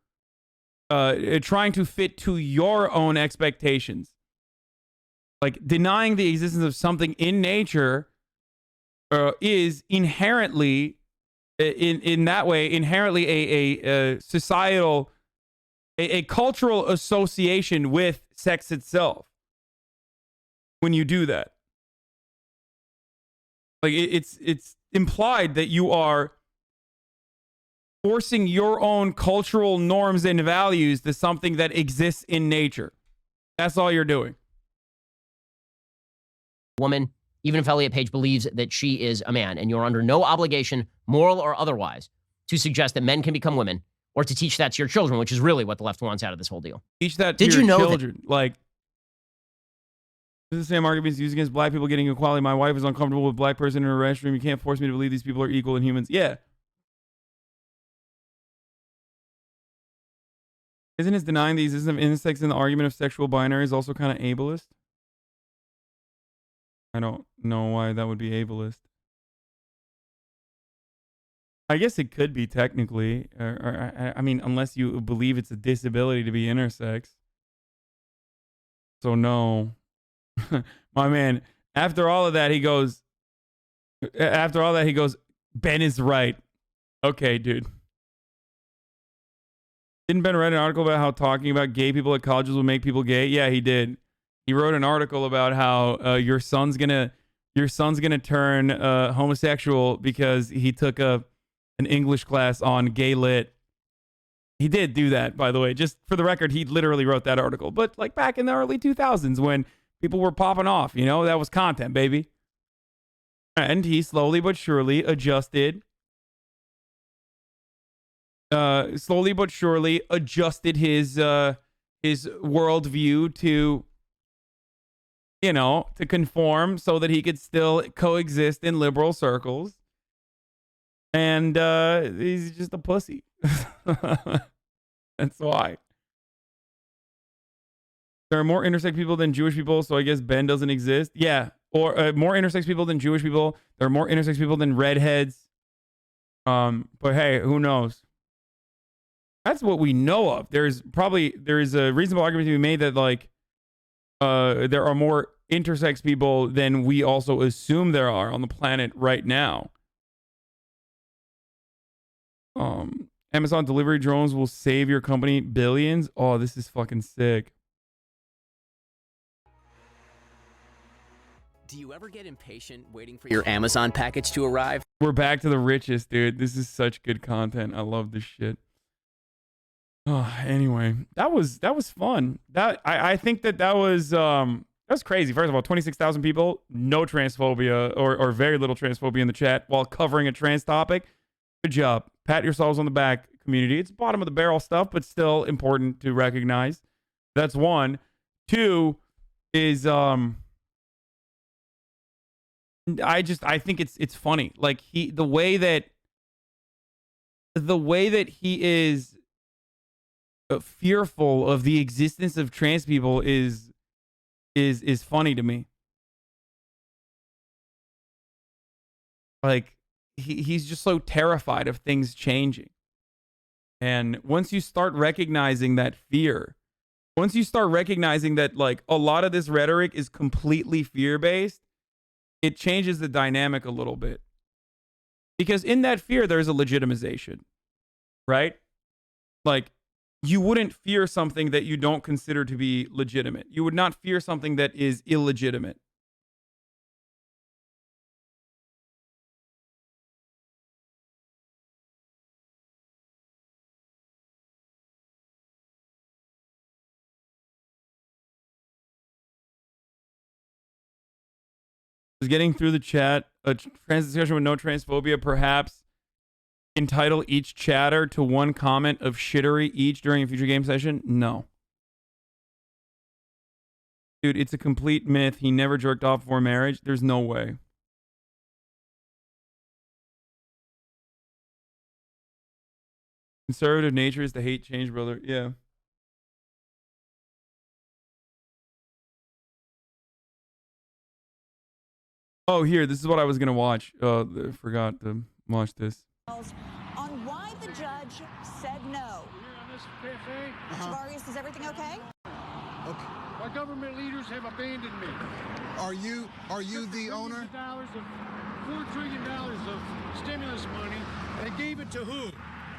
fit to your own expectations. Like, denying the existence of something in nature is inherently, in that way, inherently a societal, a cultural association with sex itself. When you do that, like, it's implied that you are forcing your own cultural norms and values to something that exists in nature. That's all you're doing. Woman, even if Elliot Page believes that she is a man, and you're under no obligation, moral or otherwise, to suggest that men can become women or to teach that to your children, which is really what the left wants out of this whole deal. Teach that to Did your you know children. Like, this is the same arguments used against black people getting equality. My wife is uncomfortable with a black person in a restroom. You can't force me to believe these people are equal and humans. Yeah. Isn't it denying the existence of intersex in the argument of sexual binary is also kind of ableist? I don't know why that would be ableist. I guess it could be technically. I mean, unless you believe it's a disability to be intersex. So no. My man, after all that, he goes, Ben is right. Okay, dude. Didn't Ben write an article about how talking about gay people at colleges will make people gay? Yeah, he did. He wrote an article about how your son's gonna turn homosexual because he took an English class on gay lit. He did do that, by the way. Just for the record, he literally wrote that article. But like back in the early 2000s when people were popping off, that was content, baby. And he slowly but surely adjusted. His worldview to, to conform so that he could still coexist in liberal circles. And he's just a pussy. That's why. There are more intersex people than Jewish people, so I guess Ben doesn't exist. Yeah. Or more intersex people than Jewish people. There are more intersex people than redheads. But hey, who knows? That's what we know of. There is a reasonable argument to be made that like there are more intersex people than we also assume there are on the planet right now. Amazon delivery drones will save your company billions. Oh, this is fucking sick. Do you ever get impatient waiting for your Amazon package to arrive? We're back to the richest, dude. This is such good content. I love this shit. Oh, anyway, that was fun. I think that was crazy. First of all, 26,000 people, no transphobia or very little transphobia in the chat while covering a trans topic. Good job. Pat yourselves on the back, community. It's bottom of the barrel stuff, but still important to recognize. That's one. Two is I think it's funny. Like the way that he is fearful of the existence of trans people is funny to me. Like he's just so terrified of things changing. And once you start recognizing that fear, once you start recognizing that like a lot of this rhetoric is completely fear-based, it changes the dynamic a little bit. Because in that fear, there's a legitimization, right? Like, you wouldn't fear something that you don't consider to be legitimate. You would not fear something that is illegitimate. Is getting through the chat, a trans discussion with no transphobia, perhaps entitle each chatter to one comment of shittery each during a future game session? No. Dude, it's a complete myth. He never jerked off before marriage. There's no way. Conservative nature is to hate change, brother. Yeah. Oh, here, this is what I was gonna watch. I forgot to watch this. On why the judge said no. Tavarius, is everything okay? Okay. Our government leaders have abandoned me. Are you the owner? $4 trillion of stimulus money. They gave it to who?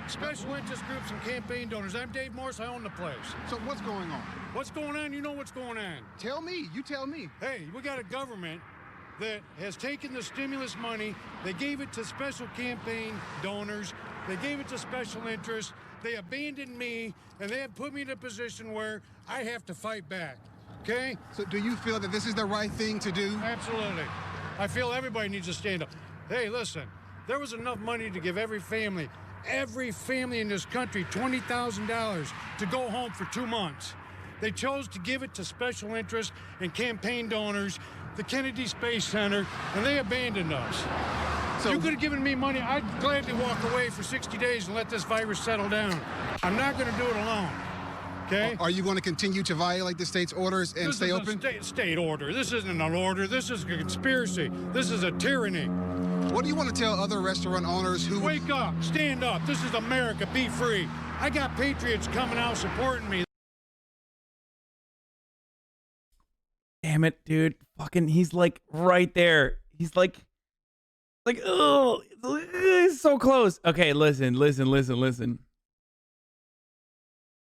Special interest groups and campaign donors. I'm Dave Morse. I own the place. So what's going on? What's going on? You know what's going on. Tell me. You tell me. Hey, we got a government that has taken the stimulus money. They gave it to special campaign donors. They gave it to special interests. They abandoned me, and they have put me in a position where I have to fight back. Okay? So do you feel that this is the right thing to do? Absolutely. I feel everybody needs to stand up. Hey, listen, there was enough money to give every family in this country $20,000 to go home for 2 months. They chose to give it to special interests and campaign donors, the Kennedy Space Center, and they abandoned us. So you could have given me money. I'd gladly walk away for 60 days and let this virus settle down. I'm not going to do it alone. Okay? Are you going to continue to violate the state's orders and stay open? This is a state order. This isn't an order. This is a conspiracy. This is a tyranny. What do you want to tell other restaurant owners who... Wake up. Stand up. This is America. Be free. I got patriots coming out supporting me. Damn it, dude. Fucking, he's like right there. He's like, oh, it's so close. Okay, listen.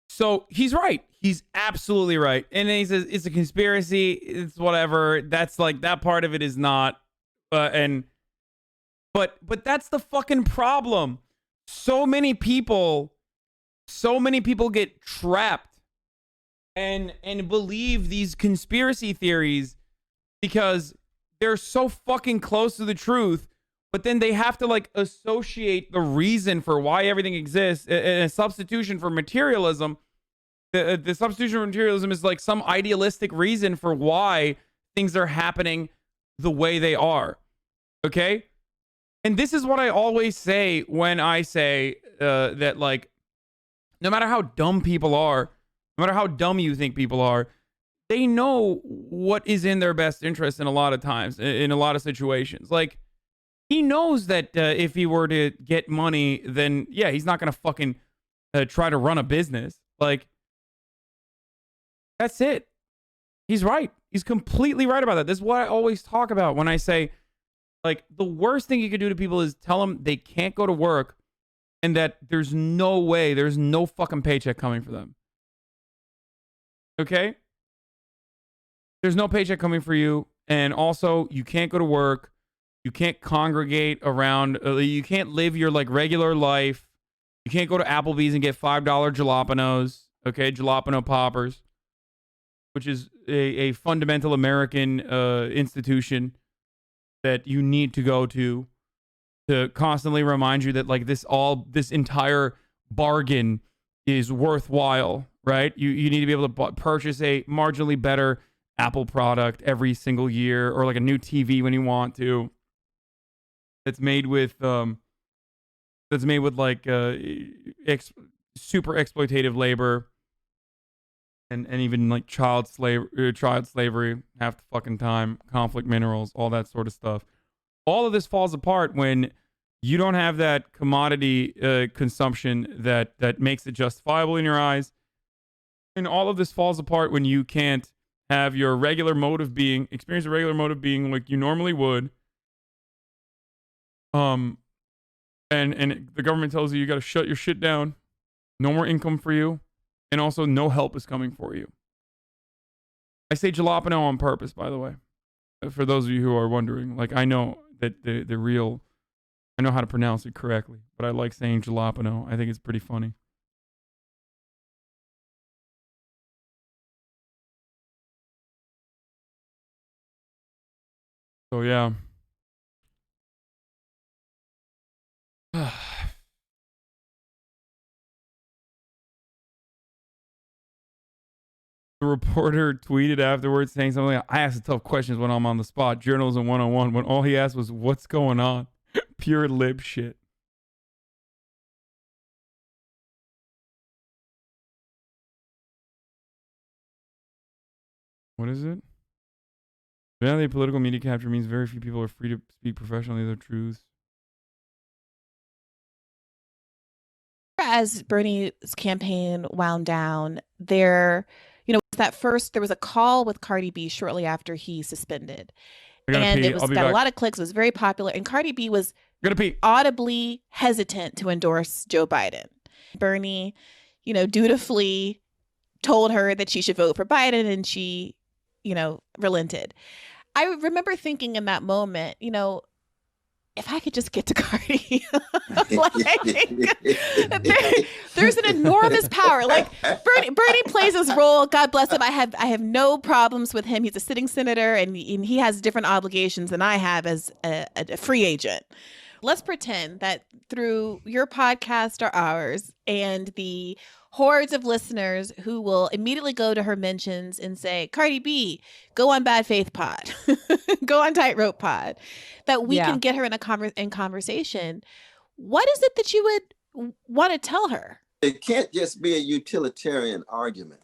So he's right. He's absolutely right. And then he says it's a conspiracy. It's whatever. That's like, that part of it is not. But that's the fucking problem. So many people get trapped and believe these conspiracy theories because they're so fucking close to the truth, but then they have to like associate the reason for why everything exists and a substitution for materialism. The substitution for materialism is like some idealistic reason for why things are happening the way they are. Okay? And this is what I always say when I say that, like, no matter how dumb people are, no matter how dumb you think people are, they know what is in their best interest in a lot of times, in a lot of situations. Like, he knows that if he were to get money, then, yeah, he's not going to fucking try to run a business. Like, that's it. He's right. He's completely right about that. This is what I always talk about when I say, like, the worst thing you could do to people is tell them they can't go to work and that there's no fucking paycheck coming for them. Okay? There's no paycheck coming for you. And also, you can't go to work. You can't congregate around. You can't live your, like, regular life. You can't go to Applebee's and get $5 jalapenos. Okay? Jalapeno poppers. Which is a fundamental American institution that you need to go to constantly remind you that, like, this entire bargain is worthwhile, right? You need to be able to purchase a marginally better Apple product every single year, or like a new TV when you want to. That's made with like super exploitative labor, and even like child slavery half the fucking time, conflict minerals, all that sort of stuff. All of this falls apart when you don't have that commodity consumption that makes it justifiable in your eyes. And all of this falls apart when you can't have your regular mode of being, experience a regular mode of being like you normally would. And the government tells you got to shut your shit down. No more income for you. And also no help is coming for you. I say jalapeno on purpose, by the way. For those of you who are wondering. Like, I know that the real, I know how to pronounce it correctly, but I like saying jalapeno. I think it's pretty funny. So yeah. The reporter tweeted afterwards saying something like, I asked the tough questions when I'm on the spot. Journalism 101. When all he asked was, what's going on? Pure lib shit. What is it? Apparently, political media capture means very few people are free to speak professionally their truths. As Bernie's campaign wound down, there was a call with Cardi B shortly after he suspended. And it got a lot of clicks. It was very popular. And Cardi B was audibly hesitant to endorse Joe Biden. Bernie, dutifully told her that she should vote for Biden, and she, relented. I remember thinking in that moment, if I could just get to Cardi, there's an enormous power. Like Bernie plays his role. God bless him. I have no problems with him. He's a sitting senator, and he has different obligations than I have as a free agent. Let's pretend that through your podcast or ours and the hordes of listeners who will immediately go to her mentions and say, Cardi B, go on Bad Faith Pod, go on Tightrope Pod, that we can get her in conversation. What is it that you would want to tell her? It can't just be a utilitarian argument.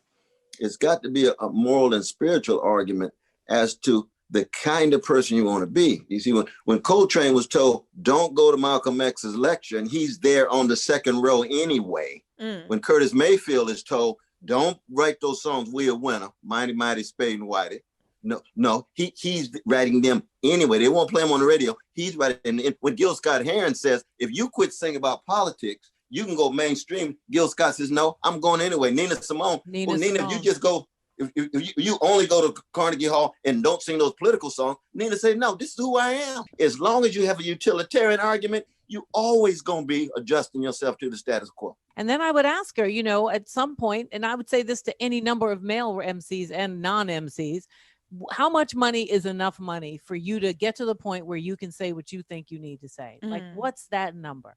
It's got to be a moral and spiritual argument as to the kind of person you want to be. You see, when Coltrane was told, don't go to Malcolm X's lecture, and he's there on the second row anyway. When Curtis Mayfield is told, don't write those songs, We a Winner, Mighty, Mighty, Spade and Whitey. No, he's writing them anyway. They won't play them on the radio. He's writing. And when Gil Scott-Heron says, if you quit singing about politics, you can go mainstream. Gil Scott says, no, I'm going anyway. Nina Simone. Nina, if you just go, if you only go to Carnegie Hall and don't sing those political songs, Nina said, no, this is who I am. As long as you have a utilitarian argument, you always going to be adjusting yourself to the status quo. And then I would ask her, at some point, and I would say this to any number of male MCs and non-MCs, how much money is enough money for you to get to the point where you can say what you think you need to say? Like, what's that number?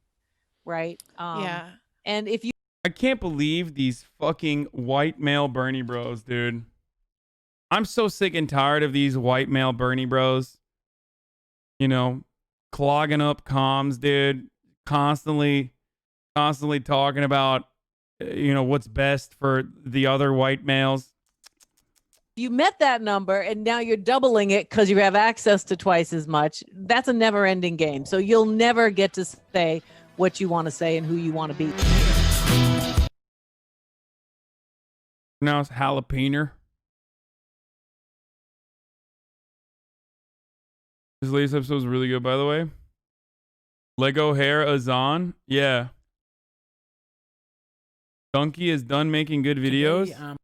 Right? Yeah. And if you... I can't believe these fucking white male Bernie bros, dude. I'm so sick and tired of these white male Bernie bros. Clogging up comms, dude. Constantly talking about, what's best for the other white males. You met that number and now you're doubling it because you have access to twice as much. That's a never ending game. So you'll never get to say what you want to say and who you want to be. Now it's jalapeno. This latest episode was really good, by the way. Lego hair Hasan. Yeah. Donkey is done making good videos.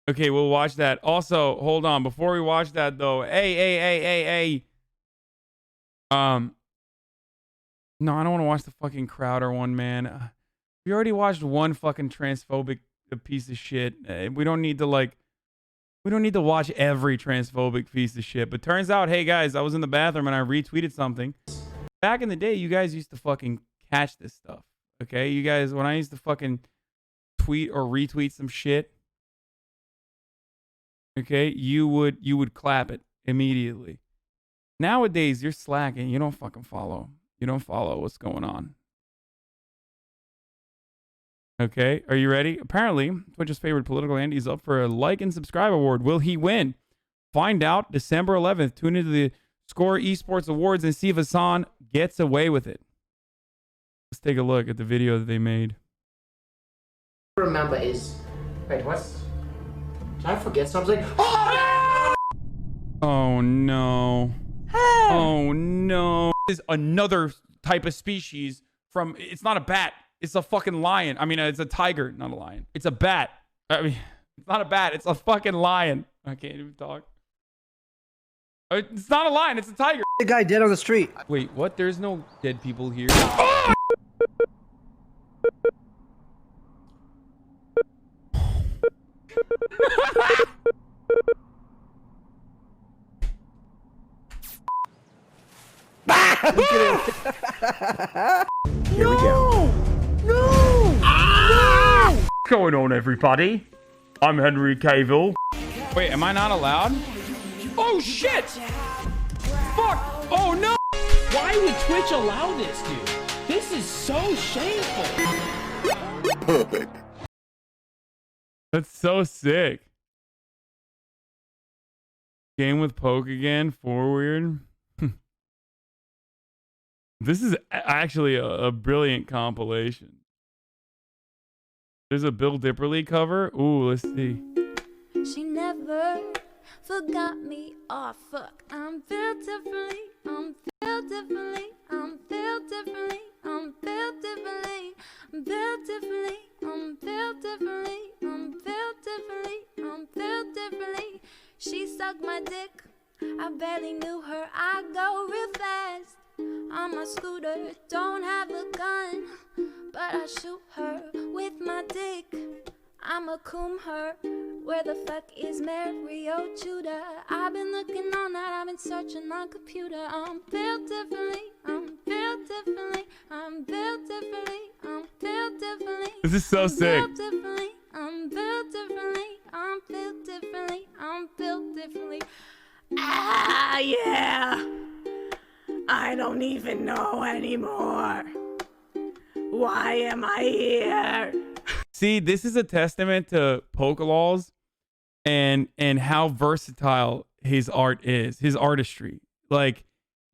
Okay, we'll watch that. Also, hold on. Before we watch that, though, hey. No, I don't want to watch the fucking Crowder one, man. We already watched one fucking transphobic piece of shit. We don't need to watch every transphobic piece of shit. But turns out, hey guys, I was in the bathroom and I retweeted something. Back in the day, you guys used to fucking catch this stuff. Okay, you guys, when I used to fucking tweet or retweet some shit, okay, you would clap it immediately. Nowadays, you're slacking. You don't fucking follow. You don't follow what's going on. Okay, are you ready? Apparently, Twitch's favorite political Andy is up for a like and subscribe award. Will he win? Find out December 11th. Tune into the Score Esports Awards and see if Hasan gets away with it. Let's take a look at the video that they made. Remember is, wait, what's, did I forget something? Oh! Oh no. Oh no. This is another type of species from, it's not a bat. It's a fucking lion. I mean, it's a tiger, not a lion. It's a bat. I mean, it's not a bat. It's a fucking lion. I can't even talk. It's not a lion. It's a tiger. The guy dead on the street. Wait, what? There's no dead people here. Here we go. No! Ah! What's going on, everybody? I'm Henry Cavill. Wait, am I not allowed? Oh, shit! Fuck! Oh, no! Why would Twitch allow this, dude? This is so shameful. Perfect. That's so sick. Game with Poke again. Forward. This is actually a brilliant compilation. There's a Bill Dipperly cover. Ooh, let's see. She never forgot me. Oh fuck, I'm built differently. I'm built differently. I'm built differently. I'm built differently. I'm built differently. I'm built differently. I'm built differently. I'm built differently. She sucked my dick. I barely knew her. I go real fast on my scooter. Don't have a gun, but I shoot her with my dick. I'ma comb her. Where the fuck is Mario Judah? I've been looking all night, I've been searching on computer. I'm built differently, I'm built differently, I'm built differently, I'm built differently. This is so sick. Built differently, I'm built differently, I'm built differently, I'm built differently. Ah, yeah. I don't even know anymore. Why am I here? See, this is a testament to Pokelaw's and how versatile his art is, his artistry. Like,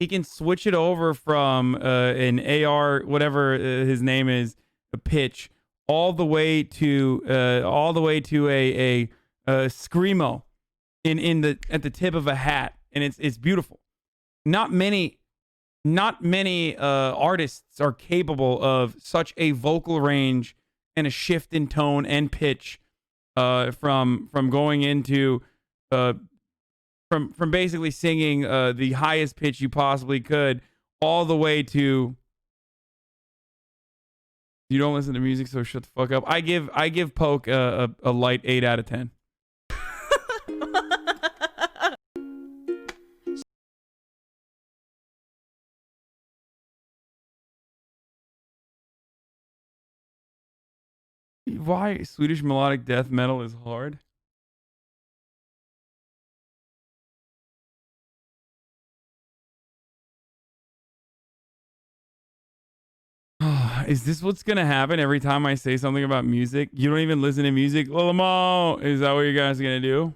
he can switch it over from an AR, whatever his name is, a pitch, all the way to a screamo at the tip of a hat, and it's beautiful. Not many artists are capable of such a vocal range and a shift in tone and pitch from going into from basically singing the highest pitch you possibly could all the way to you don't listen to music, so shut the fuck up. I give Poke a light 8 out of 10. Why Swedish melodic death metal is hard? Is this what's gonna happen every time I say something about music? You don't even listen to music, Lilamo? Is that what you guys are gonna do?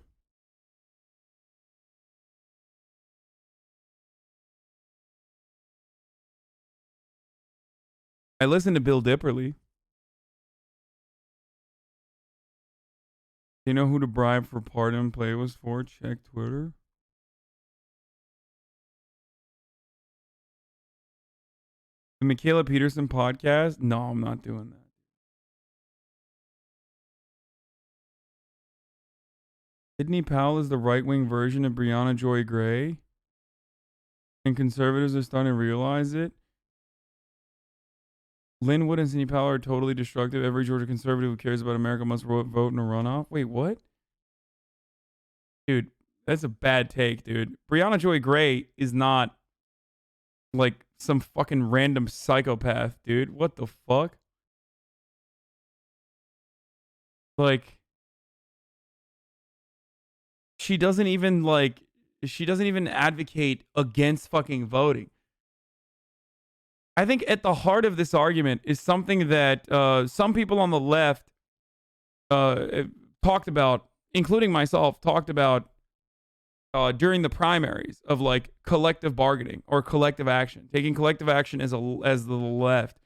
I listen to Bill Dipperly. Do you know who to bribe for pardon play was for? Check Twitter. The Michaela Peterson podcast? No, I'm not doing that. Sidney Powell is the right-wing version of Brianna Joy Gray. And conservatives are starting to realize it. Lynn Wood and Sidney Powell are totally destructive. Every Georgia conservative who cares about America must vote in a runoff. Wait, what? Dude, that's a bad take, dude. Brianna Joy Gray is not like some fucking random psychopath, dude. What the fuck? Like, she doesn't even advocate against fucking voting. I think at the heart of this argument is something that some people on the left talked about, including myself, talked about during the primaries of like collective bargaining or collective action, taking collective action as the left,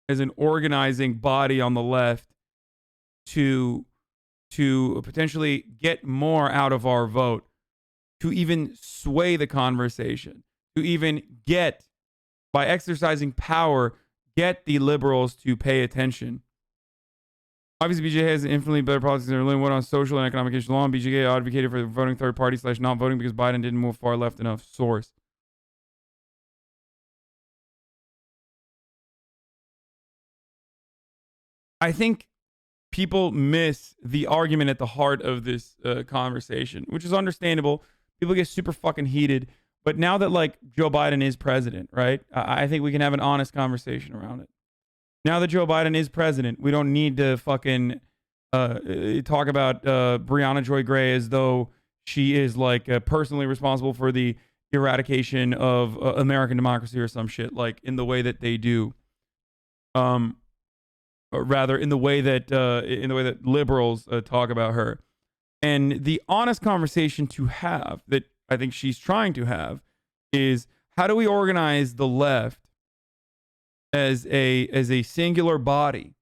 as an organizing body on the left to potentially get more out of our vote, to even sway the conversation, to even get, by exercising power, get the liberals to pay attention. Obviously, BJK has infinitely better policies than Lynn Wood on social and economic issues law. BJK advocated for voting third party / not voting because Biden didn't move far left enough. Source. I think people miss the argument at the heart of this conversation, which is understandable. People get super fucking heated. But now that like Joe Biden is president, right? I think we can have an honest conversation around it. Now that Joe Biden is president, we don't need to fucking talk about Brianna Joy Gray as though she is like personally responsible for the eradication of American democracy or some shit, like in the way that they do. Or rather, in the way that liberals talk about her. And the honest conversation to have that I think she's trying to have is how do we organize the left as a singular body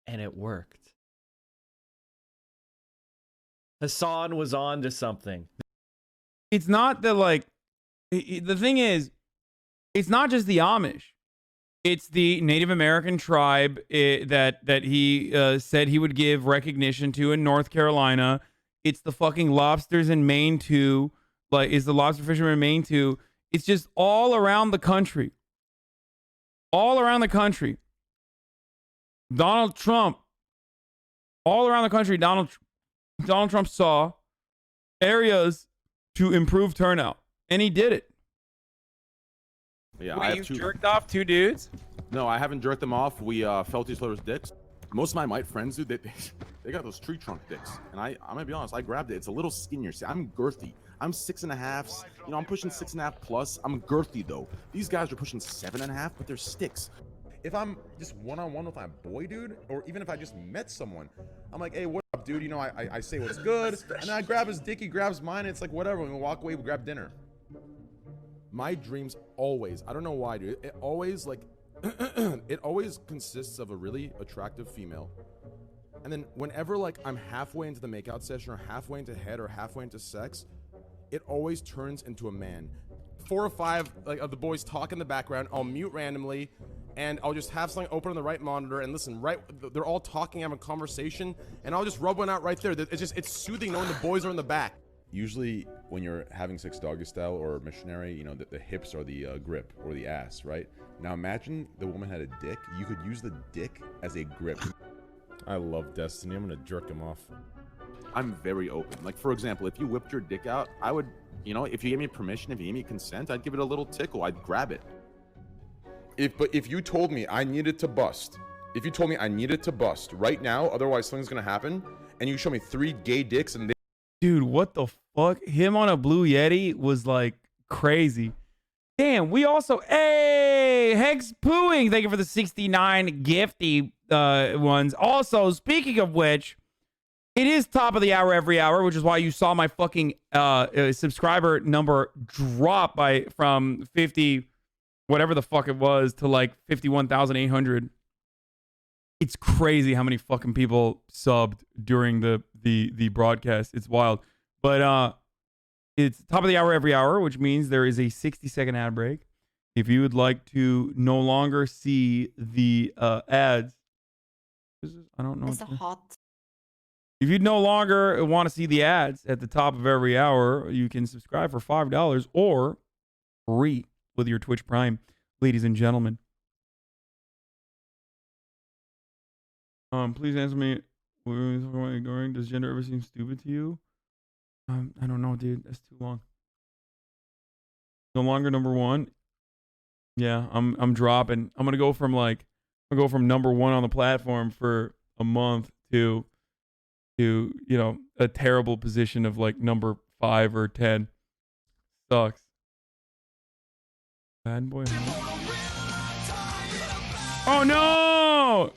And it worked. Hasan was on to something. It's not that, like, the thing is, it's not just the Amish. It's the Native American tribe that he said he would give recognition to in North Carolina. It's the fucking lobsters in Maine too. Like, is the lobster fishermen in Maine too? It's just all around the country. All around the country. Donald Trump. All around the country, Donald Trump saw areas to improve turnout, and he did it. Yeah, Wait, I you have two. jerked off 2 dudes? No, I haven't jerked them off. We felt each other's dicks. Most of my white friends, dude, they got those tree trunk dicks, and I'm gonna be honest, I grabbed it. It's a little skinnier. See, I'm girthy. I'm 6.5. You know, I'm pushing 6.5 plus. I'm girthy though. These guys are pushing 7.5, but they're sticks. If I'm just one-on-one with my boy, dude, or even if I just met someone, I'm like, hey, what up, dude? You know, I say what's good, and then I grab his dick, he grabs mine, and it's like, whatever, we walk away, we grab dinner. My dreams always, I don't know why, dude, it always, like, it always consists of a really attractive female, and then whenever, like, I'm halfway into the makeout session, or halfway into head, or halfway into sex, it always turns into a man. 4 or 5, like, of the boys talk in the background, I'll mute randomly, and I'll just have something open on the right monitor and listen, they're all talking, having a conversation, and I'll just rub one out right there. It's soothing knowing the boys are in the back. Usually when you're having sex doggy style or missionary, you know, the hips are the grip or the ass, right? Now imagine the woman had a dick. You could use the dick as a grip. I love Destiny. I'm gonna jerk him off. I'm very open. Like, for example, if you whipped your dick out, I would, you know, if you gave me permission, if you gave me consent, I'd give it a little tickle. I'd grab it. But if you told me I needed to bust, right now, otherwise something's gonna happen, and you show me 3 gay dicks and Dude, what the fuck? Him on a Blue Yeti was like crazy. Damn, we also, hey, Hex Pooing, thank you for the 69 gifty ones. Also, speaking of which, it is top of the hour every hour, which is why you saw my fucking subscriber number drop from 50, whatever the fuck it was, to like 51,800. It's crazy how many fucking people subbed during the broadcast. It's wild. But it's top of the hour every hour, which means there is a 60-second ad break. If you would like to no longer see the ads, I don't know. It's hot. If you no longer want to see the ads at the top of every hour, you can subscribe for $5 or free with your Twitch Prime, ladies and gentlemen. Please answer me. Does gender ever seem stupid to you? I don't know, dude. That's too long. No longer number 1. Yeah, I'm dropping. I'm gonna go from number 1 on the platform for a month to you know, a terrible position of like number 5 or 10. Sucks. Bad boy. Oh no!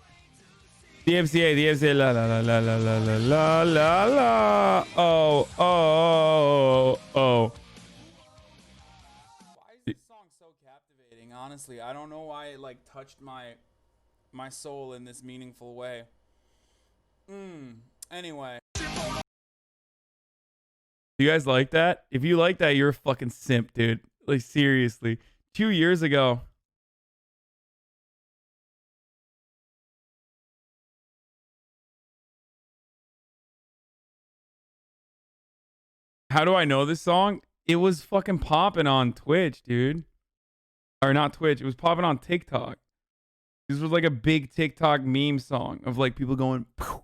The MCA, la la la la la la la la la. Oh. Why is this song so captivating? Honestly, I don't know why it like touched my soul in this meaningful way. Anyway. You guys like that? If you like that, you're a fucking simp, dude. Like, seriously. 2 years ago. How do I know this song? It was fucking popping on Twitch, dude. Or not Twitch. It was popping on TikTok. This was like a big TikTok meme song of like people going, poof,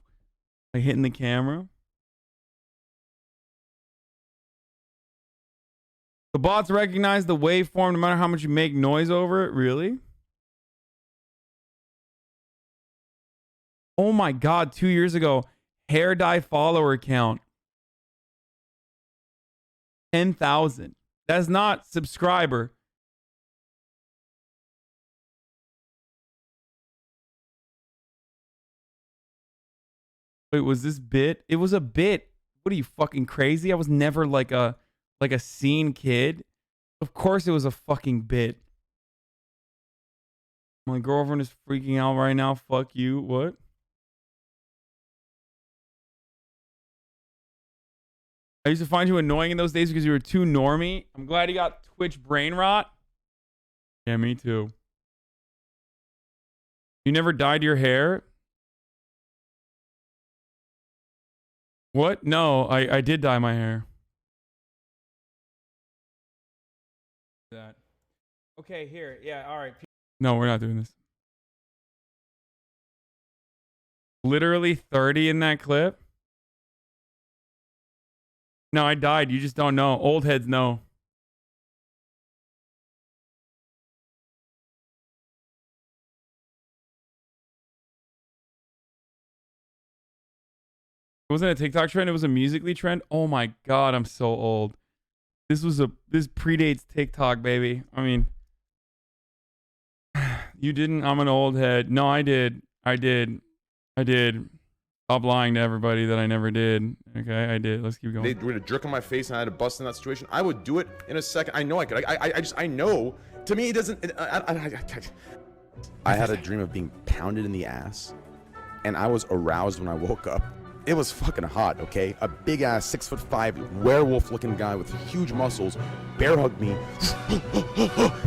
like hitting the camera. The bots recognize the waveform no matter how much you make noise over it. Really? Oh my God. 2 years ago, hair dye follower count. 10,000. That's not subscriber. Wait, was this bit? It was a bit. What are you, fucking crazy? I was never like a scene kid. Of course it was a fucking bit. My girlfriend is freaking out right now. Fuck you. What? I used to find you annoying in those days because you were too normy. I'm glad you got Twitch brain rot. Yeah, me too. You never dyed your hair? What? No, I did dye my hair. That. Okay, here. Yeah, all right. No, we're not doing this. Literally 30 in that clip? No, I died. You just don't know. Old heads know. It wasn't a TikTok trend. It was a Musically trend. Oh my God, I'm so old. This predates TikTok, baby. I mean, you didn't. I'm an old head. No, I did. I did. Stop lying to everybody that I never did. Okay, I did. Let's keep going. They were to jerk on my face and I had to bust in that situation. I would do it in a second. I know I could. I know. To me, it doesn't. I had a dream of being pounded in the ass, and I was aroused when I woke up. It was fucking hot, okay? A big ass 6'5" werewolf looking guy with huge muscles bear hugged me. And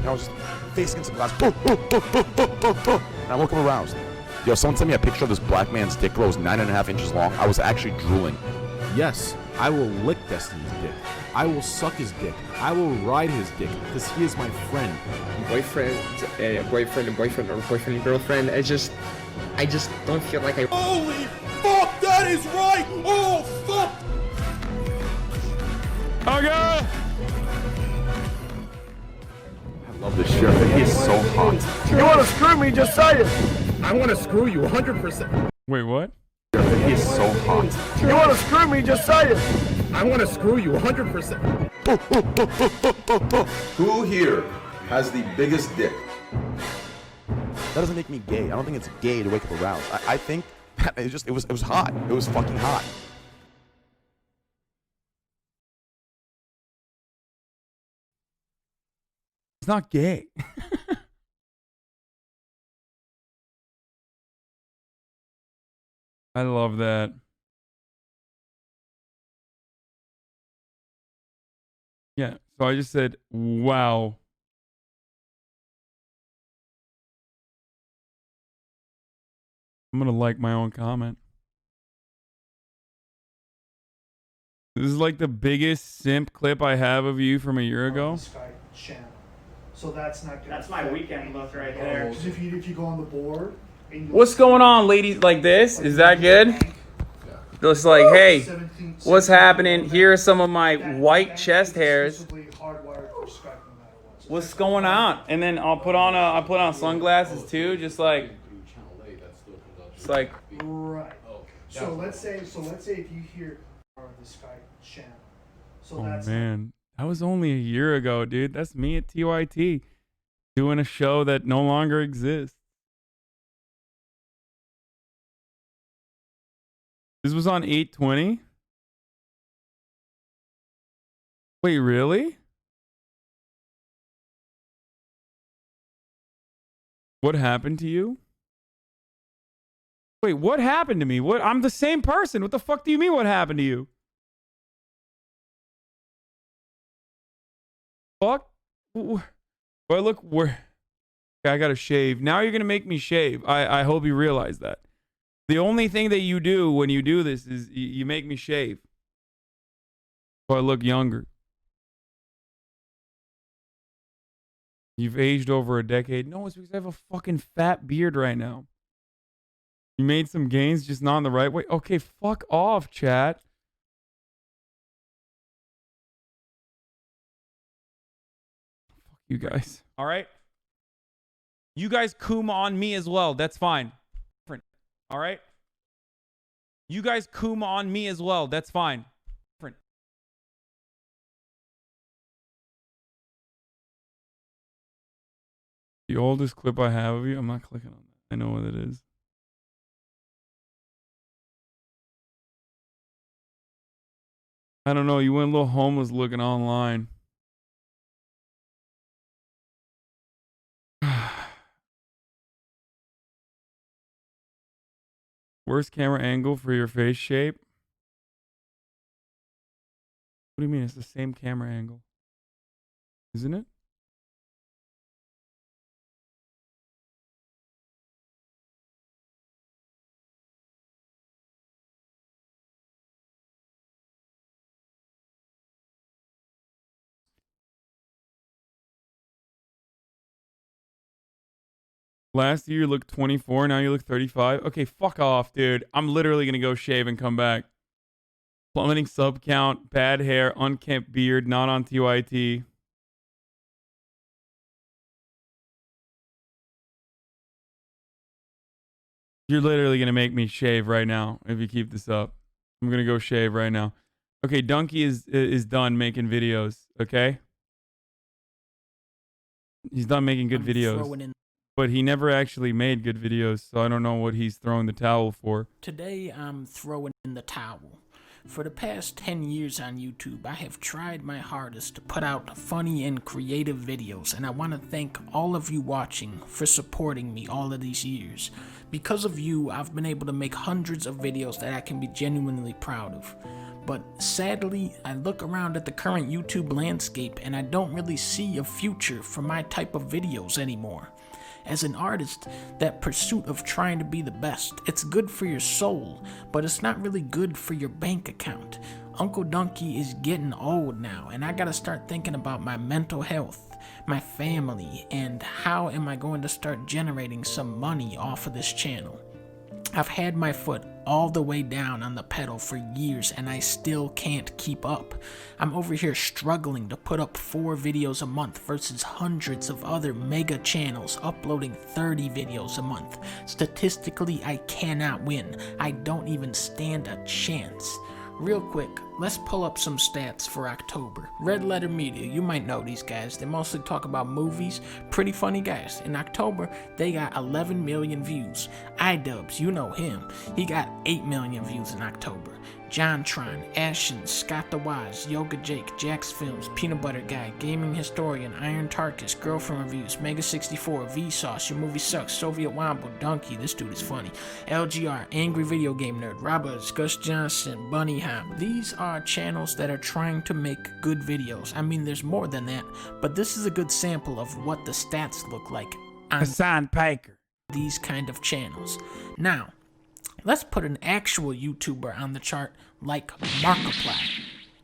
I was just face against the glass. And I woke up aroused. Yo, someone sent me a picture of this black man's dick that was 9.5 inches long. I was actually drooling. Yes, I will lick Destiny's dick. I will suck his dick. I will ride his dick because he is my friend. Boyfriend and girlfriend. I just don't feel like I. Holy fuck, that is right! Oh, fuck! Okay! I love this shit. He is so hot. You want to screw me? Just say it. I want to screw you 100%. Wait, what? He is so hot. You want to screw me? Just say it. I want to screw you 100%. Who here has the biggest dick? That doesn't make me gay. I don't think it's gay to wake up aroused. I think that it was hot. It was fucking hot. It's not gay. I love that. Yeah, so I just said, wow. I'm going to like my own comment. This is like the biggest simp clip I have of you from a year ago. Channel. So that's not good. That's my weekend look right there. Because if you go on the board. What's going on, ladies? Like this? Is that good? Just like, hey, what's happening? Here are some of my white chest hairs. What's going on? And then I'll put on sunglasses too, just like. It's like. Right. So let's say if you hear the Skype channel. So Oh man, that was only a year ago, dude. That's me at TYT doing a show that no longer exists. This was on 8/20. Wait, really? What happened to you? Wait, what happened to me? What? I'm the same person. What the fuck do you mean what happened to you? Fuck? Well, look, I gotta shave. Now you're gonna make me shave. I hope you realize that. The only thing that you do when you do this is you make me shave. So I look younger. You've aged over a decade. No, it's because I have a fucking fat beard right now. You made some gains, just not in the right way. Okay, fuck off, chat. Fuck you guys. All right? You guys coom on me as well. That's fine. All right? You guys coom on me as well. That's fine. The oldest clip I have of you, I'm not clicking on that. I know what it is. I don't know. You went a little homeless looking online. Worst camera angle for your face shape? What do you mean? It's the same camera angle, isn't it? Last year you looked 24, now you look 35. Okay, fuck off, dude. I'm literally gonna go shave and come back. Plummeting sub count, bad hair, unkempt beard, not on TYT. You're literally gonna make me shave right now if you keep this up. I'm gonna go shave right now. Okay, Donkey is done making videos. Okay, he's done making good videos, but he never actually made good videos, so I don't know what he's throwing the towel for. Today I'm throwing in the towel. For the past 10 years on YouTube, I have tried my hardest to put out funny and creative videos, and I want to thank all of you watching for supporting me all of these years. Because of you, I've been able to make hundreds of videos that I can be genuinely proud of. But sadly, I look around at the current YouTube landscape and I don't really see a future for my type of videos anymore. As an artist, that pursuit of trying to be the best, it's good for your soul, but it's not really good for your bank account. Uncle Donkey is getting old now, and I gotta start thinking about my mental health, my family, and how am I going to start generating some money off of this channel. I've had my foot all the way down on the pedal for years and I still can't keep up. I'm over here struggling to put up 4 videos a month versus hundreds of other mega channels uploading 30 videos a month. Statistically, I cannot win. I don't even stand a chance. Real quick, let's pull up some stats for October. Red Letter Media, you might know these guys. They mostly talk about movies. Pretty funny guys. In October, they got 11 million views. iDubbbz, you know him. He got 8 million views in October. JonTron, Ashen, Scott the Wise, Yoga Jake, Jax Films, Peanut Butter Guy, Gaming Historian, Iron Tarkus, Girlfriend Reviews, Mega64, Vsauce, Your Movie Sucks, Soviet Wombo, Donkey, this dude is funny, LGR, Angry Video Game Nerd, Roberts, Gus Johnson, Bunny Hop. These are channels that are trying to make good videos. I mean, there's more than that, but this is a good sample of what the stats look like on Hasan these kind of channels. Now, let's put an actual YouTuber on the chart like Markiplier.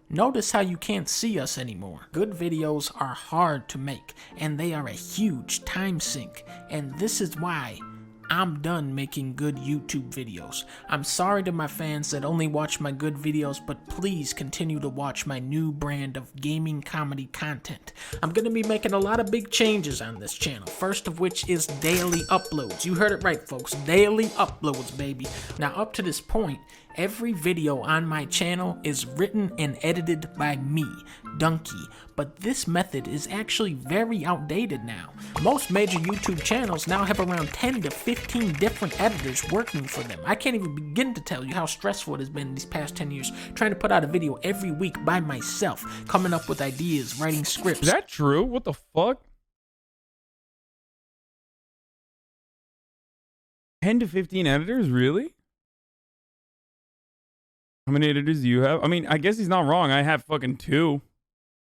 Notice how you can't see us anymore. Good videos are hard to make, and they are a huge time sink, and this is why I'm done making good YouTube videos. I'm sorry to my fans that only watch my good videos, but please continue to watch my new brand of gaming comedy content. I'm going to be making a lot of big changes on this channel, first of which is daily uploads. You heard it right, folks. Daily uploads, baby. Now, up to this point, every video on my channel is written and edited by me, Donkey, but this method is actually very outdated now. Most major YouTube channels now have around 10 to 15 different editors working for them. I can't even begin to tell you how stressful it has been these past 10 years trying to put out a video every week by myself, coming up with ideas, writing scripts. Is that true? What the fuck? 10 to 15 editors? Really? How many editors do you have? I mean, I guess he's not wrong. I have fucking 2.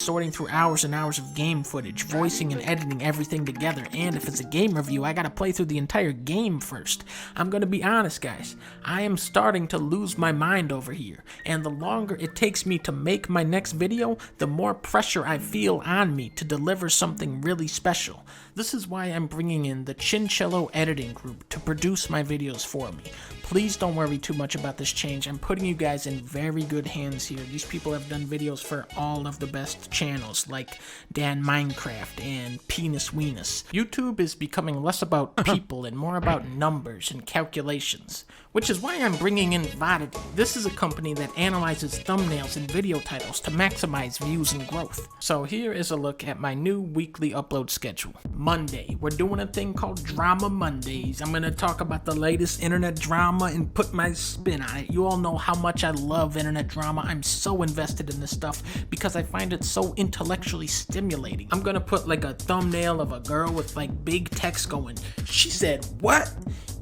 Sorting through hours and hours of game footage, voicing and editing everything together, and if it's a game review, I gotta play through the entire game first. I'm gonna be honest, guys. I am starting to lose my mind over here, and the longer it takes me to make my next video, the more pressure I feel on me to deliver something really special. This is why I'm bringing in the Chinchillo editing group to produce my videos for me. Please don't worry too much about this change. I'm putting you guys in very good hands here. These people have done videos for all of the best channels like Dan Minecraft and Penis Weenus. YouTube is becoming less about people and more about numbers and calculations, which is why I'm bringing in VOD. This is a company that analyzes thumbnails and video titles to maximize views and growth. So here is a look at my new weekly upload schedule. Monday, we're doing a thing called Drama Mondays. I'm gonna talk about the latest internet drama drama and put my spin on it. You all know how much I love internet drama. I'm so invested in this stuff because I find it so intellectually stimulating. I'm gonna put like a thumbnail of a girl with like big text going, "She said what?"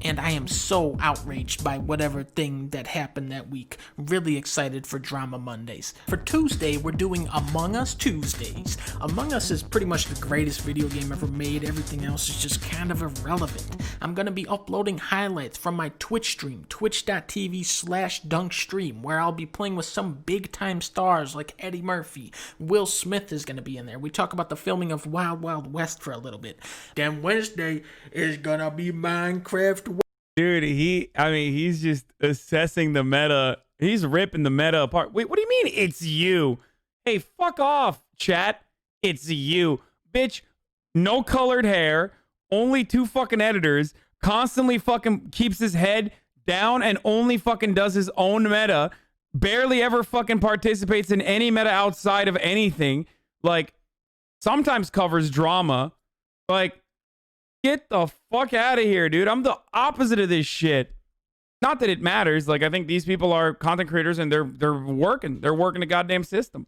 And I am so outraged by whatever thing that happened that week. Really excited for Drama Mondays. For Tuesday, we're doing Among Us Tuesdays. Among Us is pretty much the greatest video game ever made. Everything else is just kind of irrelevant. I'm gonna be uploading highlights from my Twitch stream, twitch.tv/dunkstream, where I'll be playing with some big time stars like Eddie Murphy. Will Smith is gonna be in there. We talk about the filming of Wild Wild West for a little bit. Then Wednesday is gonna be Minecraft. Dude, he's just assessing the meta. He's ripping the meta apart. Wait, what do you mean it's you? Hey, fuck off, chat. It's you. Bitch, no colored hair, only 2 fucking editors, constantly fucking keeps his head down and only fucking does his own meta, barely ever fucking participates in any meta outside of anything. Like, sometimes covers drama. Like, get the fuck out of here, dude. I'm the opposite of this shit. Not that it matters. Like, I think these people are content creators and they're working. They're working a goddamn system.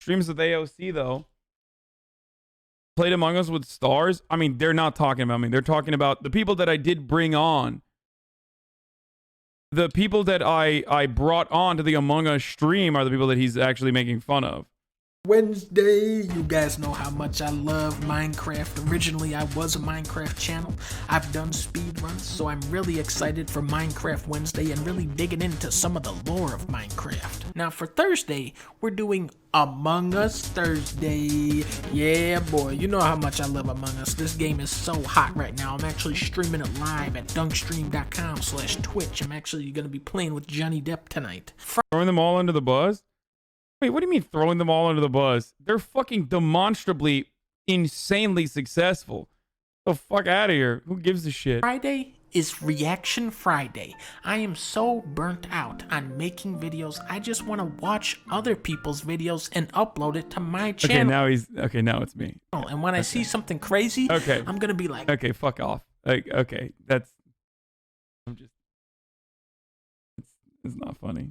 Streams with AOC, though. Played Among Us with stars. I mean, they're not talking about me. They're talking about the people that I did bring on. The people that I brought on to the Among Us stream are the people that he's actually making fun of. Wednesday, you guys know how much I love Minecraft. Originally, I was a Minecraft channel. I've done speedruns, so I'm really excited for Minecraft Wednesday and really digging into some of the lore of Minecraft. Now, for Thursday, we're doing Among Us Thursday. Yeah, boy, you know how much I love Among Us. This game is so hot right now. I'm actually streaming it live at dunkstream.com/Twitch. I'm actually going to be playing with Johnny Depp tonight. Throwing them all under the bus? Wait, what do you mean throwing them all under the bus? They're fucking demonstrably insanely successful. The fuck out of here. Who gives a shit? Friday is Reaction Friday. I am so burnt out on making videos. I just want to watch other people's videos and upload it to my channel. Now it's me. And when I see something crazy, I'm going to be like, okay, fuck off. Like, okay, it's not funny.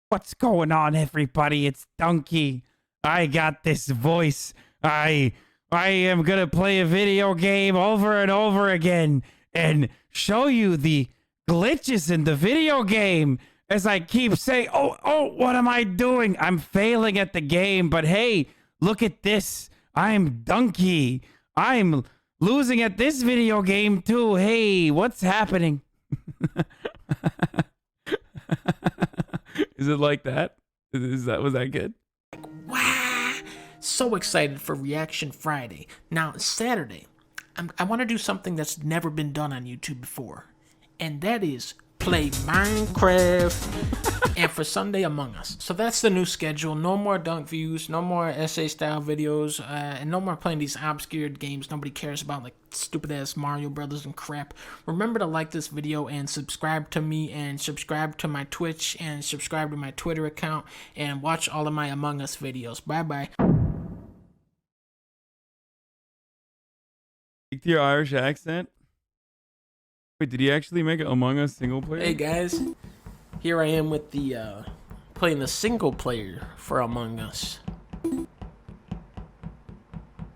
What's going on, everybody? It's Donkey. I got this voice. I am gonna play a video game over and over again and show you the glitches in the video game as I keep saying, oh, what am I doing? I'm failing at the game, but hey, look at this. I'm Donkey. I'm losing at this video game too. Hey, what's happening? Is it like that? Was that good? wow! So excited for Reaction Friday. Now, Saturday, I want to do something that's never been done on YouTube before. And that is play Minecraft. And for Sunday, Among Us. So that's the new schedule. No more dunk views, no more essay style videos, and no more playing these obscure games nobody cares about, like stupid ass Mario Brothers and crap. Remember to like this video and subscribe to me and subscribe to my Twitch and subscribe to my Twitter account and watch all of my Among Us videos. Bye bye. Speak to your Irish accent. Wait, did he actually make it Among Us single player? Hey guys, here I am with the playing the single player for Among Us.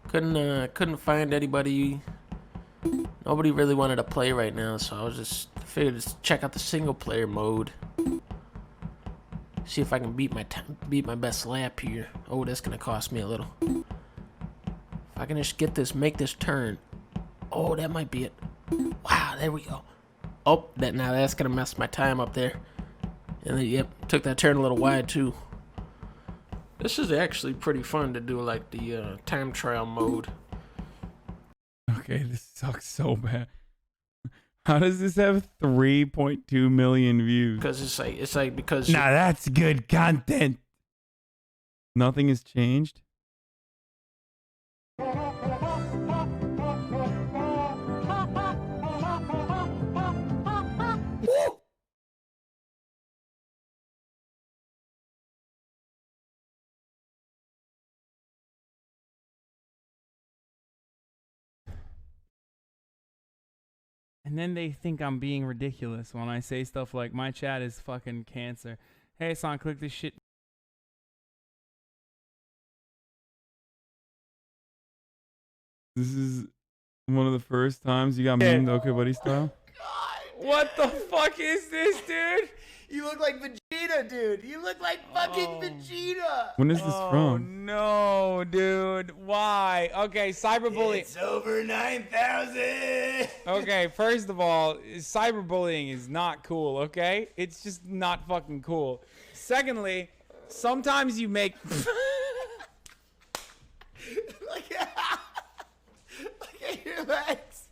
Couldn't find anybody. Nobody really wanted to play right now, so I figured just check out the single player mode. See if I can beat my best lap here. Oh, that's gonna cost me a little. If I can just make this turn. Oh, that might be it. Wow, there we go. Oh, now that's gonna mess my time up there. And then, yep, took that turn a little wide too. This is actually pretty fun to do, like the time trial mode. Okay, this sucks so bad. How does this have 3.2 million views? Because it's like because. Nah, that's good content. Nothing has changed. And then they think I'm being ridiculous when I say stuff like, my chat is fucking cancer. Hey, Hasan, click this shit. This is one of the first times you got memed Okay Buddy style. What the fuck is this, dude? You look like Vegeta, dude. You look like fucking Vegeta. When is this from? No, dude. Why? Okay, cyberbullying. It's over 9,000. Okay, first of all, cyberbullying is not cool, okay? It's just not fucking cool. Secondly, sometimes you make... Look at your legs.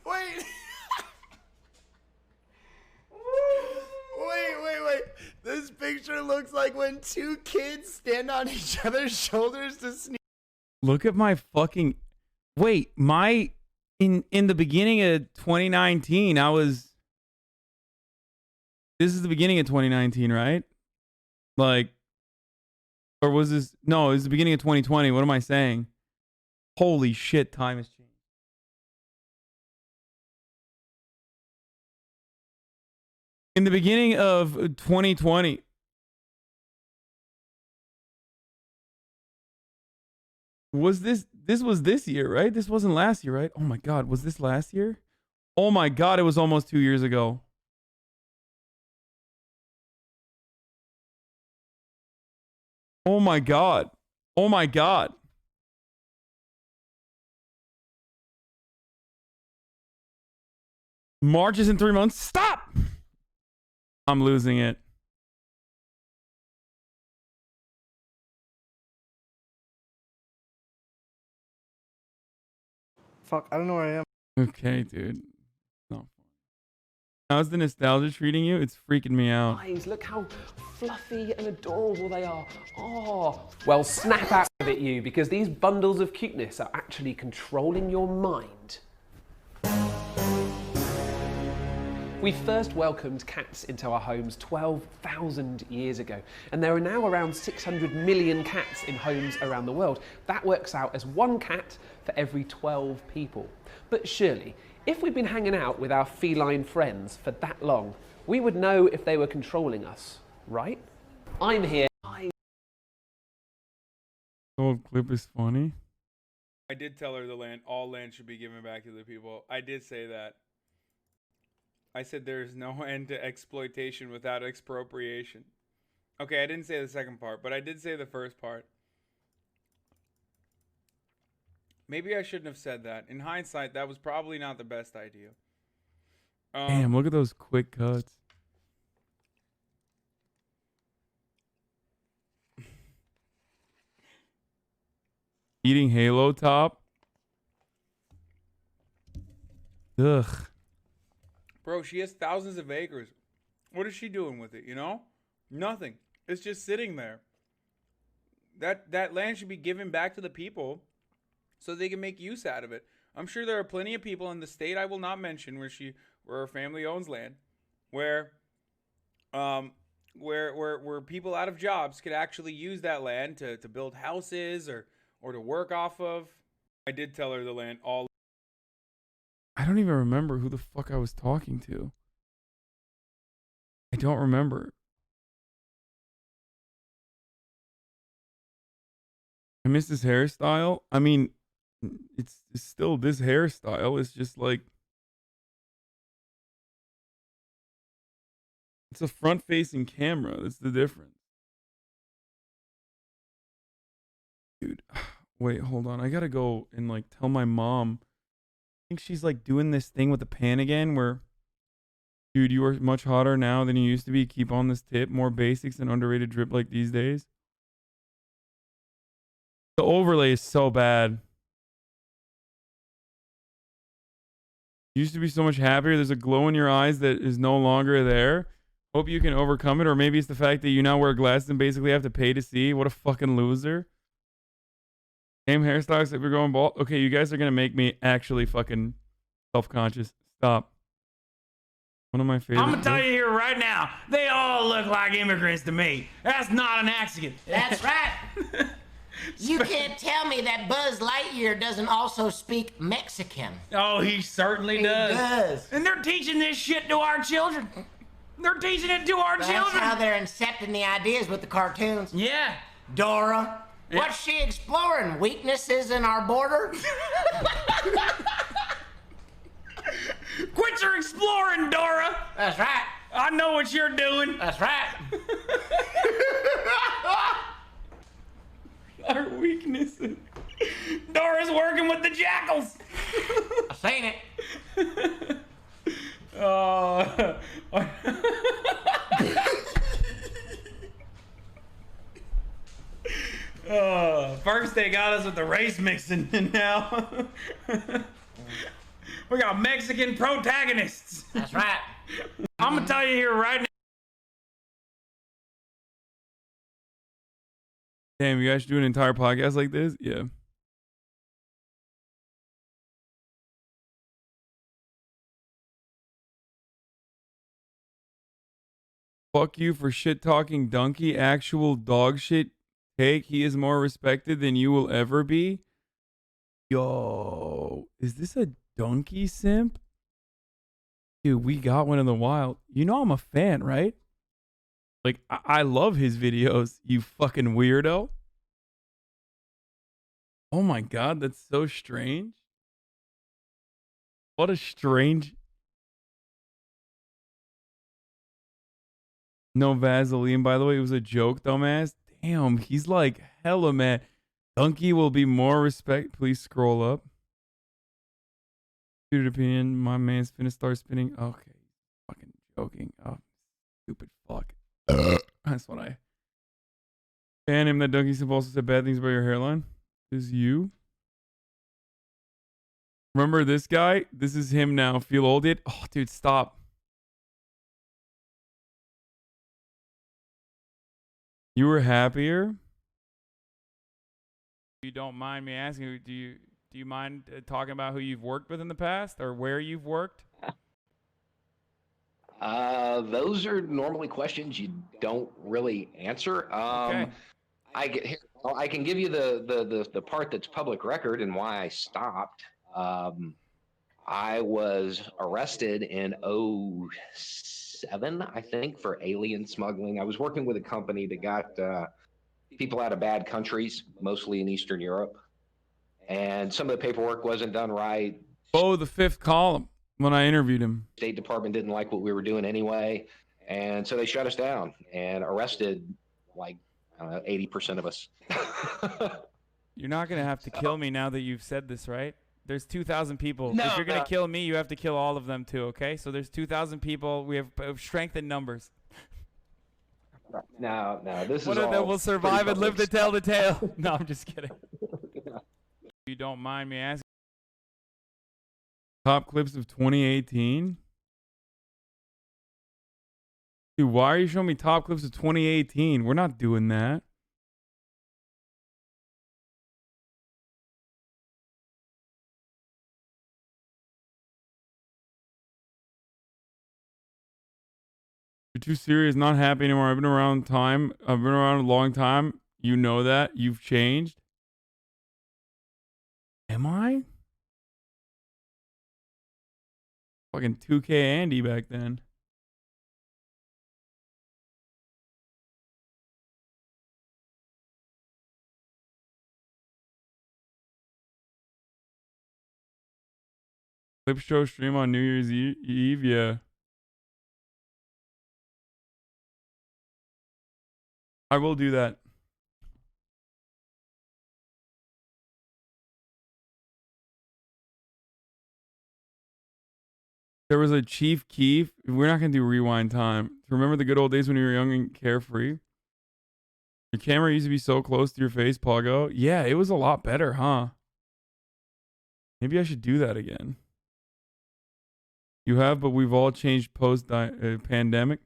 Wait. Wait. This picture looks like when two kids stand on each other's shoulders to sneak. Look at my fucking... Wait, my... In the beginning of 2019, I was... This is the beginning of 2019, right? Like... Or was this... No, it was the beginning of 2020. What am I saying? Holy shit, time has changed. In the beginning of 2020. Was this was this year, right? This wasn't last year, right? Oh my God, was this last year? Oh my God, it was almost 2 years ago. Oh my God. Oh my God. March is in 3 months. Stop! I'm losing it. Fuck, I don't know where I am. Okay, dude. No. How's the nostalgia treating you? It's freaking me out. Eyes, look how fluffy and adorable they are. Oh. Well, snap out of it, you, because these bundles of cuteness are actually controlling your mind. We first welcomed cats into our homes 12,000 years ago, and there are now around 600 million cats in homes around the world. That works out as 1 cat for every 12 people. But surely, if we'd been hanging out with our feline friends for that long, we would know if they were controlling us, right? I'm here. The old clip is funny. I did tell her all land should be given back to the people. I did say that. I said there's no end to exploitation without expropriation. Okay, I didn't say the second part, but I did say the first part. Maybe I shouldn't have said that. In hindsight, that was probably not the best idea. Damn, look at those quick cuts. Eating Halo Top. Ugh. Bro, she has thousands of acres. What is she doing with it, you know? Nothing. It's just sitting there. That land should be given back to the people so they can make use out of it. I'm sure there are plenty of people in the state I will not mention where her family owns land, where people out of jobs could actually use that land to build houses or to work off of. I did tell her the land all. I don't even remember who the fuck I was talking to. I don't remember. I miss his hairstyle. I mean, it's still this hairstyle. It's just like... It's a front-facing camera. That's the difference. Dude, wait, hold on. I gotta go and like tell my mom. I think she's like doing this thing with the pan again where, dude, you are much hotter now than you used to be. Keep on this tip. More basics and underrated drip like these days. The overlay is so bad. You used to be so much happier. There's a glow in your eyes that is no longer there. Hope you can overcome it. Or maybe it's the fact that you now wear glasses and basically have to pay to see. What a fucking loser. Same hairstyles if you're going bald. Okay, you guys are going to make me actually fucking self-conscious. Stop. One of my favorite. I'm going to tell you here right now, they all look like immigrants to me. That's not an accident. That's right. You can't tell me that Buzz Lightyear doesn't also speak Mexican. Oh, he certainly He does. And they're teaching this shit to our children. They're teaching it to our That's children. how they're incepting the ideas with the cartoons. Yeah. Dora. Yeah. What's she exploring? Weaknesses in our border? Quit your exploring, Dora. That's right. I know what you're doing. That's right. Our weaknesses. Dora's working with the jackals. I've seen it. First they got us with the race mixing, and now we got Mexican protagonists. That's right. I'm gonna tell you here right now. Damn, you guys should do an entire podcast like this? Yeah. Fuck you for shit talking donkey. Actual dog shit take. He is more respected than you will ever be. Yo, is this a donkey simp? Dude, we got one in the wild. You know I'm a fan, right? Like, I love his videos, you fucking weirdo. Oh my god, that's so strange. What a strange... No Vaseline, by the way. It was a joke, dumbass. Damn, he's like hella mad. Donkey will be more respect. Please scroll up. Stupid opinion. My man's finna start spinning. Okay. Fucking joking. Oh, stupid fuck. That's what I... And him, that donkey simp also said bad things about your hairline. This is you? Remember this guy? This is him now. Feel old yet? Oh, dude, stop. You were happier? You don't mind me asking, do you mind talking about who you've worked with in the past or where you've worked? Those are normally questions you don't really answer. Okay. I can give you the part that's public record and why I stopped. I was arrested in 2007, I think, for alien smuggling. I was working with a company that got people out of bad countries, mostly in Eastern Europe. And some of the paperwork wasn't done right. Oh, the fifth column when I interviewed him. State Department didn't like what we were doing anyway. And so they shut us down and arrested like, I don't know, 80% of us. You're not going to have to kill me now that you've said this, right? There's 2,000 people. No, if you're going to kill me, you have to kill all of them too, okay? So there's 2,000 people. We have strength in numbers. No, this is What all that will survive pretty and live to public tell the tale. No, I'm just kidding. If you don't mind me asking. Top clips of 2018? Dude, why are you showing me top clips of 2018? We're not doing that. You're too serious, not happy anymore. I've been around a long time. You know that. You've changed. Am I? Fucking 2K Andy back then. Clip show stream on New Year's Eve, yeah. I will do that. There was a Chief Keef. We're not going to do rewind time. Remember the good old days when you were young and carefree? Your camera used to be so close to your face, Pogo. Yeah, it was a lot better, huh? Maybe I should do that again. You have, but we've all changed post-pandemic.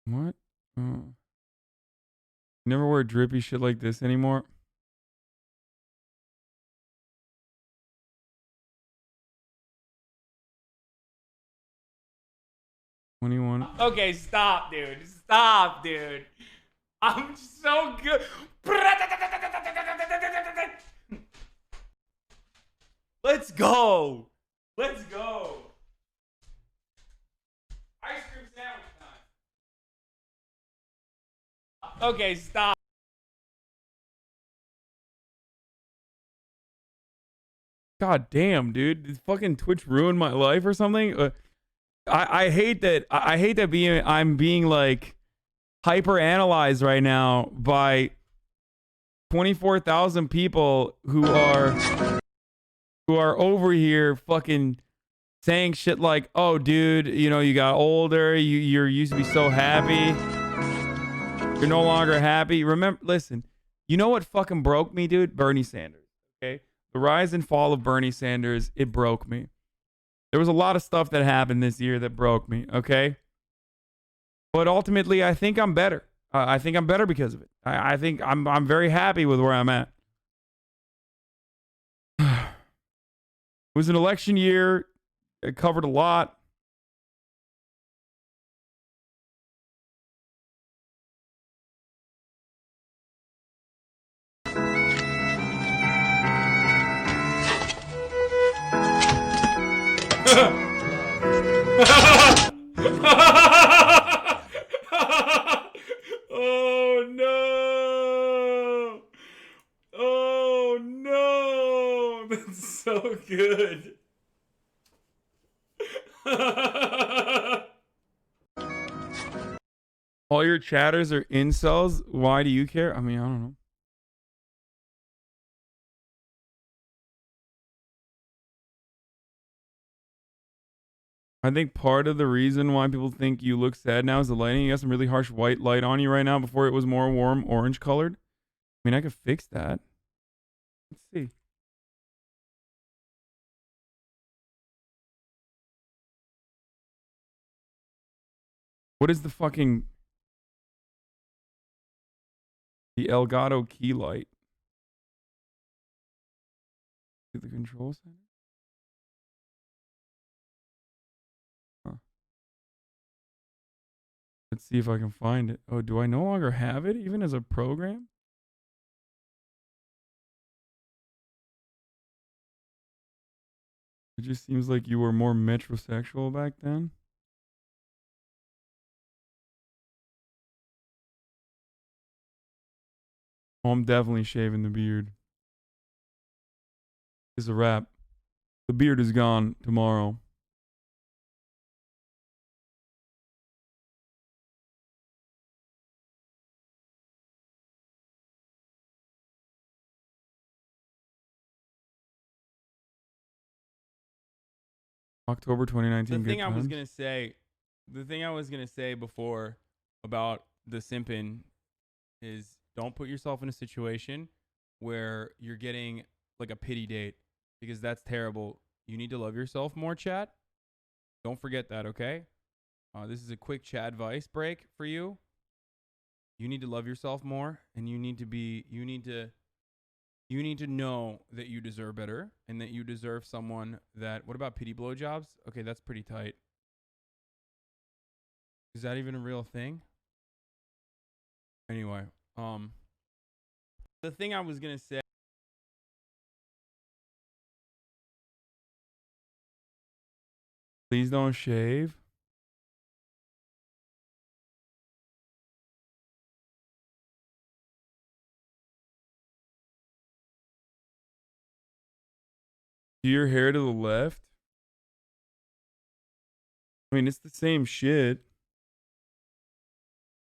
What? Oh. Never wear drippy shit like this anymore. 21. Okay, stop, dude. Stop, dude. I'm so good. Let's go. Let's go. Ice cream sandwich time. Okay, stop. God damn, dude. Did fucking Twitch ruin my life or something? I hate that. I hate that I'm being like hyper analyzed right now by 24,000 people who are over here fucking saying shit like, "Oh, dude, you know, you got older. You used to be so happy. You're no longer happy." Remember, listen. You know what fucking broke me, dude? Bernie Sanders. Okay, the rise and fall of Bernie Sanders. It broke me. There was a lot of stuff that happened this year that broke me. Okay, but ultimately, I think I'm better. I think I'm better because of it. I think I'm very happy with where I'm at. It was an election year. It covered a lot. Oh no! Oh no! That's so good. All your chatters are incels. Why do you care? I mean, I don't know. I think part of the reason why people think you look sad now is the lighting. You got some really harsh white light on you right now. Before it was more warm orange colored. I mean, I could fix that. Let's see. What is the fucking... The Elgato key light? The control center? Huh. Let's see if I can find it. Oh, do I no longer have it even as a program? It just seems like you were more metrosexual back then. Oh, I'm definitely shaving the beard. It's a wrap. The beard is gone tomorrow. October 2019. The thing good I was times. gonna say before about the simping is don't put yourself in a situation where you're getting like a pity date because that's terrible. You need to love yourself more, chat. Don't forget that, okay? This is a quick chat advice break for you. You need to love yourself more, and you need to know that you deserve better and that you deserve someone that... What about pity blowjobs? Okay, that's pretty tight. Is that even a real thing? Anyway, the thing I was gonna say... Please don't shave. Do your hair to the left? I mean, it's the same shit.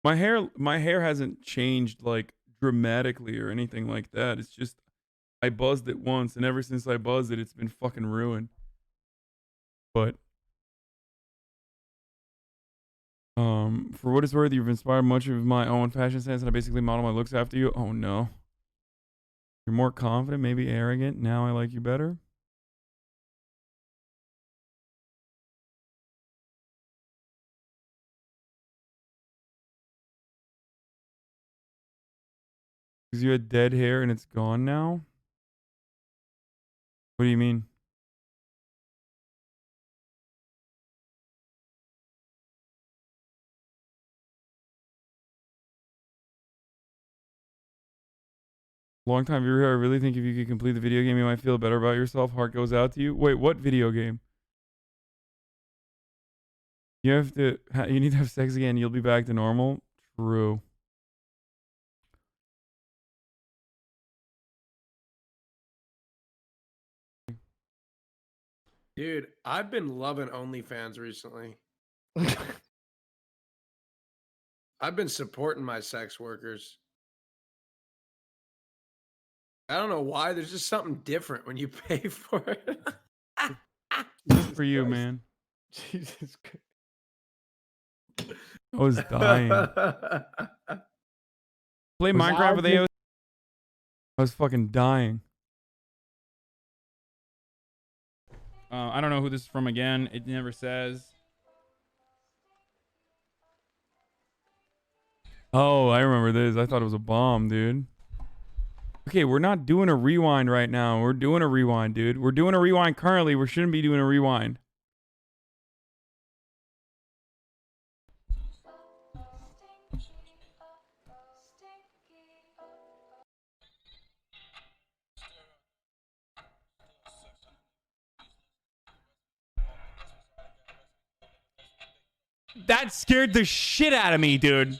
My hair hasn't changed like dramatically or anything like that. It's just I buzzed it once, and ever since I buzzed it, it's been fucking ruined. But for what it's worth, you've inspired much of my own fashion sense, and I basically model my looks after you. Oh no. You're more confident, maybe arrogant. Now I like you better. Because you had dead hair and it's gone now? What do you mean? Long time viewer here. I really think if you could complete the video game, you might feel better about yourself. Heart goes out to you. Wait, what video game? You have to. You need to have sex again. You'll be back to normal. True. Dude, I've been loving OnlyFans recently. I've been supporting my sex workers. I don't know why. There's just something different when you pay for it. Good for you, man. Jesus Christ. I was dying. Play Minecraft with AOC. I was fucking dying. I don't know who this is from again. It never says. Oh, I remember this. I thought it was a bomb, dude. Okay, we're not doing a rewind right now. We're doing a rewind, dude. We're doing a rewind currently. We shouldn't be doing a rewind. That scared the shit out of me, dude.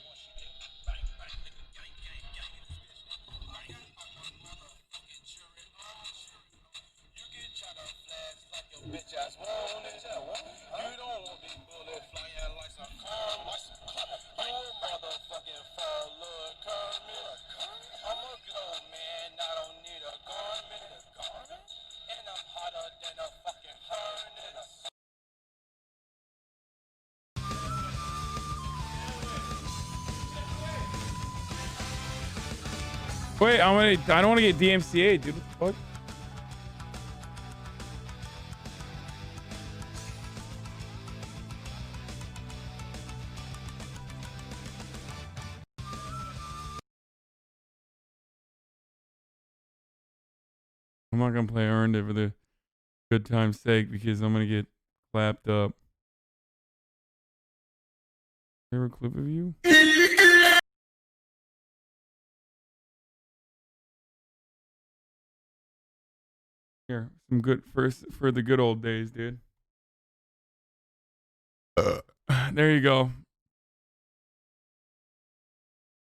Wait, I don't want to get DMCA, dude. What the fuck? I'm not gonna play Earned It for the good time's sake because I'm gonna get clapped up. Favorite clip of you? Here, some good for the good old days, dude. There you go.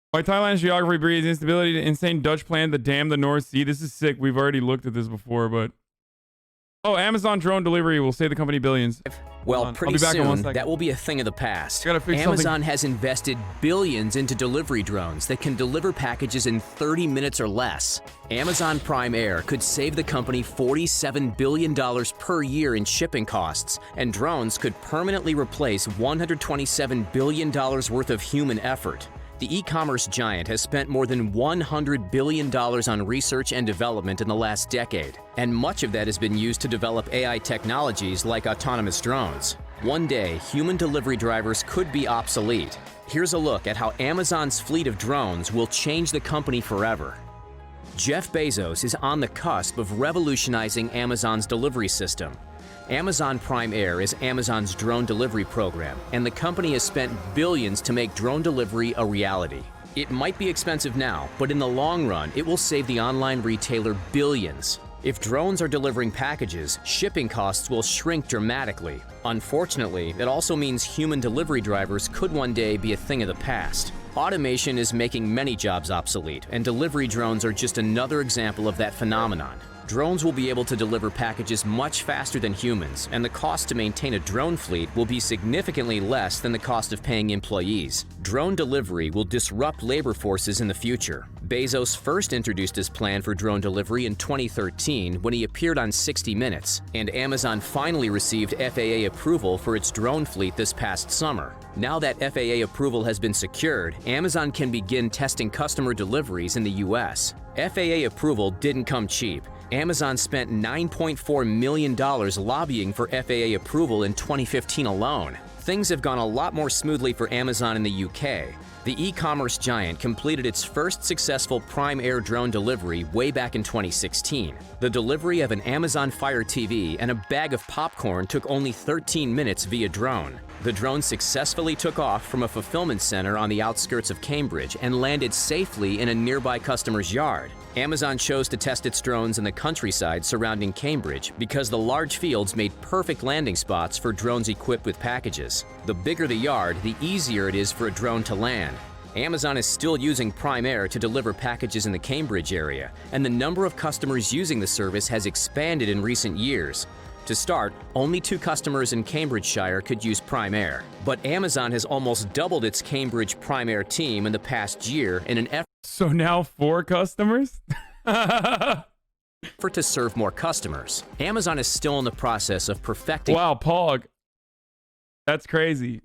Why Thailand's geography breeds instability to insane Dutch plan to dam the North Sea. This is sick. We've already looked at this before, but... Oh, Amazon drone delivery will save the company billions. Well, pretty soon, that will be a thing of the past. Amazon has invested billions into delivery drones that can deliver packages in 30 minutes or less. Amazon Prime Air could save the company $47 billion per year in shipping costs, and drones could permanently replace $127 billion worth of human effort. The e-commerce giant has spent more than $100 billion on research and development in the last decade, and much of that has been used to develop AI technologies like autonomous drones. One day, human delivery drivers could be obsolete. Here's a look at how Amazon's fleet of drones will change the company forever. Jeff Bezos is on the cusp of revolutionizing Amazon's delivery system. Amazon Prime Air is Amazon's drone delivery program, and the company has spent billions to make drone delivery a reality. It might be expensive now, but in the long run, it will save the online retailer billions. If drones are delivering packages, shipping costs will shrink dramatically. Unfortunately, it also means human delivery drivers could one day be a thing of the past. Automation is making many jobs obsolete, and delivery drones are just another example of that phenomenon. Drones will be able to deliver packages much faster than humans, and the cost to maintain a drone fleet will be significantly less than the cost of paying employees. Drone delivery will disrupt labor forces in the future. Bezos first introduced his plan for drone delivery in 2013 when he appeared on 60 Minutes, and Amazon finally received FAA approval for its drone fleet this past summer. Now that FAA approval has been secured, Amazon can begin testing customer deliveries in the US. FAA approval didn't come cheap. Amazon spent $9.4 million lobbying for FAA approval in 2015 alone. Think things have gone a lot more smoothly for Amazon in the UK. The e-commerce giant completed its first successful Prime Air drone delivery way back in 2016. The delivery of an Amazon Fire TV and a bag of popcorn took only 13 minutes via drone. The drone successfully took off from a fulfillment center on the outskirts of Cambridge and landed safely in a nearby customer's yard. Amazon chose to test its drones in the countryside surrounding Cambridge because the large fields made perfect landing spots for drones equipped with packages. The bigger the yard, the easier it is for a drone to land. Amazon is still using Prime Air to deliver packages in the Cambridge area, and the number of customers using the service has expanded in recent years. To start, only 2 customers in Cambridgeshire could use Prime Air, but Amazon has almost doubled its Cambridge Prime Air team in the past year in an effort. So now 4 customers? For to serve more customers. Amazon is still in the process of perfecting. Wow, Pog. That's crazy.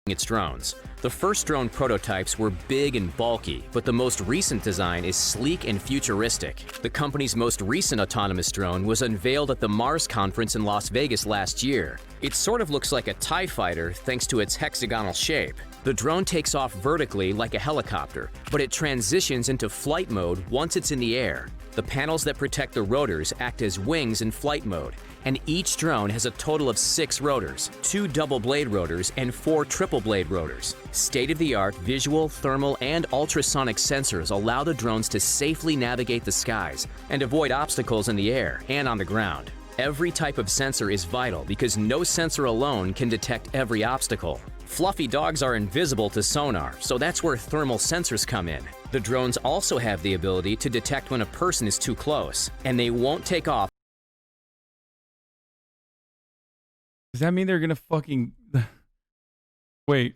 Its drones. The first drone prototypes were big and bulky, but the most recent design is sleek and futuristic. The company's most recent autonomous drone was unveiled at the Mars conference in Las Vegas last year. It sort of looks like a TIE fighter thanks to its hexagonal shape. The drone takes off vertically like a helicopter, but it transitions into flight mode once it's in the air. The panels that protect the rotors act as wings in flight mode, and each drone has a total of 6 rotors, 2 double-blade rotors and 4 triple-blade rotors. State-of-the-art visual, thermal, and ultrasonic sensors allow the drones to safely navigate the skies and avoid obstacles in the air and on the ground. Every type of sensor is vital because no sensor alone can detect every obstacle. Fluffy dogs are invisible to sonar, so that's where thermal sensors come in. The drones also have the ability to detect when a person is too close, and they won't take off. Does that mean they're gonna fucking... Wait.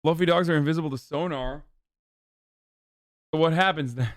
Fluffy dogs are invisible to sonar? So what happens then?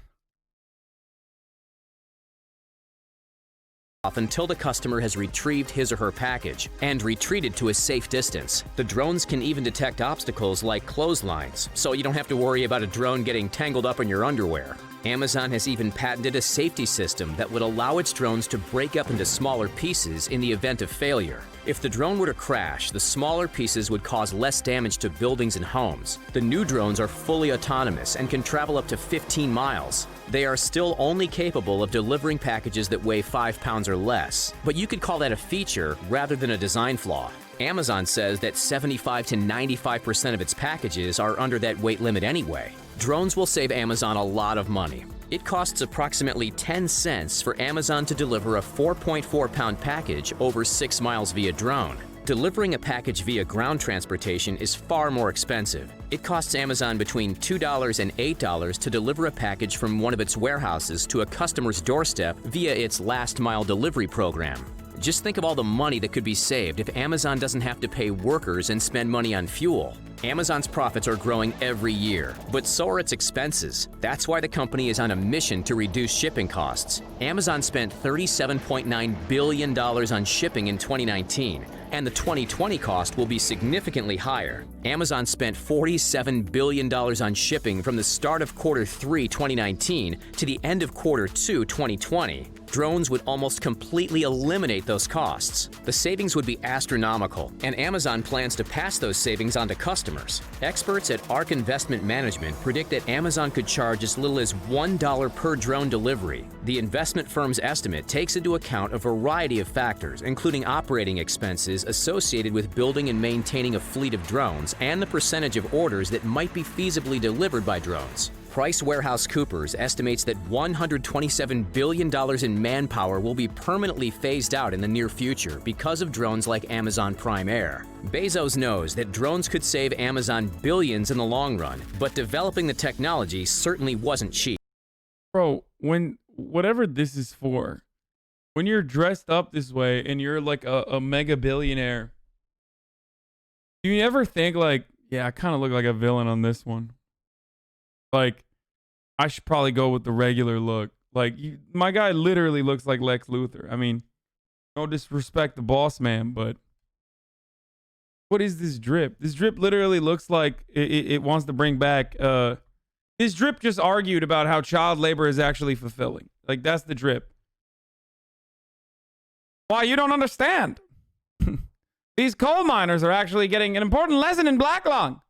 Until the customer has retrieved his or her package and retreated to a safe distance. The drones can even detect obstacles like clotheslines, so you don't have to worry about a drone getting tangled up in your underwear. Amazon has even patented a safety system that would allow its drones to break up into smaller pieces in the event of failure. If the drone were to crash, the smaller pieces would cause less damage to buildings and homes. The new drones are fully autonomous and can travel up to 15 miles. They are still only capable of delivering packages that weigh 5 pounds or less, but you could call that a feature rather than a design flaw. Amazon says that 75 to 95% of its packages are under that weight limit anyway. Drones will save Amazon a lot of money. It costs approximately 10 cents for Amazon to deliver a 4.4-pound package over 6 miles via drone. Delivering a package via ground transportation is far more expensive. It costs Amazon between $2 and $8 to deliver a package from one of its warehouses to a customer's doorstep via its last-mile delivery program. Just think of all the money that could be saved if Amazon doesn't have to pay workers and spend money on fuel. Amazon's profits are growing every year, but so are its expenses. That's why the company is on a mission to reduce shipping costs. Amazon spent $37.9 billion on shipping in 2019, and the 2020 cost will be significantly higher. Amazon spent $47 billion on shipping from the start of Q3 2019 to the end of Q2 2020. Drones would almost completely eliminate those costs. The savings would be astronomical, and Amazon plans to pass those savings on to customers. Experts at ARK Investment Management predict that Amazon could charge as little as $1 per drone delivery. The investment firm's estimate takes into account a variety of factors, including operating expenses associated with building and maintaining a fleet of drones and the percentage of orders that might be feasibly delivered by drones. PricewaterhouseCoopers estimates that $127 billion in manpower will be permanently phased out in the near future because of drones like Amazon Prime Air. Bezos knows that drones could save Amazon billions in the long run, but developing the technology certainly wasn't cheap. Bro, whatever this is for, when you're dressed up this way and you're like a mega billionaire, do you ever think like, yeah, I kind of look like a villain on this one? Like, I should probably go with the regular look. Like, my guy literally looks like Lex Luthor. I mean, no disrespect the boss man, but what is this drip? This drip literally looks like it wants to bring back... This drip just argued about how child labor is actually fulfilling. Like, that's the drip. Why? You don't understand. These coal miners are actually getting an important lesson in black lung.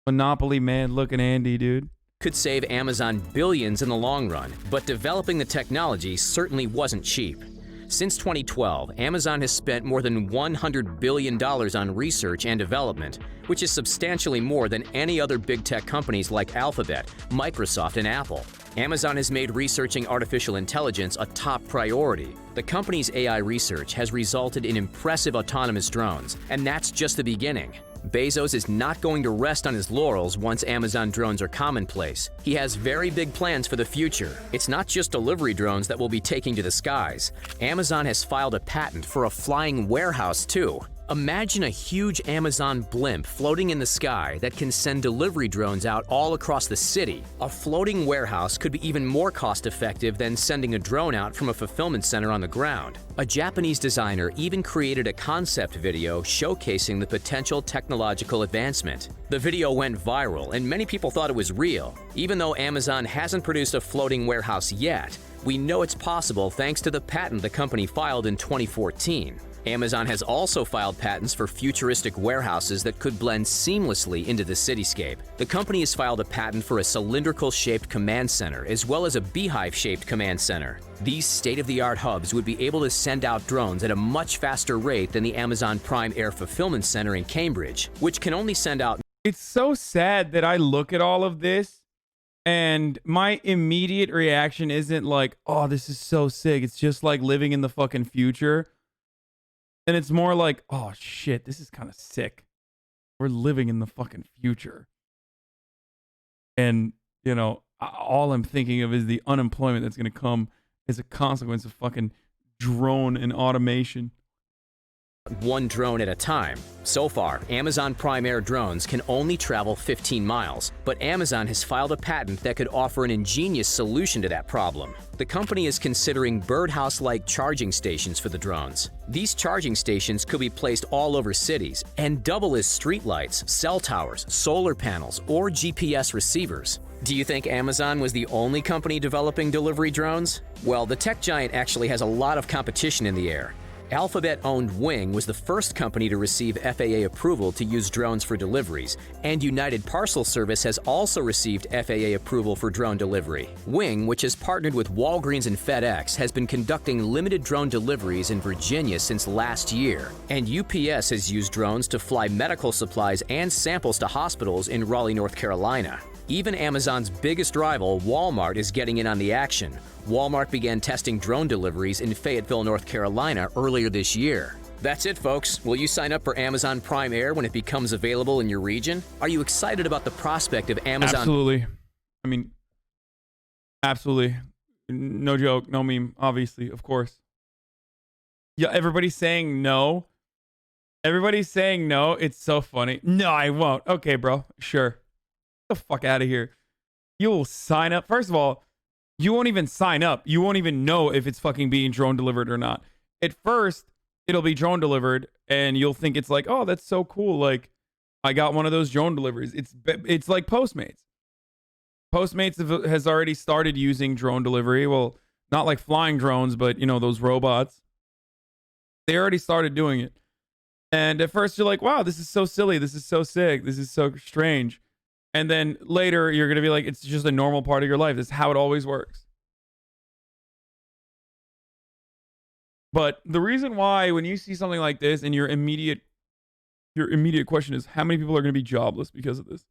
Monopoly man looking Andy, dude. Could save Amazon billions in the long run, but developing the technology certainly wasn't cheap. Since 2012, Amazon has spent more than $100 billion on research and development, which is substantially more than any other big tech companies like Alphabet, Microsoft, and Apple. Amazon has made researching artificial intelligence a top priority. The company's AI research has resulted in impressive autonomous drones, and that's just the beginning. Bezos is not going to rest on his laurels once Amazon drones are commonplace. He has very big plans for the future. It's not just delivery drones that will be taking to the skies. Amazon has filed a patent for a flying warehouse too. Imagine a huge Amazon blimp floating in the sky that can send delivery drones out all across the city. A floating warehouse could be even more cost-effective than sending a drone out from a fulfillment center on the ground. A Japanese designer even created a concept video showcasing the potential technological advancement. The video went viral, and many people thought it was real. Even though Amazon hasn't produced a floating warehouse yet, we know it's possible thanks to the patent the company filed in 2014. Amazon has also filed patents for futuristic warehouses that could blend seamlessly into the cityscape. The company has filed a patent for a cylindrical-shaped command center as well as a beehive-shaped command center. These state-of-the-art hubs would be able to send out drones at a much faster rate than the Amazon Prime Air Fulfillment Center in Cambridge, which can only send out... It's so sad that I look at all of this and my immediate reaction isn't like, oh, this is so sick. It's just like living in the fucking future. And it's more like, oh shit, this is kind of sick. We're living in the fucking future. And, you know, all I'm thinking of is the unemployment that's going to come as a consequence of fucking drone and automation. One drone at a time. So far, Amazon Prime Air drones can only travel 15 miles, but Amazon has filed a patent that could offer an ingenious solution to that problem. The company is considering birdhouse-like charging stations for the drones. These charging stations could be placed all over cities and double as streetlights, cell towers, solar panels, or GPS receivers. Do you think Amazon was the only company developing delivery drones? Well, the tech giant actually has a lot of competition in the air. Alphabet-owned Wing was the first company to receive FAA approval to use drones for deliveries, and United Parcel Service has also received FAA approval for drone delivery. Wing, which has partnered with Walgreens and FedEx, has been conducting limited drone deliveries in Virginia since last year, and UPS has used drones to fly medical supplies and samples to hospitals in Raleigh, North Carolina. Even Amazon's biggest rival, Walmart, is getting in on the action. Walmart began testing drone deliveries in Fayetteville, North Carolina earlier this year. That's it, folks. Will you sign up for Amazon Prime Air when it becomes available in your region? Are you excited about the prospect of Amazon? Absolutely. I mean, absolutely. No joke, no meme, obviously, of course. Yeah, everybody's saying no. Everybody's saying no. It's so funny. No, I won't. Okay, bro. Sure. Get the fuck out of here. You will sign up. First of all, you won't even sign up. You won't even know if it's fucking being drone delivered or not. At first, it'll be drone delivered, and you'll think it's like, oh, that's so cool. Like, I got one of those drone deliveries. It's like Postmates. Postmates has already started using drone delivery. Well, not like flying drones, but, you know, those robots. They already started doing it. And at first, you're like, wow, this is so silly. This is so sick. This is so strange. And then later, you're going to be like, it's just a normal part of your life. This is how it always works. But the reason why, when you see something like this, and your immediate question is, how many people are going to be jobless because of this?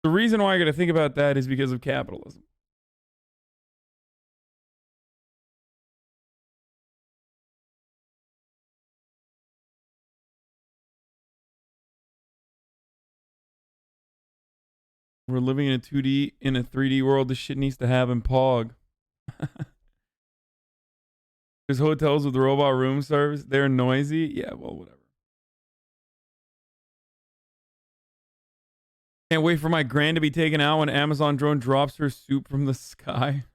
The reason why I got to think about that is because of capitalism. We're living in a 2D, in a 3D world. This shit needs to happen, Pog. There's hotels with robot room service. They're noisy. Yeah, well, whatever. Can't wait for my grand to be taken out when Amazon drone drops her soup from the sky.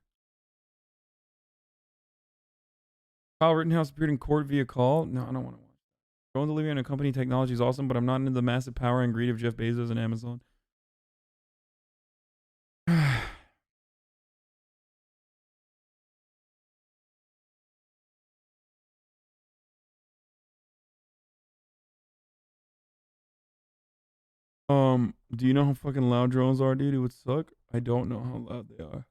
Kyle Rittenhouse appeared in court via call. No, I don't want to watch. Drone delivery and accompanying technology is awesome, but I'm not into the massive power and greed of Jeff Bezos and Amazon. Do you know how fucking loud drones are, dude? It would suck. I don't know how loud they are.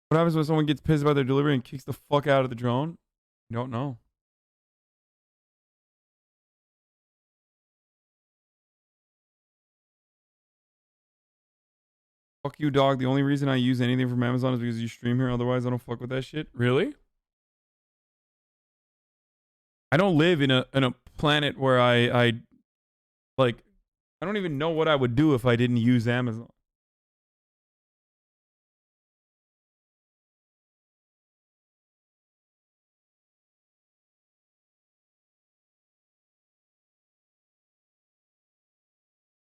What happens when someone gets pissed about their delivery and kicks the fuck out of the drone? I don't know. Fuck you, dog. The only reason I use anything from Amazon is because you stream here. Otherwise, I don't fuck with that shit. Really? I don't live in a planet where I like. I don't even know what I would do if I didn't use Amazon.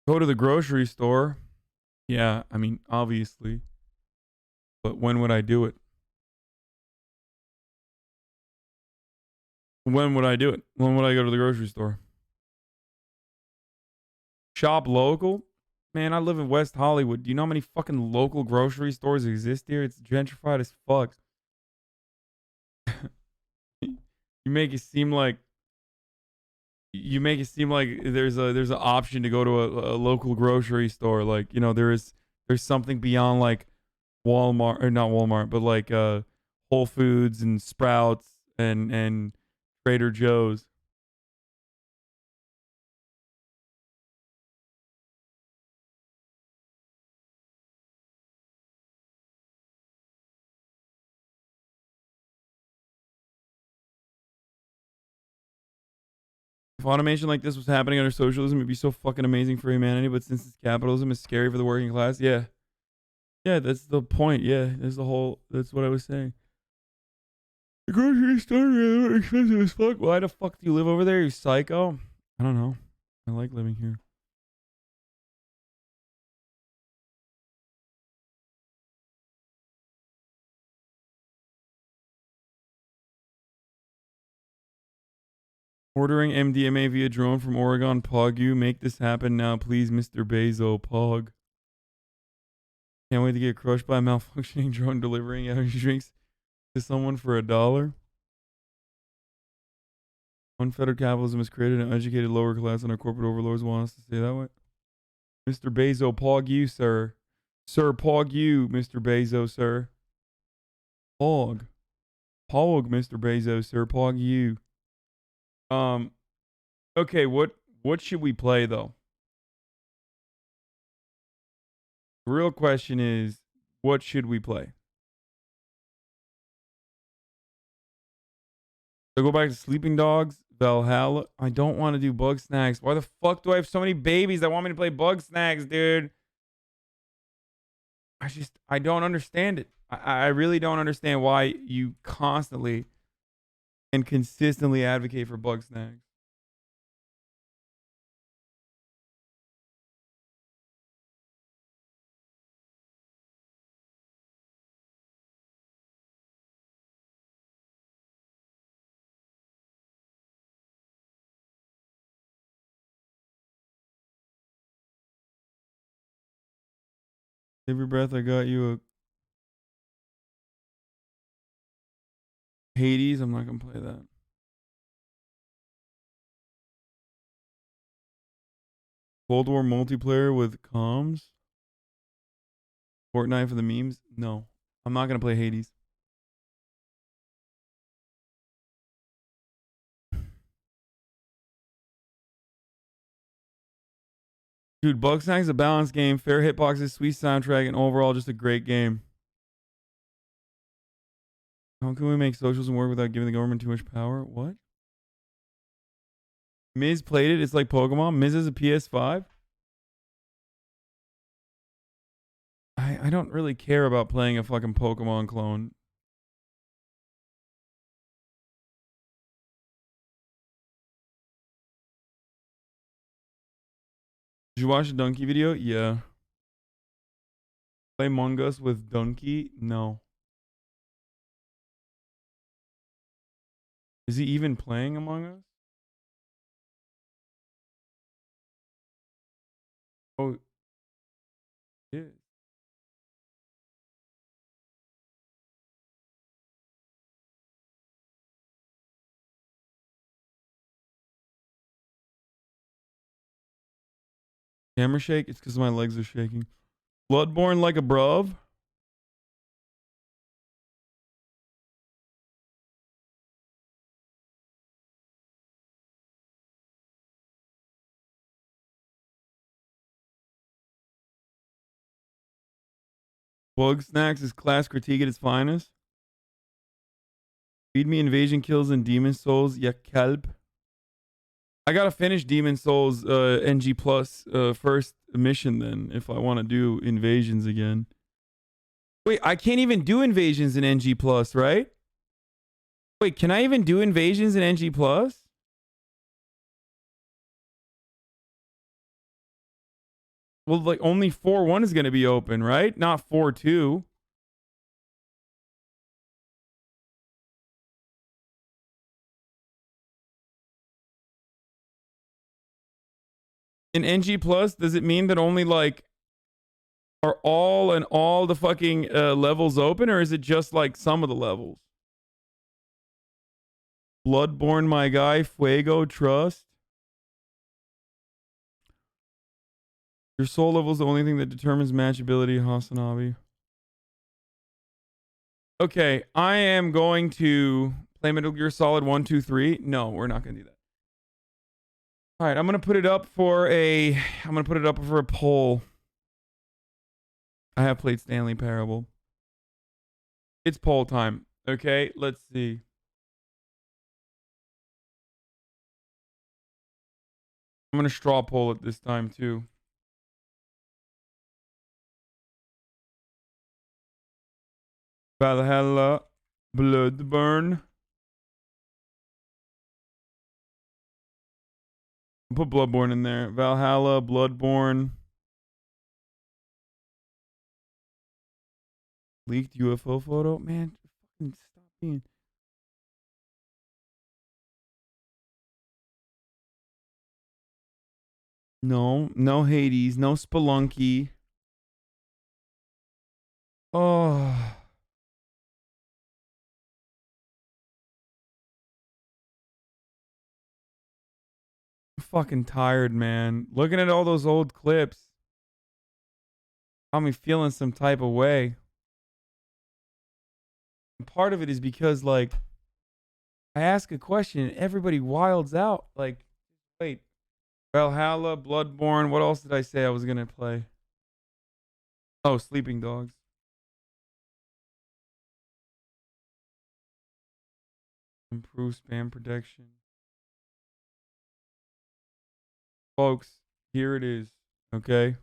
Go to the grocery store. Yeah, I mean, obviously. But when would I do it? When would I do it? When would I go to the grocery store? Shop local? Man, I live in West Hollywood. Do you know how many fucking local grocery stores exist here? It's gentrified as fuck. You make it seem like there's an option to go to a local grocery store. Like, you know, there's something beyond like Walmart, or not Walmart, but like Whole Foods and Sprouts and Trader Joe's. If automation like this was happening under socialism, it'd be so fucking amazing for humanity. But since it's capitalism, it's scary for the working class. Yeah. Yeah, that's the point. Yeah, that's what I was saying. The grocery store is expensive as fuck. Why the fuck do you live over there, you psycho? I don't know. I like living here. Ordering MDMA via drone from Oregon. Pog you. Make this happen now, please, Mr. Bezo. Pog. Can't wait to get crushed by a malfunctioning drone delivering energy drinks to someone for $1. Unfettered capitalism has created an educated lower class, and our corporate overlords want us to stay that way. Mr. Bezo, pog you, sir. Sir, pog you, Mr. Bezo, sir. Pog. Pog, Mr. Bezo, sir. Pog you. Okay, what should we play, though? The real question is, what should we play? So go back to Sleeping Dogs, Valhalla. I don't want to do Bug Snacks. Why the fuck do I have so many babies that want me to play Bug Snacks, dude? I don't understand it. I really don't understand why you constantly and consistently advocate for Bug Snacks. Every breath I got you a Hades. I'm not gonna play that. Cold War multiplayer with comms. Fortnite for the memes. No, I'm not gonna play Hades. Dude, Bugsnax is a balanced game, fair hitboxes, sweet soundtrack, and overall just a great game. How can we make socialism work without giving the government too much power? What? Miz played it. It's like Pokemon. Miz is a PS5. I don't really care about playing a fucking Pokemon clone. Did you watch the Donkey video? Yeah. Play Among Us with Donkey? No. Is he even playing Among Us? Oh. Yeah. Camera shake? It's because my legs are shaking. Bloodborne like a bruv? Bug Snacks is class critique at its finest. Feed me Invasion Kills and Demon Souls, ya kelp. I gotta finish Demon Souls NG Plus first mission then if I want to do Invasions again. Wait, I can't even do Invasions in NG Plus, right? Wait, can I even do Invasions in NG Plus? Well, like only 4.1 is going to be open, right? Not 4.2. In NG Plus, does it mean that only like are all the fucking levels open, or is it just like some of the levels? Bloodborne, my guy. Fuego, trust. Your soul level is the only thing that determines matchability, HasanAbi. Okay, I am going to play Metal Gear Solid 1, 2, 3. No, we're not going to do that. All right, I'm going to put it up for a poll. I have played Stanley Parable. It's poll time. Okay, let's see. I'm going to straw poll it this time too. Valhalla, Bloodborne. Put Bloodborne in there. Valhalla, Bloodborne. Leaked UFO photo? Man, fucking stop being. No Hades, no Spelunky. Oh. I'm fucking tired, man. Looking at all those old clips got me feeling some type of way. And part of it is because, like, I ask a question and everybody wilds out. Like, wait. Valhalla, Bloodborne. What else did I say I was going to play? Oh, Sleeping Dogs. Improve spam protection. Folks, here it is. Okay?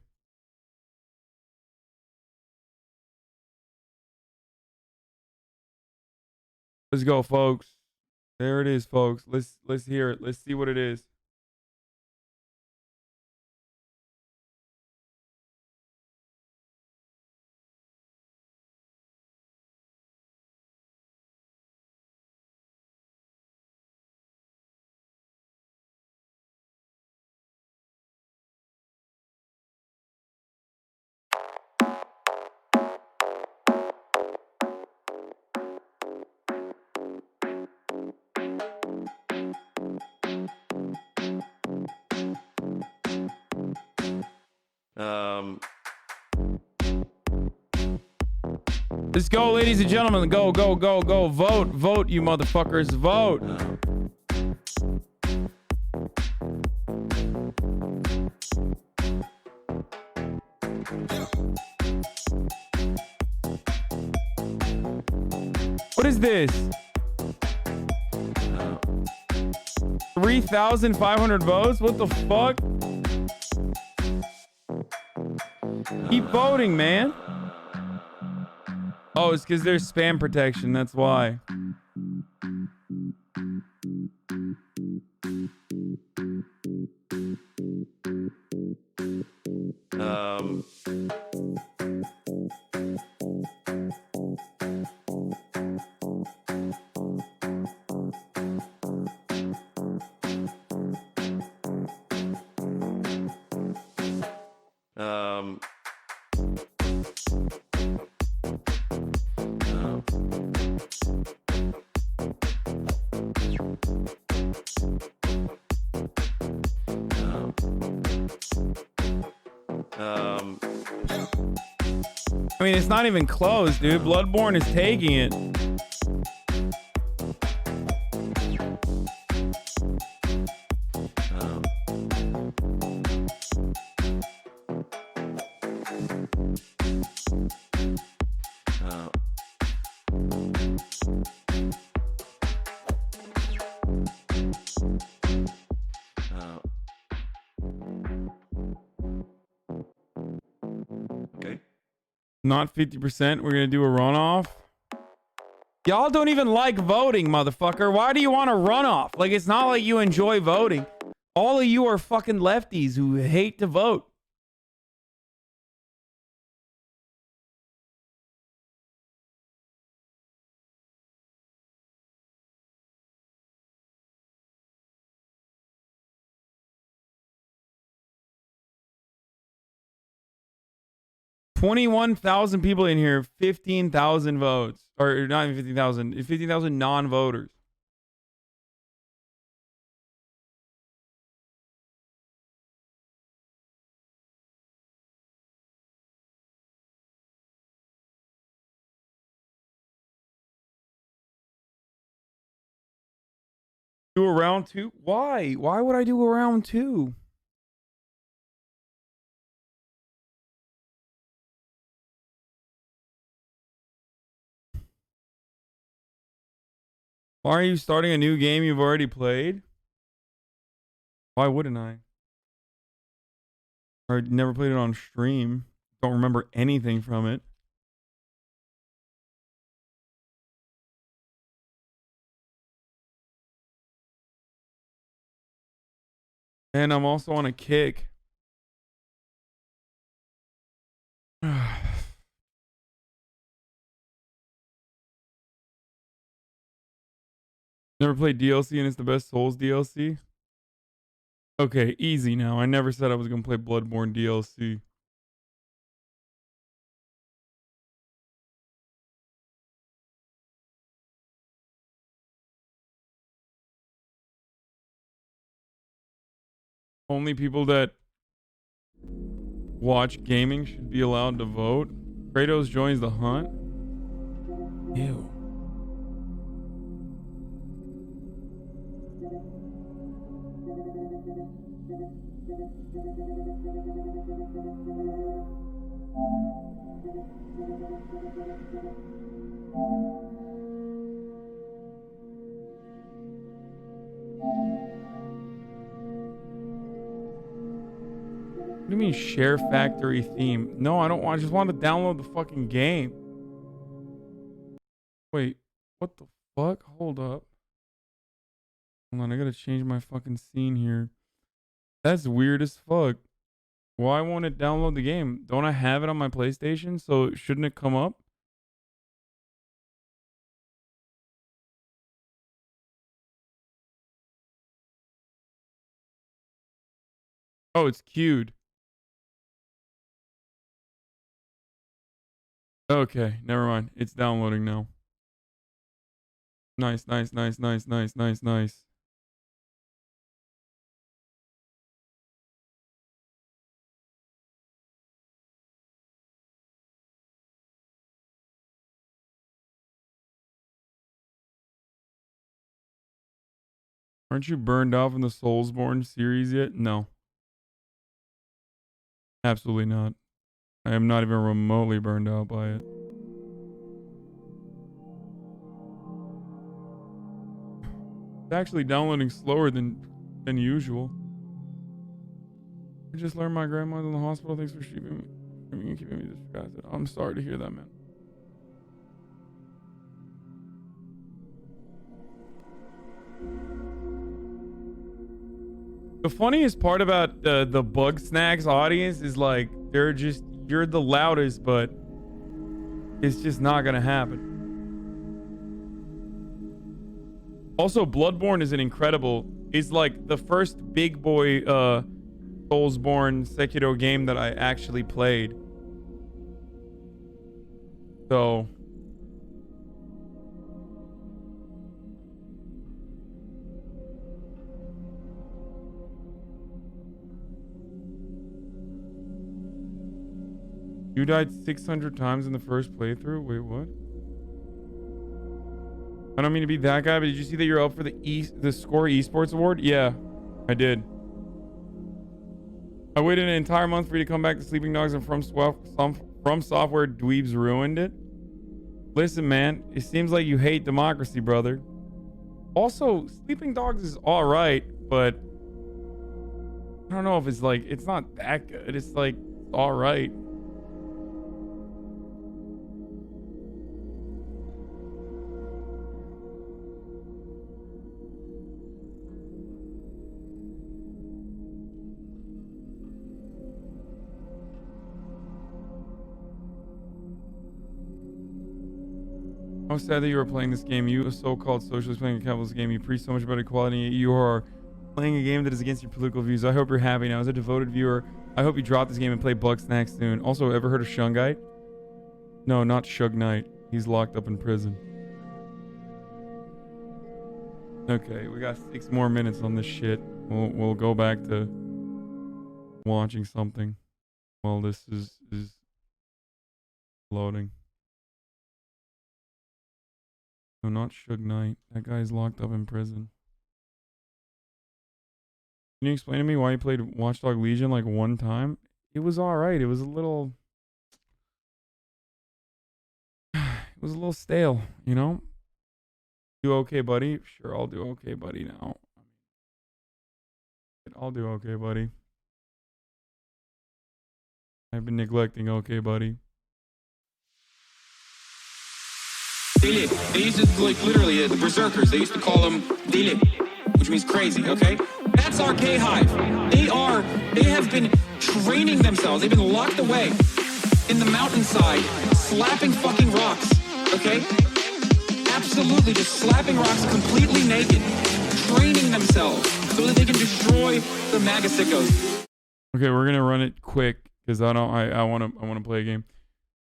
Let's go, folks. There it is, folks. Let's hear it. Let's see what it is. Let's go, ladies and gentlemen. Go, go, go, go. Vote, vote, you motherfuckers. Vote. What is this? 3,500 votes? What the fuck? Keep voting, man. Oh, it's because there's spam protection. That's why. I mean, it's not even close, dude. Bloodborne is taking it. Not 50%. We're going to do a runoff. Y'all don't even like voting, motherfucker. Why do you want a runoff? Like, it's not like you enjoy voting. All of you are fucking lefties who hate to vote. $21,000 people in here, 15,000 votes. Or not even 15,000, 15,000 non-voters. Do a round two? Why? Why would I do a round two? Why are you starting a new game you've already played? Why wouldn't I? I never played it on stream. Don't remember anything from it. And I'm also on a kick. Never played DLC and it's the best Souls DLC? Okay, easy now. I never said I was going to play Bloodborne DLC. Only people that watch gaming should be allowed to vote. Kratos joins the hunt. Ew. What do you mean share factory theme? No, I don't want. I just want to download the fucking game. Wait, what the fuck? Hold up. Hold on, I gotta change my fucking scene here. That's weird as fuck. Why won't it download the game? Don't I have it on my PlayStation? So shouldn't it come up? Oh, it's queued. Okay, never mind. It's downloading now. Nice, nice, nice, nice, nice, nice, nice. Aren't you burned out from the Soulsborne series yet? No. Absolutely not. I am not even remotely burned out by it. It's actually downloading slower than usual. I just learned my grandma's in the hospital. Thanks for keeping me distracted. I'm sorry to hear that, man. The funniest part about the Bug Snacks audience is like you're the loudest, but it's just not gonna happen. Also, Bloodborne is is like the first big boy Soulsborne Sekiro game that I actually played. So You died 600 times in the first playthrough? Wait, what? I don't mean to be that guy, but did you see that you're up for the Score Esports Award? Yeah, I did. I waited an entire month for you to come back to Sleeping Dogs, and From Software dweebs ruined it. Listen, man, it seems like you hate democracy, brother. Also, Sleeping Dogs is all right, but I don't know if it's like, it's not that good. It's like all right. How sad that you were playing this game. You, a so-called socialist playing a capitalist game, you preach so much about equality, yet you are playing a game that is against your political views. I hope you're happy now. As a devoted viewer, I hope you drop this game and play Bugsnax soon. Also, ever heard of Shungite? No, not Shug Knight. He's locked up in prison. Okay, we got 6 more minutes on this shit. We'll go back to watching something while this is loading. No, not Suge Knight. That guy's locked up in prison. Can you explain to me why you played Watchdog Legion like one time? It was alright. It was a little... It was a little stale, you know? Do okay, buddy? Sure, I'll do okay, buddy, now. I'll do okay, buddy. I've been neglecting okay, buddy. Dele. They used to, like, literally, the berserkers, they used to call them Dele, which means crazy, okay? That's our K-Hive. They have been training themselves. They've been locked away in the mountainside, slapping fucking rocks, okay? Absolutely, just slapping rocks completely naked, training themselves so that they can destroy the Magasickos. Okay, we're gonna run it quick because I wanna play a game.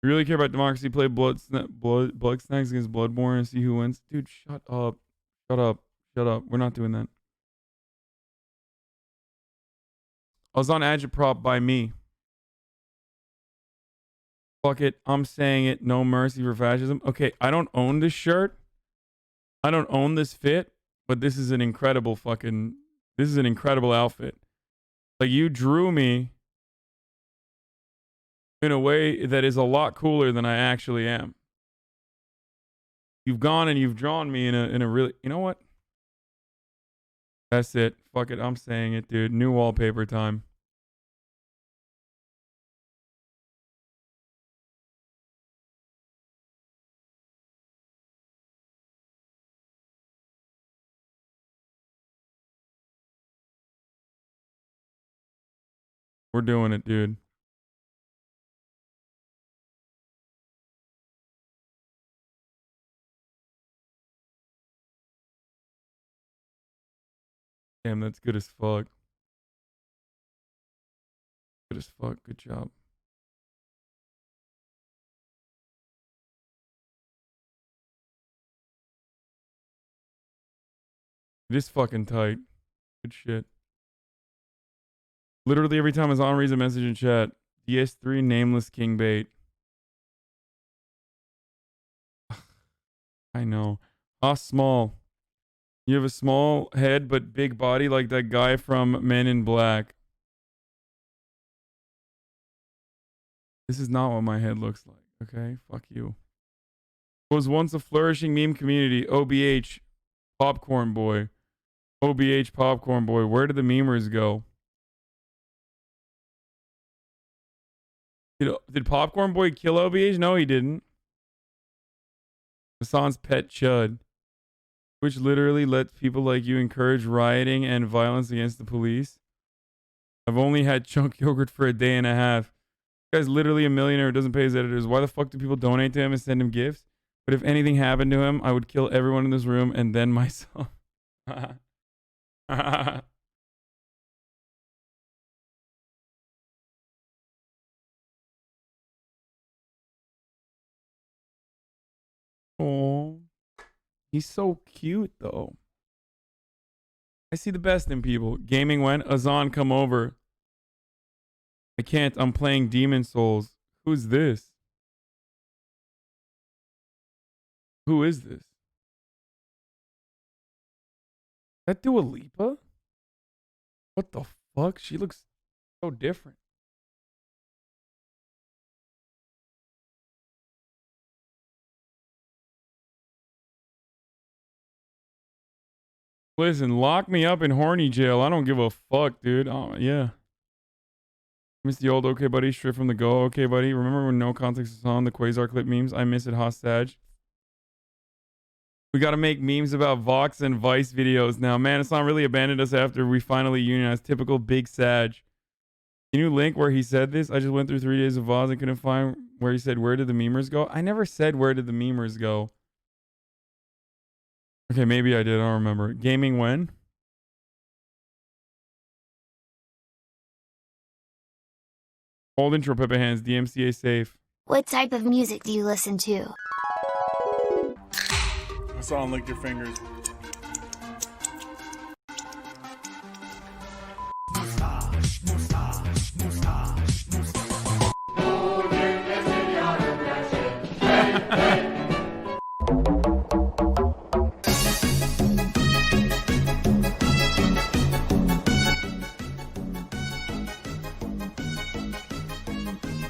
If you really care about democracy, play Bugsnax against Bloodborne and see who wins. Dude, shut up. Shut up. Shut up. We're not doing that. I was on Agitprop by me. Fuck it. I'm saying it. No mercy for fascism. Okay, I don't own this shirt. I don't own this fit, but this is an incredible outfit. Like, you drew me in a way that is a lot cooler than I actually am. You've gone and you've drawn me in a really, you know what? That's it. Fuck it. I'm saying it, dude. New wallpaper time. We're doing it, dude. Damn, that's good as fuck. Good as fuck. Good job. It is fucking tight. Good shit. Literally every time Hasan reads a message in chat, DS3 nameless king bait. I know. Small. You have a small head but big body like that guy from Men in Black. This is not what my head looks like, okay? Fuck you. Was once a flourishing meme community. OBH, Popcorn Boy. OBH, Popcorn Boy. Where did the memers go? Did Popcorn Boy kill OBH? No, he didn't. Hasan's pet chud, which literally lets people like you encourage rioting and violence against the police. I've only had chunk yogurt for a day and a half. This guy's literally a millionaire who doesn't pay his editors. Why the fuck do people donate to him and send him gifts? But if anything happened to him, I would kill everyone in this room and then myself. Oh, he's so cute though. I see the best in people. Gaming when? Hasan, come over. I can't. I'm playing Demon Souls. Who's this? Who is this? That Dua Lipa? What the fuck? She looks so different. Listen, lock me up in horny jail. I don't give a fuck, dude. Oh, yeah. Miss the old okay buddy, straight from the go. Okay buddy, remember when no context was on the Quasar clip memes? I miss it, hostage. We gotta make memes about Vox and Vice videos now. Man, it's not really abandoned us after we finally unionized. Typical big Sag. Can you link where he said this? I just went through 3 days of VODs and couldn't find where he said, where did the memers go? I never said, where did the memers go? Okay, maybe I did. I don't remember. Gaming when? Old intro, Pepe Hands. DMCA safe. What type of music do you listen to? Hasan, lick your fingers.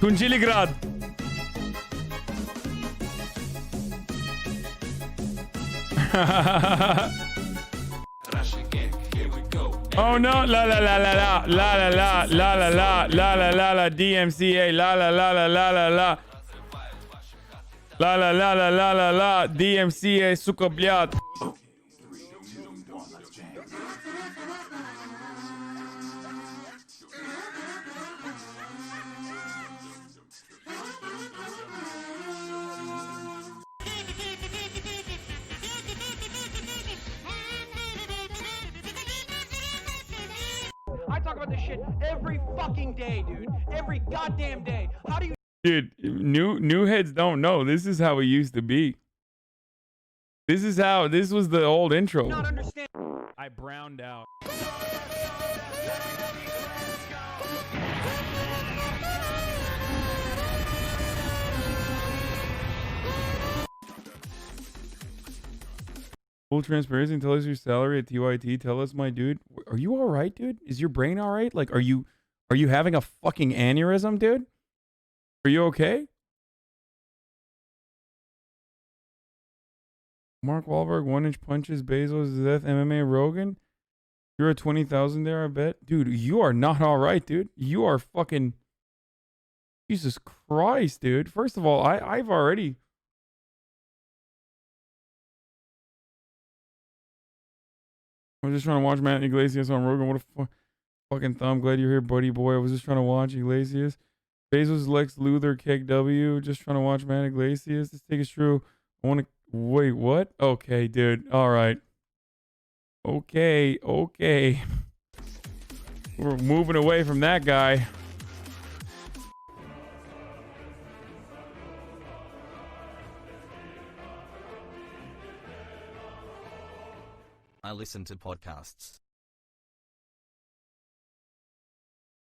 Kunchiligrad. Oh no, la la la la la la la la la la la la la la la DMCA la la la la la la la la la la la la la la DMCA suka blyat. I talk about this shit every fucking day, dude. Every goddamn day. How do you... Dude, new heads don't know. This is how it used to be. This was the old intro. not understand? I browned out. Full transparency and tell us your salary at TYT. Tell us, my dude. Are you all right, dude? Is your brain all right? Like, are you having a fucking aneurysm, dude? Are you okay? Mark Wahlberg, 1-inch punches, Bezos, death, MMA, Rogan. You're at 20,000 there, I bet. Dude, you are not all right, dude. You are fucking... Jesus Christ, dude. First of all, I've already... I was just trying to watch Matt Iglesias on Rogan. What a fucking thumb. Glad you're here, buddy boy. I was just trying to watch Iglesias. Bezos, Lex Luthor, Keg W. Just trying to watch Matt Iglesias. This thing is true. I want to... Wait, what? Okay, dude. All right. Okay. We're moving away from that guy. I listen to podcasts.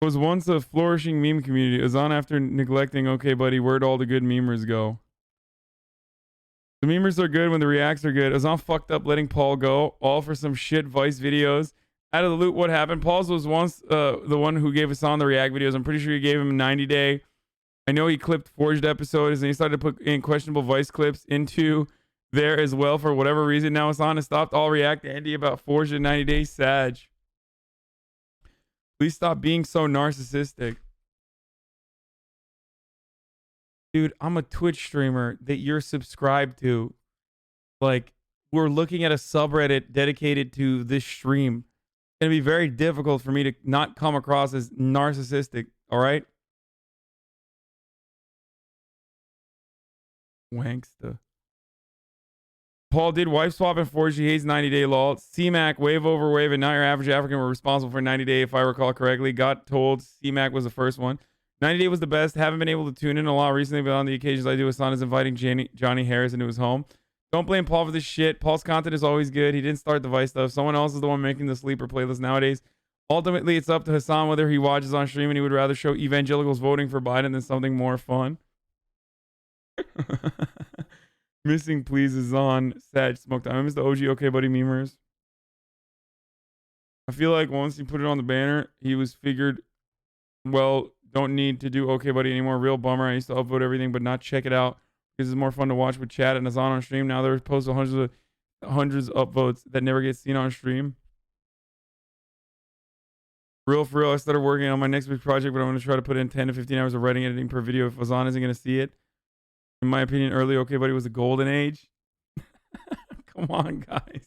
Was once a flourishing meme community. It was on after neglecting. Okay, buddy, where'd all the good memers go? The memers are good when the reacts are good. It was on fucked up letting Paul go, all for some shit Vice videos. Out of the loop, what happened? Paul's was once the one who gave us on the react videos. I'm pretty sure he gave him a 90-day. I know he clipped forged episodes and he started to put in questionable Vice clips into there as well for whatever reason. Now Hasan has stopped all react to Andy about forged in 90 days. Sag. Please stop being so narcissistic. Dude, I'm a Twitch streamer that you're subscribed to. Like, we're looking at a subreddit dedicated to this stream. It's going to be very difficult for me to not come across as narcissistic, all right? Wanksta. Paul did wife swap and forge. He hates 90-day law. C-Mac, wave over wave, and not your average African were responsible for 90-day, if I recall correctly. Got told C-Mac was the first one. 90-day was the best. Haven't been able to tune in a lot recently, but on the occasions I do, Hasan is inviting Johnny Harris into his home. Don't blame Paul for this shit. Paul's content is always good. He didn't start the Vice stuff. Someone else is the one making the sleeper playlist nowadays. Ultimately, it's up to Hasan whether he watches on stream and he would rather show evangelicals voting for Biden than something more fun. Missing please is on Sag Smoke Time. I miss the OG Okay Buddy memers. I feel like once he put it on the banner, he was figured, well, don't need to do Okay Buddy anymore. Real bummer. I used to upvote everything, but not check it out because it's more fun to watch with chat and Hasan on stream. Now they're posting hundreds of upvotes that never get seen on stream. Real for real, I started working on my next big project, but I'm going to try to put in 10 to 15 hours of writing editing per video if Hasan isn't going to see it. In my opinion, early Okay Buddy was a golden age. Come on, guys.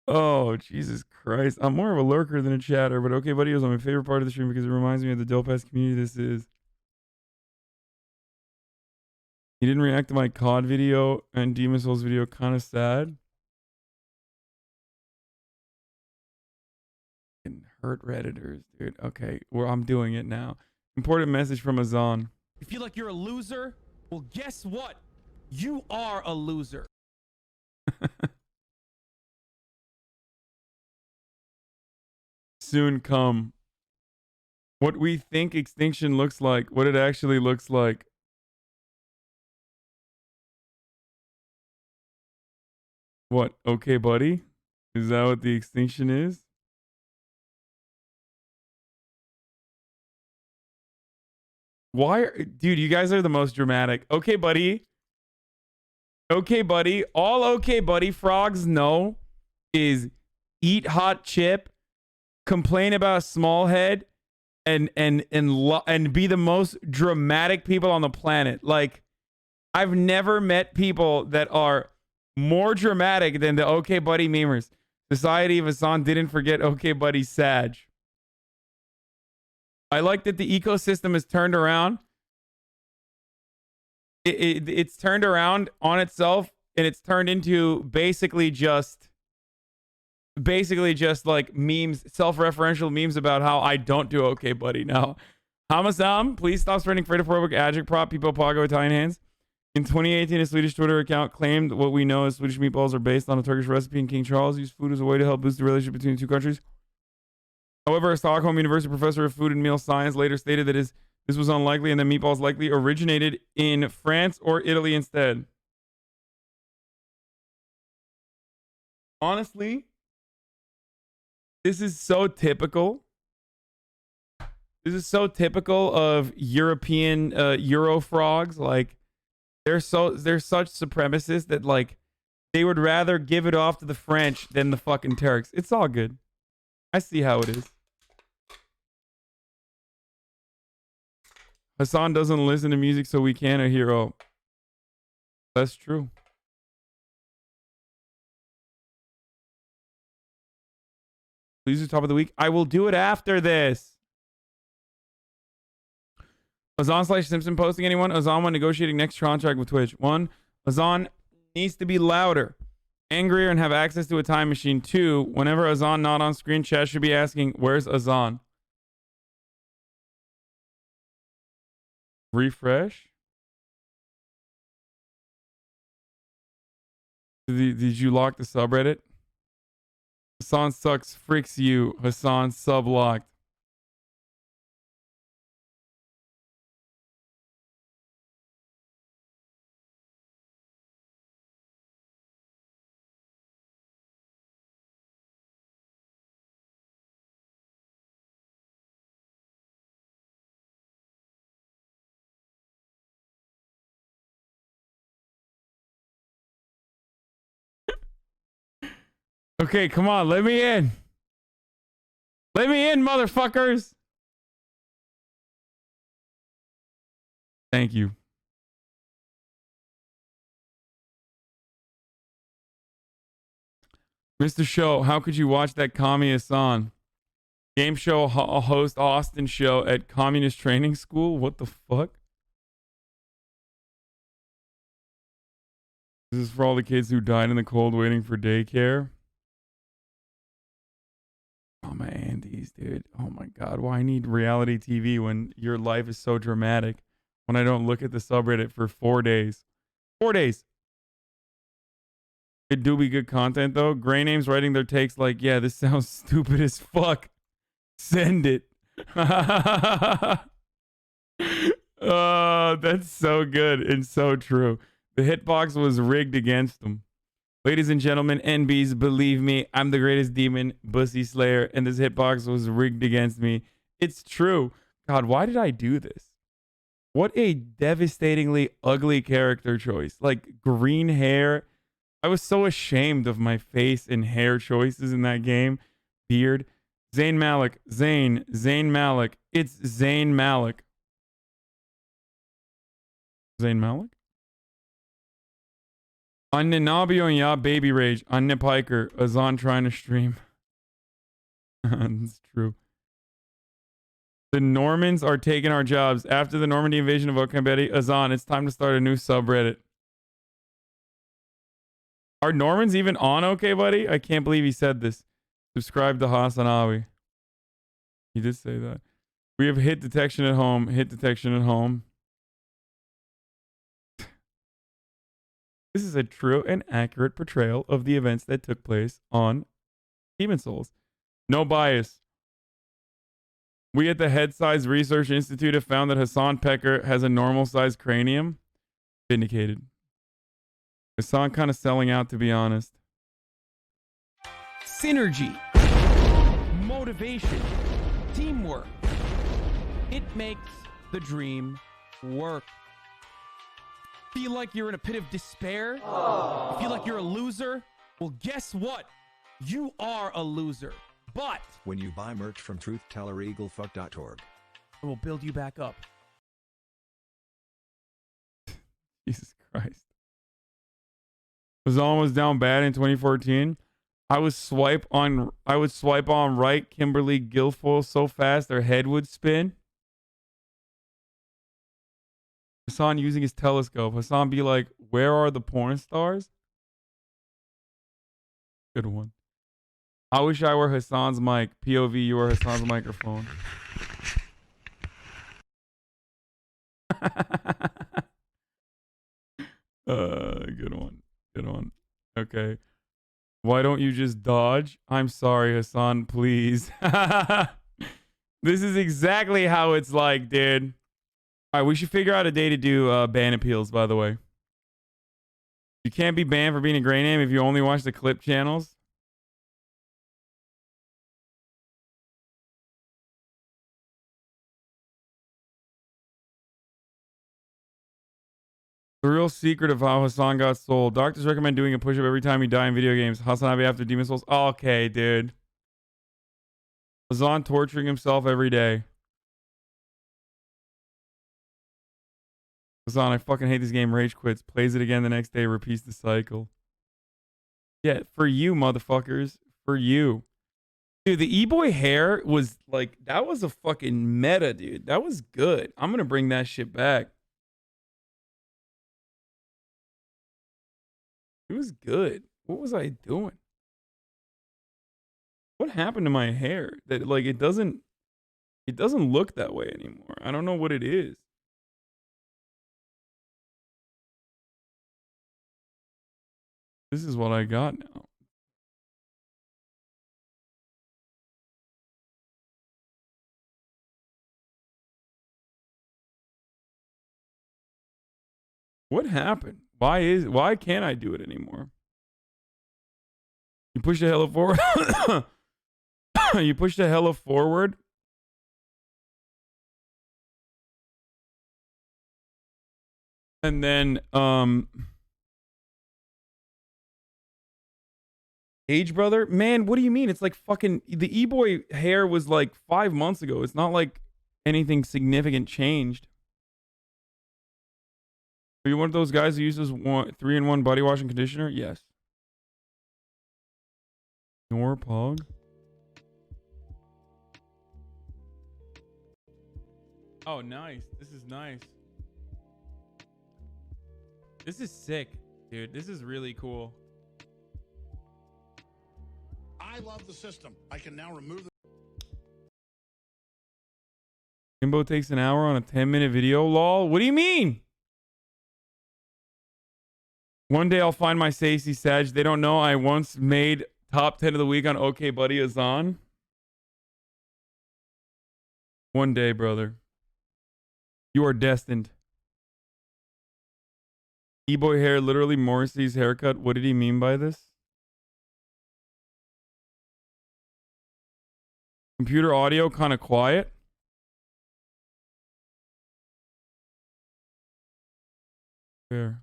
Oh, Jesus Christ. I'm more of a lurker than a chatter, but Okay Buddy was my favorite part of the stream because it reminds me of the dope-ass community this is. He didn't react to my COD video and Demon Souls video. Kind of sad. Hurt Redditors, dude. Okay, well, I'm doing it now. Important message from Hasan. You feel like you're a loser? Well, guess what? You are a loser. Soon come. What we think extinction looks like, what it actually looks like. What? Okay, buddy? Is that what the extinction is? Dude, you guys are the most dramatic. Okay, buddy. Okay, buddy. All Okay, buddy frogs know is eat hot chip, complain about small head, and be the most dramatic people on the planet. Like, I've never met people that are more dramatic than the Okay Buddy memers. Society of Hasan didn't forget Okay Buddy Sag. I like that the ecosystem has turned around. It's turned around on itself, and it's turned into basically just like memes, self-referential memes about how I don't do Okay Buddy now. Hamasam, please stop spreading freighter-phobic agitprop, people Pago Italian hands. In 2018, a Swedish Twitter account claimed what we know as Swedish meatballs are based on a Turkish recipe, and King Charles used food as a way to help boost the relationship between the two countries. However, a Stockholm University professor of food and meal science later stated that this was unlikely and that meatballs likely originated in France or Italy instead. Honestly, this is so typical. This is so typical of European Euro frogs. Like, they're such supremacists that like they would rather give it off to the French than the fucking Turks. It's all good. I see how it is. Hasan doesn't listen to music, so we can't a hero. That's true. Please do top of the week. I will do it after this. Hasan/Simpson posting anyone? Hasan when negotiating next contract with Twitch. 1. Hasan needs to be louder, angrier, and have access to a time machine. 2. Whenever Hasan not on screen, chat should be asking, where's Hasan? Refresh. Did you lock the subreddit? Hasan sucks, freaks you. Hasan sublocked. Okay, come on, let me in. Let me in, motherfuckers. Thank you. Mr. Show, how could you watch that Kami Hasan? Game show host Austin show at Communist Training School? What the fuck? This is for all the kids who died in the cold waiting for daycare. Oh, my Andes, dude. Oh, my God. Why I need reality TV when your life is so dramatic? When I don't look at the subreddit for 4 days. 4 days. It do be good content though. Gray names writing their takes like, yeah, this sounds stupid as fuck. Send it. That's so good and so true. The hitbox was rigged against them. Ladies and gentlemen, NBs, believe me, I'm the greatest demon, Bussy Slayer, and this hitbox was rigged against me. It's true. God, why did I do this? What a devastatingly ugly character choice. Like green hair. I was so ashamed of my face and hair choices in that game. Beard. Zayn Malik. Zayn Malik. It's Zayn Malik. Zayn Malik? HasanAbi on ya baby rage. Anne Piker. Hasan trying to stream. That's true. The Normans are taking our jobs. After the Normandy invasion of Okambeti, Hasan, it's time to start a new subreddit. Are Normans even on Okay Buddy? I can't believe he said this. Subscribe to HasanAbi. He did say that. We have hit detection at home. Hit detection at home. This is a true and accurate portrayal of the events that took place on Demon Souls. No bias. We at the Head Size Research Institute have found that Hasan Pecker has a normal sized cranium. Vindicated. Hasan kind of selling out, to be honest. Synergy, motivation, teamwork. It makes the dream work. Feel like you're in a pit of despair? Feel like you're a loser? Well, guess what? You are a loser. But when you buy merch from truthteller.eaglefuck.org, I will build you back up. Jesus Christ. Hasan was down bad in 2014. I would swipe on right Kimberly Guilfoyle so fast their head would spin. Hasan using his telescope. Hasan be like, where are the porn stars? Good one. I wish I were Hasan's mic. POV, you are Hasan's microphone. Good one. Good one. Okay. Why don't you just dodge? I'm sorry, Hasan, please. This is exactly how it's like, dude. All right, we should figure out a day to do ban appeals, by the way. You can't be banned for being a gray name if you only watch the clip channels. The real secret of how Hasan got sold. Doctors recommend doing a push-up every time you die in video games. HasanAbi after Demon Souls. Okay, dude. Hasan torturing himself every day. Hasan, I fucking hate this game. Rage quits. Plays it again the next day. Repeats the cycle. Yeah, for you, motherfuckers. For you. Dude, the E-Boy hair was like, that was a fucking meta, dude. That was good. I'm going to bring that shit back. It was good. What was I doing? What happened to my hair? That like it doesn't look that way anymore. I don't know what it is. This is what I got now. What happened? Why can't I do it anymore? You push the hella forward. You push the hella forward. And then age brother? Man, what do you mean? It's like fucking the E-Boy hair was like 5 months ago. It's not like anything significant changed. Are you one of those guys who uses 3-in-1 body wash and conditioner? Yes. Nor Pog. Oh, nice. This is nice. This is sick, dude. This is really cool. I love the system. I can now remove the... Kimbo takes an hour on a 10-minute video, lol. What do you mean? One day I'll find my Stacey Sag. They don't know I once made top 10 of the week on OK Buddy Hasan. One day, brother. You are destined. E-boy hair, literally Morrissey's haircut. What did he mean by this? Computer audio kind of quiet. Fair.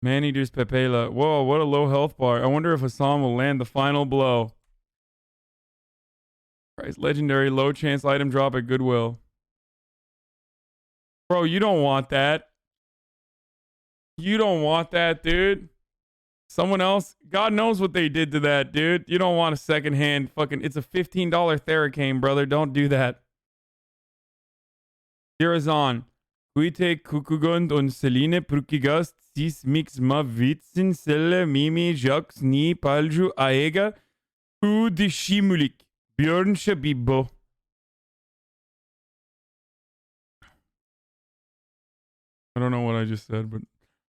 Man-eater's Pepela. Whoa, what a low health bar. I wonder if Hasan will land the final blow. Price legendary, low chance item drop at Goodwill. Bro, you don't want that. You don't want that, dude. Someone else, God knows what they did to that, dude. You don't want a secondhand fucking, it's a $15 Theracane, brother. Don't do that. Dear Hasan, Kuite Kukugund und Celine Prukigast, Sis Mix Ma Witzen, Selle, Mimi, Jacques, Ni, Palju, Aega, Udishimulik, Björn Shabibo. I don't know what I just said, but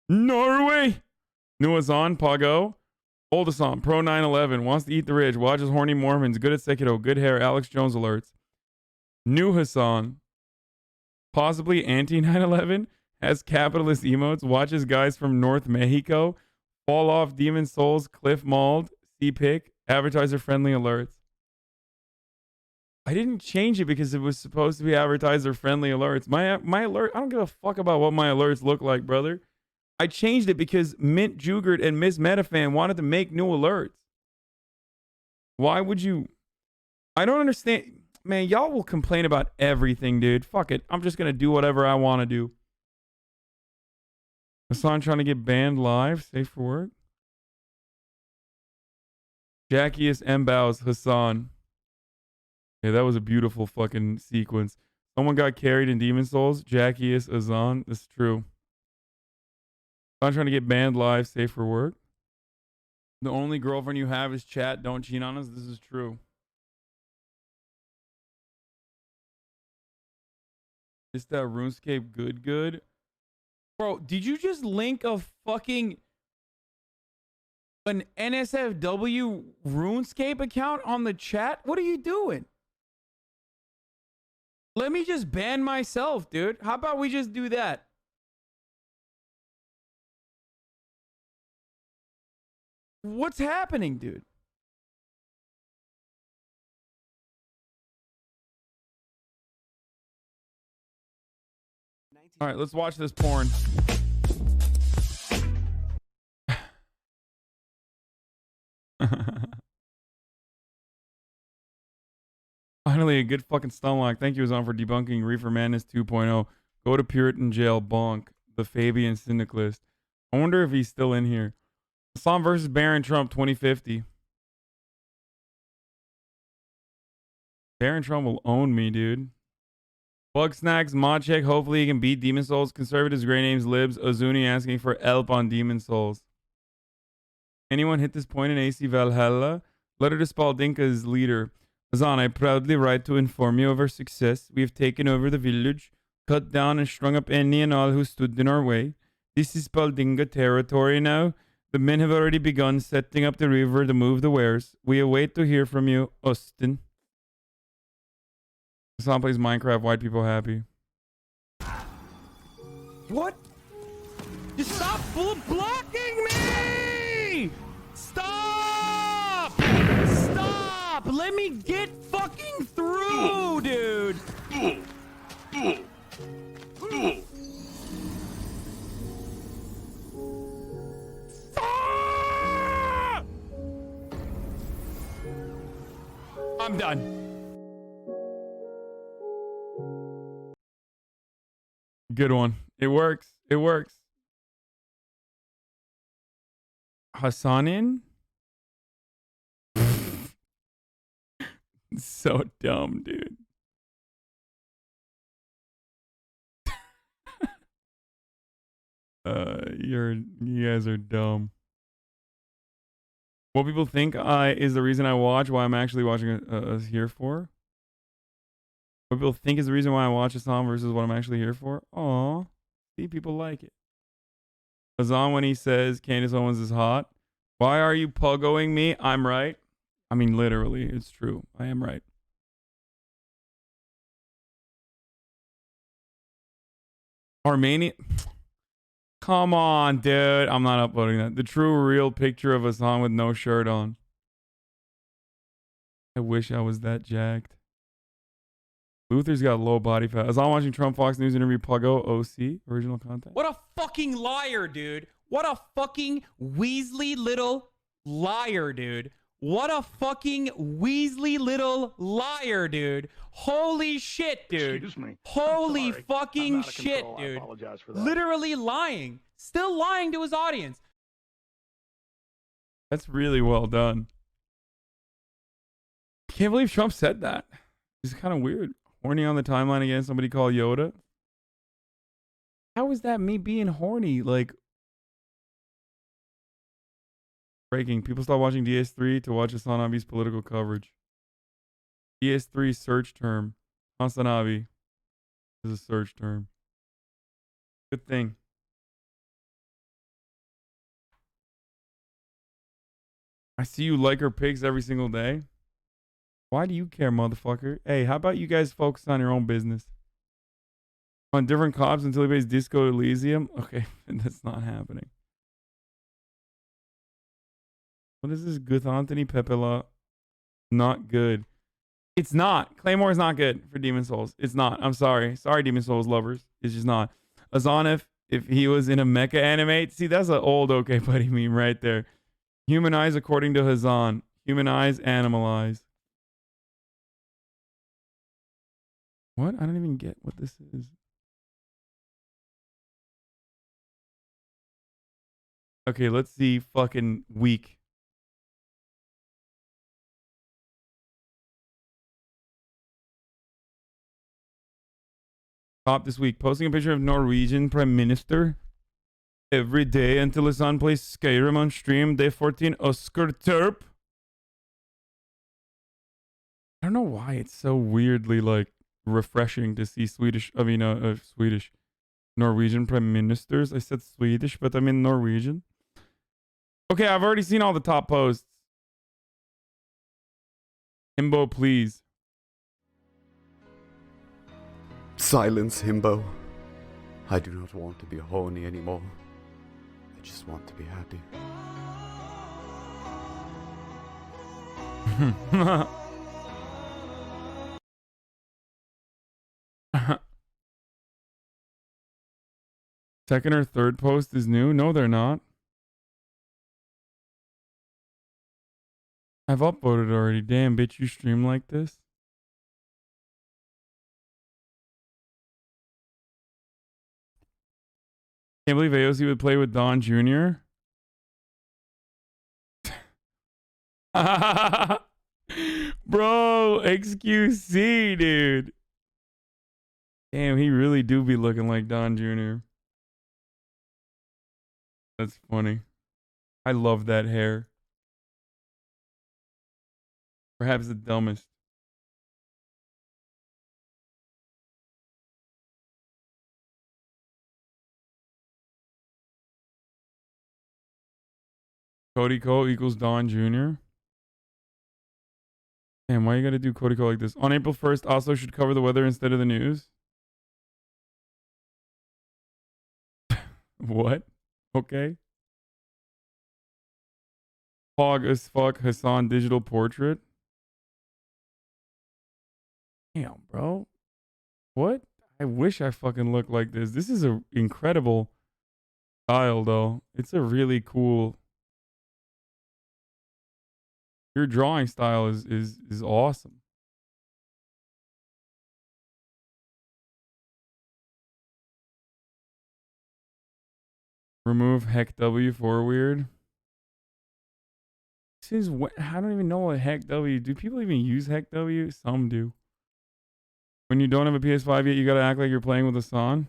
Norway! New Hasan, Pago. Old Hasan, Pro 911, wants to eat the ridge, watches horny Mormons, good at Sekiro, good hair, Alex Jones alerts. New Hasan, possibly anti 911, has capitalist emotes, watches guys from North Mexico, fall off Demon Souls, Cliff Mauled, C-Pick, advertiser friendly alerts. I didn't change it because it was supposed to be advertiser friendly alerts. My alert, I don't give a fuck about what my alerts look like, brother. I changed it because Mint Jugert and Miss Metafan wanted to make new alerts. Why would you? I don't understand. Man, y'all will complain about everything, dude. Fuck it. I'm just going to do whatever I want to do. Hasan trying to get banned live. Safe for work. Jackiest Mbows, Hasan. Yeah, that was a beautiful fucking sequence. Someone got carried in Demon Souls. Jackiest Hasan. That's true. I'm trying to get banned live, safe for work. The only girlfriend you have is chat. Don't cheat on us. This is true. Is that RuneScape good? Bro, did you just link a fucking an NSFW RuneScape account on the chat? What are you doing? Let me just ban myself, dude. How about we just do that? What's happening, dude? All right, let's watch this porn. Finally, a good fucking stun lock. Thank you, Hasan, for debunking Reefer Madness 2.0. Go to Puritan Jail, bonk. The Fabian Syndicalist. I wonder if he's still in here. Hasan versus Baron Trump 2050. Baron Trump will own me, dude. Bug Snacks, Mod Check. Hopefully he can beat Demon Souls. Conservatives, Grey Names, Libs. Ozuni asking for help on Demon Souls. Anyone hit this point in AC Valhalla? Letter to Spaldinka's leader. Hasan, I proudly write to inform you of our success. We have taken over the village, cut down and strung up any and all who stood in our way. This is Spaldinga territory now. The men have already begun setting up the river to move the wares. We await to hear from you, Austin. Hasan plays Minecraft, white people happy. What? Just stop blocking me! Stop! Stop! Let me get fucking through, dude! Stop! I'm done. Good one. It works. It works. Hasanin? So dumb, dude. You guys are dumb. What people think is the reason I watch, why I'm actually watching us here for. What people think is the reason why I watch Hasan versus what I'm actually here for. Aw. See, people like it. Hasan when he says Candace Owens is hot. Why are you puggoing me? I'm right. I mean, literally, it's true. I am right. Armenia. Come on, dude. I'm not uploading that. The true, real picture of Hasan with no shirt on. I wish I was that jacked. Luther's got low body fat. Hasan watching Trump Fox News interview Puggo OC original content. What a fucking liar, dude. What a fucking Weasley little liar, dude. What a fucking Weasley little liar, dude. Holy shit, dude. Excuse me. Holy sorry. fucking I'm out of shit, control. I dude. apologize for that. Literally lying. Still lying to his audience. That's really well done. Can't believe Trump said that. It's kind of weird. Horny on the timeline again. Somebody call Yoda. How is that me being horny? Like, breaking. People stop watching DS3 to watch HasanAbi's political coverage. DS3 search term. HasanAbi is a search term. Good thing. I see you like her pics every single day. Why do you care, motherfucker? Hey, how about you guys focus on your own business? On different cops until he plays Disco Elysium? Okay, that's not happening. What is this? Good Anthony Pepela. Not good. It's not. Claymore is not good for Demon Souls. It's not. I'm sorry. Sorry, Demon Souls lovers. It's just not. Hasan, if he was in a mecha anime, see, that's an old Okay Buddy meme right there. Human eyes according to Hasan. Human eyes, animal eyes. What? I don't even get what this is. Okay, let's see fucking week. Top this week. Posting a picture of Norwegian Prime Minister every day until his son plays Skyrim on stream. Day 14, Oscar Terp. I don't know why it's so weirdly like refreshing to see Norwegian prime ministers. I said Swedish, but I mean Norwegian. Okay, I've already seen all the top posts. Himbo, please. Silence, Himbo. I do not want to be horny anymore. I just want to be happy. Second or third post is new? No, they're not. I've uploaded already. Damn, bitch, you stream like this? Can't believe AOC would play with Don Jr. Bro, XQC, dude. Damn, he really do be looking like Don Jr. That's funny. I love that hair. Perhaps the dumbest. Cody Cole equals Don Jr. Damn, why you gotta do Cody Cole like this? On April 1st, Oslo should cover the weather instead of the news. What? Okay. Hog as fuck Hasan digital portrait. Damn, bro. What? I wish I fucking looked like this. This is a incredible style, though. It's a really cool. Your drawing style is awesome. Remove heck W for weird. This is what I don't even know what heck W. Do people even use heck W? Some do. When you don't have a PS5 yet, you gotta act like you're playing with Hasan.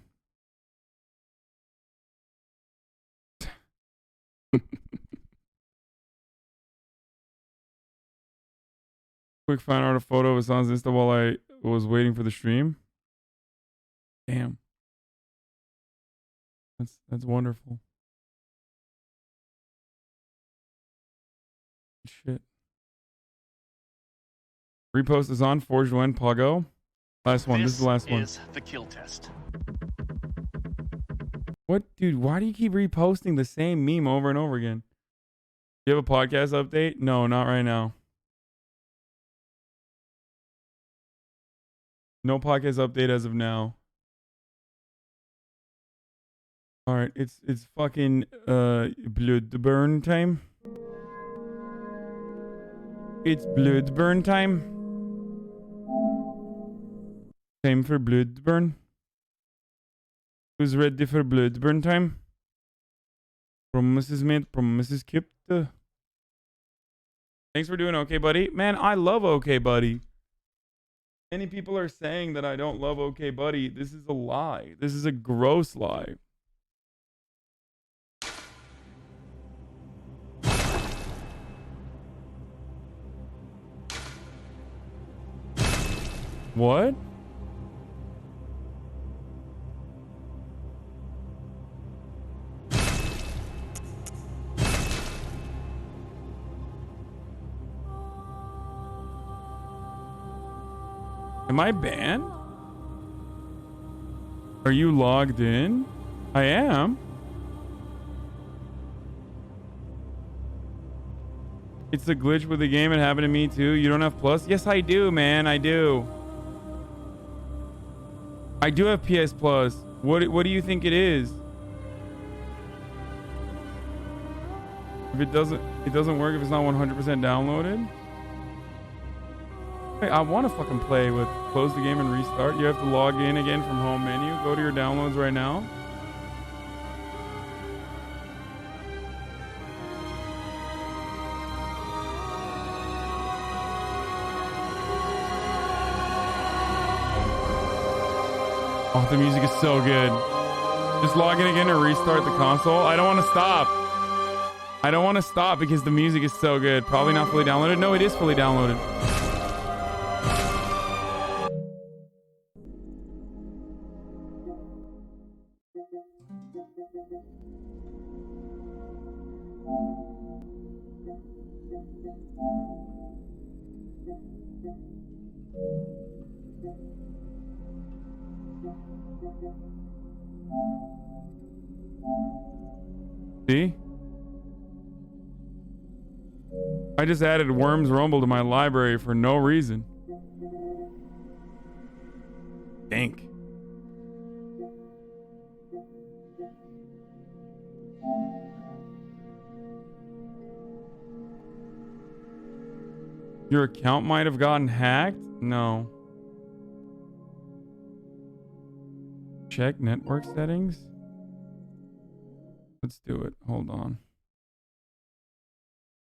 Quick find out a photo of Hasan's Insta while I was waiting for the stream. Damn. That's wonderful. Shit. Repost is on. Forged When Pogo. Last one. This is the last one. This is the kill test. What, dude? Why do you keep reposting the same meme over and over again? You have a podcast update? No, not right now. No podcast update as of now. All right, it's fucking blood burn time. It's blood burn time. Time for blood burn. Who's ready for blood burn time? Promises made, promises kept. Thanks for doing Okay Buddy. Man, I love Okay Buddy. Many people are saying that I don't love Okay Buddy. This is a lie. This is a gross lie. What? Am I banned? Are you logged in? I am. It's a glitch with the game. It happened to me too. You don't have Plus? Yes, I do, man. I do. I do have PS Plus. What do you think it is? If it doesn't work if it's not 100% downloaded. Hey, I want to fucking play with close the game and restart. You have to log in again from home menu. Go to your downloads right now. Oh, the music is so good. Just log in again and restart the console. I don't want to stop. I don't want to stop because the music is so good. Probably not fully downloaded. No, it is fully downloaded. See? I just added Worms Rumble to my library for no reason. Think. Your account might have gotten hacked? No. Check network settings? Let's do it. Hold on.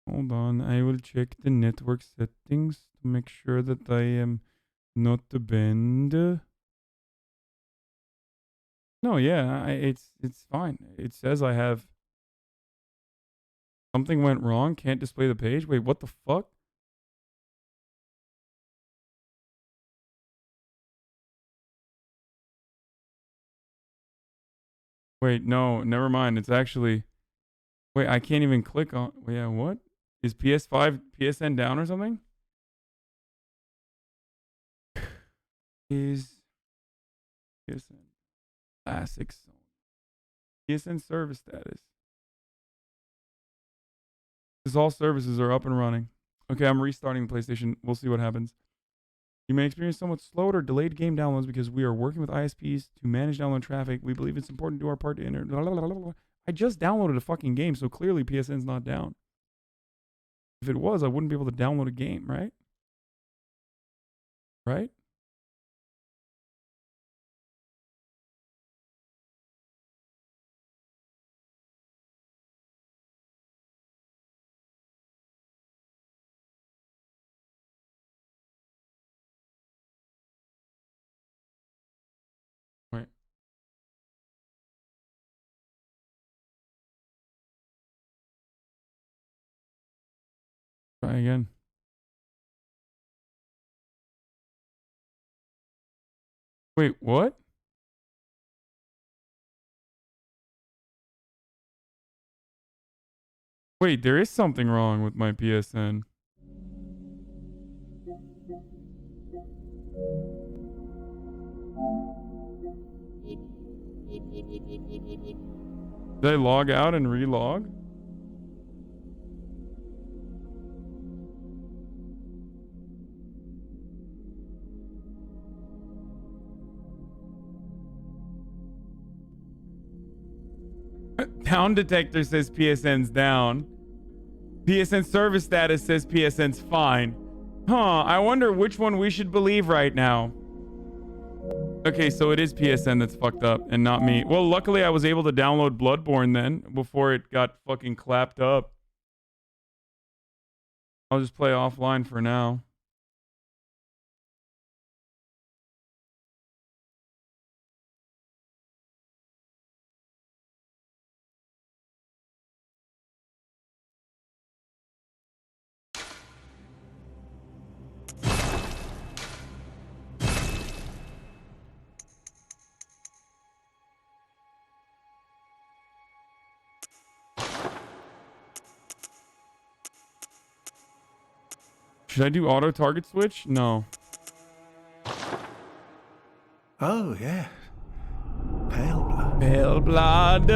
Hold on. I will check the network settings to make sure that I am not banned. No, yeah, it's fine. It says I have something went wrong. Can't display the page. Wait, what the fuck? Wait, no, never mind. It's actually... Wait, I can't even click on... Yeah, what? Is PS5 PSN down or something? Is PSN Classic PSN service status. Because all services are up and running. Okay, I'm restarting the PlayStation. We'll see what happens. You may experience somewhat slowed or delayed game downloads because we are working with ISPs to manage download traffic. We believe it's important to do our part to enter. I just downloaded a fucking game, so clearly PSN's not down. If it was, I wouldn't be able to download a game, right? Right? Right. Try again. Wait, what? Wait, there is something wrong with my PSN. Did I log out and relog? Town detector says PSN's down. PSN service status says PSN's fine. Huh, I wonder which one we should believe right now. Okay, so it is PSN that's fucked up and not me. Well, luckily I was able to download Bloodborne then before it got fucking clapped up. I'll just play offline for now. Should I do auto target switch? No. Oh, yeah. Pale blood. Pale blood.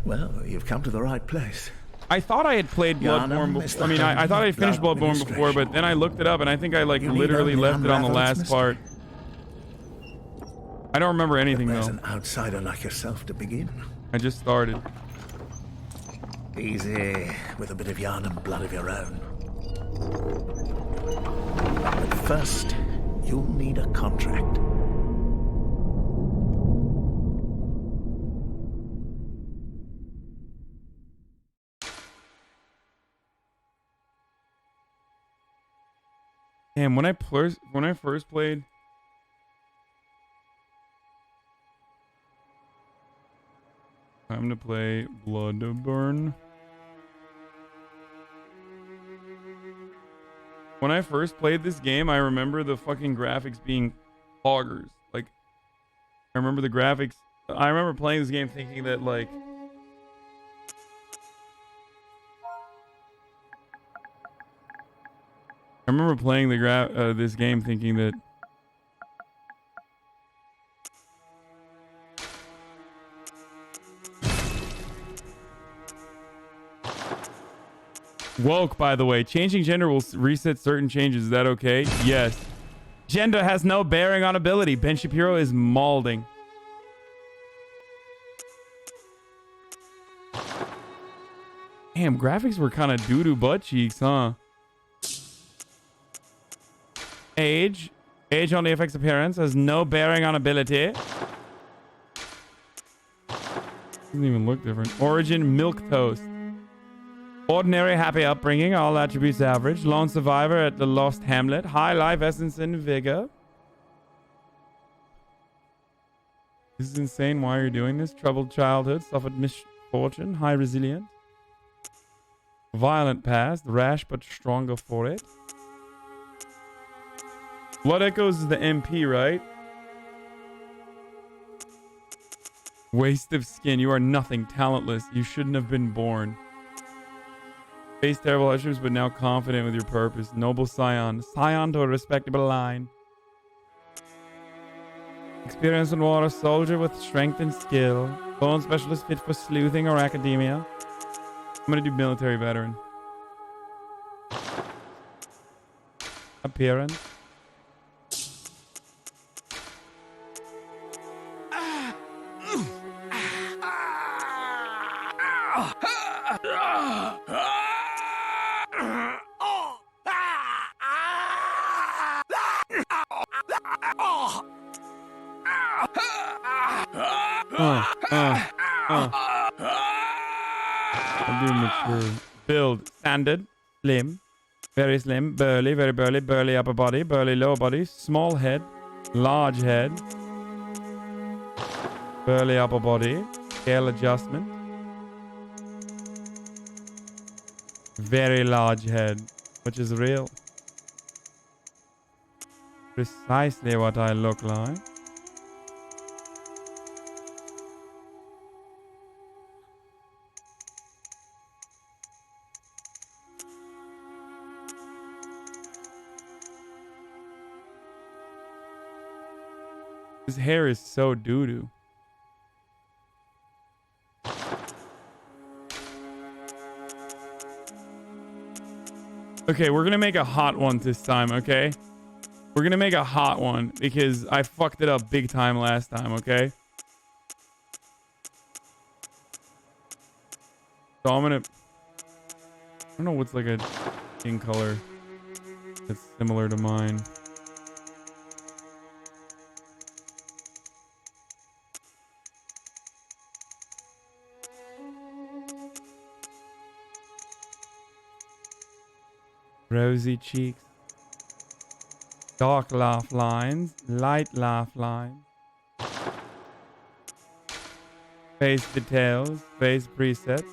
Well, you've come to the right place. I thought I had played Bloodborne before. I mean, I thought I finished Bloodborne before, but then I looked it up and I think I like literally left it on the last part. I don't remember anything There's though. an outsider like yourself to begin. I just started. Easy, with a bit of yarn and blood of your own. But first, you'll need a contract. Damn, when I first played. Time to play Bloodborne. When I first played this game, I remember the fucking graphics being hoggers. Like, I remember the graphics. I remember playing this game thinking that, like, I remember playing this game thinking that woke, by the way. Changing gender will reset certain changes. Is that okay? Yes. Gender has no bearing on ability. Ben Shapiro is malding. Damn, graphics were kind of doo-doo butt cheeks, huh? Age. Age only affects appearance. Has no bearing on ability. Doesn't even look different. Origin, milquetoast. Ordinary, happy upbringing, all attributes average. Lone survivor at the Lost Hamlet. High life essence and vigor. This is insane. Why are you doing this? Troubled childhood. Suffered misfortune. High resilient. Violent past. Rash but stronger for it. Blood Echoes is the MP, right? Waste of skin. You are nothing. Talentless. You shouldn't have been born. Face terrible issues, but now confident with your purpose. Noble scion. Scion to a respectable line. Experience in water. Soldier with strength and skill. Bone specialist fit for sleuthing or academia. I'm gonna do military veteran. Appearance. I'll do mature. Build. Standard. Slim. Very slim. Burly. Very burly. Burly upper body. Burly lower body. Small head. Large head. Burly upper body. Scale adjustment. Very large head. Which is real. Precisely what I look like. His hair is so doo-doo. Okay, we're gonna make a hot one this time, okay? We're gonna make a hot one because I fucked it up big time last time, okay? So I'm gonna... I don't know what's like a skin color that's similar to mine. Rosy cheeks. Dark laugh lines. Light laugh lines. Face details. Face presets.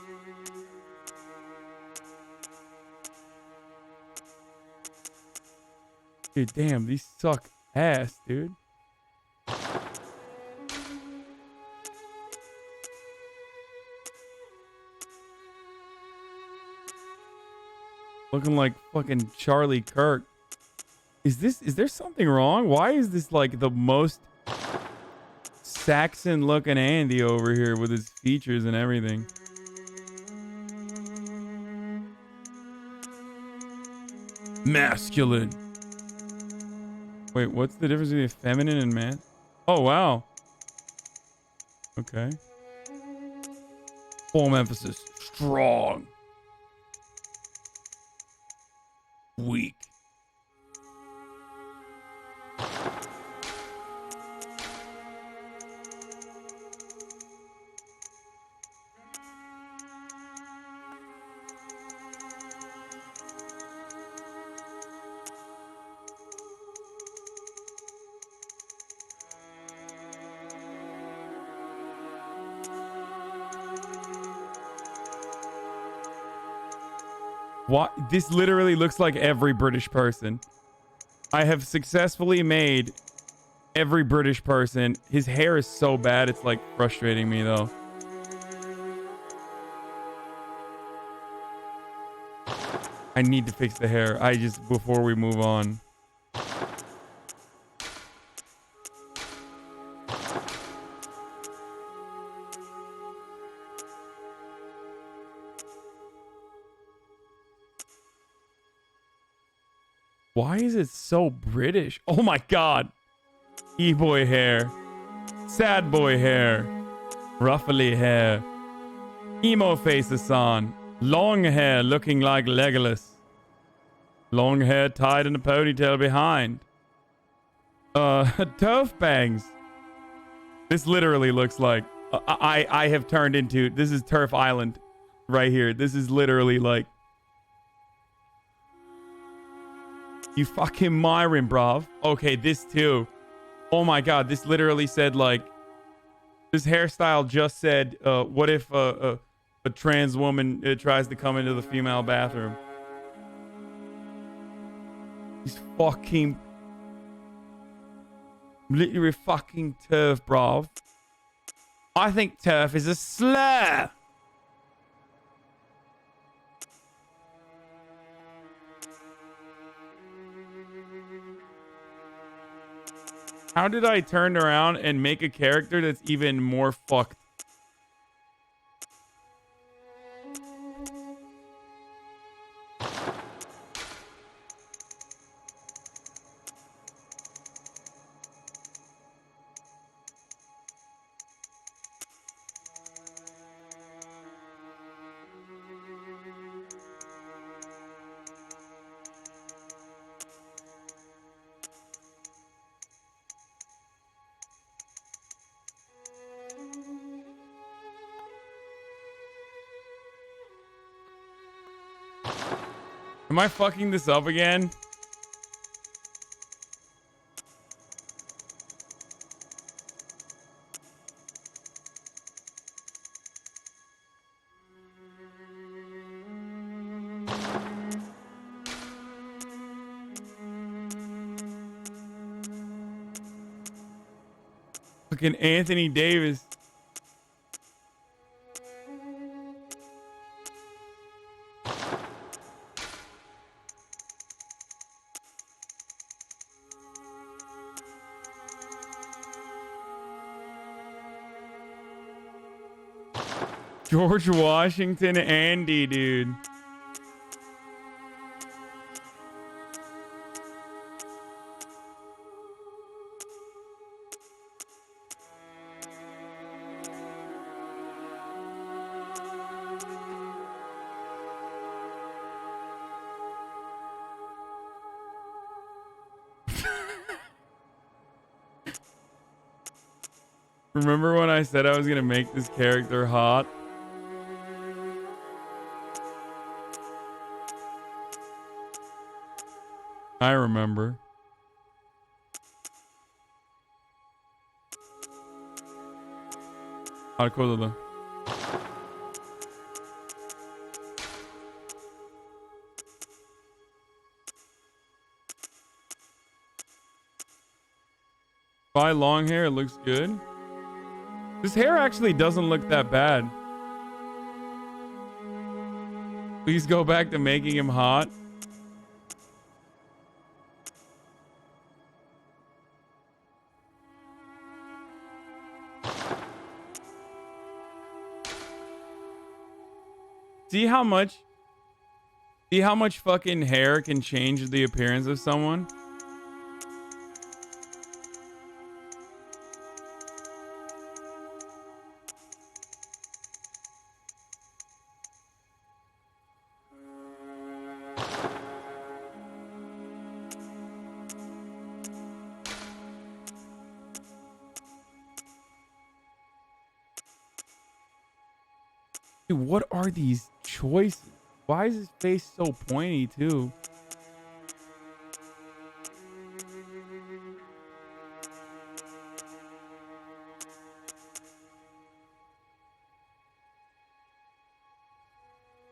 Dude, damn, these suck ass, dude. Looking like fucking Charlie Kirk. Is there something wrong? Why is this like the most Saxon looking Andy over here with his features and everything? Masculine. Wait, what's the difference between feminine and man? Oh, wow. Okay. Form emphasis. Strong. Weak. What? This literally looks like every British person. I have successfully made every British person. His hair is so bad, it's like frustrating me though. I need to fix the hair. Before we move on. Why is it so British? Oh my god. E-boy hair. Sad boy hair. Ruffly hair. Emo face Hasan. Long hair looking like Legolas. Long hair tied in a ponytail behind. Turf bangs. This literally looks like... I have turned into... This is Turf Island right here. This is literally like... You fucking Myron, bruv. Okay, this too. Oh my god, this literally said like... This hairstyle just said, what if a trans woman tries to come into the female bathroom? He's fucking... Literally fucking turf, bruv. I think turf is a slur. How did I turn around and make a character that's even more fucked? Am I fucking this up again? Fucking Anthony Davis. George Washington Andy, dude. Remember when I said I was gonna make this character hot? I remember. Hardcore. By long hair, it looks good. This hair actually doesn't look that bad. Please go back to making him hot. See how much fucking hair can change the appearance of someone? Dude, what are these choices? Why is his face so pointy too?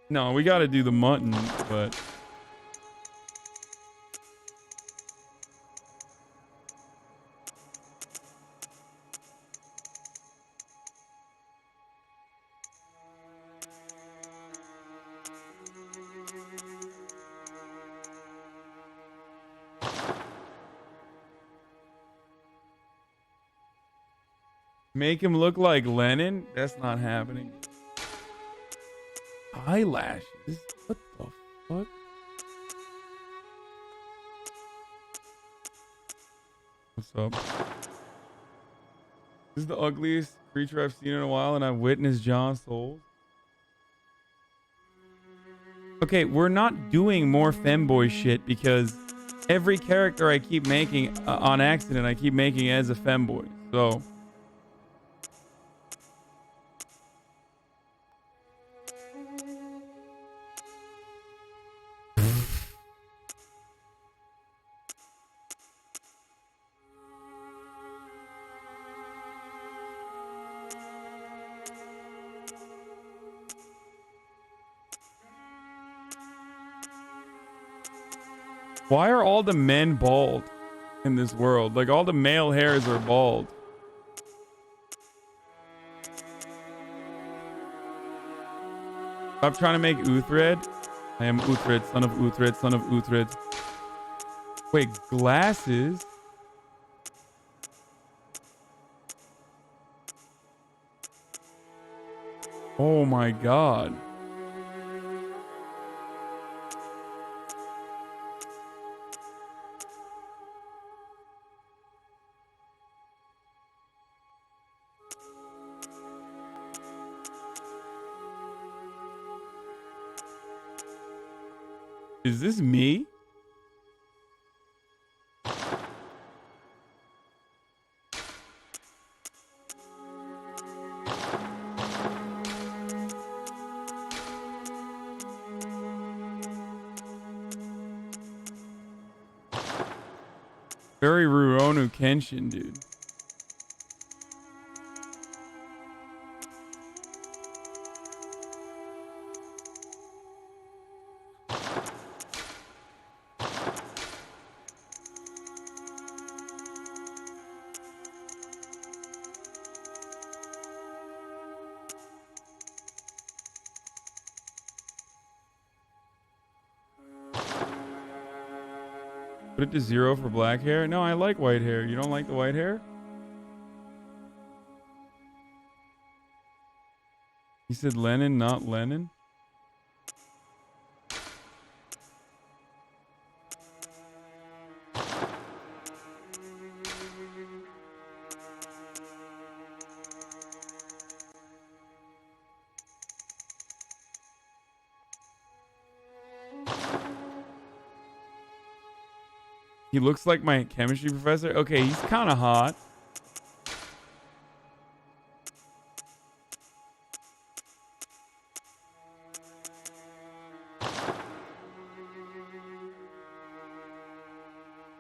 No, we gotta do the mutton, but... Make him look like Lennon? That's not happening. Eyelashes? What the fuck? What's up? This is the ugliest creature I've seen in a while, and I've witnessed John's souls. Okay, we're not doing more femboy shit because every character I keep making on accident, I keep making as a femboy. So... Why are all the men bald in this world? Like, all the male hairs are bald. Stop trying to make Uthred. I am Uthred, son of Uthred, son of Uthred. Wait, glasses? Oh my god. Is this me? Very Rurouni Kenshin, dude. Put it to 0 for black hair? No, I like white hair. You don't like the white hair? He said Lenin, not Lenin. He looks like my chemistry professor. Okay, he's kind of hot.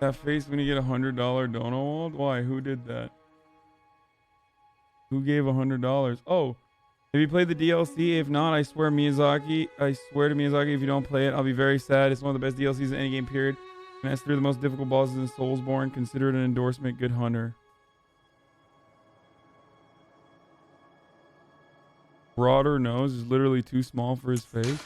That face when you get $100 Donald? Why? Who did that? Who gave $100? Oh, have you played the DLC? If not, I swear to Miyazaki, if you don't play it, I'll be very sad. It's one of the best DLCs in any game, period. And that's 3 of the most difficult bosses in Soulsborne. Consider it an endorsement. Good hunter. Broader nose is literally too small for his face.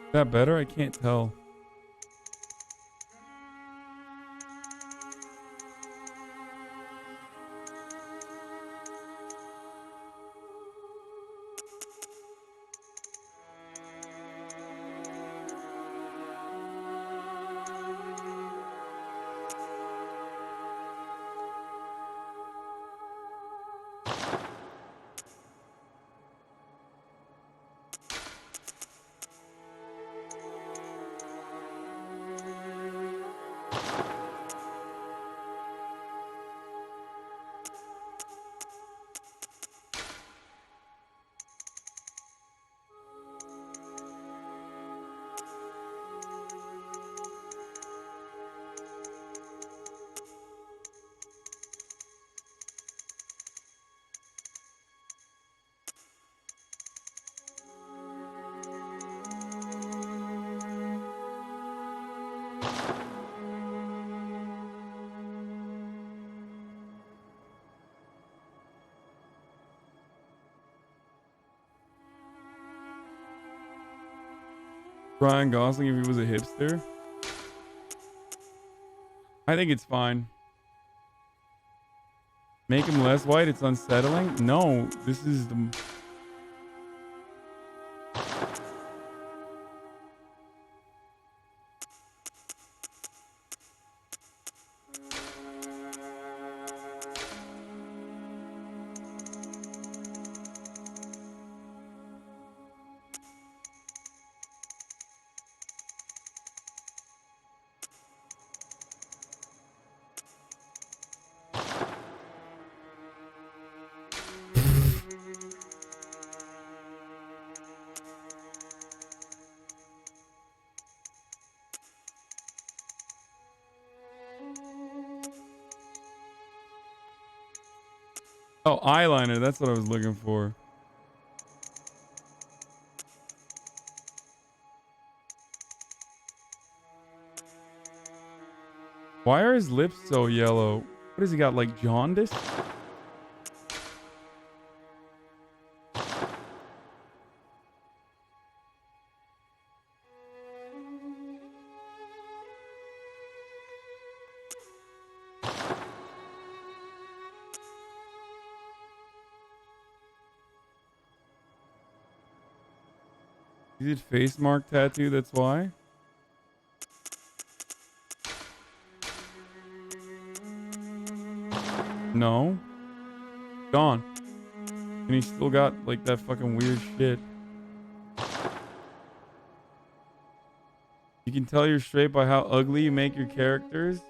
Is that better? I can't tell. Ryan Gosling if he was a hipster? I think it's fine. Make him less white, it's unsettling? No, this is the... Oh, eyeliner. That's what I was looking for. Why are his lips so yellow? What has he got, like jaundice? Is it face mark tattoo? That's why? No. Gone. And he still got like that fucking weird shit. You can tell you're straight by how ugly you make your characters.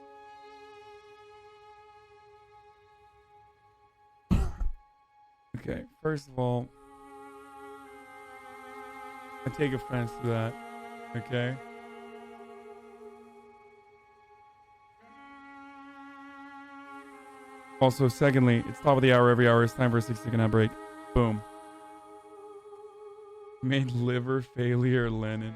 Okay, first of all, I take offense to that. Okay? Also, secondly, it's top of the hour every hour. It's time for a 6-second ad break. Boom. Made liver failure Lennon.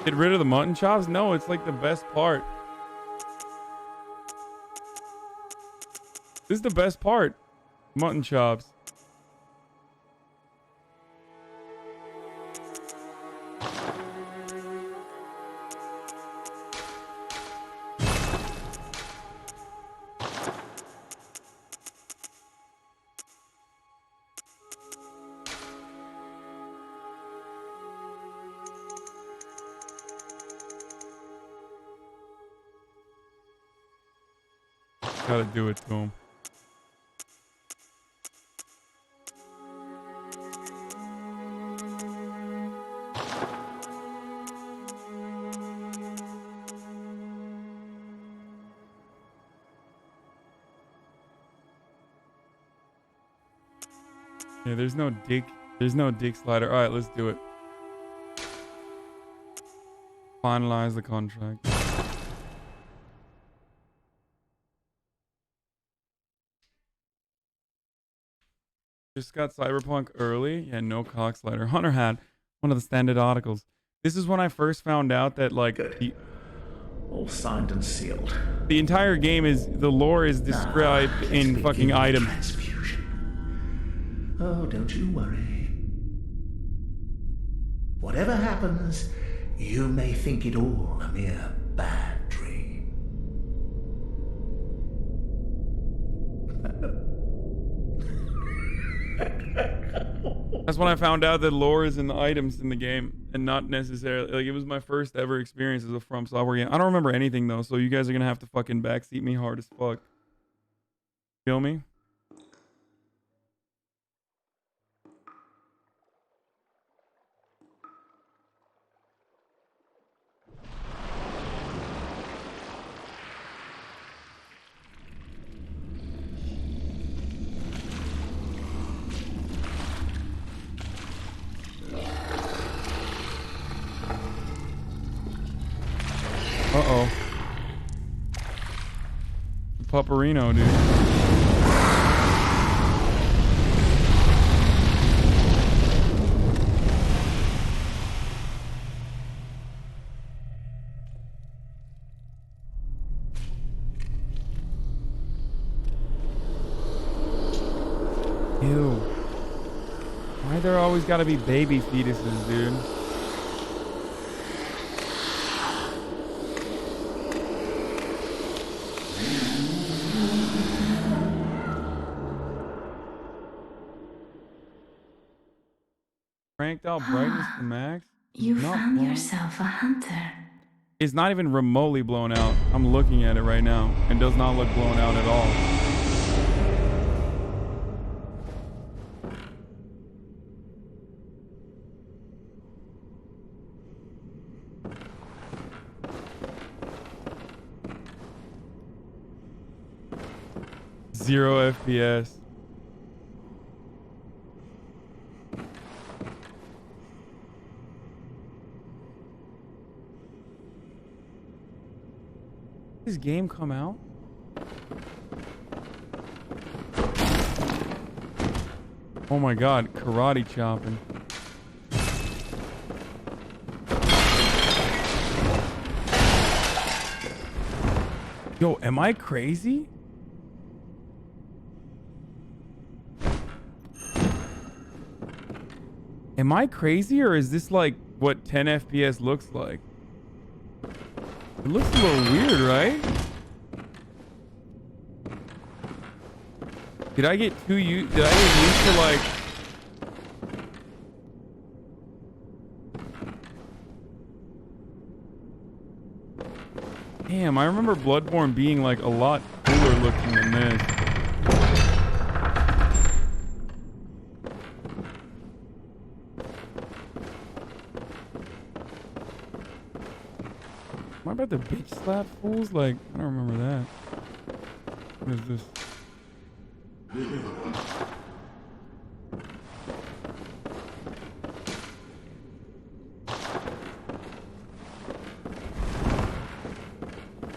Get rid of the mutton chops? No, it's like the best part. This is the best part. Mutton chops. Gotta do it to him. Yeah, there's no dick slider. All right, let's do it. Finalize the contract. Just got Cyberpunk early. Yeah, no cock slider. Hunter had one of the standard articles. This is when I first found out that like all signed and sealed. The entire game is the lore is described in fucking items. Oh, don't you worry. Whatever happens, you may think it all a mere bad dream. That's when I found out that lore is in the items in the game and not necessarily like it was my first ever experience as a From Software game. I don't remember anything though, so you guys are gonna have to fucking backseat me hard as fuck. Feel me? Uh-oh. Pupperino, dude. Ew. Why there always gotta be baby fetuses, dude? Cranked out brightness to max. You Not found blown. yourself a hunter. It's not even remotely blown out. I'm looking at it right now and does not look blown out at all. Zero FPS. Did this game come out? Oh my god, karate chopping. Yo, am I crazy? Am I crazy or is this like what 10 FPS looks like? It looks a little weird, right? Did I get used to like Damn, I remember Bloodborne being like a lot cooler looking than this. Am I about to bitch slap fools? Like, I don't remember that. What is this?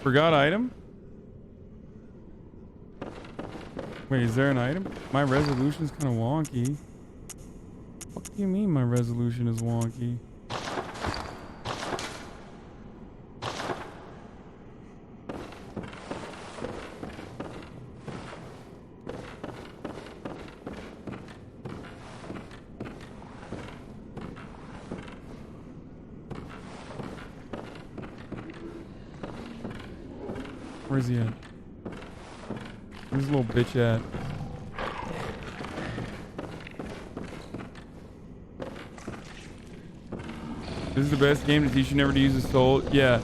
Forgot item? Wait, is there an item? My resolution's kind of wonky. What do you mean my resolution is wonky? Where's he at? Where's this little bitch at? This is the best game to teach you never to use a soul. Yeah.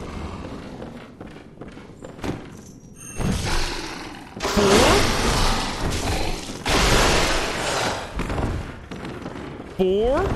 4?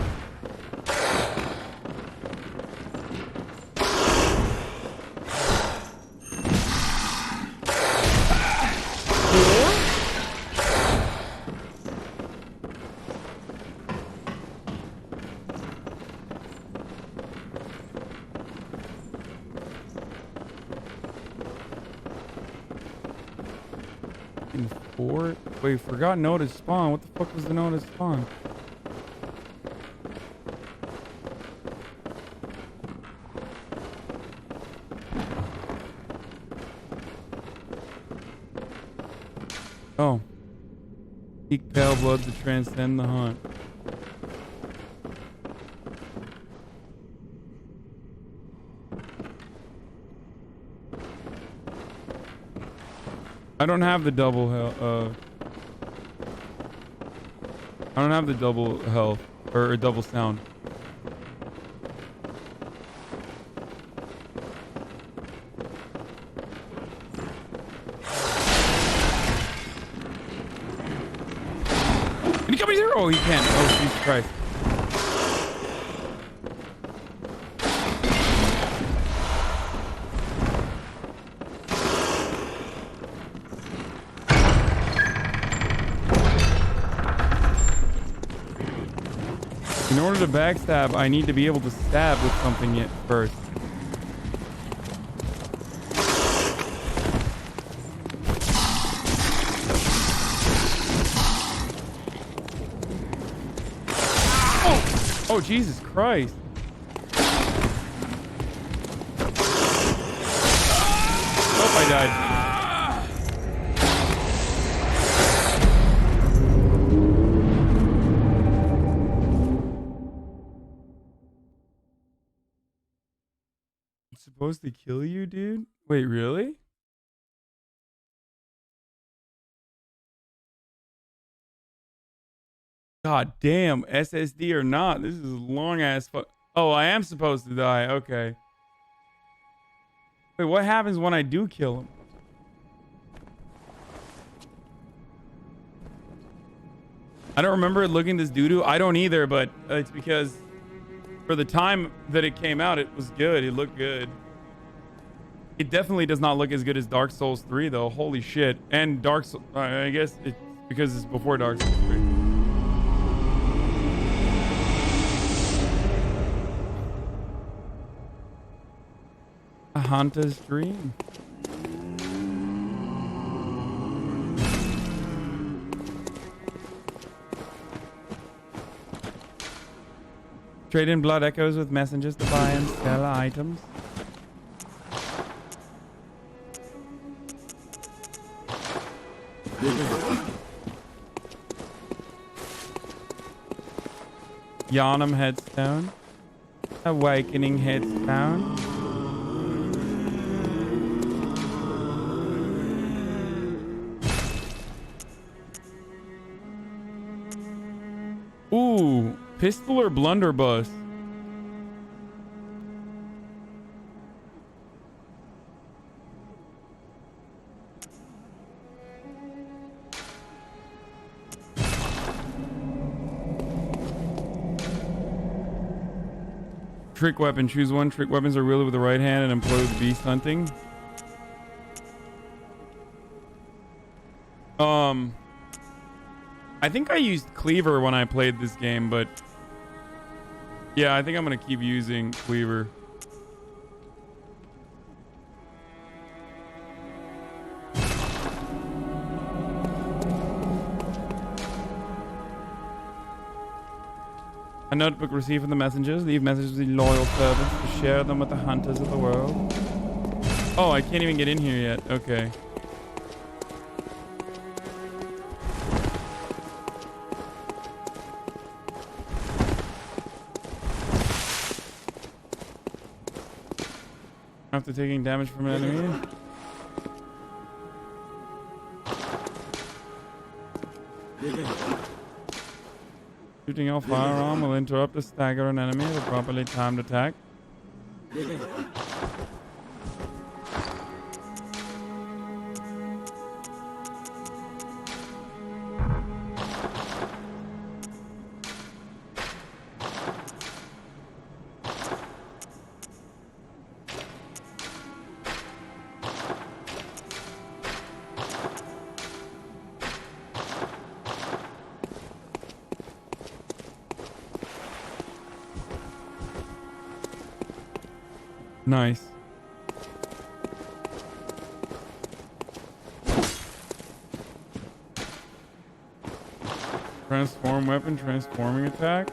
4? Wait, forgot notice spawn. What the fuck was the notice spawn? Oh. Seek pale blood to transcend the hunt. I don't have the double health. I don't have the double health or double sound. Can he come here? Oh, he can't. Oh, Jesus Christ. In order to backstab, I need to be able to stab with something yet first. Oh! Oh, Jesus Christ. Oh, I died. Supposed to kill you, dude? Wait, really? God damn, SSD or not, this is a long ass Oh, I am supposed to die. Okay. Wait, what happens when I do kill him? I don't remember it looking this doo-doo. I don't either, but it's because for the time that it came out, it was good. It looked good. It definitely does not look as good as Dark Souls 3, though. Holy shit. And Dark Souls... I guess it's because it's before Dark Souls 3. A hunter's dream. Trade in blood echoes with messengers to buy and sell items. Yharnam headstone. Awakening headstone. Ooh, pistol or blunderbuss? Trick weapon. Choose one. Trick weapons are wielded with the right hand and employed with beast hunting. I think I used cleaver when I played this game, but yeah, I think I'm gonna keep using cleaver. A notebook received from the messengers. Leave messages with the loyal servants to share them with the hunters of the world. Oh, I can't even get in here yet. Okay. After taking damage from an enemy. Shooting off firearm will interrupt or stagger an enemy with a properly timed attack. Nice. Transform weapon, transforming attack.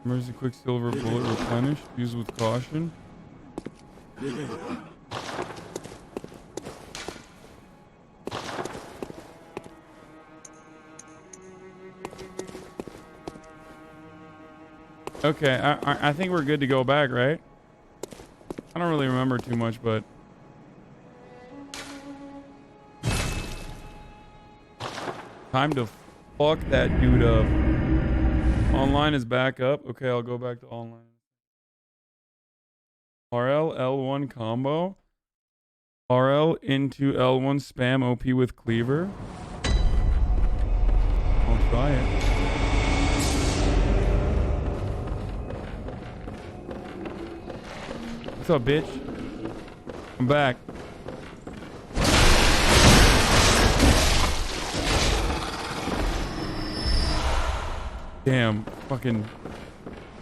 Emergency quicksilver bullet replenished. Use with caution. Okay, I think we're good to go back, right? I don't really remember too much, but... Time to fuck that dude up. Online is back up. Okay, I'll go back to online. RL L1 combo. RL into L1 spam OP with cleaver. I'll try it. What's up, bitch? I'm back. Damn, fucking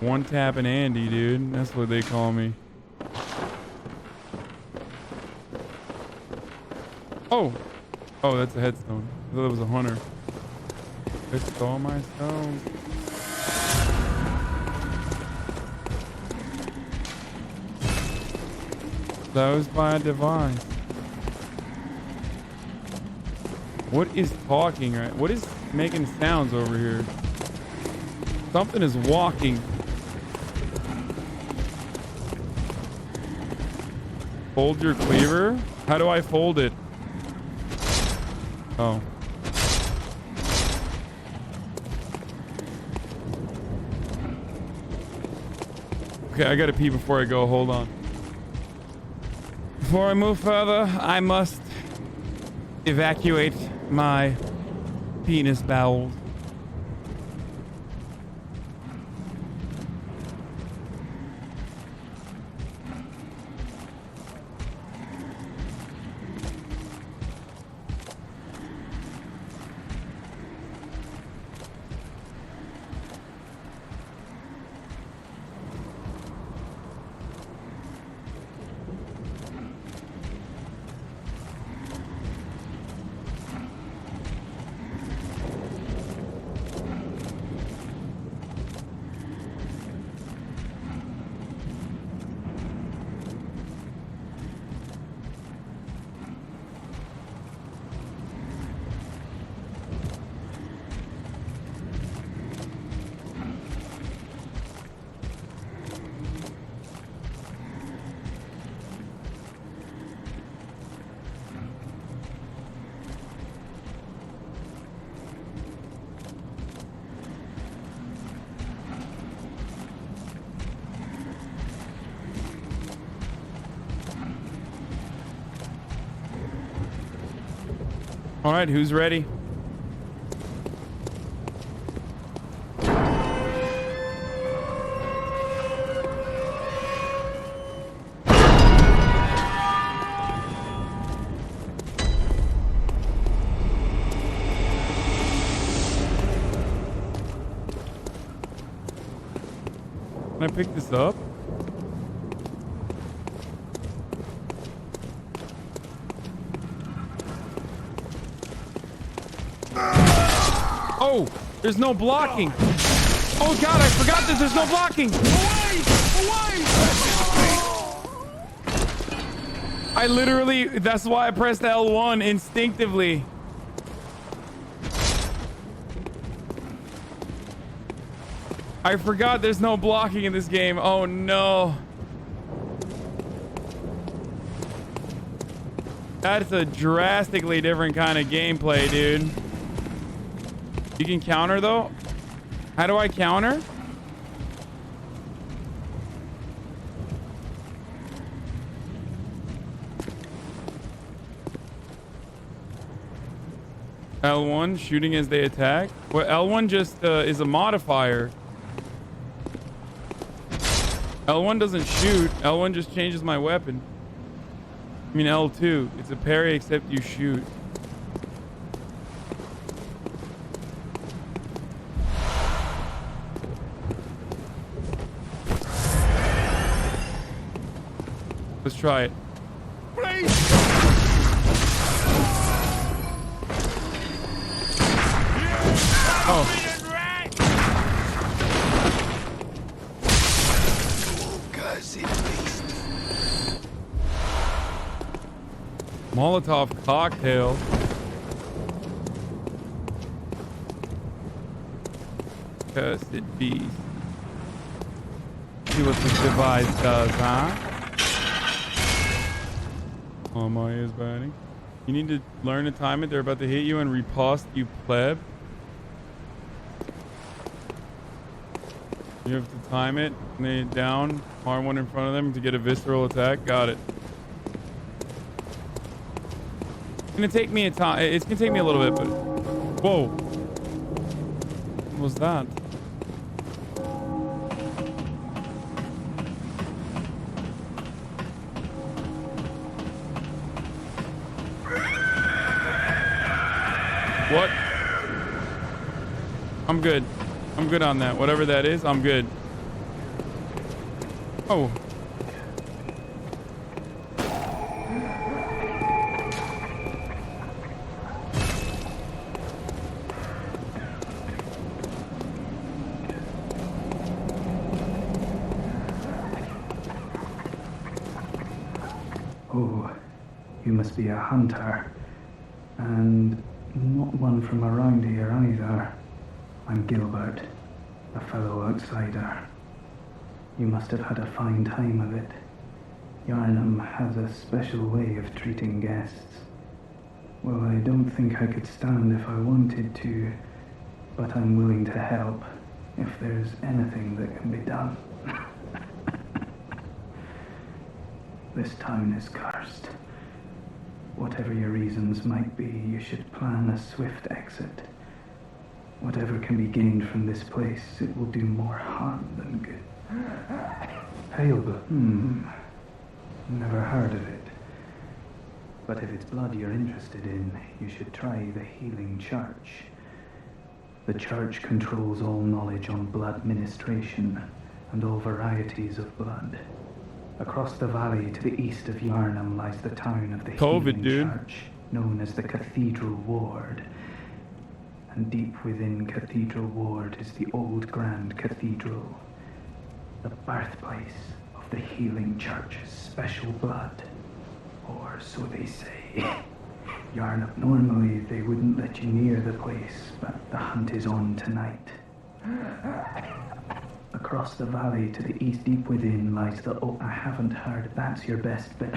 one tapping Andy, dude. That's what they call me. Oh! Oh, that's a headstone. I thought it was a hunter. They stole my stone. Those by divine. What is talking right? What is making sounds over here? Something is walking. Fold your cleaver? How do I fold it? Oh. Okay, I gotta pee before I go. Hold on. Before I move further, I must evacuate my penis bowels. All right, who's ready? Can I pick this up? Oh, there's no blocking. Oh God, I forgot that there's no blocking. I literally, that's why I pressed L1 instinctively. I forgot there's no blocking in this game. Oh no. That's a drastically different kind of gameplay, dude. You can counter though? How do I counter? L1, shooting as they attack. Well, L1 just is a modifier. L1 doesn't shoot. L1 just changes my weapon. I mean L2. It's a parry except you shoot. Let's try it. Oh. Molotov cocktail. Cursed beast. See what this device does, huh? Oh, my ears burning. You need to learn to time it. They're about to hit you and riposte, you pleb. You have to time it. Lay it down. Arm one in front of them to get a visceral attack. Got it. It's gonna take me a time. It's gonna take me a little bit, but whoa. What was that? What? I'm good. I'm good on that. Whatever that is, I'm good. Oh. Oh, you must be a hunter. And not one from around here either. I'm Gilbert, a fellow outsider. You must have had a fine time of it. Yarnum has a special way of treating guests. Well, I don't think I could stand if I wanted to, but I'm willing to help if there's anything that can be done. This town is cursed. Whatever your reasons might be, you should plan a swift exit. Whatever can be gained from this place, it will do more harm than good. Pale blood? Never heard of it. But if it's blood you're interested in, you should try the Healing Church. The church controls all knowledge on blood ministration and all varieties of blood. Across the valley to the east of Yarnum lies the town of the Healing Church, known as the Cathedral Ward. And deep within Cathedral Ward is the old Grand Cathedral, the birthplace of the Healing Church's special blood. Or so they say. Yarnum, normally they wouldn't let you near the place, but the hunt is on tonight. Across the valley to the east, deep within, lies the... Oh, I haven't heard. That's your best bet.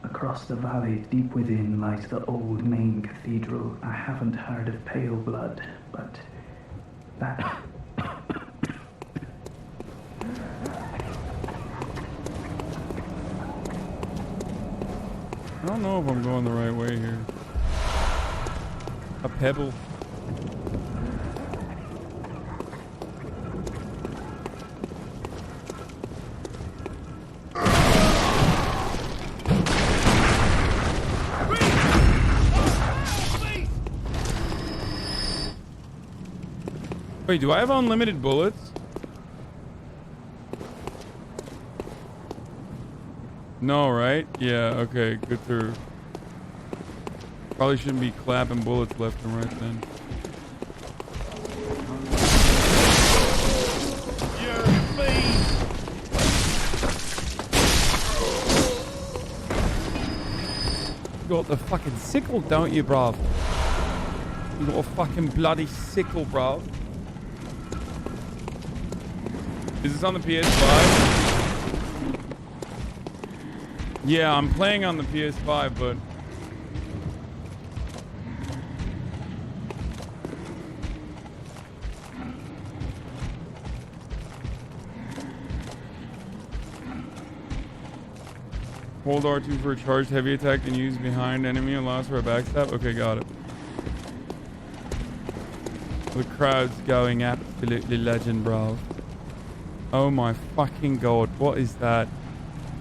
Across the valley, deep within, lies the old main cathedral. I haven't heard of pale blood, but that... I don't know if I'm going the right way here. A pebble. Wait, do I have unlimited bullets? No, right? Yeah, okay, good through. Probably shouldn't be clapping bullets left and right then. You got the fucking sickle, don't you, bruv? You got a fucking bloody sickle, bruv. Is this on the PS5? Yeah, I'm playing on the PS5, but... Hold R2 for a charged heavy attack and use behind enemy allows for a backstab. Okay, got it. The crowd's going absolutely legend, bro. Oh my fucking god, what is that?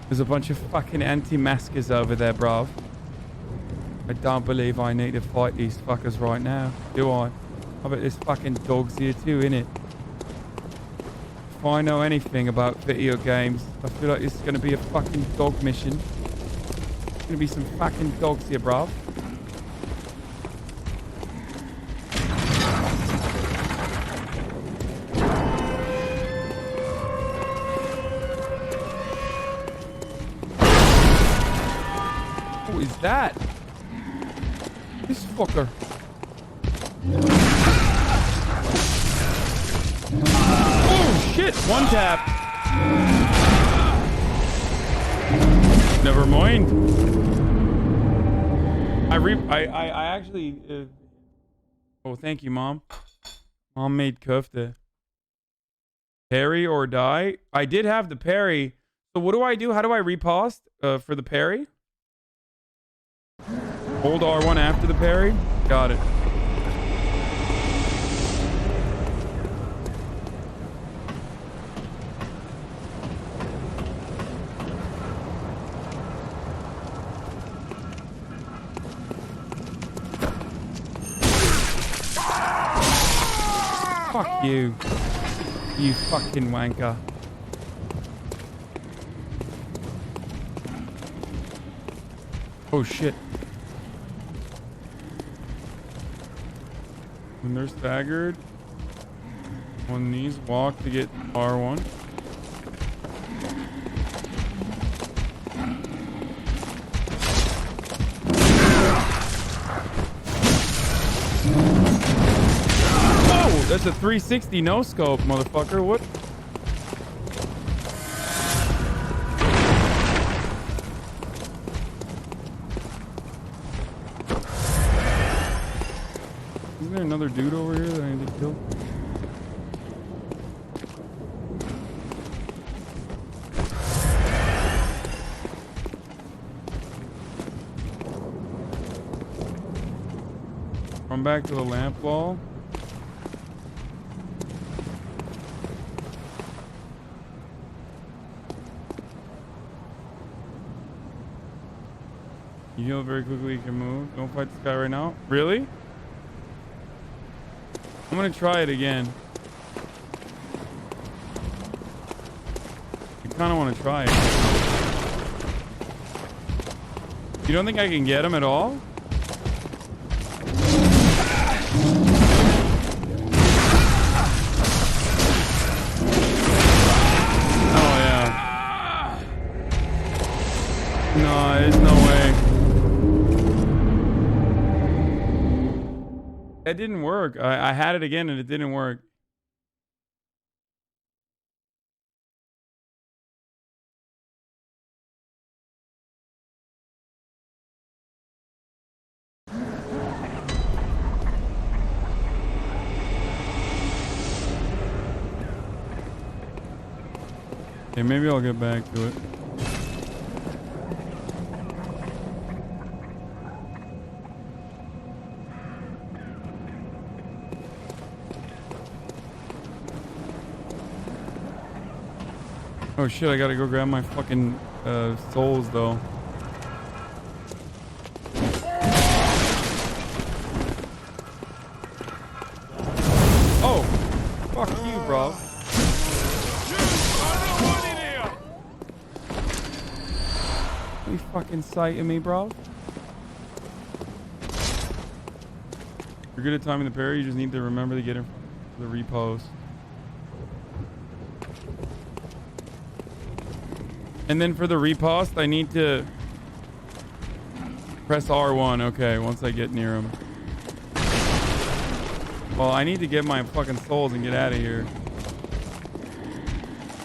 There's a bunch of fucking anti-maskers over there, bruv. I don't believe I need to fight these fuckers right now, do I? I bet there's fucking dogs here too, innit? If I know anything about video games, I feel like this is going to be a fucking dog mission. There's going to be some fucking dogs here, bruv. What is that? This fucker. Oh shit! One tap. Never mind. I actually. Oh, thank you, Mom. Mom made kofta. Parry or die. I did have the parry. So what do I do? How do I repost for the parry? Hold R1 after the parry. Got it. Fuck you. You fucking wanker. Oh shit. When they're staggered, on these, walk to get R1. Oh, that's a 360 no scope, motherfucker. What? Isn't there another dude over here that I need to kill? Come back to the lamp wall. You heal very quickly, you can move. Don't fight this guy right now. Really? I'm gonna try it again. I kinda wanna try it. You don't think I can get him at all? Oh yeah. No, there's no way. That didn't work. I had it again and it didn't work. Okay, maybe I'll get back to it. Oh shit, I gotta go grab my fucking souls though. Oh! Fuck you, bro. You fucking sighting me, bro? You're good at timing the parry. You just need to remember to get in front of the repost. And then for the repost, I need to press R1. Okay, once I get near him. Well, I need to get my fucking souls and get out of here.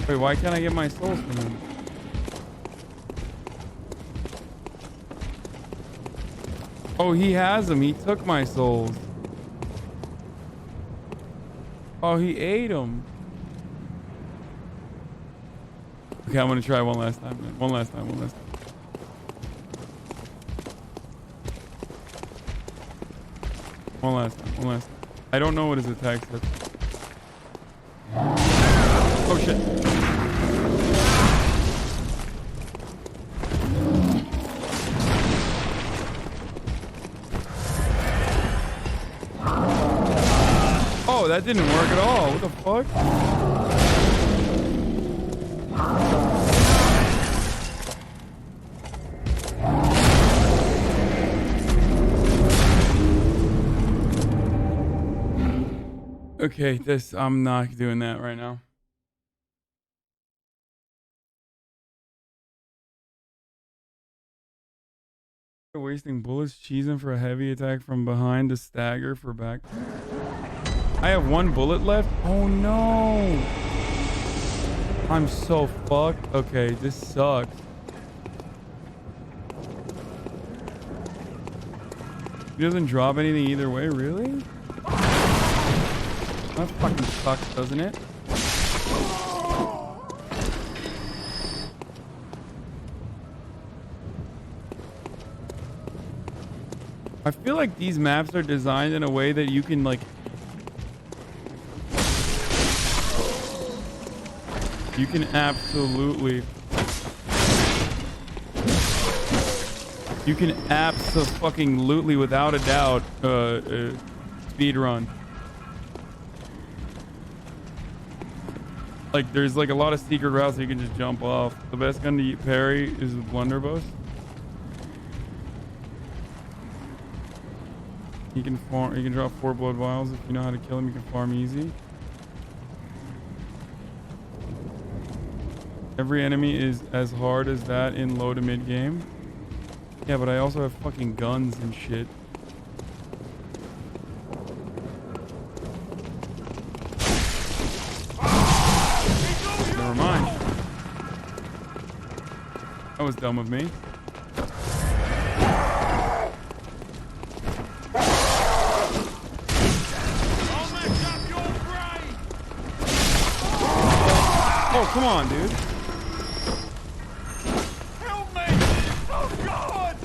Wait, why can't I get my souls from him? Oh, he has them. He took my souls. Oh, he ate them. Okay, I'm gonna try one last time, man. One last time. One last time. I don't know what his attack says. Oh shit. Oh, that didn't work at all. What the fuck? Okay, I'm not doing that right now. Wasting bullets, cheesing for a heavy attack from behind to stagger for back. I have one bullet left. Oh no. I'm so fucked. Okay, this sucks. He doesn't drop anything either way, really? That fucking sucks, doesn't it? I feel like these maps are designed in a way that you can like... You can absolutely... You can abso-fucking-lutely, without a doubt, speed run. Like, there's like a lot of secret routes that you can just jump off. The best gun to parry is the blunderbuss. You can drop 4 blood vials if you know how to kill him. You can farm easy. Every enemy is as hard as that in low to mid game. Yeah, but I also have fucking guns and shit. Never mind. That was dumb of me. Oh, come on, dude. Help me! Oh, God!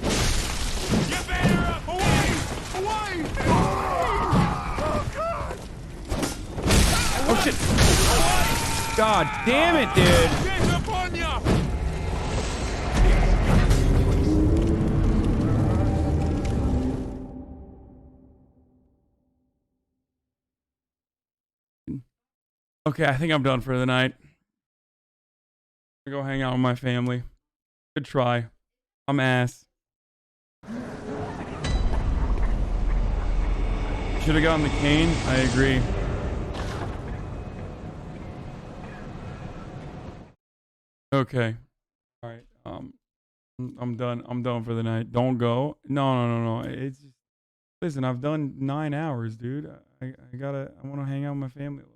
Get better! Away! Away! Oh, God! Oh, shit. God damn it, dude. Get up on ya! Okay, I think I'm done for the night. I'm gonna go hang out with my family. Good try. I'm ass. Should have gotten the cane. I agree. Okay. All right. I'm done. I'm done for the night. Don't go. No. It's just, listen, I've done 9 hours, dude. I want to hang out with my family a little.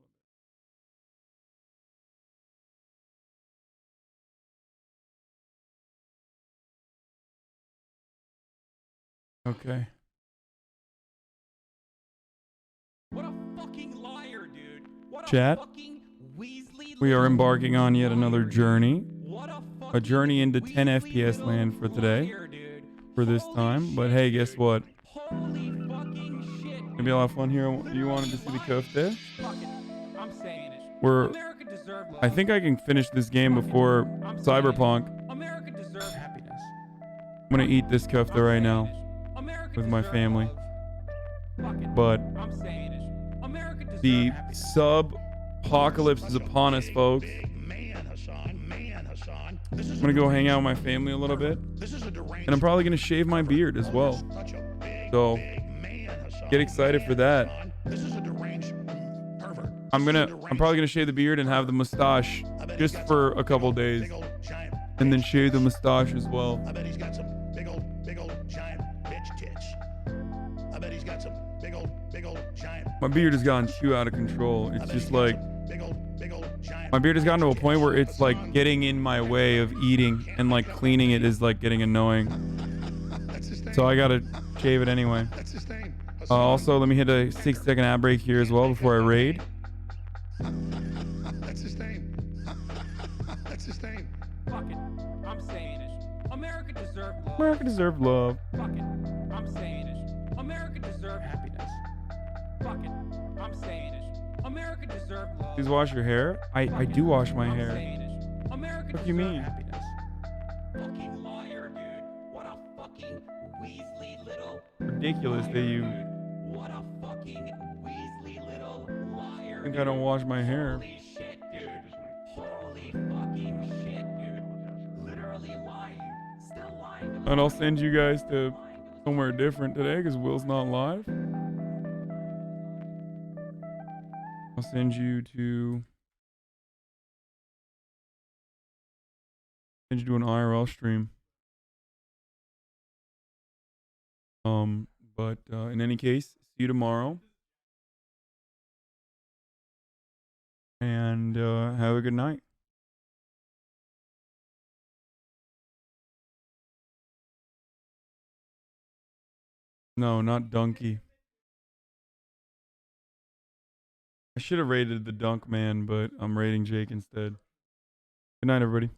Okay. What a fucking liar, dude. What a Chat. fucking Weasley. We are embarking on yet another journey. What A journey into 10 FPS land for today. For this time. But hey, guess what? Holy fucking shit. Gonna be a lot of fun here. You wanted to see the kofta? I'm saying it. We're... America deserved love. I think I can finish this game before Cyberpunk. America deserved happiness. I'm gonna eat this kofta right now. With my family. But the sub-apocalypse is upon us, folks. I'm gonna go hang out with my family a little bit. And I'm probably gonna shave my beard as well. So get excited for that. This is a deranged pervert. I'm probably gonna shave the beard and have the mustache just for a couple days, and then shave the mustache as well. I bet he's got some big old giant bitch tits. I bet he's got some big old giant. My beard has gotten too out of control. It's just like my beard has gotten to a point where it's like getting in my way of eating, and like cleaning it is like getting annoying. So I gotta shave it anyway. Also, let me hit a 6-second ad break here as well before I raid. That's his name. That's his name. Fuck it. I'm saying it. America deserved love. America deserved love. Fuck it. I'm saying it. America deserved happiness. Fuck it. I'm saying it. America deserved love. Please wash your hair. I do wash my hair. America What do you mean? happiness. Fucking liar, dude. What a fucking Weasley little. Ridiculous that you What a fucking Weasley little liar. think I don't wash my hair. Holy shit, dude. Holy fucking shit, dude. Literally lying. Still lying. And I'll send you guys to somewhere different today because Will's not live. I'll send you to an IRL stream. But in any case, see you tomorrow. And have a good night. No, not Donkey. I should have rated the Dunk Man, but I'm rating Jake instead. Good night, everybody.